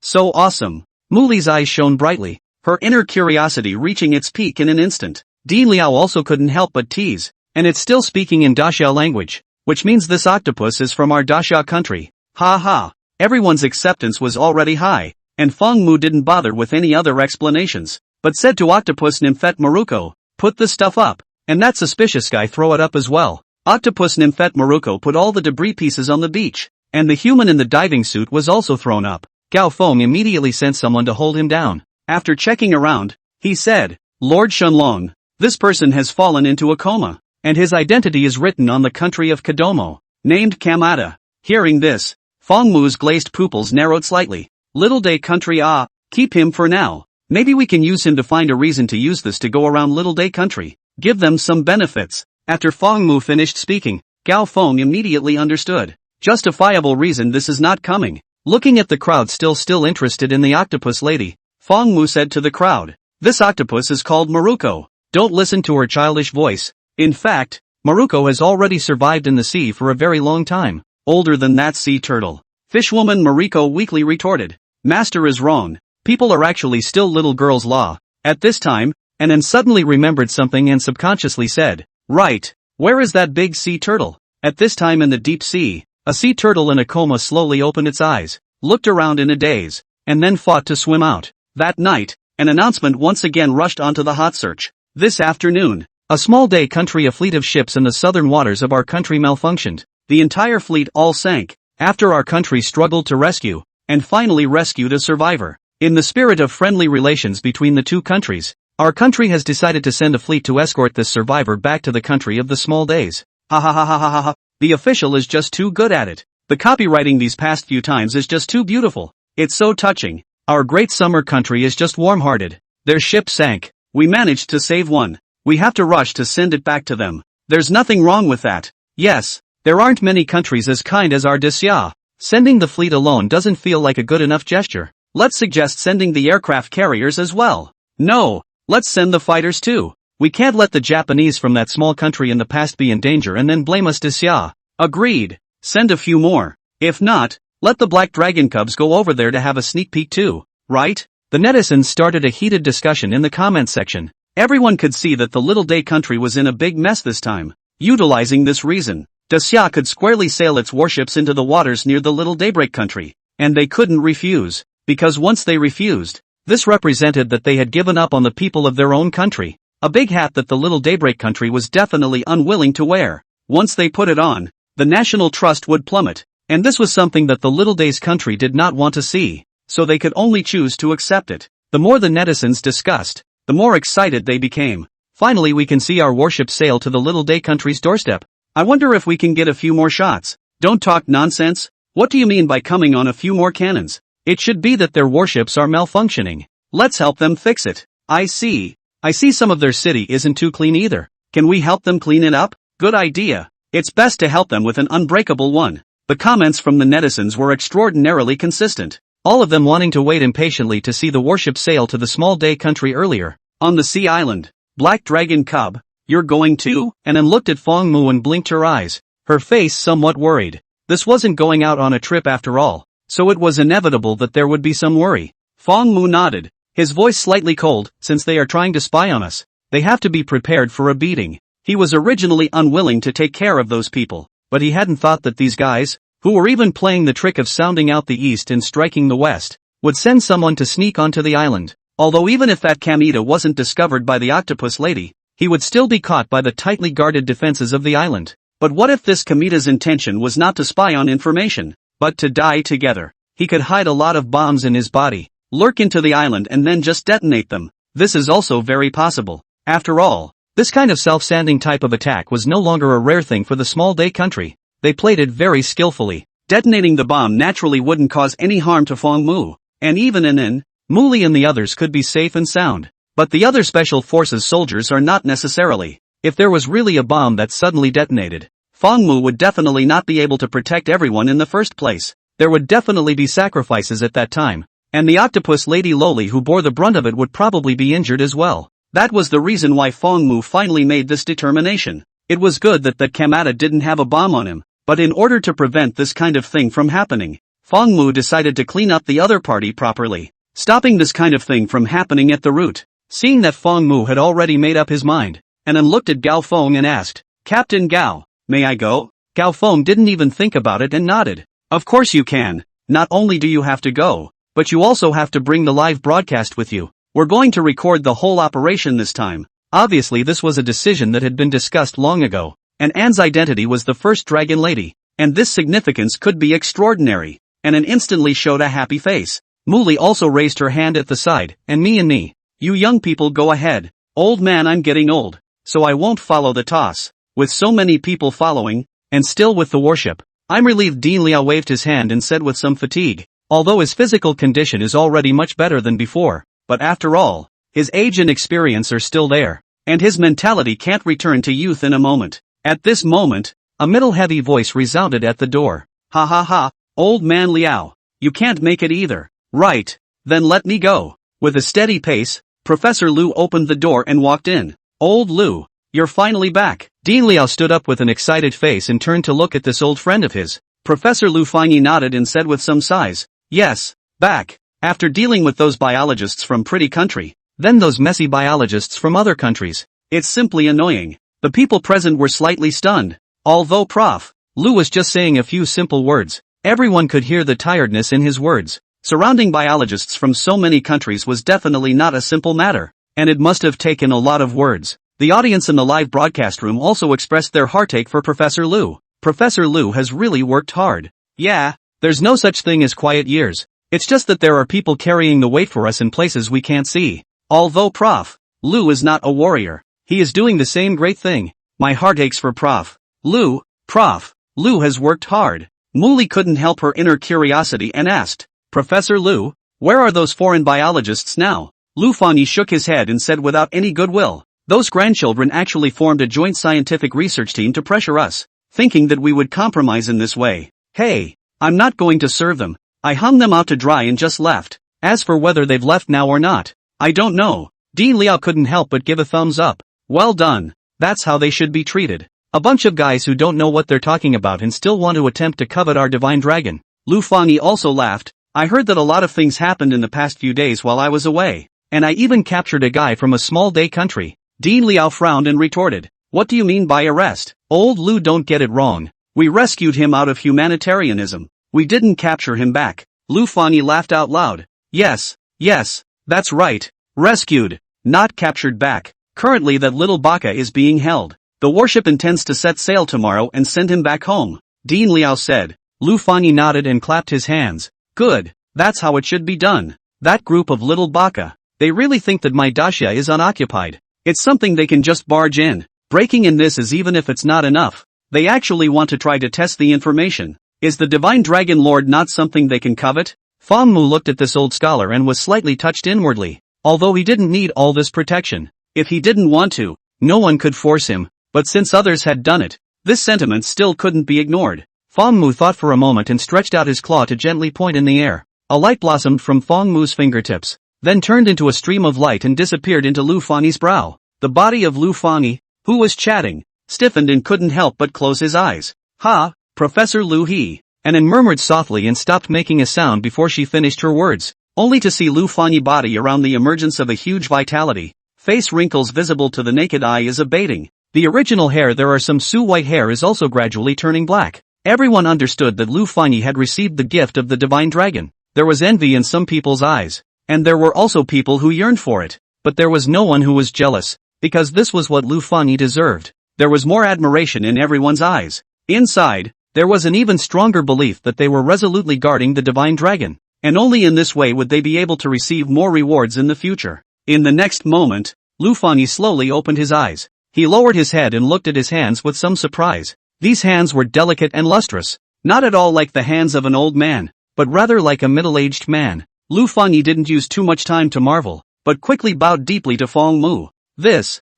So awesome. Muli's eyes shone brightly, her inner curiosity reaching its peak in an instant. Dean Liao also couldn't help but tease, and it's still speaking in Daxia language, which means this octopus is from our Daxia country. Ha. Everyone's acceptance was already high, and Fong Mu didn't bother with any other explanations, but said to Octopus Nymphette Maruko, "Put the stuff up, and that suspicious guy throw it up as well." Octopus Nymphette Maruko put all the debris pieces on the beach, and the human in the diving suit was also thrown up. Gao Feng immediately sent someone to hold him down. After checking around, he said, "Lord Shenlong, this person has fallen into a coma, and his identity is written on the country of Kodomo, named Kamada." Hearing this, Fong Mu's glazed pupils narrowed slightly. Little Day country, keep him for now. Maybe we can use him to find a reason to use this to go around Little Day country. Give them some benefits. After Fong Mu finished speaking, Gao Feng immediately understood. Justifiable reason this is not coming. Looking at the crowd still interested in the octopus lady, Fong Mu said to the crowd, "This octopus is called Maruko. Don't listen to her childish voice. In fact, Maruko has already survived in the sea for a very long time, older than that sea turtle." Fishwoman Mariko weakly retorted, "Master is wrong. People are actually still little girls. At this time, and then suddenly remembered something and subconsciously said, "Right, where is that big sea turtle?" At this time in the deep sea, a sea turtle in a coma slowly opened its eyes, looked around in a daze, and then fought to swim out. That night, an announcement once again rushed onto the hot search. This afternoon, a small day country, a fleet of ships in the southern waters of our country malfunctioned. The entire fleet all sank, after our country struggled to rescue, and finally rescued a survivor. In the spirit of friendly relations between the two countries, our country has decided to send a fleet to escort this survivor back to the country of the small days. Ha ha ha ha ha ha ha. The official is just too good at it. The copywriting these past few times is just too beautiful. It's so touching. Our great summer country is just warm-hearted. Their ship sank. We managed to save one. We have to rush to send it back to them. There's nothing wrong with that. Yes, there aren't many countries as kind as our Desya. Sending the fleet alone doesn't feel like a good enough gesture. Let's suggest sending the aircraft carriers as well. No, let's send the fighters too. We can't let the Japanese from that small country in the past be in danger and then blame us Desya. Agreed. Send a few more. If not, let the Black Dragon Cubs go over there to have a sneak peek too, right? The netizens started a heated discussion in the comments section. Everyone could see that the little day country was in a big mess this time. Utilizing this reason, Desya could squarely sail its warships into the waters near the little daybreak country, and they couldn't refuse, because once they refused, this represented that they had given up on the people of their own country, a big hat that the little daybreak country was definitely unwilling to wear. Once they put it on, the national trust would plummet, and this was something that the little days country did not want to see, so they could only choose to accept it. The more the netizens discussed, the more excited they became. Finally we can see our warship sail to the little day country's doorstep. I wonder if we can get a few more shots. Don't talk nonsense. What do you mean by coming on a few more cannons? It should be that their warships are malfunctioning. Let's help them fix it. I see some of their city isn't too clean either. Can we help them clean it up? Good idea. It's best to help them with an unbreakable one. The comments from the netizens were extraordinarily consistent, all of them wanting to wait impatiently to see the warship sail to the small day country earlier. On the sea island, Black Dragon Cub, you're going too? Annan looked at Fong Mu and blinked her eyes, her face somewhat worried. This wasn't going out on a trip after all, so it was inevitable that there would be some worry. Fong Mu nodded, his voice slightly cold. Since they are trying to spy on us, they have to be prepared for a beating. He was originally unwilling to take care of those people, but he hadn't thought that these guys, who were even playing the trick of sounding out the east and striking the west, would send someone to sneak onto the island. Although even if that Kamita wasn't discovered by the octopus lady, he would still be caught by the tightly guarded defenses of the island. But what if this Kamita's intention was not to spy on information, but to die together? He could hide a lot of bombs in his body, lurk into the island and then just detonate them. This is also very possible. After all, this kind of self-sanding type of attack was no longer a rare thing for the small day country. They played it very skillfully. Detonating the bomb naturally wouldn't cause any harm to Fong Mu, and even Nin, Muli and the others could be safe and sound. But the other special forces soldiers are not necessarily. If there was really a bomb that suddenly detonated, Fong Mu would definitely not be able to protect everyone in the first place. There would definitely be sacrifices at that time, and the octopus lady Loli who bore the brunt of it would probably be injured as well. That was the reason why Fong Mu finally made this determination. It was good that Kamata didn't have a bomb on him, but in order to prevent this kind of thing from happening, Fong Mu decided to clean up the other party properly, stopping this kind of thing from happening at the root. Seeing that Fong Mu had already made up his mind, Annan looked at Gao Feng and asked, "Captain Gao, may I go?" Gao Feng didn't even think about it and nodded. "Of course you can. Not only do you have to go, but you also have to bring the live broadcast with you. We're going to record the whole operation this time." Obviously this was a decision that had been discussed long ago, and Anne's identity was the first dragon lady, and this significance could be extraordinary. Annan instantly showed a happy face. Muli also raised her hand at the side, and me. "You young people go ahead. Old man, I'm getting old, so I won't follow the toss." With so many people following, and still with the warship, I'm relieved. Dean Liao waved his hand and said with some fatigue, although his physical condition is already much better than before, but after all, his age and experience are still there, and his mentality can't return to youth in a moment. At this moment, a middle heavy voice resounded at the door. "Ha ha ha, old man Liao, you can't make it either. Right, then let me go." With a steady pace, Professor Liu opened the door and walked in. "Old Liu, you're finally back." Dean Liao stood up with an excited face and turned to look at this old friend of his. Professor Liu finally nodded and said with some sighs, "Yes, back. After dealing with those biologists from Pretty Country, Then those messy biologists from other countries. It's simply annoying. The people present were slightly stunned. Although Prof. Lu was just saying a few simple words, everyone could hear the tiredness in his words. Surrounding biologists from so many countries was definitely not a simple matter, and it must have taken a lot of words. The audience in the live broadcast room also expressed their heartache for Professor Lu. Professor Lu has really worked hard. Yeah, there's no such thing as quiet years. It's just that there are people carrying the weight for us in places we can't see. Although Prof. Lu is not a warrior, he is doing the same great thing. My heart aches for Prof. Lu. Prof. Lu has worked hard. Muli couldn't help her inner curiosity and asked, Professor Lu, where are those foreign biologists now? Lu Fangyi shook his head and said without any goodwill, those grandchildren actually formed a joint scientific research team to pressure us, thinking that we would compromise in this way. Hey, I'm not going to serve them. I hung them out to dry and just left. As for whether they've left now or not, I don't know. Dean Liao couldn't help but give a thumbs up. Well done. That's how they should be treated. A bunch of guys who don't know what they're talking about and still want to attempt to covet our divine dragon. Lu Fangyi also laughed. I heard that a lot of things happened in the past few days while I was away, and I even captured a guy from a small day country. Dean Liao frowned and retorted, what do you mean by arrest? Old Lu, don't get it wrong. We rescued him out of humanitarianism. We didn't capture him back. Lu Fangyi laughed out loud. Yes, that's right. Rescued, not captured back. Currently that little baka is being held. The warship intends to set sail tomorrow and send him back home, Dean Liao said. Lu Fangyi nodded and clapped his hands. Good, that's how it should be done. That group of little baka, they really think that my daxia is unoccupied. It's something they can just barge in. Breaking in this is even if it's not enough. They actually want to try to test the information. Is the Divine Dragon Lord not something they can covet? Fang Mu looked at this old scholar and was slightly touched inwardly. Although he didn't need all this protection. If he didn't want to, no one could force him. But since others had done it, this sentiment still couldn't be ignored. Fang Mu thought for a moment and stretched out his claw to gently point in the air. A light blossomed from Fang Mu's fingertips, then turned into a stream of light and disappeared into Lu Fangyi's brow. The body of Lu Fangyi, who was chatting, stiffened and couldn't help but close his eyes. Ha, Professor Lu he, Anan murmured softly and stopped making a sound before she finished her words, only to see Lu Fangyi body around the emergence of a huge vitality. Face wrinkles visible to the naked eye is abating. The original hair there are some white hair is also gradually turning black. Everyone understood that Lu Fangyi had received the gift of the divine dragon. There was envy in some people's eyes, and there were also people who yearned for it. But there was no one who was jealous, because this was what Lu Fangyi deserved. There was more admiration in everyone's eyes. Inside, there was an even stronger belief that they were resolutely guarding the divine dragon, and only in this way would they be able to receive more rewards in the future. In the next moment, Lu Fangyi slowly opened his eyes. He lowered his head and looked at his hands with some surprise. These hands were delicate and lustrous, not at all like the hands of an old man, but rather like a middle-aged man. Lu Fangyi didn't use too much time to marvel, but quickly bowed deeply to Fang Mu.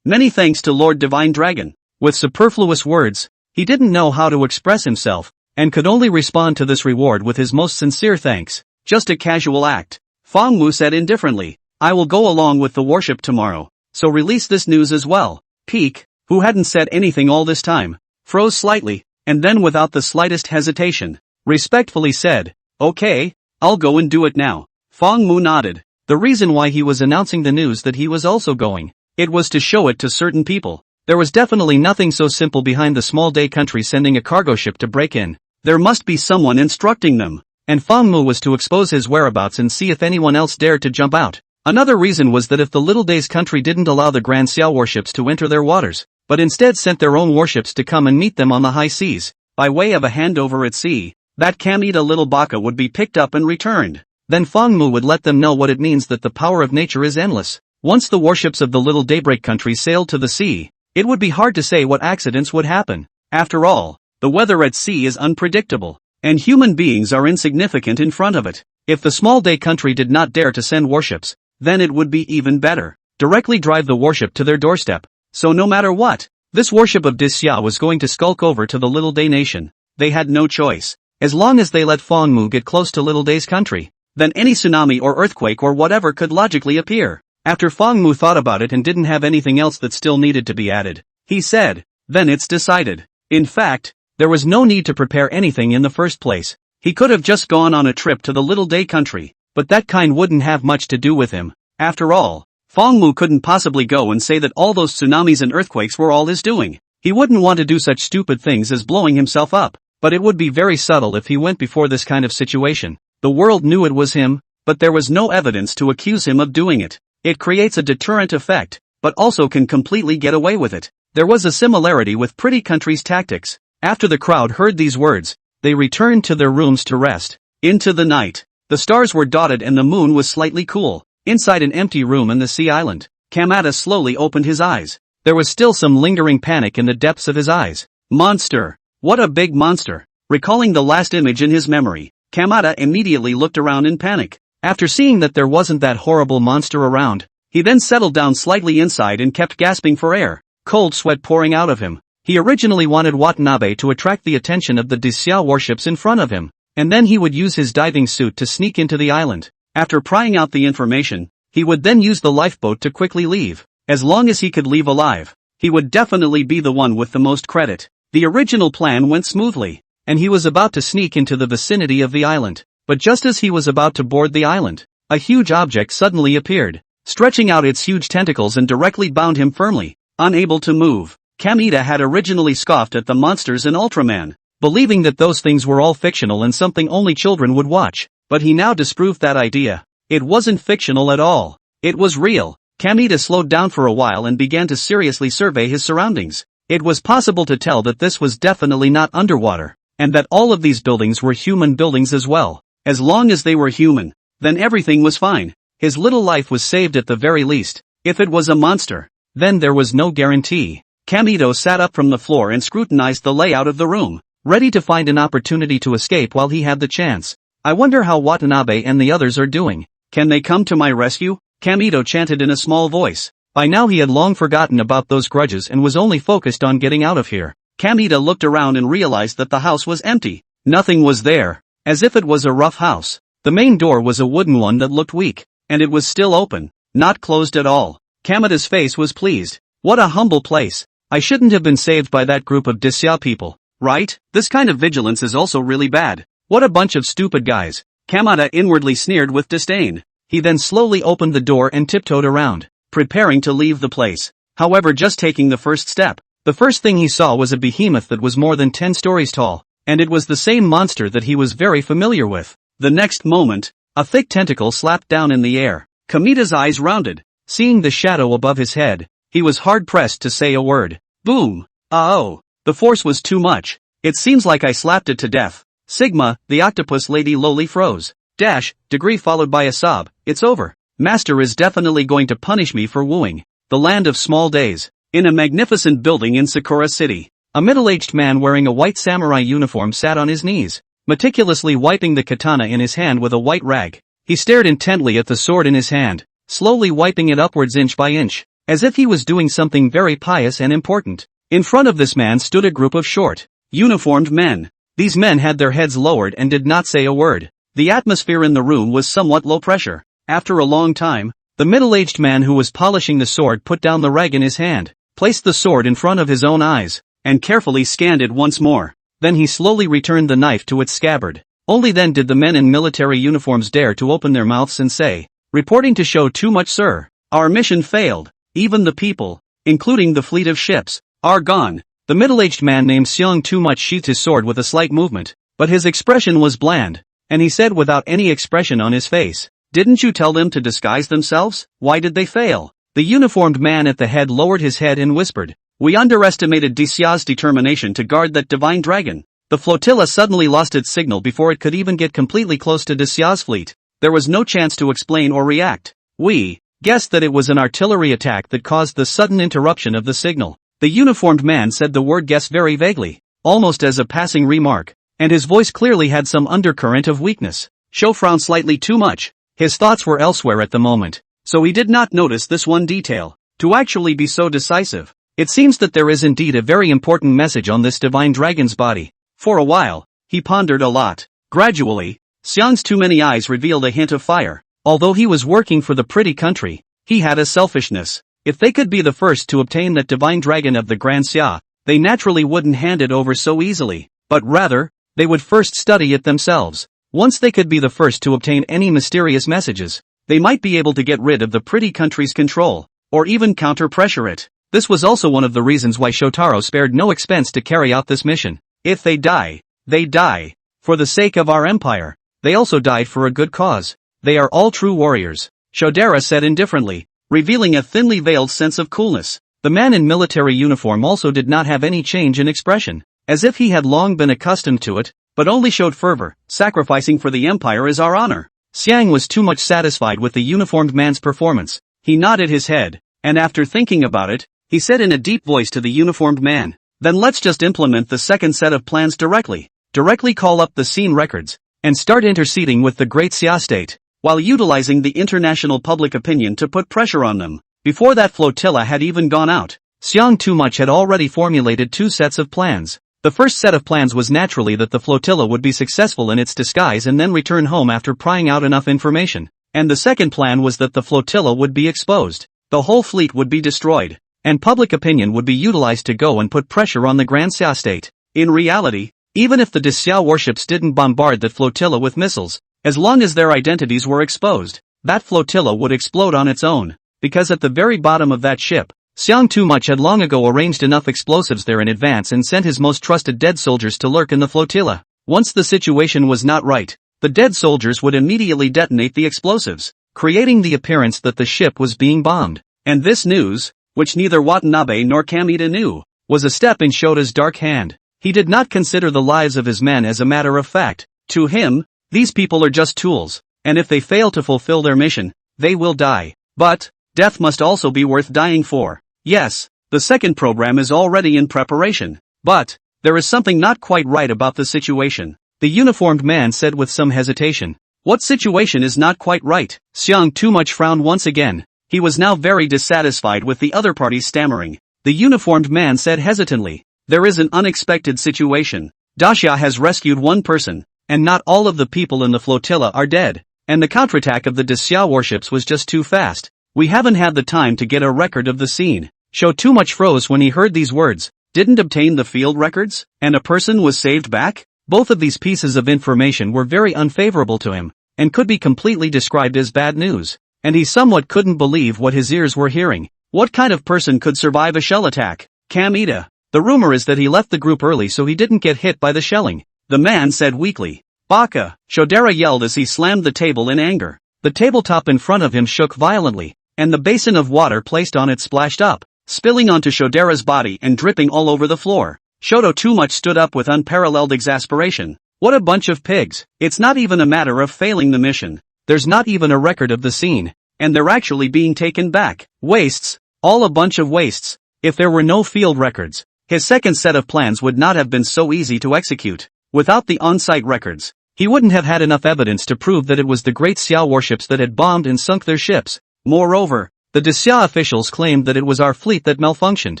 Many thanks to Lord Divine Dragon. With superfluous words, he didn't know how to express himself, and could only respond to this reward with his most sincere thanks. Just a casual act. Fang Mu said indifferently, I will go along with the warship tomorrow, so release this news as well. Peek, who hadn't said anything all this time, froze slightly, and then without the slightest hesitation, respectfully said, okay, I'll go and do it now. Fang Mu nodded. The reason why he was announcing the news that he was also going, it was to show it to certain people. There was definitely nothing so simple behind the small day country sending a cargo ship to break in. There must be someone instructing them, and Fang Mu was to expose his whereabouts and see if anyone else dared to jump out. Another reason was that if the Little Days country didn't allow the Grand Xiao warships to enter their waters, but instead sent their own warships to come and meet them on the high seas, by way of a handover at sea, that Kamita little baka would be picked up and returned. Then Fang Mu would let them know what it means that the power of nature is endless. Once the warships of the Little Daybreak country sailed to the sea, it would be hard to say what accidents would happen. After all, the weather at sea is unpredictable, and human beings are insignificant in front of it. If the small day country did not dare to send warships, then it would be even better. Directly drive the warship to their doorstep. So no matter what, this warship of Disxia was going to skulk over to the Little Day nation. They had no choice. As long as they let Fang Mu get close to Little Day's country, then any tsunami or earthquake or whatever could logically appear. After Fang Mu thought about it and didn't have anything else that still needed to be added, he said, then it's decided. In fact, there was no need to prepare anything in the first place. He could have just gone on a trip to the Little Day country, but that kind wouldn't have much to do with him. After all, Feng couldn't possibly go and say that all those tsunamis and earthquakes were all his doing. He wouldn't want to do such stupid things as blowing himself up, but it would be very subtle if he went before this kind of situation. The world knew it was him, but there was no evidence to accuse him of doing it. It creates a deterrent effect, but also can completely get away with it. There was a similarity with pretty countries' tactics. After the crowd heard these words, they returned to their rooms to rest. Into the night. The stars were dotted and the moon was slightly cool. Inside an empty room in the sea island, Kamada slowly opened his eyes. There was still some lingering panic in the depths of his eyes. Monster! What a big monster! Recalling the last image in his memory, Kamada immediately looked around in panic. After seeing that there wasn't that horrible monster around, he then settled down slightly inside and kept gasping for air, cold sweat pouring out of him. He originally wanted Watanabe to attract the attention of the Dixia warships in front of him, and then he would use his diving suit to sneak into the island. After prying out the information, he would then use the lifeboat to quickly leave. As long as he could leave alive, he would definitely be the one with the most credit. The original plan went smoothly, and he was about to sneak into the vicinity of the island. But just as he was about to board the island, a huge object suddenly appeared, stretching out its huge tentacles and directly bound him firmly, unable to move. Kamita had originally scoffed at the monsters in Ultraman, believing that those things were all fictional and something only children would watch, but he now disproved that idea. It wasn't fictional at all. It was real. Kamita slowed down for a while and began to seriously survey his surroundings. It was possible to tell that this was definitely not underwater, and that all of these buildings were human buildings as well. As long as they were human, then everything was fine. His little life was saved at the very least. If it was a monster, then there was no guarantee. Kamito sat up from the floor and scrutinized the layout of the room, ready to find an opportunity to escape while he had the chance. I wonder how Watanabe and the others are doing. Can they come to my rescue? Kamito chanted in a small voice. By now he had long forgotten about those grudges and was only focused on getting out of here. Kamita looked around and realized that the house was empty. Nothing was there, as if it was a rough house. The main door was a wooden one that looked weak, and it was still open, not closed at all. Kamita's face was pleased. What a humble place. I shouldn't have been saved by that group of Dixia people, right? This kind of vigilance is also really bad. What a bunch of stupid guys. Kamita inwardly sneered with disdain. He then slowly opened the door and tiptoed around, preparing to leave the place. However, just taking the first step, the first thing he saw was a behemoth that was more than 10 stories tall, and it was the same monster that he was very familiar with. The next moment, a thick tentacle slapped down in the air. Kamita's eyes rounded. Seeing the shadow above his head, he was hard-pressed to say a word. Boom! Oh! The force was too much. It seems like I slapped it to death. Sigma, the octopus lady lowly froze. Dash, degree followed by a sob. It's over. Master is definitely going to punish me for wooing. The land of small days. In a magnificent building in Sakura City, a middle-aged man wearing a white samurai uniform sat on his knees, meticulously wiping the katana in his hand with a white rag. He stared intently at the sword in his hand, slowly wiping it upwards inch by inch, as if he was doing something very pious and important. In front of this man stood a group of short, uniformed men. These men had their heads lowered and did not say a word. The atmosphere in the room was somewhat low pressure. After a long time, the middle-aged man who was polishing the sword put down the rag in his hand, placed the sword in front of his own eyes, and carefully scanned it once more. Then he slowly returned the knife to its scabbard. Only then did the men in military uniforms dare to open their mouths and say, "Reporting to show too much, sir. Our mission failed. Even the people, including the fleet of ships, are gone." The middle-aged man named Xiang Too Much sheathed his sword with a slight movement, but his expression was bland, and he said without any expression on his face, "Didn't you tell them to disguise themselves? Why did they fail?" The uniformed man at the head lowered his head and whispered, "We underestimated Dixia's determination to guard that divine dragon." The flotilla suddenly lost its signal before it could even get completely close to Dixia's fleet. There was no chance to explain or react. We guessed that it was an artillery attack that caused the sudden interruption of the signal. The uniformed man said the word guess very vaguely, almost as a passing remark, and his voice clearly had some undercurrent of weakness. Shou frowned slightly too much. His thoughts were elsewhere at the moment, so he did not notice this one detail. To actually be so decisive, it seems that there is indeed a very important message on this divine dragon's body. For a while, he pondered a lot. Gradually, Xiang's too many eyes revealed a hint of fire. Although he was working for the pretty country, he had a selfishness. If they could be the first to obtain that divine dragon of the Grand Xia, they naturally wouldn't hand it over so easily, but rather, they would first study it themselves. Once they could be the first to obtain any mysterious messages, they might be able to get rid of the pretty country's control, or even counter-pressure it. This was also one of the reasons why Shotaro spared no expense to carry out this mission. If they die, they die. For the sake of our empire. They also died for a good cause. They are all true warriors, Shodera said indifferently, revealing a thinly veiled sense of coolness. The man in military uniform also did not have any change in expression, as if he had long been accustomed to it, but only showed fervor. Sacrificing for the empire is our honor. Xiang was too much satisfied with the uniformed man's performance. He nodded his head, and after thinking about it, he said in a deep voice to the uniformed man, "Then let's just implement the second set of plans directly. Directly call up the scene records, and start interceding with the Great Xia State, while utilizing the international public opinion to put pressure on them." Before that flotilla had even gone out, Xiang Too Much had already formulated two sets of plans. The first set of plans was naturally that the flotilla would be successful in its disguise and then return home after prying out enough information. And the second plan was that the flotilla would be exposed, the whole fleet would be destroyed, and public opinion would be utilized to go and put pressure on the Grand Xia State. In reality, even if the Xia warships didn't bombard that flotilla with missiles, as long as their identities were exposed, that flotilla would explode on its own, because at the very bottom of that ship, Xiang Too Much had long ago arranged enough explosives there in advance and sent his most trusted dead soldiers to lurk in the flotilla. Once the situation was not right, the dead soldiers would immediately detonate the explosives, creating the appearance that the ship was being bombed. And this news, which neither Watanabe nor Kamita knew, was a step in Shota's dark hand. He did not consider the lives of his men as a matter of fact. To him, these people are just tools, and if they fail to fulfill their mission, they will die. But death must also be worth dying for. Yes, the second program is already in preparation. But there is something not quite right about the situation, the uniformed man said with some hesitation. What situation is not quite right? Xiang Too Much frowned once again. He was now very dissatisfied with the other party's stammering. The uniformed man said hesitantly, "There is an unexpected situation. Daxia has rescued one person, and not all of the people in the flotilla are dead, and the counterattack of the Daxia warships was just too fast. We haven't had the time to get a record of the scene." Show Too Much froze when he heard these words. Didn't obtain the field records, and a person was saved back? Both of these pieces of information were very unfavorable to him, and could be completely described as bad news. And he somewhat couldn't believe what his ears were hearing. What kind of person could survive a shell attack? Kamita. The rumor is that he left the group early so he didn't get hit by the shelling, the man said weakly. Baka, Shodera yelled as he slammed the table in anger. The tabletop in front of him shook violently, and the basin of water placed on it splashed up, spilling onto Shodera's body and dripping all over the floor. Shoto Too Much stood up with unparalleled exasperation. What a bunch of pigs. It's not even a matter of failing the mission. There's not even a record of the scene, and they're actually being taken back. Wastes, all a bunch of wastes. If there were no field records, his second set of plans would not have been so easy to execute. Without the on-site records, he wouldn't have had enough evidence to prove that it was the Great Xia warships that had bombed and sunk their ships. Moreover, the Daxia officials claimed that it was our fleet that malfunctioned,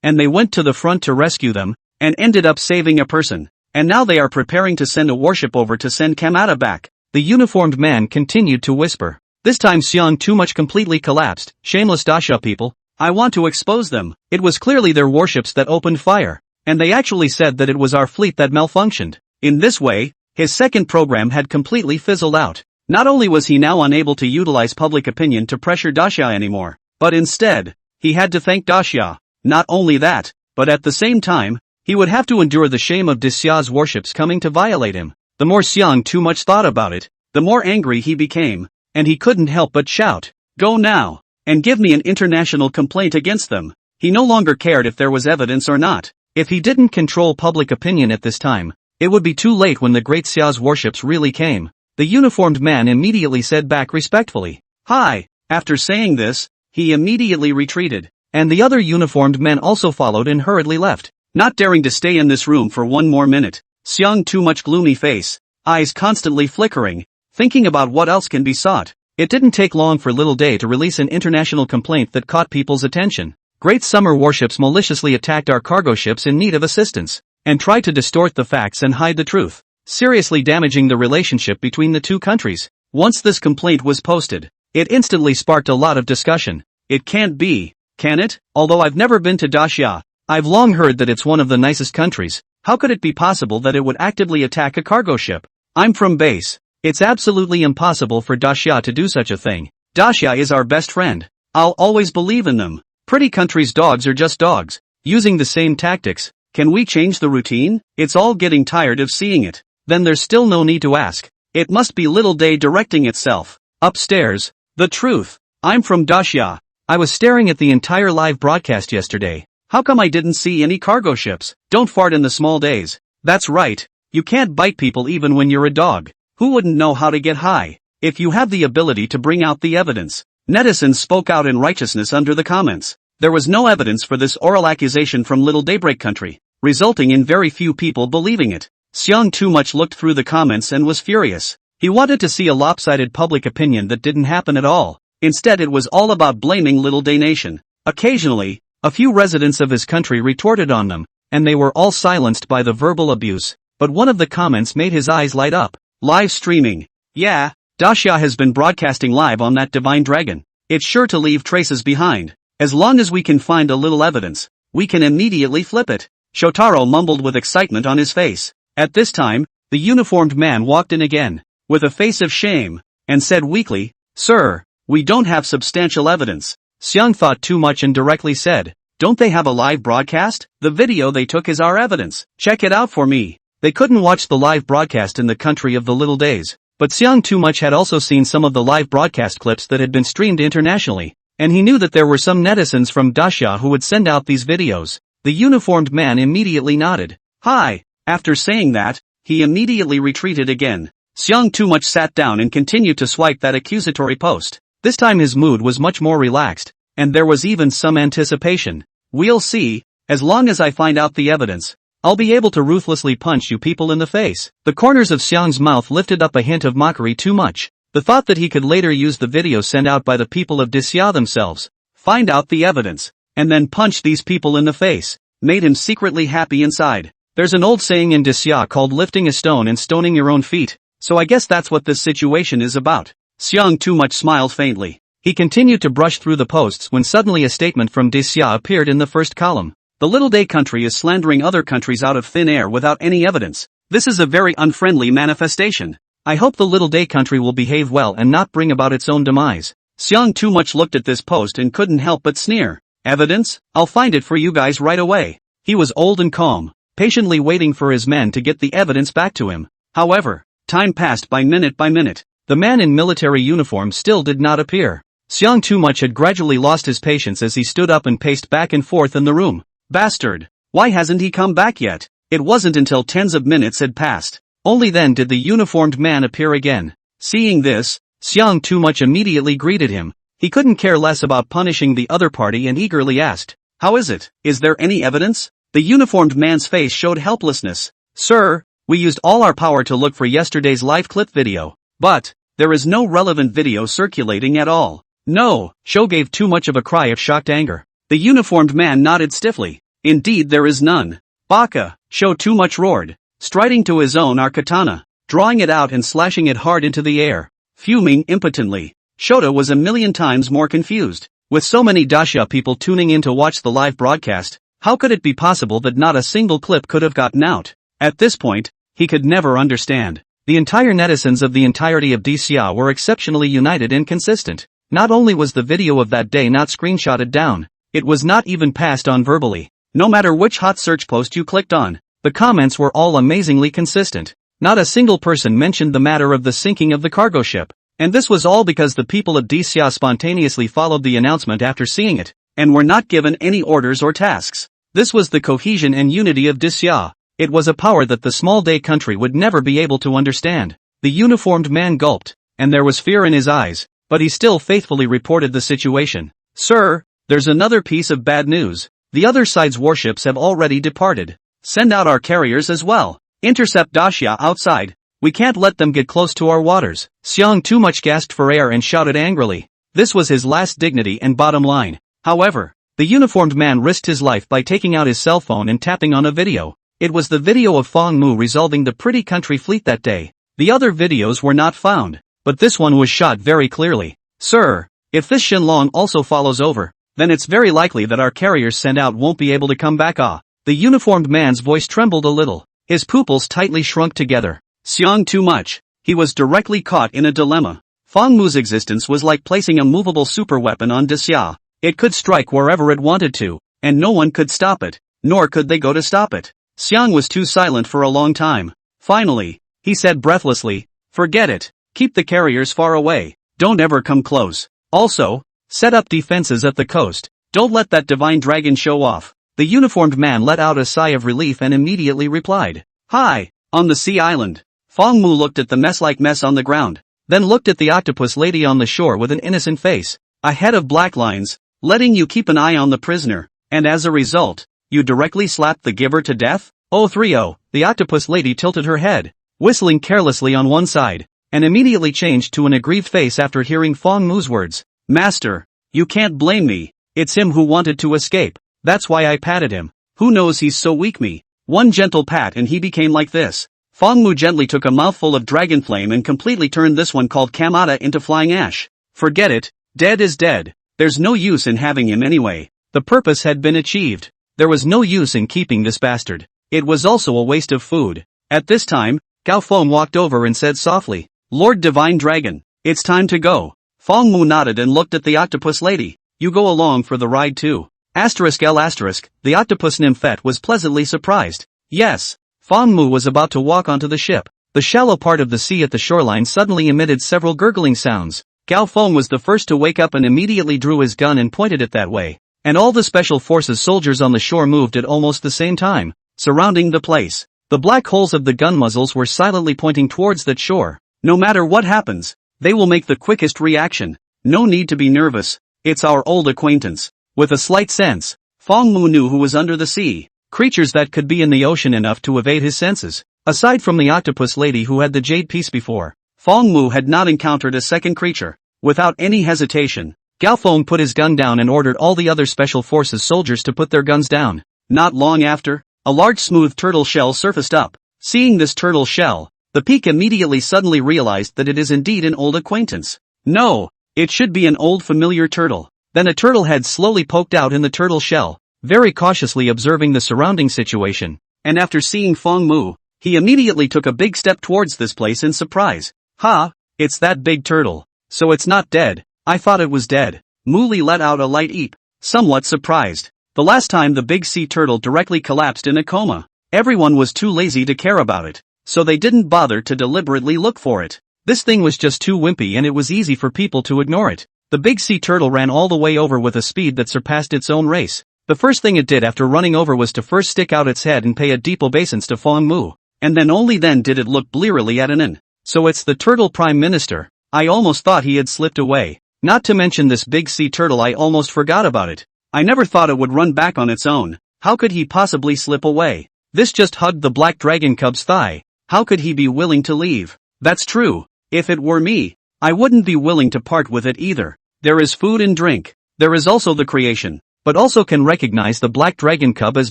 and they went to the front to rescue them, and ended up saving a person. And now they are preparing to send a warship over to send Kamata back. The uniformed man continued to whisper. This time Xiang Too Much completely collapsed. Shameless Daxia people. I want to expose them. It was clearly their warships that opened fire, and they actually said that it was our fleet that malfunctioned. In this way, his second program had completely fizzled out. Not only was he now unable to utilize public opinion to pressure Daxia anymore, but instead, he had to thank Daxia. Not only that, but at the same time, he would have to endure the shame of Daxia's warships coming to violate him. The more Xiang Too Much thought about it, the more angry he became, and he couldn't help but shout, "Go now, and give me an international complaint against them." He no longer cared if there was evidence or not. If he didn't control public opinion at this time, it would be too late when the Great Xia's warships really came. The uniformed man immediately said back respectfully, "Hi." After saying this, he immediately retreated, and the other uniformed men also followed and hurriedly left, not daring to stay in this room for one more minute. Xiang Too Much gloomy face, eyes constantly flickering, thinking about what else can be sought. It didn't take long for Little Day to release an international complaint that caught people's attention. Great summer warships maliciously attacked our cargo ships in need of assistance, and tried to distort the facts and hide the truth, seriously damaging the relationship between the two countries. Once this complaint was posted, it instantly sparked a lot of discussion. It can't be, can it? Although I've never been to Daxia, I've long heard that it's one of the nicest countries. How could it be possible that it would actively attack a cargo ship? I'm from base. It's absolutely impossible for Daxia to do such a thing. Daxia is our best friend. I'll always believe in them. Pretty country's dogs are just dogs, using the same tactics. Can we change the routine? It's all getting tired of seeing it. Then there's still no need to ask. It must be Little Day directing itself. Upstairs. The truth. I'm from Daxia. I was staring at the entire live broadcast yesterday. How come I didn't see any cargo ships? Don't fart in the small days. That's right. You can't bite people even when you're a dog. Who wouldn't know how to get high? If you have the ability to bring out the evidence. Netizens spoke out in righteousness under the comments. There was no evidence for this oral accusation from Little Daybreak Country, resulting in very few people believing it. Xiang Too Much looked through the comments and was furious. He wanted to see a lopsided public opinion that didn't happen at all. Instead it was all about blaming Little Day Nation. Occasionally, a few residents of his country retorted on them, and they were all silenced by the verbal abuse. But one of the comments made his eyes light up. Live streaming. Yeah, Daxia has been broadcasting live on that divine dragon. It's sure to leave traces behind. As long as we can find a little evidence, we can immediately flip it. Shotaro mumbled with excitement on his face. At this time, the uniformed man walked in again, with a face of shame, and said weakly, "Sir, we don't have substantial evidence." Xiang thought too much and directly said, "Don't they have a live broadcast? The video they took is our evidence. Check it out for me." They couldn't watch the live broadcast in the country of the Little Days, but Xiang Too Much had also seen some of the live broadcast clips that had been streamed internationally, and he knew that there were some netizens from Daxia who would send out these videos. The uniformed man immediately nodded. "Hi." After saying that, he immediately retreated again. Xiang Too Much sat down and continued to swipe that accusatory post. This time his mood was much more relaxed, and there was even some anticipation. "We'll see. As long as I find out the evidence, I'll be able to ruthlessly punch you people in the face." The corners of Xiang's mouth lifted up a hint of mockery too much. The thought that he could later use the video sent out by the people of Daxia themselves, find out the evidence, and then punch these people in the face, made him secretly happy inside. There's an old saying in Daxia called lifting a stone and stoning your own feet, so I guess that's what this situation is about. Xiang Too Much smiled faintly. He continued to brush through the posts when suddenly a statement from Daxia appeared in the first column. The Little Day Country is slandering other countries out of thin air without any evidence. This is a very unfriendly manifestation. I hope the Little Day Country will behave well and not bring about its own demise. Xiang Too Much looked at this post and couldn't help but sneer. Evidence? I'll find it for you guys right away. He was old and calm, patiently waiting for his men to get the evidence back to him. However, time passed by minute. The man in military uniform still did not appear. Xiang Too Much had gradually lost his patience as he stood up and paced back and forth in the room. Bastard! Why hasn't he come back yet? It wasn't until tens of minutes had passed. Only then did the uniformed man appear again. Seeing this, Xiang Too Much immediately greeted him. He couldn't care less about punishing the other party and eagerly asked, "How is it? Is there any evidence?" The uniformed man's face showed helplessness. "Sir, we used all our power to look for yesterday's live clip video, but there is no relevant video circulating at all." "No," Sho gave too much of a cry of shocked anger. The uniformed man nodded stiffly. "Indeed there is none." "Baka," Sho Too Much roared, striding to his own katana, drawing it out and slashing it hard into the air. Fuming impotently, Shota was a million times more confused. With so many Daxia people tuning in to watch the live broadcast, how could it be possible that not a single clip could have gotten out? At this point, he could never understand. The entire netizens of the entirety of Daxia were exceptionally united and consistent. Not only was the video of that day not screenshotted down, it was not even passed on verbally. No matter which hot search post you clicked on, the comments were all amazingly consistent. Not a single person mentioned the matter of the sinking of the cargo ship. And this was all because the people of Daxia spontaneously followed the announcement after seeing it, and were not given any orders or tasks. This was the cohesion and unity of Daxia. It was a power that the small day country would never be able to understand. The uniformed man gulped, and there was fear in his eyes, but he still faithfully reported the situation. "Sir, there's another piece of bad news. The other side's warships have already departed. Send out our carriers as well. Intercept Daxia outside. We can't let them get close to our waters." Xiang Too Much gasped for air and shouted angrily. This was his last dignity and bottom line. However, the uniformed man risked his life by taking out his cell phone and tapping on a video. It was the video of Fong Mu resolving the pretty country fleet that day. The other videos were not found, but this one was shot very clearly. "Sir, if this Shenlong also follows over, then it's very likely that our carriers sent out won't be able to come back." The uniformed man's voice trembled a little. His pupils tightly shrunk together. Xiang Too Much. He was directly caught in a dilemma. Feng Mu's existence was like placing a movable superweapon on Xia. It could strike wherever it wanted to, and no one could stop it, nor could they go to stop it. Xiang was too silent for a long time. Finally, he said breathlessly, "Forget it. Keep the carriers far away. Don't ever come close. Also, set up defenses at the coast. Don't let that divine dragon show off." The uniformed man let out a sigh of relief and immediately replied, "Hi, on the sea island." Feng Mu looked at the mess-like mess on the ground, then looked at the octopus lady on the shore with an innocent face. "A head of black lines, letting you keep an eye on the prisoner, and as a result, you directly slapped the giver to death?" "Oh 3-0, the octopus lady tilted her head, whistling carelessly on one side, and immediately changed to an aggrieved face after hearing Feng Mu's words. "Master, you can't blame me. It's him who wanted to escape. That's why I patted him. Who knows, he's so weak. Me. One gentle pat and he became like this." Feng Mu gently took a mouthful of dragon flame and completely turned this one called Kamada into flying ash. "Forget it. Dead is dead. There's no use in having him anyway. The purpose had been achieved. There was no use in keeping this bastard. It was also a waste of food." At this time, Gao Feng walked over and said softly, "Lord Divine Dragon, it's time to go." Feng Mu nodded and looked at the octopus lady. "You go along for the ride too?" The octopus nymphette was pleasantly surprised. "Yes." Feng Mu was about to walk onto the ship. The shallow part of the sea at the shoreline suddenly emitted several gurgling sounds. Gao Feng was the first to wake up and immediately drew his gun and pointed it that way. And all the special forces soldiers on the shore moved at almost the same time, surrounding the place. The black holes of the gun muzzles were silently pointing towards that shore. "No matter what happens, they will make the quickest reaction. No need to be nervous. It's our old acquaintance." With a slight sense, Feng Mu knew who was under the sea. Creatures that could be in the ocean enough to evade his senses. Aside from the octopus lady who had the jade piece before, Feng Mu had not encountered a second creature. Without any hesitation, Gao Feng put his gun down and ordered all the other special forces soldiers to put their guns down. Not long after, a large smooth turtle shell surfaced up. Seeing this turtle shell, the Peak immediately suddenly realized that it is indeed an old acquaintance. No, it should be an old familiar turtle. Then a turtle head slowly poked out in the turtle shell, very cautiously observing the surrounding situation, and after seeing Feng Mu, he immediately took a big step towards this place in surprise. "Ha, it's that big turtle. So it's not dead. I thought it was dead." Mu Li let out a light eep, somewhat surprised. The last time the big sea turtle directly collapsed in a coma, everyone was too lazy to care about it, so they didn't bother to deliberately look for it. This thing was just too wimpy and it was easy for people to ignore it. The big sea turtle ran all the way over with a speed that surpassed its own race. The first thing it did after running over was to first stick out its head and pay a deep obeisance to Feng Mu, and then only then did it look blearily at Anan. "So it's the turtle prime minister. I almost thought he had slipped away. Not to mention this big sea turtle, I almost forgot about it. I never thought it would run back on its own. How could he possibly slip away?" This just hugged the black dragon cub's thigh. How could he be willing to leave? That's true. If it were me, I wouldn't be willing to part with it either. There is food and drink. There is also the creation, but also can recognize the black dragon cub as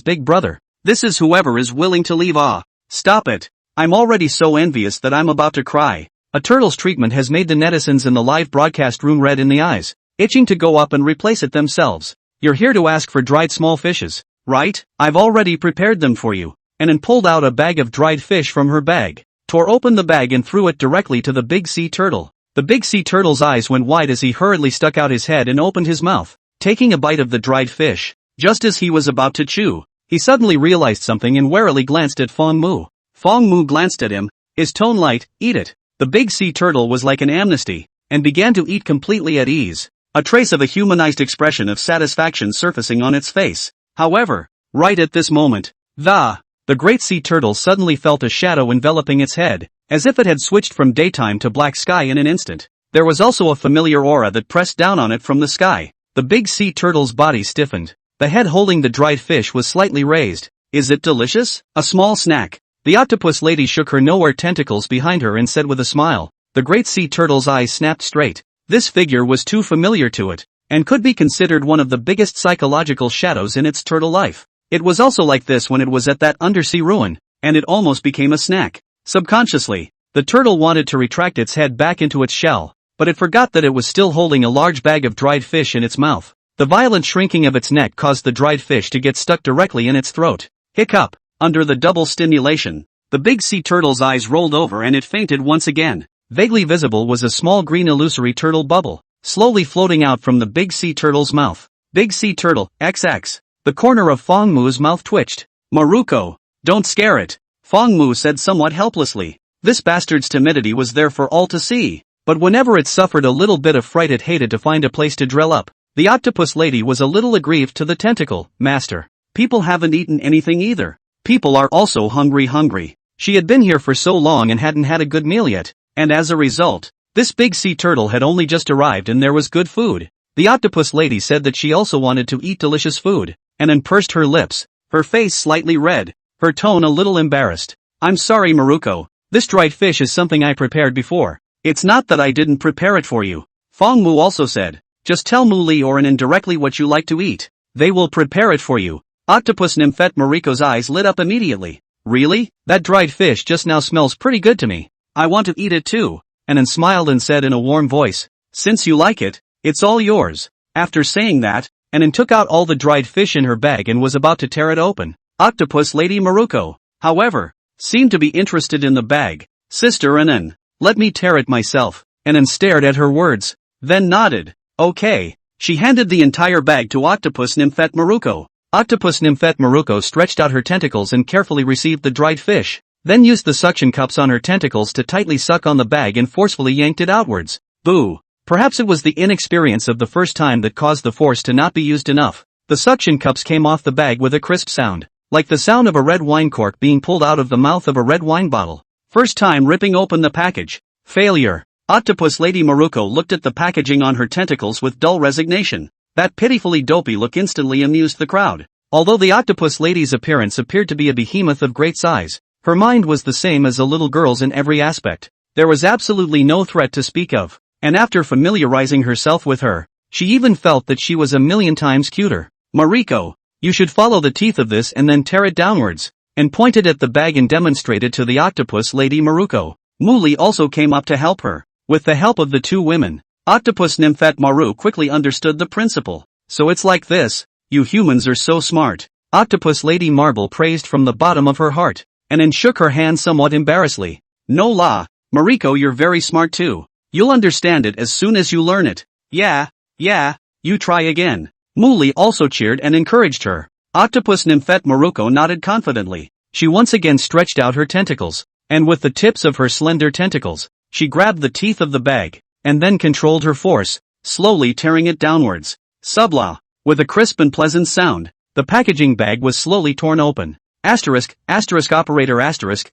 big brother. This is whoever is willing to leave. Ah, stop it. I'm already so envious that I'm about to cry. A turtle's treatment has made the netizens in the live broadcast room red in the eyes, itching to go up and replace it themselves. "You're here to ask for dried small fishes, right? I've already prepared them for you." Anan pulled out a bag of dried fish from her bag, tore open the bag and threw it directly to the big sea turtle. The big sea turtle's eyes went wide as he hurriedly stuck out his head and opened his mouth, taking a bite of the dried fish. Just as he was about to chew, he suddenly realized something and warily glanced at Feng Mu. Feng Mu glanced at him, his tone light. "Eat it." The big sea turtle was like an amnesty, and began to eat completely at ease, a trace of a humanized expression of satisfaction surfacing on its face. However, right at this moment, the great sea turtle suddenly felt a shadow enveloping its head, as if it had switched from daytime to black sky in an instant. There was also a familiar aura that pressed down on it from the sky. The big sea turtle's body stiffened. The head holding the dried fish was slightly raised. "Is it delicious? A small snack?" The octopus lady shook her nowhere tentacles behind her and said with a smile. The great sea turtle's eyes snapped straight. This figure was too familiar to it, and could be considered one of the biggest psychological shadows in its turtle life. It was also like this when it was at that undersea ruin, and it almost became a snack. Subconsciously, the turtle wanted to retract its head back into its shell, but it forgot that it was still holding a large bag of dried fish in its mouth. The violent shrinking of its neck caused the dried fish to get stuck directly in its throat. Hiccup. Under the double stimulation, the big sea turtle's eyes rolled over and it fainted once again. Vaguely visible was a small green illusory turtle bubble, slowly floating out from the big sea turtle's mouth. Big sea turtle, XX. The corner of Fong Mu's mouth twitched. Maruko, don't scare it, Fong Mu said somewhat helplessly. This bastard's timidity was there for all to see, but whenever it suffered a little bit of fright it hated to find a place to drill up. The octopus lady was a little aggrieved to the tentacle, master. People haven't eaten anything either. People are also hungry. She had been here for so long and hadn't had a good meal yet, and as a result, this big sea turtle had only just arrived and there was good food. The octopus lady said that she also wanted to eat delicious food, and then pursed her lips, her face slightly red, her tone a little embarrassed. I'm sorry Maruko, this dried fish is something I prepared before. It's not that I didn't prepare it for you. Fong Mu also said, just tell Mu Li or Anan directly what you like to eat. They will prepare it for you. Octopus Nymphette Mariko's eyes lit up immediately. Really? That dried fish just now smells pretty good to me. I want to eat it too. Anan smiled and said in a warm voice, since you like it, it's all yours. After saying that, Anan took out all the dried fish in her bag and was about to tear it open. Octopus Lady Maruko, however, seemed to be interested in the bag. Sister Anan, let me tear it myself. Anan stared at her words, then nodded. Okay. She handed the entire bag to Octopus Nymphette Maruko. Octopus Nymphette Maruko stretched out her tentacles and carefully received the dried fish, then used the suction cups on her tentacles to tightly suck on the bag and forcefully yanked it outwards. Boo! Perhaps it was the inexperience of the first time that caused the force to not be used enough. The suction cups came off the bag with a crisp sound, like the sound of a red wine cork being pulled out of the mouth of a red wine bottle. First time ripping open the package. Failure. Octopus Lady Maruko looked at the packaging on her tentacles with dull resignation. That pitifully dopey look instantly amused the crowd. Although the octopus lady's appearance appeared to be a behemoth of great size, her mind was the same as a little girl's in every aspect. There was absolutely no threat to speak of, and after familiarizing herself with her, she even felt that she was a million times cuter. Mariko, you should follow the teeth of this and then tear it downwards, and pointed at the bag and demonstrated to the octopus lady Maruko. Muli also came up to help her. With the help of the two women, Octopus Nymphette Maru quickly understood the principle. So it's like this, you humans are so smart. Octopus Lady Marble praised from the bottom of her heart, and then shook her hand somewhat embarrassedly. No la, Mariko, you're very smart too. You'll understand it as soon as you learn it. Yeah, you try again. Muli also cheered and encouraged her. Octopus Nymphette Maruko nodded confidently. She once again stretched out her tentacles, and with the tips of her slender tentacles, she grabbed the teeth of the bag, and then controlled her force, slowly tearing it downwards. Subla. With a crisp and pleasant sound, the packaging bag was slowly torn open. Asterisk operator Octopus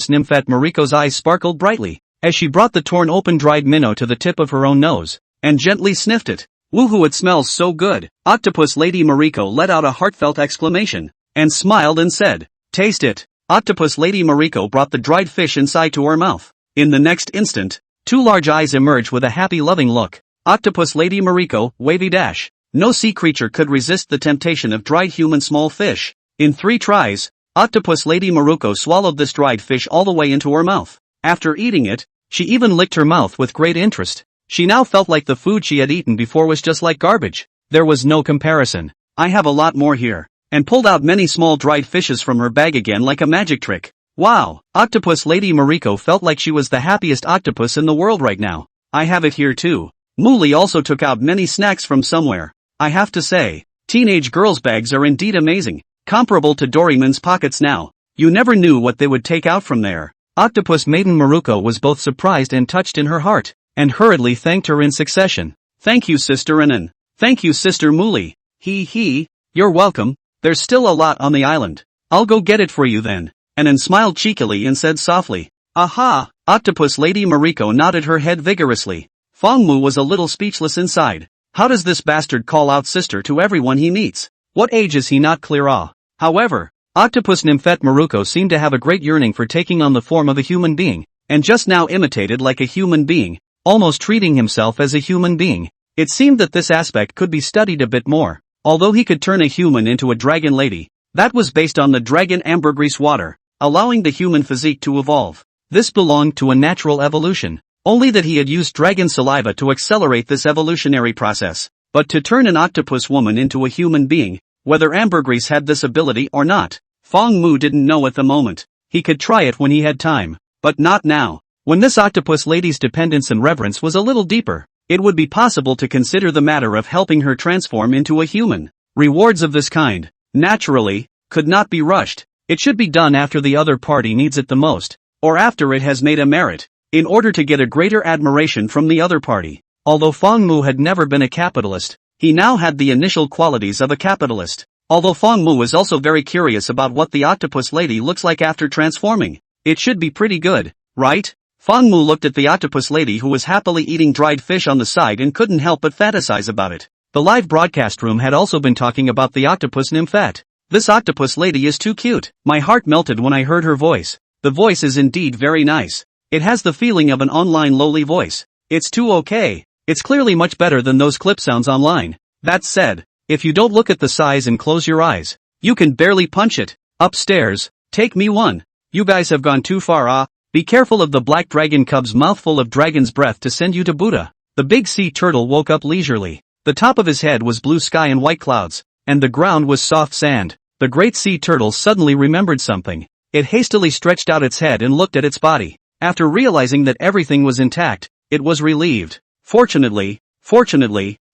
Nymphette Mariko's eyes sparkled brightly, as she brought the torn open dried minnow to the tip of her own nose, and gently sniffed it. Woohoo, it smells so good. Octopus Lady Mariko let out a heartfelt exclamation, and smiled and said, taste it. Octopus Lady Mariko brought the dried fish inside to her mouth. In the next instant, two large eyes emerged with a happy loving look. Octopus Lady Mariko, wavy dash. No sea creature could resist the temptation of dried human small fish. In 3 tries, Octopus Lady Maruko swallowed this dried fish all the way into her mouth. After eating it, she even licked her mouth with great interest. She now felt like the food she had eaten before was just like garbage. There was no comparison. I have a lot more here. And pulled out many small dried fishes from her bag again like a magic trick. Wow! Octopus Lady Mariko felt like she was the happiest octopus in the world right now. I have it here too. Muli also took out many snacks from somewhere. I have to say, teenage girls' bags are indeed amazing. Comparable to Doraemon's pockets now. You never knew what they would take out from there. Octopus Maiden Maruko was both surprised and touched in her heart, and hurriedly thanked her in succession. Thank you, Sister Anan. Thank you, Sister Muli. You're welcome. There's still a lot on the island. I'll go get it for you then. Anan smiled cheekily and said softly, aha! Octopus Lady Mariko nodded her head vigorously. Fong Mu was a little speechless inside. How does this bastard call out sister to everyone he meets? What age is he not clear ah? However, Octopus Nymphette Maruko seemed to have a great yearning for taking on the form of a human being, and just now imitated like a human being, almost treating himself as a human being. It seemed that this aspect could be studied a bit more. Although he could turn a human into a dragon lady, that was based on the dragon ambergris water, allowing the human physique to evolve. This belonged to a natural evolution, only that he had used dragon saliva to accelerate this evolutionary process. But to turn an octopus woman into a human being, whether ambergris had this ability or not, Fong Mu didn't know at the moment. He could try it when he had time, but not now. When this octopus lady's dependence and reverence was a little deeper, it would be possible to consider the matter of helping her transform into a human. Rewards of this kind, naturally, could not be rushed. It should be done after the other party needs it the most, or after it has made a merit, in order to get a greater admiration from the other party. Although Fang Mu had never been a capitalist, he now had the initial qualities of a capitalist. Although Fang Mu is also very curious about what the octopus lady looks like after transforming. It should be pretty good, right? Fang Mu looked at the octopus lady who was happily eating dried fish on the side and couldn't help but fantasize about it. The live broadcast room had also been talking about the octopus nymphette. This octopus lady is too cute. My heart melted when I heard her voice. The voice is indeed very nice. It has the feeling of an online lowly voice. It's too okay. It's clearly much better than those clip sounds online. That said, if you don't look at the size and close your eyes, you can barely punch it. Upstairs, take me one. You guys have gone too far. Be careful of the black dragon cub's mouthful of dragon's breath to send you to Buddha. The big sea turtle woke up leisurely. The top of his head was blue sky and white clouds, and the ground was soft sand. The great sea turtle suddenly remembered something. It hastily stretched out its head and looked at its body. After realizing that everything was intact, it was relieved. Fortunately,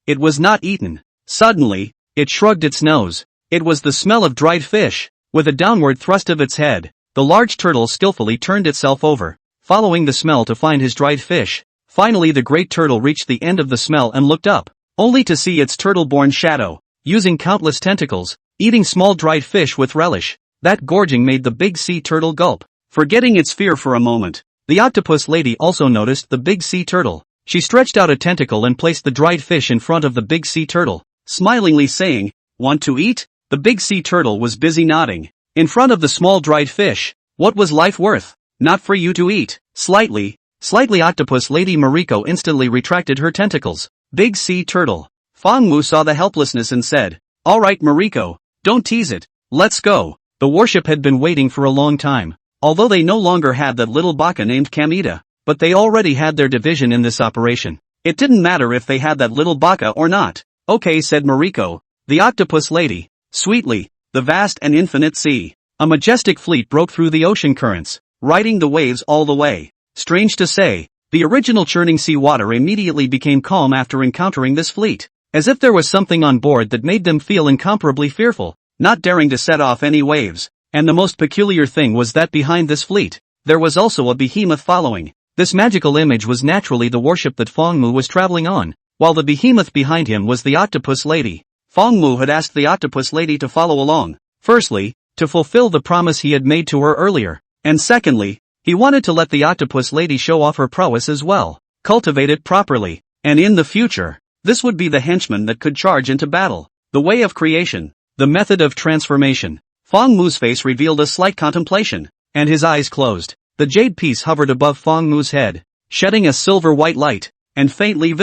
it was not eaten. Suddenly, it shrugged its nose. It was the smell of dried fish. With a downward thrust of its head, the large turtle skillfully turned itself over, following the smell to find his dried fish. Finally the great turtle reached the end of the smell and looked up, only to see its turtle-born shadow, using countless tentacles, eating small dried fish with relish. That gorging made the big sea turtle gulp. Forgetting its fear for a moment, the octopus lady also noticed the big sea turtle. She stretched out a tentacle and placed the dried fish in front of the big sea turtle, smilingly saying, "Want to eat?" The big sea turtle was busy nodding. In front of the small dried fish, what was life worth? Not for you to eat. Slightly octopus lady Mariko instantly retracted her tentacles. Big sea turtle. Fang Mu saw the helplessness and said, "Alright Mariko, don't tease it, let's go." The warship had been waiting for a long time. Although they no longer had that little baka named Kamita, but they already had their division in this operation. It didn't matter if they had that little baka or not. "Okay," said Mariko, the octopus lady. Sweetly, the vast and infinite sea. A majestic fleet broke through the ocean currents, riding the waves all the way. Strange to say, the original churning sea water immediately became calm after encountering this fleet, as if there was something on board that made them feel incomparably fearful, not daring to set off any waves. And the most peculiar thing was that behind this fleet, there was also a behemoth following. This magical image was naturally the warship that Fang Mu was traveling on, while the behemoth behind him was the octopus lady. Fang Mu had asked the octopus lady to follow along, firstly, to fulfill the promise he had made to her earlier, and secondly, he wanted to let the octopus lady show off her prowess as well, cultivate it properly, and in the future, this would be the henchman that could charge into battle. The way of creation, the method of transformation. Fang Mu's face revealed a slight contemplation, and his eyes closed. The jade piece hovered above Fang Mu's head, shedding a silver-white light, and faintly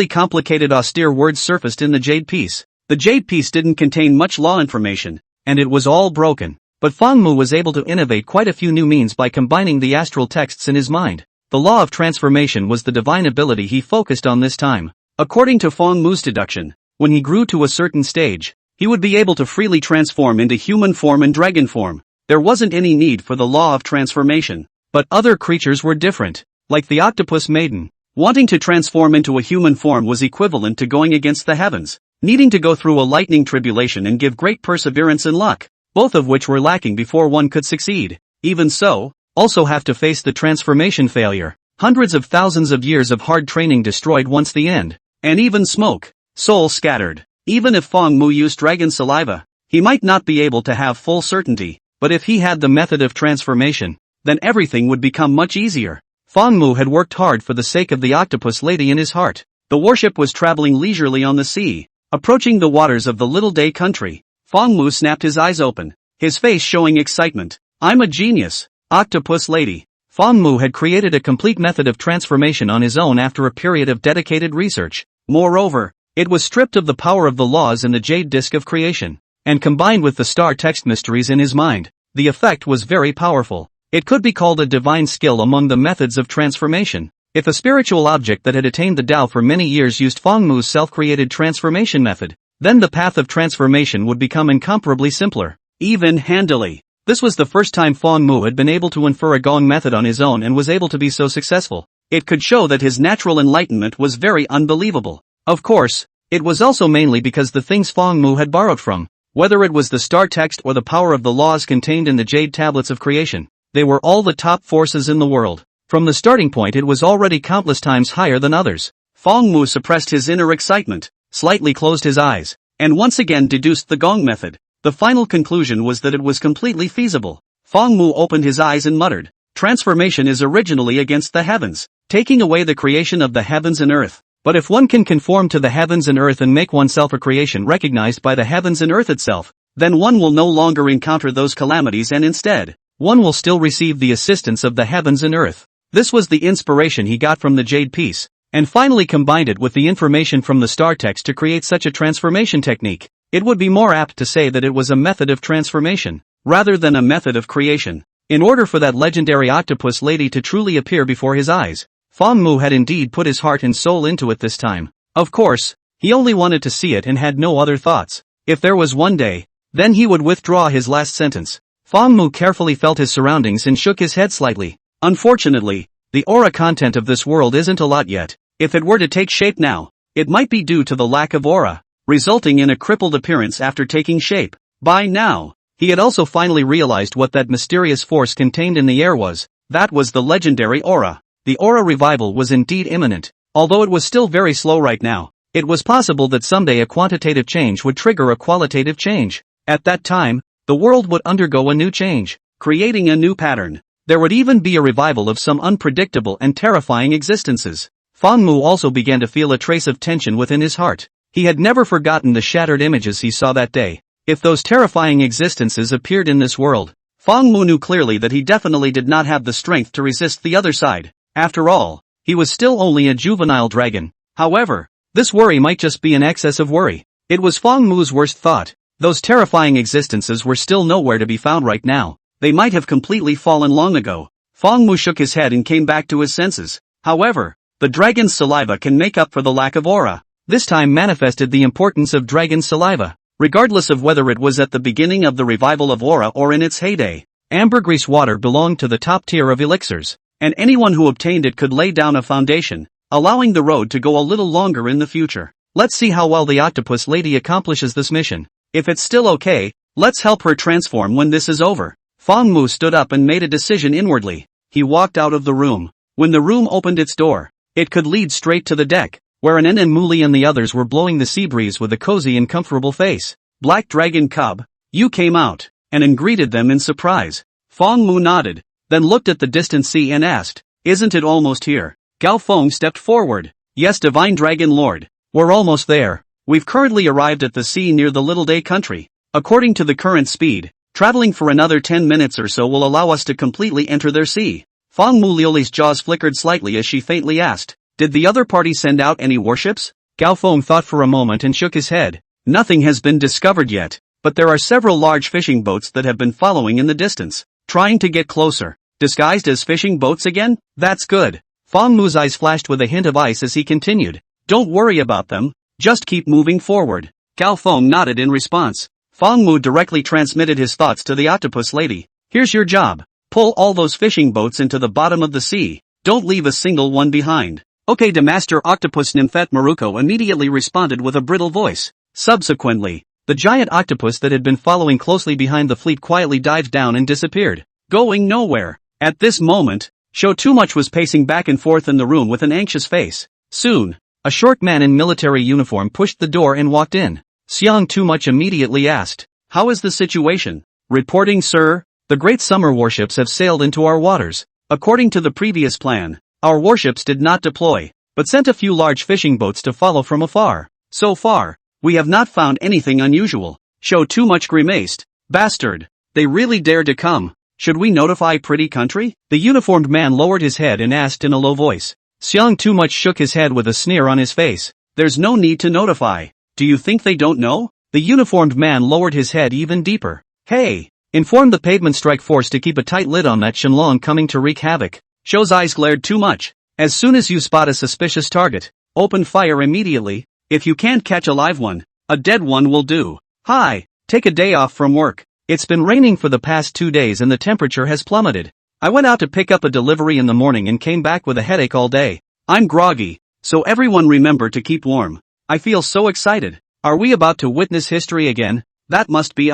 complicated austere words surfaced in the jade piece. The jade piece didn't contain much law information, and it was all broken. But Fang Mu was able to innovate quite a few new means by combining the astral texts in his mind. The law of transformation was the divine ability he focused on this time. According to Fang Mu's deduction, when he grew to a certain stage, he would be able to freely transform into human form and dragon form. There wasn't any need for the law of transformation. But other creatures were different, like the octopus maiden. Wanting to transform into a human form was equivalent to going against the heavens, needing to go through a lightning tribulation and give great perseverance and luck, both of which were lacking before one could succeed. Even so, also have to face the transformation failure. Hundreds of thousands of years of hard training destroyed once the end, and even smoke, soul scattered. Even if Fang Mu used dragon saliva, he might not be able to have full certainty, but if he had the method of transformation, then everything would become much easier. Fang Mu had worked hard for the sake of the octopus lady in his heart. The warship was traveling leisurely on the sea, approaching the waters of the Little Day country. Fang Mu snapped his eyes open, his face showing excitement. "I'm a genius, octopus lady." Fang Mu had created a complete method of transformation on his own after a period of dedicated research. Moreover, it was stripped of the power of the laws in the jade disk of creation, and combined with the star text mysteries in his mind, the effect was very powerful. It could be called a divine skill among the methods of transformation. If a spiritual object that had attained the Tao for many years used Fang Mu's self-created transformation method, then the path of transformation would become incomparably simpler. Even handily. This was the first time Fong Mu had been able to infer a gong method on his own and was able to be so successful. It could show that his natural enlightenment was very unbelievable. Of course, it was also mainly because the things Fong Mu had borrowed from, whether it was the star text or the power of the laws contained in the jade tablets of creation, they were all the top forces in the world. From the starting point it was already countless times higher than others. Fong Mu suppressed his inner excitement, slightly closed his eyes, and once again deduced the gong method. The final conclusion was that it was completely feasible. Fong Mu opened his eyes and muttered, "Transformation is originally against the heavens, taking away the creation of the heavens and earth. But if one can conform to the heavens and earth and make oneself a creation recognized by the heavens and earth itself, then one will no longer encounter those calamities and instead, one will still receive the assistance of the heavens and earth." This was the inspiration he got from the jade piece, and finally combined it with the information from the star text to create such a transformation technique. It would be more apt to say that it was a method of transformation, rather than a method of creation. In order for that legendary octopus lady to truly appear before his eyes, Fong Mu had indeed put his heart and soul into it this time. Of course, he only wanted to see it and had no other thoughts. If there was one day, then he would withdraw his last sentence. Fong Mu carefully felt his surroundings and shook his head slightly. Unfortunately, the aura content of this world isn't a lot yet. If it were to take shape now, it might be due to the lack of aura, resulting in a crippled appearance after taking shape. By now, he had also finally realized what that mysterious force contained in the air was. That was the legendary aura. The aura revival was indeed imminent. Although it was still very slow right now, it was possible that someday a quantitative change would trigger a qualitative change. At that time, the world would undergo a new change, creating a new pattern. There would even be a revival of some unpredictable and terrifying existences. Fong Mu also began to feel a trace of tension within his heart. He had never forgotten the shattered images he saw that day. If those terrifying existences appeared in this world, Fong Mu knew clearly that he definitely did not have the strength to resist the other side. After all, he was still only a juvenile dragon. However, this worry might just be an excess of worry. It was Fong Mu's worst thought. Those terrifying existences were still nowhere to be found right now. They might have completely fallen long ago. Fong Mu shook his head and came back to his senses. However, the dragon's saliva can make up for the lack of aura. This time manifested the importance of dragon saliva. Regardless of whether it was at the beginning of the revival of aura or in its heyday, ambergris water belonged to the top tier of elixirs, and anyone who obtained it could lay down a foundation, allowing the road to go a little longer in the future. Let's see how well the octopus lady accomplishes this mission. If it's still okay, let's help her transform when this is over. Fong Mu stood up and made a decision inwardly. He walked out of the room. When the room opened its door, it could lead straight to the deck, where Nen and Muli and the others were blowing the sea breeze with a cozy and comfortable face. "Black Dragon Cub, you came out," and greeted them in surprise. Fong Mu nodded, then looked at the distant sea and asked, "Isn't it almost here?" Gao Feng stepped forward. "Yes, Divine Dragon Lord. We're almost there. We've currently arrived at the sea near the Little Day country. According to the current speed, traveling for another 10 minutes or so will allow us to completely enter their sea." Fong Mu Liuli's jaws flickered slightly as she faintly asked, "Did the other party send out any warships?" Gao Feng thought for a moment and shook his head. "Nothing has been discovered yet, but there are several large fishing boats that have been following in the distance, trying to get closer." "Disguised as fishing boats again? That's good." Fong Mu's eyes flashed with a hint of ice as he continued, "Don't worry about them, just keep moving forward." Gao Feng nodded in response. Fong Mu directly transmitted his thoughts to the octopus lady. "Here's your job. Pull all those fishing boats into the bottom of the sea. Don't leave a single one behind." "Okay." The Master Octopus Nymphet Maruko immediately responded with a brittle voice. Subsequently, the giant octopus that had been following closely behind the fleet quietly dived down and disappeared, going nowhere. At this moment, Shou Too Much was pacing back and forth in the room with an anxious face. Soon, a short man in military uniform pushed the door and walked in. Xiang Too Much immediately asked, "How is the situation?" "Reporting, sir. The great summer warships have sailed into our waters. According to the previous plan, our warships did not deploy, but sent a few large fishing boats to follow from afar. So far, we have not found anything unusual." Shou Too Much grimaced. "Bastard. They really dared to come. Should we notify Pretty Country?" The uniformed man lowered his head and asked in a low voice. Xiang Too Much shook his head with a sneer on his face. "There's no need to notify. Do you think they don't know?" The uniformed man lowered his head even deeper. "Hey! Inform the pavement strike force to keep a tight lid on that Shenlong coming to wreak havoc." Shou's eyes glared too much. "As soon as you spot a suspicious target, open fire immediately. If you can't catch a live one, a dead one will do." "Hi, take a day off from work. It's been raining for the past 2 days and the temperature has plummeted. I went out to pick up a delivery in the morning and came back with a headache all day. I'm groggy, so everyone remember to keep warm. I feel so excited. Are we about to witness history again? That must be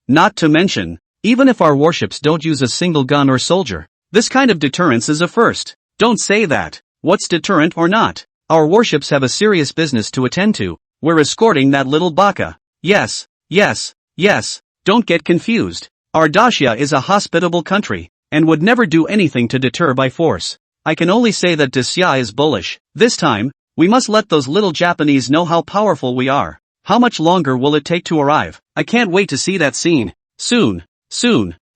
Not to mention, even if our warships don't use a single gun or soldier, this kind of deterrence is a first. Don't say that. What's deterrent or not? Our warships have a serious business to attend to. We're escorting that little baka. Yes. Don't get confused. Our Dacia is a hospitable country, and would never do anything to deter by force. I can only say that Dacia is bullish. This time, we must let those little Japanese know how powerful we are. How much longer will it take to arrive? I can't wait to see that scene. Soon.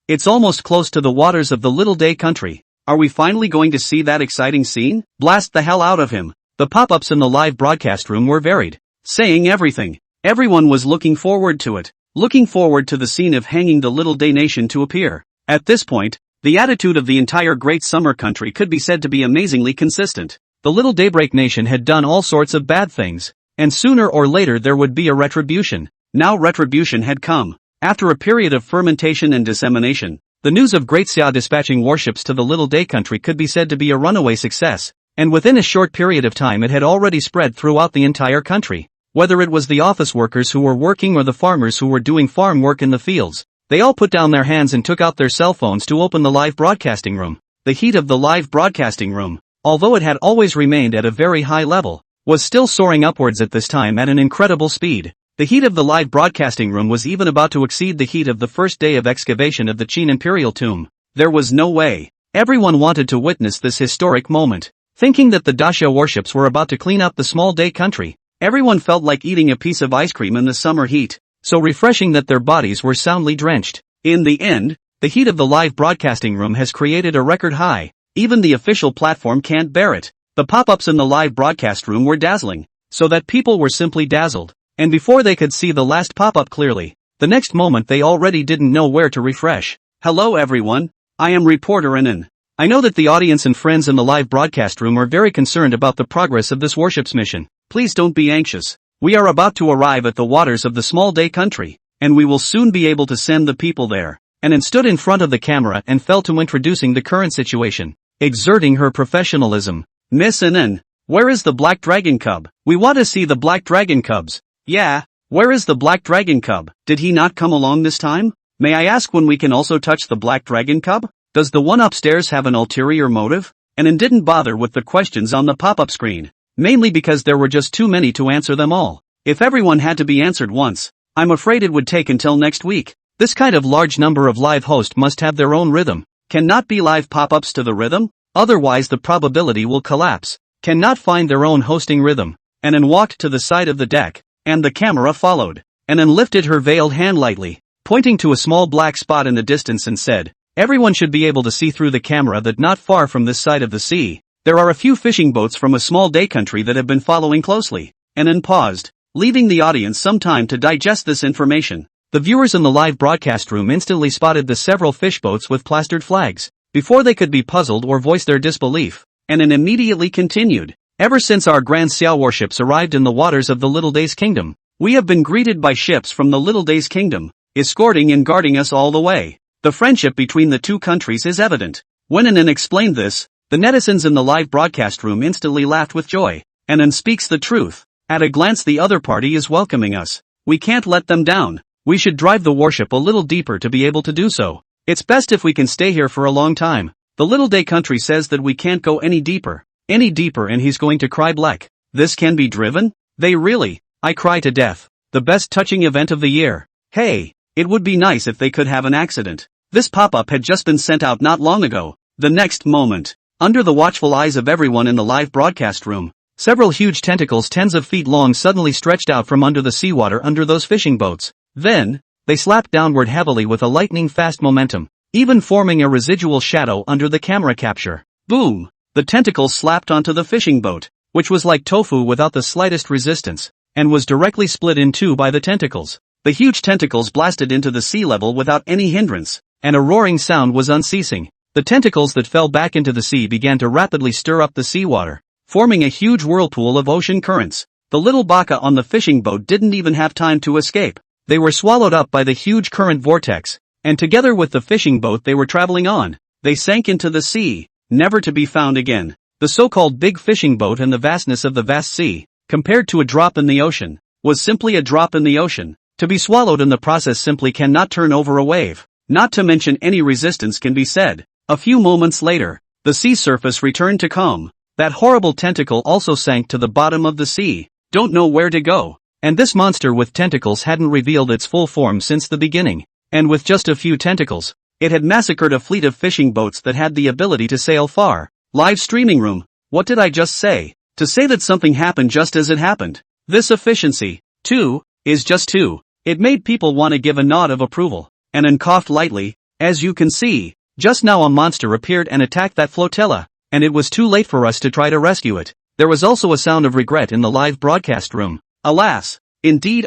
It's almost close to the waters of the Little Day country. Are we finally going to see that exciting scene? Blast the hell out of him. The pop-ups in the live broadcast room were varied, saying everything. Everyone was looking forward to it. Looking forward to the scene of hanging the Little Day nation to appear. At this point, the attitude of the entire Great Summer country could be said to be amazingly consistent. The Little Daybreak nation had done all sorts of bad things, and sooner or later there would be a retribution. Now retribution had come. After a period of fermentation and dissemination, the news of Great Xia dispatching warships to the Little Day country could be said to be a runaway success, and within a short period of time it had already spread throughout the entire country. Whether it was the office workers who were working or the farmers who were doing farm work in the fields, they all put down their hands and took out their cell phones to open the live broadcasting room. The heat of the live broadcasting room, although it had always remained at a very high level, was still soaring upwards at this time at an incredible speed. The heat of the live broadcasting room was even about to exceed the heat of the first day of excavation of the Qin imperial tomb. There was no way. Everyone wanted to witness this historic moment. Thinking that the Dacia warships were about to clean up the Small Day country, everyone felt like eating a piece of ice cream in the summer heat, so refreshing that their bodies were soundly drenched. In the end, the heat of the live broadcasting room has created a record high. Even the official platform can't bear it. The pop-ups in the live broadcast room were dazzling, so that people were simply dazzled. And before they could see the last pop-up clearly, the next moment they already didn't know where to refresh. Hello everyone, I am reporter Anan. I know that the audience and friends in the live broadcast room are very concerned about the progress of this warship's mission. Please don't be anxious. We are about to arrive at the waters of the Small Day country, and we will soon be able to send the people there. Anan stood in front of the camera and fell to introducing the current situation, exerting her professionalism. Miss Anan, where is the Black Dragon Cub? We want to see the Black Dragon Cubs. Yeah, where is the Black Dragon Cub? Did he not come along this time? May I ask when we can also touch the Black Dragon Cub? Does the one upstairs have an ulterior motive? Anan didn't bother with the questions on the pop-up screen, mainly because there were just too many to answer them all. If everyone had to be answered once, I'm afraid it would take until next week. This kind of large number of live hosts must have their own rhythm. Cannot be live pop-ups to the rhythm? Otherwise the probability will collapse. Cannot find their own hosting rhythm. Anan walked to the side of the deck, and the camera followed. Anan lifted her veiled hand lightly, pointing to a small black spot in the distance and said, everyone should be able to see through the camera that not far from this side of the sea, there are a few fishing boats from a Small Day country that have been following closely. Anan paused, leaving the audience some time to digest this information. The viewers in the live broadcast room instantly spotted the several fish boats with plastered flags. Before they could be puzzled or voice their disbelief, Anan immediately continued. Ever since our Grand Xiao warships arrived in the waters of the Little Days Kingdom, we have been greeted by ships from the Little Days Kingdom, escorting and guarding us all the way. The friendship between the two countries is evident. When Anan explained this, the netizens in the live broadcast room instantly laughed with joy. Anan speaks the truth. At a glance the other party is welcoming us. We can't let them down. We should drive the warship a little deeper to be able to do so. It's best if we can stay here for a long time. The Little Day country says that we can't go any deeper and he's going to cry black. This can be driven? They really? I cry to death. The best touching event of the year. Hey, it would be nice if they could have an accident. This pop-up had just been sent out not long ago. The next moment, under the watchful eyes of everyone in the live broadcast room, several huge tentacles tens of feet long suddenly stretched out from under the seawater under those fishing boats. Then, they slapped downward heavily with a lightning-fast momentum, even forming a residual shadow under the camera capture. Boom! The tentacles slapped onto the fishing boat, which was like tofu without the slightest resistance, and was directly split in two by the tentacles. The huge tentacles blasted into the sea level without any hindrance, and a roaring sound was unceasing. The tentacles that fell back into the sea began to rapidly stir up the seawater, forming a huge whirlpool of ocean currents. The little baka on the fishing boat didn't even have time to escape. They were swallowed up by the huge current vortex, and together with the fishing boat they were traveling on, they sank into the sea, never to be found again. The so-called big fishing boat and the vastness of the vast sea, compared to a drop in the ocean, was simply a drop in the ocean, to be swallowed in the process simply cannot turn over a wave, not to mention any resistance can be said. A few moments later, the sea surface returned to calm. That horrible tentacle also sank to the bottom of the sea, don't know where to go. And this monster with tentacles hadn't revealed its full form since the beginning, and with just a few tentacles, it had massacred a fleet of fishing boats that had the ability to sail far. Live streaming room, what did I just say? To say that something happened just as it happened. This efficiency, too, is just too. It made people want to give a nod of approval, and then coughed lightly. As you can see, just now a monster appeared and attacked that flotilla, and it was too late for us to try to rescue it. There was also a sound of regret in the live broadcast room. Alas, indeed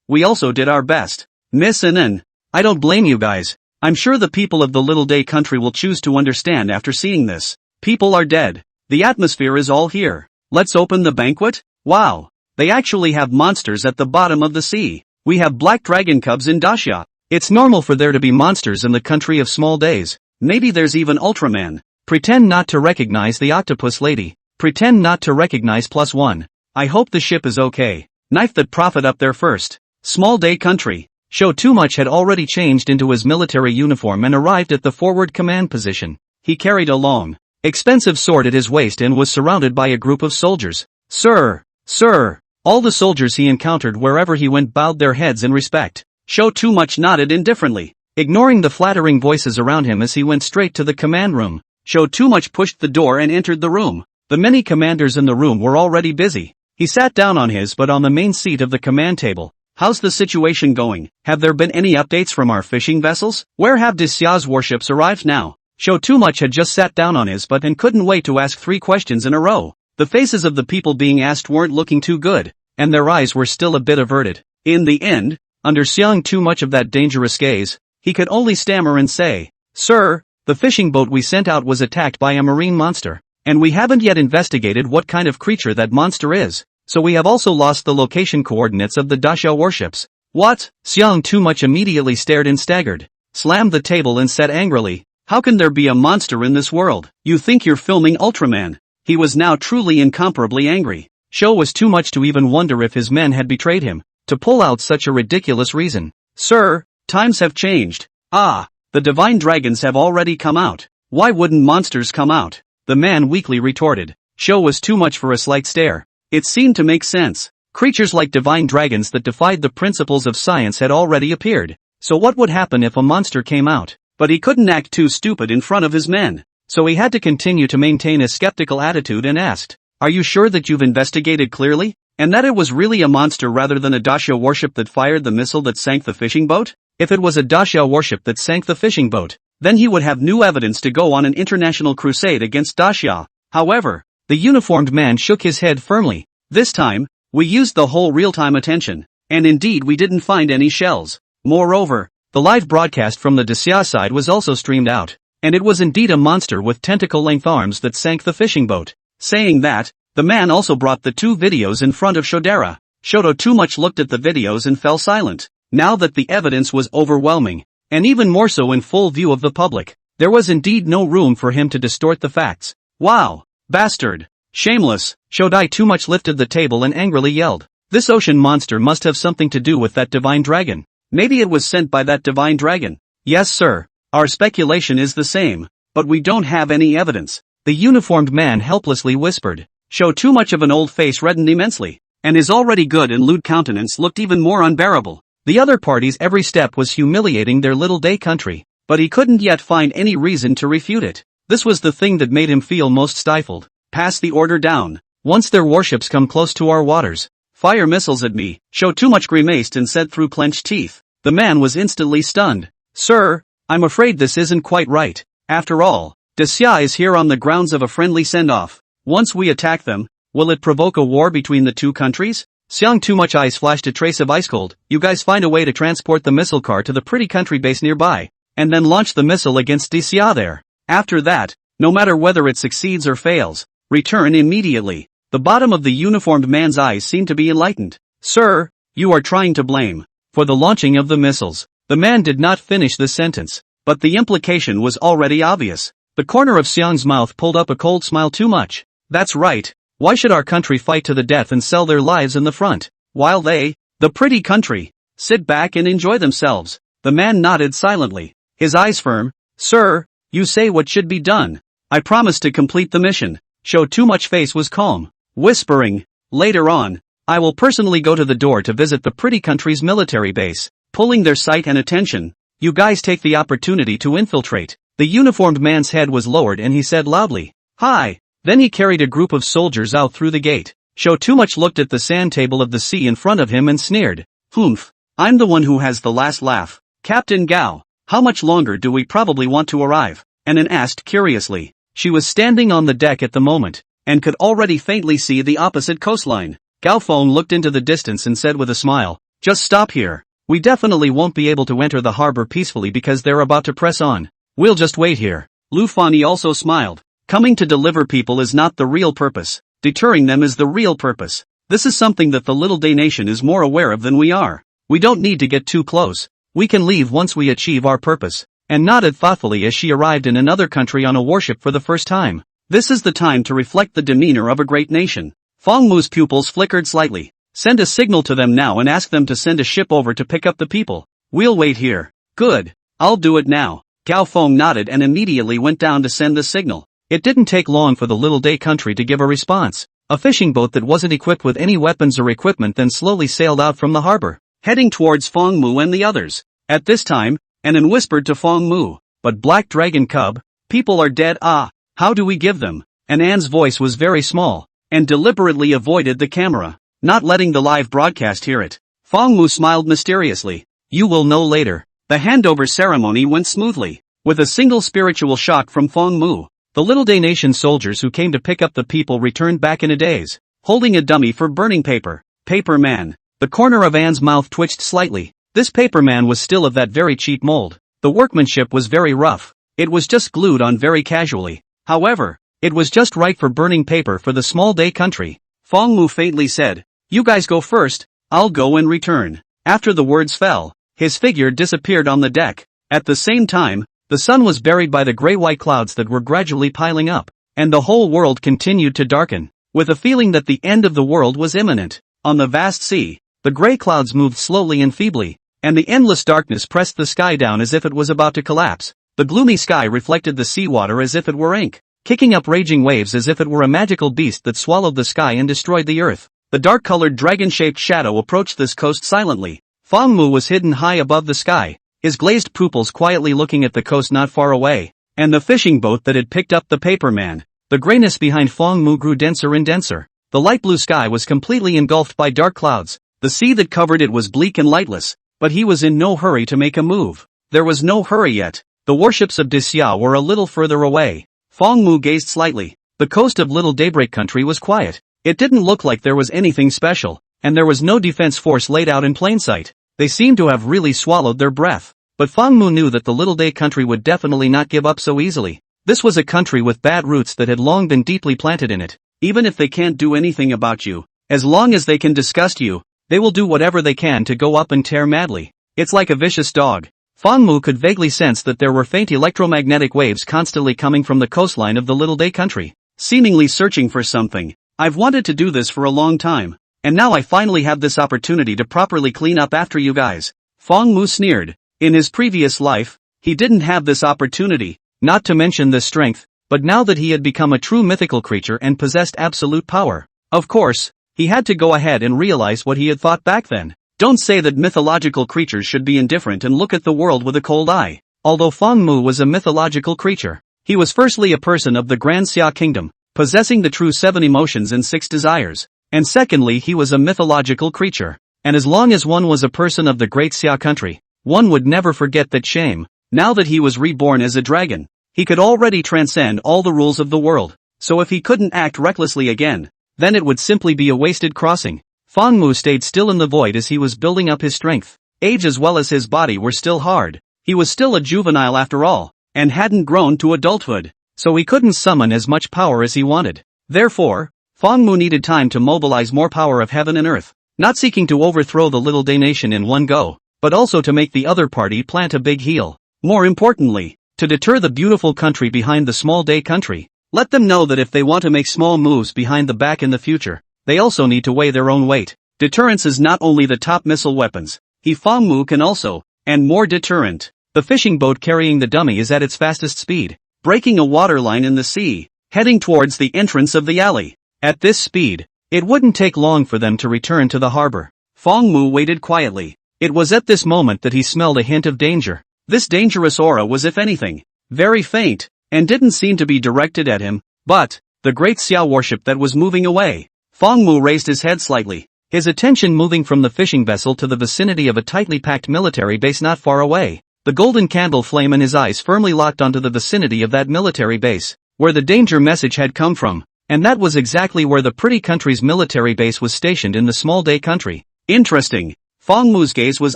we also did our best. Miss Anan, I don't blame you guys. I'm sure the people of the Little Day country will choose to understand after seeing this. People are dead. The atmosphere is all here. Let's open the banquet? Wow. They actually have monsters at the bottom of the sea. We have black dragon cubs in Dacia. It's normal for there to be monsters in the country of small days. Maybe there's even Ultraman. Pretend not to recognize the octopus lady. Pretend not to recognize +1. I hope the ship is okay. Knife that prophet up there first. Small day country. Show Too Much had already changed into his military uniform and arrived at the forward command position. He carried a long, expensive sword at his waist and was surrounded by a group of soldiers. Sir! Sir! All the soldiers he encountered wherever he went bowed their heads in respect. Show Too Much nodded indifferently, ignoring the flattering voices around him as he went straight to the command room. Show Too Much pushed the door and entered the room. The many commanders in the room were already busy. He sat down on his but on the main seat of the command table. How's the situation going? Have there been any updates from our fishing vessels? Where have Dacia's warships arrived now? Show Too Much had just sat down on his butt and couldn't wait to ask 3 questions in a row. The faces of the people being asked weren't looking too good, and their eyes were still a bit averted. In the end, under seeing too much of that dangerous gaze, he could only stammer and say, Sir, the fishing boat we sent out was attacked by a marine monster, and we haven't yet investigated what kind of creature that monster is, so we have also lost the location coordinates of the Dacia warships. What? Seong Too Much immediately stared and staggered, slammed the table and said angrily, how can there be a monster in this world? You think you're filming Ultraman? He was now truly incomparably angry. Show was too much to even wonder if his men had betrayed him, to pull out such a ridiculous reason. Sir, times have changed. The divine dragons have already come out. Why wouldn't monsters come out? The man weakly retorted. Show was too much for a slight stare. It seemed to make sense. Creatures like divine dragons that defied the principles of science had already appeared. So what would happen if a monster came out? But he couldn't act too stupid in front of his men. So he had to continue to maintain a skeptical attitude and asked, are you sure that you've investigated clearly? And that it was really a monster rather than a Dacia warship that fired the missile that sank the fishing boat? If it was a Dacia warship that sank the fishing boat, then he would have new evidence to go on an international crusade against Dacia. However, the uniformed man shook his head firmly. This time, we used the whole real-time attention, and indeed we didn't find any shells. Moreover, the live broadcast from the Dacia side was also streamed out, and it was indeed a monster with tentacle-length arms that sank the fishing boat. Saying that, the man also brought the 2 videos in front of Shodera. Shoto Too Much looked at the videos and fell silent. Now that the evidence was overwhelming, and even more so in full view of the public, there was indeed no room for him to distort the facts. Wow! Bastard! Shameless! Shodai Too Much lifted the table and angrily yelled. This ocean monster must have something to do with that divine dragon. Maybe it was sent by that divine dragon. Yes sir, our speculation is the same, but we don't have any evidence. The uniformed man helplessly whispered. Show Too Much of an old face reddened immensely, and his already good and lewd countenance looked even more unbearable. The other party's every step was humiliating their little day country, but he couldn't yet find any reason to refute it. This was the thing that made him feel most stifled. Pass the order down. Once their warships come close to our waters, fire missiles at me. Show Too Much grimaced and said through clenched teeth. The man was instantly stunned. Sir, I'm afraid this isn't quite right. After all, Dacia is here on the grounds of a friendly send-off. Once we attack them, will it provoke a war between the 2 countries? Seong Too Much eyes flashed a trace of ice cold. You guys find a way to transport the missile car to the pretty country base nearby, and then launch the missile against Dacia there. After that, no matter whether it succeeds or fails, return immediately. The bottom of the uniformed man's eyes seemed to be enlightened. Sir, you are trying to blame, for the launching of the missiles, The man did not finish the sentence, but the implication was already obvious. The corner of Xiang's mouth pulled up a cold smile. Too much. That's right. Why should our country fight to the death and sell their lives in the front, while they, the pretty country, sit back and enjoy themselves? The man nodded silently, his eyes firm. Sir, you say what should be done. I promise to complete the mission. Show Too Much face was calm, whispering, later on, I will personally go to the door to visit the pretty country's military base, pulling their sight and attention. You guys take the opportunity to infiltrate. The uniformed man's head was lowered and he said loudly, Hi. Then he carried a group of soldiers out through the gate. Show Too Much looked at the sand table of the sea in front of him and sneered. Humph. I'm the one who has the last laugh. Captain Gao, how much longer do we probably want to arrive? Anan asked curiously. She was standing on the deck at the moment, and could already faintly see the opposite coastline. Gao Feng looked into the distance and said with a smile, Just stop here. We definitely won't be able to enter the harbor peacefully because they're about to press on. We'll just wait here. Lu Fani also smiled. Coming to deliver people is not the real purpose. Deterring them is the real purpose. This is something that the Little Day Nation is more aware of than we are. We don't need to get too close. We can leave once we achieve our purpose. And nodded thoughtfully as she arrived in another country on a warship for the first time. This is the time to reflect the demeanor of a great nation. Feng Mu's pupils flickered slightly. Send a signal to them now and ask them to send a ship over to pick up the people. We'll wait here. Good. I'll do it now. Gao Feng nodded and immediately went down to send the signal. It didn't take long for the Little Day country to give a response. A fishing boat that wasn't equipped with any weapons or equipment then slowly sailed out from the harbor, heading towards Feng Mu and the others. At this time, Anan whispered to Feng Mu, But Black Dragon Cub, people are dead. How do we give them? Anan's voice was very small, and deliberately avoided the camera, not letting the live broadcast hear it. Feng Mu smiled mysteriously. You will know later. The handover ceremony went smoothly, with a single spiritual shock from Feng Mu. The Little Day Nation soldiers who came to pick up the people returned back in a daze, holding a dummy for burning paper. Paper man. The corner of Anne's mouth twitched slightly. This paper man was still of that very cheap mold. The workmanship was very rough. It was just glued on very casually. However, it was just right for burning paper for the small day country. Feng Mu faintly said, You guys go first, I'll go and return. After the words fell, his figure disappeared on the deck. At the same time, the sun was buried by the gray-white clouds that were gradually piling up, and the whole world continued to darken, with a feeling that the end of the world was imminent. On the vast sea, the gray clouds moved slowly and feebly, and the endless darkness pressed the sky down as if it was about to collapse. The gloomy sky reflected the seawater as if it were ink, kicking up raging waves as if it were a magical beast that swallowed the sky and destroyed the earth. The dark-colored dragon-shaped shadow approached this coast silently. Feng Mu was hidden high above the sky, his glazed pupils quietly looking at the coast not far away, and the fishing boat that had picked up the paper man. The grayness behind Feng Mu grew denser and denser. The light blue sky was completely engulfed by dark clouds. The sea that covered it was bleak and lightless, but he was in no hurry to make a move. There was no hurry yet. The warships of Disya were a little further away. Feng Mu gazed slightly. The coast of Little Daybreak Country was quiet. It didn't look like there was anything special, and there was no defense force laid out in plain sight. They seemed to have really swallowed their breath. But Feng Mu knew that the Little Day country would definitely not give up so easily. This was a country with bad roots that had long been deeply planted in it. Even if they can't do anything about you, as long as they can disgust you, they will do whatever they can to go up and tear madly. It's like a vicious dog. Feng Mu could vaguely sense that there were faint electromagnetic waves constantly coming from the coastline of the Little Day country, seemingly searching for something. I've wanted to do this for a long time, and now I finally have this opportunity to properly clean up after you guys. Feng Mu sneered. In his previous life, he didn't have this opportunity, not to mention this strength, but now that he had become a true mythical creature and possessed absolute power, of course, he had to go ahead and realize what he had thought back then. Don't say that mythological creatures should be indifferent and look at the world with a cold eye. Although Feng Mu was a mythological creature, he was firstly a person of the Grand Xia Kingdom, possessing the true 7 emotions and 6 desires, and secondly he was a mythological creature, and as long as one was a person of the Great Xia country, one would never forget that shame. Now that he was reborn as a dragon, he could already transcend all the rules of the world, so if he couldn't act recklessly again, then it would simply be a wasted crossing. Feng Mu stayed still in the void as he was building up his strength. Age as well as his body were still hard. He was still a juvenile after all, and hadn't grown to adulthood, so he couldn't summon as much power as he wanted. Therefore, Feng Mu needed time to mobilize more power of heaven and earth, not seeking to overthrow the Little Day nation in one go, but also to make the other party plant a big heel. More importantly, to deter the beautiful country behind the small day country. Let them know that if they want to make small moves behind the back in the future, they also need to weigh their own weight. Deterrence is not only the top missile weapons, Hifangmu can also, and more deterrent. The fishing boat carrying the dummy is at its fastest speed, breaking a waterline in the sea, heading towards the entrance of the alley. At this speed, it wouldn't take long for them to return to the harbor. Fangmu waited quietly. It was at this moment that he smelled a hint of danger. This dangerous aura was, if anything, very faint, and didn't seem to be directed at him, but the great Xiao warship that was moving away. Fangmu raised his head slightly, his attention moving from the fishing vessel to the vicinity of a tightly packed military base not far away. The golden candle flame in his eyes firmly locked onto the vicinity of that military base, where the danger message had come from, and that was exactly where the pretty country's military base was stationed in the small day country. Interesting. Fangmu's gaze was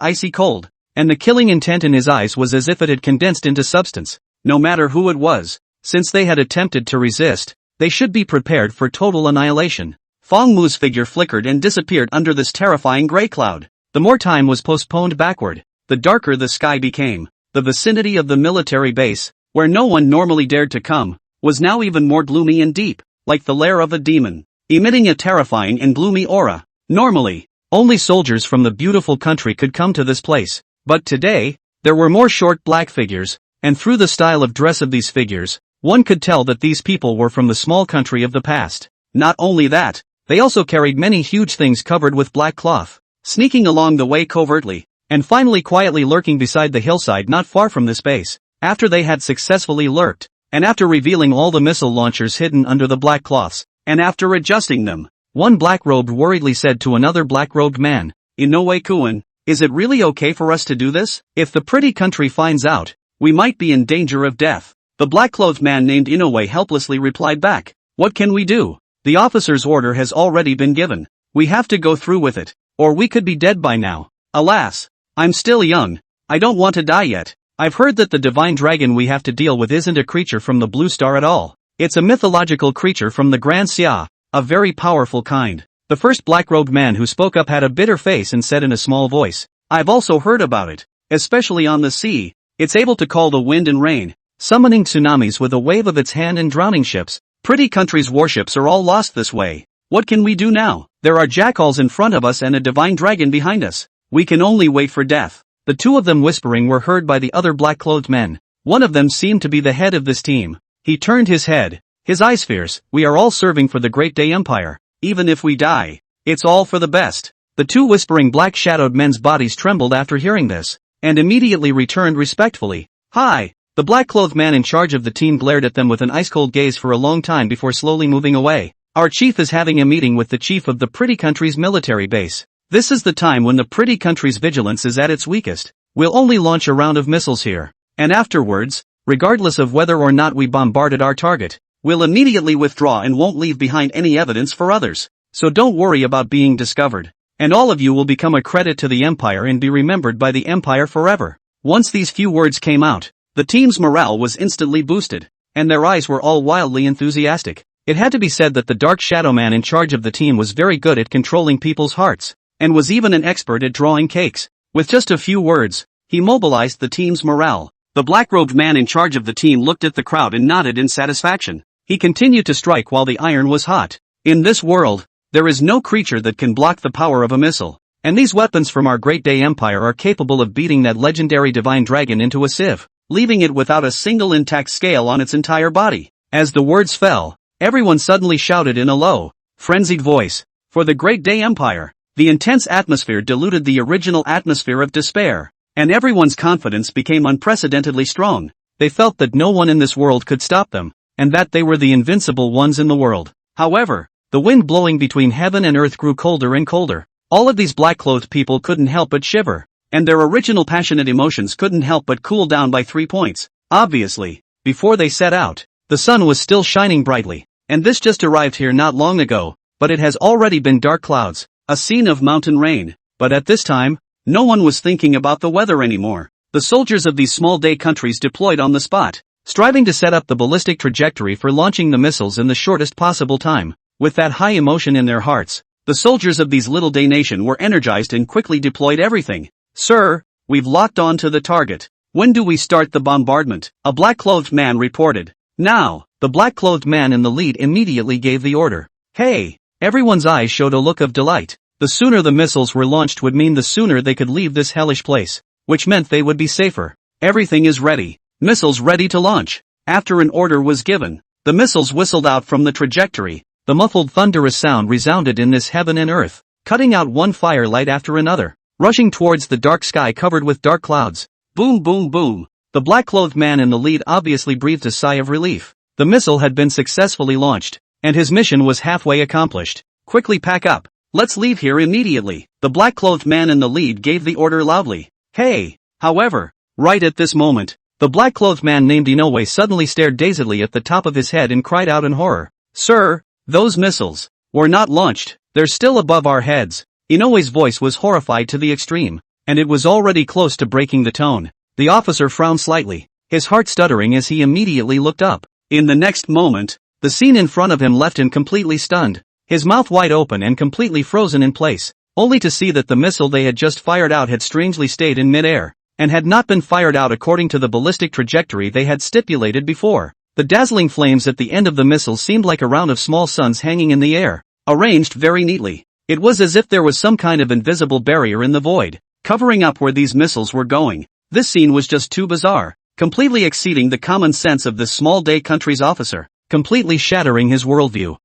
icy cold, and the killing intent in his eyes was as if it had condensed into substance. No matter who it was, since they had attempted to resist, they should be prepared for total annihilation. Fangmu's figure flickered and disappeared under this terrifying gray cloud. The more time was postponed backward, the darker the sky became. The vicinity of the military base, where no one normally dared to come, was now even more gloomy and deep, like the lair of a demon, emitting a terrifying and gloomy aura. Normally, only soldiers from the beautiful country could come to this place, but today, there were more short black figures, and through the style of dress of these figures, one could tell that these people were from the small country of the past. Not only that, they also carried many huge things covered with black cloth, sneaking along the way covertly, and finally quietly lurking beside the hillside not far from this base. After they had successfully lurked, and after revealing all the missile launchers hidden under the black cloths, and after adjusting them, one black-robed worriedly said to another black-robed man, "Inoue-kun, is it really okay for us to do this? If the pretty country finds out, we might be in danger of death." The black-clothed man named Inoue helplessly replied back, "What can we do? The officer's order has already been given. We have to go through with it, or we could be dead by now. Alas, I'm still young. I don't want to die yet. I've heard that the divine dragon we have to deal with isn't a creature from the blue star at all. It's a mythological creature from the Grand Xia, a very powerful kind." The first black-robed man who spoke up had a bitter face and said in a small voice, "I've also heard about it, especially on the sea. It's able to call the wind and rain, summoning tsunamis with a wave of its hand and drowning ships. Pretty country's warships are all lost this way. What can we do now? There are jackals in front of us and a divine dragon behind us. We can only wait for death." The two of them whispering were heard by the other black-clothed men. One of them seemed to be the head of this team. He turned his head, his eyes fierce. "We are all serving for the Great Day Empire. Even if we die, it's all for the best." The two whispering black-shadowed men's bodies trembled after hearing this, and immediately returned respectfully. "Hi." The black-clothed man in charge of the team glared at them with an ice-cold gaze for a long time before slowly moving away. "Our chief is having a meeting with the chief of the pretty country's military base. This is the time when the pretty country's vigilance is at its weakest. We'll only launch a round of missiles here, and afterwards, regardless of whether or not we bombarded our target, we'll immediately withdraw and won't leave behind any evidence for others. So don't worry about being discovered. And all of you will become a credit to the Empire and be remembered by the Empire forever." Once these few words came out, the team's morale was instantly boosted, and their eyes were all wildly enthusiastic. It had to be said that the Dark Shadow man in charge of the team was very good at controlling people's hearts, and was even an expert at drawing cakes. With just a few words, he mobilized the team's morale. The black-robed man in charge of the team looked at the crowd and nodded in satisfaction. He continued to strike while the iron was hot. In this world, there is no creature that can block the power of a missile, and these weapons from our Great Day Empire are capable of beating that legendary divine dragon into a sieve, leaving it without a single intact scale on its entire body. As the words fell, everyone suddenly shouted in a low, frenzied voice, "For the Great Day Empire!" The intense atmosphere diluted the original atmosphere of despair, and everyone's confidence became unprecedentedly strong. They felt that no one in this world could stop them, and that they were the invincible ones in the world. However, the wind blowing between heaven and earth grew colder and colder. All of these black-clothed people couldn't help but shiver, and their original passionate emotions couldn't help but cool down by 3 points. Obviously, before they set out, the sun was still shining brightly, and this just arrived here not long ago, but it has already been dark clouds. A scene of mountain rain, but at this time, no one was thinking about the weather anymore. The soldiers of these small day countries deployed on the spot, striving to set up the ballistic trajectory for launching the missiles in the shortest possible time. With that high emotion in their hearts, the soldiers of these little day nation were energized and quickly deployed everything. "Sir, we've locked on to the target. When do we start the bombardment? A black-clothed man reported. Now, the black-clothed man in the lead immediately gave the order. Hey! Everyone's eyes showed a look of delight. The sooner the missiles were launched would mean the sooner they could leave this hellish place, which meant they would be safer. Everything is ready. Missiles ready to launch. After an order was given, the missiles whistled out from the trajectory. The muffled thunderous sound resounded in this heaven and earth, cutting out one firelight after another, rushing towards the dark sky covered with dark clouds. Boom boom boom. The black-clothed man in the lead obviously breathed a sigh of relief. The missile had been successfully launched, and his mission was halfway accomplished. Quickly pack up. Let's leave here immediately. The black-clothed man in the lead gave the order loudly. Hey! However, right at this moment, the black-clothed man named Inoue suddenly stared dazedly at the top of his head and cried out in horror. Sir, those missiles were not launched. They're still above our heads. Inoue's voice was horrified to the extreme, and it was already close to breaking the tone. The officer frowned slightly, his heart stuttering as he immediately looked up. In the next moment, the scene in front of him left him completely stunned, his mouth wide open and completely frozen in place, only to see that the missile they had just fired out had strangely stayed in mid-air, and had not been fired out according to the ballistic trajectory they had stipulated before. The dazzling flames at the end of the missile seemed like a round of small suns hanging in the air, arranged very neatly. It was as if there was some kind of invisible barrier in the void, covering up where these missiles were going. This scene was just too bizarre, completely exceeding the common sense of this small-day country's officer, completely shattering his worldview.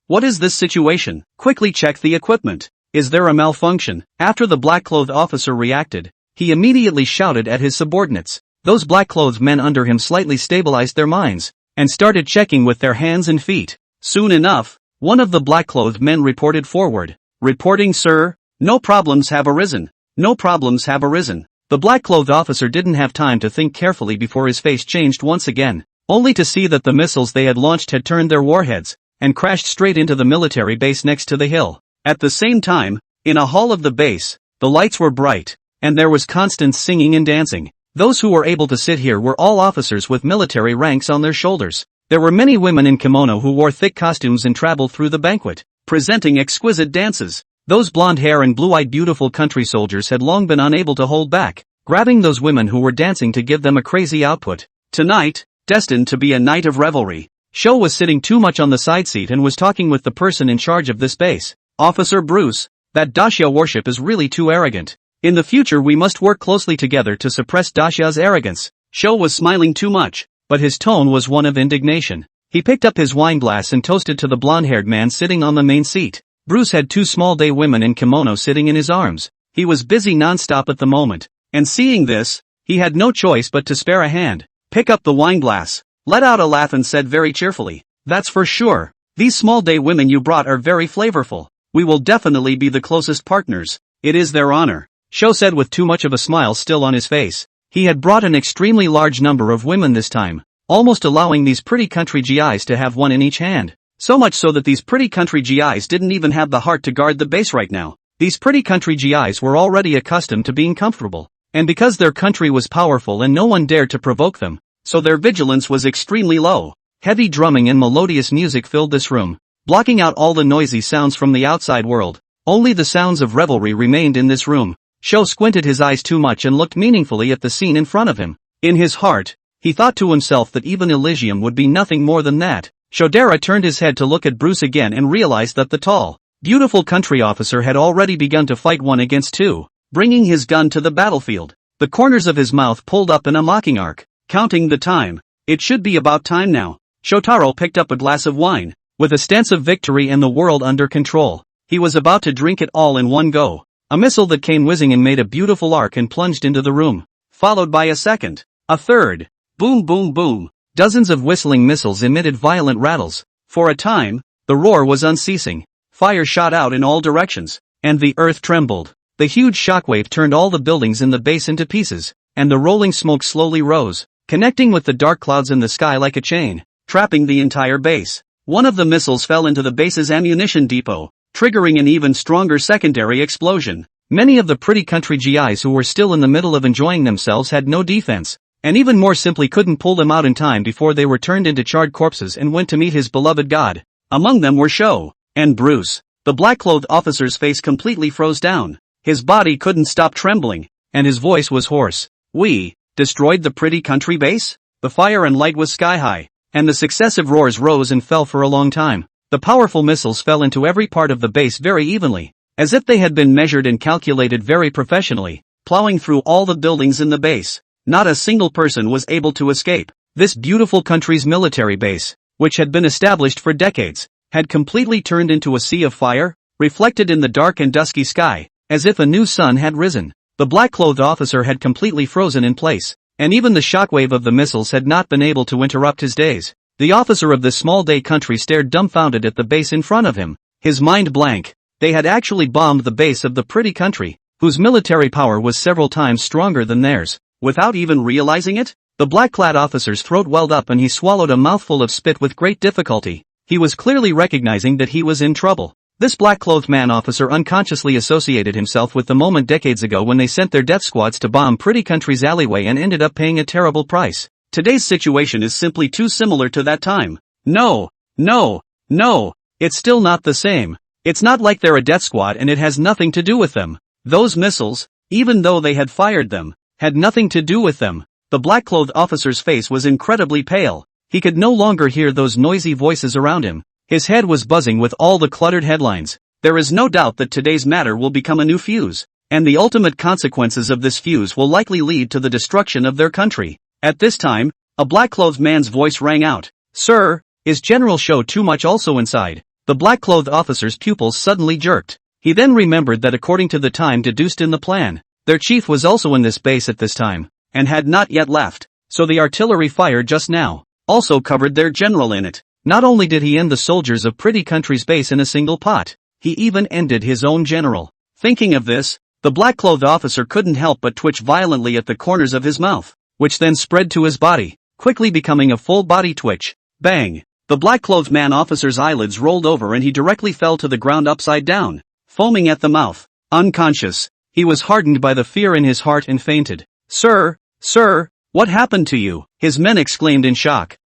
What is this situation? Quickly check the equipment. Is there a malfunction? After the black-clothed officer reacted, he immediately shouted at his subordinates. Those black-clothed men under him slightly stabilized their minds, and started checking with their hands and feet. Soon enough, one of the black-clothed men reported forward. Reporting, sir. No problems have arisen. No problems have arisen. The black-clothed officer didn't have time to think carefully before his face changed once again, only to see that the missiles they had launched had turned their warheads, and crashed straight into the military base next to the hill. At the same time, in a hall of the base, the lights were bright, and there was constant singing and dancing. Those who were able to sit here were all officers with military ranks on their shoulders. There were many women in kimono who wore thick costumes and traveled through the banquet, presenting exquisite dances. Those blonde hair and blue-eyed beautiful country soldiers had long been unable to hold back, grabbing those women who were dancing to give them a crazy output. Tonight, destined to be a night of revelry, Sho was sitting too much on the side seat and was talking with the person in charge of this base. Officer Bruce, that Daxia worship is really too arrogant. In the future we must work closely together to suppress Daxia's arrogance. Sho was smiling too much, but his tone was one of indignation. He picked up his wine glass and toasted to the blonde-haired man sitting on the main seat. Bruce had two small-day women in kimono sitting in his arms. He was busy non-stop at the moment, and seeing this, he had no choice but to spare a hand, pick up the wine glass, let out a laugh and said very cheerfully, "That's for sure. These small-day women you brought are very flavorful. We will definitely be the closest partners. It is their honor," Sho said with too much of a smile still on his face. He had brought an extremely large number of women this time, almost allowing these pretty country GIs to have one in each hand. So much so that these pretty country GIs didn't even have the heart to guard the base right now. These pretty country GIs were already accustomed to being comfortable, and because their country was powerful and no one dared to provoke them, so their vigilance was extremely low. Heavy drumming and melodious music filled this room, blocking out all the noisy sounds from the outside world. Only the sounds of revelry remained in this room. Sho squinted his eyes too much and looked meaningfully at the scene in front of him. In his heart, he thought to himself that even Elysium would be nothing more than that. Shodera turned his head to look at Bruce again and realized that the tall, beautiful country officer had already begun to fight 1 against 2, bringing his gun to the battlefield. The corners of his mouth pulled up in a mocking arc, counting the time. It should be about time now. Shotaro picked up a glass of wine, with a stance of victory and the world under control. He was about to drink it all in one go. A missile that came whizzing and made a beautiful arc and plunged into the room, followed by a second, a third. Boom boom boom. Dozens of whistling missiles emitted violent rattles. For a time, the roar was unceasing. Fire shot out in all directions, and the earth trembled. The huge shockwave turned all the buildings in the base into pieces, and the rolling smoke slowly rose, connecting with the dark clouds in the sky like a chain, trapping the entire base. One of the missiles fell into the base's ammunition depot, triggering an even stronger secondary explosion. Many of the pretty country GIs who were still in the middle of enjoying themselves had no defense, and even more simply couldn't pull them out in time before they were turned into charred corpses and went to meet his beloved god. Among them were Sho and Bruce. The black-clothed officer's face completely froze down. His body couldn't stop trembling. and his voice was hoarse. We destroyed the pretty country base? The fire and light was sky high, and the successive roars rose and fell for a long time. The powerful missiles fell into every part of the base very evenly, as if they had been measured and calculated very professionally, plowing through all the buildings in the base. Not a single person was able to escape. This beautiful country's military base, which had been established for decades, had completely turned into a sea of fire, reflected in the dark and dusky sky, as if a new sun had risen. The black-clothed officer had completely frozen in place, and even the shockwave of the missiles had not been able to interrupt his daze. The officer of this small-day country stared dumbfounded at the base in front of him, his mind blank. They had actually bombed the base of the pretty country, whose military power was several times stronger than theirs, without even realizing it? The black-clad officer's throat welled up and he swallowed a mouthful of spit with great difficulty. He was clearly recognizing that he was in trouble. This black-clothed man officer unconsciously associated himself with the moment decades ago when they sent their death squads to bomb pretty country's alleyway and ended up paying a terrible price. Today's situation is simply too similar to that time. No, it's still not the same. It's not like they're a death squad and it has nothing to do with them. Those missiles, even though they had fired them, had nothing to do with them. The black-clothed officer's face was incredibly pale. He could no longer hear those noisy voices around him. His head was buzzing with all the cluttered headlines. There is no doubt that today's matter will become a new fuse, and the ultimate consequences of this fuse will likely lead to the destruction of their country. At this time, a black-clothed man's voice rang out. Sir, is General Shou too much also inside? The black-clothed officer's pupils suddenly jerked. He then remembered that according to the time deduced in the plan, their chief was also in this base at this time, and had not yet left, so the artillery fire just now also covered their general in it. Not only did he end the soldiers of pretty country's base in a single pot, he even ended his own general. Thinking of this, the black-clothed officer couldn't help but twitch violently at the corners of his mouth, which then spread to his body, quickly becoming a full-body twitch. Bang! The black-clothed man officer's eyelids rolled over and he directly fell to the ground upside down, foaming at the mouth. Unconscious, he was hardened by the fear in his heart and fainted. Sir, what happened to you? His men exclaimed in shock.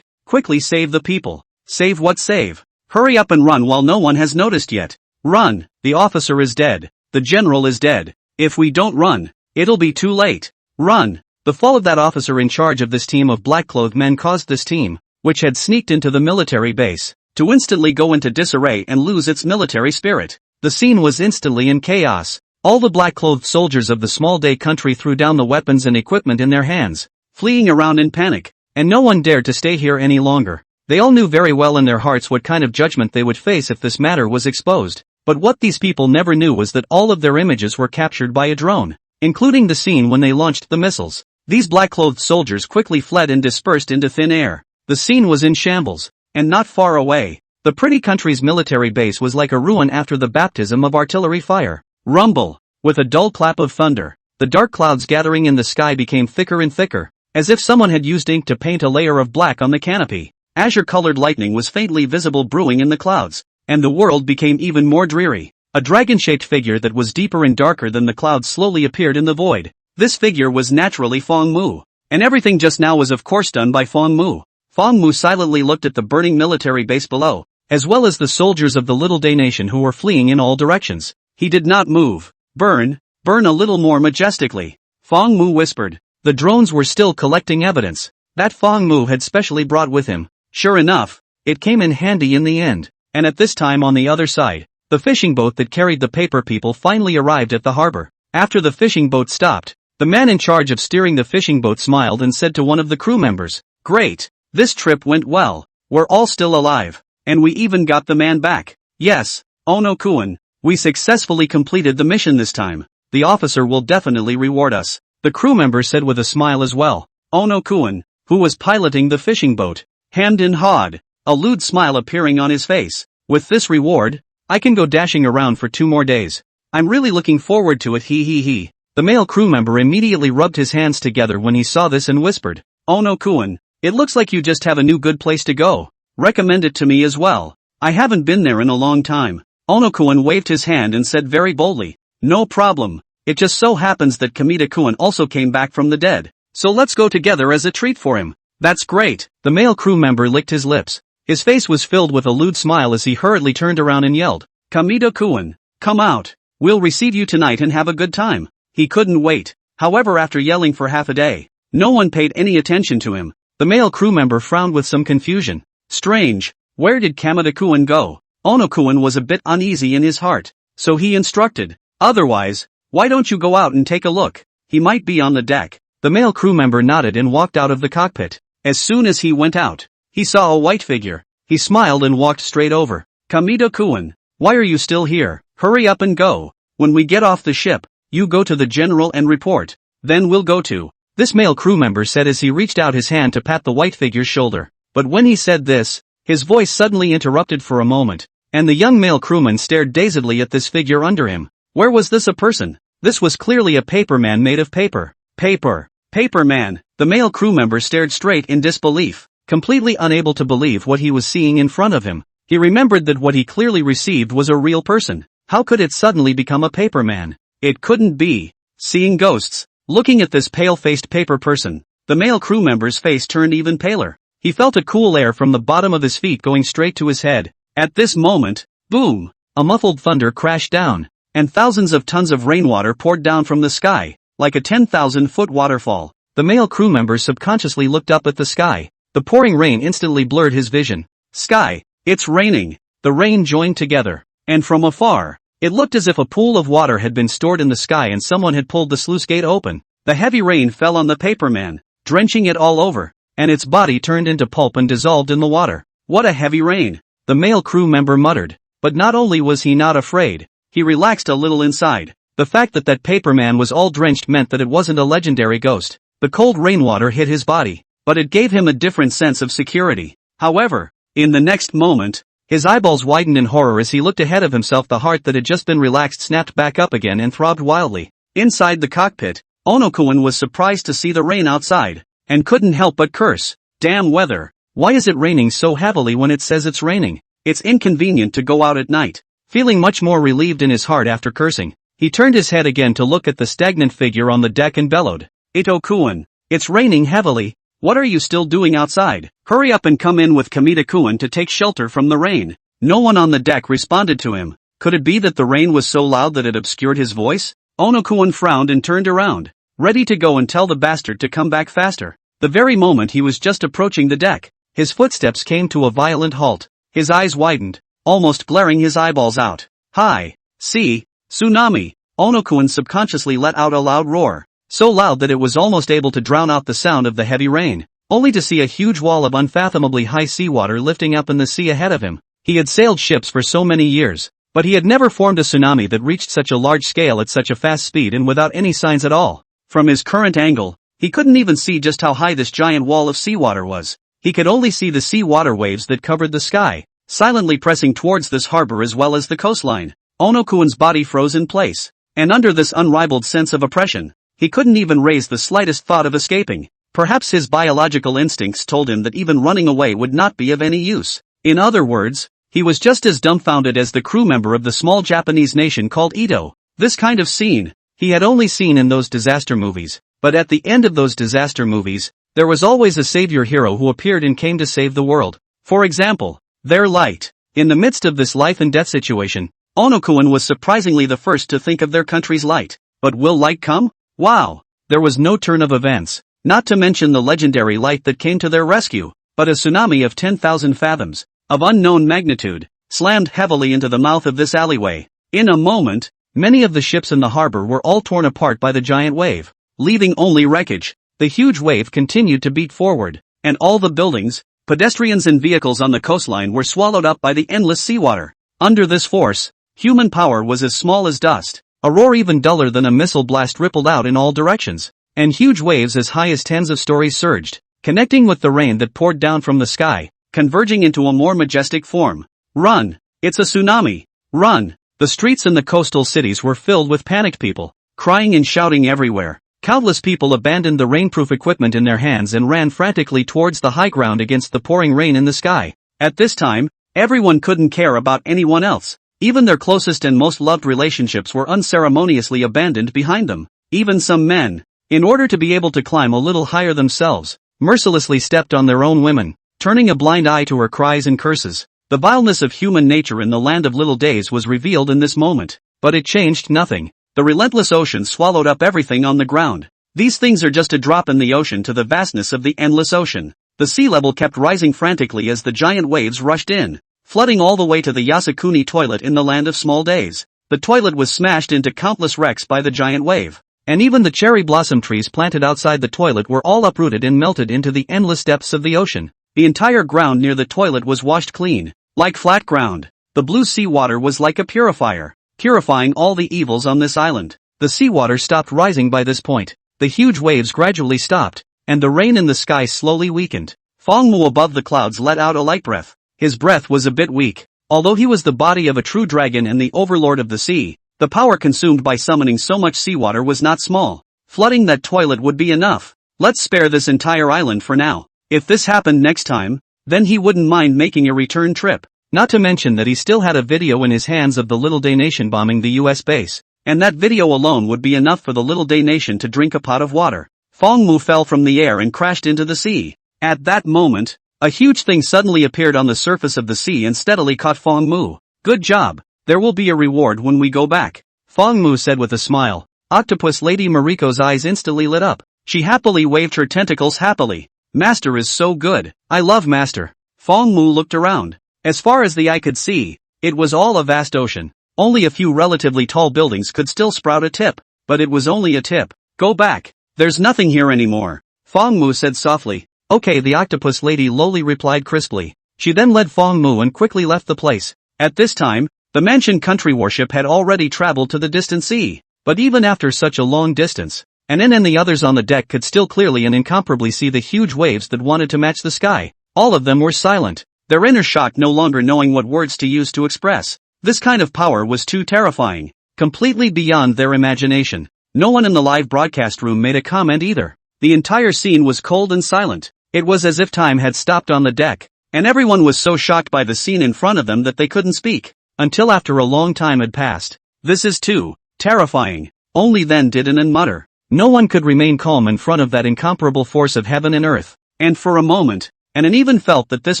Quickly save the people. Save what save? Hurry up and run while no one has noticed yet. Run, the officer is dead. The general is dead. If we don't run, it'll be too late. Run. The fall of that officer in charge of this team of black-clothed men caused this team, which had sneaked into the military base, to instantly go into disarray and lose its military spirit. The scene was instantly in chaos. All the black-clothed soldiers of the small-day country threw down the weapons and equipment in their hands, fleeing around in panic, and no one dared to stay here any longer. They all knew very well in their hearts what kind of judgment they would face if this matter was exposed, but what these people never knew was that all of their images were captured by a drone, including the scene when they launched the missiles. These black-clothed soldiers quickly fled and dispersed into thin air. The scene was in shambles, and not far away, the pretty country's military base was like a ruin after the baptism of artillery fire. Rumble! With a dull clap of thunder, the dark clouds gathering in the sky became thicker and thicker, as if someone had used ink to paint a layer of black on the canopy. Azure-colored lightning was faintly visible brewing in the clouds, and the world became even more dreary. A dragon-shaped figure that was deeper and darker than the clouds slowly appeared in the void. This figure was naturally Fong Mu, and everything just now was of course done by Fong Mu. Fong Mu silently looked at the burning military base below, as well as the soldiers of the Little Day Nation who were fleeing in all directions. He did not move. Burn a little more majestically, Fong Mu whispered. The drones were still collecting evidence that Fong Mu had specially brought with him. Sure enough, it came in handy in the end, and at this time on the other side, the fishing boat that carried the paper people finally arrived at the harbor. After the fishing boat stopped, the man in charge of steering the fishing boat smiled and said to one of the crew members, "Great, this trip went well. We're all still alive, and we even got the man back. Yes, Ono-kun, we successfully completed the mission this time. The officer will definitely reward us." The crew member said with a smile as well. Ono-kun, who was piloting the fishing boat, hemmed and hawed, a lewd smile appearing on his face. With this reward, I can go dashing around for 2 more days. I'm really looking forward to it, he. The male crew member immediately rubbed his hands together when he saw this and whispered, "Ono-kun, it looks like you just have a new good place to go. Recommend it to me as well. I haven't been there in a long time." Ono-kun waved his hand and said very boldly, "No problem. It just so happens that Kamita-kun also came back from the dead. So let's go together as a treat for him." "That's great." The male crew member licked his lips. His face was filled with a lewd smile as he hurriedly turned around and yelled, "Kamita-kun, come out. We'll receive you tonight and have a good time." He couldn't wait. However, after yelling for half a day, no one paid any attention to him. The male crew member frowned with some confusion. Strange, where did Kamada-kun go? Ono-kun was a bit uneasy in his heart, so he instructed, otherwise, why don't you go out and take a look? He might be on the deck. The male crew member nodded and walked out of the cockpit. As soon as he went out, he saw a white figure. He smiled and walked straight over. Kamada-kun, why are you still here? Hurry up and go. When we get off the ship, you go to the general and report. Then we'll go to. This male crew member said as he reached out his hand to pat the white figure's shoulder. But when he said this, his voice suddenly interrupted for a moment, and the young male crewman stared dazedly at this figure under him. Where was this a person? This was clearly a paper man made of paper. Paper man. The male crew member stared straight in disbelief, completely unable to believe what he was seeing in front of him. He remembered that what he clearly received was a real person. How could it suddenly become a paper man? It couldn't be. Seeing ghosts. Looking at this pale-faced paper person, the male crew member's face turned even paler. He felt a cool air from the bottom of his feet going straight to his head. At this moment, boom! A muffled thunder crashed down, and thousands of tons of rainwater poured down from the sky, like a 10,000-foot waterfall. The male crew member subconsciously looked up at the sky. The pouring rain instantly blurred his vision. Sky, it's raining. The rain joined together, and from afar, it looked as if a pool of water had been stored in the sky and someone had pulled the sluice gate open. The heavy rain fell on the paper man, drenching it all over, and its body turned into pulp and dissolved in the water. What a heavy rain! The male crew member muttered. But not only was he not afraid, he relaxed a little inside. The fact that that paper man was all drenched meant that it wasn't a legendary ghost. The cold rainwater hit his body, but it gave him a different sense of security. However, in the next moment, his eyeballs widened in horror as he looked ahead of himself. The heart that had just been relaxed snapped back up again and throbbed wildly. Inside the cockpit, Ono-kun was surprised to see the rain outside, and couldn't help but curse. Damn weather. Why is it raining so heavily when it says it's raining? It's inconvenient to go out at night. Feeling much more relieved in his heart after cursing, he turned his head again to look at the stagnant figure on the deck and bellowed. Ito-kun, it's raining heavily. What are you still doing outside? Hurry up and come in with Kamada-kun to take shelter from the rain. No one on the deck responded to him. Could it be that the rain was so loud that it obscured his voice? Ono-kun frowned and turned around, ready to go and tell the bastard to come back faster. The very moment he was just approaching the deck, his footsteps came to a violent halt. His eyes widened, almost glaring his eyeballs out. Hi, see, tsunami. Ono-kun subconsciously let out a loud roar, so loud that it was almost able to drown out the sound of the heavy rain, only to see a huge wall of unfathomably high seawater lifting up in the sea ahead of him. He had sailed ships for so many years, but he had never formed a tsunami that reached such a large scale at such a fast speed and without any signs at all. From his current angle, he couldn't even see just how high this giant wall of seawater was. He could only see the seawater waves that covered the sky, silently pressing towards this harbor as well as the coastline. Ono-kun's body froze in place, and under this unrivaled sense of oppression, he couldn't even raise the slightest thought of escaping. Perhaps his biological instincts told him that even running away would not be of any use. In other words, he was just as dumbfounded as the crew member of the small Japanese nation called Ito. This kind of scene, he had only seen in those disaster movies, but at the end of those disaster movies, there was always a savior hero who appeared and came to save the world. For example, their light. In the midst of this life and death situation, Ono-kun was surprisingly the first to think of their country's light. But will light come? Wow! There was no turn of events, not to mention the legendary light that came to their rescue, but a tsunami of 10,000 fathoms, of unknown magnitude, slammed heavily into the mouth of this alleyway. In a moment, many of the ships in the harbor were all torn apart by the giant wave, leaving only wreckage. The huge wave continued to beat forward, and all the buildings, pedestrians and vehicles on the coastline were swallowed up by the endless seawater. Under this force, human power was as small as dust. A roar even duller than a missile blast rippled out in all directions, and huge waves as high as tens of stories surged, connecting with the rain that poured down from the sky, converging into a more majestic form. Run! It's a tsunami! Run! The streets in the coastal cities were filled with panicked people, crying and shouting everywhere. Countless people abandoned the rainproof equipment in their hands and ran frantically towards the high ground against the pouring rain in the sky. At this time, everyone couldn't care about anyone else. Even their closest and most loved relationships were unceremoniously abandoned behind them. Even some men, in order to be able to climb a little higher themselves, mercilessly stepped on their own women, turning a blind eye to her cries and curses. The vileness of human nature in the land of little days was revealed in this moment, but it changed nothing. The relentless ocean swallowed up everything on the ground. These things are just a drop in the ocean to the vastness of the endless ocean. The sea level kept rising frantically as the giant waves rushed in, flooding all the way to the Yasukuni toilet in the land of small days. The toilet was smashed into countless wrecks by the giant wave. And even the cherry blossom trees planted outside the toilet were all uprooted and melted into the endless depths of the ocean. The entire ground near the toilet was washed clean, like flat ground. The blue seawater was like a purifier, purifying all the evils on this island. The seawater stopped rising by this point. The huge waves gradually stopped, and the rain in the sky slowly weakened. Feng Mu above the clouds let out a light breath. His breath was a bit weak. Although he was the body of a true dragon and the overlord of the sea, the power consumed by summoning so much seawater was not small. Flooding that toilet would be enough. Let's spare this entire island for now. If this happened next time, then he wouldn't mind making a return trip. Not to mention that he still had a video in his hands of the Little Day Nation bombing the US base. And that video alone would be enough for the Little Day Nation to drink a pot of water. Feng Mu fell from the air and crashed into the sea. At that moment, a huge thing suddenly appeared on the surface of the sea and steadily caught Feng Mu. Good job. There will be a reward when we go back, Feng Mu said with a smile. Octopus Lady Mariko's eyes instantly lit up. She happily waved her tentacles happily. Master is so good. I love Master. Feng Mu looked around. As far as the eye could see, it was all a vast ocean. Only a few relatively tall buildings could still sprout a tip, but it was only a tip. Go back. There's nothing here anymore, Feng Mu said softly. Okay, the octopus lady lowly replied crisply. She then led Feng Mu and quickly left the place. At this time, the Mansion country warship had already traveled to the distant sea. But even after such a long distance, Anin and the others on the deck could still clearly and incomparably see the huge waves that wanted to match the sky. All of them were silent, their inner shock no longer knowing what words to use to express. This kind of power was too terrifying, completely beyond their imagination. No one in the live broadcast room made a comment either. The entire scene was cold and silent. It was as if time had stopped on the deck, and everyone was so shocked by the scene in front of them that they couldn't speak, until after a long time had passed. This is too terrifying. Only then did Anin mutter. No one could remain calm in front of that incomparable force of heaven and earth. And for a moment, Anin even felt that this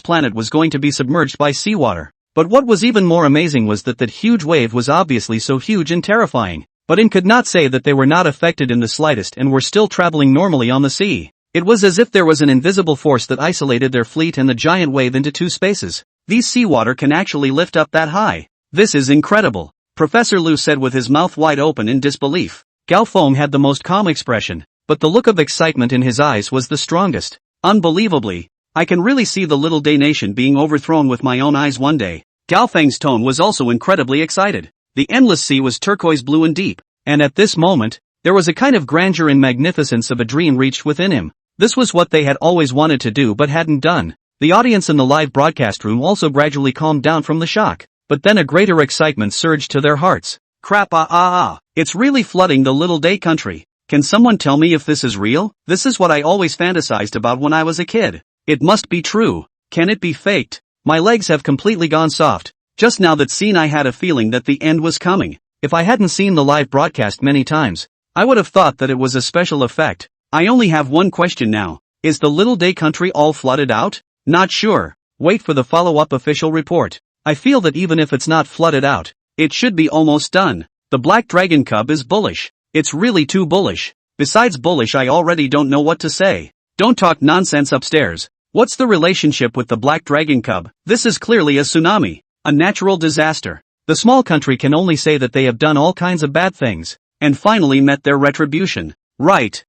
planet was going to be submerged by seawater. But what was even more amazing was that huge wave was obviously so huge and terrifying. But Anin could not say that they were not affected in the slightest and were still traveling normally on the sea. It was as if there was an invisible force that isolated their fleet and the giant wave into two spaces. These seawater can actually lift up that high. This is incredible, Professor Lu said with his mouth wide open in disbelief. Gao Feng had the most calm expression, but the look of excitement in his eyes was the strongest. Unbelievably, I can really see the Little Day Nation being overthrown with my own eyes one day. Gao Feng's tone was also incredibly excited. The endless sea was turquoise blue and deep, and at this moment, there was a kind of grandeur and magnificence of a dream reached within him. This was what they had always wanted to do but hadn't done. The audience in the live broadcast room also gradually calmed down from the shock, but then a greater excitement surged to their hearts. Crap, it's really flooding the Little Day country. Can someone tell me if this is real? This is what I always fantasized about when I was a kid. It must be true. Can it be faked? My legs have completely gone soft. Just now that scene I had a feeling that the end was coming. If I hadn't seen the live broadcast many times, I would have thought that it was a special effect. I only have one question now. Is the Little Day country all flooded out? Not sure. Wait for the follow-up official report. I feel that even if it's not flooded out, it should be almost done. The Black Dragon Cub is bullish. It's really too bullish. Besides bullish, I already don't know what to say. Don't talk nonsense upstairs. What's the relationship with the Black Dragon Cub? This is clearly a tsunami, a natural disaster. The small country can only say that they have done all kinds of bad things, and finally met their retribution. Right.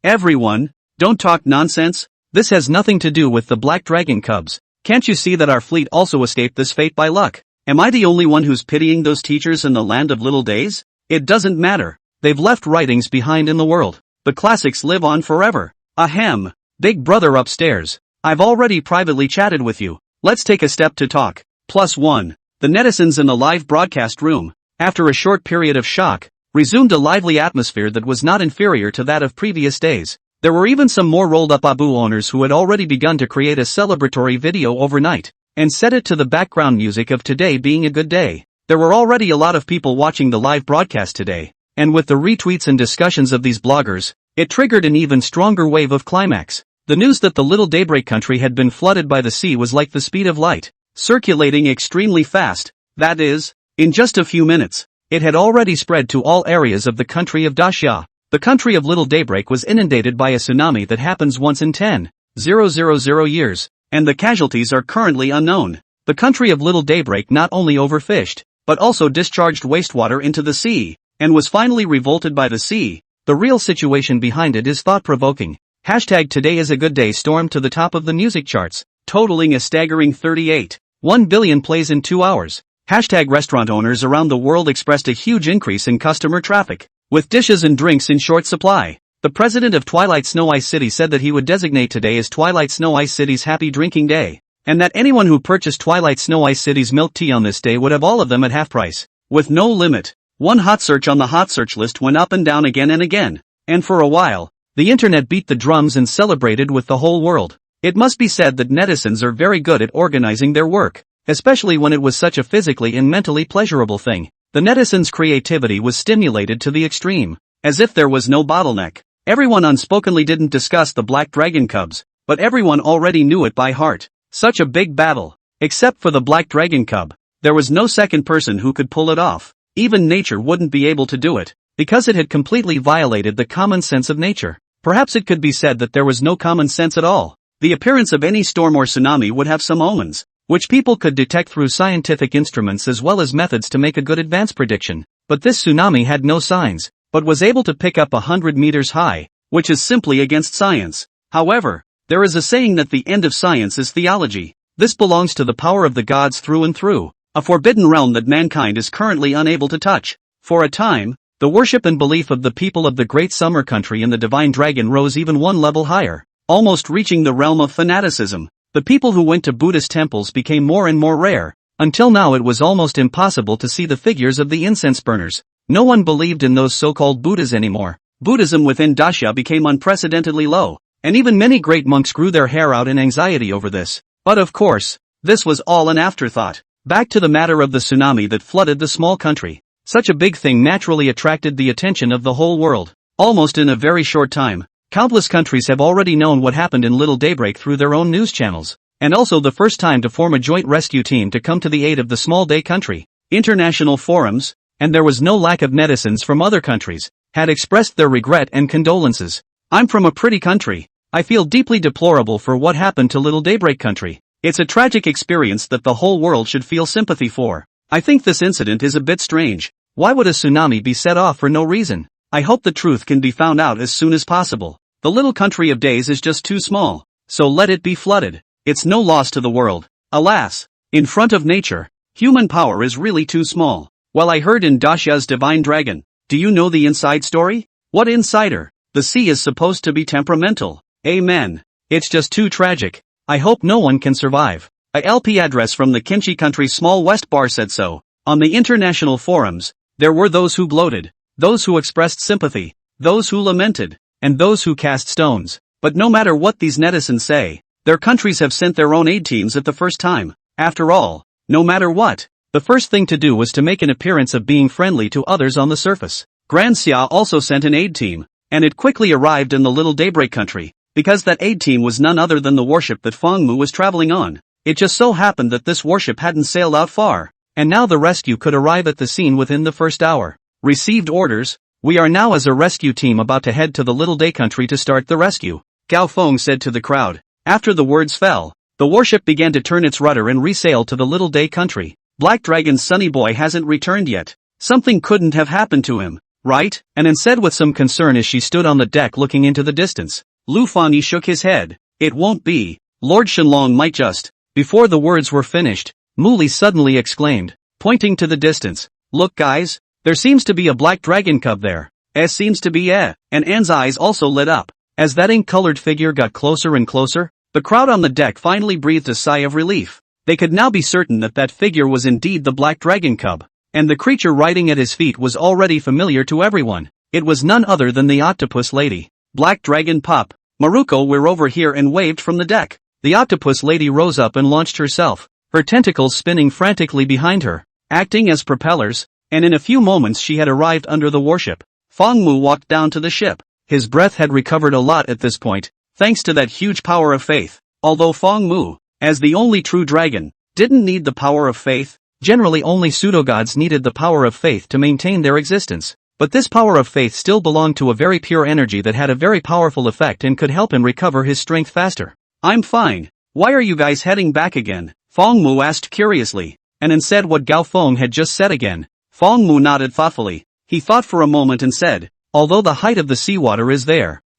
Everyone, don't talk nonsense. This has nothing to do with the Black Dragon Cubs. Can't you see that our fleet also escaped this fate by luck? Am I the only one who's pitying those teachers in the land of little days? It doesn't matter. They've left writings behind in the world. The classics live on forever. Ahem. Big brother upstairs. I've already privately chatted with you. Let's take a step to talk. +1. The netizens in the live broadcast room, after a short period of shock, resumed a lively atmosphere that was not inferior to that of previous days. There were even some more rolled-up Abu owners who had already begun to create a celebratory video overnight, and set it to the background music of today being a good day. There were already a lot of people watching the live broadcast today, and with the retweets and discussions of these bloggers, it triggered an even stronger wave of climax. The news that the Little Daybreak country had been flooded by the sea was like the speed of light, circulating extremely fast. That is, in just a few minutes, It had already spread to all areas of the country of Daxia. The country of Little Daybreak was inundated by a tsunami that happens once in 10,000 years, and the casualties are currently unknown. The country of Little Daybreak not only overfished, but also discharged wastewater into the sea, and was finally revolted by the sea. The real situation behind it is thought-provoking. Hashtag today is a good day stormed to the top of the music charts, totaling a staggering 38.1 billion plays in 2 hours. Hashtag restaurant owners around the world expressed a huge increase in customer traffic, with dishes and drinks in short supply. The president of Twilight Snow Ice City said that he would designate today as Twilight Snow Ice City's Happy Drinking Day, and that anyone who purchased Twilight Snow Ice City's milk tea on this day would have all of them at half price, with no limit. One hot search on the hot search list went up and down again and again, and for a while, the internet beat the drums and celebrated with the whole world. It must be said that netizens are very good at organizing their work, especially when it was such a physically and mentally pleasurable thing. The netizens' creativity was stimulated to the extreme, as if there was no bottleneck. Everyone unspokenly didn't discuss the Black Dragon Cubs, but everyone already knew it by heart. Such a big battle. Except for the Black Dragon Cub, there was no second person who could pull it off. Even nature wouldn't be able to do it, because it had completely violated the common sense of nature. Perhaps it could be said that there was no common sense at all. The appearance of any storm or tsunami would have some omens, which people could detect through scientific instruments as well as methods to make a good advance prediction. But this tsunami had no signs, but was able to pick up 100 meters high, which is simply against science. However, there is a saying that the end of science is theology. This belongs to the power of the gods through and through, a forbidden realm that mankind is currently unable to touch. For a time, the worship and belief of the people of the Great Summer Country in the Divine Dragon rose even one level higher, almost reaching the realm of fanaticism. The people who went to Buddhist temples became more and more rare, until now it was almost impossible to see the figures of the incense burners. No one believed in those so-called Buddhas anymore. Buddhism within Daxia became unprecedentedly low, and even many great monks grew their hair out in anxiety over this. But of course, this was all an afterthought. Back to the matter of the tsunami that flooded the small country. Such a big thing naturally attracted the attention of the whole world. Almost in a very short time, countless countries have already known what happened in Little Daybreak through their own news channels, and also the first time to form a joint rescue team to come to the aid of the small day country. International forums, and there was no lack of netizens from other countries, had expressed their regret and condolences. I'm from a pretty country. I feel deeply deplorable for what happened to Little Daybreak country. It's a tragic experience that the whole world should feel sympathy for. I think this incident is a bit strange. Why would a tsunami be set off for no reason? I hope the truth can be found out as soon as possible. The little country of Days is just too small, so let it be flooded. It's no loss to the world. Alas, in front of nature, human power is really too small. Well, I heard in Daxia's Divine Dragon. Do you know the inside story? What insider? The sea is supposed to be temperamental. Amen. It's just too tragic. I hope no one can survive. A LP address from the Qin Shi country's small west bar said so. On the international forums, there were those who gloated, those who expressed sympathy, those who lamented, and those who cast stones. But no matter what these netizens say, their countries have sent their own aid teams at the first time. After all, no matter what, the first thing to do was to make an appearance of being friendly to others on the surface. Grand Xia also sent an aid team, and it quickly arrived in the Little Daybreak country, because that aid team was none other than the warship that Feng Mu was traveling on. It just so happened that this warship hadn't sailed out far, and now the rescue could arrive at the scene within the first hour. Received orders. We are now as a rescue team about to head to the Little Day country to start the rescue, Gao Feng said to the crowd. After the words fell, the warship began to turn its rudder and resail to the Little Day country. Black Dragon's Sunny Boy hasn't returned yet. Something couldn't have happened to him, right? Anne said with some concern as she stood on the deck looking into the distance. Lu Fanyi shook his head. It won't be. Lord Shenlong might just. Before the words were finished, Muli suddenly exclaimed, pointing to the distance. Look guys, there seems to be a black dragon cub there. Seems to be and Anne's eyes also lit up. As that ink-colored figure got closer and closer, the crowd on the deck finally breathed a sigh of relief. They could now be certain that that figure was indeed the black dragon cub, and the creature riding at his feet was already familiar to everyone. It was none other than the octopus lady. Black dragon pup. Maruko, we're over here, and waved from the deck. The octopus lady rose up and launched herself, her tentacles spinning frantically behind her, acting as propellers, and in a few moments she had arrived under the warship. Feng Mu walked down to the ship. His breath had recovered a lot at this point, thanks to that huge power of faith. Although Feng Mu, as the only true dragon, didn't need the power of faith, Generally only pseudogods needed the power of faith to maintain their existence. But this power of faith still belonged to a very pure energy that had a very powerful effect and could help him recover his strength faster. I'm fine. Why are you guys heading back again? Feng Mu asked curiously. And then said what Gao Feng had just said again. Feng Mu nodded thoughtfully. He thought for a moment and said, although the height of the seawater is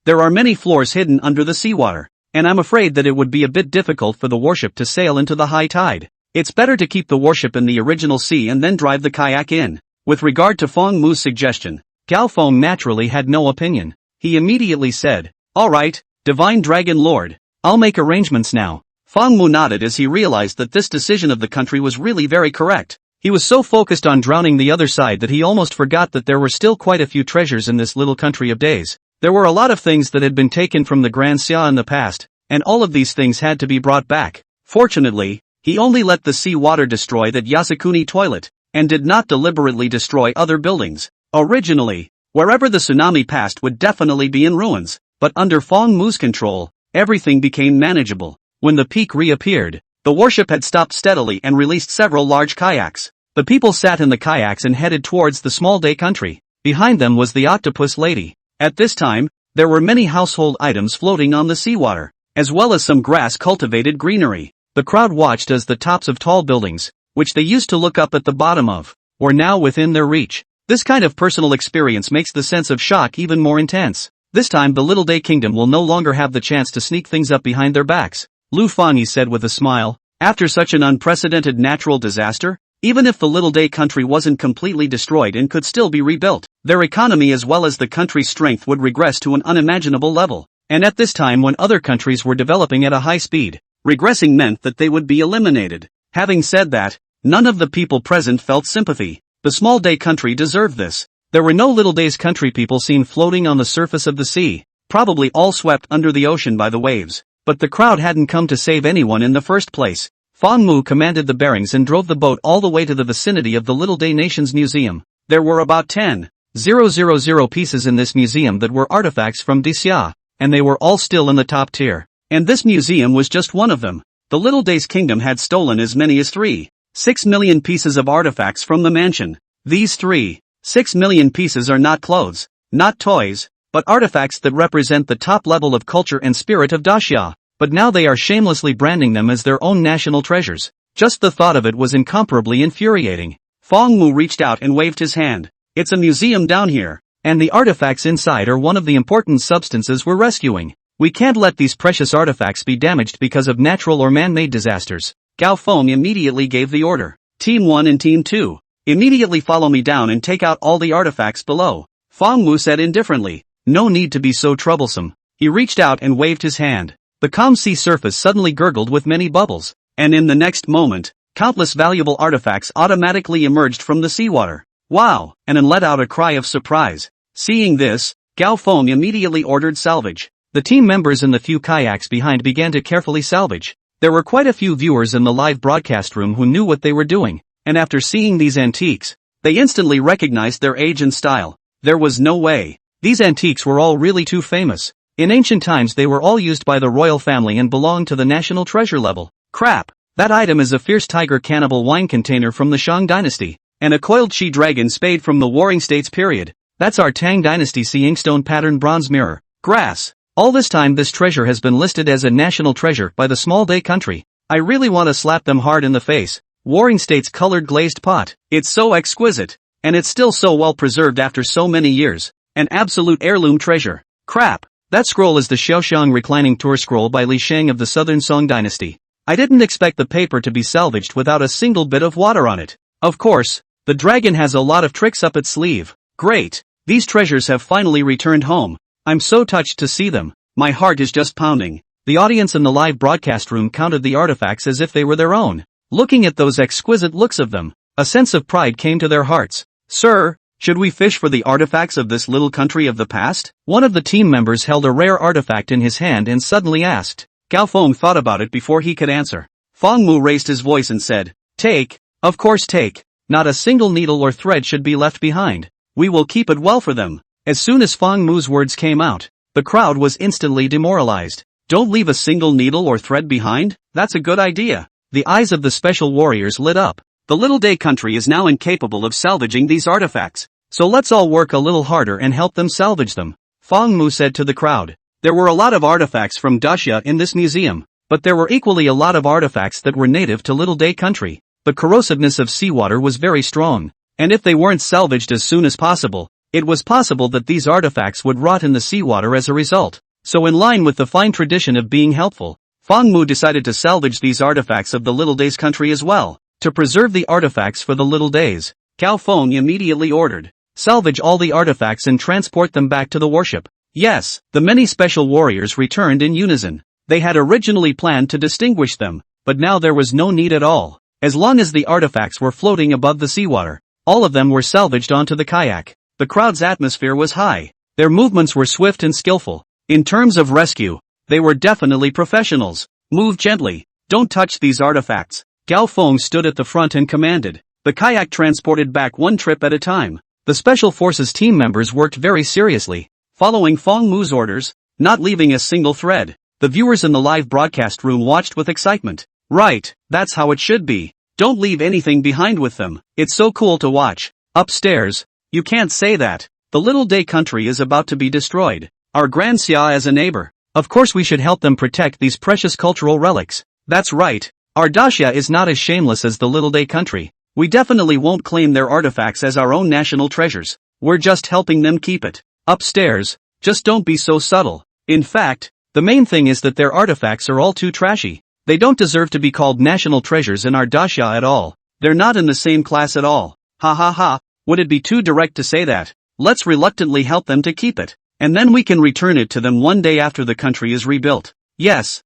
there are many floors hidden under the seawater, and I'm afraid that it would be a bit difficult for the warship to sail into the high tide. It's better to keep the warship in the original sea and then drive the kayak in. With regard to Feng Mu's suggestion, Gao Feng naturally had no opinion. He immediately said, alright, Divine Dragon Lord, I'll make arrangements now. Feng Mu nodded as he realized that this decision of the country was really very correct. He was so focused on drowning the other side that he almost forgot that there were still quite a few treasures in this little country of days. There were a lot of things that had been taken from the Grand Xia in the past, and all of these things had to be brought back. Fortunately, he only let the sea water destroy that Yasukuni toilet, and did not deliberately destroy other buildings. Originally, wherever the tsunami passed would definitely be in ruins, but under Feng Mu's control, everything became manageable. When the peak reappeared, the warship had stopped steadily and released several large kayaks. The people sat in the kayaks and headed towards the small day country. Behind them was the octopus lady. At this time, there were many household items floating on the seawater, as well as some grass-cultivated greenery. The crowd watched as the tops of tall buildings, which they used to look up at the bottom of, were now within their reach. This kind of personal experience makes the sense of shock even more intense. This time the Little Day Kingdom will no longer have the chance to sneak things up behind their backs, Lu Fangyi said with a smile. After such an unprecedented natural disaster, even if the Little Day country wasn't completely destroyed and could still be rebuilt, their economy as well as the country's strength would regress to an unimaginable level. And at this time when other countries were developing at a high speed, regressing meant that they would be eliminated. Having said that, none of the people present felt sympathy. The small day country deserved this. There were no Little Day's country people seen floating on the surface of the sea, probably all swept under the ocean by the waves. But the crowd hadn't come to save anyone in the first place. Feng Mu commanded the bearings and drove the boat all the way to the vicinity of the Little Day Nation's museum. There were about 10,000 pieces in this museum that were artifacts from Xia, and they were all still in the top tier. And this museum was just one of them. The Little Day's kingdom had stolen as many as 3.6 million pieces of artifacts from the mansion. These 3.6 million pieces are not clothes, not toys, but artifacts that represent the top level of culture and spirit of Daxia. But now they are shamelessly branding them as their own national treasures. Just the thought of it was incomparably infuriating. Feng Mu reached out and waved his hand. It's a museum down here, and the artifacts inside are one of the important substances we're rescuing. We can't let these precious artifacts be damaged because of natural or man-made disasters. Gao Feng immediately gave the order. Team 1 and Team 2, immediately follow me down and take out all the artifacts below. Feng Mu said indifferently. No need to be so troublesome. He reached out and waved his hand. The calm sea surface suddenly gurgled with many bubbles, and in the next moment, countless valuable artifacts automatically emerged from the seawater. Wow! And then let out a cry of surprise. Seeing this, Gao Feng immediately ordered salvage. The team members in the few kayaks behind began to carefully salvage. There were quite a few viewers in the live broadcast room who knew what they were doing, and after seeing these antiques, they instantly recognized their age and style. There was no way. These antiques were all really too famous. In ancient times they were all used by the royal family and belonged to the national treasure level. Crap! That item is a fierce tiger cannibal wine container from the Shang dynasty, and a coiled she dragon spade from the Warring States period. That's our Tang dynasty sea inkstone pattern bronze mirror. Grass! All this time this treasure has been listed as a national treasure by the small day country. I really want to slap them hard in the face. Warring States colored glazed pot. It's so exquisite, and it's still so well preserved after so many years. An absolute heirloom treasure. Crap! That scroll is the Xiaoxiang reclining tour scroll by Li Sheng of the Southern Song dynasty. I didn't expect the paper to be salvaged without a single bit of water on it. Of course, the dragon has a lot of tricks up its sleeve. Great! These treasures have finally returned home. I'm so touched to see them. My heart is just pounding. The audience in the live broadcast room counted the artifacts as if they were their own. Looking at those exquisite looks of them, a sense of pride came to their hearts. Sir, should we fish for the artifacts of this little country of the past? One of the team members held a rare artifact in his hand and suddenly asked. Gao Feng thought about it before he could answer. Feng Mu raised his voice and said, Take, of course take. Not a single needle or thread should be left behind. We will keep it well for them. As soon as Feng Mu's words came out, the crowd was instantly demoralized. Don't leave a single needle or thread behind? That's a good idea. The eyes of the special warriors lit up. The Little Day country is now incapable of salvaging these artifacts. So let's all work a little harder and help them salvage them. Fang Mu said to the crowd. There were a lot of artifacts from Daxia in this museum, but there were equally a lot of artifacts that were native to Little Day country. The corrosiveness of seawater was very strong, and if they weren't salvaged as soon as possible, it was possible that these artifacts would rot in the seawater as a result. So in line with the fine tradition of being helpful, Fang Mu decided to salvage these artifacts of the Little Days country as well. To preserve the artifacts for the Little Days, Cao Feng immediately ordered, salvage all the artifacts and transport them back to the warship. Yes, the many special warriors returned in unison. They had originally planned to distinguish them, but now there was no need at all. As long as the artifacts were floating above the seawater, all of them were salvaged onto the kayak. The crowd's atmosphere was high. Their movements were swift and skillful. In terms of rescue, they were definitely professionals. Move gently. Don't touch these artifacts. Gao Feng stood at the front and commanded. The kayak transported back one trip at a time. The Special Forces team members worked very seriously, following Fang Mu's orders, not leaving a single thread. The viewers in the live broadcast room watched with excitement. Right, that's how it should be. Don't leave anything behind with them. It's so cool to watch. Upstairs. You can't say that. The Little Day country is about to be destroyed. Our Grand Xia as a neighbor. Of course we should help them protect these precious cultural relics. That's right. Our Daxia is not as shameless as the Little Day country. We definitely won't claim their artifacts as our own national treasures. We're just helping them keep it. Upstairs. Just don't be so subtle. In fact, the main thing is that their artifacts are all too trashy. They don't deserve to be called national treasures in our Daxia at all. They're not in the same class at all. Ha ha ha. Would it be too direct to say that? Let's reluctantly help them to keep it. And then we can return it to them one day after the country is rebuilt. Yes.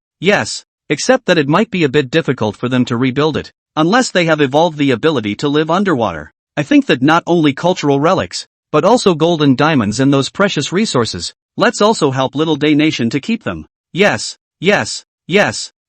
Except that it might be a bit difficult for them to rebuild it, unless they have evolved the ability to live underwater. I think that not only cultural relics, but also gold and diamonds and those precious resources. Let's also help Little Day Nation to keep them. Yes.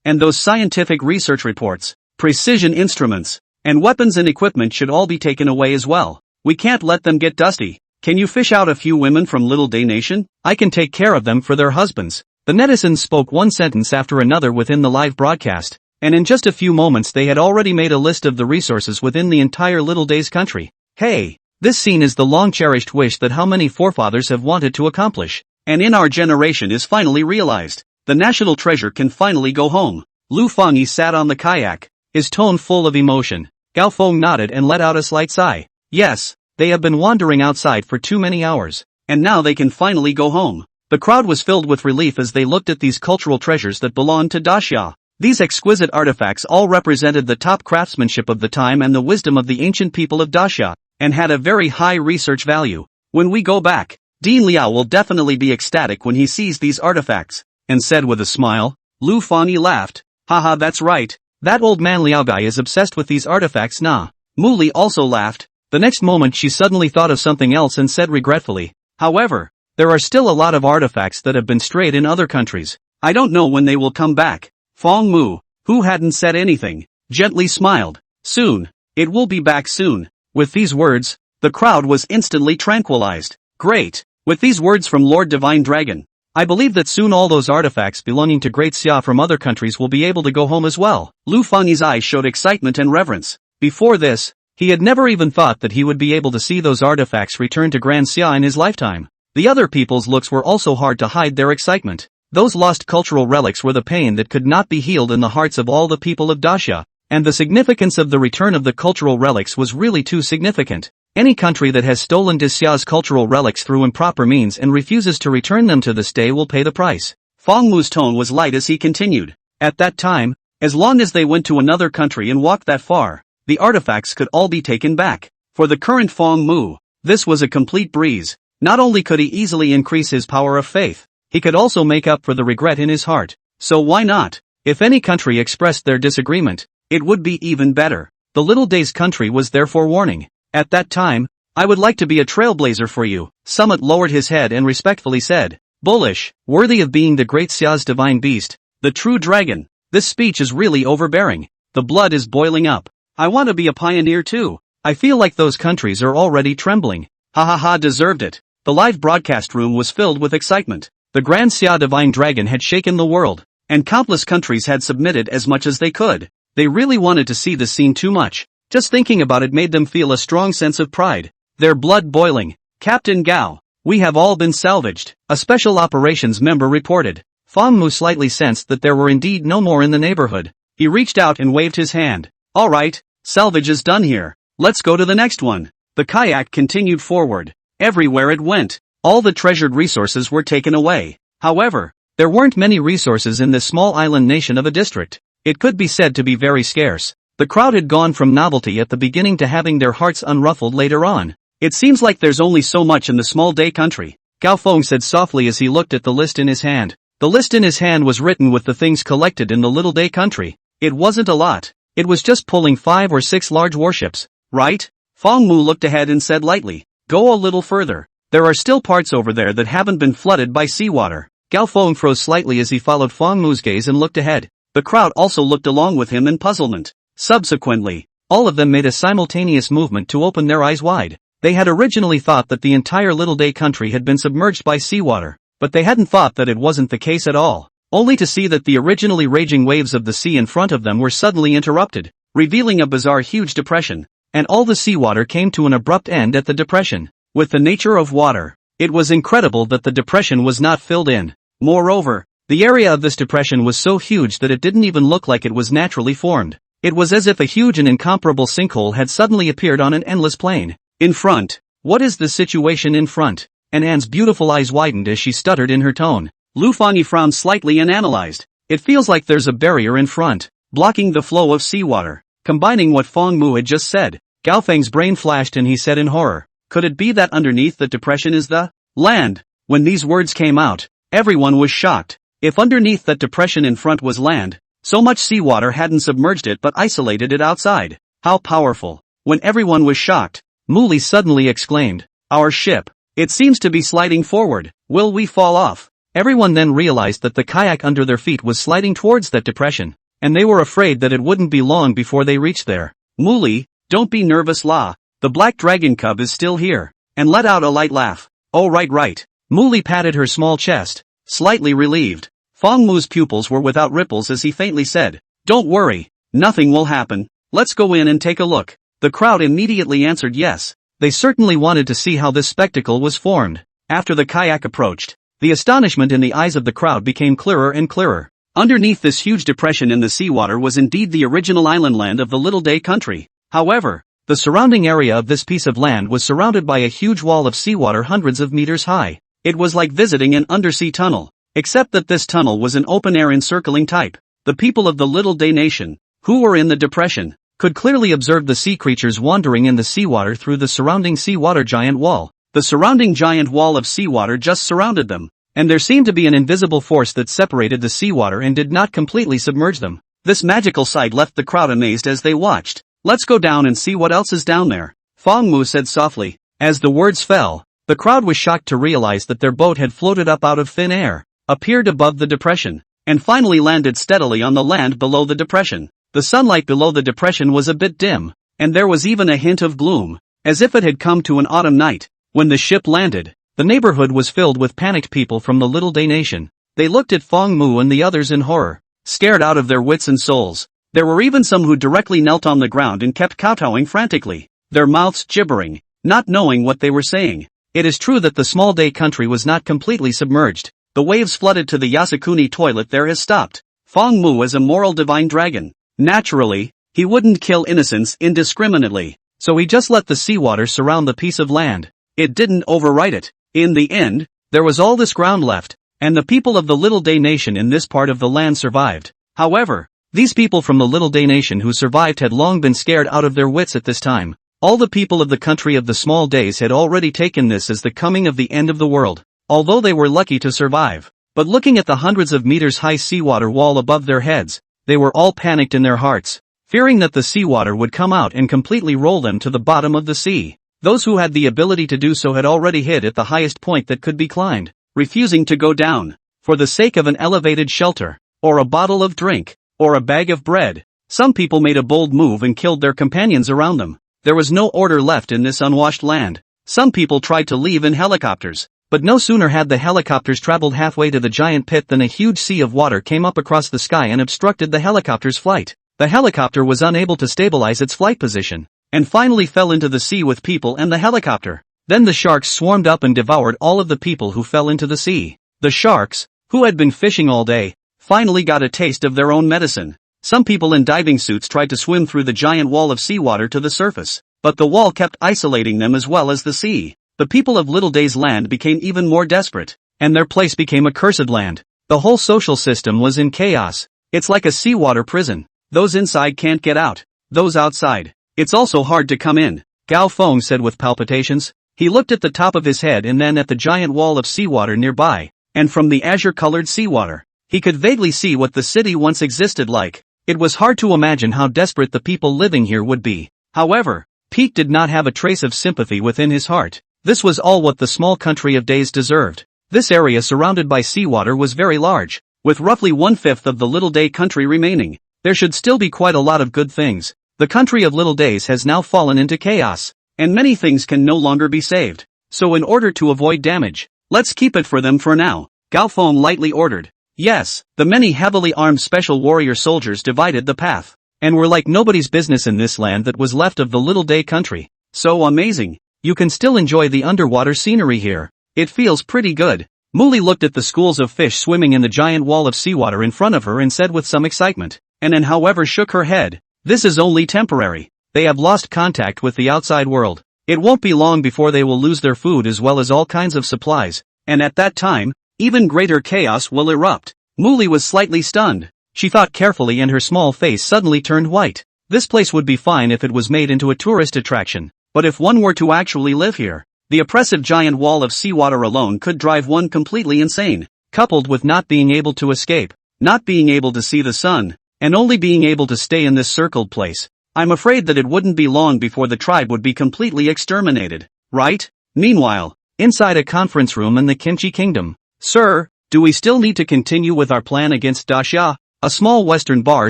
And those scientific research reports, precision instruments, and weapons and equipment should all be taken away as well. We can't let them get dusty. Can you fish out a few women from Little Day Nation? I can take care of them for their husbands. The netizens spoke one sentence after another within the live broadcast, and in just a few moments they had already made a list of the resources within the entire Little Days country. Hey, this scene is the long-cherished wish that how many forefathers have wanted to accomplish, and in our generation is finally realized. The national treasure can finally go home. Lu Fangyi sat on the kayak, his tone full of emotion. Gao Feng nodded and let out a slight sigh. Yes, they have been wandering outside for too many hours, and now they can finally go home. The crowd was filled with relief as they looked at these cultural treasures that belonged to Daxia. These exquisite artifacts all represented the top craftsmanship of the time and the wisdom of the ancient people of Daxia, and had a very high research value. When we go back, Dean Liao will definitely be ecstatic when he sees these artifacts, and said with a smile. Lu Fangyi laughed. Haha, that's right. That old man Liao guy is obsessed with these artifacts nah. Mu Li also laughed. The next moment she suddenly thought of something else and said regretfully. However, there are still a lot of artifacts that have been strayed in other countries. I don't know when they will come back. Fang Mu, who hadn't said anything, gently smiled. Soon. It will be back soon. With these words, the crowd was instantly tranquilized. Great. With these words from Lord Divine Dragon, I believe that soon all those artifacts belonging to Great Xia from other countries will be able to go home as well. Lu Fangyi's eyes showed excitement and reverence. Before this, he had never even thought that he would be able to see those artifacts return to Grand Xia in his lifetime. The other people's looks were also hard to hide their excitement. Those lost cultural relics were the pain that could not be healed in the hearts of all the people of Daxia, and the significance of the return of the cultural relics was really too significant. Any country that has stolen Daxia's cultural relics through improper means and refuses to return them to this day will pay the price. Fang Mu's tone was light as he continued. At that time, as long as they went to another country and walked that far, the artifacts could all be taken back. For the current Fang Mu, this was a complete breeze. Not only could he easily increase his power of faith, he could also make up for the regret in his heart. So why not? If any country expressed their disagreement, it would be even better. The Little Days country was therefore warning. At that time, I would like to be a trailblazer for you. Summit lowered his head and respectfully said, bullish, worthy of being the Great Xia's divine beast, the true dragon. This speech is really overbearing. The blood is boiling up. I want to be a pioneer too. I feel like those countries are already trembling. Ha ha ha, deserved it. The live broadcast room was filled with excitement. The Grand Xia Divine Dragon had shaken the world, and countless countries had submitted as much as they could. They really wanted to see this scene too much. Just thinking about it made them feel a strong sense of pride. Their blood boiling. Captain Gao, we have all been salvaged, a special operations member reported. Fang Mu slightly sensed that there were indeed no more in the neighborhood. He reached out and waved his hand. Alright, salvage is done here. Let's go to the next one. The kayak continued forward. Everywhere it went, all the treasured resources were taken away. However, there weren't many resources in this small island nation of a district. It could be said to be very scarce. The crowd had gone from novelty at the beginning to having their hearts unruffled later on. It seems like there's only so much in the small day country, Gao Feng said softly as he looked at the list in his hand. The list in his hand was written with the things collected in the little day country. It wasn't a lot. It was just pulling 5 or 6 large warships, right? Fang Mu looked ahead and said lightly, go a little further. There are still parts over there that haven't been flooded by seawater. Gao Feng froze slightly as he followed Fang Mu's gaze and looked ahead. The crowd also looked along with him in puzzlement. Subsequently, all of them made a simultaneous movement to open their eyes wide. They had originally thought that the entire Little Day country had been submerged by seawater, but they hadn't thought that it wasn't the case at all, only to see that the originally raging waves of the sea in front of them were suddenly interrupted, revealing a bizarre huge depression, and all the seawater came to an abrupt end at the depression. With the nature of water, it was incredible that the depression was not filled in. Moreover, the area of this depression was so huge that it didn't even look like it was naturally formed. It was as if a huge and incomparable sinkhole had suddenly appeared on an endless plain. In front. What is the situation in front? And Anne's beautiful eyes widened as she stuttered in her tone. Lu Fangyi frowned slightly and analyzed. It feels like there's a barrier in front, blocking the flow of seawater. Combining what Fang Mu had just said, Gao Feng's brain flashed and he said in horror, could it be that underneath the depression is the land? When these words came out, everyone was shocked. If underneath that depression in front was land, so much seawater hadn't submerged it but isolated it outside. How powerful. When everyone was shocked, Muli suddenly exclaimed, our ship. It seems to be sliding forward. Will we fall off? Everyone then realized that the kayak under their feet was sliding towards that depression, and they were afraid that it wouldn't be long before they reached there. Muli, don't be nervous La. The black dragon cub is still here. And let out a light laugh. Oh right. Muli patted her small chest, slightly relieved. Fang Mu's pupils were without ripples as he faintly said, don't worry, nothing will happen. Let's go in and take a look. The crowd immediately answered yes. They certainly wanted to see how this spectacle was formed. After the kayak approached, the astonishment in the eyes of the crowd became clearer and clearer. Underneath this huge depression in the seawater was indeed the original island land of the Little Day country. However, the surrounding area of this piece of land was surrounded by a huge wall of seawater hundreds of meters high. It was like visiting an undersea tunnel, except that this tunnel was an open-air encircling type. The people of the Little Day nation, who were in the depression, could clearly observe the sea creatures wandering in the seawater through the surrounding seawater giant wall. The surrounding giant wall of seawater just surrounded them, and there seemed to be an invisible force that separated the seawater and did not completely submerge them. This magical sight left the crowd amazed as they watched. Let's go down and see what else is down there, Fang Mu said softly. As the words fell, the crowd was shocked to realize that their boat had floated up out of thin air, appeared above the depression, and finally landed steadily on the land below the depression. The sunlight below the depression was a bit dim, and there was even a hint of gloom, as if it had come to an autumn night. When the ship landed, the neighborhood was filled with panicked people from the Little Day nation. They looked at Fang Mu and the others in horror, scared out of their wits and souls. There were even some who directly knelt on the ground and kept kowtowing frantically, their mouths gibbering, not knowing what they were saying. It is true that the small day country was not completely submerged. The waves flooded to the Yasukuni toilet there has stopped. Fang Mu is a moral divine dragon. Naturally, he wouldn't kill innocents indiscriminately, so he just let the seawater surround the piece of land. It didn't overwrite it. In the end, there was all this ground left, and the people of the Little Day nation in this part of the land survived. However, these people from the Little Day nation who survived had long been scared out of their wits at this time. All the people of the country of the small days had already taken this as the coming of the end of the world, although they were lucky to survive. But looking at the hundreds of meters high seawater wall above their heads, they were all panicked in their hearts, fearing that the seawater would come out and completely roll them to the bottom of the sea. Those who had the ability to do so had already hid at the highest point that could be climbed, refusing to go down, for the sake of an elevated shelter, or a bottle of drink, or a bag of bread. Some people made a bold move and killed their companions around them. There was no order left in this unwashed land. Some people tried to leave in helicopters, but no sooner had the helicopters traveled halfway to the giant pit than a huge sea of water came up across the sky and obstructed the helicopter's flight. The helicopter was unable to stabilize its flight position, and finally fell into the sea with people and the helicopter. Then the sharks swarmed up and devoured all of the people who fell into the sea. The sharks, who had been fishing all day, finally got a taste of their own medicine. Some people in diving suits tried to swim through the giant wall of seawater to the surface, but the wall kept isolating them as well as the sea. The people of Little Day's land became even more desperate, and their place became a cursed land. The whole social system was in chaos. It's like a seawater prison. Those inside can't get out. Those outside. It's also hard to come in, Gao Feng said with palpitations. He looked at the top of his head and then at the giant wall of seawater nearby, and from the azure-colored seawater, he could vaguely see what the city once existed like. It was hard to imagine how desperate the people living here would be. However, Pete did not have a trace of sympathy within his heart. This was all what the small country of Days deserved. This area surrounded by seawater was very large, with roughly 1/5 of the Little Day country remaining. There should still be quite a lot of good things. The country of Little Days has now fallen into chaos, and many things can no longer be saved. So in order to avoid damage, let's keep it for them for now, Gao Feng lightly ordered. Yes, the many heavily armed special warrior soldiers divided the path, and were like nobody's business in this land that was left of the Little Day country. So amazing. You can still enjoy the underwater scenery here. It feels pretty good. Muli looked at the schools of fish swimming in the giant wall of seawater in front of her and said with some excitement, and then however shook her head. This is only temporary. They have lost contact with the outside world. It won't be long before they will lose their food as well as all kinds of supplies, and at that time, even greater chaos will erupt. Muli was slightly stunned. She thought carefully and her small face suddenly turned white. This place would be fine if it was made into a tourist attraction, but if one were to actually live here, the oppressive giant wall of seawater alone could drive one completely insane, coupled with not being able to escape, not being able to see the sun, and only being able to stay in this circled place. I'm afraid that it wouldn't be long before the tribe would be completely exterminated, right? Meanwhile, inside a conference room in the Qin Shi Kingdom. Sir, do we still need to continue with our plan against Daxia? A small western bar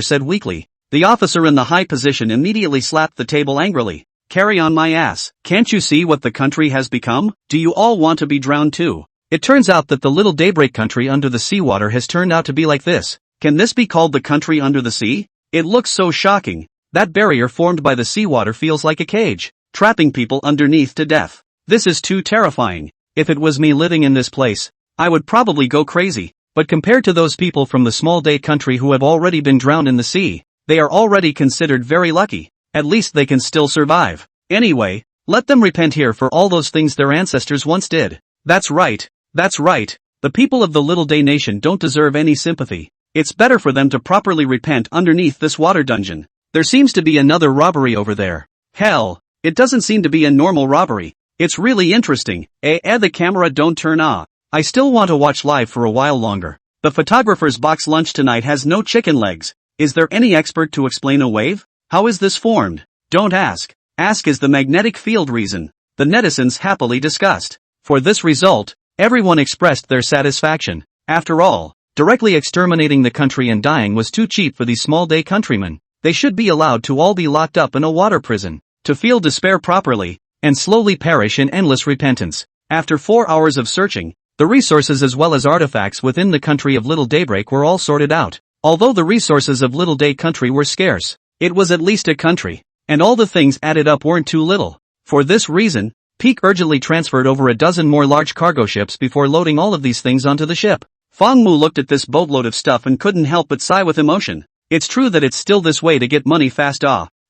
said weakly. The officer in the high position immediately slapped the table angrily. Carry on my ass. Can't you see what the country has become? Do you all want to be drowned too? It turns out that the Little Daybreak country under the seawater has turned out to be like this. Can this be called the country under the sea? It looks so shocking. That barrier formed by the seawater feels like a cage, trapping people underneath to death. This is too terrifying. If it was me living in this place, I would probably go crazy. But compared to those people from the small day country who have already been drowned in the sea, they are already considered very lucky. At least they can still survive. Anyway, let them repent here for all those things their ancestors once did. That's right. That's right. The people of the Little Day Nation don't deserve any sympathy. It's better for them to properly repent underneath this water dungeon. There seems to be another robbery over there. Hell, it doesn't seem to be a normal robbery. It's really interesting. The camera don't turn off. I still want to watch live for a while longer. The photographer's box lunch tonight has no chicken legs. Is there any expert to explain a wave? How is this formed? Don't ask. Ask is the magnetic field reason. The netizens happily discussed. For this result, everyone expressed their satisfaction. After all, directly exterminating the country and dying was too cheap for these small-day countrymen. They should be allowed to all be locked up in a water prison, to feel despair properly, and slowly perish in endless repentance. After 4 hours of searching, the resources as well as artifacts within the country of Little Daybreak were all sorted out. Although the resources of Little Day country were scarce, it was at least a country, and all the things added up weren't too little. For this reason, Peak urgently transferred over a dozen more large cargo ships before loading all of these things onto the ship. Fang Mu looked at this boatload of stuff and couldn't help but sigh with emotion. It's true that it's still this way to get money fast.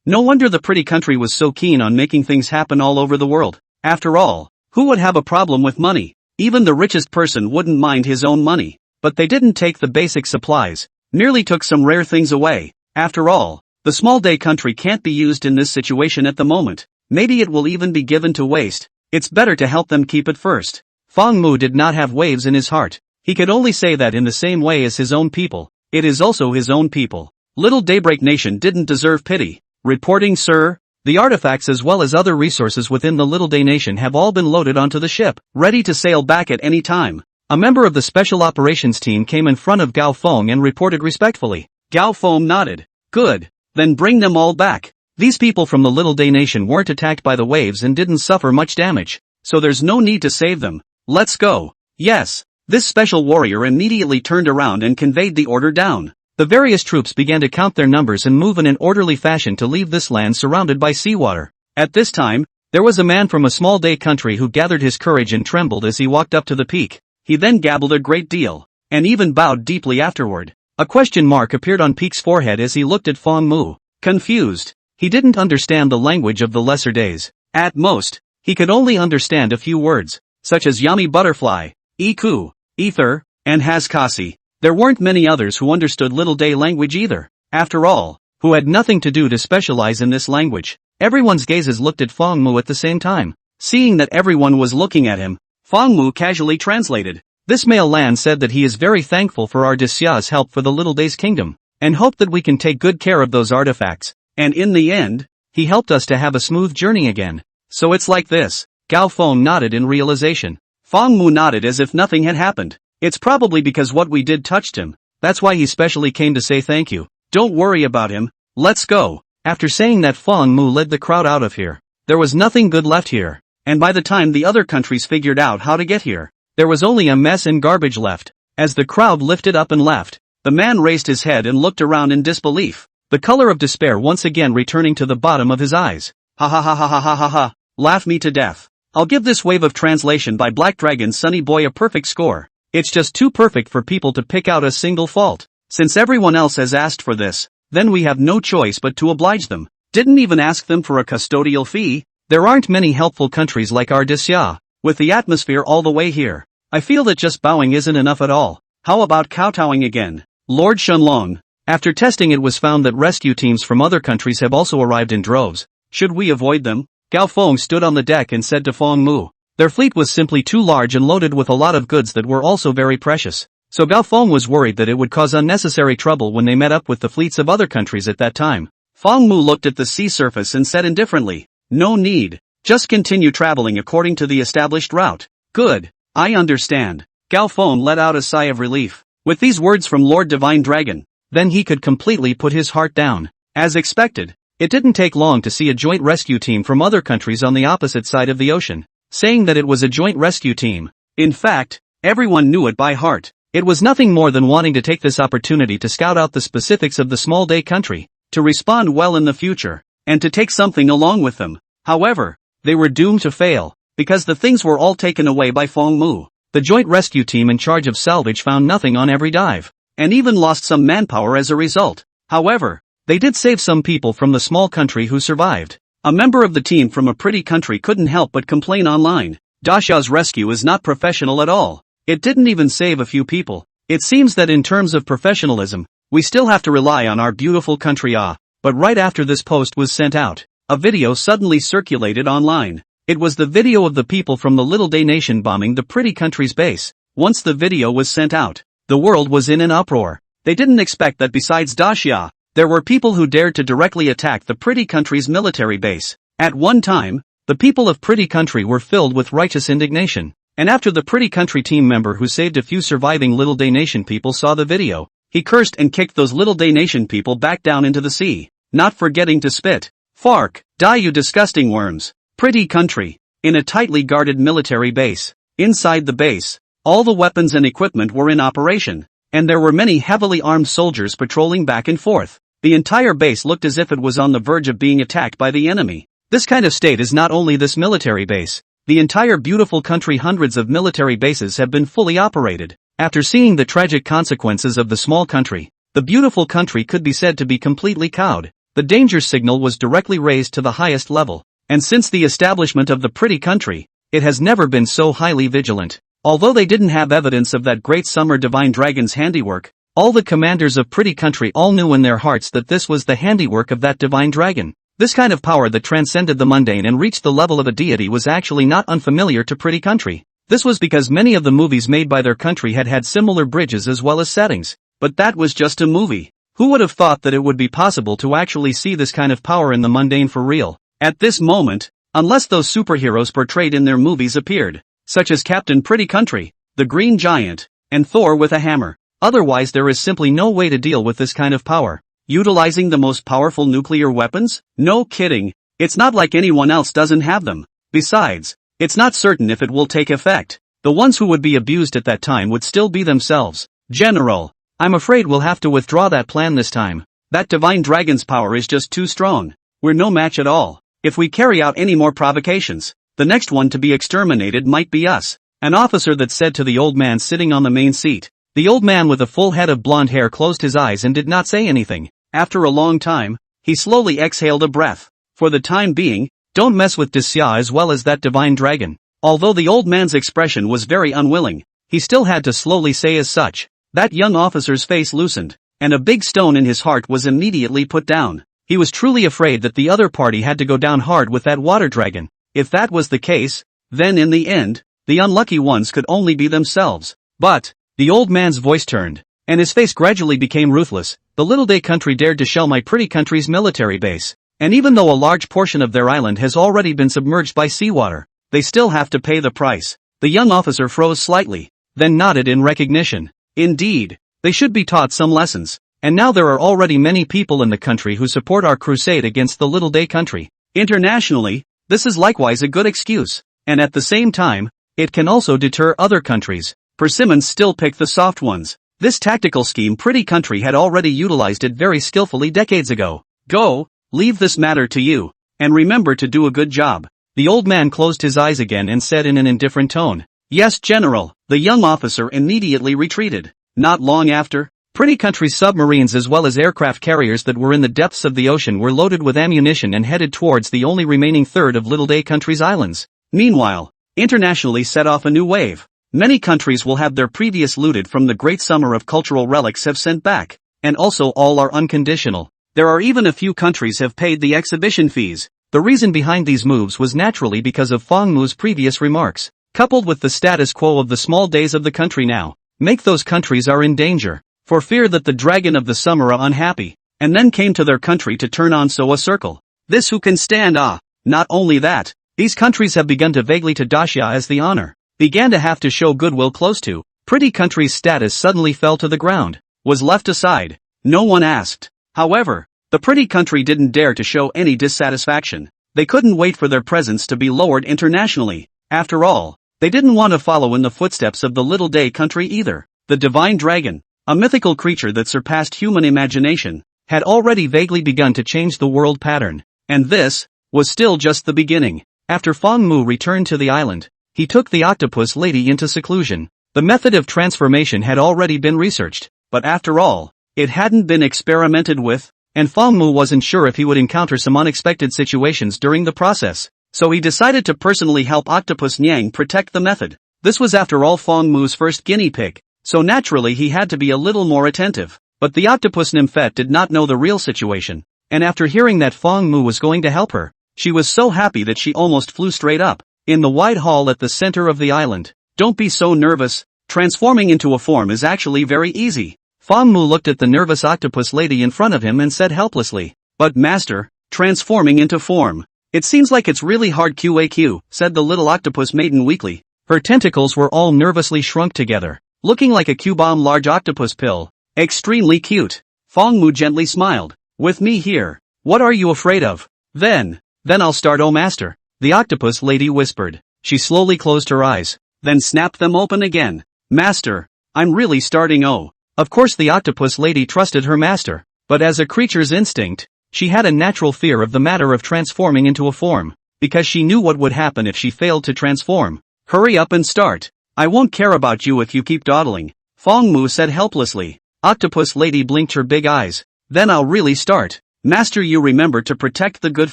No wonder the pretty country was so keen on making things happen all over the world. After all, who would have a problem with money? Even the richest person wouldn't mind his own money. But they didn't take the basic supplies, merely took some rare things away. After all, the small day country can't be used in this situation at the moment. Maybe it will even be given to waste. It's better to help them keep it first. Fang Mu did not have waves in his heart. He could only say that in the same way as his own people. It is also his own people. Little Daybreak Nation didn't deserve pity. Reporting, sir. The artifacts as well as other resources within the Little Day Nation have all been loaded onto the ship, ready to sail back at any time. A member of the Special Operations team came in front of Gao Feng and reported respectfully. Gao Feng nodded. Good. Then bring them all back. These people from the Little Day Nation weren't attacked by the waves and didn't suffer much damage, so there's no need to save them. Let's go. Yes. This special warrior immediately turned around and conveyed the order down. The various troops began to count their numbers and move in an orderly fashion to leave this land surrounded by seawater. At this time, there was a man from a small day country who gathered his courage and trembled as he walked up to the peak. He then gabbled a great deal, and even bowed deeply afterward. A question mark appeared on Peak's forehead as he looked at Fong Mu. Confused, he didn't understand the language of the lesser days. At most, he could only understand a few words, such as yummy butterfly, iku, ether, and haskasi. There weren't many others who understood Little Day language either. After all, who had nothing to do to specialize in this language. Everyone's gazes looked at Fong Mu at the same time. Seeing that everyone was looking at him, Fong Mu casually translated. This male Lan said that he is very thankful for our Disya's help for the Little Day's kingdom, and hoped that we can take good care of those artifacts, and in the end, he helped us to have a smooth journey again. So it's like this. Gao Feng nodded in realization. Fong Mu nodded as if nothing had happened. It's probably because what we did touched him. That's why he specially came to say thank you. Don't worry about him. Let's go. After saying that, Fong Mu led the crowd out of here. There was nothing good left here. And by the time the other countries figured out how to get here, there was only a mess and garbage left. As the crowd lifted up and left, the man raised his head and looked around in disbelief, the color of despair once again returning to the bottom of his eyes. Ha ha ha ha ha ha ha ha. Laugh me to death. I'll give this wave of translation by Black Dragon's Sunny Boy a perfect score. It's just too perfect for people to pick out a single fault. Since everyone else has asked for this, then we have no choice but to oblige them. Didn't even ask them for a custodial fee. There aren't many helpful countries like our Disya. With the atmosphere all the way here, I feel that just bowing isn't enough at all. How about kowtowing again? Lord Shenlong. After testing, it was found that rescue teams from other countries have also arrived in droves. Should we avoid them? Gao Feng stood on the deck and said to Fong Mu. Their fleet was simply too large and loaded with a lot of goods that were also very precious. So Gao Feng was worried that it would cause unnecessary trouble when they met up with the fleets of other countries at that time. Fong Mu looked at the sea surface and said indifferently, no need. Just continue traveling according to the established route. Good. I understand. Gao Feng let out a sigh of relief. With these words from Lord Divine Dragon, then he could completely put his heart down. As expected, it didn't take long to see a joint rescue team from other countries on the opposite side of the ocean, saying that it was a joint rescue team. In fact, everyone knew it by heart. It was nothing more than wanting to take this opportunity to scout out the specifics of the small day country, to respond well in the future, and to take something along with them. However, they were doomed to fail, because the things were all taken away by Fong Mu. The joint rescue team in charge of salvage found nothing on every dive, and even lost some manpower as a result. However, they did save some people from the small country who survived. A member of the team from a pretty country couldn't help but complain online. Dasha's rescue is not professional at all. It didn't even save a few people. It seems that in terms of professionalism, we still have to rely on our beautiful country. But right after this post was sent out, a video suddenly circulated online. It was the video of the people from the Little Day Nation bombing the pretty country's base. Once the video was sent out, the world was in an uproar. They didn't expect that besides Dacia, there were people who dared to directly attack the pretty country's military base. At one time, the people of pretty country were filled with righteous indignation. And after the pretty country team member who saved a few surviving Little Day Nation people saw the video, he cursed and kicked those Little Day Nation people back down into the sea, not forgetting to spit. Fark, die you disgusting worms. Pretty country. In a tightly guarded military base. Inside the base, all the weapons and equipment were in operation, and there were many heavily armed soldiers patrolling back and forth. The entire base looked as if it was on the verge of being attacked by the enemy. This kind of state is not only this military base. The entire beautiful country, hundreds of military bases have been fully operated. After seeing the tragic consequences of the small country, the beautiful country could be said to be completely cowed. The danger signal was directly raised to the highest level. And since the establishment of the pretty country, it has never been so highly vigilant. Although they didn't have evidence of that great summer divine dragon's handiwork, all the commanders of pretty country all knew in their hearts that this was the handiwork of that divine dragon. This kind of power that transcended the mundane and reached the level of a deity was actually not unfamiliar to pretty country. This was because many of the movies made by their country had had similar bridges as well as settings. But that was just a movie. Who would have thought that it would be possible to actually see this kind of power in the mundane for real? At this moment, unless those superheroes portrayed in their movies appeared, such as Captain Pretty Country, the Green Giant, and Thor with a hammer. Otherwise there is simply no way to deal with this kind of power. Utilizing the most powerful nuclear weapons? No kidding. It's not like anyone else doesn't have them. Besides, it's not certain if it will take effect. The ones who would be abused at that time would still be themselves. General, I'm afraid we'll have to withdraw that plan this time. That divine dragon's power is just too strong. We're no match at all. If we carry out any more provocations, the next one to be exterminated might be us. An officer that said to the old man sitting on the main seat. The old man with a full head of blonde hair closed his eyes and did not say anything. After a long time, he slowly exhaled a breath. For the time being, don't mess with Disya as well as that divine dragon. Although the old man's expression was very unwilling, he still had to slowly say as such. That young officer's face loosened, and a big stone in his heart was immediately put down. He was truly afraid that the other party had to go down hard with that water dragon. If that was the case, then in the end, the unlucky ones could only be themselves. But, the old man's voice turned, and his face gradually became ruthless. The little day country dared to shell my pretty country's military base. And even though a large portion of their island has already been submerged by seawater, they still have to pay the price. The young officer froze slightly, then nodded in recognition. Indeed, they should be taught some lessons. And now there are already many people in the country who support our crusade against the little day country. Internationally, this is likewise a good excuse. And at the same time, it can also deter other countries. Persimmons still pick the soft ones. This tactical scheme pretty country had already utilized it very skillfully decades ago. Go, leave this matter to you, and remember to do a good job. The old man closed his eyes again and said in an indifferent tone, "Yes, General." The young officer immediately retreated. Not long after, pretty country's submarines as well as aircraft carriers that were in the depths of the ocean were loaded with ammunition and headed towards the only remaining third of Little Day Country's islands. Meanwhile, internationally set off a new wave. Many countries will have their previous looted from the great summer of cultural relics have sent back, and also all are unconditional. There are even a few countries have paid the exhibition fees. The reason behind these moves was naturally because of Fong Mu's previous remarks, coupled with the status quo of the small days of the country now. Make those countries are in danger, for fear that the dragon of the summer are unhappy, and then came to their country to turn on so a circle. This who can stand Not only that, these countries have begun to vaguely to Dacia as the honor, began to have to show goodwill close to, pretty country's status suddenly fell to the ground, was left aside. No one asked. However, the pretty country didn't dare to show any dissatisfaction. They couldn't wait for their presence to be lowered internationally. After all, they didn't want to follow in the footsteps of the little day country either. The divine dragon, a mythical creature that surpassed human imagination, had already vaguely begun to change the world pattern. And this was still just the beginning. After Fong Mu returned to the island, he took the octopus lady into seclusion. The method of transformation had already been researched, but after all, it hadn't been experimented with, and Fong Mu wasn't sure if he would encounter some unexpected situations during the process. So he decided to personally help Octopus Nyang protect the method. This was after all Fong Mu's first guinea pig, so naturally he had to be a little more attentive. But the octopus nymphette did not know the real situation, and after hearing that Fong Mu was going to help her, she was so happy that she almost flew straight up. In the wide hall at the center of the island. Don't be so nervous, transforming into a form is actually very easy. Fong Mu looked at the nervous octopus lady in front of him and said helplessly, "But master, transforming into form. It seems like it's really hard." "QAQ, said the little octopus maiden weakly. Her tentacles were all nervously shrunk together, looking like a Q-bomb large octopus pill. Extremely cute. Fong Mu gently smiled. "With me here, what are you afraid of?" Then I'll start, oh master," the octopus lady whispered. She slowly closed her eyes, then snapped them open again. "Master, I'm really starting, oh." Of course the octopus lady trusted her master, but as a creature's instinct, she had a natural fear of the matter of transforming into a form, because she knew what would happen if she failed to transform. "Hurry up and start. I won't care about you if you keep dawdling," Fong Mu said helplessly. Octopus lady blinked her big eyes. "Then I'll really start. Master, you remember to protect the good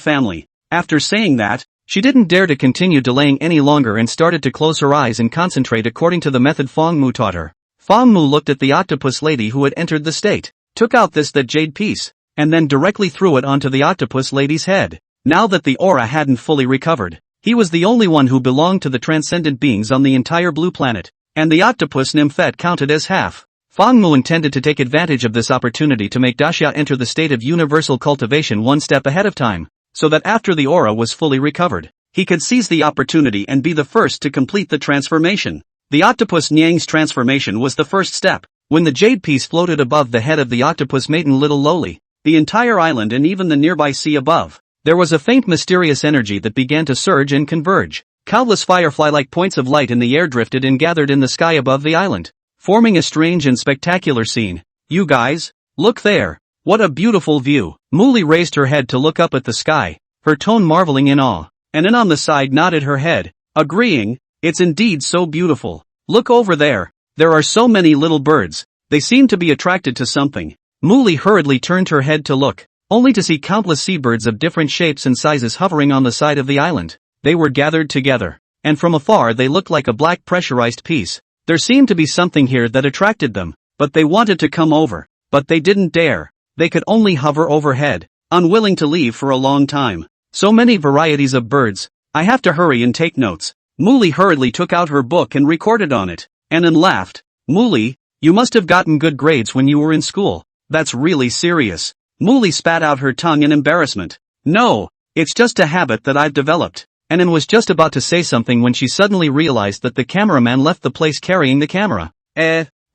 family." After saying that, she didn't dare to continue delaying any longer and started to close her eyes and concentrate according to the method Fong Mu taught her. Fong Mu looked at the octopus lady who had entered the state, took out that jade piece, and then directly threw it onto the octopus lady's head. Now that the aura hadn't fully recovered, he was the only one who belonged to the transcendent beings on the entire blue planet, and the octopus nymphette counted as half. Fong Mu intended to take advantage of this opportunity to make Daxia enter the state of universal cultivation one step ahead of time, so that after the aura was fully recovered, he could seize the opportunity and be the first to complete the transformation. The octopus Nyang's transformation was the first step. When the jade piece floated above the head of the octopus maiden little lowly, the entire island and even the nearby sea above, there was a faint mysterious energy that began to surge and converge. Countless firefly-like points of light in the air drifted and gathered in the sky above the island, forming a strange and spectacular scene. You guys, look there. What a beautiful view. Muli raised her head to look up at the sky, her tone marveling in awe, and then on the side nodded her head, agreeing, it's indeed so beautiful. Look over there. There are so many little birds. They seem to be attracted to something. Muli hurriedly turned her head to look, only to see countless seabirds of different shapes and sizes hovering on the side of the island. They were gathered together, and from afar they looked like a black pressurized piece. There seemed to be something here that attracted them, but they wanted to come over, but they didn't dare. They could only hover overhead, unwilling to leave for a long time. So many varieties of birds. I have to hurry and take notes. Muli hurriedly took out her book and recorded on it, and then laughed. Muli, you must have gotten good grades when you were in school. That's really serious. Muli spat out her tongue in embarrassment. No, it's just a habit that I've developed. Annan was just about to say something when she suddenly realized that the cameraman left the place carrying the camera.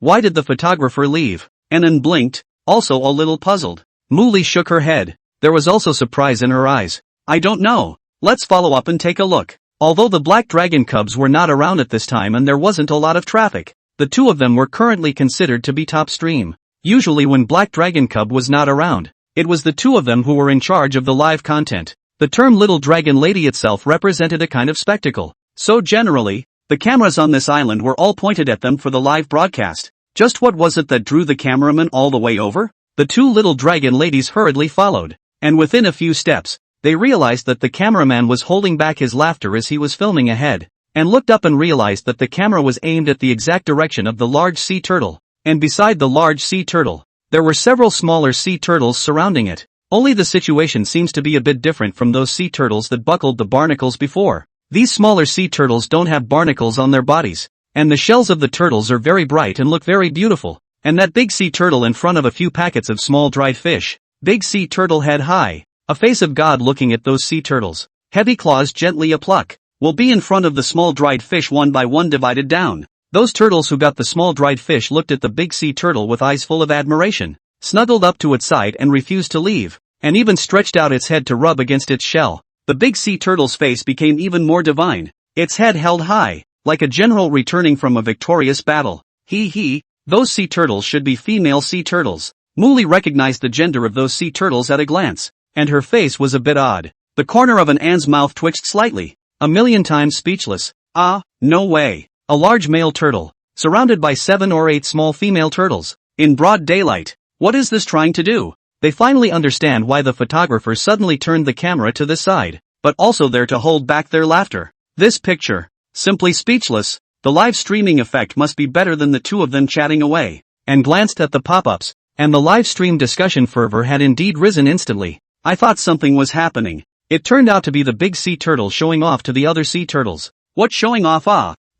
Why did the photographer leave? Annan blinked, also a little puzzled. Muli shook her head. There was also surprise in her eyes. I don't know. Let's follow up and take a look. Although the black dragon cubs were not around at this time and there wasn't a lot of traffic, the two of them were currently considered to be top stream. Usually when black dragon cub was not around, it was the two of them who were in charge of the live content. The term little dragon lady itself represented a kind of spectacle. So generally, the cameras on this island were all pointed at them for the live broadcast. Just what was it that drew the cameraman all the way over? The two little dragon ladies hurriedly followed, and within a few steps, they realized that the cameraman was holding back his laughter as he was filming ahead, and looked up and realized that the camera was aimed at the exact direction of the large sea turtle, and beside the large sea turtle, there were several smaller sea turtles surrounding it. Only the situation seems to be a bit different from those sea turtles that buckled the barnacles before. These smaller sea turtles don't have barnacles on their bodies, and the shells of the turtles are very bright and look very beautiful. And that big sea turtle in front of a few packets of small dried fish. Big sea turtle head high, a face of God looking at those sea turtles. Heavy claws gently a pluck, will be in front of the small dried fish one by one divided down. Those turtles who got the small dried fish looked at the big sea turtle with eyes full of admiration, snuggled up to its side and refused to leave, and even stretched out its head to rub against its shell. The big sea turtle's face became even more divine, its head held high, like a general returning from a victorious battle. Those sea turtles should be female sea turtles. Muli recognized the gender of those sea turtles at a glance, and her face was a bit odd. The corner of an Anne's mouth twitched slightly, a million times speechless. No way. A large male turtle, surrounded by 7 or 8 small female turtles, in broad daylight. What is this trying to do? They finally understand why the photographer suddenly turned the camera to this side, but also there to hold back their laughter. This picture, simply speechless. The live streaming effect must be better than the two of them chatting away, and glanced at the pop-ups, and the live stream discussion fervor had indeed risen instantly. I thought something was happening. It turned out to be the big sea turtle showing off to the other sea turtles. What showing off?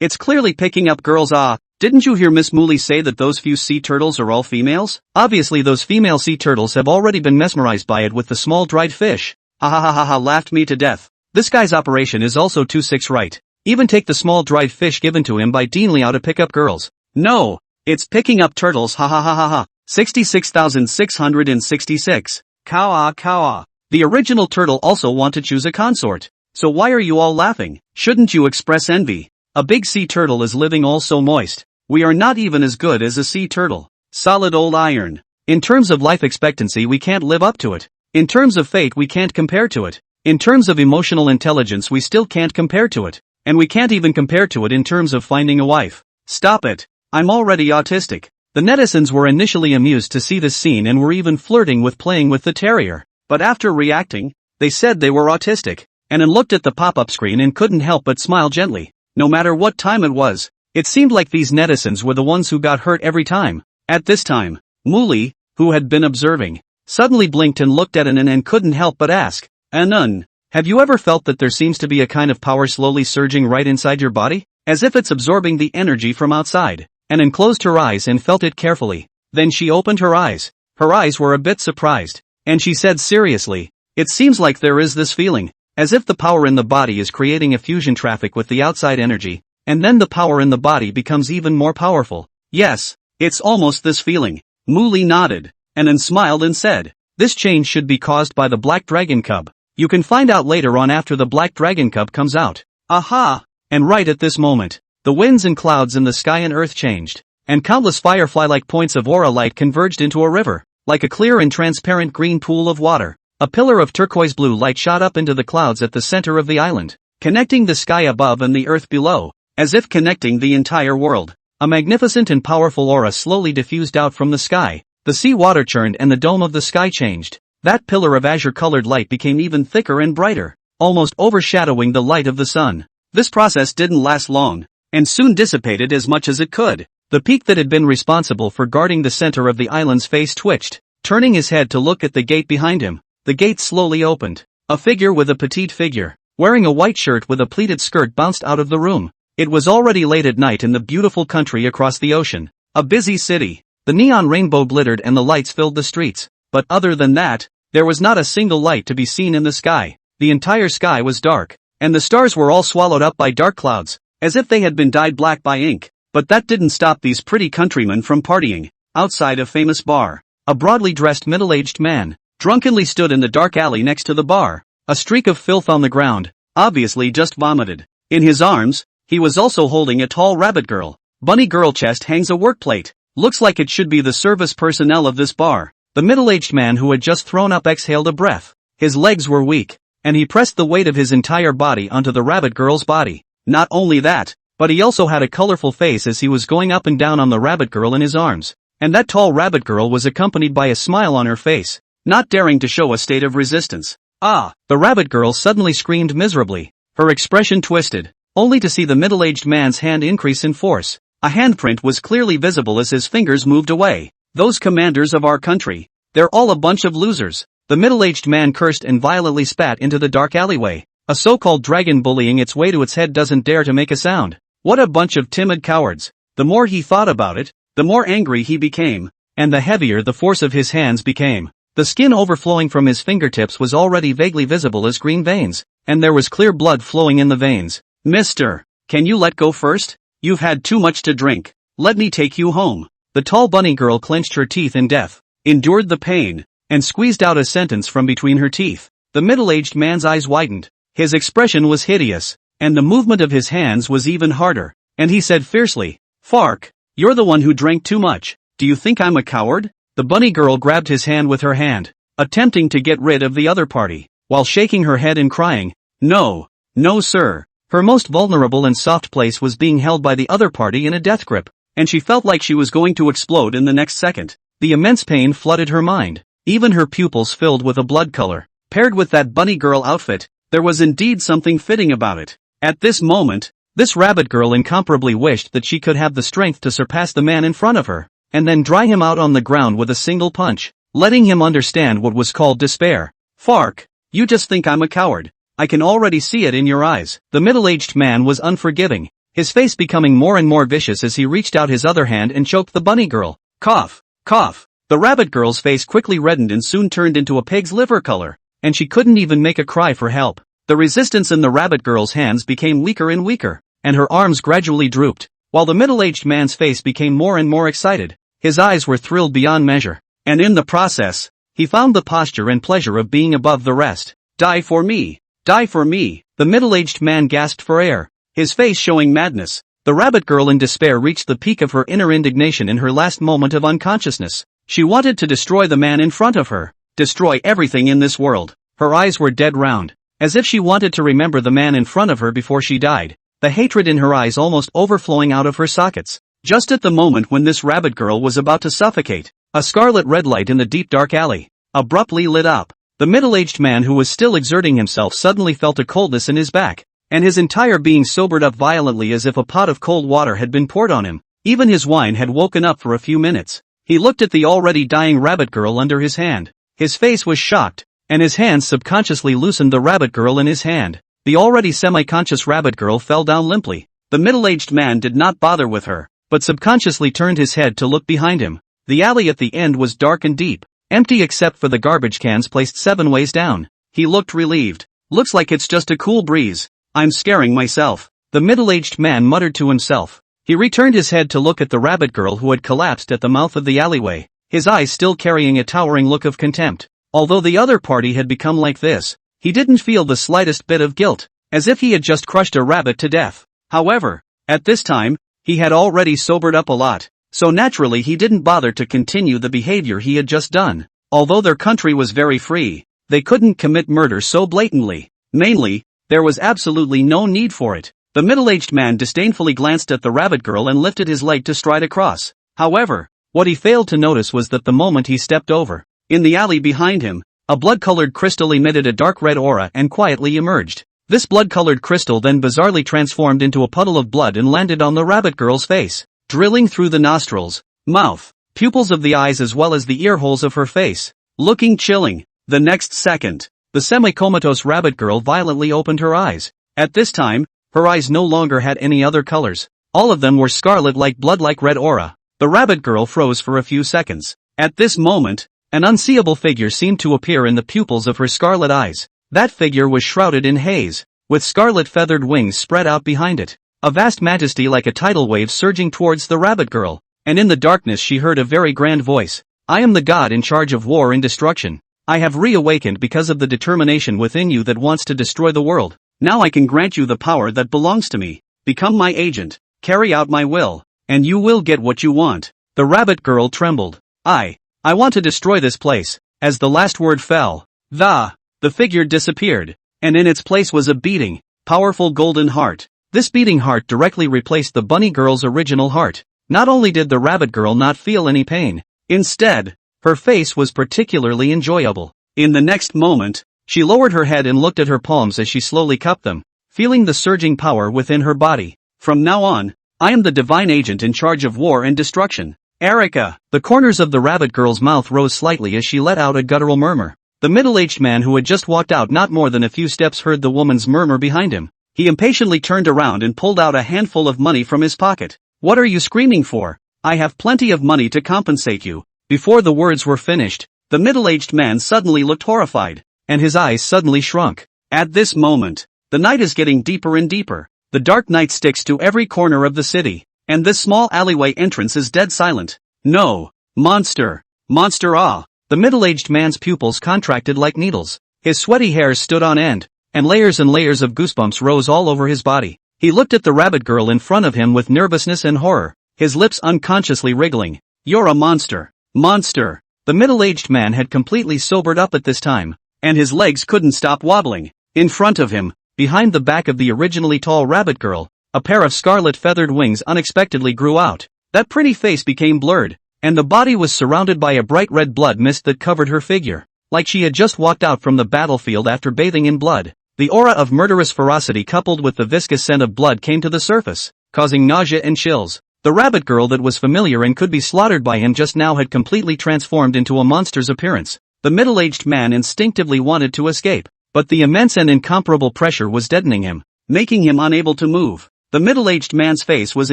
It's clearly picking up girls. Didn't you hear Miss Muli say that those few sea turtles are all females? Obviously those female sea turtles have already been mesmerized by it with the small dried fish. Laughed me to death. This guy's operation is also 2-6 right. Even take the small dried fish given to him by Dean Liao to pick up girls. No, it's picking up turtles. 66,666. Kawa. The original turtle also want to choose a consort. So why are you all laughing? Shouldn't you express envy? A big sea turtle is living all so moist. We are not even as good as a sea turtle. Solid old iron. In terms of life expectancy we can't live up to it. In terms of fate we can't compare to it. In terms of emotional intelligence we still can't compare to it. And we can't even compare to it in terms of finding a wife. Stop it. I'm already autistic. The netizens were initially amused to see this scene and were even flirting with playing with the terrier. But after reacting, they said they were autistic, and then looked at the pop-up screen and couldn't help but smile gently. No matter what time it was, it seemed like these netizens were the ones who got hurt every time. At this time, Muli, who had been observing, suddenly blinked and looked at Annan and couldn't help but ask, Annan, have you ever felt that there seems to be a kind of power slowly surging right inside your body? As if it's absorbing the energy from outside. Annan closed her eyes and felt it carefully. Then she opened her eyes. Her eyes were a bit surprised, and she said seriously, it seems like there is this feeling, as if the power in the body is creating a fusion traffic with the outside energy, and then the power in the body becomes even more powerful. Yes, it's almost this feeling. Muli nodded, and then smiled and said, this change should be caused by the black dragon cub. You can find out later on after the black dragon cub comes out. Aha! And right at this moment, the winds and clouds in the sky and earth changed, and countless firefly-like points of aura light converged into a river, like a clear and transparent green pool of water. A pillar of turquoise blue light shot up into the clouds at the center of the island, connecting the sky above and the earth below, as if connecting the entire world. A magnificent and powerful aura slowly diffused out from the sky. The sea water churned and the dome of the sky changed. That pillar of azure-colored light became even thicker and brighter, almost overshadowing the light of the sun. This process didn't last long, and soon dissipated as much as it could. The peak that had been responsible for guarding the center of the island's face twitched, turning his head to look at the gate behind him. The gate slowly opened. A figure with a petite figure, wearing a white shirt with a pleated skirt, bounced out of the room. It was already late at night in the beautiful country across the ocean. A busy city. The neon rainbow glittered and the lights filled the streets. But other than that, there was not a single light to be seen in the sky. The entire sky was dark, and the stars were all swallowed up by dark clouds, as if they had been dyed black by ink. But that didn't stop these pretty countrymen from partying. Outside a famous bar, a broadly dressed middle-aged man drunkenly stood in the dark alley next to the bar, a streak of filth on the ground, obviously just vomited. In his arms, he was also holding a tall rabbit girl. Bunny girl chest hangs a work plate. Looks like it should be the service personnel of this bar. The middle-aged man who had just thrown up exhaled a breath. His legs were weak, and he pressed the weight of his entire body onto the rabbit girl's body. Not only that, but he also had a colorful face as he was going up and down on the rabbit girl in his arms. And that tall rabbit girl was accompanied by a smile on her face, not daring to show a state of resistance. Ah! The rabbit girl suddenly screamed miserably. Her expression twisted, only to see the middle-aged man's hand increase in force. A handprint was clearly visible as his fingers moved away. Those commanders of our country, they're all a bunch of losers. The middle-aged man cursed and violently spat into the dark alleyway. A so-called dragon bullying its way to its head doesn't dare to make a sound. What a bunch of timid cowards. The more he thought about it, the more angry he became, and the heavier the force of his hands became. The skin overflowing from his fingertips was already vaguely visible as green veins, and there was clear blood flowing in the veins. Mister, can you let go first? You've had too much to drink. Let me take you home. The tall bunny girl clenched her teeth in death, endured the pain, and squeezed out a sentence from between her teeth. The middle-aged man's eyes widened. His expression was hideous, and the movement of his hands was even harder, and he said fiercely, "Fark, you're the one who drank too much. Do you think I'm a coward?" The bunny girl grabbed his hand with her hand, attempting to get rid of the other party, while shaking her head and crying, "No, no sir." Her most vulnerable and soft place was being held by the other party in a death grip, and she felt like she was going to explode in the next second. The immense pain flooded her mind, even her pupils filled with a blood color. Paired with that bunny girl outfit, there was indeed something fitting about it. At this moment, this rabbit girl incomparably wished that she could have the strength to surpass the man in front of her, and then dry him out on the ground with a single punch, letting him understand what was called despair. "Fark, you just think I'm a coward. I can already see it in your eyes." The middle-aged man was unforgiving, his face becoming more and more vicious as he reached out his other hand and choked the bunny girl. Cough, cough. The rabbit girl's face quickly reddened and soon turned into a pig's liver color, and she couldn't even make a cry for help. The resistance in the rabbit girl's hands became weaker and weaker, and her arms gradually drooped, while the middle-aged man's face became more and more excited. His eyes were thrilled beyond measure, and in the process, he found the posture and pleasure of being above the rest. "Die for me! Die for me!" The middle-aged man gasped for air, his face showing madness. The rabbit girl in despair reached the peak of her inner indignation in her last moment of unconsciousness. She wanted to destroy the man in front of her, destroy everything in this world. Her eyes were dead round, as if she wanted to remember the man in front of her before she died, the hatred in her eyes almost overflowing out of her sockets. Just at the moment when this rabbit girl was about to suffocate, a scarlet red light in the deep dark alley abruptly lit up. The middle-aged man who was still exerting himself suddenly felt a coldness in his back, and his entire being sobered up violently as if a pot of cold water had been poured on him. Even his wine had woken up for a few minutes. He looked at the already dying rabbit girl under his hand. His face was shocked, and his hands subconsciously loosened the rabbit girl in his hand. The already semi-conscious rabbit girl fell down limply. The middle-aged man did not bother with her, but subconsciously turned his head to look behind him. The alley at the end was dark and deep, empty except for the garbage cans placed 7 ways down. He looked relieved. "Looks like it's just a cool breeze. I'm scaring myself," the middle-aged man muttered to himself. He returned his head to look at the rabbit girl who had collapsed at the mouth of the alleyway, his eyes still carrying a towering look of contempt. Although the other party had become like this, he didn't feel the slightest bit of guilt, as if he had just crushed a rabbit to death. However, at this time, he had already sobered up a lot. so naturally he didn't bother to continue the behavior he had just done. Although their country was very free, they couldn't commit murder so blatantly. Mainly, there was absolutely no need for it. The middle-aged man disdainfully glanced at the rabbit girl and lifted his leg to stride across. However, what he failed to notice was that the moment he stepped over, in the alley behind him, a blood-colored crystal emitted a dark red aura and quietly emerged. This blood-colored crystal then bizarrely transformed into a puddle of blood and landed on the rabbit girl's face, drilling through the nostrils, mouth, pupils of the eyes as well as the ear holes of her face, looking chilling. The next second, the semi-comatose rabbit girl violently opened her eyes. At this time, her eyes no longer had any other colors. All of them were scarlet like blood-like red aura. The rabbit girl froze for a few seconds. At this moment, an unseeable figure seemed to appear in the pupils of her scarlet eyes. That figure was shrouded in haze, with scarlet feathered wings spread out behind it. A vast majesty like a tidal wave surging towards the rabbit girl. And in the darkness she heard a very grand voice. I am the god in charge of war and destruction. I have reawakened because of the determination within you that wants to destroy the world. Now I can grant you the power that belongs to me. Become my agent, carry out my will, and you will get what you want. The rabbit girl trembled. I want to destroy this place. As the last word fell, the figure disappeared, and in its place was a beating, powerful golden heart. This beating heart directly replaced the bunny girl's original heart. Not only did the rabbit girl not feel any pain, instead, her face was particularly enjoyable. In the next moment, she lowered her head and looked at her palms as she slowly cupped them, feeling the surging power within her body. From now on, I am the divine agent in charge of war and destruction. Erica! The corners of the rabbit girl's mouth rose slightly as she let out a guttural murmur. The middle-aged man who had just walked out not more than a few steps heard the woman's murmur behind him. He impatiently turned around and pulled out a handful of money from his pocket. What are you screaming for? I have plenty of money to compensate you. Before the words were finished, the middle-aged man suddenly looked horrified, and his eyes suddenly shrunk. At this moment, the night is getting deeper and deeper. The dark night sticks to every corner of the city, and this small alleyway entrance is dead silent. No! Monster! Monster ah! The middle-aged man's pupils contracted like needles. His sweaty hairs stood on end, and layers of goosebumps rose all over his body. He looked at the rabbit girl in front of him with nervousness and horror, his lips unconsciously wriggling. You're a monster! Monster! The middle-aged man had completely sobered up at this time, and his legs couldn't stop wobbling. In front of him, behind the back of the originally tall rabbit girl, a pair of scarlet feathered wings unexpectedly grew out. That pretty face became blurred, and the body was surrounded by a bright red blood mist that covered her figure, like she had just walked out from the battlefield after bathing in blood. The aura of murderous ferocity coupled with the viscous scent of blood came to the surface, causing nausea and chills. The rabbit girl that was familiar and could be slaughtered by him just now had completely transformed into a monster's appearance. The middle-aged man instinctively wanted to escape, but the immense and incomparable pressure was deadening him, making him unable to move. The middle-aged man's face was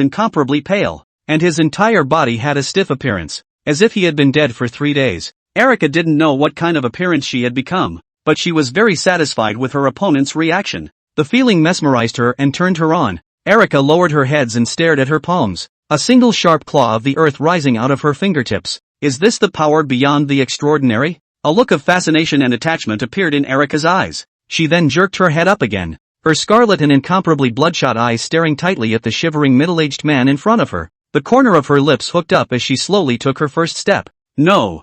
incomparably pale, and his entire body had a stiff appearance, as if he had been dead for 3 days. Erica didn't know what kind of appearance she had become, but she was very satisfied with her opponent's reaction. The feeling mesmerized her and turned her on. Erica lowered her head and stared at her palms, a single sharp claw of the earth rising out of her fingertips. Is this the power beyond the extraordinary? A look of fascination and attachment appeared in Erica's eyes. She then jerked her head up again, her scarlet and incomparably bloodshot eyes staring tightly at the shivering middle-aged man in front of her. The corner of her lips hooked up as she slowly took her first step. No,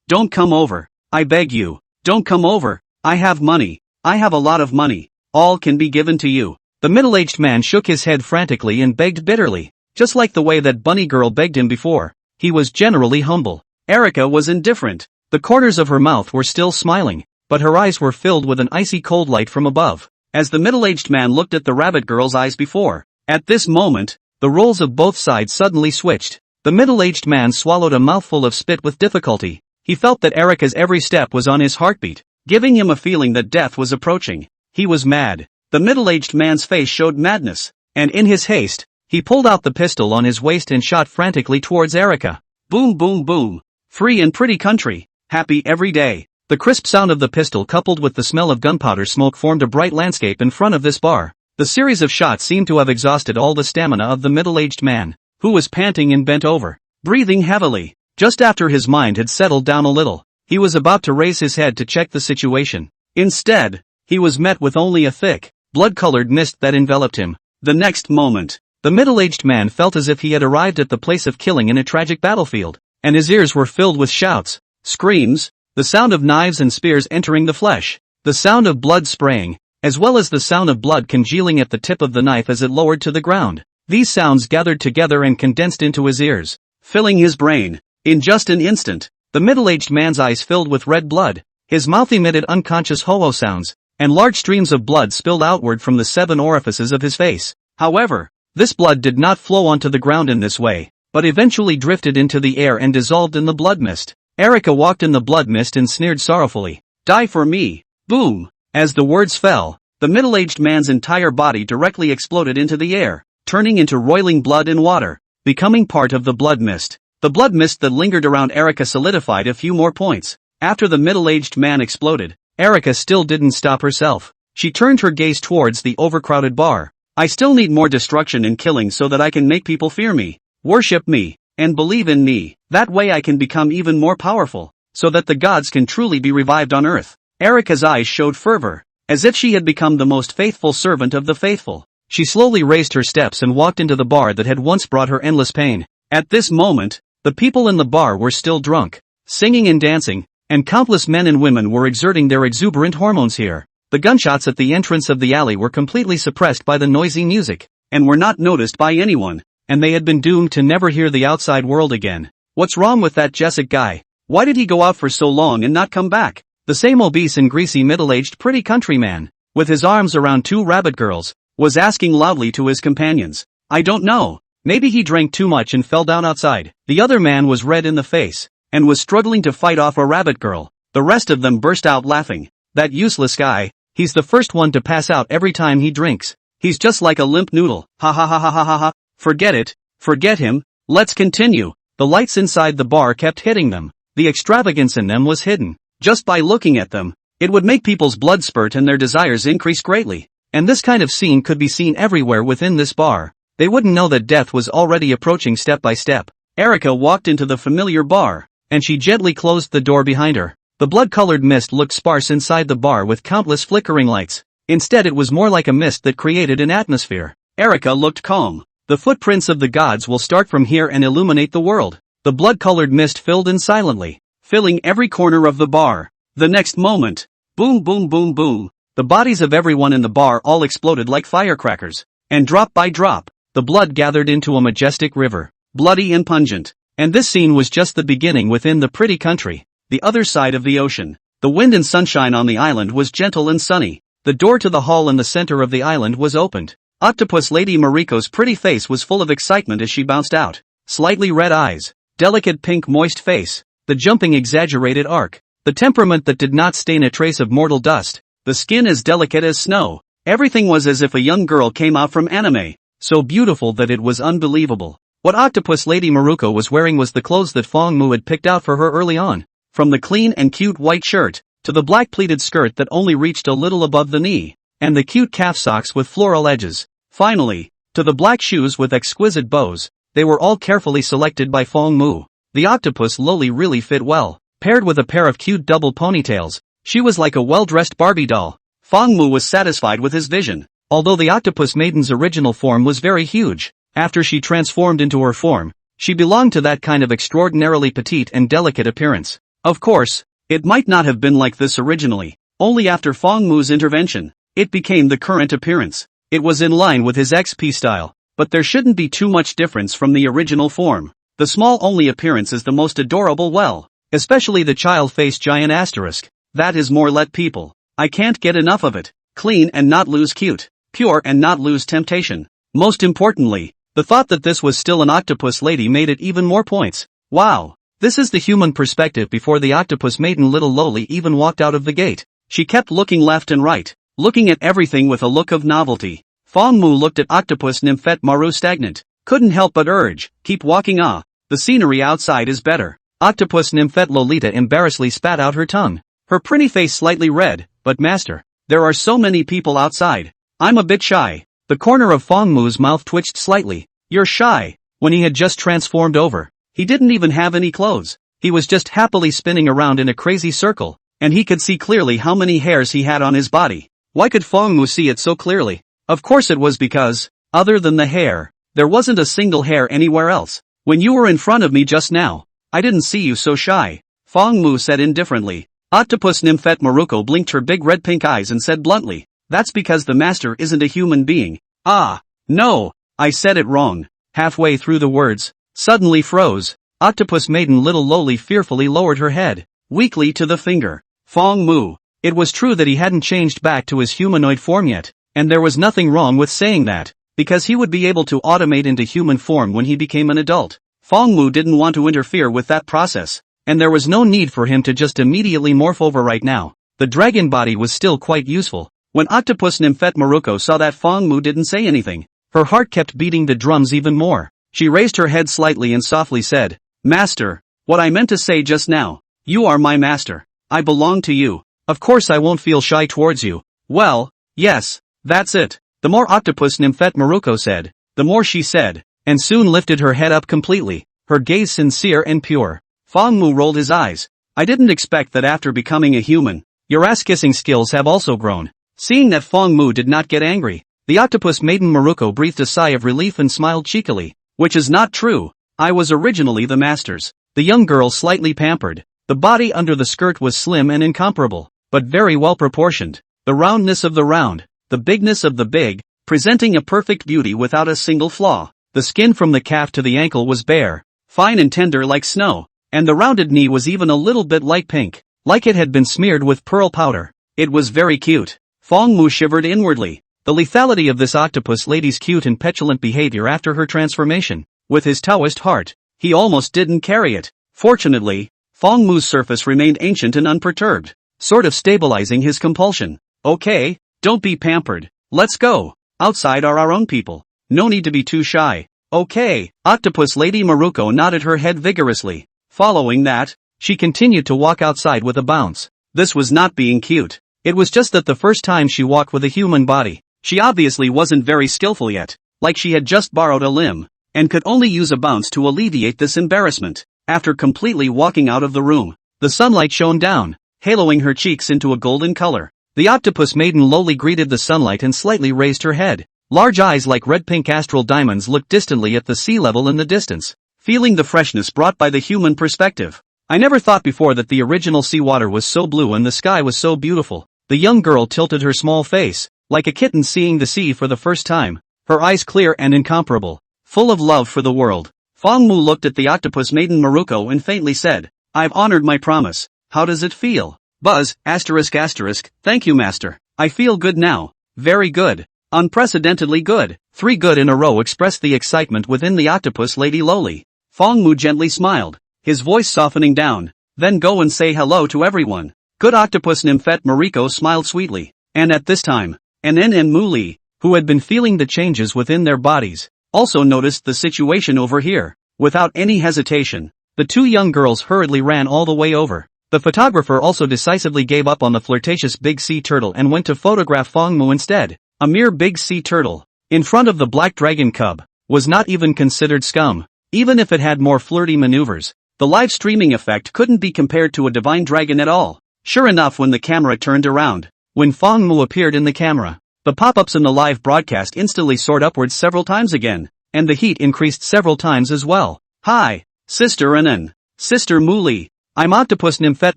don't come over. I beg you, don't come over. I have money. I have a lot of money. All can be given to you. The middle-aged man shook his head frantically and begged bitterly, just like the way that bunny girl begged him before. He was generally humble. Erica was indifferent. The corners of her mouth were still smiling, but her eyes were filled with an icy cold light from above. As the middle-aged man looked at the rabbit girl's eyes before, at this moment, the roles of both sides suddenly switched. The middle-aged man swallowed a mouthful of spit with difficulty. He felt that Erica's every step was on his heartbeat, giving him a feeling that death was approaching. He was mad. The middle-aged man's face showed madness, and in his haste, he pulled out the pistol on his waist and shot frantically towards Erica. Boom boom boom. Free and pretty country. Happy every day. The crisp sound of the pistol coupled with the smell of gunpowder smoke formed a bright landscape in front of this bar. The series of shots seemed to have exhausted all the stamina of the middle-aged man, who was panting and bent over, breathing heavily. Just after his mind had settled down a little, he was about to raise his head to check the situation. Instead, he was met with only a thick, blood-colored mist that enveloped him. The next moment, The middle-aged man felt as if he had arrived at the place of killing in a tragic battlefield, and his ears were filled with shouts, screams, the sound of knives and spears entering the flesh, the sound of blood spraying, as well as the sound of blood congealing at the tip of the knife as it lowered to the ground. These sounds gathered together and condensed into his ears, filling his brain. In just an instant, the middle-aged man's eyes filled with red blood, his mouth emitted unconscious ho-oh sounds, and large streams of blood spilled outward from the 7 orifices of his face. However, this blood did not flow onto the ground in this way, but eventually drifted into the air and dissolved in the blood mist. Erica walked in the blood mist and sneered sorrowfully, "Die for me!" Boom! As the words fell, the middle-aged man's entire body directly exploded into the air, turning into roiling blood and water, becoming part of the blood mist. The blood mist that lingered around Erica solidified a few more points. After the middle-aged man exploded, Erica still didn't stop herself. She turned her gaze towards the overcrowded bar. "I still need more destruction and killing so that I can make people fear me, worship me, and believe in me. That way I can become even more powerful, so that the gods can truly be revived on earth." Erica's eyes showed fervor, as if she had become the most faithful servant of the faithful. She slowly raised her steps and walked into the bar that had once brought her endless pain. At this moment, the people in the bar were still drunk, singing and dancing, and countless men and women were exerting their exuberant hormones here. The gunshots at the entrance of the alley were completely suppressed by the noisy music, and were not noticed by anyone, and they had been doomed to never hear the outside world again. What's wrong with that Jessic guy? Why did he go out for so long and not come back? The same obese and greasy middle-aged pretty countryman, with his arms around 2 rabbit girls, was asking loudly to his companions. "I don't know. Maybe he drank too much and fell down outside." The other man was red in the face, and was struggling to fight off a rabbit girl. The rest of them burst out laughing. "That useless guy, he's the first one to pass out every time he drinks. He's just like a limp noodle. Ha ha ha ha ha ha ha. Forget it, forget him, let's continue." The lights inside the bar kept hitting them. The extravagance in them was hidden. Just by looking at them, it would make people's blood spurt and their desires increase greatly. And this kind of scene could be seen everywhere within this bar. They wouldn't know that death was already approaching step by step. Erica walked into the familiar bar, and she gently closed the door behind her. The blood-colored mist looked sparse inside the bar with countless flickering lights. Instead it was more like a mist that created an atmosphere. Erica looked calm. "The footprints of the gods will start from here and illuminate the world." The blood-colored mist filled in silently, filling every corner of the bar. The next moment, boom boom boom boom, the bodies of everyone in the bar all exploded like firecrackers, and drop by drop, the blood gathered into a majestic river, bloody and pungent. And this scene was just the beginning within the pretty country, the other side of the ocean. The wind and sunshine on the island was gentle and sunny. The door to the hall in the center of the island was opened. Octopus Lady Mariko's pretty face was full of excitement as she bounced out. Slightly red eyes, delicate pink moist face, the jumping exaggerated arc, the temperament that did not stain a trace of mortal dust, the skin as delicate as snow. Everything was as if a young girl came out from anime, so beautiful that it was unbelievable. What Octopus Lady Maruko was wearing was the clothes that Fong Mu had picked out for her early on. From the clean and cute white shirt, to the black pleated skirt that only reached a little above the knee, and the cute calf socks with floral edges. Finally, to the black shoes with exquisite bows, they were all carefully selected by Fong Mu. The octopus loli really fit well. Paired with a pair of cute double ponytails, she was like a well-dressed Barbie doll. Fong Mu was satisfied with his vision. Although the octopus maiden's original form was very huge, after she transformed into her form, she belonged to that kind of extraordinarily petite and delicate appearance. Of course, it might not have been like this originally. Only after Fong Mu's intervention, it became the current appearance. It was in line with his XP style, but there shouldn't be too much difference from the original form. The small only appearance is the most adorable, well, especially the child face giant asterisk. That is more let people. I can't get enough of it. Clean and not lose cute. Pure and not lose temptation. Most importantly, the thought that this was still an octopus lady made it even more points. Wow. This is the human perspective before the octopus maiden little Loli even walked out of the gate. She kept looking left and right, looking at everything with a look of novelty. Fong Mu looked at octopus nymphette Maru stagnant. Couldn't help but urge, keep walking the scenery outside is better. Octopus nymphette Lolita embarrassedly spat out her tongue. Her pretty face slightly red, but master, there are so many people outside. I'm a bit shy. The corner of Fong Mu's mouth twitched slightly. You're shy? When he had just transformed over, he didn't even have any clothes. He was just happily spinning around in a crazy circle, and he could see clearly how many hairs he had on his body. Why could Fong Mu see it so clearly? Of course it was because, other than the hair, There wasn't a single hair anywhere else. When you were in front of me just now, I didn't see you so shy, Fong Mu said indifferently. Octopus Nymphette Maruko blinked her big red-pink eyes and said bluntly, that's because the master isn't a human being. Ah, no, I said it wrong. Halfway through the words, suddenly froze. Octopus Maiden Little Loli fearfully lowered her head, weakly to the finger. Fong Mu. It was true that he hadn't changed back to his humanoid form yet, and there was nothing wrong with saying that, because he would be able to automate into human form when he became an adult. Fong Mu didn't want to interfere with that process, and there was no need for him to just immediately morph over right now. The dragon body was still quite useful. When Octopus Nymphette Maruko saw that Fong Mu didn't say anything, her heart kept beating the drums even more. She raised her head slightly and softly said, Master, what I meant to say just now, you are my master. I belong to you. Of course I won't feel shy towards you. Well, yes, that's it. The more Octopus Nymphette Maruko said, the more she said, and soon lifted her head up completely, her gaze sincere and pure. Fong Mu rolled his eyes. I didn't expect that after becoming a human, your ass-kissing skills have also grown. Seeing that Fong Mu did not get angry, the Octopus Maiden Maruko breathed a sigh of relief and smiled cheekily. Which is not true. I was originally the master's. The young girl slightly pampered. The body under the skirt was slim and incomparable, but very well proportioned. The roundness of the round, the bigness of the big, presenting a perfect beauty without a single flaw. The skin from the calf to the ankle was bare, fine and tender like snow, and the rounded knee was even a little bit light pink, like it had been smeared with pearl powder. It was very cute. Fong Mu shivered inwardly. The lethality of this octopus lady's cute and petulant behavior after her transformation. With his Taoist heart, he almost didn't carry it. Fortunately, Fong Mu's surface remained ancient and unperturbed, sort of stabilizing his compulsion. Okay, don't be pampered. Let's go. Outside are our own people. No need to be too shy. Okay. Octopus Lady Maruko nodded her head vigorously. Following that, she continued to walk outside with a bounce. This was not being cute. It was just that the first time she walked with a human body, she obviously wasn't very skillful yet, like she had just borrowed a limb, and could only use a bounce to alleviate this embarrassment. After completely walking out of the room, the sunlight shone down, haloing her cheeks into a golden color. The Octopus Maiden lowly greeted the sunlight and slightly raised her head. Large eyes like red-pink astral diamonds looked distantly at the sea level in the distance, feeling the freshness brought by the human perspective. I never thought before that the original seawater was so blue and the sky was so beautiful. The young girl tilted her small face, like a kitten seeing the sea for the first time, her eyes clear and incomparable, full of love for the world. Fong Mu looked at the Octopus Maiden Maruko and faintly said, I've honored my promise. How does it feel? Buzz, ***, thank you master. I feel good now. Very good. Unprecedentedly good. 3 good in a row expressed the excitement within the Octopus Lady Loli. Fong Mu gently smiled, his voice softening down. Then go and say hello to everyone. Good. Octopus Nymphette Mariko smiled sweetly, and at this time, Nen and Mu Li, who had been feeling the changes within their bodies, also noticed the situation over here. Without any hesitation, the 2 young girls hurriedly ran all the way over. The photographer also decisively gave up on the flirtatious big sea turtle and went to photograph Fong Mu instead. A mere big sea turtle, in front of the black dragon cub, was not even considered scum. Even if it had more flirty maneuvers, the live streaming effect couldn't be compared to a divine dragon at all. Sure enough, when the camera turned around, when Fong Mu appeared in the camera, the pop-ups in the live broadcast instantly soared upwards several times again, and the heat increased several times as well. Hi, Sister Nen. Sister Mu Li. I'm Octopus Nymphette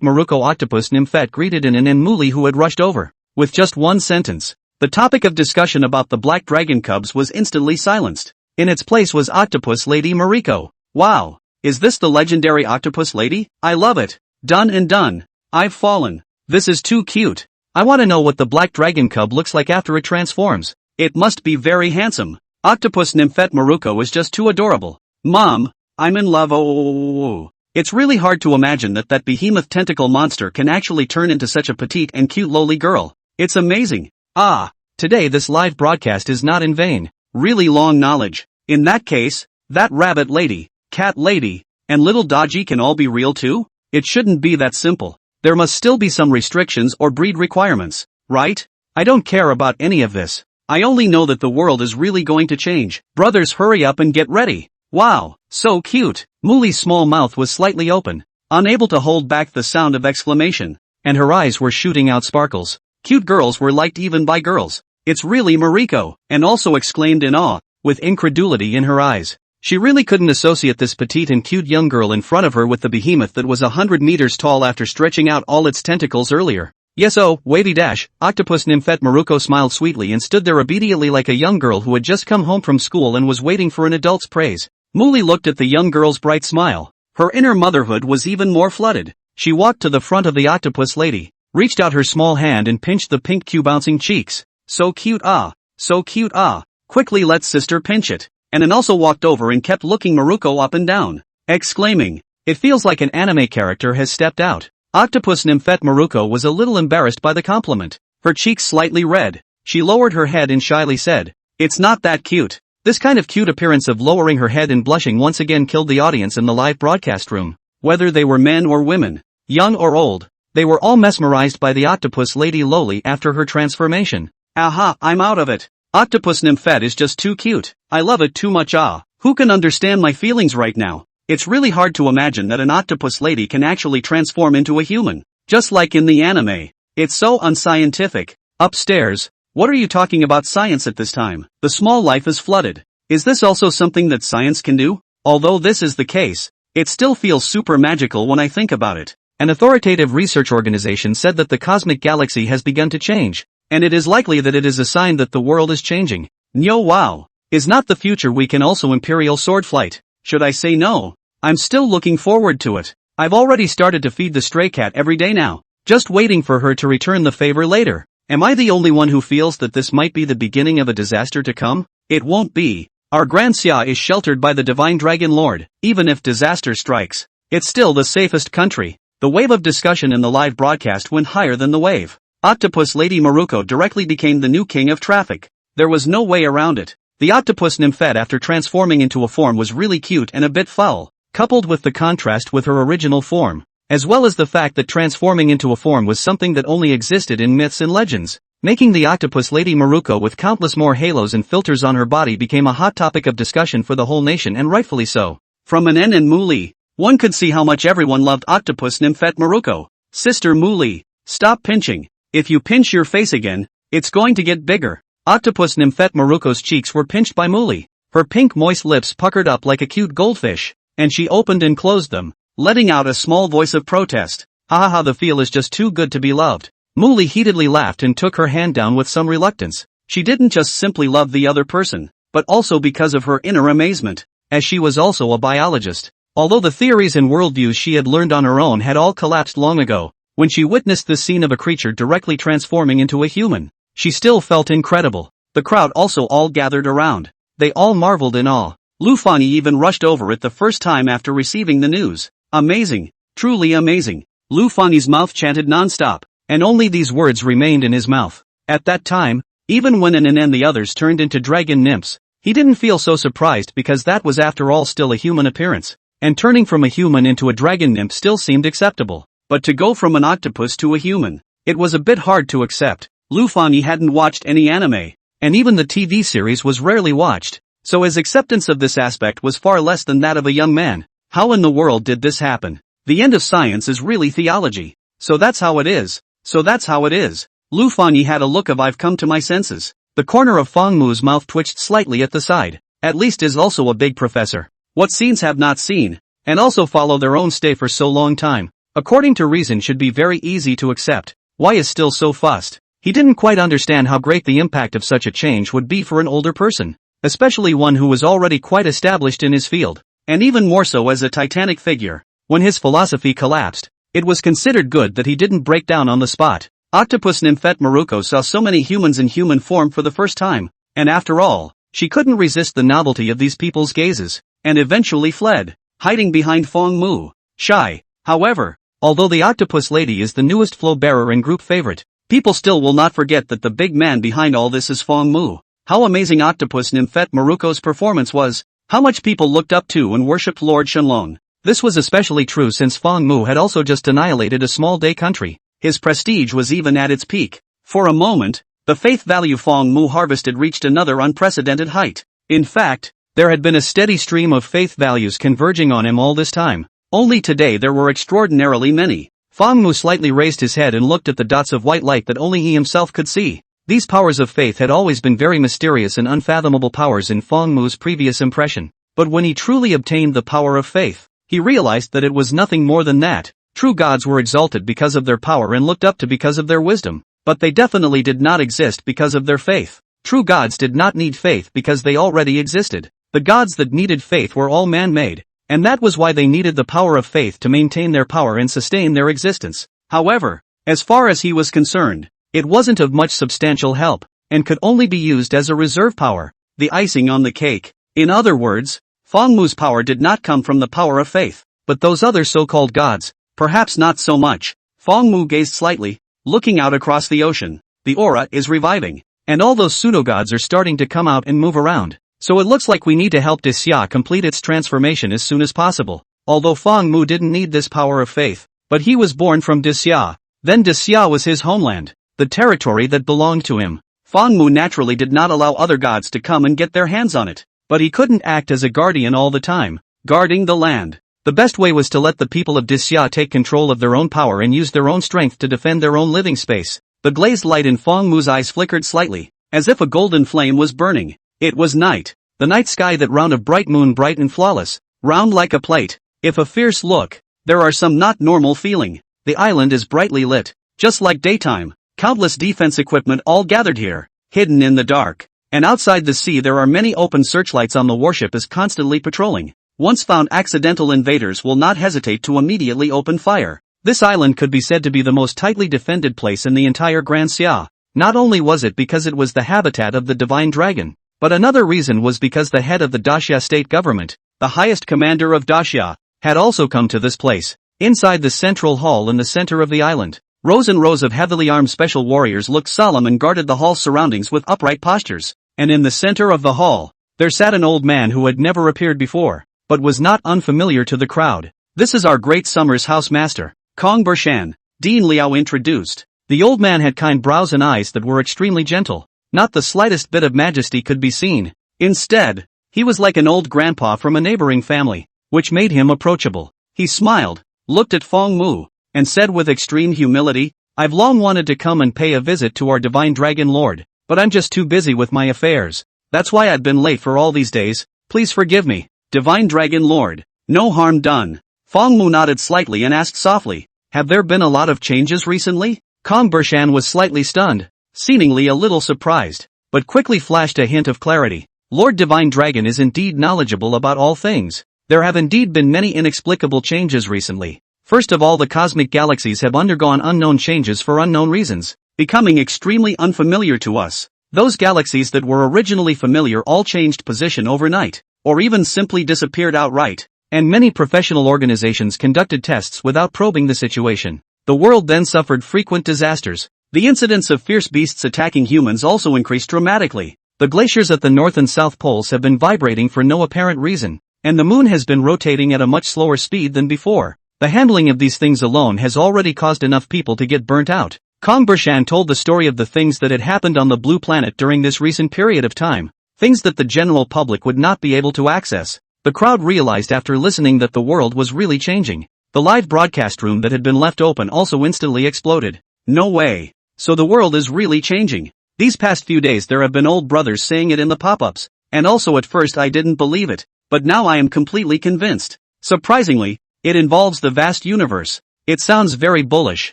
Maruko. Octopus Nymphette greeted Nen and Mu Li, who had rushed over. With just one sentence, the topic of discussion about the black dragon cubs was instantly silenced. In its place was Octopus Lady Mariko. Wow, is this the legendary Octopus Lady? I love it. Done and done. I've fallen. This is too cute. I want to know what the black dragon cub looks like after it transforms. It must be very handsome. Octopus Nymphette Maruko is just too adorable. Mom, I'm in love. Oh. It's really hard to imagine that behemoth tentacle monster can actually turn into such a petite and cute lowly girl. It's amazing. Ah, today this live broadcast is not in vain. Really long knowledge. In that case, that rabbit lady, cat lady, and little dodgy can all be real too? It shouldn't be that simple. There must still be some restrictions or breed requirements, right? I don't care about any of this. I only know that the world is really going to change. Brothers, hurry up and get ready. Wow, so cute. Mu Li's small mouth was slightly open, unable to hold back the sound of exclamation, and her eyes were shooting out sparkles. Cute girls were liked even by girls. It's really Mariko, and also exclaimed in awe. with incredulity in her eyes. She really couldn't associate this petite and cute young girl in front of her with the behemoth that was 100 meters tall after stretching out all its tentacles earlier. Yes, oh, wavy dash. Octopus Nymphette Maruko smiled sweetly and stood there obediently like a young girl who had just come home from school and was waiting for an adult's praise. Muli looked at the young girl's bright smile. Her inner motherhood was even more flooded. She walked to the front of the octopus lady, reached out her small hand and pinched the pink Q-bouncing cheeks. So cute ah. So cute ah. Quickly let sister pinch it. And then also walked over and kept looking Maruko up and down, exclaiming, "It feels like an anime character has stepped out." Octopus Nymphette Maruko was a little embarrassed by the compliment. Her cheeks slightly red. She lowered her head and shyly said, "It's not that cute." This kind of cute appearance of lowering her head and blushing once again killed the audience in the live broadcast room. Whether they were men or women, young or old, they were all mesmerized by the octopus lady Loli after her transformation. Aha, I'm out of it. Octopus Nymphette is just too cute. I love it too much ah. Who can understand my feelings right now? It's really hard to imagine that an octopus lady can actually transform into a human. Just like in the anime. It's so unscientific. Upstairs. What are you talking about science at this time? The small life is flooded. Is this also something that science can do? Although this is the case, it still feels super magical when I think about it. An authoritative research organization said that the cosmic galaxy has begun to change, and it is likely that it is a sign that the world is changing. Nyo wow. Is not the future week and also Imperial sword flight? Should I say no? I'm still looking forward to it. I've already started to feed the stray cat every day now, just waiting for her to return the favor later. Am I the only one who feels that this might be the beginning of a disaster to come? It won't be. Our Grand Xia is sheltered by the Divine Dragon Lord. Even if disaster strikes, it's still the safest country. The wave of discussion in the live broadcast went higher than the wave. Octopus Lady Maruko directly became the new king of traffic. There was no way around it. The octopus nymphette after transforming into a form was really cute and a bit foul, coupled with the contrast with her original form, as well as the fact that transforming into a form was something that only existed in myths and legends, making the octopus Lady Maruko with countless more halos and filters on her body became a hot topic of discussion for the whole nation, and rightfully so. From Anen and Muli, one could see how much everyone loved octopus nymphette Maruko. Sister Muli, stop pinching. If you pinch your face again, it's going to get bigger. Octopus Nymphette Maruko's cheeks were pinched by Muli. Her pink moist lips puckered up like a cute goldfish, and she opened and closed them, letting out a small voice of protest. Ha ha ha, the feel is just too good to be loved. Muli heatedly laughed and took her hand down with some reluctance. She didn't just simply love the other person, but also because of her inner amazement, as she was also a biologist. Although the theories and worldviews she had learned on her own had all collapsed long ago, when she witnessed the scene of a creature directly transforming into a human, she still felt incredible. The crowd also all gathered around. They all marveled in awe. Lu Fani even rushed over it the first time after receiving the news. Amazing. Truly amazing. Lu Fani's mouth chanted non-stop, and only these words remained in his mouth. At that time, even when Anan and the others turned into dragon nymphs, he didn't feel so surprised because that was after all still a human appearance, and turning from a human into a dragon nymph still seemed acceptable. But to go from an octopus to a human, it was a bit hard to accept. Lu Fani hadn't watched any anime, and even the TV series was rarely watched, so his acceptance of this aspect was far less than that of a young man. How in the world did this happen? The end of science is really theology. So that's how it is. So that's how it is. Lu Fani had a look of I've come to my senses. The corner of Fang Mu's mouth twitched slightly at the side. At least is also a big professor. What scenes have not seen, and also follow their own stay for so long time, according to reason should be very easy to accept. Why is still so fussed? He didn't quite understand how great the impact of such a change would be for an older person, especially one who was already quite established in his field, and even more so as a titanic figure. When his philosophy collapsed, it was considered good that he didn't break down on the spot. Octopus Nymphette Maruko saw so many humans in human form for the first time, and after all, she couldn't resist the novelty of these people's gazes, and eventually fled, hiding behind Fang Mu. Shy. However, although the octopus lady is the newest flow bearer and group favorite, people still will not forget that the big man behind all this is Fang Mu. How amazing Octopus Nymphette Maruko's performance was, how much people looked up to and worshipped Lord Shenlong. This was especially true since Fang Mu had also just annihilated a small day country. His prestige was even at its peak. For a moment, the faith value Fang Mu harvested reached another unprecedented height. In fact, there had been a steady stream of faith values converging on him all this time. Only today there were extraordinarily many. Fang Mu slightly raised his head and looked at the dots of white light that only he himself could see. These powers of faith had always been very mysterious and unfathomable powers in Feng Mu's previous impression. But when he truly obtained the power of faith, he realized that it was nothing more than that. True gods were exalted because of their power and looked up to because of their wisdom, but they definitely did not exist because of their faith. True gods did not need faith because they already existed. The gods that needed faith were all man-made, and that was why they needed the power of faith to maintain their power and sustain their existence. However, as far as he was concerned, it wasn't of much substantial help, and could only be used as a reserve power, the icing on the cake. In other words, Feng Mu's power did not come from the power of faith, but those other so-called gods, perhaps not so much. Feng Mu gazed slightly, looking out across the ocean. The aura is reviving, and all those pseudo-gods are starting to come out and move around. So it looks like we need to help Dixia complete its transformation as soon as possible. Although Feng Mu didn't need this power of faith, but he was born from Dixia. Then Dixia was his homeland, the territory that belonged to him. Feng Mu naturally did not allow other gods to come and get their hands on it. But he couldn't act as a guardian all the time, guarding the land. The best way was to let the people of Dixia take control of their own power and use their own strength to defend their own living space. The glazed light in Feng Mu's eyes flickered slightly, as if a golden flame was burning. It was night. The night sky that round a bright moon, bright and flawless, round like a plate. If a fierce look, there are some not normal feeling. The island is brightly lit, just like daytime. Countless defense equipment all gathered here, hidden in the dark. And outside the sea there are many open searchlights on the warship is constantly patrolling. Once found accidental invaders will not hesitate to immediately open fire. This island could be said to be the most tightly defended place in the entire Grand Xia. Not only was it because it was the habitat of the divine dragon, but another reason was because the head of the Daxia state government, the highest commander of Daxia, had also come to this place. Inside the central hall in the center of the island, rows and rows of heavily armed special warriors looked solemn and guarded the hall's surroundings with upright postures. And in the center of the hall, there sat an old man who had never appeared before, but was not unfamiliar to the crowd. This is our great summer's housemaster, Kong Bershan, Dean Liao introduced. The old man had kind brows and eyes that were extremely gentle. Not the slightest bit of majesty could be seen. Instead, he was like an old grandpa from a neighboring family, which made him approachable. He smiled, looked at Feng Mu, and said with extreme humility, "I've long wanted to come and pay a visit to our divine dragon lord, but I'm just too busy with my affairs. That's why I've been late for all these days. Please forgive me, divine dragon lord. No harm done." Feng Mu nodded slightly and asked softly, "Have there been a lot of changes recently?" Kong Bershan was slightly stunned, seemingly a little surprised, but quickly flashed a hint of clarity. Lord Divine Dragon is indeed knowledgeable about all things. There have indeed been many inexplicable changes recently. First of all, the cosmic galaxies have undergone unknown changes for unknown reasons, becoming extremely unfamiliar to us. Those galaxies that were originally familiar all changed position overnight, or even simply disappeared outright, and many professional organizations conducted tests without probing the situation. The world then suffered frequent disasters. The incidence of fierce beasts attacking humans also increased dramatically. The glaciers at the North and South Poles have been vibrating for no apparent reason, and the moon has been rotating at a much slower speed than before. The handling of these things alone has already caused enough people to get burnt out. Kong Bershan told the story of the things that had happened on the Blue Planet during this recent period of time, things that the general public would not be able to access. The crowd realized after listening that the world was really changing. The live broadcast room that had been left open also instantly exploded. No way. So the world is really changing. These past few days there have been old brothers saying it in the pop-ups, and also at first I didn't believe it, but now I am completely convinced. Surprisingly, it involves the vast universe. It sounds very bullish.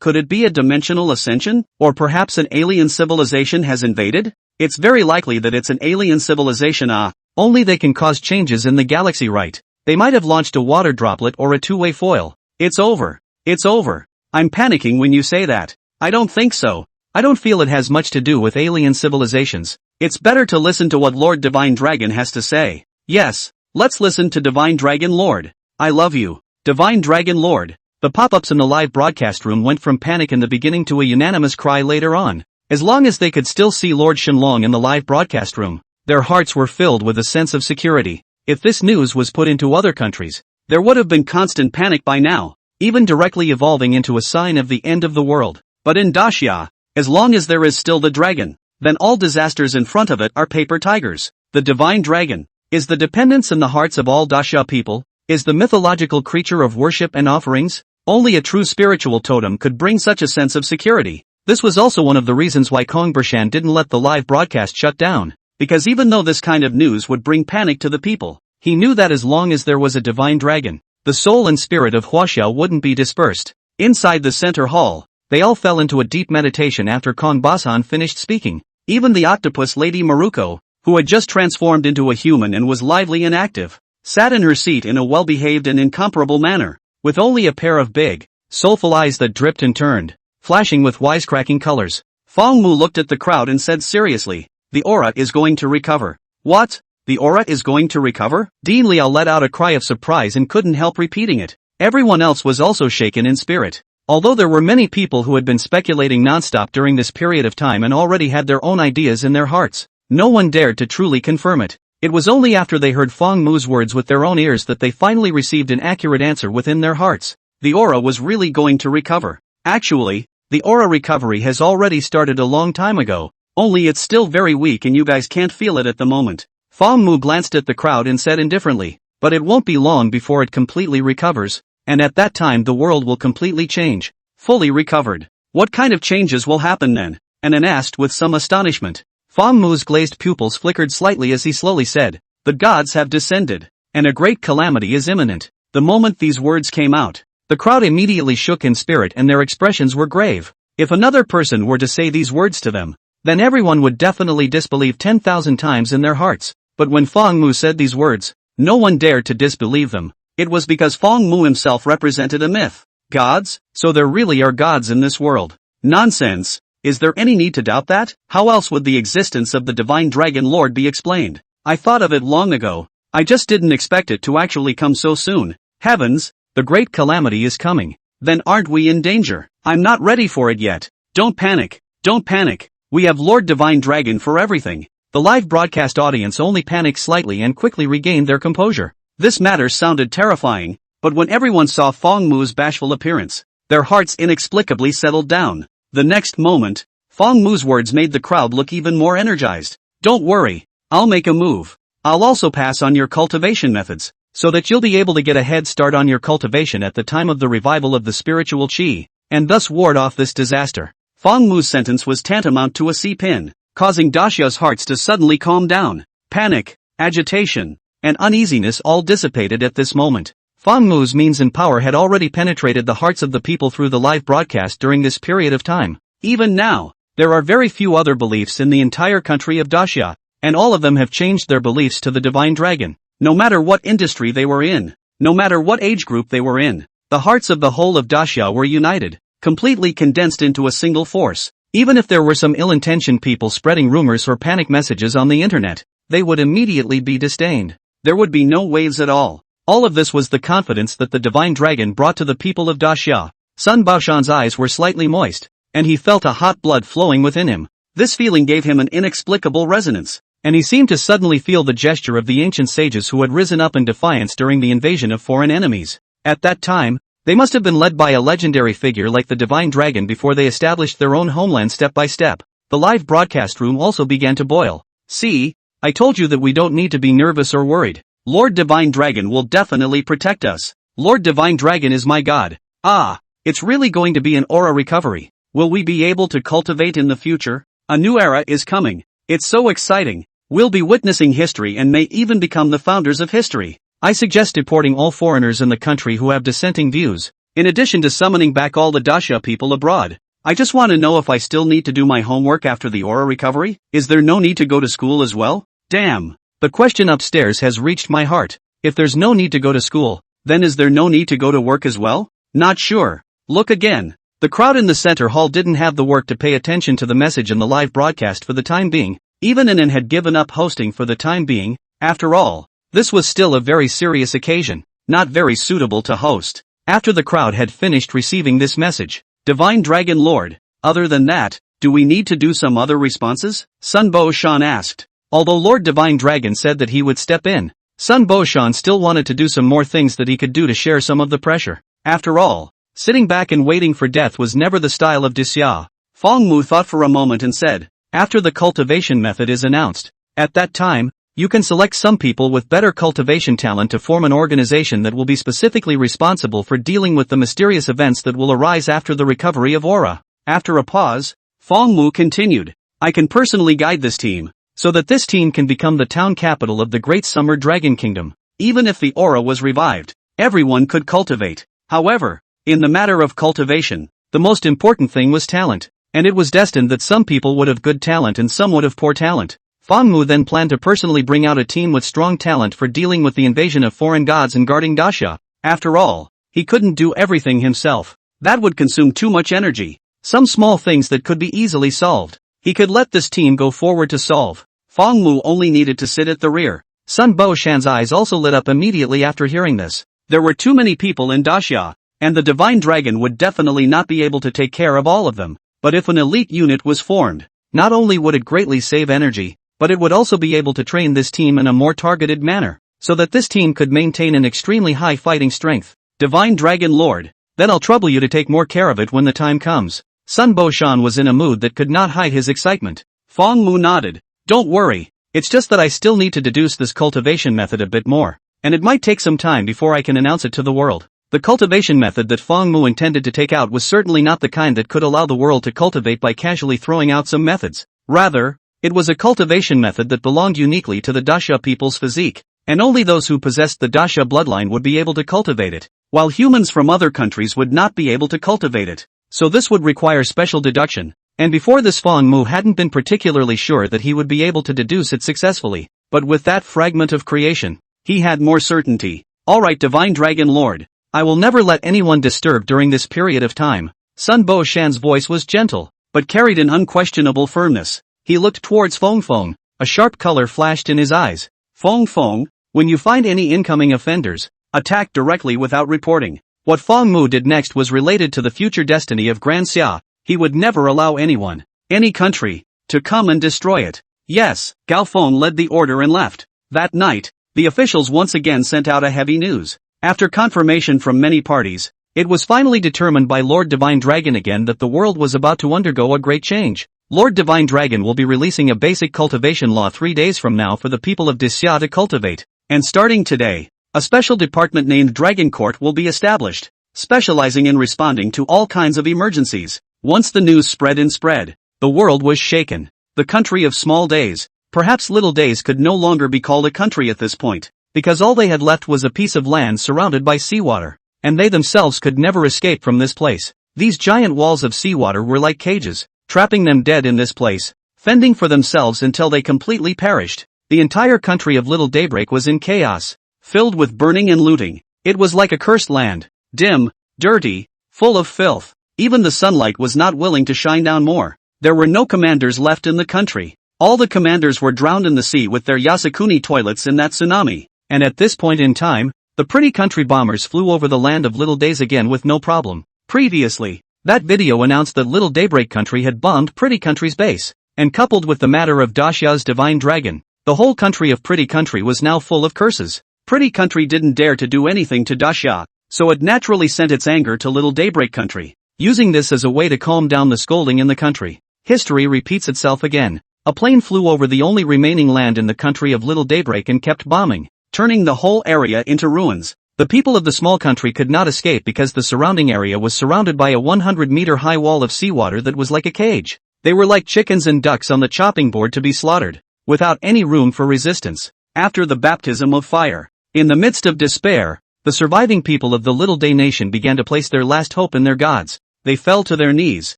Could it be a dimensional ascension, or perhaps an alien civilization has invaded? It's very likely that it's an alien civilization. Only they can cause changes in the galaxy, right? They might have launched a water droplet or a two-way foil. It's over. It's over. I'm panicking when you say that. I don't think so. I don't feel it has much to do with alien civilizations. It's better to listen to what Lord Divine Dragon has to say. Yes, let's listen to Divine Dragon Lord. I love you, Divine Dragon Lord. The pop-ups in the live broadcast room went from panic in the beginning to a unanimous cry later on. As long as they could still see Lord Shenlong in the live broadcast room, their hearts were filled with a sense of security. If this news was put into other countries, there would have been constant panic by now, even directly evolving into a sign of the end of the world. But in Daxia, as long as there is still the dragon, then all disasters in front of it are paper tigers. The divine dragon is the dependence in the hearts of all Daxia people, is the mythological creature of worship and offerings. Only a true spiritual totem could bring such a sense of security. This was also one of the reasons why Kong Bershan didn't let the live broadcast shut down, because even though this kind of news would bring panic to the people, he knew that as long as there was a divine dragon, the soul and spirit of Huaxiao wouldn't be dispersed. Inside the center hall, they all fell into a deep meditation after Kong Basan finished speaking. Even the octopus lady Maruko, who had just transformed into a human and was lively and active, sat in her seat in a well-behaved and incomparable manner, with only a pair of big, soulful eyes that dripped and turned, flashing with wisecracking colors. Fong Mu looked at the crowd and said seriously, "The aura is going to recover." "What? The aura is going to recover?" Dean Liao let out a cry of surprise and couldn't help repeating it. Everyone else was also shaken in spirit. Although there were many people who had been speculating nonstop during this period of time and already had their own ideas in their hearts, no one dared to truly confirm it. It was only after they heard Fong Mu's words with their own ears that they finally received an accurate answer within their hearts. The aura was really going to recover. Actually, the aura recovery has already started a long time ago, only it's still very weak and you guys can't feel it at the moment. Fong Mu glanced at the crowd and said indifferently, "But it won't be long before it completely recovers, and at that time the world will completely change." Fully recovered. What kind of changes will happen then? Anan asked with some astonishment. Fong Mu's glazed pupils flickered slightly as he slowly said, "The gods have descended, and a great calamity is imminent." The moment these words came out, the crowd immediately shook in spirit and their expressions were grave. If another person were to say these words to them, then everyone would definitely disbelieve 10,000 times in their hearts. But when Fong Mu said these words, no one dared to disbelieve them. It was because Fong Mu himself represented a myth. Gods? So there really are gods in this world? Nonsense. Is there any need to doubt that? How else would the existence of the divine dragon lord be explained? I thought of it long ago. I just didn't expect it to actually come so soon. Heavens, the great calamity is coming. Then aren't we in danger? I'm not ready for it yet. Don't panic. Don't panic. We have Lord Divine Dragon for everything. The live broadcast audience only panicked slightly and quickly regained their composure. This matter sounded terrifying, but when everyone saw Fong Mu's bashful appearance, their hearts inexplicably settled down. The next moment, Fong Mu's words made the crowd look even more energized. "Don't worry, I'll make a move. I'll also pass on your cultivation methods, so that you'll be able to get a head start on your cultivation at the time of the revival of the spiritual qi, and thus ward off this disaster." Fong Mu's sentence was tantamount to a C-pin, causing Daxia's hearts to suddenly calm down. Panic, agitation, and uneasiness all dissipated at this moment. Fong Mu's means and power had already penetrated the hearts of the people through the live broadcast during this period of time. Even now, there are very few other beliefs in the entire country of Daxia, and all of them have changed their beliefs to the divine dragon. No matter what industry they were in, no matter what age group they were in, the hearts of the whole of Daxia were united, completely condensed into a single force. Even if there were some ill-intentioned people spreading rumors or panic messages on the internet, they would immediately be disdained. There would be no waves at all. All of this was the confidence that the divine dragon brought to the people of Daxia. Sun Baoshan's eyes were slightly moist, and he felt a hot blood flowing within him. This feeling gave him an inexplicable resonance, and he seemed to suddenly feel the gesture of the ancient sages who had risen up in defiance during the invasion of foreign enemies. At that time, they must have been led by a legendary figure like the divine dragon before they established their own homeland step by step. The live broadcast room also began to boil. "See, I told you that we don't need to be nervous or worried. Lord Divine Dragon will definitely protect us. Lord Divine Dragon is my god. Ah, it's really going to be an aura recovery. Will we be able to cultivate in the future? A new era is coming. It's so exciting. We'll be witnessing history and may even become the founders of history. I suggest deporting all foreigners in the country who have dissenting views, in addition to summoning back all the Daxia people abroad. I just want to know if I still need to do my homework after the aura recovery. Is there no need to go to school as well? Damn. The question upstairs has reached my heart. If there's no need to go to school, then is there no need to go to work as well? Not sure. Look again. The crowd in the center hall didn't have the work to pay attention to the message in the live broadcast for the time being. Even Anan had given up hosting for the time being. After all, this was still a very serious occasion, not very suitable to host. After the crowd had finished receiving this message, Divine Dragon Lord, other than that, do we need to do some other responses? Sun Bo-shan asked. Although Lord Divine Dragon said that he would step in, Sun Bo-shan still wanted to do some more things that he could do to share some of the pressure. After all, sitting back and waiting for death was never the style of Daxia. Fong Mu thought for a moment and said, "After the cultivation method is announced, at that time, you can select some people with better cultivation talent to form an organization that will be specifically responsible for dealing with the mysterious events that will arise after the recovery of aura." After a pause, Fong Mu continued, I can personally guide this team, so that this team can become the town capital of the Great Summer Dragon Kingdom. Even if the aura was revived, everyone could cultivate. However, in the matter of cultivation, the most important thing was talent, and it was destined that some people would have good talent and some would have poor talent. Fong Mu then planned to personally bring out a team with strong talent for dealing with the invasion of foreign gods and guarding Daxia. After all, he couldn't do everything himself. That would consume too much energy. Some small things that could be easily solved, he could let this team go forward to solve. Fong Mu only needed to sit at the rear. Sun Bo Shan's eyes also lit up immediately after hearing this. There were too many people in Daxia, and the Divine Dragon would definitely not be able to take care of all of them. But if an elite unit was formed, not only would it greatly save energy, but it would also be able to train this team in a more targeted manner, so that this team could maintain an extremely high fighting strength. Divine Dragon Lord, then I'll trouble you to take more care of it when the time comes. Sun Bo Shan was in a mood that could not hide his excitement. Fong Mu nodded. Don't worry, it's just that I still need to deduce this cultivation method a bit more, and it might take some time before I can announce it to the world. The cultivation method that Fong Mu intended to take out was certainly not the kind that could allow the world to cultivate by casually throwing out some methods. Rather, it was a cultivation method that belonged uniquely to the Daxia people's physique, and only those who possessed the Daxia bloodline would be able to cultivate it, while humans from other countries would not be able to cultivate it. So this would require special deduction, and before this Fong Mu hadn't been particularly sure that he would be able to deduce it successfully, but with that fragment of creation, he had more certainty. Alright Divine Dragon Lord, I will never let anyone disturb during this period of time. Sun Bo Shan's voice was gentle, but carried an unquestionable firmness. He looked towards Fong Fong, a sharp color flashed in his eyes. Fong Fong, when you find any incoming offenders, attack directly without reporting. What Fong Mu did next was related to the future destiny of Grand Xia. He would never allow anyone, any country, to come and destroy it. Yes, Gao Feng led the order and left. That night, the officials once again sent out a heavy news. After confirmation from many parties, it was finally determined by Lord Divine Dragon again that the world was about to undergo a great change. Lord Divine Dragon will be releasing a basic cultivation law 3 days from now for the people of Daxia to cultivate. And starting today, a special department named Dragon Court will be established, specializing in responding to all kinds of emergencies. Once the news spread, the world was shaken. The country of small days, perhaps little days, could no longer be called a country at this point, because all they had left was a piece of land surrounded by seawater, and they themselves could never escape from this place. These giant walls of seawater were like cages, trapping them dead in this place, fending for themselves until they completely perished. The entire country of Little Daybreak was in chaos, filled with burning and looting. It was like a cursed land, dim, dirty, full of filth. Even the sunlight was not willing to shine down more. There were no commanders left in the country. All the commanders were drowned in the sea with their Yasukuni toilets in that tsunami. And at this point in time, the pretty country bombers flew over the land of Little Days again with no problem. Previously, that video announced that Little Daybreak Country had bombed Pretty Country's base, and coupled with the matter of Daxia's Divine Dragon, the whole country of Pretty Country was now full of curses. Pretty Country didn't dare to do anything to Daxia, so it naturally sent its anger to Little Daybreak Country, using this as a way to calm down the scolding in the country. History repeats itself again. A plane flew over the only remaining land in the country of Little Daybreak and kept bombing, turning the whole area into ruins. The people of the small country could not escape because the surrounding area was surrounded by a 100-meter high wall of seawater that was like a cage. They were like chickens and ducks on the chopping board to be slaughtered, without any room for resistance. After the baptism of fire, in the midst of despair, the surviving people of the Little Day Nation began to place their last hope in their gods. They fell to their knees,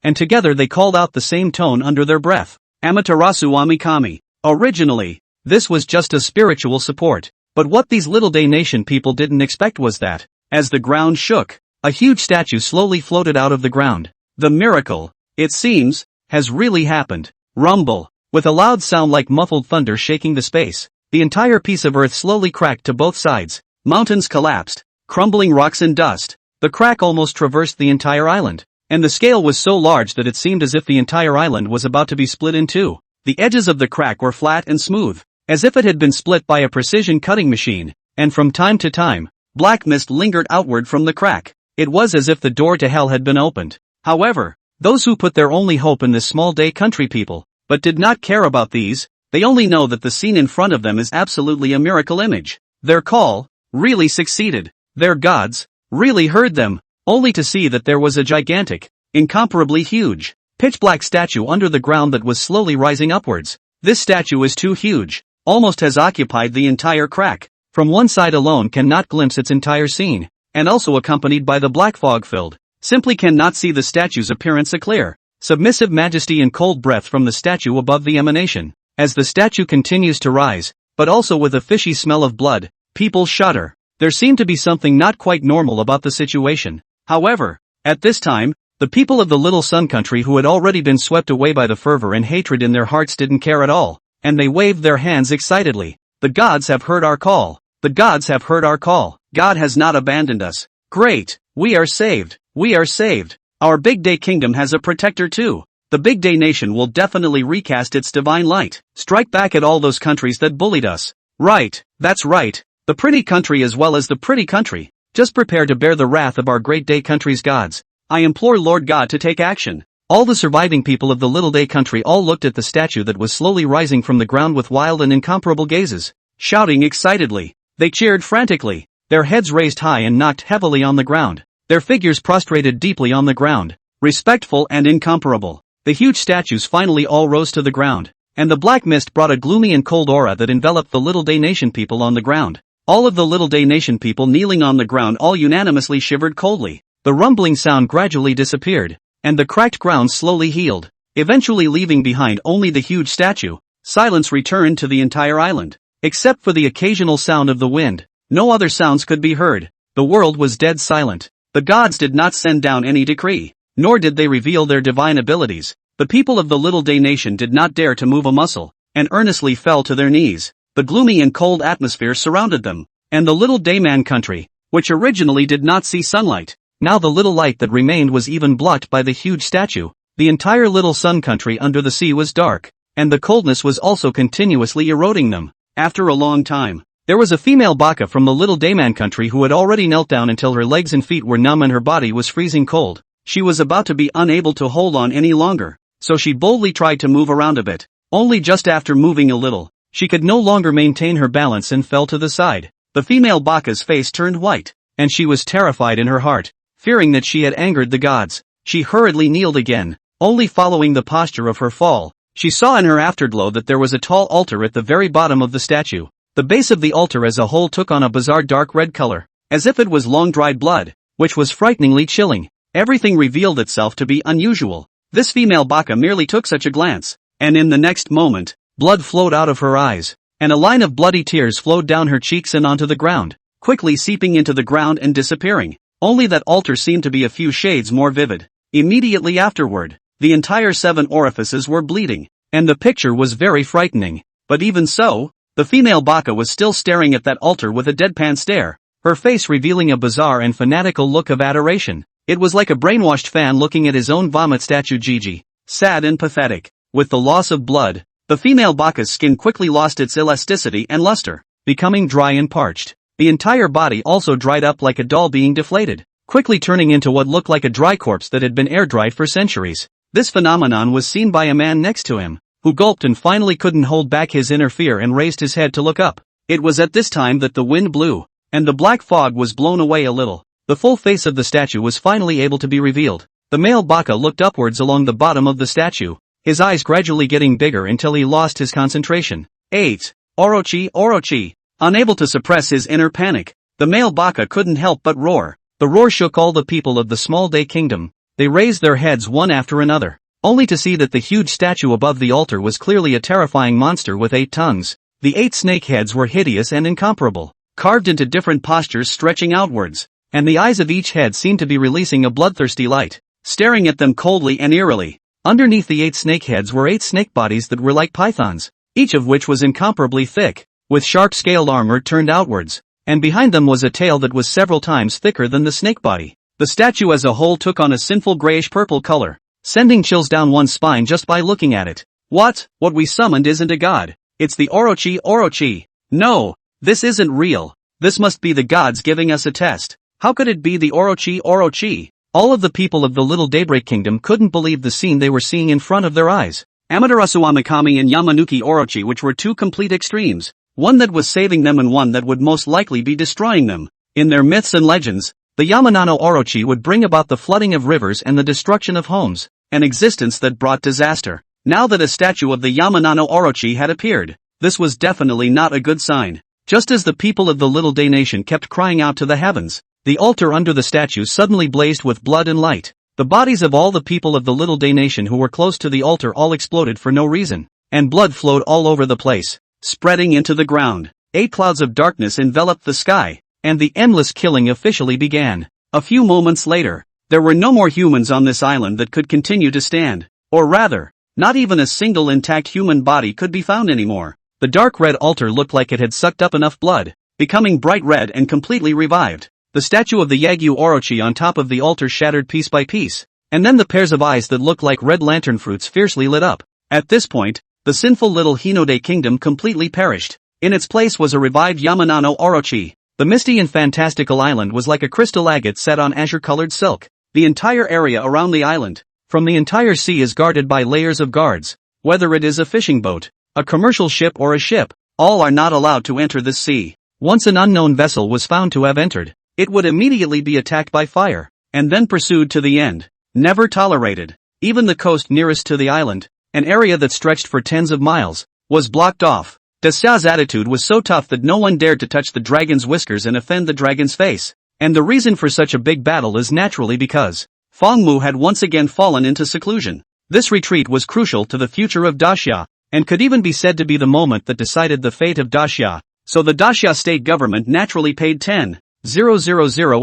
and together they called out the same tone under their breath. Amaterasu Amikami. Originally, this was just a spiritual support. But what these Little Day Nation people didn't expect was that, as the ground shook, a huge statue slowly floated out of the ground. The miracle, it seems, has really happened. Rumble. With a loud sound like muffled thunder shaking the space, the entire piece of earth slowly cracked to both sides. Mountains collapsed, crumbling rocks and dust. The crack almost traversed the entire island, and the scale was so large that it seemed as if the entire island was about to be split in two. The edges of the crack were flat and smooth, as if it had been split by a precision cutting machine, and from time to time, black mist lingered outward from the crack. It was as if the door to hell had been opened. However, those who put their only hope in this small day country people, but did not care about these, they only know that the scene in front of them is absolutely a miracle image. Their call really succeeded. Their gods really heard them, only to see that there was a gigantic, incomparably huge, pitch-black statue under the ground that was slowly rising upwards. This statue is too huge, almost has occupied the entire crack. From one side alone cannot glimpse its entire scene, and also accompanied by the black fog filled. Simply cannot see the statue's appearance a clear, submissive majesty and cold breath from the statue above the emanation. As the statue continues to rise, but also with a fishy smell of blood, people shudder. There seemed to be something not quite normal about the situation. However, at this time, the people of the Little Sun Country who had already been swept away by the fervor and hatred in their hearts didn't care at all, and they waved their hands excitedly. The gods have heard our call. The gods have heard our call. God has not abandoned us. Great! We are saved. We are saved. Our Big Day Kingdom has a protector too. The Big Day Nation will definitely recast its divine light. Strike back at all those countries that bullied us. Right, that's right. The pretty country as well as the pretty country. Just prepare to bear the wrath of our Great Day Country's gods. I implore Lord God to take action. All the surviving people of the Little Day Country all looked at the statue that was slowly rising from the ground with wild and incomparable gazes, shouting excitedly. They cheered frantically, their heads raised high and knocked heavily on the ground, their figures prostrated deeply on the ground, respectful and incomparable. The huge statues finally all rose to the ground, and the black mist brought a gloomy and cold aura that enveloped the Little Day Nation people on the ground. All of the Little Day Nation people kneeling on the ground all unanimously shivered coldly. The rumbling sound gradually disappeared, and the cracked ground slowly healed, eventually leaving behind only the huge statue. Silence returned to the entire island. Except for the occasional sound of the wind, no other sounds could be heard. The world was dead silent. The gods did not send down any decree, nor did they reveal their divine abilities. The people of the Little Day Nation did not dare to move a muscle, and earnestly fell to their knees. The gloomy and cold atmosphere surrounded them, and the Little Dayman country, which originally did not see sunlight, now the little light that remained was even blocked by the huge statue. The entire Little Sun country under the sea was dark, and the coldness was also continuously eroding them. After a long time, there was a female baka from the Little Dayman country who had already knelt down until her legs and feet were numb and her body was freezing cold. She was about to be unable to hold on any longer, so she boldly tried to move around a bit. Only just after moving a little, she could no longer maintain her balance and fell to the side. The female baka's face turned white, and she was terrified in her heart, fearing that she had angered the gods. She hurriedly kneeled again, only following the posture of her fall. She saw in her afterglow that there was a tall altar at the very bottom of the statue. The base of the altar as a whole took on a bizarre dark red color, as if it was long-dried blood, which was frighteningly chilling. Everything revealed itself to be unusual. This female baka merely took such a glance, and in the next moment, blood flowed out of her eyes, and a line of bloody tears flowed down her cheeks and onto the ground, quickly seeping into the ground and disappearing. Only that altar seemed to be a few shades more vivid. Immediately afterward, the entire 7 orifices were bleeding, and the picture was very frightening. But even so, the female baka was still staring at that altar with a deadpan stare, her face revealing a bizarre and fanatical look of adoration. It was like a brainwashed fan looking at his own vomit statue. Gigi, sad and pathetic. With the loss of blood, the female baka's skin quickly lost its elasticity and luster, becoming dry and parched. The entire body also dried up like a doll being deflated, quickly turning into what looked like a dry corpse that had been air-dried for centuries. This phenomenon was seen by a man next to him, who gulped and finally couldn't hold back his inner fear and raised his head to look up. It was at this time that the wind blew, and the black fog was blown away a little. The full face of the statue was finally able to be revealed. The male baka looked upwards along the bottom of the statue, his eyes gradually getting bigger until he lost his concentration. 8. Orochi, Orochi. Unable to suppress his inner panic, the male baka couldn't help but roar. The roar shook all the people of the Small Day Kingdom. They raised their heads one after another, only to see that the huge statue above the altar was clearly a terrifying monster with 8 tongues. The 8 snake heads were hideous and incomparable, carved into different postures stretching outwards, and the eyes of each head seemed to be releasing a bloodthirsty light, staring at them coldly and eerily. Underneath the 8 snake heads were 8 snake bodies that were like pythons, each of which was incomparably thick, with sharp scaled armor turned outwards, and behind them was a tail that was several times thicker than the snake body. The statue as a whole took on a sinful grayish-purple color, sending chills down one's spine just by looking at it. What we summoned isn't a god, it's the Orochi Orochi. No, this isn't real. This must be the gods giving us a test. How could it be the Orochi Orochi? All of the people of the Little Daybreak Kingdom couldn't believe the scene they were seeing in front of their eyes. Amaterasu Amikami and Yamanuki Orochi, which were 2 complete extremes, one that was saving them and one that would most likely be destroying them. In their myths and legends, The Yamanano Orochi would bring about the flooding of rivers and the destruction of homes, an existence that brought disaster. Now that a statue of the Yamanano Orochi had appeared, this was definitely not a good sign. Just as the people of the Little Day Nation kept crying out to the heavens, the altar under the statue suddenly blazed with blood and light. The bodies of all the people of the Little Day Nation who were close to the altar all exploded for no reason, and blood flowed all over the place, spreading into the ground. 8 clouds of darkness enveloped the sky, and the endless killing officially began. A few moments later, there were no more humans on this island that could continue to stand. Or rather, not even a single intact human body could be found anymore. The dark red altar looked like it had sucked up enough blood, becoming bright red and completely revived. The statue of the Yagyu Orochi on top of the altar shattered piece by piece, and then the pairs of eyes that looked like red lantern fruits fiercely lit up. At this point, the sinful little Hinode kingdom completely perished. In its place was a revived Yamanano Orochi. The misty and fantastical island was like a crystal agate set on azure-colored silk. The entire area around the island, from the entire sea, is guarded by layers of guards. Whether it is a fishing boat, a commercial ship or a ship, all are not allowed to enter this sea. Once an unknown vessel was found to have entered, it would immediately be attacked by fire, and then pursued to the end. Never tolerated. Even the coast nearest to the island, an area that stretched for tens of miles, was blocked off. Daxia's attitude was so tough that no one dared to touch the dragon's whiskers and offend the dragon's face. And the reason for such a big battle is naturally because Fangmu had once again fallen into seclusion. This retreat was crucial to the future of Daxia, and could even be said to be the moment that decided the fate of Daxia. So the Daxia state government naturally paid 10,000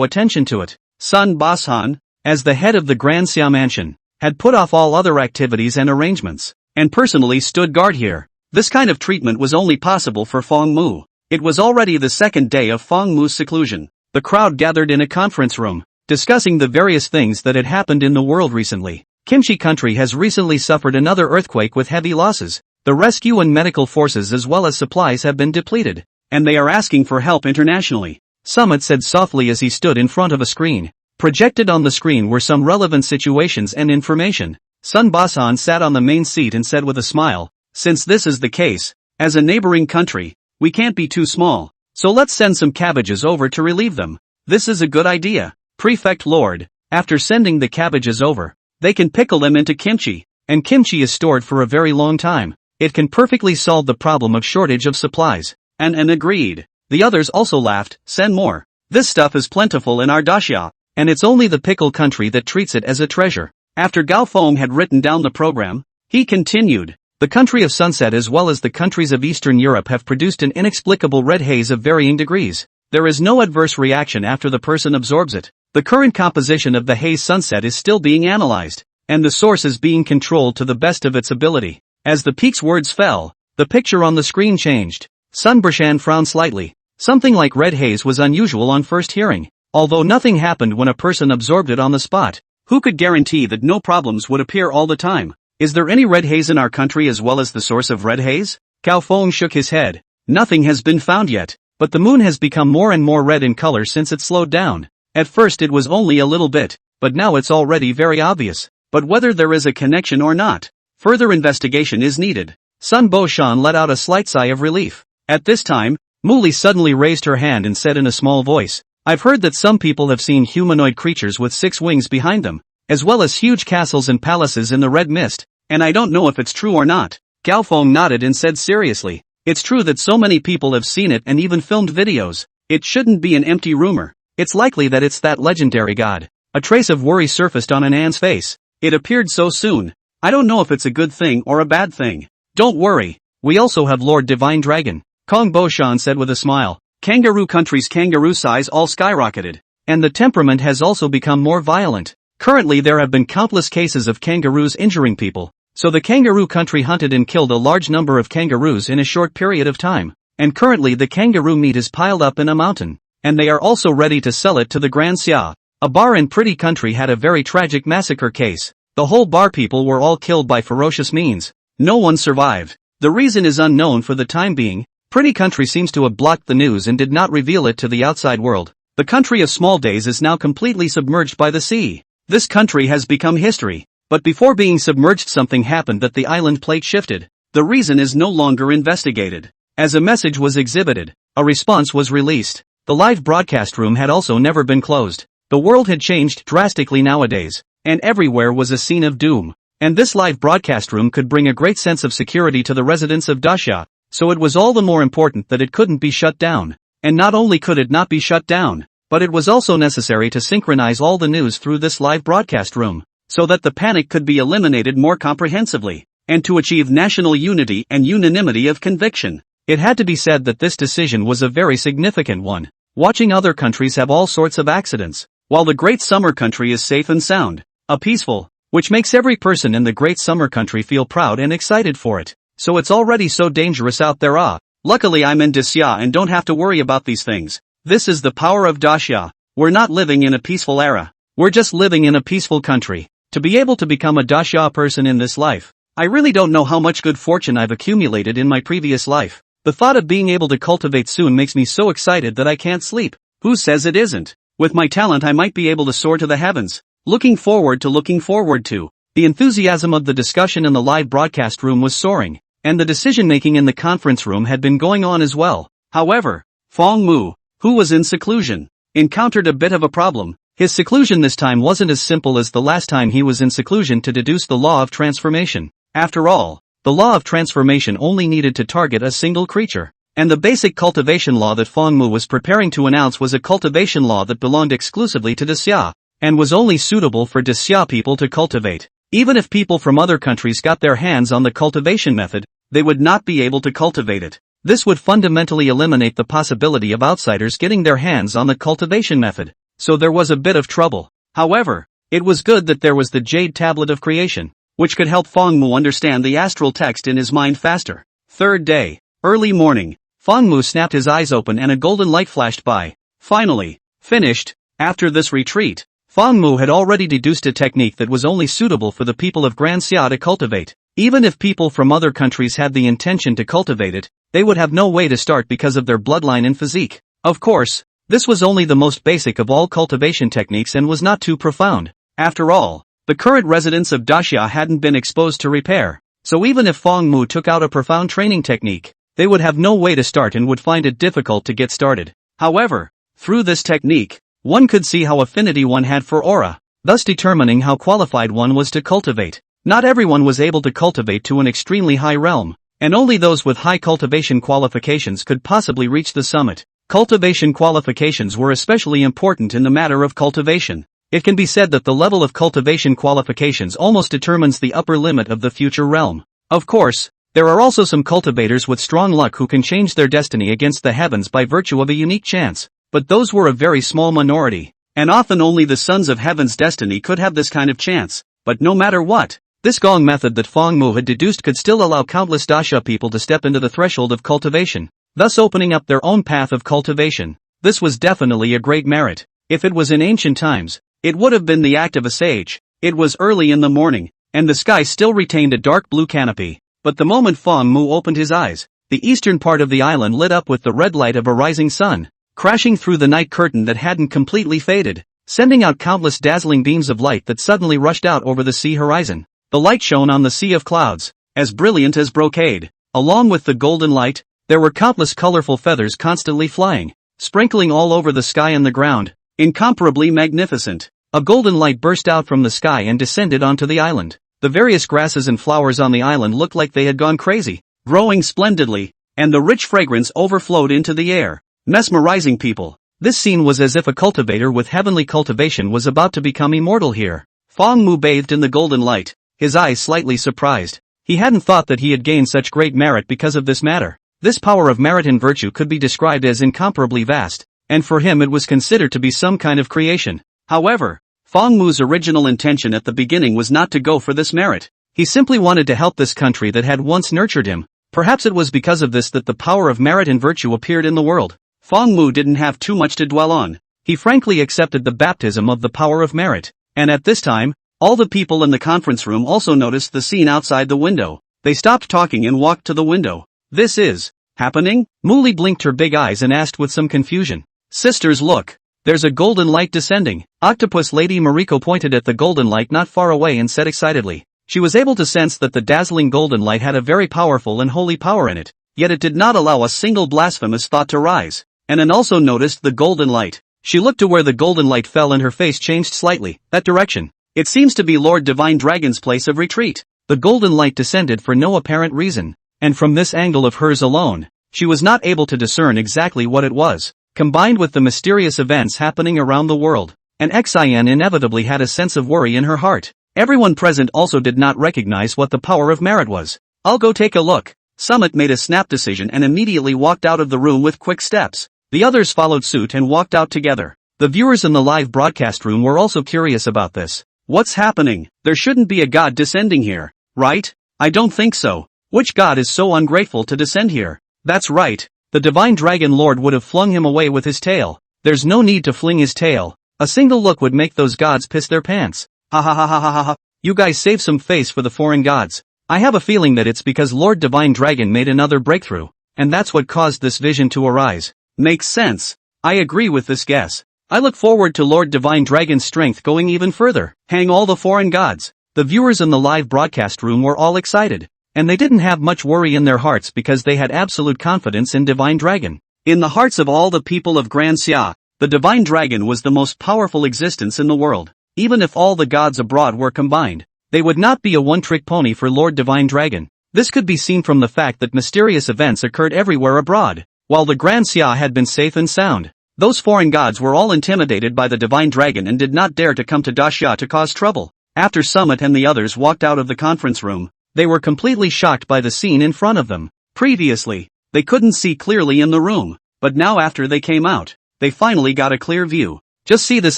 attention to it. Sun Bashan, as the head of the Grand Xia Mansion, had put off all other activities and arrangements, and personally stood guard here. This kind of treatment was only possible for Fangmu. It was already the second day of Fangmu's seclusion. The crowd gathered in a conference room, discussing the various things that had happened in the world recently. Qin Shi country has recently suffered another earthquake with heavy losses. The rescue and medical forces as well as supplies have been depleted, and they are asking for help internationally. Summit said softly as he stood in front of a screen. Projected on the screen were some relevant situations and information. Sun Basan sat on the main seat and said with a smile, "Since this is the case, as a neighboring country, we can't be too small, so let's send some cabbages over to relieve them." "This is a good idea, Prefect Lord. After sending the cabbages over, they can pickle them into kimchi, and kimchi is stored for a very long time. It can perfectly solve the problem of shortage of supplies." And agreed. The others also laughed. "Send more. This stuff is plentiful in our Daxia, and it's only the pickle country that treats it as a treasure." After Gao Feng had written down the program, he continued. "The country of Sunset as well as the countries of Eastern Europe have produced an inexplicable red haze of varying degrees. There is no adverse reaction after the person absorbs it. The current composition of the haze Sunset is still being analyzed, and the source is being controlled to the best of its ability." As the peak's words fell, the picture on the screen changed. Sun Bershan frowned slightly. Something like red haze was unusual on first hearing. Although nothing happened when a person absorbed it on the spot, who could guarantee that no problems would appear all the time? "Is there any red haze in our country as well as the source of red haze?" Cao Feng shook his head. "Nothing has been found yet, but the moon has become more and more red in color since it slowed down. At first it was only a little bit, but now it's already very obvious. But whether there is a connection or not, further investigation is needed." Sun Bo-shan let out a slight sigh of relief. At this time, Muli suddenly raised her hand and said in a small voice, "I've heard that some people have seen humanoid creatures with 6 wings behind them, as well as huge castles and palaces in the red mist, and I don't know if it's true or not." Gao Feng nodded and said seriously, "It's true that so many people have seen it and even filmed videos. It shouldn't be an empty rumor. It's likely that it's that legendary god." A trace of worry surfaced on Anan's face. It appeared so soon. "I don't know if it's a good thing or a bad thing." "Don't worry. We also have Lord Divine Dragon," Kong Bo-shan said with a smile. "Kangaroo country's kangaroo size all skyrocketed, and the temperament has also become more violent. Currently there have been countless cases of kangaroos injuring people, so the kangaroo country hunted and killed a large number of kangaroos in a short period of time, and currently the kangaroo meat is piled up in a mountain, and they are also ready to sell it to the Grand Xia. A bar in Pretty Country had a very tragic massacre case. The whole bar people were all killed by ferocious means. No one survived. The reason is unknown for the time being. Pretty Country seems to have blocked the news and did not reveal it to the outside world. The country of Small Days is now completely submerged by the sea. This country has become history. But before being submerged something happened that the island plate shifted. The reason is no longer investigated. As a message was exhibited, a response was released. The live broadcast room had also never been closed. The world had changed drastically nowadays, and everywhere was a scene of doom. And this live broadcast room could bring a great sense of security to the residents of Daxia, so it was all the more important that it couldn't be shut down. And not only could it not be shut down, but it was also necessary to synchronize all the news through this live broadcast room, so that the panic could be eliminated more comprehensively, and to achieve national unity and unanimity of conviction. It had to be said that this decision was a very significant one. Watching other countries have all sorts of accidents, while the Great Summer Country is safe and sound, peaceful, which makes every person in the Great Summer Country feel proud and excited for it. So it's already so dangerous out there. Luckily I'm in Daxia and don't have to worry about these things. This is the power of Daxia. We're not living in a peaceful era. We're just living in a peaceful country. To be able to become a Daxia person in this life, I really don't know how much good fortune I've accumulated in my previous life. The thought of being able to cultivate soon makes me so excited that I can't sleep. Who says it isn't? With my talent I might be able to soar to the heavens. Looking forward to. The enthusiasm of the discussion in the live broadcast room was soaring, and the decision-making in the conference room had been going on as well. However, Fong Mu, who was in seclusion, encountered a bit of a problem. His seclusion this time wasn't as simple as the last time he was in seclusion to deduce the law of transformation. After all, the law of transformation only needed to target a single creature, and the basic cultivation law that Fong Mu was preparing to announce was a cultivation law that belonged exclusively to Daxia, and was only suitable for Daxia people to cultivate. Even if people from other countries got their hands on the cultivation method, they would not be able to cultivate it. This would fundamentally eliminate the possibility of outsiders getting their hands on the cultivation method, so there was a bit of trouble. However, it was good that there was the Jade Tablet of Creation, which could help Fong Mu understand the astral text in his mind faster. Third day, early morning, Fong Mu snapped his eyes open and a golden light flashed by. Finally, finished. After this retreat, Fong Mu had already deduced a technique that was only suitable for the people of Grand Xia to cultivate. Even if people from other countries had the intention to cultivate it, they would have no way to start because of their bloodline and physique. Of course, this was only the most basic of all cultivation techniques and was not too profound. After all, the current residents of Daxia hadn't been exposed to repair, so even if Fong Mu took out a profound training technique, they would have no way to start and would find it difficult to get started. However, through this technique, one could see how affinity one had for aura, thus determining how qualified one was to cultivate. Not everyone was able to cultivate to an extremely high realm, and only those with high cultivation qualifications could possibly reach the summit. Cultivation qualifications were especially important in the matter of cultivation. It can be said that the level of cultivation qualifications almost determines the upper limit of the future realm. Of course, there are also some cultivators with strong luck who can change their destiny against the heavens by virtue of a unique chance. But those were a very small minority, and often only the sons of heaven's destiny could have this kind of chance. But no matter what, this gong method that Fong Mu had deduced could still allow countless Daxia people to step into the threshold of cultivation, thus opening up their own path of cultivation. This was definitely a great merit. If it was in ancient times, it would have been the act of a sage. It was early in the morning, and the sky still retained a dark blue canopy. But the moment Fong Mu opened his eyes, the eastern part of the island lit up with the red light of a rising sun, crashing through the night curtain that hadn't completely faded, sending out countless dazzling beams of light that suddenly rushed out over the sea horizon. The light shone on the sea of clouds, as brilliant as brocade. Along with the golden light, there were countless colorful feathers constantly flying, sprinkling all over the sky and the ground, incomparably magnificent. A golden light burst out from the sky and descended onto the island. The various grasses and flowers on the island looked like they had gone crazy, growing splendidly, and the rich fragrance overflowed into the air, mesmerizing people. This scene was as if a cultivator with heavenly cultivation was about to become immortal here. Fong Mu bathed in the golden light, his eyes slightly surprised. He hadn't thought that he had gained such great merit because of this matter. This power of merit and virtue could be described as incomparably vast, and for him it was considered to be some kind of creation. However, Fong Mu's original intention at the beginning was not to go for this merit. He simply wanted to help this country that had once nurtured him. Perhaps it was because of this that the power of merit and virtue appeared in the world. Fong Mu didn't have too much to dwell on. He frankly accepted the baptism of the power of merit. And at this time, all the people in the conference room also noticed the scene outside the window. They stopped talking and walked to the window. This is happening? Muli blinked her big eyes and asked with some confusion. Sisters, look. There's a golden light descending. Octopus Lady Mariko pointed at the golden light not far away and said excitedly. She was able to sense that the dazzling golden light had a very powerful and holy power in it, yet it did not allow a single blasphemous thought to rise. And also noticed the golden light. She looked to where the golden light fell and her face changed slightly. That direction. It seems to be Lord Divine Dragon's place of retreat. The golden light descended for no apparent reason, and from this angle of hers alone, she was not able to discern exactly what it was. Combined with the mysterious events happening around the world, and Xin inevitably had a sense of worry in her heart. Everyone present also did not recognize what the power of merit was. I'll go take a look. Summit made a snap decision and immediately walked out of the room with quick steps. The others followed suit and walked out together. The viewers in the live broadcast room were also curious about this. What's happening? There shouldn't be a god descending here, right? I don't think so. Which god is so ungrateful to descend here? That's right. The Divine Dragon Lord would have flung him away with his tail. There's no need to fling his tail. A single look would make those gods piss their pants. Ha ha ha ha ha ha. You guys save some face for the foreign gods. I have a feeling that it's because Lord Divine Dragon made another breakthrough, and that's what caused this vision to arise. Makes sense. I agree with this guess. I look forward to Lord Divine Dragon's strength going even further. Hang all the foreign gods. The viewers in the live broadcast room were all excited, and they didn't have much worry in their hearts because they had absolute confidence in Divine Dragon. In the hearts of all the people of Grand Xia, the Divine Dragon was the most powerful existence in the world. Even if all the gods abroad were combined, they would not be a one-trick pony for Lord Divine Dragon. This could be seen from the fact that mysterious events occurred everywhere abroad, while the Grand Xia had been safe and sound. Those foreign gods were all intimidated by the Divine Dragon and did not dare to come to Daxia to cause trouble. After Summit and the others walked out of the conference room, they were completely shocked by the scene in front of them. Previously, they couldn't see clearly in the room, but now after they came out, they finally got a clear view. Just see this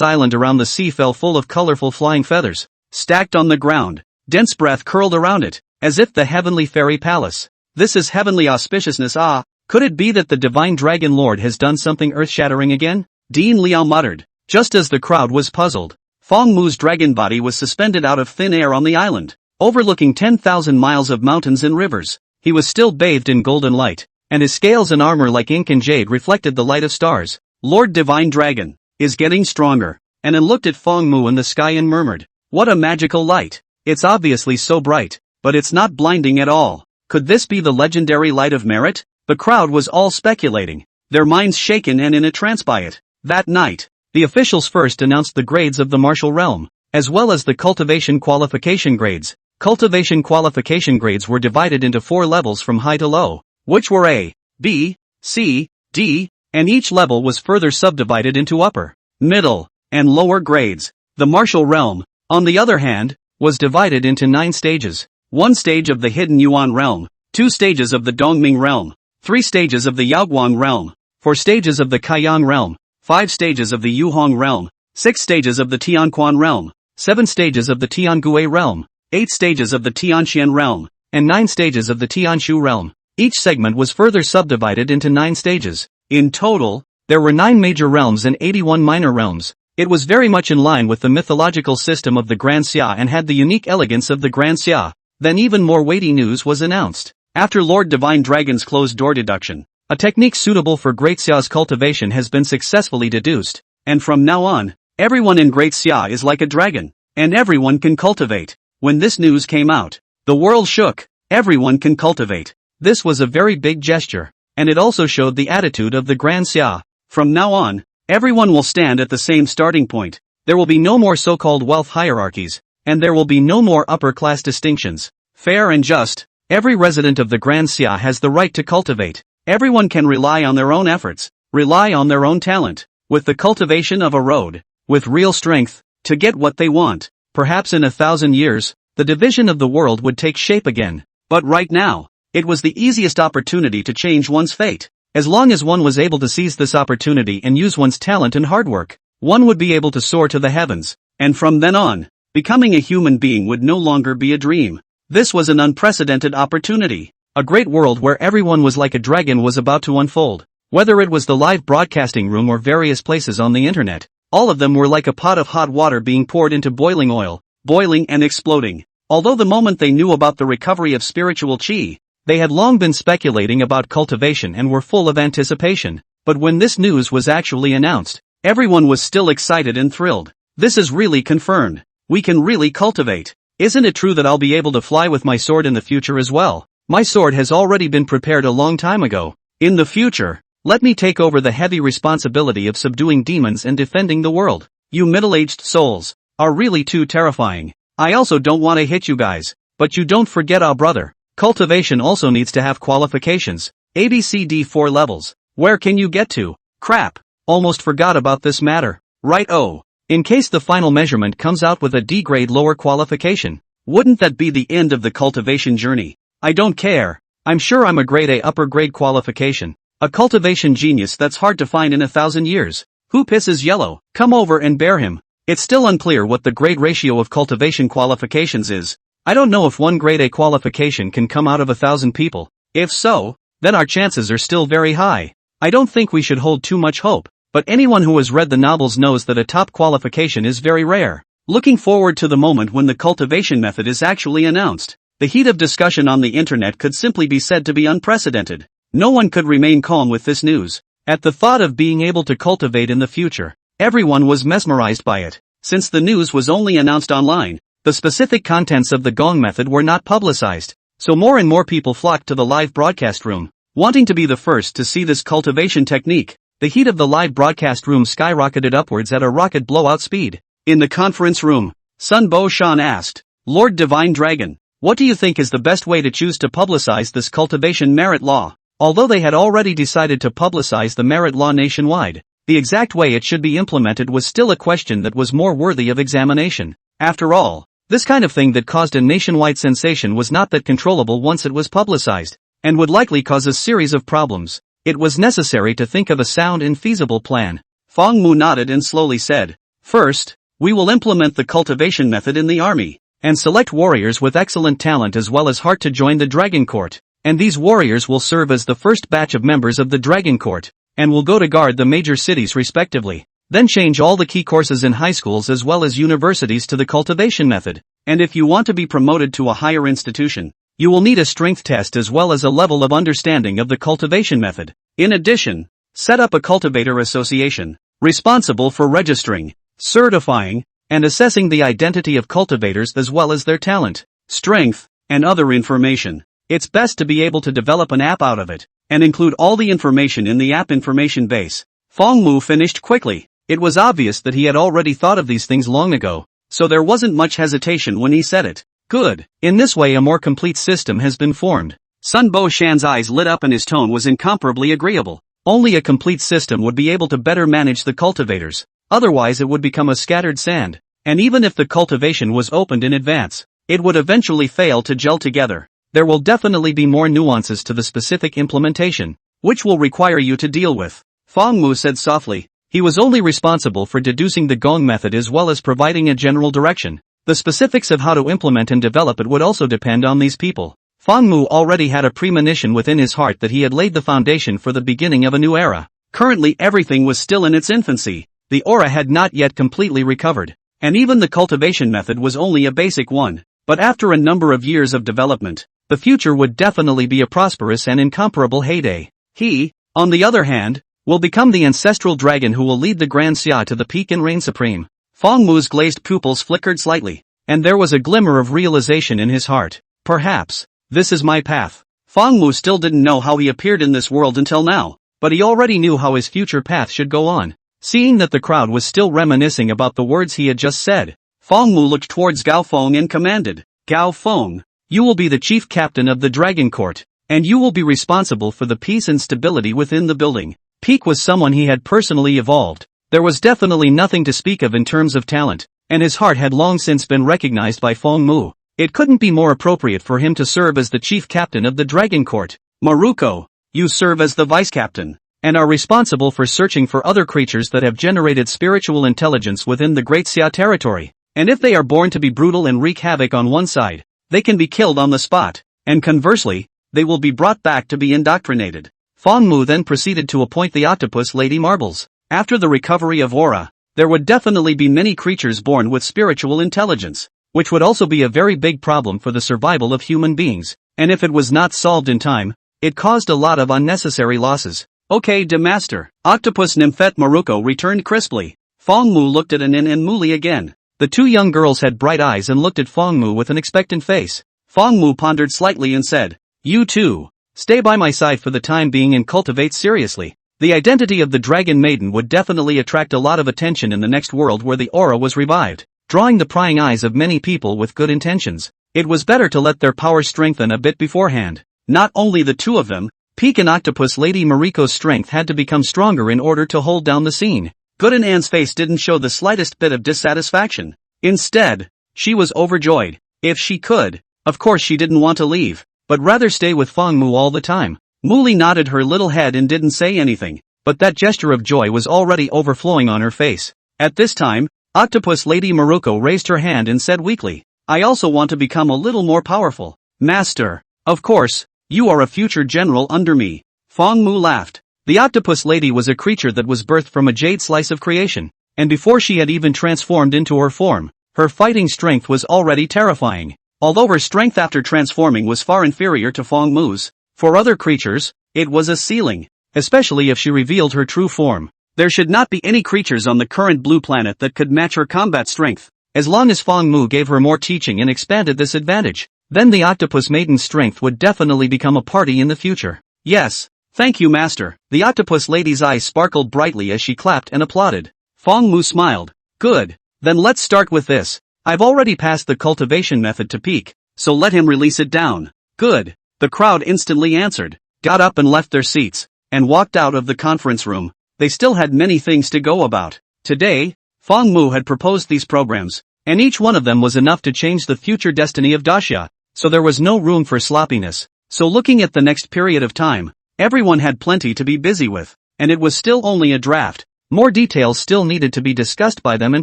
island around the sea fell full of colorful flying feathers, stacked on the ground. Dense breath curled around it, as if the heavenly fairy palace. This is heavenly auspiciousness. Ah, could it be that the Divine Dragon Lord has done something earth-shattering again? Dean Liao muttered. Just as the crowd was puzzled, Feng Mu's dragon body was suspended out of thin air on the island, overlooking 10,000 miles of mountains and rivers. He was still bathed in golden light, and his scales and armor like ink and jade reflected the light of stars. Lord Divine Dragon is getting stronger. And then looked at Feng Mu in the sky and murmured, what a magical light. It's obviously so bright, but it's not blinding at all. Could this be the legendary light of merit? The crowd was all speculating, their minds shaken and in a trance by it. That night, the officials first announced the grades of the martial realm, as well as the cultivation qualification grades. Cultivation qualification grades were divided into 4 levels from high to low, which were A, B, C, D, and each level was further subdivided into upper, middle, and lower grades. The martial realm, on the other hand, was divided into 9 stages. 1 stage of the hidden Yuan realm, 2 stages of the Dongming realm, 3 stages of the Yaoguang realm, 4 stages of the Kaiyang realm, 5 stages of the Yuhong realm, 6 stages of the Tianquan realm, 7 stages of the Tiangui realm, 8 stages of the Tianxian realm, and 9 stages of the Tianshu realm. Each segment was further subdivided into 9 stages. In total, there were 9 major realms and 81 minor realms. It was very much in line with the mythological system of the Grand Xia and had the unique elegance of the Grand Xia. Then even more weighty news was announced. After Lord Divine Dragon's closed-door deduction, a technique suitable for Great Xia's cultivation has been successfully deduced, and from now on, everyone in Great Xia is like a dragon, and everyone can cultivate. When this news came out, the world shook. Everyone can cultivate. This was a very big gesture, and it also showed the attitude of the Grand Xia. From now on, everyone will stand at the same starting point. There will be no more so-called wealth hierarchies, and there will be no more upper-class distinctions. Fair and just, every resident of the Grand Xia has the right to cultivate. Everyone can rely on their own efforts, rely on their own talent, with the cultivation of a road, with real strength, to get what they want. Perhaps in 1,000 years, the division of the world would take shape again. But right now, it was the easiest opportunity to change one's fate. As long as one was able to seize this opportunity and use one's talent and hard work, one would be able to soar to the heavens. And from then on, becoming a human being would no longer be a dream. This was an unprecedented opportunity. A great world where everyone was like a dragon was about to unfold. Whether it was the live broadcasting room or various places on the internet, all of them were like a pot of hot water being poured into boiling oil, boiling and exploding. Although the moment they knew about the recovery of spiritual qi, they had long been speculating about cultivation and were full of anticipation. But when this news was actually announced, everyone was still excited and thrilled. This is really confirmed. We can really cultivate. Isn't it true that I'll be able to fly with my sword in the future as well? My sword has already been prepared a long time ago. In the future, Let me take over the heavy responsibility of subduing demons and defending the world. You middle-aged souls are really too terrifying. I also don't want to hit you guys, but you don't forget our brother. Cultivation also needs to have qualifications. ABCD 4 levels. Where can you get to? Crap. Almost forgot about this matter. Right. Oh. In case the final measurement comes out with a D grade lower qualification. Wouldn't that be the end of the cultivation journey? I don't care. I'm sure I'm a grade A upper grade qualification. A cultivation genius that's hard to find in 1,000 years. Who pisses yellow? Come over and bear him. It's still unclear what the grade ratio of cultivation qualifications is. I don't know if one grade A qualification can come out of 1,000 people. If so, then our chances are still very high. I don't think we should hold too much hope, but anyone who has read the novels knows that a top qualification is very rare. Looking forward to the moment when the cultivation method is actually announced. The heat of discussion on the internet could simply be said to be unprecedented. No one could remain calm with this news. At the thought of being able to cultivate in the future, everyone was mesmerized by it. Since the news was only announced online, the specific contents of the Gong method were not publicized, so more and more people flocked to the live broadcast room, wanting to be the first to see this cultivation technique. The heat of the live broadcast room skyrocketed upwards at a rocket blowout speed. In the conference room, Sun Bo Shan asked, Lord Divine Dragon, what do you think is the best way to choose to publicize this cultivation merit law? Although they had already decided to publicize the merit law nationwide, the exact way it should be implemented was still a question that was more worthy of examination. After all, this kind of thing that caused a nationwide sensation was not that controllable once it was publicized, and would likely cause a series of problems. It was necessary to think of a sound and feasible plan. Fong Mu nodded and slowly said, First, we will implement the cultivation method in the army, and select warriors with excellent talent as well as heart to join the Dragon Court, and these warriors will serve as the first batch of members of the Dragon Court, and will go to guard the major cities respectively. Then change all the key courses in high schools as well as universities to the cultivation method, and if you want to be promoted to a higher institution, you will need a strength test as well as a level of understanding of the cultivation method. In addition, set up a cultivator association, responsible for registering, certifying, and assessing the identity of cultivators as well as their talent, strength, and other information. It's best to be able to develop an app out of it, and include all the information in the app information base. Fong Mu finished quickly. It was obvious that he had already thought of these things long ago, so there wasn't much hesitation when he said it. Good. In this way a more complete system has been formed. Sun Bo Shan's eyes lit up and his tone was incomparably agreeable. Only a complete system would be able to better manage the cultivators. Otherwise it would become a scattered sand, and even if the cultivation was opened in advance, it would eventually fail to gel together. There will definitely be more nuances to the specific implementation, which will require you to deal with. Fong Mu said softly. He was only responsible for deducing the Gong method as well as providing a general direction. The specifics of how to implement and develop it would also depend on these people. Fong Mu already had a premonition within his heart that he had laid the foundation for the beginning of a new era. Currently everything was still in its infancy. The aura had not yet completely recovered, and even the cultivation method was only a basic one. But after a number of years of development, the future would definitely be a prosperous and incomparable heyday. He, on the other hand, will become the ancestral dragon who will lead the Grand Xia to the peak and reign supreme. Fong Mu's glazed pupils flickered slightly, and there was a glimmer of realization in his heart. Perhaps, this is my path. Fong Mu still didn't know how he appeared in this world until now, but he already knew how his future path should go on. Seeing that the crowd was still reminiscing about the words he had just said, Fong Mu looked towards Gao Feng and commanded, Gao Feng, you will be the chief captain of the Dragon Court, and you will be responsible for the peace and stability within the building. Peak was someone he had personally evolved. There was definitely nothing to speak of in terms of talent, and his heart had long since been recognized by Fong Mu. It couldn't be more appropriate for him to serve as the chief captain of the Dragon Court. Maruko, you serve as the vice captain, and are responsible for searching for other creatures that have generated spiritual intelligence within the Great Xia territory. And if they are born to be brutal and wreak havoc on one side, they can be killed on the spot, and conversely, they will be brought back to be indoctrinated. Fong Mu then proceeded to appoint the octopus Lady Marbles. After the recovery of aura, there would definitely be many creatures born with spiritual intelligence, which would also be a very big problem for the survival of human beings, and if it was not solved in time, it caused a lot of unnecessary losses. Okay, Master. Octopus Nymphette Maruko returned crisply. Fong Mu looked at Anin and Muli again. The two young girls had bright eyes and looked at Fong Mu with an expectant face. Fong Mu pondered slightly and said, You two, stay by my side for the time being and cultivate seriously. The identity of the Dragon Maiden would definitely attract a lot of attention in the next world where the aura was revived, drawing the prying eyes of many people with good intentions. It was better to let their power strengthen a bit beforehand. Not only the two of them, Peak and Octopus Lady Mariko's strength had to become stronger in order to hold down the scene. Good and Anne's face didn't show the slightest bit of dissatisfaction. Instead, she was overjoyed. If she could, of course she didn't want to leave, but rather stay with Fong Mu all the time. Muli nodded her little head and didn't say anything, but that gesture of joy was already overflowing on her face. At this time, Octopus Lady Mariko raised her hand and said weakly, I also want to become a little more powerful. Master, of course, you are a future general under me. Fong Mu laughed. The Octopus Lady was a creature that was birthed from a jade slice of creation, and before she had even transformed into her form, her fighting strength was already terrifying. Although her strength after transforming was far inferior to Fong Mu's, for other creatures, it was a ceiling, especially if she revealed her true form. There should not be any creatures on the current blue planet that could match her combat strength. As long as Fong Mu gave her more teaching and expanded this advantage, then the Octopus Maiden's strength would definitely become a party in the future. Yes, thank you master. The Octopus Lady's eyes sparkled brightly as she clapped and applauded. Fong Mu smiled. Good, then let's start with this. I've already passed the cultivation method to Peak, so let him release it down. Good. The crowd instantly answered, got up and left their seats, and walked out of the conference room. They still had many things to go about. Today, Fong Mu had proposed these programs, and each one of them was enough to change the future destiny of Daxia, so there was no room for sloppiness. So looking at the next period of time, everyone had plenty to be busy with, and it was still only a draft. More details still needed to be discussed by them in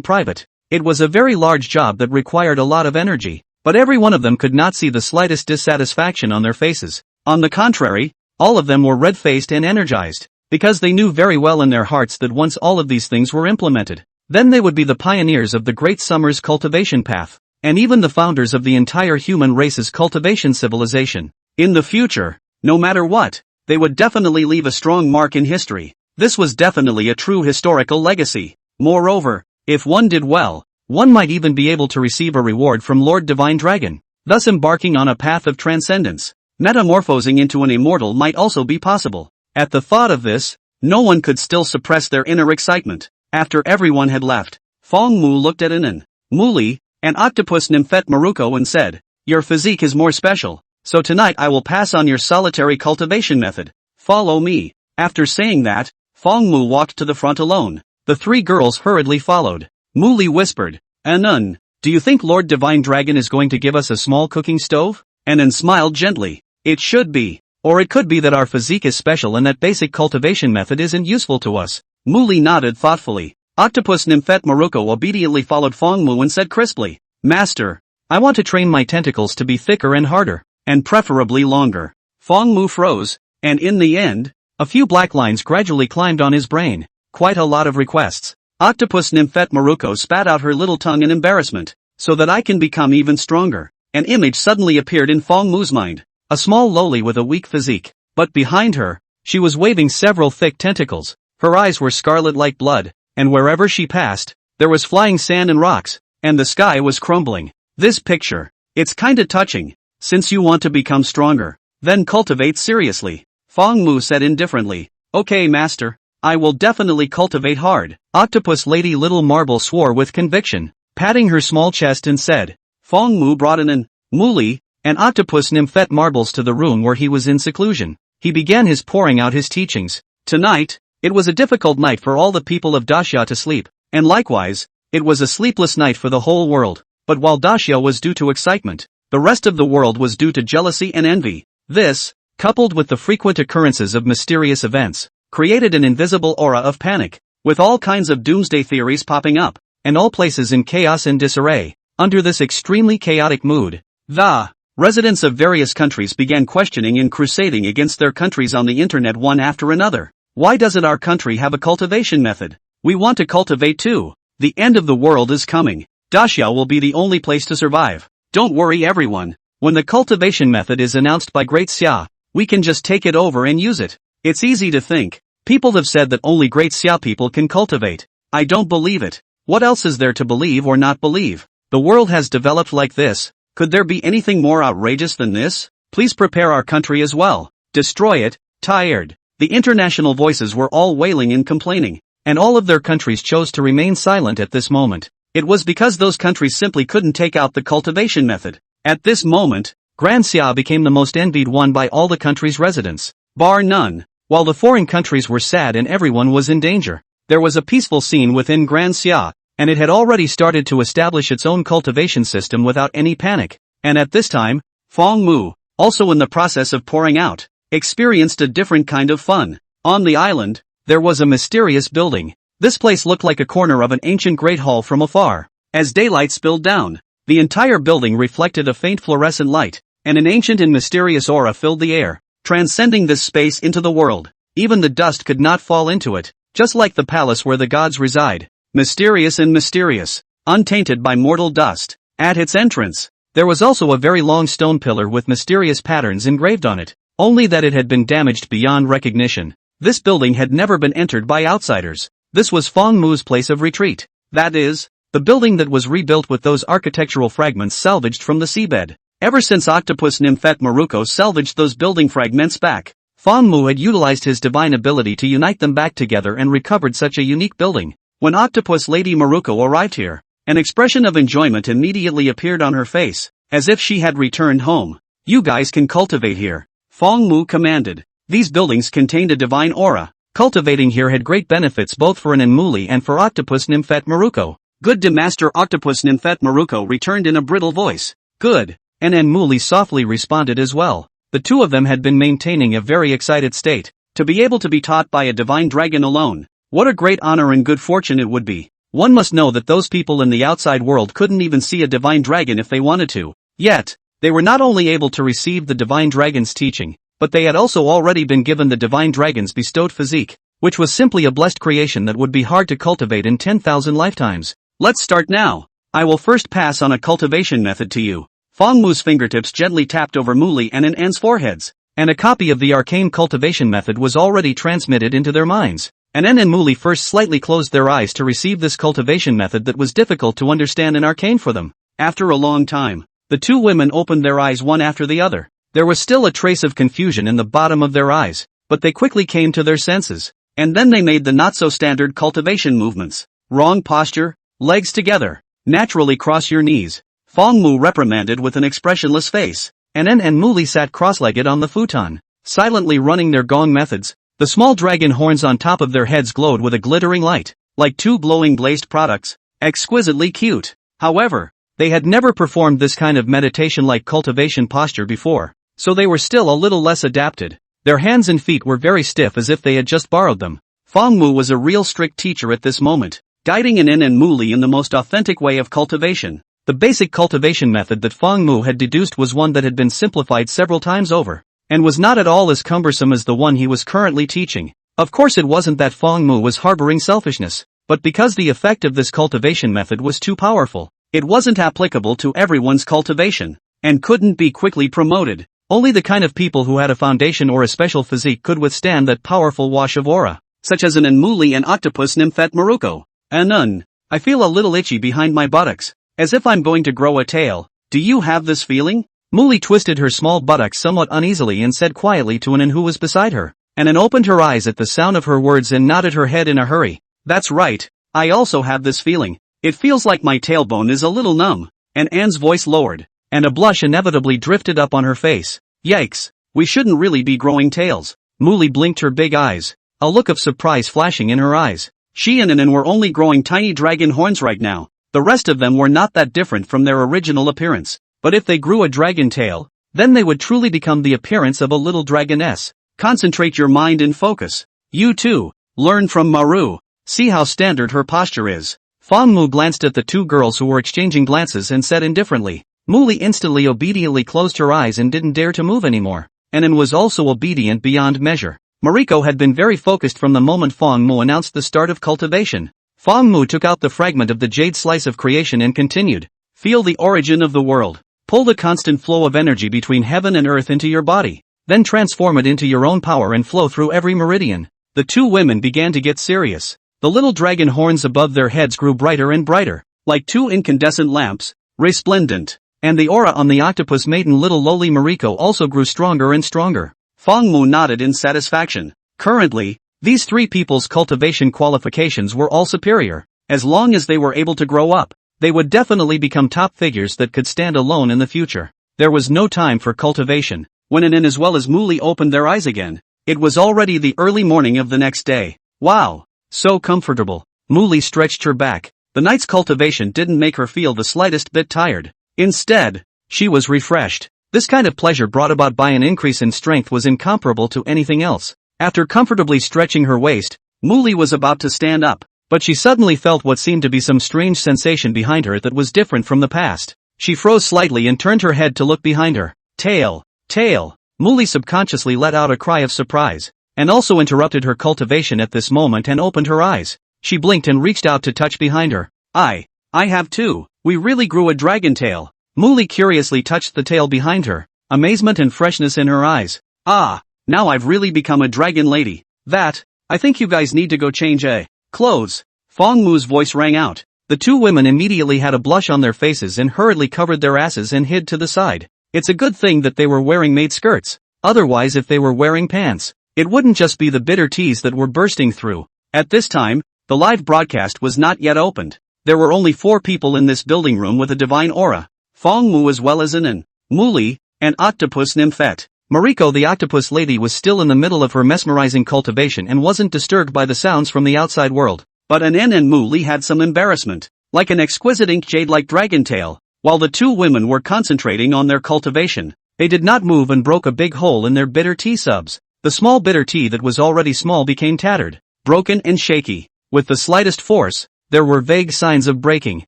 private. It was a very large job that required a lot of energy, but every one of them could not see the slightest dissatisfaction on their faces. On the contrary, all of them were red-faced and energized, because they knew very well in their hearts that once all of these things were implemented, then they would be the pioneers of the Great Summer's cultivation path, and even the founders of the entire human race's cultivation civilization. In the future, no matter what, they would definitely leave a strong mark in history. This was definitely a true historical legacy. Moreover, if one did well, one might even be able to receive a reward from Lord Divine Dragon, thus embarking on a path of transcendence. Metamorphosing into an immortal might also be possible. At the thought of this, no one could still suppress their inner excitement. After everyone had left, Fong Mu looked at Anan, Muli, and Octopus Nymphet Maruko and said, your physique is more special, so tonight I will pass on your solitary cultivation method. Follow me. After saying that, Fong Mu walked to the front alone. The three girls hurriedly followed. Muli whispered, Anan, do you think Lord Divine Dragon is going to give us a small cooking stove? Anan smiled gently. It should be. Or it could be that our physique is special and that basic cultivation method isn't useful to us. Muli nodded thoughtfully. Octopus Nymphet Maruko obediently followed Fong Mu and said crisply, Master, I want to train my tentacles to be thicker and harder, and preferably longer. Fong Mu froze, and in the end, a few black lines gradually climbed on his brain. Quite a lot of requests. Octopus Nymphet Maruko spat out her little tongue in embarrassment. So that I can become even stronger. An image suddenly appeared in Fong Mu's mind. A small loli with a weak physique. But behind her, she was waving several thick tentacles. Her eyes were scarlet like blood, and wherever she passed, there was flying sand and rocks, and the sky was crumbling. This picture, it's kinda touching. Since you want to become stronger, then cultivate seriously. Fong Mu said indifferently. Okay master. I will definitely cultivate hard. Octopus Lady Little Marble swore with conviction, patting her small chest and said. Fong Mu brought Anan, Muli, and Octopus Nymphet Marbles to the room where he was in seclusion. He began his pouring out his teachings. Tonight, it was a difficult night for all the people of Daxia to sleep, and likewise, it was a sleepless night for the whole world. But while Daxia was due to excitement, the rest of the world was due to jealousy and envy. This, coupled with the frequent occurrences of mysterious events, created an invisible aura of panic, with all kinds of doomsday theories popping up, and all places in chaos and disarray. Under this extremely chaotic mood, the residents of various countries began questioning and crusading against their countries on the internet one after another. Why doesn't our country have a cultivation method? We want to cultivate too. The end of the world is coming. Daxia will be the only place to survive. Don't worry everyone. When the cultivation method is announced by Great Xia, we can just take it over and use it. It's easy to think. People have said that only Great Xia people can cultivate. I don't believe it. What else is there to believe or not believe? The world has developed like this. Could there be anything more outrageous than this? Please prepare our country as well. Destroy it. Tired. The international voices were all wailing and complaining, and all of their countries chose to remain silent at this moment. It was because those countries simply couldn't take out the cultivation method. At this moment, Grand Xia became the most envied one by all the country's residents, bar none. While the foreign countries were sad and everyone was in danger, there was a peaceful scene within Grand Xia, and it had already started to establish its own cultivation system without any panic. And at this time, Feng Mu, also in the process of pouring out, experienced a different kind of fun. On the island, there was a mysterious building. This place looked like a corner of an ancient great hall from afar. As daylight spilled down, the entire building reflected a faint fluorescent light, and an ancient and mysterious aura filled the air, transcending this space into the world. Even the dust could not fall into it, just like the palace where the gods reside. Mysterious and mysterious, untainted by mortal dust. At its entrance, there was also a very long stone pillar with mysterious patterns engraved on it, only that it had been damaged beyond recognition. This building had never been entered by outsiders. This was Feng Mu's place of retreat. That is, the building that was rebuilt with those architectural fragments salvaged from the seabed. Ever since Octopus Nymphet Maruko salvaged those building fragments back, Feng Mu had utilized his divine ability to unite them back together and recovered such a unique building. When Octopus Lady Maruko arrived here, an expression of enjoyment immediately appeared on her face, as if she had returned home. You guys can cultivate here, Feng Mu commanded. These buildings contained a divine aura. Cultivating here had great benefits both for an Enmuli and for Octopus Nymphet Maruko. Good day, Master. Octopus Nymphet Maruko returned in a brittle voice. Good. And Enmuli softly responded as well. The two of them had been maintaining a very excited state. To be able to be taught by a divine dragon alone, what a great honor and good fortune it would be. One must know that those people in the outside world couldn't even see a divine dragon if they wanted to. Yet, they were not only able to receive the divine dragon's teaching, but they had also already been given the divine dragon's bestowed physique, which was simply a blessed creation that would be hard to cultivate in 10,000 lifetimes. Let's start now. I will first pass on a cultivation method to you. Feng Mu's fingertips gently tapped over Muli and An's foreheads, and a copy of the arcane cultivation method was already transmitted into their minds. An and Muli first slightly closed their eyes to receive this cultivation method that was difficult to understand and arcane for them. After a long time, the two women opened their eyes one after the other. There was still a trace of confusion in the bottom of their eyes, but they quickly came to their senses, and then they made the not-so-standard cultivation movements. Wrong posture, legs together, naturally cross your knees. Feng Mu reprimanded with an expressionless face. An and Muli sat cross-legged on the futon, silently running their gong methods. The small dragon horns on top of their heads glowed with a glittering light, like two glowing glazed products, exquisitely cute. However, they had never performed this kind of meditation-like cultivation posture before, so they were still a little less adapted. Their hands and feet were very stiff as if they had just borrowed them. Feng Mu was a real strict teacher at this moment, guiding An and Muli in the most authentic way of cultivation. The basic cultivation method that Feng Mu had deduced was one that had been simplified several times over, and was not at all as cumbersome as the one he was currently teaching. Of course, it wasn't that Feng Mu was harboring selfishness, but because the effect of this cultivation method was too powerful, it wasn't applicable to everyone's cultivation, and couldn't be quickly promoted. Only the kind of people who had a foundation or a special physique could withstand that powerful wash of aura, such as an Enmuli and Octopus Nymphet Maruko. Anun, I feel a little itchy behind my buttocks, as if I'm going to grow a tail. Do you have this feeling? Muli twisted her small buttocks somewhat uneasily and said quietly to Anan who was beside her. Anan opened her eyes at the sound of her words and nodded her head in a hurry. That's right, I also have this feeling. It feels like my tailbone is a little numb. And Anne's voice lowered, and a blush inevitably drifted up on her face. Yikes, we shouldn't really be growing tails. Muli blinked her big eyes, a look of surprise flashing in her eyes. She and Anan were only growing tiny dragon horns right now. The rest of them were not that different from their original appearance, but if they grew a dragon tail, then they would truly become the appearance of a little dragoness. Concentrate your mind and focus. You too, learn from Maru, see how standard her posture is. Feng Mu glanced at the two girls who were exchanging glances and said indifferently. Muli instantly obediently closed her eyes and didn't dare to move anymore. Anan was also obedient beyond measure. Mariko had been very focused from the moment Feng Mu announced the start of cultivation. Feng Mu took out the fragment of the jade slice of creation and continued. Feel the origin of the world. Pull the constant flow of energy between heaven and earth into your body. Then transform it into your own power and flow through every meridian. The two women began to get serious. The little dragon horns above their heads grew brighter and brighter, like two incandescent lamps, resplendent. And the aura on the octopus maiden little lowly Mariko also grew stronger and stronger. Feng Mu nodded in satisfaction. Currently, these three people's cultivation qualifications were all superior. As long as they were able to grow up, they would definitely become top figures that could stand alone in the future. There was no time for cultivation. When Anin as well as Muli opened their eyes again, it was already the early morning of the next day. Wow! So comfortable. Muli stretched her back. The night's cultivation didn't make her feel the slightest bit tired. Instead, she was refreshed. This kind of pleasure brought about by an increase in strength was incomparable to anything else. After comfortably stretching her waist, Muli was about to stand up, but she suddenly felt what seemed to be some strange sensation behind her that was different from the past. She froze slightly and turned her head to look behind her. Tail! Tail! Muli subconsciously let out a cry of surprise, and also interrupted her cultivation at this moment and opened her eyes. She blinked and reached out to touch behind her. I have too. We really grew a dragon tail. Muli curiously touched the tail behind her, amazement and freshness in her eyes. Ah, now I've really become a dragon lady. I think you guys need to go change clothes. Fong Mu's voice rang out. The two women immediately had a blush on their faces and hurriedly covered their asses and hid to the side. It's a good thing that they were wearing maid skirts. Otherwise, if they were wearing pants, it wouldn't just be the bitter teas that were bursting through. At this time, the live broadcast was not yet opened. There were only 4 people in this building room with a divine aura. Fong Mu as well as Anin, Muli, and Octopus Nymphette. Mariko the octopus lady was still in the middle of her mesmerizing cultivation and wasn't disturbed by the sounds from the outside world. But Anin and Muli had some embarrassment, like an exquisite ink jade-like dragon tail. While the two women were concentrating on their cultivation, they did not move and broke a big hole in their bitter tea subs. The small bitter tea that was already small became tattered, broken and shaky. With the slightest force, there were vague signs of breaking.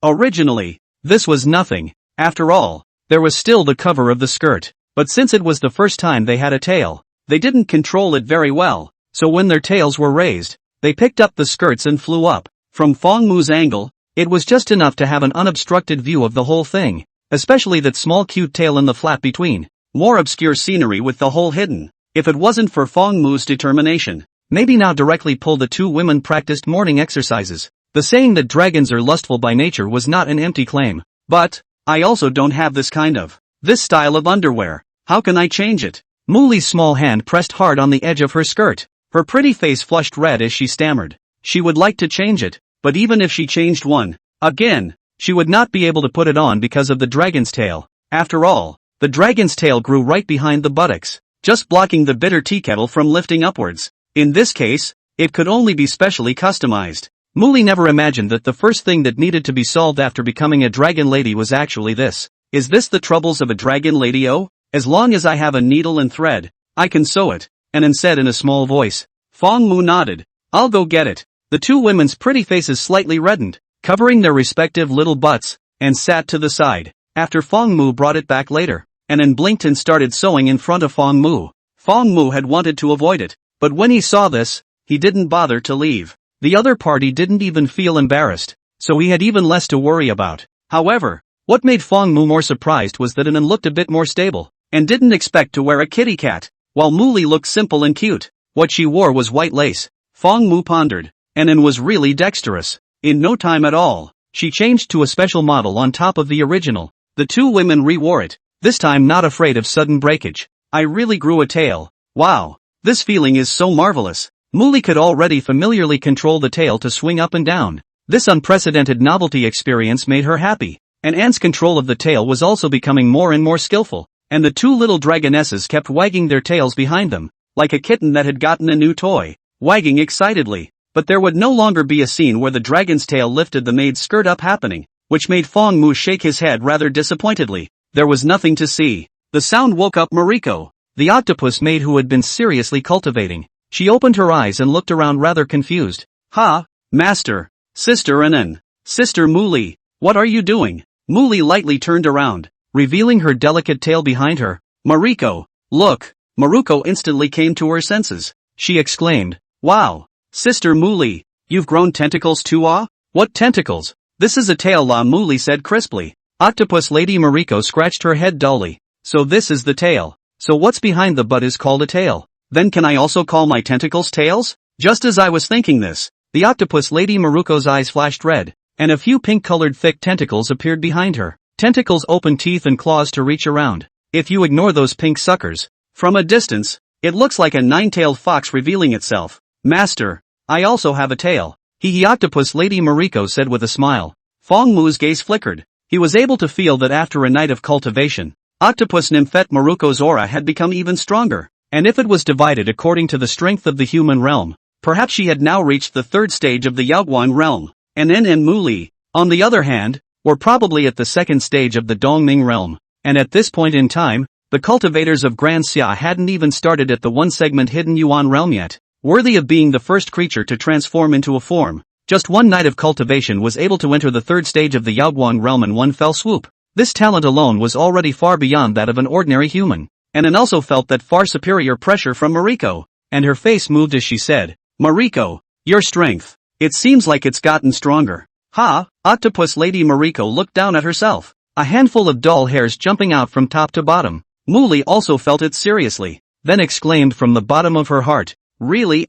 Originally, this was nothing. After all, there was still the cover of the skirt. But since it was the first time they had a tail, they didn't control it very well, so when their tails were raised, they picked up the skirts and flew up. From Fong Mu's angle, it was just enough to have an unobstructed view of the whole thing, especially that small cute tail in the flat between. More obscure scenery with the hole hidden. If it wasn't for Fong Mu's determination, maybe now directly pull the two women practiced morning exercises. The saying that dragons are lustful by nature was not an empty claim. But, I also don't have this style of underwear. How can I change it? Muli's small hand pressed hard on the edge of her skirt. Her pretty face flushed red as she stammered. She would like to change it, but even if she changed one, again, she would not be able to put it on because of the dragon's tail. After all, the dragon's tail grew right behind the buttocks, just blocking the bitter tea kettle from lifting upwards. In this case, it could only be specially customized. Muli never imagined that the first thing that needed to be solved after becoming a dragon lady was actually this. Is this the troubles of a dragon lady? Oh, as long as I have a needle and thread, I can sew it, Anin said in a small voice. Fong Mu nodded. I'll go get it. The two women's pretty faces slightly reddened, covering their respective little butts, and sat to the side. After Fong Mu brought it back later, Anin blinked and started sewing in front of Fong Mu. Fong Mu had wanted to avoid it, but when he saw this, he didn't bother to leave. The other party didn't even feel embarrassed, so he had even less to worry about. However, what made Fong Mu more surprised was that Anin looked a bit more stable, and didn't expect to wear a kitty cat, while Muli looked simple and cute. What she wore was white lace. Fong Mu pondered. Anin was really dexterous. In no time at all, she changed to a special model on top of the original. The two women re-wore it, this time not afraid of sudden breakage. I really grew a tail. Wow, this feeling is so marvelous. Muli could already familiarly control the tail to swing up and down. This unprecedented novelty experience made her happy, and Anne's control of the tail was also becoming more and more skillful, and the two little dragonesses kept wagging their tails behind them, like a kitten that had gotten a new toy, wagging excitedly. But there would no longer be a scene where the dragon's tail lifted the maid's skirt up happening, which made Fong Mu shake his head rather disappointedly. There was nothing to see. The sound woke up Mariko, the octopus maid who had been seriously cultivating. She opened her eyes and looked around rather confused. Ha, master, sister Anin, sister Muli, what are you doing? Muli lightly turned around, revealing her delicate tail behind her. Mariko, look. Mariko instantly came to her senses. She exclaimed, wow, sister Muli, you've grown tentacles too? Ah? What tentacles? This is a tail, La Muli said crisply. Octopus lady Mariko scratched her head dully. So this is the tail. So what's behind the butt is called a tail. Then can I also call my tentacles tails? Just as I was thinking this, the octopus lady Mariko's eyes flashed red, and a few pink-colored thick tentacles appeared behind her. Tentacles open teeth and claws to reach around. If you ignore those pink suckers, from a distance, It looks like a nine-tailed fox revealing itself. Master, I also have a tail. Hee octopus Lady Mariko said with a smile. Fong Mu's gaze flickered. He was able to feel that after a night of cultivation, octopus nymphette Maruko's aura had become even stronger, and if it was divided according to the strength of the human realm, perhaps she had now reached the third stage of the Yaoguang realm, and N and Mu Li, on the other hand, were probably at the second stage of the Dongming realm, and at this point in time, the cultivators of Grand Xia hadn't even started at the one-segment hidden Yuan realm yet. Worthy of being the first creature to transform into a form, just one night of cultivation was able to enter the third stage of the Yaoguang realm in one fell swoop. This talent alone was already far beyond that of an ordinary human, and An also felt that far superior pressure from Mariko, and her face moved as she said, Mariko, your strength, it seems like it's gotten stronger. Ha, octopus Lady Mariko looked down at herself, a handful of dull hairs jumping out from top to bottom. Muli also felt it seriously, then exclaimed from the bottom of her heart, really,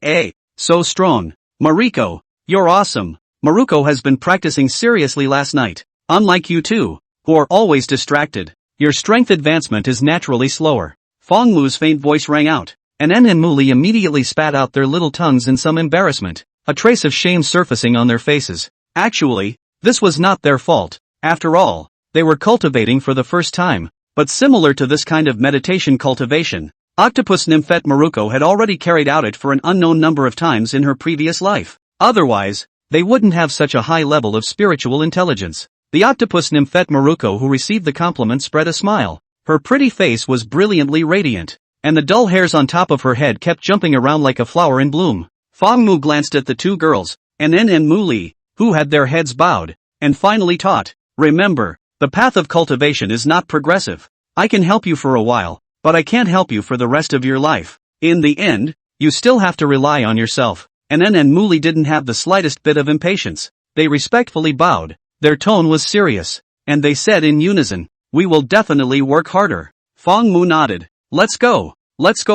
so strong. Mariko, you're awesome. Maruko has been practicing seriously last night. Unlike you two, who are always distracted, your strength advancement is naturally slower. Fong Mu's faint voice rang out, and En and Muli immediately spat out their little tongues in some embarrassment, a trace of shame surfacing on their faces. Actually, this was not their fault. After all, they were cultivating for the first time, but similar to this kind of meditation cultivation, octopus nymphette Maruko had already carried out it for an unknown number of times in her previous life. Otherwise, they wouldn't have such a high level of spiritual intelligence. The octopus nymphette Maruko who received the compliment spread a smile. Her pretty face was brilliantly radiant, and the dull hairs on top of her head kept jumping around like a flower in bloom. Fong Mu glanced at the two girls, and En and Mu Li, who had their heads bowed, and finally taught, remember, the path of cultivation is not progressive. I can help you for a while, but I can't help you for the rest of your life. In the end, you still have to rely on yourself. And En and Mu Li didn't have the slightest bit of impatience. They respectfully bowed. Their tone was serious, and they said in unison, we will definitely work harder. Fong Mu nodded. Let's go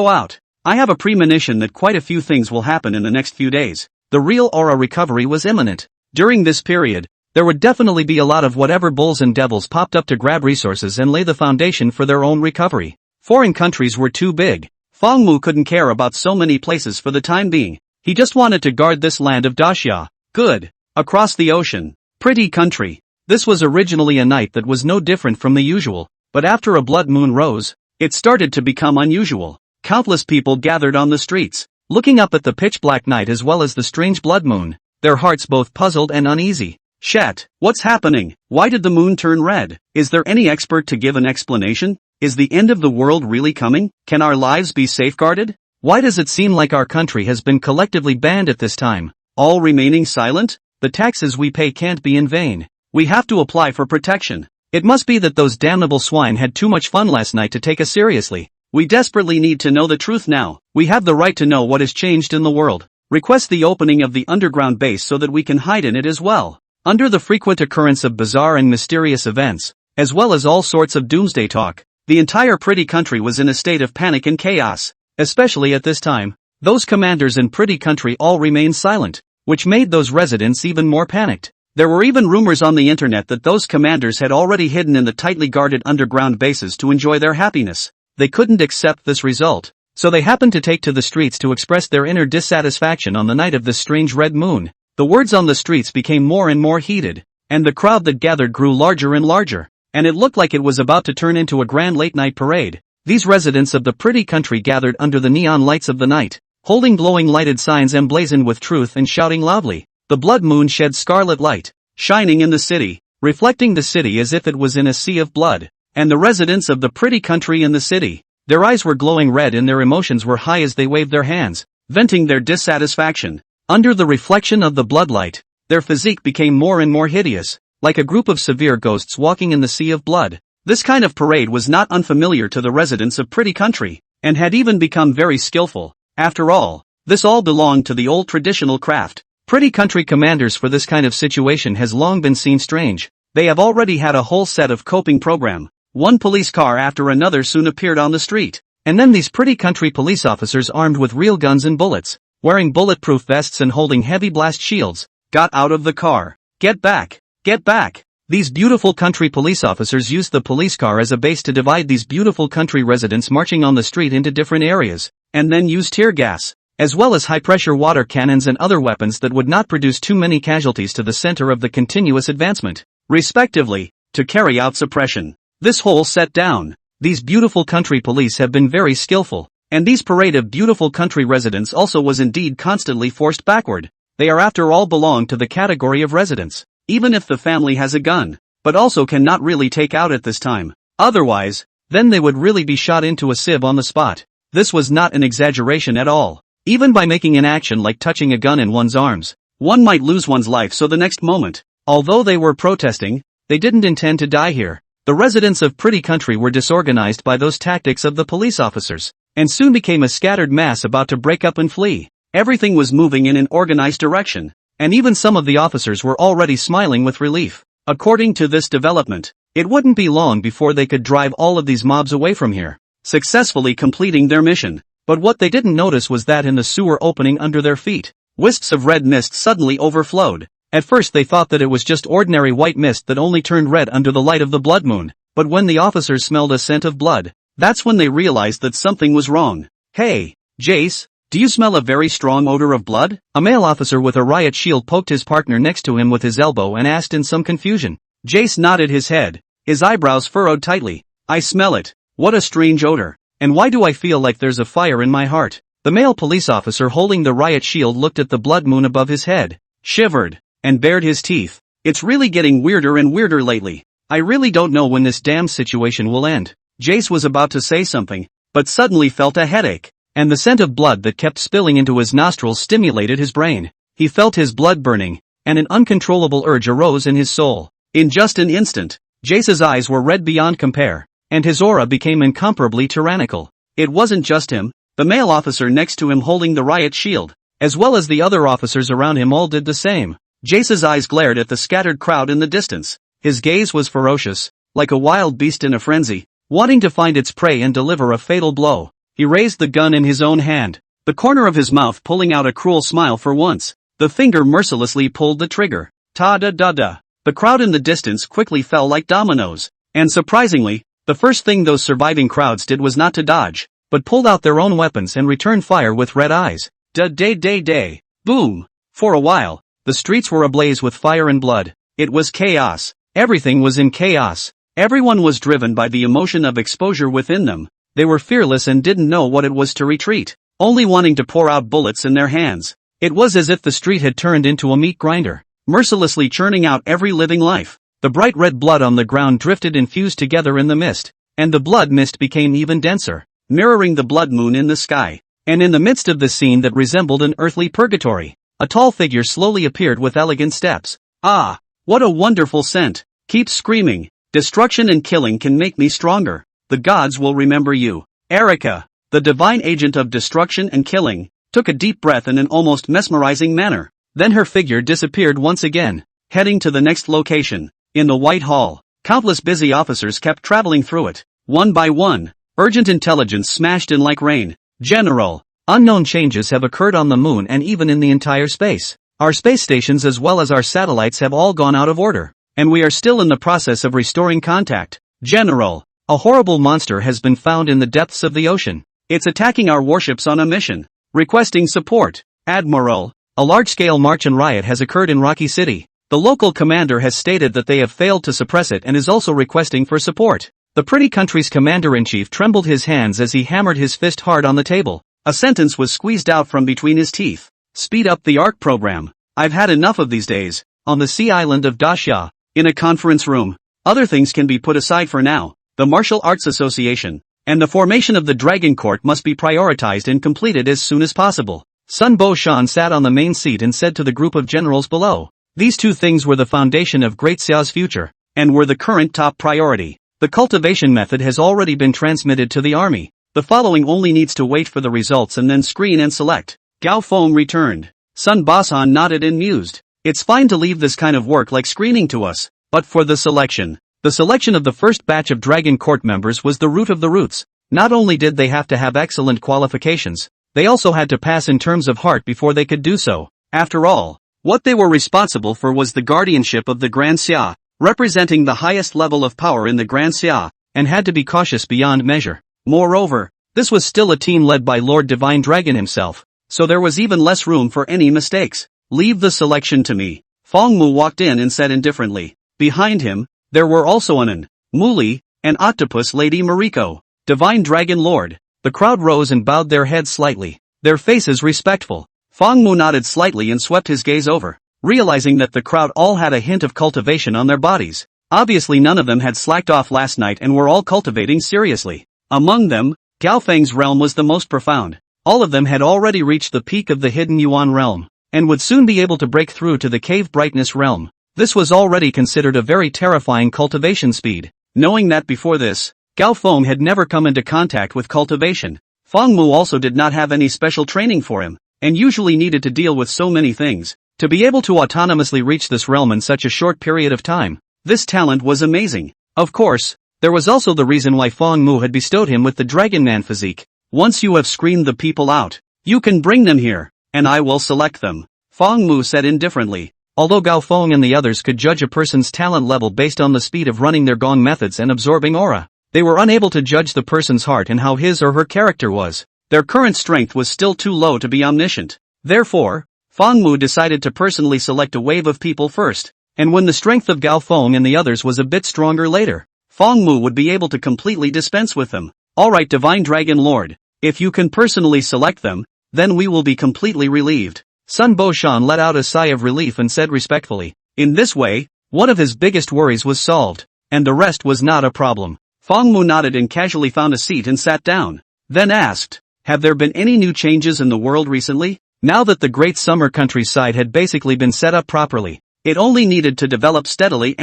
out. I have a premonition that quite a few things will happen in the next few days. The real aura recovery was imminent. During this period, there would definitely be a lot of whatever bulls and devils popped up to grab resources and lay the foundation for their own recovery. Foreign countries were too big. Fong Mu couldn't care about so many places for the time being. He just wanted to guard this land of Daxia. Good. Across the ocean. Pretty country. This was originally a night that was no different from the usual, but after a blood moon rose, it started to become unusual. Countless people gathered on the streets, looking up at the pitch-black night as well as the strange blood moon, their hearts both puzzled and uneasy. Shat, what's happening? Why did the moon turn red? Is there any expert to give an explanation? Is the end of the world really coming? Can our lives be safeguarded? Why does it seem like our country has been collectively banned at this time? All remaining silent? The taxes we pay can't be in vain. We have to apply for protection. It must be that those damnable swine had too much fun last night to take us seriously. We desperately need to know the truth now. We have the right to know what has changed in the world. Request the opening of the underground base so that we can hide in it as well. Under the frequent occurrence of bizarre and mysterious events, as well as all sorts of doomsday talk, the entire pretty country was in a state of panic and chaos. Especially at this time, those commanders in pretty country all remained silent, which made those residents even more panicked. There were even rumors on the internet that those commanders had already hidden in the tightly guarded underground bases to enjoy their happiness. They couldn't accept this result, so they happened to take to the streets to express their inner dissatisfaction on the night of this strange red moon. The words on the streets became more and more heated, and the crowd that gathered grew larger and larger, and it looked like it was about to turn into a grand late-night parade. These residents of the pretty country gathered under the neon lights of the night, holding glowing lighted signs emblazoned with truth and shouting loudly. The blood moon shed scarlet light, shining in the city, reflecting the city as if it was in a sea of blood, and the residents of the pretty country in the city, their eyes were glowing red and their emotions were high as they waved their hands, venting their dissatisfaction. Under the reflection of the bloodlight, their physique became more and more hideous, like a group of severe ghosts walking in the sea of blood. This kind of parade was not unfamiliar to the residents of pretty country, and had even become very skillful. After all, this all belonged to the old traditional craft. Pretty country commanders for this kind of situation has long been seen strange. They have already had a whole set of coping program. One police car after another soon appeared on the street, and then these pretty country police officers armed with real guns and bullets, wearing bulletproof vests and holding heavy blast shields, got out of the car. Get back! Get back! These beautiful country police officers used the police car as a base to divide these beautiful country residents marching on the street into different areas. and then use tear gas, as well as high-pressure water cannons and other weapons that would not produce too many casualties to the center of the continuous advancement, respectively, to carry out suppression. This whole set down. These beautiful country police have been very skillful, and these parade of beautiful country residents also was indeed constantly forced backward. They are after all belong to the category of residents, even if the family has a gun, but also cannot really take out at this time. Otherwise, then they would really be shot into a sieve on the spot. This was not an exaggeration at all. Even by making an action like touching a gun in one's arms, one might lose one's life so the next moment. Although they were protesting, they didn't intend to die here. The residents of Pretty Country were disorganized by those tactics of the police officers, and soon became a scattered mass about to break up and flee. Everything was moving in an organized direction, and even some of the officers were already smiling with relief. According to this development, it wouldn't be long before they could drive all of these mobs away from here, successfully completing their mission. But what they didn't notice was that in the sewer opening under their feet, wisps of red mist suddenly overflowed. At first they thought that it was just ordinary white mist that only turned red under the light of the blood moon, but when the officers smelled a scent of blood, that's when they realized that something was wrong. "Hey, Jace, do you smell a very strong odor of blood?" A male officer with a riot shield poked his partner next to him with his elbow and asked in some confusion. Jace nodded his head, his eyebrows furrowed tightly. "I smell it. What a strange odor. And why do I feel like there's a fire in my heart?" The male police officer holding the riot shield looked at the blood moon above his head, shivered, and bared his teeth. "It's really getting weirder and weirder lately. I really don't know when this damn situation will end." Jace was about to say something, but suddenly felt a headache, and the scent of blood that kept spilling into his nostrils stimulated his brain. He felt his blood burning, and an uncontrollable urge arose in his soul. In just an instant, Jace's eyes were red beyond compare, and his aura became incomparably tyrannical. It wasn't just him, the male officer next to him holding the riot shield, as well as the other officers around him all did the same. Jace's eyes glared at the scattered crowd in the distance. His gaze was ferocious, like a wild beast in a frenzy, wanting to find its prey and deliver a fatal blow. He raised the gun in his own hand, the corner of his mouth pulling out a cruel smile for once. The finger mercilessly pulled the trigger. Ta-da-da-da. The crowd in the distance quickly fell like dominoes, and surprisingly, the first thing those surviving crowds did was not to dodge, but pulled out their own weapons and returned fire with red eyes. Da-day-day-day. Boom. For a while, the streets were ablaze with fire and blood. It was chaos. Everything was in chaos. Everyone was driven by the emotion of exposure within them. They were fearless and didn't know what it was to retreat, only wanting to pour out bullets in their hands. It was as if the street had turned into a meat grinder, mercilessly churning out every living life. The bright red blood on the ground drifted and fused together in the mist, and the blood mist became even denser, mirroring the blood moon in the sky. And in the midst of the scene that resembled an earthly purgatory, a tall figure slowly appeared with elegant steps. "Ah, what a wonderful scent. Keep screaming. Destruction and killing can make me stronger. The gods will remember you." Erica, the divine agent of destruction and killing, took a deep breath in an almost mesmerizing manner. Then her figure disappeared once again, heading to the next location. In the White Hall, countless busy officers kept traveling through it, one by one. Urgent intelligence smashed in like rain. "General, unknown changes have occurred on the moon and even in the entire space. Our space stations as well as our satellites have all gone out of order, and we are still in the process of restoring contact. General, a horrible monster has been found in the depths of the ocean. It's attacking our warships on a mission. Requesting support. Admiral, a large-scale march and riot has occurred in Rocky City. The local commander has stated that they have failed to suppress it and is also requesting for support." The Pretty Country's commander-in-chief trembled his hands as he hammered his fist hard on the table. A sentence was squeezed out from between his teeth. "Speed up the ARC program. I've had enough of these days." On the sea island of Dasha, in a conference room, other things can be put aside for now. The Martial Arts Association and the formation of the Dragon Court must be prioritized and completed as soon as possible. Sun Bo Shan sat on the main seat and said to the group of generals below, "These two things were the foundation of Great Xiao's future, and were the current top priority. The cultivation method has already been transmitted to the army. The following only needs to wait for the results and then screen and select." Gao Feng returned. Sun Basan nodded and mused. "It's fine to leave this kind of work like screening to us, but for the selection of the first batch of Dragon Court members was the root of the roots. Not only did they have to have excellent qualifications, they also had to pass in terms of heart before they could do so. After all, what they were responsible for was the guardianship of the Grand Xia, representing the highest level of power in the Grand Xia, and had to be cautious beyond measure. Moreover, This was still a team led by Lord Divine Dragon himself, so there was even less room for any mistakes. Leave the selection to me. Fong Mu walked in and said indifferently. Behind him, there were also Anan, Muli, and Octopus Lady Mariko, Divine Dragon Lord. The crowd rose and bowed their heads slightly, their faces respectful. Fong Mu nodded slightly and swept his gaze over, realizing that the crowd all had a hint of cultivation on their bodies. Obviously none of them had slacked off last night and were all cultivating seriously. Among them, Gao Feng's realm was the most profound. All of them had already reached the peak of the hidden Yuan realm, and would soon be able to break through to the cave brightness realm. This was already considered a very terrifying cultivation speed. Knowing that before this, Gao Feng had never come into contact with cultivation. Fong Mu also did not have any special training for him, and usually needed to deal with so many things. To be able to autonomously reach this realm in such a short period of time, this talent was amazing. Of course, there was also the reason why Fong Mu had bestowed him with the Dragon Man physique. Once you have screened the people out, you can bring them here, and I will select them, Fong Mu said indifferently. Although Gao Feng and the others could judge a person's talent level based on the speed of running their gong methods and absorbing aura, they were unable to judge the person's heart and how his or her character was. Their current strength was still too low to be omniscient. Therefore, Fong Mu decided to personally select a wave of people first, and when the strength of Gao Feng and the others was a bit stronger later, Fong Mu would be able to completely dispense with them. Alright Divine Dragon Lord, if you can personally select them, then we will be completely relieved. Sun Bo-shan let out a sigh of relief and said respectfully. In this way, one of his biggest worries was solved, and the rest was not a problem. Fong Mu nodded and casually found a seat and sat down, then asked, have there been any new changes in the world recently? Now that the great summer countryside had basically been set up properly, it only needed to develop steadily,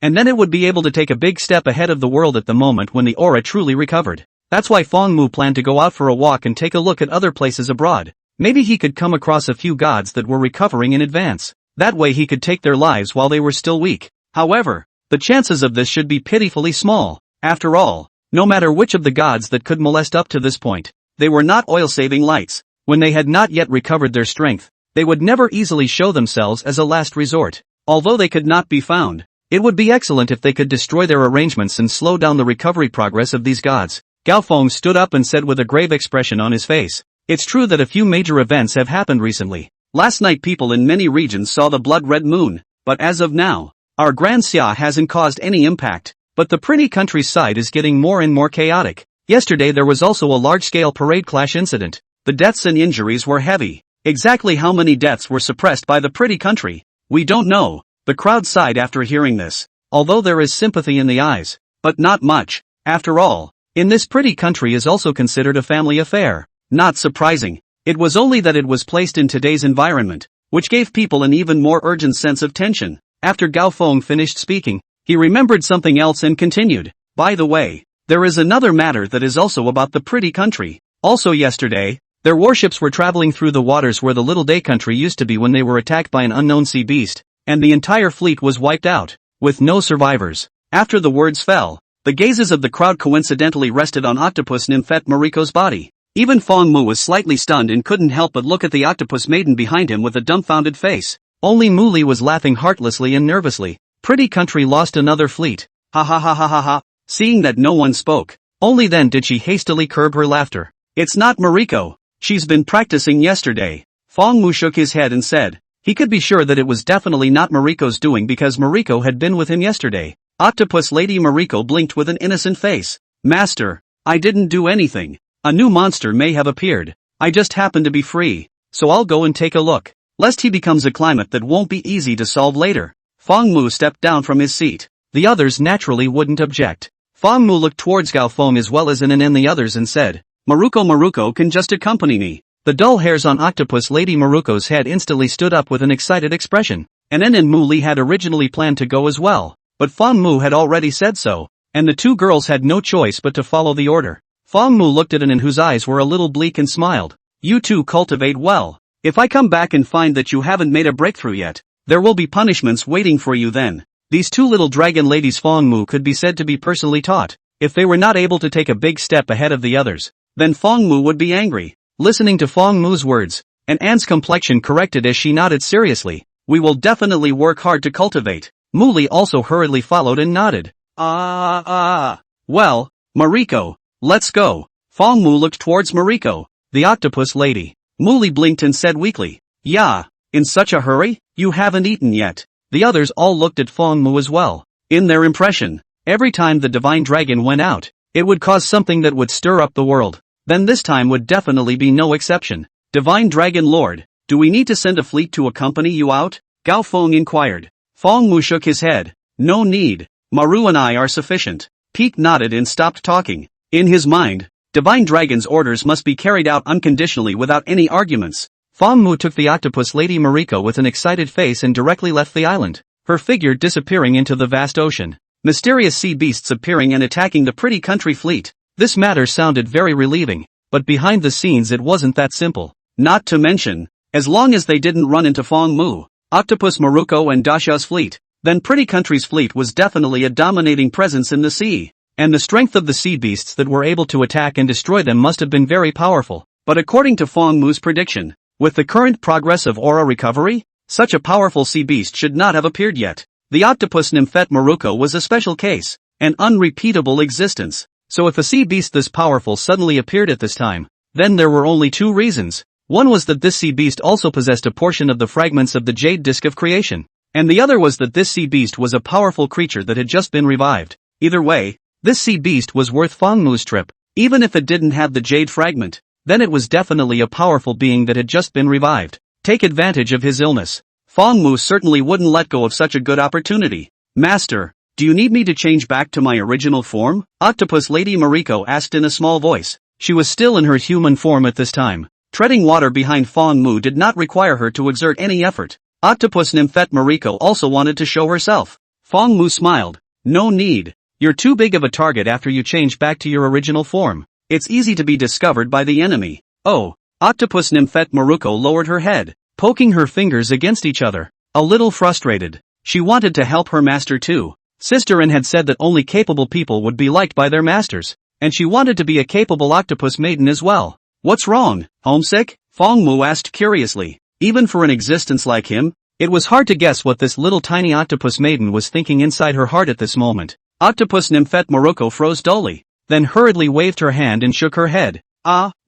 and then it would be able to take a big step ahead of the world at the moment when the aura truly recovered. That's why Fong Mu planned to go out for a walk and take a look at other places abroad. Maybe he could come across a few gods that were recovering in advance. That way he could take their lives while they were still weak. However, the chances of this should be pitifully small. After all, no matter which of the gods that could molest up to this point, they were not oil-saving lights. When they had not yet recovered their strength, they would never easily show themselves as a last resort. Although they could not be found, it would be excellent if they could destroy their arrangements and slow down the recovery progress of these gods. Gao Feng stood up and said with a grave expression on his face, it's true that a few major events have happened recently. Last night people in many regions saw the blood-red moon, but as of now, our Grand Xia hasn't caused any impact, but the pretty countryside is getting more and more chaotic. Yesterday there was also a large-scale parade clash incident. The deaths and injuries were heavy. Exactly how many deaths were suppressed by the pretty country? We don't know. The crowd sighed after hearing this, although there is sympathy in the eyes, but not much. After all, in this pretty country is also considered a family affair. Not surprising. It was only that it was placed in today's environment, which gave people an even more urgent sense of tension. After Gao Feng finished speaking, he remembered something else and continued. By the way, there is another matter that is also about the pretty country. Also yesterday, their warships were traveling through the waters where the Little Day country used to be when they were attacked by an unknown sea beast, and the entire fleet was wiped out, with no survivors. After the words fell, the gazes of the crowd coincidentally rested on octopus nymphette Mariko's body. Even Fong Mu was slightly stunned and couldn't help but look at the octopus maiden behind him with a dumbfounded face. Only Muli was laughing heartlessly and nervously. Pretty country lost another fleet. Ha ha ha ha ha ha. Seeing that no one spoke, only then did she hastily curb her laughter. It's not Mariko. She's been practicing yesterday. Fong Mu shook his head and said, he could be sure that it was definitely not Mariko's doing because Mariko had been with him yesterday. Octopus Lady Mariko blinked with an innocent face. Master, I didn't do anything. A new monster may have appeared. I just happen to be free, so I'll go and take a look, lest he becomes a climate that won't be easy to solve later. Fong Mu stepped down from his seat. The others naturally wouldn't object. Fong Mu looked towards Gao Feng as well as Anan and the others and said, Maruko can just accompany me. The dull hairs on Octopus Lady Maruko's head instantly stood up with an excited expression. Anan and Mu Li had originally planned to go as well, but Fong Mu had already said so, and the two girls had no choice but to follow the order. Fong Mu looked at Anan whose eyes were a little bleak and smiled. You two cultivate well. If I come back and find that you haven't made a breakthrough yet, there will be punishments waiting for you then. These two little dragon ladies Fong Mu could be said to be personally taught. If they were not able to take a big step ahead of the others, then Fong Mu would be angry. Listening to Fong Mu's words, and Anne's complexion corrected as she nodded seriously. We will definitely work hard to cultivate. Mu Li also hurriedly followed and nodded. Well, Mariko, let's go. Fong Mu looked towards Mariko, the octopus lady. Muli blinked and said weakly, "Yeah, in such a hurry? You haven't eaten yet." The others all looked at Fong Mu as well. In their impression, every time the divine dragon went out, it would cause something that would stir up the world. Then this time would definitely be no exception. "Divine Dragon Lord, do we need to send a fleet to accompany you out?" Gao Feng inquired. Fong Mu shook his head. "No need. Maru and I are sufficient." Peak nodded and stopped talking. In his mind, Divine Dragon's orders must be carried out unconditionally without any arguments. Fong Mu took the octopus lady Mariko with an excited face and directly left the island, her figure disappearing into the vast ocean. Mysterious sea beasts appearing and attacking the pretty country fleet. This matter sounded very relieving, but behind the scenes it wasn't that simple. Not to mention, as long as they didn't run into Fong Mu, Octopus Maruko and Dasha's fleet, then Pretty Country's fleet was definitely a dominating presence in the sea, and the strength of the sea beasts that were able to attack and destroy them must have been very powerful. But according to Fong Mu's prediction, with the current progress of aura recovery, such a powerful sea beast should not have appeared yet. The octopus nymphette Maruko was a special case, an unrepeatable existence. So if a sea beast this powerful suddenly appeared at this time, then there were only two reasons. One was that this sea beast also possessed a portion of the fragments of the jade disc of creation, and the other was that this sea beast was a powerful creature that had just been revived. Either way, this sea beast was worth Fong Mu's trip. Even if it didn't have the jade fragment, then it was definitely a powerful being that had just been revived. Take advantage of his illness. Fong Mu certainly wouldn't let go of such a good opportunity. "Master, do you need me to change back to my original form?" Octopus Lady Mariko asked in a small voice. She was still in her human form at this time. Treading water behind Fong Mu did not require her to exert any effort. Octopus nymphette Mariko also wanted to show herself. Fong Mu smiled. "No need. You're too big of a target after you change back to your original form. It's easy to be discovered by the enemy." "Oh." Octopus nymphette Maruko lowered her head, poking her fingers against each other. A little frustrated. She wanted to help her master too. Sister N had said that only capable people would be liked by their masters, and she wanted to be a capable octopus maiden as well. "What's wrong, homesick?" Fong Mu asked curiously. Even for an existence like him, it was hard to guess what this little tiny octopus maiden was thinking inside her heart at this moment. Octopus nymphette Maruko froze dully, then hurriedly waved her hand and shook her head.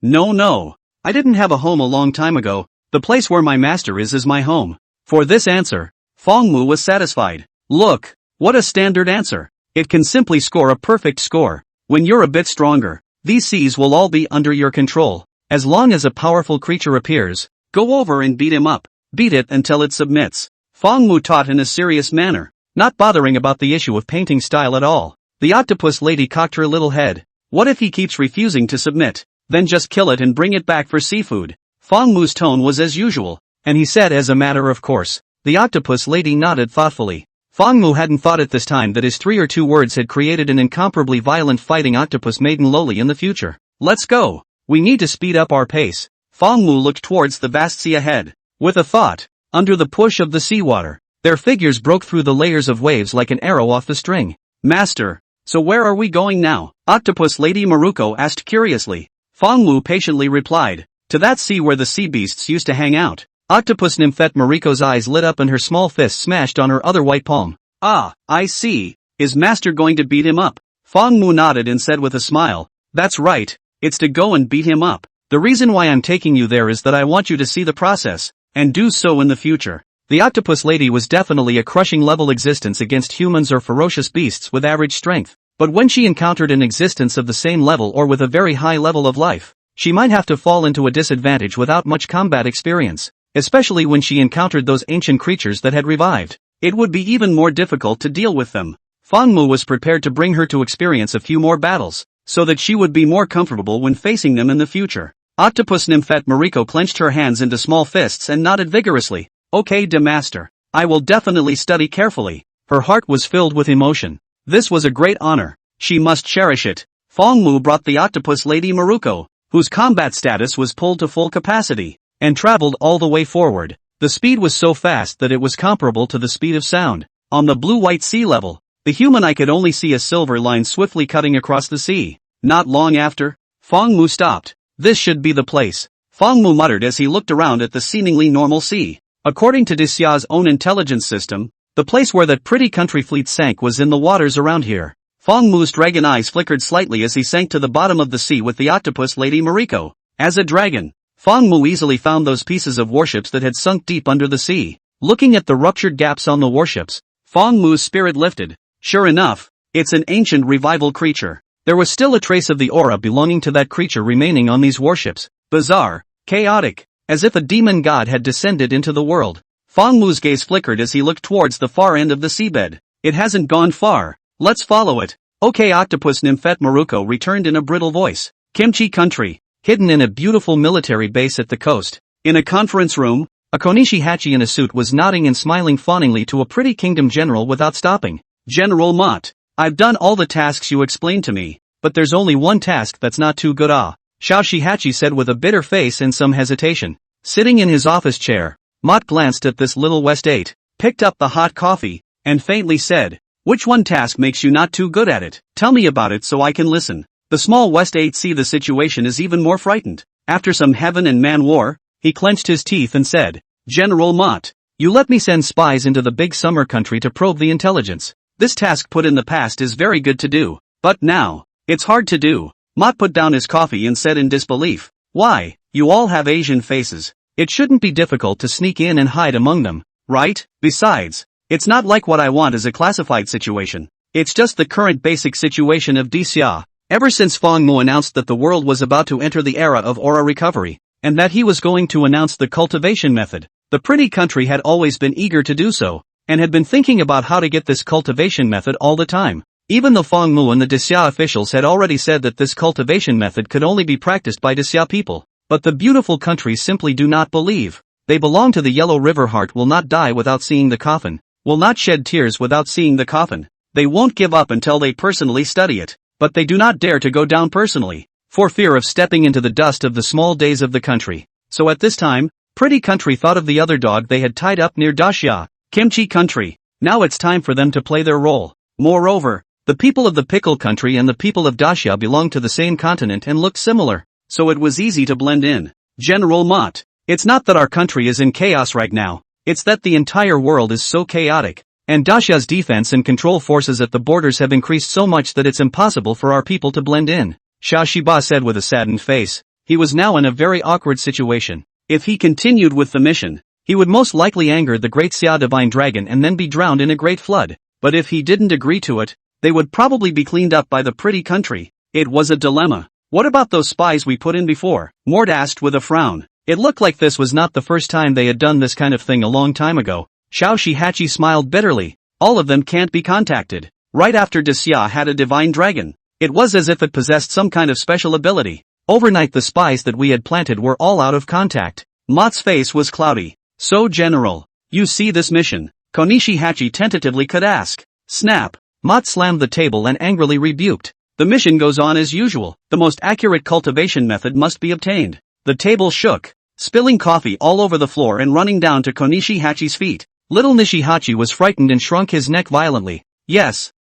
No. I didn't have a home a long time ago. The place where my master is my home." For this answer, Fong Mu was satisfied. "Look, what a standard answer. It can simply score a perfect score. When you're a bit stronger, these seas will all be under your control. As long as a powerful creature appears, go over and beat him up. Beat it until it submits." Fong Mu taught in a serious manner, not bothering about the issue of painting style at all. The octopus lady cocked her little head. "What if he keeps refusing to submit? Then just kill it and bring it back for seafood." Fong Mu's tone was as usual, and he said as a matter of course. The octopus lady nodded thoughtfully. Fong Mu hadn't thought at this time that his 3 or 2 words had created an incomparably violent fighting octopus maiden lowly in the future. "Let's go. We need to speed up our pace." Fong Mu looked towards the vast sea ahead. With a thought, under the push of the seawater, their figures broke through the layers of waves like an arrow off the string. "Master, so where are we going now?" Octopus Lady Maruko asked curiously. Fong Mu patiently replied, "To that sea where the sea beasts used to hang out." Octopus nymphette Mariko's eyes lit up and her small fist smashed on her other white palm. "Ah, I see. Is master going to beat him up?" Fong Mu nodded and said with a smile, "That's right, it's to go and beat him up. The reason why I'm taking you there is that I want you to see the process, and do so in the future." The octopus lady was definitely a crushing level existence against humans or ferocious beasts with average strength, but when she encountered an existence of the same level or with a very high level of life, she might have to fall into a disadvantage without much combat experience. Especially when she encountered those ancient creatures that had revived. It would be even more difficult to deal with them. Fong Mu was prepared to bring her to experience a few more battles, so that she would be more comfortable when facing them in the future. Octopus nymphette Mariko clenched her hands into small fists and nodded vigorously. "Okay, master. I will definitely study carefully." Her heart was filled with emotion. This was a great honor. She must cherish it. Fong Mu brought the octopus lady Maruko, whose combat status was pulled to full capacity, and traveled all the way forward. The speed was so fast that it was comparable to the speed of sound. On the blue-white sea level, the human eye could only see a silver line swiftly cutting across the sea. Not long after, Fong Mu stopped. "This should be the place," Fong Mu muttered as he looked around at the seemingly normal sea. According to Disya's own intelligence system, the place where that pretty country fleet sank was in the waters around here. Fong Mu's dragon eyes flickered slightly as he sank to the bottom of the sea with the octopus lady Mariko. As a dragon, Fong Mu easily found those pieces of warships that had sunk deep under the sea. Looking at the ruptured gaps on the warships, Fong Mu's spirit lifted. Sure enough, it's an ancient revival creature. There was still a trace of the aura belonging to that creature remaining on these warships. Bizarre, chaotic, as if a demon god had descended into the world. Fong Mu's gaze flickered as he looked towards the far end of the seabed. It hasn't gone far. Let's follow it. Okay, octopus nymphette Maruko returned in a brittle voice. Kimchi country, hidden in a beautiful military base at the coast. In a conference room, a Konishi Hachi in a suit was nodding and smiling fawningly to a pretty kingdom general without stopping. General Mott, I've done all the tasks you explained to me, but there's only one task that's not too good. Xiao Shihachi said with a bitter face and some hesitation. Sitting in his office chair, Mott glanced at this little West 8, picked up the hot coffee, and faintly said, which one task makes you not too good at it? Tell me about it so I can listen. The small West 8 see the situation is even more frightened. After some heaven and man war, he clenched his teeth and said, General Mott, you let me send spies into the big summer country to probe the intelligence. This task put in the past is very good to do, but now, it's hard to do. Mott put down his coffee and said in disbelief, why, you all have Asian faces. It shouldn't be difficult to sneak in and hide among them, right? Besides, it's not like what I want is a classified situation. It's just the current basic situation of Dixia. Ever since Fong Mu announced that the world was about to enter the era of aura recovery, and that he was going to announce the cultivation method, the pretty country had always been eager to do so, and had been thinking about how to get this cultivation method all the time. Even the Fong Mu and the Dixia officials had already said that this cultivation method could only be practiced by Dixia people, but the beautiful country simply do not believe. They belong to the Yellow River. Heart will not die without seeing the coffin, will not shed tears without seeing the coffin. They won't give up until they personally study it, but they do not dare to go down personally, for fear of stepping into the dust of the small days of the country. So at this time, pretty country thought of the other dog they had tied up near Daxia, Kimchi country. Now it's time for them to play their role. Moreover, the people of the pickle country and the people of Daxia belong to the same continent and look similar, so it was easy to blend in. General Mott, it's not that our country is in chaos right now, it's that the entire world is so chaotic, and Daxia's defense and control forces at the borders have increased so much that it's impossible for our people to blend in. Xiao Shiba said with a saddened face. He was now in a very awkward situation. If he continued with the mission, he would most likely anger the great Xia divine dragon and then be drowned in a great flood. But if he didn't agree to it, they would probably be cleaned up by the pretty country. It was a dilemma. What about those spies we put in before? Mort asked with a frown. It looked like this was not the first time they had done this kind of thing a long time ago. Xiao Shihachi smiled bitterly. All of them can't be contacted. Right after Dixia had a divine dragon, it was as if it possessed some kind of special ability. Overnight the spies that we had planted were all out of contact. Mott's face was cloudy. So General, you see this mission? Konishi Hachi tentatively could ask. Snap. Mott slammed the table and angrily rebuked. The mission goes on as usual. The most accurate cultivation method must be obtained. The table shook, spilling coffee all over the floor and running down to Konishi Hachi's feet. Little Nishihachi was frightened and shrunk his neck violently. Yes,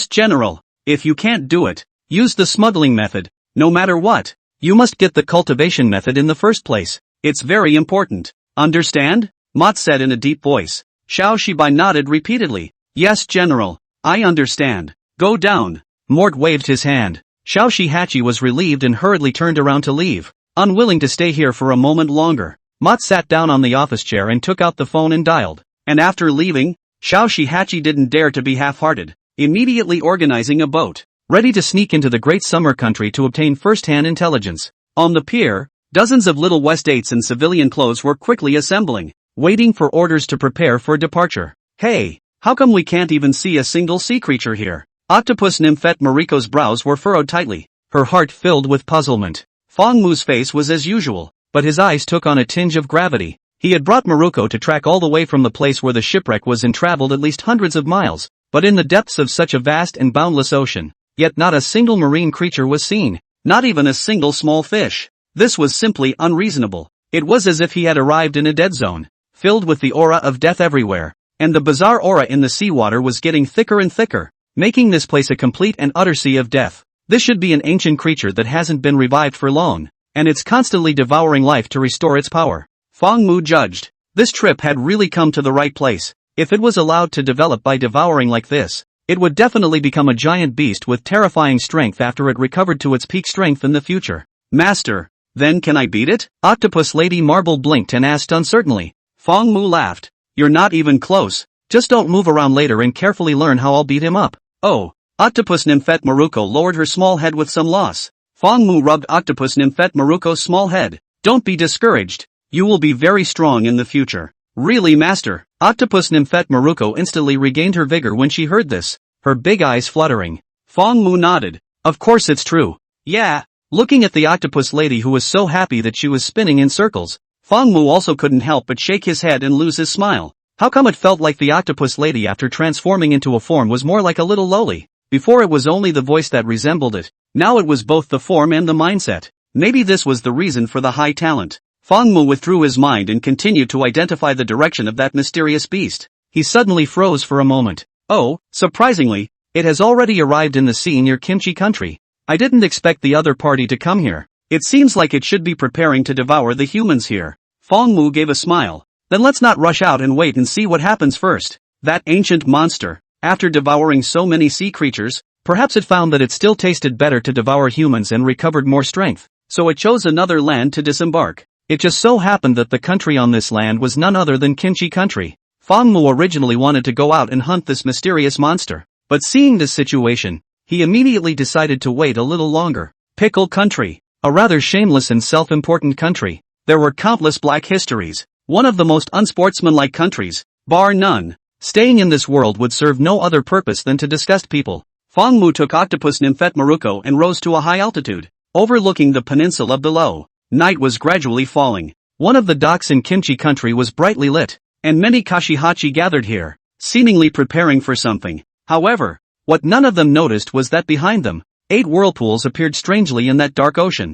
General. If you can't do it, use the smuggling method. No matter what, you must get the cultivation method in the first place. It's very important. Understand? Mott said in a deep voice. Xiao Shibai nodded repeatedly. Yes, General. I understand. Go down. Mort waved his hand. Xiao Shihachi was relieved and hurriedly turned around to leave, unwilling to stay here for a moment longer. Mott sat down on the office chair and took out the phone and dialed. And after leaving, Xiao Shihachi didn't dare to be half-hearted, immediately organizing a boat, ready to sneak into the great summer country to obtain first-hand intelligence. On the pier, dozens of little West 8s in civilian clothes were quickly assembling, waiting for orders to prepare for departure. Hey, how come we can't even see a single sea creature here? Octopus nymphette Mariko's brows were furrowed tightly, her heart filled with puzzlement. Fong Mu's face was as usual, but his eyes took on a tinge of gravity. He had brought Maruko to track all the way from the place where the shipwreck was and traveled at least hundreds of miles, but in the depths of such a vast and boundless ocean, yet not a single marine creature was seen, not even a single small fish. This was simply unreasonable. It was as if he had arrived in a dead zone, filled with the aura of death everywhere, and the bizarre aura in the seawater was getting thicker and thicker, making this place a complete and utter sea of death. This should be an ancient creature that hasn't been revived for long, and it's constantly devouring life to restore its power. Fong Mu judged. This trip had really come to the right place. If it was allowed to develop by devouring like this, It would definitely become a giant beast with terrifying strength after it recovered to its peak strength in the future. Master, then can I beat it? Octopus Lady Marble blinked and asked uncertainly. Fong Mu laughed. You're not even close. Just don't move around later and carefully learn how I'll beat him up. Oh. Octopus Nymphette Maruko lowered her small head with some loss. Fong Mu rubbed Octopus Nymphette Maruko's small head. Don't be discouraged. You will be very strong in the future. Really, Master? Octopus Nymphette Maruko instantly regained her vigor when she heard this, her big eyes fluttering. Fong Mu nodded. Of course it's true. Yeah. Looking at the octopus lady who was so happy that she was spinning in circles, Fong Mu also couldn't help but shake his head and lose his smile. How come it felt like the octopus lady after transforming into a form was more like a little loli? Before it was only the voice that resembled it, now it was both the form and the mindset. Maybe this was the reason for the high talent. Fong Mu withdrew his mind and continued to identify the direction of that mysterious beast. He suddenly froze for a moment. Oh, surprisingly, it has already arrived in the sea near Qin Shi country. I didn't expect the other party to come here. It seems like it should be preparing to devour the humans here. Fong Mu gave a smile. Then let's not rush out and wait and see what happens first. That ancient monster, after devouring so many sea creatures, perhaps it found that it still tasted better to devour humans and recovered more strength. So it chose another land to disembark. It just so happened that the country on this land was none other than Qin Shi country. Fong Mu originally wanted to go out and hunt this mysterious monster, but seeing this situation, he immediately decided to wait a little longer. Pickle country, a rather shameless and self-important country. There were countless black histories, one of the most unsportsmanlike countries, bar none. Staying in this world would serve no other purpose than to disgust people. Fong Mu took Octopus Nymphette Maruko and rose to a high altitude, overlooking the peninsula below. Night was gradually falling. One of the docks in Qin Shi country was brightly lit, and many kashihachi gathered here, seemingly preparing for something. However, what none of them noticed was that behind them, 8 whirlpools appeared strangely in that dark ocean.